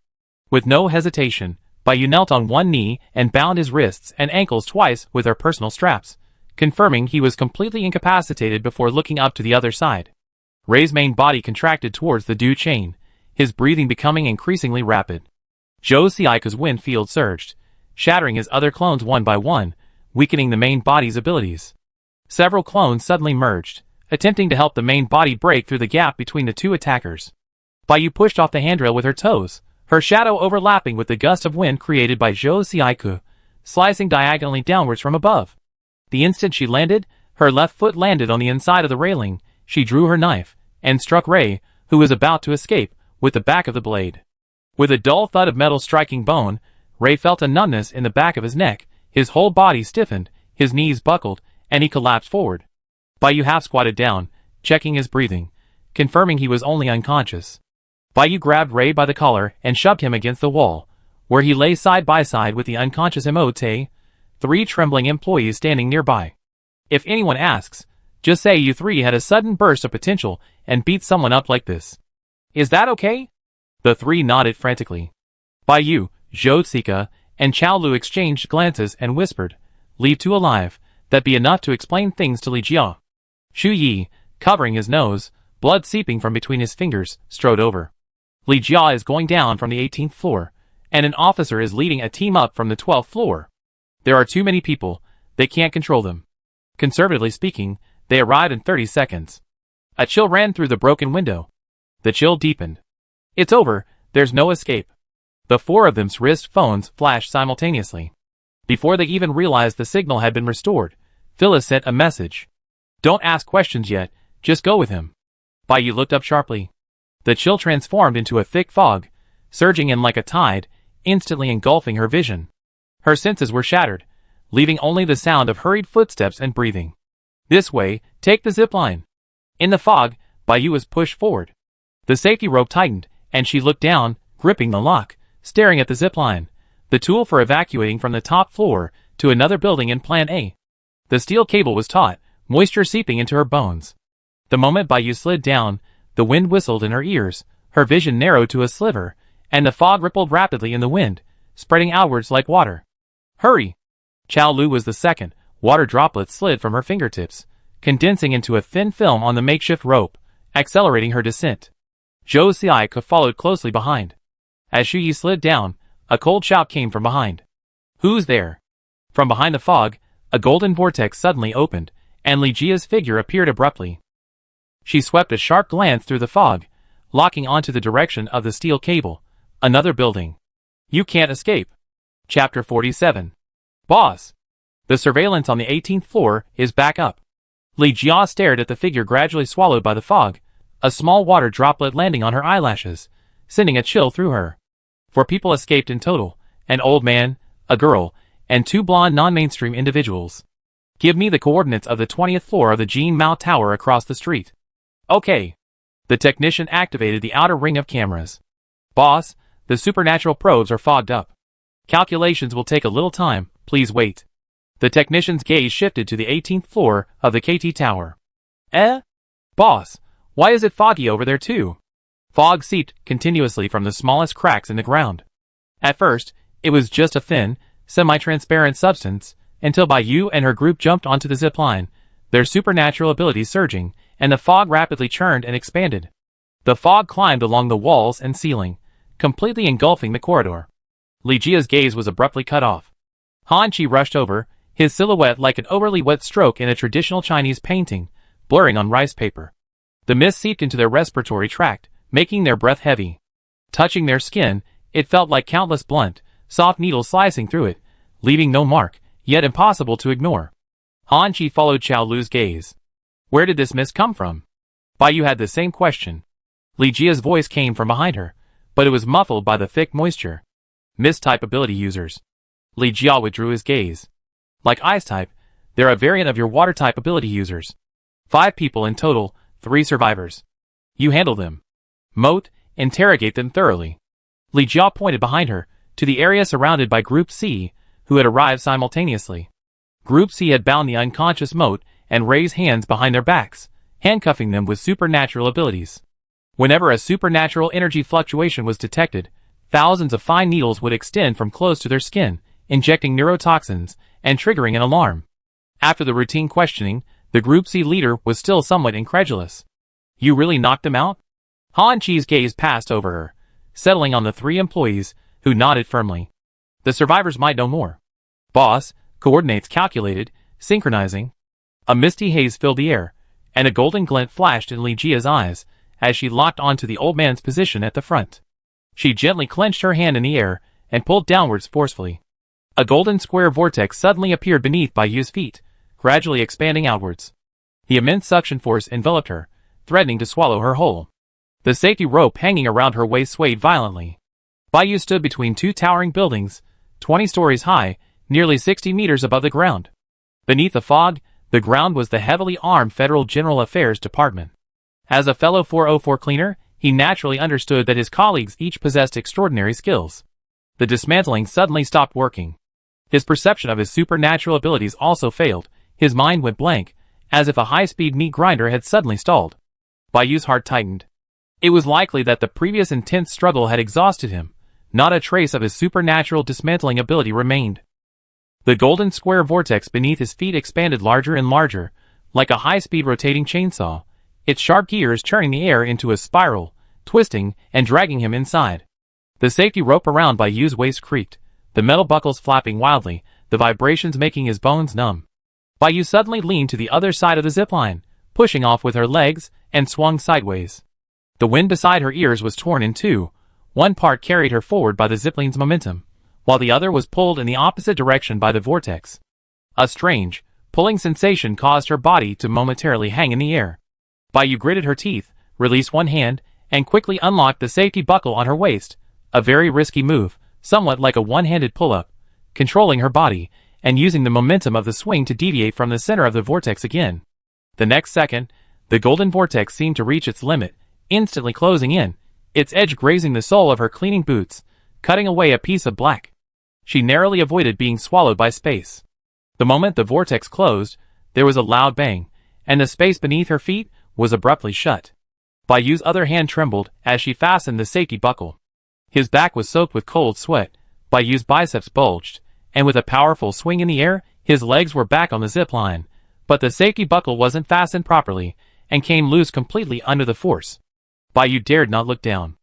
With no hesitation, Baiyu knelt on one knee and bound his wrists and ankles twice with her personal straps, confirming he was completely incapacitated before looking up to the other side. Ray's main body contracted towards the dew chain, his breathing becoming increasingly rapid. Zhou Xiaiku's wind field surged, shattering his other clones one by one, weakening the main body's abilities. Several clones suddenly merged, attempting to help the main body break through the gap between the 2 attackers. Baiyu pushed off the handrail with her toes, her shadow overlapping with the gust of wind created by Zhou Xiaiku, slicing diagonally downwards from above. The instant she landed, her left foot landed on the inside of the railing. She drew her knife and struck Ray, who was about to escape, with the back of the blade. With a dull thud of metal striking bone, Ray felt a numbness in the back of his neck, his whole body stiffened, his knees buckled, and he collapsed forward. Baiyu half squatted down, checking his breathing, confirming he was only unconscious. Baiyu grabbed Ray by the collar and shoved him against the wall, where he lay side by side with the unconscious Emote, 3 trembling employees standing nearby. "If anyone asks, just say you 3 had a sudden burst of potential and beat someone up like this. Is that okay?" The 3 nodded frantically. Baiyu, Zhou Tsika, and Chao Lu exchanged glances and whispered, "Leave two alive, that be enough to explain things to Li Jia." Xu Yi, covering his nose, blood seeping from between his fingers, strode over. Li Jia is going down from the 18th floor, and an officer is leading a team up from the 12th floor. There are too many people, they can't control them. Conservatively speaking, they arrived in 30 seconds. A chill ran through the broken window. The chill deepened. It's over, there's no escape. The four of them's wrist phones flashed simultaneously. Before they even realized the signal had been restored, Phyllis sent a message. "Don't ask questions yet, just go with him." Bai Yu looked up sharply. The chill transformed into a thick fog, surging in like a tide, instantly engulfing her vision. Her senses were shattered, leaving only the sound of hurried footsteps and breathing. "This way, take the zipline." In the fog, Bai Yu was pushed forward. The safety rope tightened, and she looked down, gripping the lock, staring at the zipline, the tool for evacuating from the top floor to another building in Plan A. The steel cable was taut, moisture seeping into her bones. The moment Bai Yu slid down, the wind whistled in her ears, her vision narrowed to a sliver, and the fog rippled rapidly in the wind, spreading outwards like water. "Hurry!" Chao Lu was the second. Water droplets slid from her fingertips, condensing into a thin film on the makeshift rope, accelerating her descent. Zhou Xiai followed closely behind. As Xu Yi slid down, a cold shout came from behind. "Who's there?" From behind the fog, a golden vortex suddenly opened, and Li Jia's figure appeared abruptly. She swept a sharp glance through the fog, locking onto the direction of the steel cable. Another building. "You can't escape." Chapter 47. "Boss! The surveillance on the 18th floor is back up." Li Jia stared at the figure gradually swallowed by the fog, a small water droplet landing on her eyelashes, sending a chill through her. 4 people escaped in total, an old man, a girl, and 2 blonde non-mainstream individuals. "Give me the coordinates of the 20th floor of the Jean Mao Tower across the street." "Okay." The technician activated the outer ring of cameras. "Boss, the supernatural probes are fogged up. Calculations will take a little time, please wait." The technician's gaze shifted to the 18th floor of the KT Tower. Boss, why is it foggy over there too?" Fog seeped continuously from the smallest cracks in the ground. At first, it was just a thin, semi-transparent substance, until Bai Yu and her group jumped onto the zipline, their supernatural abilities surging, and the fog rapidly churned and expanded. The fog climbed along the walls and ceiling, completely engulfing the corridor. Li Jia's gaze was abruptly cut off. Han Qi rushed over, his silhouette like an overly wet stroke in a traditional Chinese painting, blurring on rice paper. The mist seeped into their respiratory tract, making their breath heavy. Touching their skin, it felt like countless blunt, soft needles slicing through it, leaving no mark, yet impossible to ignore. Han Qi followed Chao Lu's gaze. Where did this mist come from? Bai Yu had the same question. Li Jia's voice came from behind her, but it was muffled by the thick moisture. Mist-type ability users. Li Jia withdrew his gaze. Like Ice-type, they're a variant of your Water-type ability users. 5 people in total, 3 survivors. You handle them. Moat, interrogate them thoroughly. Li Jia pointed behind her, to the area surrounded by Group C, who had arrived simultaneously. Group C had bound the unconscious Moat and raised hands behind their backs, handcuffing them with supernatural abilities. Whenever a supernatural energy fluctuation was detected, thousands of fine needles would extend from close to their skin, injecting neurotoxins and triggering an alarm. After the routine questioning, the Group C leader was still somewhat incredulous. You really knocked them out? Han Qi's gaze passed over her, settling on the 3 employees, who nodded firmly. The survivors might know more. Boss, coordinates calculated, synchronizing. A misty haze filled the air, and a golden glint flashed in Li Jia's eyes, as she locked onto the old man's position at the front. She gently clenched her hand in the air, and pulled downwards forcefully. A golden square vortex suddenly appeared beneath Bai Yu's feet, gradually expanding outwards. The immense suction force enveloped her, threatening to swallow her whole. The safety rope hanging around her waist swayed violently. Bai Yu stood between 2 towering buildings, 20 stories high, nearly 60 meters above the ground. Beneath the fog, the ground was the heavily armed Federal General Affairs Department. As a fellow 404 cleaner, he naturally understood that his colleagues each possessed extraordinary skills. The dismantling suddenly stopped working. His perception of his supernatural abilities also failed. His mind went blank, as if a high-speed meat grinder had suddenly stalled. Bai Yu's heart tightened. It was likely that the previous intense struggle had exhausted him, Not a trace of his supernatural dismantling ability remained. The golden square vortex beneath his feet expanded larger and larger, like a high-speed rotating chainsaw, its sharp gears churning the air into a spiral, twisting and dragging him inside. The safety rope around Bayou's waist creaked, the metal buckles flapping wildly, the vibrations making his bones numb. Bayou suddenly leaned to the other side of the zipline, pushing off with her legs, and swung sideways. The wind beside her ears was torn in two. One part carried her forward by the zipline's momentum, while the other was pulled in the opposite direction by the vortex. A strange, pulling sensation caused her body to momentarily hang in the air. Bayou gritted her teeth, released one hand, and quickly unlocked the safety buckle on her waist, a very risky move, somewhat like a one-handed pull-up, controlling her body, and using the momentum of the swing to deviate from the center of the vortex again. The next second, the golden vortex seemed to reach its limit, instantly closing in, its edge grazing the sole of her cleaning boots, cutting away a piece of black. She narrowly avoided being swallowed by space. The moment the vortex closed, there was a loud bang, and the space beneath her feet was abruptly shut. Bayou's other hand trembled as she fastened the safety buckle. His back was soaked with cold sweat, Bayou's biceps bulged, and with a powerful swing in the air, his legs were back on the zip line, but the safety buckle wasn't fastened properly, and came loose completely under the force. Bayou dared not look down.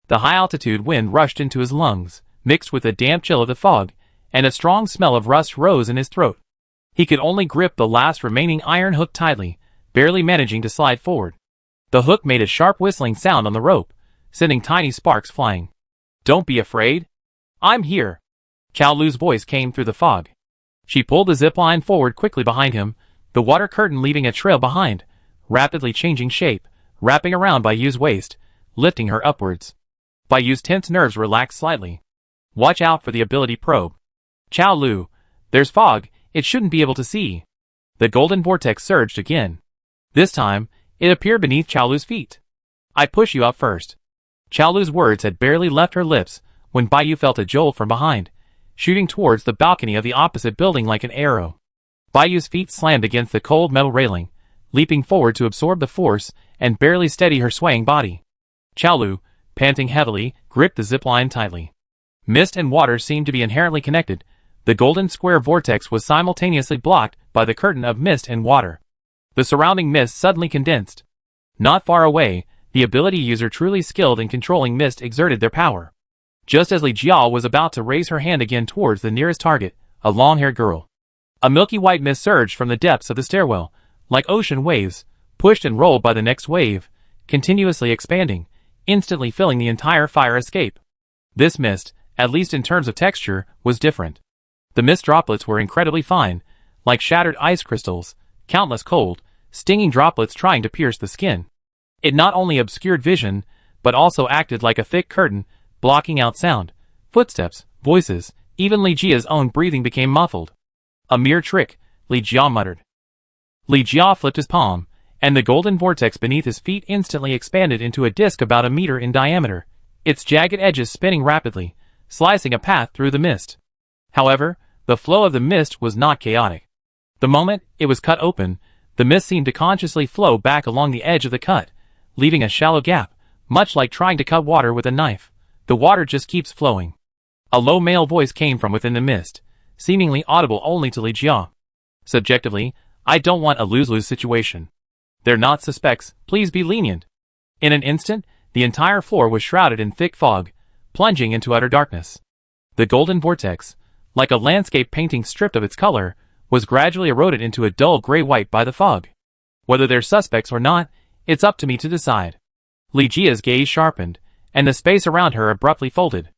The high-altitude wind rushed into his lungs, mixed with the damp chill of the fog, and a strong smell of rust rose in his throat. He could only grip the last remaining iron hook tightly, barely managing to slide forward. The hook made a sharp whistling sound on the rope, sending tiny sparks flying. "Don't be afraid. I'm here." Chaolu's voice came through the fog. She pulled the zipline forward quickly behind him, the water curtain leaving a trail behind, rapidly changing shape, wrapping around Bayou's waist, lifting her upwards. Bayou's tense nerves relaxed slightly. "Watch out for the ability probe. Chaolu, there's fog, it shouldn't be able to see." The golden vortex surged again. This time, it appeared beneath Chaolu's feet. "I push you up first." Chaolu's words had barely left her lips when Bayou felt a jolt from behind, shooting towards the balcony of the opposite building like an arrow. Bayou's feet slammed against the cold metal railing, leaping forward to absorb the force and barely steady her swaying body. Chaolu, panting heavily, gripped the zipline tightly. Mist and water seemed to be inherently connected. The golden square vortex was simultaneously blocked by the curtain of mist and water. The surrounding mist suddenly condensed. Not far away, the ability user truly skilled in controlling mist exerted their power. Just as Li Jiao was about to raise her hand again towards the nearest target, a long-haired girl. A milky white mist surged from the depths of the stairwell, like ocean waves, pushed and rolled by the next wave, continuously expanding, instantly filling the entire fire escape. This mist, at least in terms of texture, was different. The mist droplets were incredibly fine, like shattered ice crystals, countless cold, stinging droplets trying to pierce the skin. It not only obscured vision, but also acted like a thick curtain, blocking out sound, footsteps, voices, even Li Jia's own breathing became muffled. "A mere trick," Li Jia muttered. Li Jia flipped his palm, and the golden vortex beneath his feet instantly expanded into a disc about a meter in diameter, its jagged edges spinning rapidly, slicing a path through the mist. However, the flow of the mist was not chaotic. The moment it was cut open, the mist seemed to consciously flow back along the edge of the cut, leaving a shallow gap, much like trying to cut water with a knife. The water just keeps flowing. A low male voice came from within the mist, seemingly audible only to Li Jia. "Subjectively, I don't want a lose-lose situation. They're not suspects, please be lenient." In an instant, the entire floor was shrouded in thick fog, plunging into utter darkness. The golden vortex, like a landscape painting stripped of its color, was gradually eroded into a dull gray-white by the fog. Whether they're suspects or not, it's up to me to decide. Li Jia's gaze sharpened, and the space around her abruptly folded.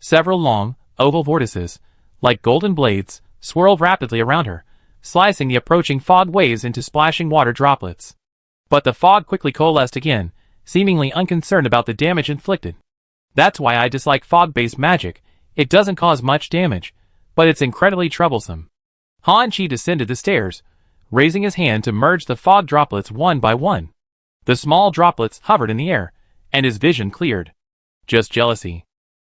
Several long, oval vortices, like golden blades, swirled rapidly around her, slicing the approaching fog waves into splashing water droplets. But the fog quickly coalesced again, seemingly unconcerned about the damage inflicted. "That's why I dislike fog-based magic. It doesn't cause much damage, but it's incredibly troublesome." Han Chi descended the stairs, raising his hand to merge the fog droplets one by one. The small droplets hovered in the air, and his vision cleared. Just jealousy.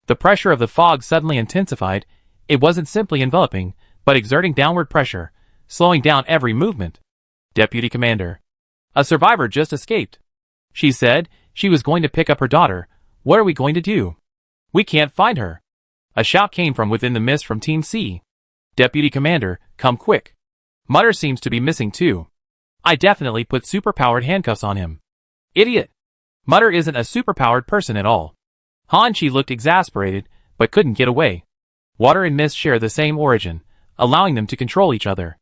The pressure of the fog suddenly intensified. It wasn't simply enveloping, but exerting downward pressure, slowing down every movement. "Deputy Commander. A survivor just escaped. She said she was going to pick up her daughter. What are we going to do?" We can't find her. A shout came from within the mist from Team C. Deputy Commander, come quick. Mutter seems to be missing too. I definitely put superpowered handcuffs on him. Idiot. Mutter isn't a superpowered person at all. Han Chi looked exasperated, but couldn't get away. Water and mist share the same origin, allowing them to control each other.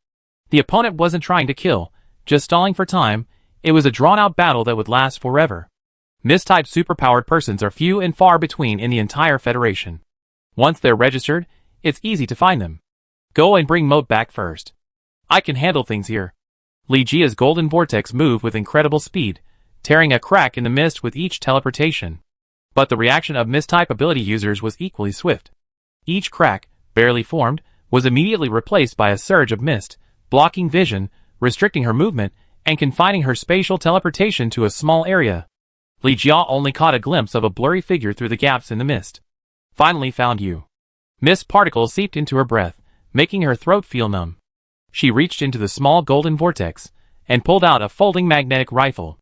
The opponent wasn't trying to kill, just stalling for time. It was a drawn-out battle that would last forever. Mist-type superpowered persons are few and far between in the entire Federation. Once they're registered, it's easy to find them. Go and bring Moat back first. I can handle things here. Li Jia's golden vortex moved with incredible speed, tearing a crack in the mist with each teleportation. But the reaction of mist-type ability users was equally swift. Each crack, barely formed, was immediately replaced by a surge of mist, blocking vision, restricting her movement, and confining her spatial teleportation to a small area. Li Jia only caught a glimpse of a blurry figure through the gaps in the mist. Finally found you. Mist particles seeped into her breath, making her throat feel numb. She reached into the small golden vortex and pulled out a folding magnetic rifle.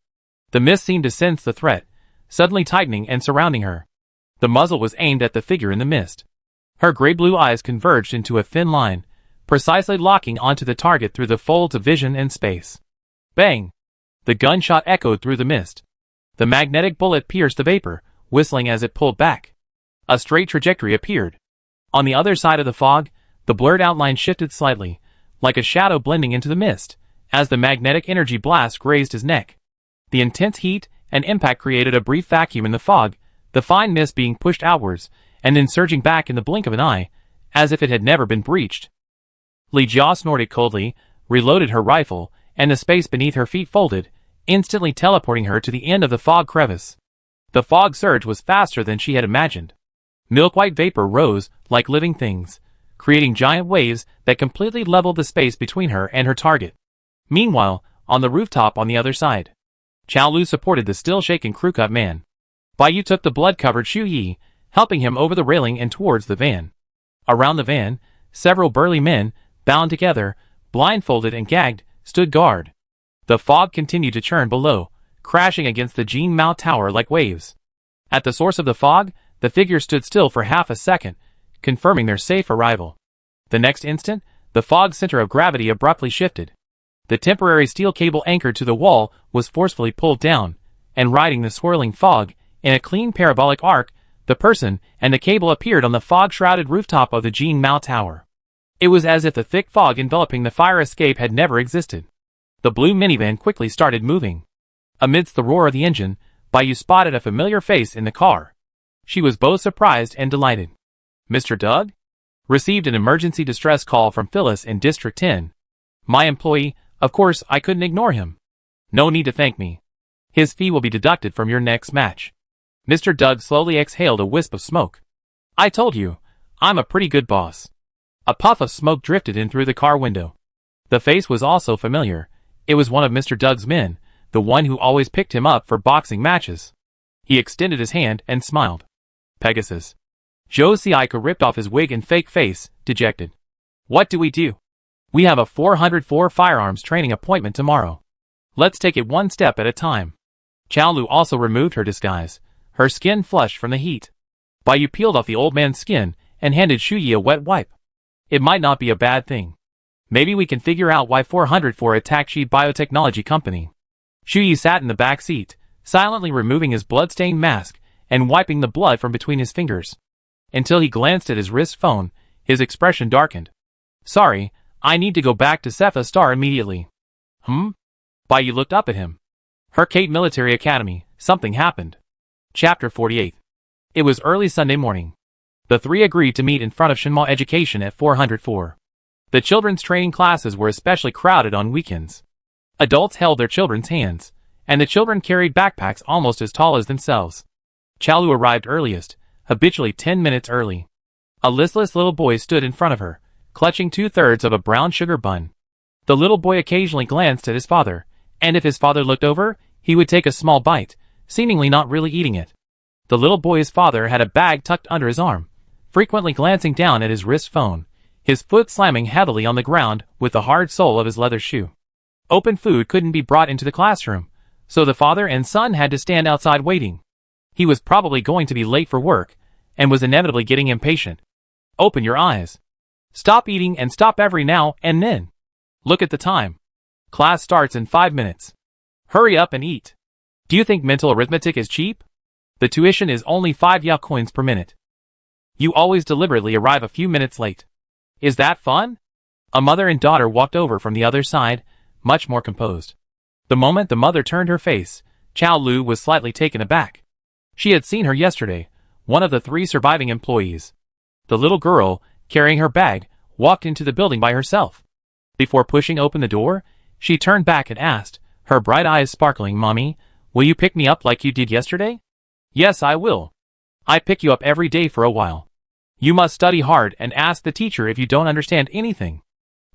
The mist seemed to sense the threat, suddenly tightening and surrounding her. The muzzle was aimed at the figure in the mist. Her gray-blue eyes converged into a thin line, precisely locking onto the target through the folds of vision and space. Bang! The gunshot echoed through the mist. The magnetic bullet pierced the vapor, whistling as it pulled back. A straight trajectory appeared. On the other side of the fog, the blurred outline shifted slightly, like a shadow blending into the mist, as the magnetic energy blast grazed his neck. The intense heat and impact created a brief vacuum in the fog, the fine mist being pushed outwards, and then surging back in the blink of an eye, as if it had never been breached. Li Jia snorted coldly, reloaded her rifle, and the space beneath her feet folded, instantly teleporting her to the end of the fog crevice. The fog surge was faster than she had imagined. Milk-white vapor rose like living things, creating giant waves that completely leveled the space between her and her target. Meanwhile, on the rooftop on the other side, Chao Lu supported the still-shaken crew-cut man. Bai Yu took the blood-covered Xu Yi, helping him over the railing and towards the van. Around the van, several burly men, bound together, blindfolded and gagged, stood guard. The fog continued to churn below, crashing against the Jin Mao Tower like waves. At the source of the fog, the figure stood still for half a second, confirming their safe arrival. The next instant, the fog's center of gravity abruptly shifted. The temporary steel cable anchored to the wall was forcefully pulled down, and riding the swirling fog, in a clean parabolic arc, the person and the cable appeared on the fog-shrouded rooftop of the Jin Mao Tower. It was as if the thick fog enveloping the fire escape had never existed. The blue minivan quickly started moving. Amidst the roar of the engine, Bai Yu spotted a familiar face in the car. She was both surprised and delighted. Mr. Doug? Received an emergency distress call from Phyllis in District 10. My employee, of course I couldn't ignore him. No need to thank me. His fee will be deducted from your next match. Mr. Doug slowly exhaled a wisp of smoke. I told you, I'm a pretty good boss. A puff of smoke drifted in through the car window. The face was also familiar. It was one of Mr. Doug's men, the one who always picked him up for boxing matches. He extended his hand and smiled. Pegasus. Zhou Xiaika ripped off his wig and fake face, dejected. What do? We have a 404 firearms training appointment tomorrow. Let's take it one step at a time. Chao Lu also removed her disguise, her skin flushed from the heat. Bai Yu peeled off the old man's skin and handed Xu Yi a wet wipe. It might not be a bad thing. Maybe we can figure out why 404 attacked Shi Biotechnology Company. Xu Yi sat in the back seat, silently removing his blood-stained mask and wiping the blood from between his fingers. Until he glanced at his wrist phone, his expression darkened. Sorry, I need to go back to Cepha Star immediately. Bai Yu looked up at him. Hercate Military Academy, something happened. Chapter 48. It was early Sunday morning. The three agreed to meet in front of Shinma Education at 404. The children's training classes were especially crowded on weekends. Adults held their children's hands, and the children carried backpacks almost as tall as themselves. Chao Lu arrived earliest, habitually 10 minutes early. A listless little boy stood in front of her, clutching 2/3 of a brown sugar bun. The little boy occasionally glanced at his father, and if his father looked over, he would take a small bite, seemingly not really eating it. The little boy's father had a bag tucked under his arm, frequently glancing down at his wrist phone, his foot slamming heavily on the ground with the hard sole of his leather shoe. Open food couldn't be brought into the classroom, so the father and son had to stand outside waiting. He was probably going to be late for work, and was inevitably getting impatient. Open your eyes. Stop eating and stop every now and then. Look at the time. Class starts in 5 minutes. Hurry up and eat. Do you think mental arithmetic is cheap? The tuition is only 5 Yao coins per minute. You always deliberately arrive a few minutes late. Is that fun? A mother and daughter walked over from the other side, much more composed. The moment the mother turned her face, Chao Lu was slightly taken aback. She had seen her yesterday, one of the 3 surviving employees. The little girl, carrying her bag, walked into the building by herself. Before pushing open the door, she turned back and asked, her bright eyes sparkling, "Mommy, will you pick me up like you did yesterday?" "Yes, I will. I pick you up every day for a while. You must study hard and ask the teacher if you don't understand anything."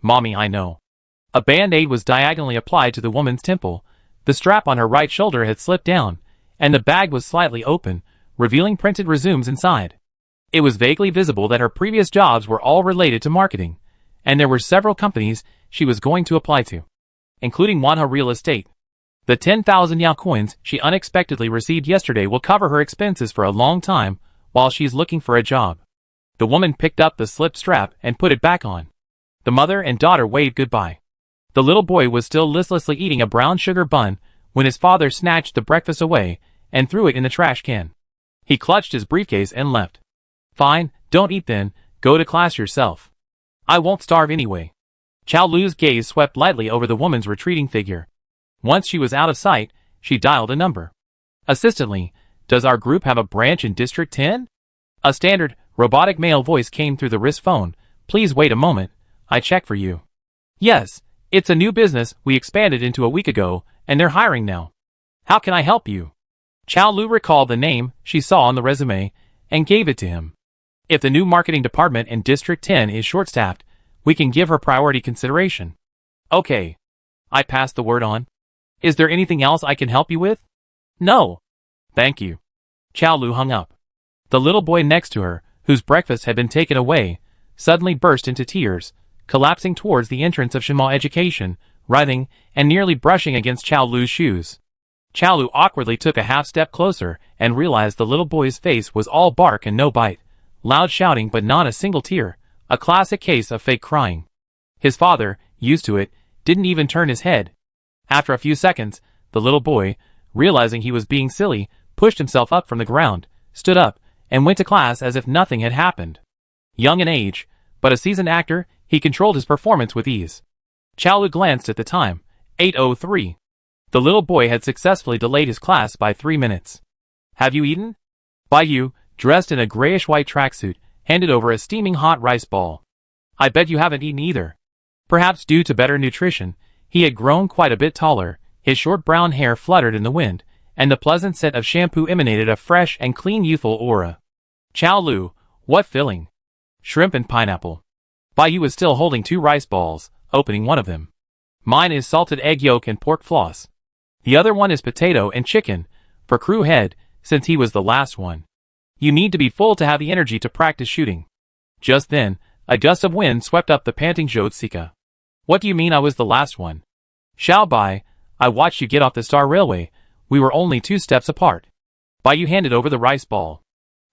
"Mommy, I know." A band-aid was diagonally applied to the woman's temple, the strap on her right shoulder had slipped down, and the bag was slightly open, revealing printed resumes inside. It was vaguely visible that her previous jobs were all related to marketing, and there were several companies she was going to apply to, including Wanha Real Estate. The 10,000 Yao coins she unexpectedly received yesterday will cover her expenses for a long time while she's looking for a job. The woman picked up the slip strap and put it back on. The mother and daughter waved goodbye. The little boy was still listlessly eating a brown sugar bun when his father snatched the breakfast away and threw it in the trash can. He clutched his briefcase and left. "Fine, don't eat then, go to class yourself. I won't starve anyway." Chao Lu's gaze swept lightly over the woman's retreating figure. Once she was out of sight, she dialed a number. Assistantly, "Does our group have a branch in District 10? A standard, robotic male voice came through the wrist phone. "Please wait a moment, I check for you." "Yes, it's a new business we expanded into a week ago, and they're hiring now. How can I help you?" Chao Lu recalled the name she saw on the resume and gave it to him. "If the new marketing department in District 10 is short-staffed, we can give her priority consideration." "Okay." I passed the word on. "Is there anything else I can help you with?" "No. Thank you." Chao Lu hung up. The little boy next to her, whose breakfast had been taken away, suddenly burst into tears, collapsing towards the entrance of Shima Education, writhing and nearly brushing against Chao Lu's shoes. Chao Lu awkwardly took a half-step closer and realized the little boy's face was all bark and no bite, loud shouting but not a single tear, a classic case of fake crying. His father, used to it, didn't even turn his head. After a few seconds, the little boy, realizing he was being silly, pushed himself up from the ground, stood up, and went to class as if nothing had happened. Young in age, but a seasoned actor, he controlled his performance with ease. Chao Lu glanced at the time, 8:03. The little boy had successfully delayed his class by 3 minutes. "Have you eaten?" Bai Yu, dressed in a grayish-white tracksuit, handed over a steaming hot rice ball. "I bet you haven't eaten either." Perhaps due to better nutrition, he had grown quite a bit taller, his short brown hair fluttered in the wind, and the pleasant scent of shampoo emanated a fresh and clean youthful aura. "Chao Lu, what filling?" "Shrimp and pineapple." Bai Yu was still holding 2 rice balls, opening one of them. "Mine is salted egg yolk and pork floss. The other one is potato and chicken, for crew head, since he was the last one. You need to be full to have the energy to practice shooting." Just then, a gust of wind swept up the panting Jotsika. "What do you mean I was the last one?" "Xiao Bai, I watched you get off the Star Railway. We were only 2 steps apart." Bai Yu handed over the rice ball.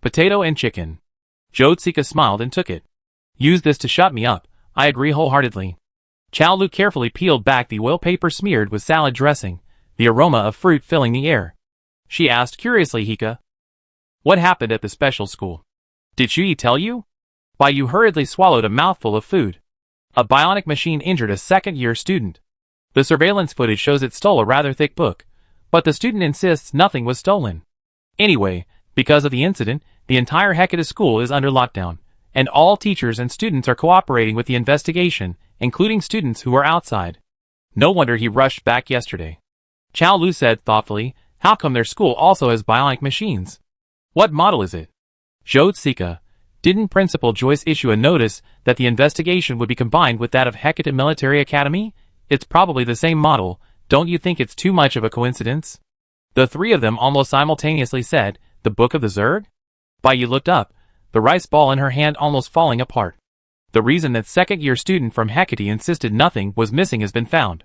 "Potato and chicken." Jotsika smiled and took it. "Use this to shut me up, I agree wholeheartedly." Chao Lu carefully peeled back the oil paper smeared with salad dressing, the aroma of fruit filling the air. She asked curiously, "Hika, what happened at the special school? Did Shuyi tell you?" Bai Yu hurriedly swallowed a mouthful of food. "A bionic machine injured a second-year student. The surveillance footage shows it stole a rather thick book, but the student insists nothing was stolen. Anyway, because of the incident, the entire Hecata school is under lockdown, and all teachers and students are cooperating with the investigation, including students who are outside. No wonder he rushed back yesterday." Chao Lu said thoughtfully, "How come their school also has bionic machines? What model is it?" "Jotsika, didn't Principal Joyce issue a notice that the investigation would be combined with that of Hecata Military Academy? It's probably the same model, don't you think it's too much of a coincidence?" The 3 of them almost simultaneously said, "The Book of the Zerg?" Bai Yu looked up, the rice ball in her hand almost falling apart. "The reason that second-year student from Hecate insisted nothing was missing has been found.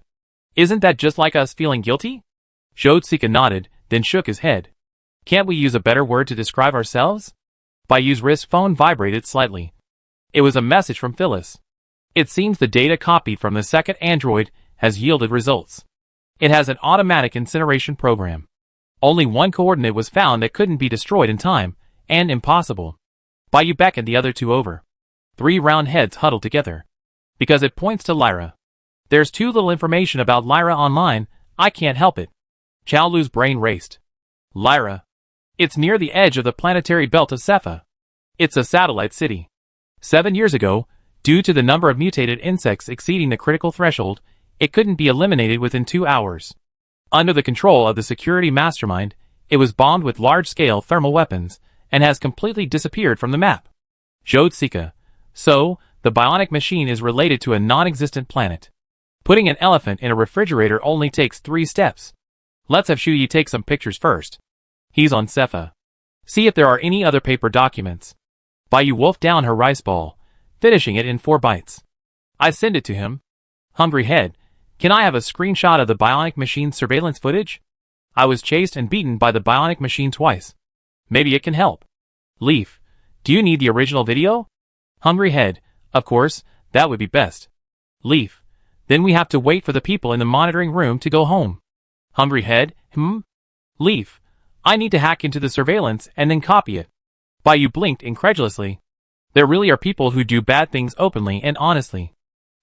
Isn't that just like us feeling guilty?" Jotsika nodded, then shook his head. "Can't we use a better word to describe ourselves?" Bayou's wrist phone vibrated slightly. It was a message from Phyllis. It seems the data copied from the second android has yielded results. It has an automatic incineration program. Only one coordinate was found that couldn't be destroyed in time, and impossible. Bayou beckoned the other two over. 3 round heads huddled together. Because it points to Lyra. There's too little information about Lyra online, I can't help it. Chaolu's brain raced. Lyra. It's near the edge of the planetary belt of Cepha. It's a satellite city. 7 years ago, due to the number of mutated insects exceeding the critical threshold, it couldn't be eliminated within 2 hours. Under the control of the security mastermind, it was bombed with large-scale thermal weapons, and has completely disappeared from the map. Jodsika. So, the bionic machine is related to a non-existent planet. Putting an elephant in a refrigerator only takes 3 steps. Let's have Shuyi take some pictures first. He's on Cepha. See if there are any other paper documents. Bayou wolfed down her rice ball, finishing it in 4 bites. I send it to him. Hungry head. Can I have a screenshot of the bionic machine's surveillance footage? I was chased and beaten by the bionic machine twice. Maybe it can help. Leaf. Do you need the original video? Hungry head. Of course, that would be best. Leaf. Then we have to wait for the people in the monitoring room to go home. Hungry head. Leaf. I need to hack into the surveillance and then copy it. Bayou blinked incredulously. There really are people who do bad things openly and honestly.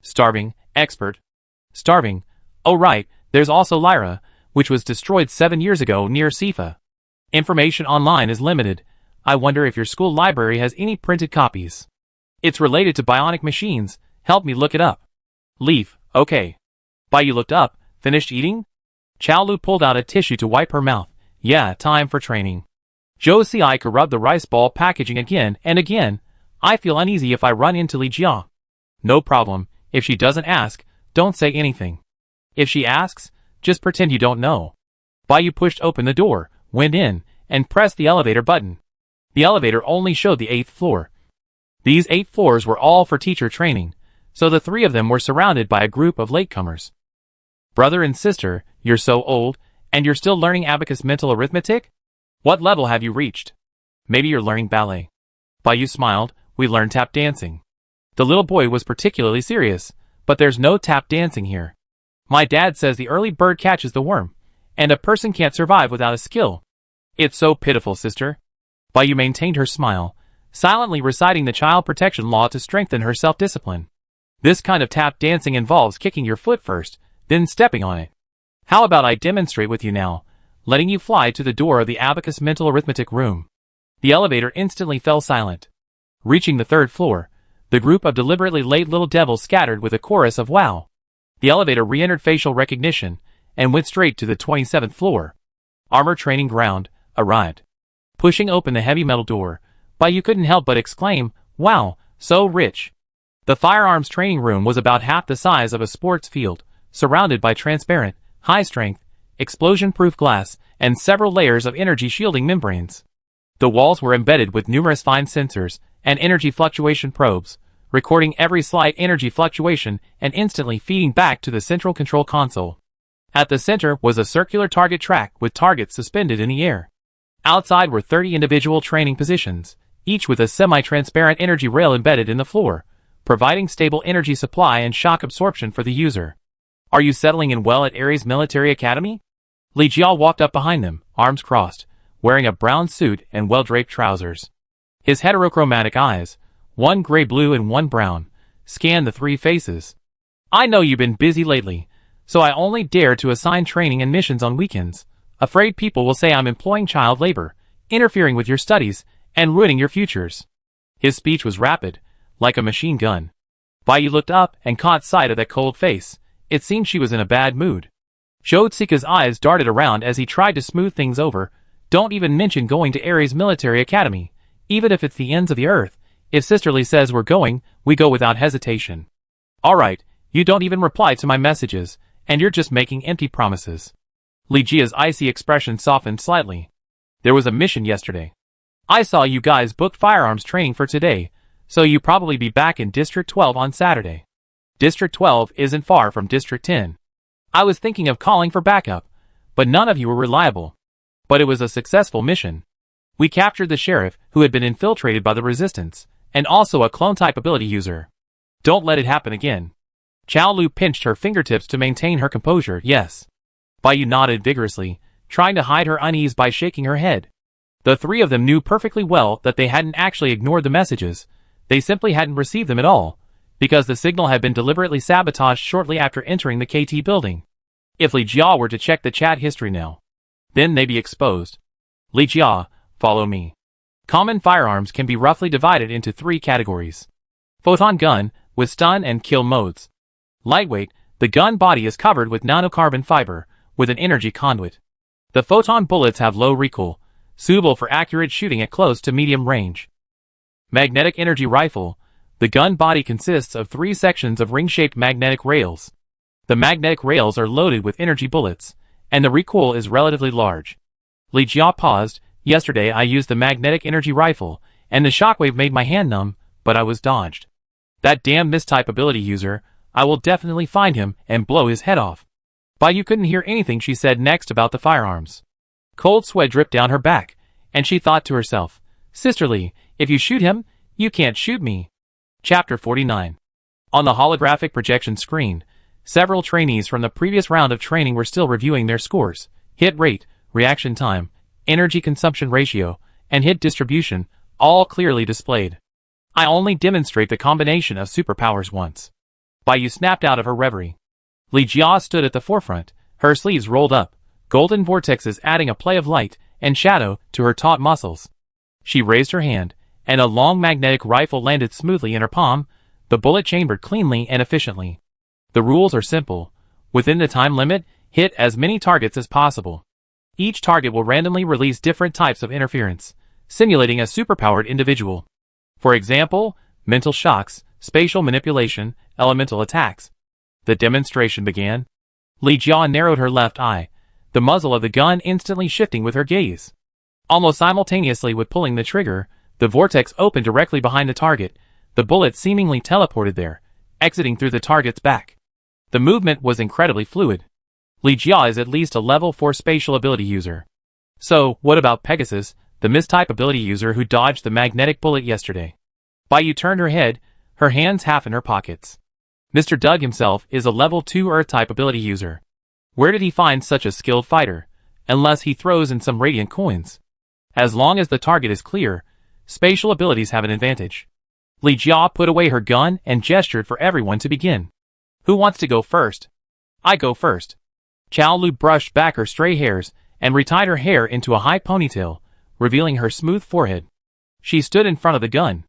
Starving. Expert. Starving. Oh right, there's also Lyra, which was destroyed 7 years ago near Cepha. Information online is limited. I wonder if your school library has any printed copies. It's related to bionic machines. Help me look it up. Leaf. Okay. Bayou looked up. Finished eating? Chaolu pulled out a tissue to wipe her mouth. Yeah, time for training. Zhou Ci could rub the rice ball packaging again and again. I feel uneasy if I run into Li Jia. No problem. If she doesn't ask, don't say anything. If she asks, just pretend you don't know. Bayou pushed open the door, went in, and pressed the elevator button. The elevator only showed the 8th floor. These 8 floors were all for teacher training, so the 3 of them were surrounded by a group of latecomers. Brother and sister, you're so old, and you're still learning abacus mental arithmetic? What level have you reached? Maybe you're learning ballet. Bayou smiled. We learned tap dancing. The little boy was particularly serious, but there's no tap dancing here. My dad says the early bird catches the worm, and a person can't survive without a skill. It's so pitiful, sister. Bayou maintained her smile, silently reciting the child protection law to strengthen her self-discipline. This kind of tap dancing involves kicking your foot first, then stepping on it. How about I demonstrate with you now, letting you fly to the door of the abacus mental arithmetic room. The elevator instantly fell silent. Reaching the 3rd floor, the group of deliberately late little devils scattered with a chorus of wow. The elevator re-entered facial recognition and went straight to the 27th floor. Armor training ground, arrived. Pushing open the heavy metal door, Bayou couldn't help but exclaim, wow, so rich. The firearms training room was about half the size of a sports field, surrounded by transparent, high-strength, explosion-proof glass and several layers of energy shielding membranes. The walls were embedded with numerous fine sensors and energy fluctuation probes, recording every slight energy fluctuation and instantly feeding back to the central control console. At the center was a circular target track with targets suspended in the air. Outside were 30 individual training positions, each with a semi-transparent energy rail embedded in the floor, providing stable energy supply and shock absorption for the user. Are you settling in well at Ares Military Academy? Li Jia walked up behind them, arms crossed, wearing a brown suit and well-draped trousers. His heterochromatic eyes, one gray-blue and one brown, scanned the 3 faces. I know you've been busy lately, so I only dare to assign training and missions on weekends. Afraid people will say I'm employing child labor, interfering with your studies, and ruining your futures. His speech was rapid, like a machine gun. Bayou looked up and caught sight of that cold face. It seemed she was in a bad mood. Jodsika's eyes darted around as he tried to smooth things over. Don't even mention going to Ares Military Academy, even if it's the ends of the earth. If Sisterly says we're going, we go without hesitation. Alright, you don't even reply to my messages, and you're just making empty promises. Li Jia's icy expression softened slightly. There was a mission yesterday. I saw you guys booked firearms training for today, so you probably be back in District 12 on Saturday. District 12 isn't far from District 10. I was thinking of calling for backup, but none of you were reliable. But it was a successful mission. We captured the sheriff who had been infiltrated by the resistance, and also a clone-type ability user. Don't let it happen again. Qiao Lu pinched her fingertips to maintain her composure. Yes. Baiyu nodded vigorously, trying to hide her unease by shaking her head. The three of them knew perfectly well that they hadn't actually ignored the messages, they simply hadn't received them at all, because the signal had been deliberately sabotaged shortly after entering the KT building. If Li Jia were to check the chat history now, then they'd be exposed. Li Jia, follow me. Common firearms can be roughly divided into three categories. Photon gun, with stun and kill modes. Lightweight, the gun body is covered with nanocarbon fiber, with an energy conduit. The photon bullets have low recoil, suitable for accurate shooting at close to medium range. Magnetic energy rifle, the gun body consists of three sections of ring-shaped magnetic rails. The magnetic rails are loaded with energy bullets, and the recoil is relatively large. Li Jia paused. Yesterday I used the magnetic energy rifle, and the shockwave made my hand numb, but I was dodged. That damn mistype ability user, I will definitely find him and blow his head off. Baiyu couldn't hear anything she said next about the firearms. Cold sweat dripped down her back, and she thought to herself, Sisterly, if you shoot him, you can't shoot me. Chapter 49. On the holographic projection screen, several trainees from the previous round of training were still reviewing their scores, hit rate, reaction time, energy consumption ratio, and hit distribution, all clearly displayed. I only demonstrate the combination of superpowers once. Baiyu snapped out of her reverie. Li Jia stood at the forefront, her sleeves rolled up, golden vortexes adding a play of light and shadow to her taut muscles. She raised her hand, and a long magnetic rifle landed smoothly in her palm, the bullet chambered cleanly and efficiently. The rules are simple. Within the time limit, hit as many targets as possible. Each target will randomly release different types of interference, simulating a superpowered individual. For example, mental shocks, spatial manipulation, elemental attacks. The demonstration began. Li Jia narrowed her left eye, the muzzle of the gun instantly shifting with her gaze. Almost simultaneously with pulling the trigger, the vortex opened directly behind the target, the bullet seemingly teleported there, exiting through the target's back. The movement was incredibly fluid. Li Jia is at least a level 4 spatial ability user. So, what about Pegasus, the mistype ability user who dodged the magnetic bullet yesterday? Baiyu turned her head, her hands half in her pockets. Mr. Doug himself is a level 2 Earth-type ability user. Where did he find such a skilled fighter? Unless he throws in some radiant coins. As long as the target is clear, spatial abilities have an advantage. Li Jia put away her gun and gestured for everyone to begin. Who wants to go first? I go first. Qiao Lu brushed back her stray hairs and retied her hair into a high ponytail, revealing her smooth forehead. She stood in front of the gun.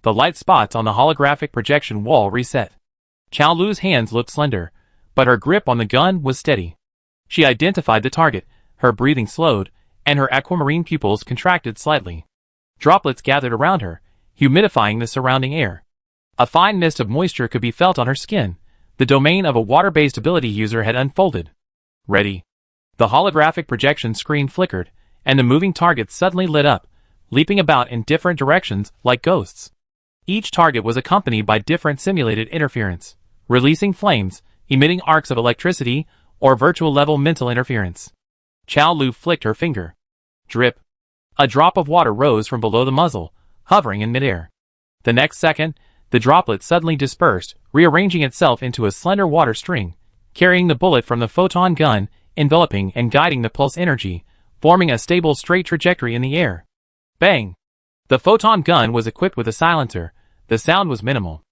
The light spots on the holographic projection wall reset. Qiao Lu's hands looked slender, but her grip on the gun was steady. She identified the target, her breathing slowed, and her aquamarine pupils contracted slightly. Droplets gathered around her, humidifying the surrounding air. A fine mist of moisture could be felt on her skin. The domain of a water-based ability user had unfolded. Ready. The holographic projection screen flickered, and the moving targets suddenly lit up, leaping about in different directions like ghosts. Each target was accompanied by different simulated interference, releasing flames, emitting arcs of electricity, or virtual-level mental interference. Qiao Lu flicked her finger. Drip. A drop of water rose from below the muzzle, hovering in midair. The next second, the droplet suddenly dispersed, rearranging itself into a slender water string, carrying the bullet from the photon gun, enveloping and guiding the pulse energy, forming a stable straight trajectory in the air. Bang! The photon gun was equipped with a silencer. The sound was minimal.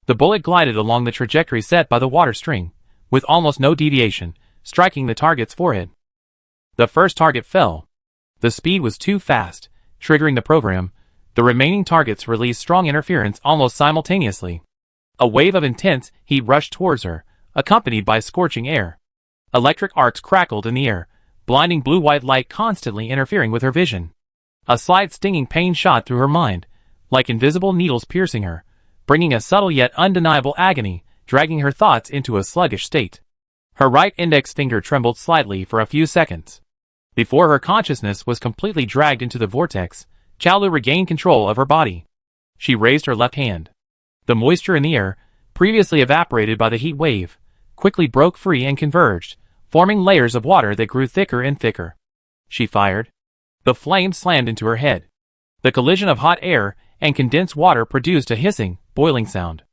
The bullet glided along the trajectory set by the water string, with almost no deviation, striking the target's forehead. The first target fell. The speed was too fast, triggering the program. The remaining targets released strong interference almost simultaneously. A wave of intense heat rushed towards her, accompanied by scorching air. Electric arcs crackled in the air, blinding blue-white light constantly interfering with her vision. A slight stinging pain shot through her mind, like invisible needles piercing her, bringing a subtle yet undeniable agony, dragging her thoughts into a sluggish state. Her right index finger trembled slightly for a few seconds. Before her consciousness was completely dragged into the vortex, Qiao Lu regained control of her body. She raised her left hand. The moisture in the air, previously evaporated by the heat wave, quickly broke free and converged, forming layers of water that grew thicker and thicker. She fired. The flame slammed into her head. The collision of hot air and condensed water produced a hissing, boiling sound.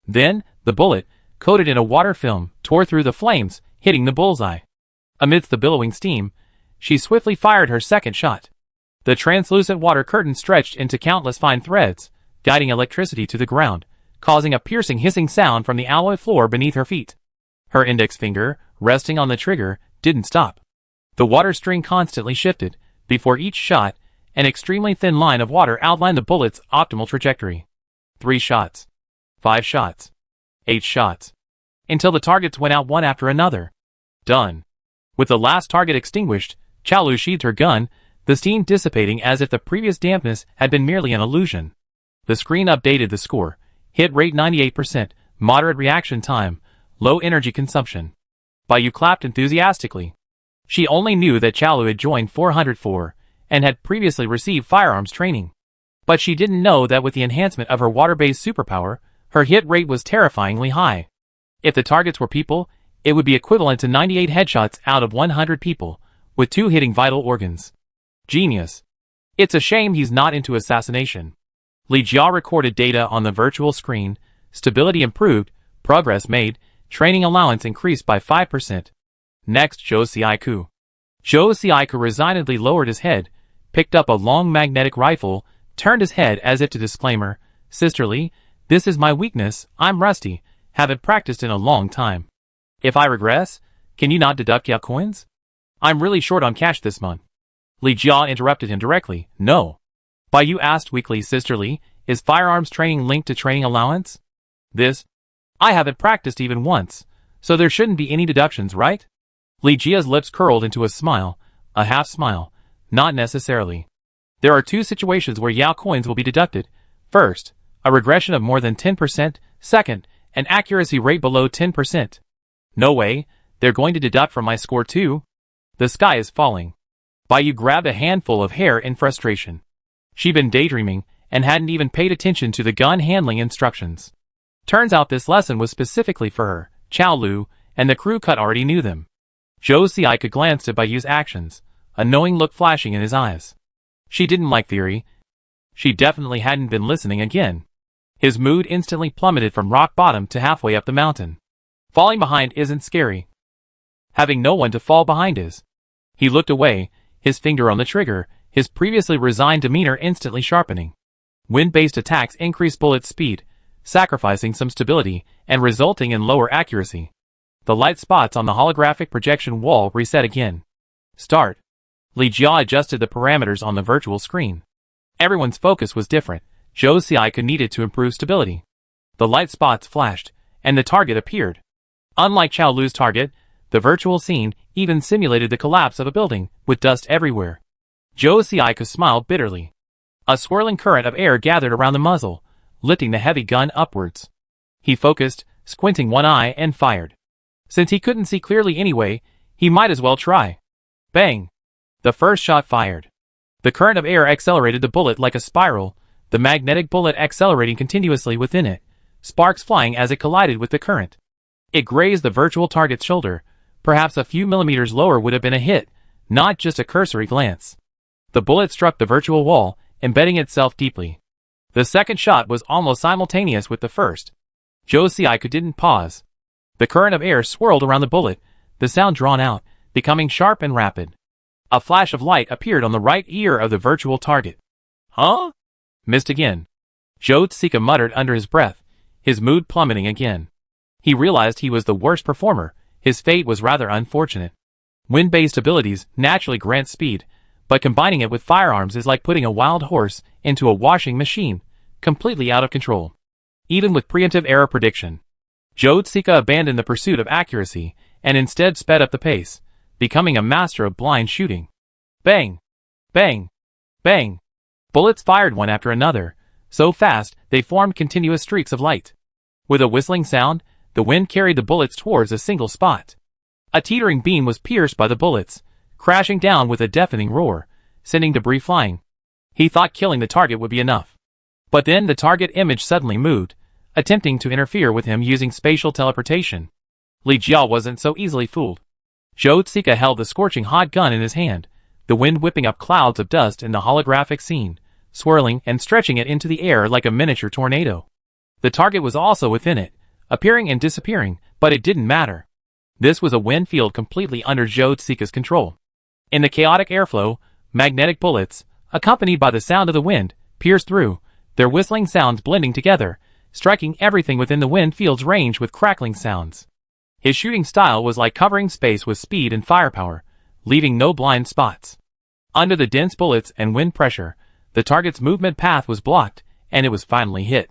Then, the bullet, coated in a water film, tore through the flames, hitting the bullseye. Amidst the billowing steam, she swiftly fired her second shot. The translucent water curtain stretched into countless fine threads, guiding electricity to the ground, causing a piercing hissing sound from the alloy floor beneath her feet. Her index finger, resting on the trigger, didn't stop. The water string constantly shifted. Before each shot, an extremely thin line of water outlined the bullet's optimal trajectory. 3 shots. 5 shots. 8 shots. Until the targets went out one after another. Done. With the last target extinguished, Chaolu sheathed her gun, the steam dissipating as if the previous dampness had been merely an illusion. The screen updated the score. Hit rate 98%, moderate reaction time, low energy consumption. Baiyu clapped enthusiastically. She only knew that Chaolu had joined 404 and had previously received firearms training. But she didn't know that with the enhancement of her water-based superpower, her hit rate was terrifyingly high. If the targets were people, it would be equivalent to 98 headshots out of 100 people, with 2 hitting vital organs. Genius. It's a shame he's not into assassination. Li Jia recorded data on the virtual screen, stability improved, progress made, training allowance increased by 5%. Next, Zhou Xiaiku. Zhou Xiaiku resignedly lowered his head, picked up a long magnetic rifle, turned his head as if to disclaimer, "Sisterly, this is my weakness, I'm rusty, haven't practiced in a long time. If I regress, can you not deduct Yao coins? I'm really short on cash this month." Li Jia interrupted him directly, "No." Baiyu asked weakly, "Sisterly, is firearms training linked to training allowance?" "This? I haven't practiced even once, so there shouldn't be any deductions, right?" Li Jia's lips curled into a smile, a half smile. "Not necessarily. There are 2 situations where Yao coins will be deducted. First, a regression of more than 10%. Second, an accuracy rate below 10%. No way, they're going to deduct from my score too. The sky is falling." Baiyu grabbed a handful of hair in frustration. She'd been daydreaming and hadn't even paid attention to the gun handling instructions. Turns out this lesson was specifically for her, Chaolu, and the crew cut already knew them. Zhou Xiaiku glanced at Baiyu's actions, a knowing look flashing in his eyes. She didn't like theory. She definitely hadn't been listening again. His mood instantly plummeted from rock bottom to halfway up the mountain. Falling behind isn't scary. Having no one to fall behind is. He looked away, his finger on the trigger, his previously resigned demeanor instantly sharpening. Wind-based attacks increase bullet speed, sacrificing some stability and resulting in lower accuracy. The light spots on the holographic projection wall reset again. Start. Li Jia adjusted the parameters on the virtual screen. Everyone's focus was different. Zhou Xiaiku needed to improve stability. The light spots flashed, and the target appeared. Unlike Chaolu's target, the virtual scene even simulated the collapse of a building, with dust everywhere. Zhou Xiaiku smiled bitterly. A swirling current of air gathered around the muzzle, lifting the heavy gun upwards. He focused, squinting one eye, and fired. Since he couldn't see clearly anyway, he might as well try. Bang! The first shot fired. The current of air accelerated the bullet like a spiral, the magnetic bullet accelerating continuously within it, sparks flying as it collided with the current. It grazed the virtual target's shoulder. Perhaps a few millimeters lower would have been a hit, not just a cursory glance. The bullet struck the virtual wall, embedding itself deeply. The second shot was almost simultaneous with the first. Zhou Xiaiku didn't pause. The current of air swirled around the bullet, the sound drawn out, becoming sharp and rapid. A flash of light appeared on the right ear of the virtual target. Huh? Missed again. Zhou Xiaiku muttered under his breath, his mood plummeting again. He realized he was the worst performer. His fate was rather unfortunate. Wind-based abilities naturally grant speed, but combining it with firearms is like putting a wild horse into a washing machine, completely out of control. Even with preemptive error prediction. Zhou Xiaiku abandoned the pursuit of accuracy, and instead sped up the pace, becoming a master of blind shooting. Bang! Bang! Bang! Bullets fired one after another, so fast they formed continuous streaks of light. With a whistling sound, the wind carried the bullets towards a single spot. A teetering beam was pierced by the bullets, crashing down with a deafening roar, sending debris flying. He thought killing the target would be enough. But then the target image suddenly moved, attempting to interfere with him using spatial teleportation. Li Jia wasn't so easily fooled. Zhou Xiaiku held the scorching hot gun in his hand, the wind whipping up clouds of dust in the holographic scene, swirling and stretching it into the air like a miniature tornado. The target was also within it, appearing and disappearing, but it didn't matter. This was a wind field completely under Jyotsika's control. In the chaotic airflow, magnetic bullets, accompanied by the sound of the wind, pierced through, their whistling sounds blending together, striking everything within the wind field's range with crackling sounds. His shooting style was like covering space with speed and firepower, leaving no blind spots. Under the dense bullets and wind pressure, the target's movement path was blocked, and it was finally hit.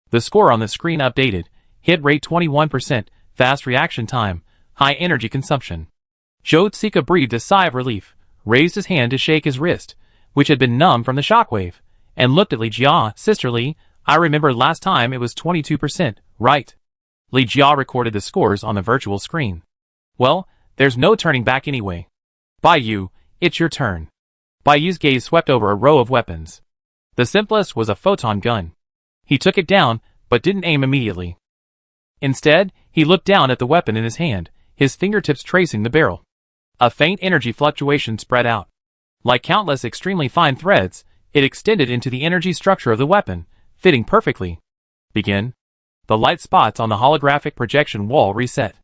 The score on the screen updated: hit rate 21%, fast reaction time, high energy consumption. Jyotsika breathed a sigh of relief, raised his hand to shake his wrist, which had been numb from the shockwave, and looked at Li Jia. Sisterly, I remember last time it was 22%, right? Li Jia recorded the scores on the virtual screen. Well, there's no turning back anyway. Baiyu, it's your turn. Baiyu's gaze swept over a row of weapons. The simplest was a photon gun. He took it down, but didn't aim immediately. Instead, he looked down at the weapon in his hand, his fingertips tracing the barrel. A faint energy fluctuation spread out. Like countless extremely fine threads, it extended into the energy structure of the weapon, fitting perfectly. Begin. The light spots on the holographic projection wall reset.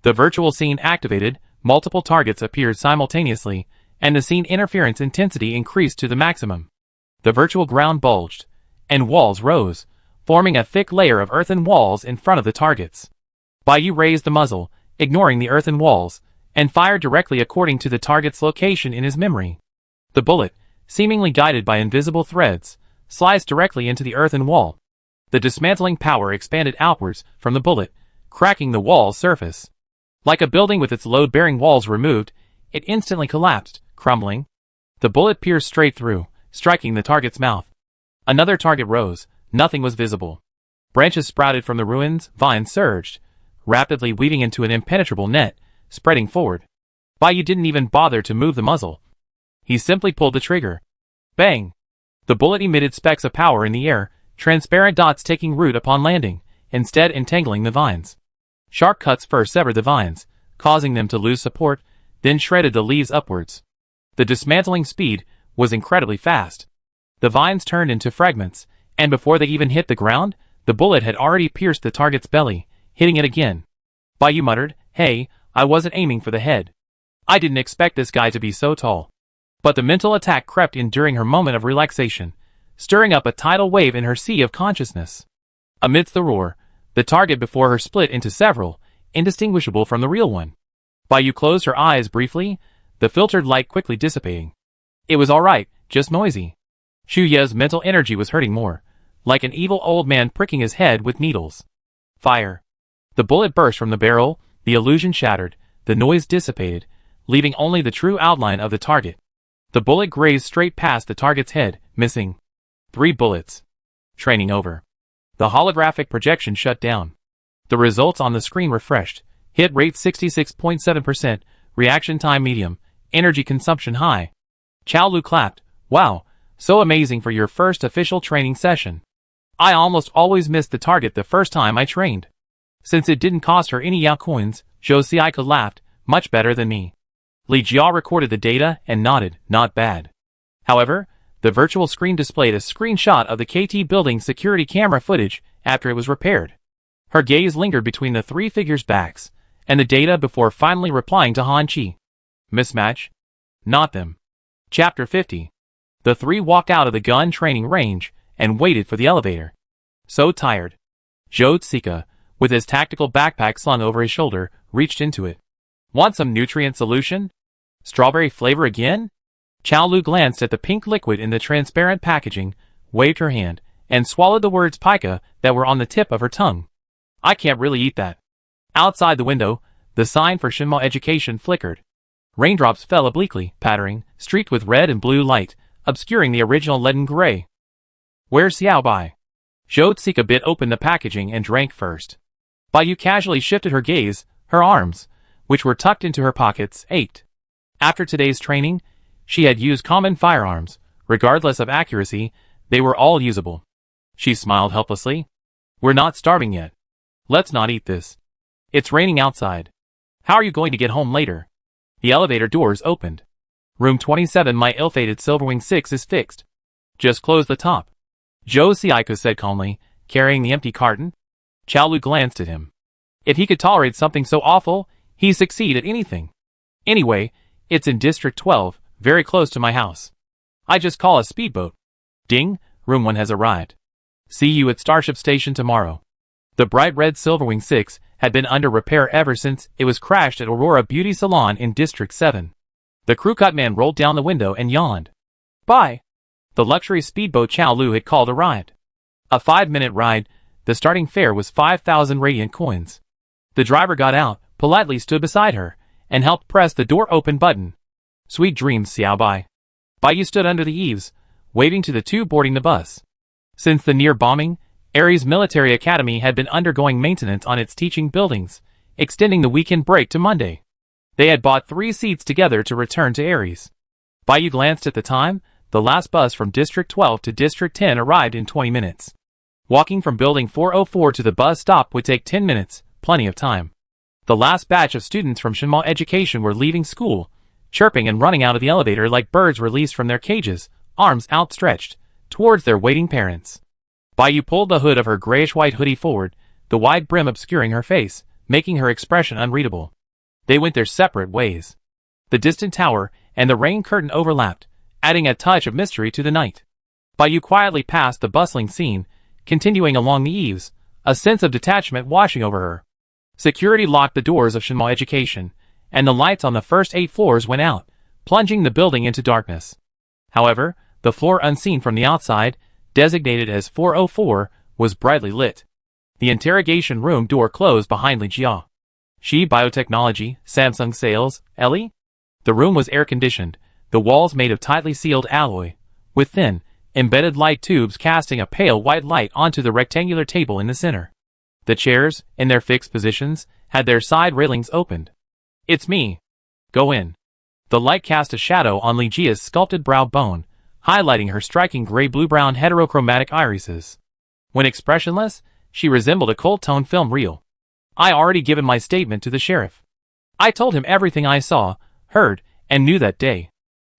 The virtual scene activated, multiple targets appeared simultaneously, and the scene interference intensity increased to the maximum. The virtual ground bulged, and walls rose, forming a thick layer of earthen walls in front of the targets. Baiyu raised the muzzle, ignoring the earthen walls, and fired directly according to the target's location in his memory. The bullet, seemingly guided by invisible threads, sliced directly into the earthen wall. The dismantling power expanded outwards from the bullet, cracking the wall's surface. Like a building with its load-bearing walls removed, it instantly collapsed, crumbling. The bullet pierced straight through, striking the target's mouth. Another target rose. Nothing was visible. Branches sprouted from the ruins, vines surged, rapidly weaving into an impenetrable net, spreading forward. Baiyu didn't even bother to move the muzzle. He simply pulled the trigger. Bang! The bullet emitted specks of power in the air, transparent dots taking root upon landing, instead entangling the vines. Sharp cuts first severed the vines, causing them to lose support, then shredded the leaves upwards. The dismantling speed was incredibly fast. The vines turned into fragments, and before they even hit the ground, the bullet had already pierced the target's belly, hitting it again. Baiyu muttered, "Hey, I wasn't aiming for the head. I didn't expect this guy to be so tall." But the mental attack crept in during her moment of relaxation, stirring up a tidal wave in her sea of consciousness. Amidst the roar, the target before her split into several, indistinguishable from the real one. Baiyu closed her eyes briefly, the filtered light quickly dissipating. It was alright, just noisy. Xu Ye's mental energy was hurting more, like an evil old man pricking his head with needles. Fire. The bullet burst from the barrel, the illusion shattered, the noise dissipated, leaving only the true outline of the target. The bullet grazed straight past the target's head, missing. 3 bullets. Training over. The holographic projection shut down. The results on the screen refreshed. Hit rate 66.7%, reaction time medium, energy consumption high. Chao Lu clapped. Wow, so amazing for your first official training session. I almost always missed the target the first time I trained. Since it didn't cost her any Yao coins, Jyotsika laughed, much better than me. Li Jia recorded the data and nodded, not bad. However, the virtual screen displayed a screenshot of the KT building's security camera footage after it was repaired. Her gaze lingered between the 3 figures' backs and the data before finally replying to Han Chi. Mismatch? Not them. Chapter 50. The 3 walked out of the gun training range and waited for the elevator. So tired. Jyotsika, with his tactical backpack slung over his shoulder, reached into it. Want some nutrient solution? Strawberry flavor again? Chao Lu glanced at the pink liquid in the transparent packaging, waved her hand, and swallowed the words pica that were on the tip of her tongue. I can't really eat that. Outside the window, the sign for Shinmo Education flickered. Raindrops fell obliquely, pattering, streaked with red and blue light, obscuring the original leaden gray. Where's Xiao Bai? Jyotsika bit open the packaging and drank first. Baiyu casually shifted her gaze, her arms, which were tucked into her pockets, ached. After today's training, she had used common firearms. Regardless of accuracy, they were all usable. She smiled helplessly. We're not starving yet. Let's not eat this. It's raining outside. How are you going to get home later? The elevator doors opened. Room 27, my ill-fated Silverwing 6 is fixed. Just close the top. Joe Siiko said calmly, carrying the empty carton. Chaolu glanced at him. If he could tolerate something so awful, he'd succeed at anything. Anyway, it's in District 12, very close to my house. I just call a speedboat. Ding, Room 1 has arrived. See you at Starship Station tomorrow. The bright red Silverwing 6 had been under repair ever since it was crashed at Aurora Beauty Salon in District 7. The crewcut man rolled down the window and yawned. Bye. The luxury speedboat Chaolu had called arrived. A 5-minute ride, the starting fare was 5,000 radiant coins. The driver got out, politely stood beside her, and helped press the door open button. Sweet dreams, Xiao Bai. Bai stood under the eaves, waving to the two boarding the bus. Since the near bombing, Ares Military Academy had been undergoing maintenance on its teaching buildings, extending the weekend break to Monday. They had bought 3 seats together to return to Ares. Bai glanced at the time. The last bus from District 12 to District 10 arrived in 20 minutes. Walking from Building 404 to the bus stop would take 10 minutes, plenty of time. The last batch of students from Shinmao Education were leaving school, chirping and running out of the elevator like birds released from their cages, arms outstretched, towards their waiting parents. Bai pulled the hood of her grayish-white hoodie forward, the wide brim obscuring her face, making her expression unreadable. They went their separate ways. The distant tower and the rain curtain overlapped, adding a touch of mystery to the night. Bai quietly passed the bustling scene, continuing along the eaves, a sense of detachment washing over her. Security locked the doors of Shinmao Education, and the lights on the first 8 floors went out, plunging the building into darkness. However, the floor unseen from the outside, designated as 404, was brightly lit. The interrogation room door closed behind Li Jia. She Biotechnology, Samsung Sales, Ellie? The room was air-conditioned, the walls made of tightly sealed alloy, with thin, embedded light tubes casting a pale white light onto the rectangular table in the center. The chairs, in their fixed positions, had their side railings opened. It's me. Go in. The light cast a shadow on Li Jia's sculpted brow bone, highlighting her striking gray-blue-brown heterochromatic irises. When expressionless, she resembled a cold-tone film reel. I already given my statement to the sheriff. I told him everything I saw, heard, and knew that day.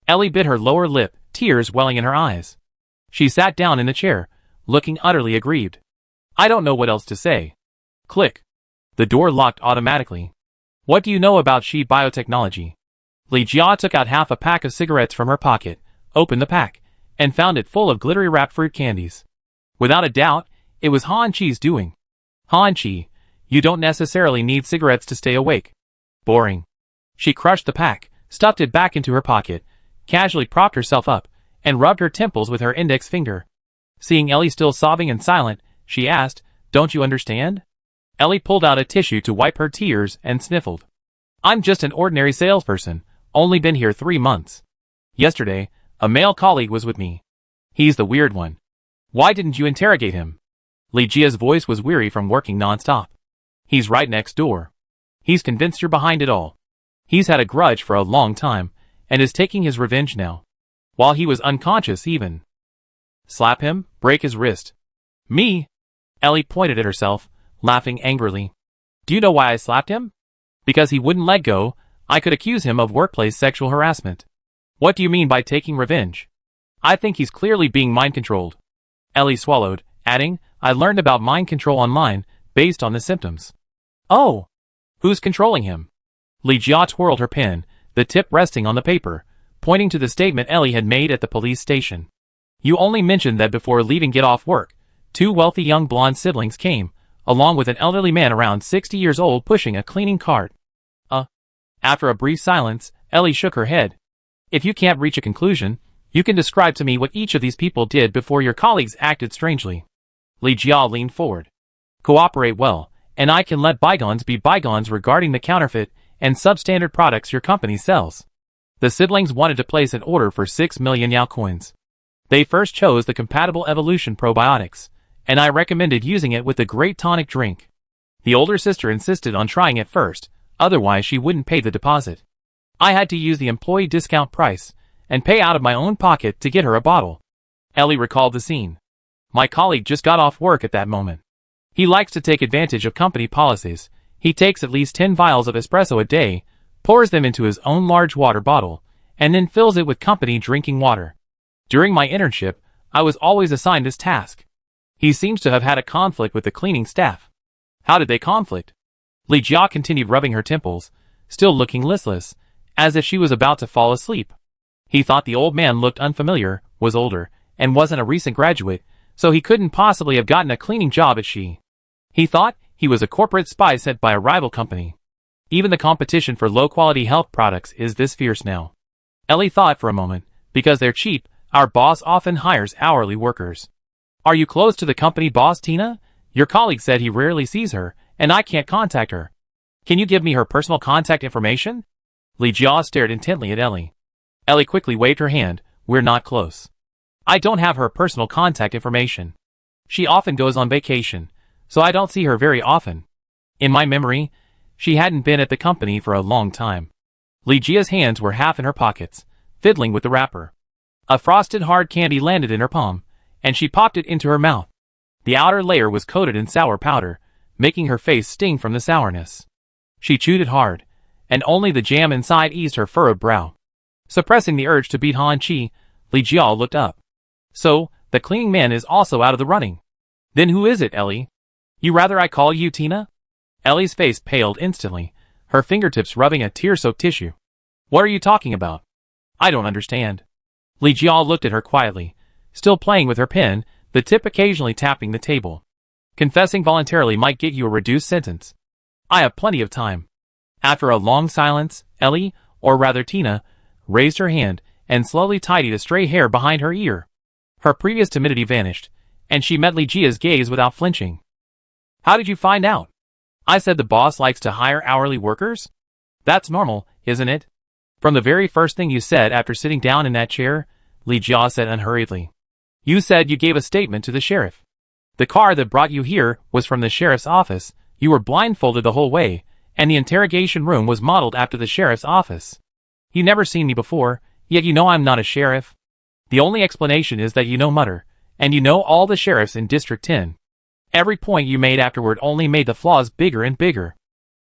Ellie bit her lower lip, tears welling in her eyes. She sat down in the chair, looking utterly aggrieved. I don't know what else to say. Click. The door locked automatically. What do you know about Shi Biotechnology? Li Jia took out half a pack of cigarettes from her pocket, opened the pack, and found it full of glittery wrapped fruit candies. Without a doubt, it was Han Chi's doing. Han Chi, you don't necessarily need cigarettes to stay awake. Boring. She crushed the pack, stuffed it back into her pocket, casually propped herself up, and rubbed her temples with her index finger. Seeing Ellie still sobbing and silent, she asked, Don't you understand? Ellie pulled out a tissue to wipe her tears and sniffled. I'm just an ordinary salesperson, only been here 3 months. Yesterday, a male colleague was with me. He's the weird one. Why didn't you interrogate him? Li Jia's voice was weary from working non-stop. He's right next door. He's convinced you're behind it all. He's had a grudge for a long time, and is taking his revenge now. While he was unconscious even. Slap him, break his wrist. Me? Ellie pointed at herself, laughing angrily. Do you know why I slapped him? Because he wouldn't let go. I could accuse him of workplace sexual harassment. What do you mean by taking revenge? I think he's clearly being mind-controlled. Ellie swallowed, adding, I learned about mind control online, based on the symptoms. Oh! Who's controlling him? Li Jia twirled her pen, the tip resting on the paper, pointing to the statement Ellie had made at the police station. You only mentioned that before leaving get off work, 2 wealthy young blonde siblings came, along with an elderly man around 60 years old pushing a cleaning cart. After a brief silence, Ellie shook her head. If you can't reach a conclusion, you can describe to me what each of these people did before your colleagues acted strangely. Li Jia leaned forward. Cooperate well, and I can let bygones be bygones regarding the counterfeit and substandard products your company sells. The siblings wanted to place an order for 6 million Yao coins. They first chose the compatible evolution probiotics, and I recommended using it with the great tonic drink. The older sister insisted on trying it first, otherwise she wouldn't pay the deposit. I had to use the employee discount price, and pay out of my own pocket to get her a bottle. Ellie recalled the scene. My colleague just got off work at that moment. He likes to take advantage of company policies. He takes at least 10 vials of espresso a day, pours them into his own large water bottle, and then fills it with company drinking water. During my internship, I was always assigned this task. He seems to have had a conflict with the cleaning staff. How did they conflict? Li Jia continued rubbing her temples, still looking listless, as if she was about to fall asleep. He thought the old man looked unfamiliar, was older, and wasn't a recent graduate, so he couldn't possibly have gotten a cleaning job at She. He thought he was a corporate spy sent by a rival company. Even the competition for low-quality health products is this fierce now. Ellie thought for a moment. Because they're cheap, our boss often hires hourly workers. Are you close to the company boss, Tina? Your colleague said he rarely sees her, and I can't contact her. Can you give me her personal contact information? Li Jia stared intently at Ellie. Ellie quickly waved her hand. We're not close. I don't have her personal contact information. She often goes on vacation, so I don't see her very often. In my memory, she hadn't been at the company for a long time. Li Jia's hands were half in her pockets, fiddling with the wrapper. A frosted hard candy landed in her palm, and she popped it into her mouth. The outer layer was coated in sour powder, making her face sting from the sourness. She chewed it hard, and only the jam inside eased her furrowed brow. Suppressing the urge to beat Han Chi, Li Jia looked up. So, the cleaning man is also out of the running. Then who is it, Ellie? You rather I call you Tina? Ellie's face paled instantly, her fingertips rubbing a tear-soaked tissue. What are you talking about? I don't understand. Li Jia looked at her quietly, still playing with her pen, the tip occasionally tapping the table. Confessing voluntarily might get you a reduced sentence. I have plenty of time. After a long silence, Ellie, or rather Tina, raised her hand and slowly tidied a stray hair behind her ear. Her previous timidity vanished, and she met Li Jia's gaze without flinching. How did you find out? I said the boss likes to hire hourly workers? That's normal, isn't it? From the very first thing you said after sitting down in that chair, Li Jia said unhurriedly. You said you gave a statement to the sheriff. The car that brought you here was from the sheriff's office, you were blindfolded the whole way, and the interrogation room was modeled after the sheriff's office. You never seen me before, yet you know I'm not a sheriff. The only explanation is that you know Mutter, and you know all the sheriffs in District 10. Every point you made afterward only made the flaws bigger and bigger.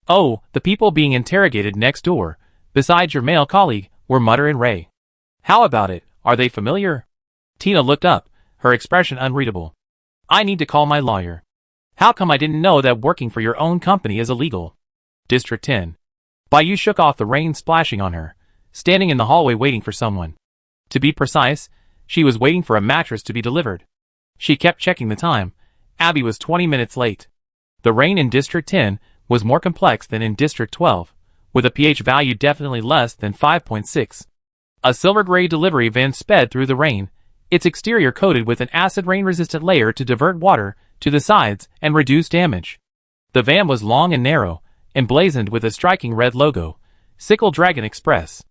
Oh, the people being interrogated next door, besides your male colleague, were Mutter and Ray. How about it, are they familiar? Tina looked up, her expression unreadable. I need to call my lawyer. How come I didn't know that working for your own company is illegal? District 10. Bayou shook off the rain splashing on her, standing in the hallway waiting for someone. To be precise, she was waiting for a mattress to be delivered. She kept checking the time. Abby was 20 minutes late. The rain in District 10 was more complex than in District 12, with a pH value definitely less than 5.6. A silver-gray delivery van sped through the rain, its exterior coated with an acid rain-resistant layer to divert water to the sides and reduce damage. The van was long and narrow, emblazoned with a striking red logo, Sickle Dragon Express.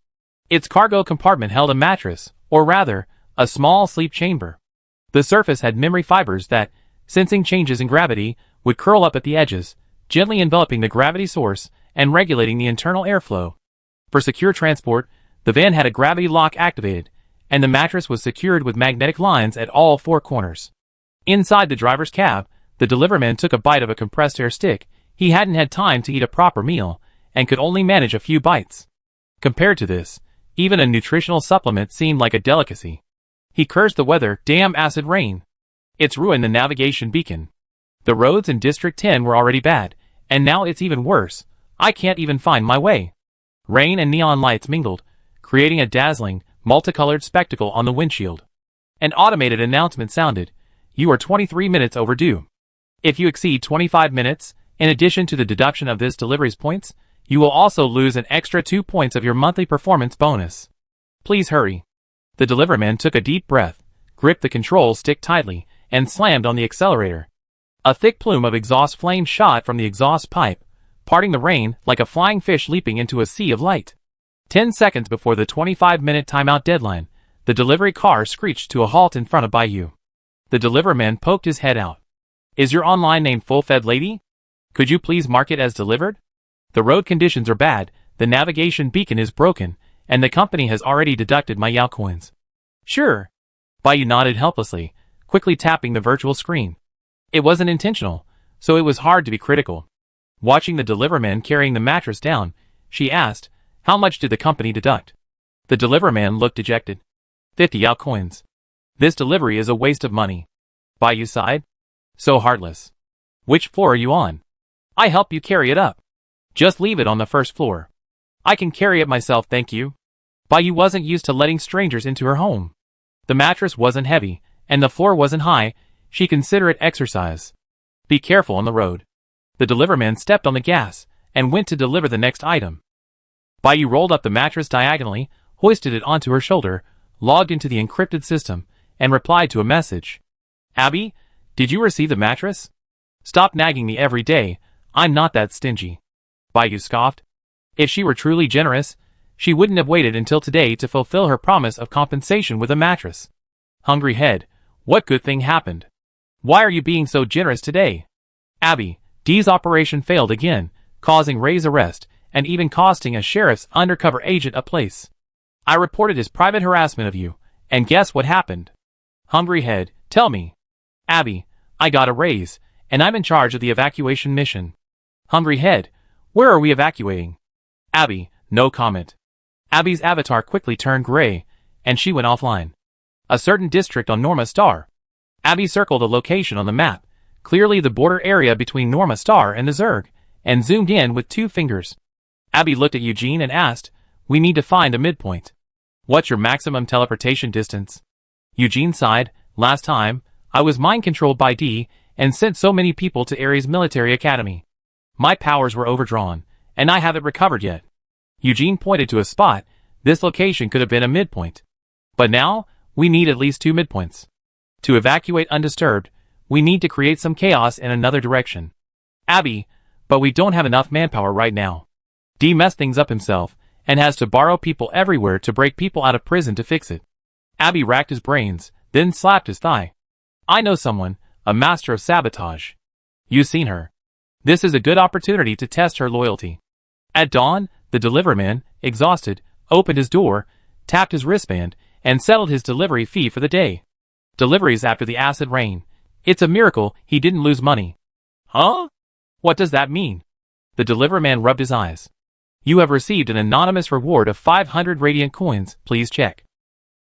Its cargo compartment held a mattress, or rather, a small sleep chamber. The surface had memory fibers that, sensing changes in gravity, would curl up at the edges, gently enveloping the gravity source and regulating the internal airflow. For secure transport, the van had a gravity lock activated, and the mattress was secured with magnetic lines at all four corners. Inside the driver's cab, the deliverman took a bite of a compressed air stick. He hadn't had time to eat a proper meal, and could only manage a few bites. Compared to this, even a nutritional supplement seemed like a delicacy. He cursed the weather, damn acid rain. It's ruined the navigation beacon. The roads in District 10 were already bad, and now it's even worse. I can't even find my way. Rain and neon lights mingled, creating a dazzling, multicolored spectacle on the windshield. An automated announcement sounded. You are 23 minutes overdue. If you exceed 25 minutes, in addition to the deduction of this delivery's points, you will also lose an extra 2 points of your monthly performance bonus. Please hurry. The deliverman took a deep breath, gripped the control stick tightly, and slammed on the accelerator. A thick plume of exhaust flame shot from the exhaust pipe, parting the rain like a flying fish leaping into a sea of light. 10 seconds before the 25-minute timeout deadline, the delivery car screeched to a halt in front of Bayou. The deliverman poked his head out. Is your online name Full-Fed Lady? Could you please mark it as delivered? The road conditions are bad, the navigation beacon is broken, and the company has already deducted my Yao coins. Sure. Bayou nodded helplessly, quickly tapping the virtual screen. It wasn't intentional, so it was hard to be critical. Watching the deliverman carrying the mattress down, she asked, how much did the company deduct? The delivery man looked dejected. 50 out coins. This delivery is a waste of money. Bayou sighed. So heartless. Which floor are you on? I help you carry it up. Just leave it on the first floor. I can carry it myself, thank you. Bayou wasn't used to letting strangers into her home. The mattress wasn't heavy, and the floor wasn't high. She considered it exercise. Be careful on the road. The delivery man stepped on the gas and went to deliver the next item. Bayou rolled up the mattress diagonally, hoisted it onto her shoulder, logged into the encrypted system, and replied to a message. Abby, did you receive the mattress? Stop nagging me every day. I'm not that stingy. Bayou scoffed. If she were truly generous, she wouldn't have waited until today to fulfill her promise of compensation with a mattress. Hungry head, what good thing happened? Why are you being so generous today? Abby, Dee's operation failed again, causing Ray's arrest, and even costing a sheriff's undercover agent a place. I reported his private harassment of you, and guess what happened? Hungry head, tell me. Abby, I got a raise, and I'm in charge of the evacuation mission. Hungry head, where are we evacuating? Abby, no comment. Abby's avatar quickly turned gray, and she went offline. A certain district on Norma Star. Abby circled a location on the map, clearly the border area between Norma Star and the Zerg, and zoomed in with 2 fingers. Abby looked at Eugene and asked, we need to find a midpoint. What's your maximum teleportation distance? Eugene sighed, last time, I was mind-controlled by D and sent so many people to Ares Military Academy. My powers were overdrawn, and I haven't recovered yet. Eugene pointed to a spot. This location could have been a midpoint. But now, we need at least 2 midpoints. To evacuate undisturbed, we need to create some chaos in another direction. Abby, but we don't have enough manpower right now. D messed things up himself, and has to borrow people everywhere to break people out of prison to fix it. Abby racked his brains, then slapped his thigh. I know someone, a master of sabotage. You've seen her. This is a good opportunity to test her loyalty. At dawn, the delivery man, exhausted, opened his door, tapped his wristband, and settled his delivery fee for the day. Deliveries after the acid rain. It's a miracle he didn't lose money. Huh? What does that mean? The delivery man rubbed his eyes. You have received an anonymous reward of 500 radiant coins, please check.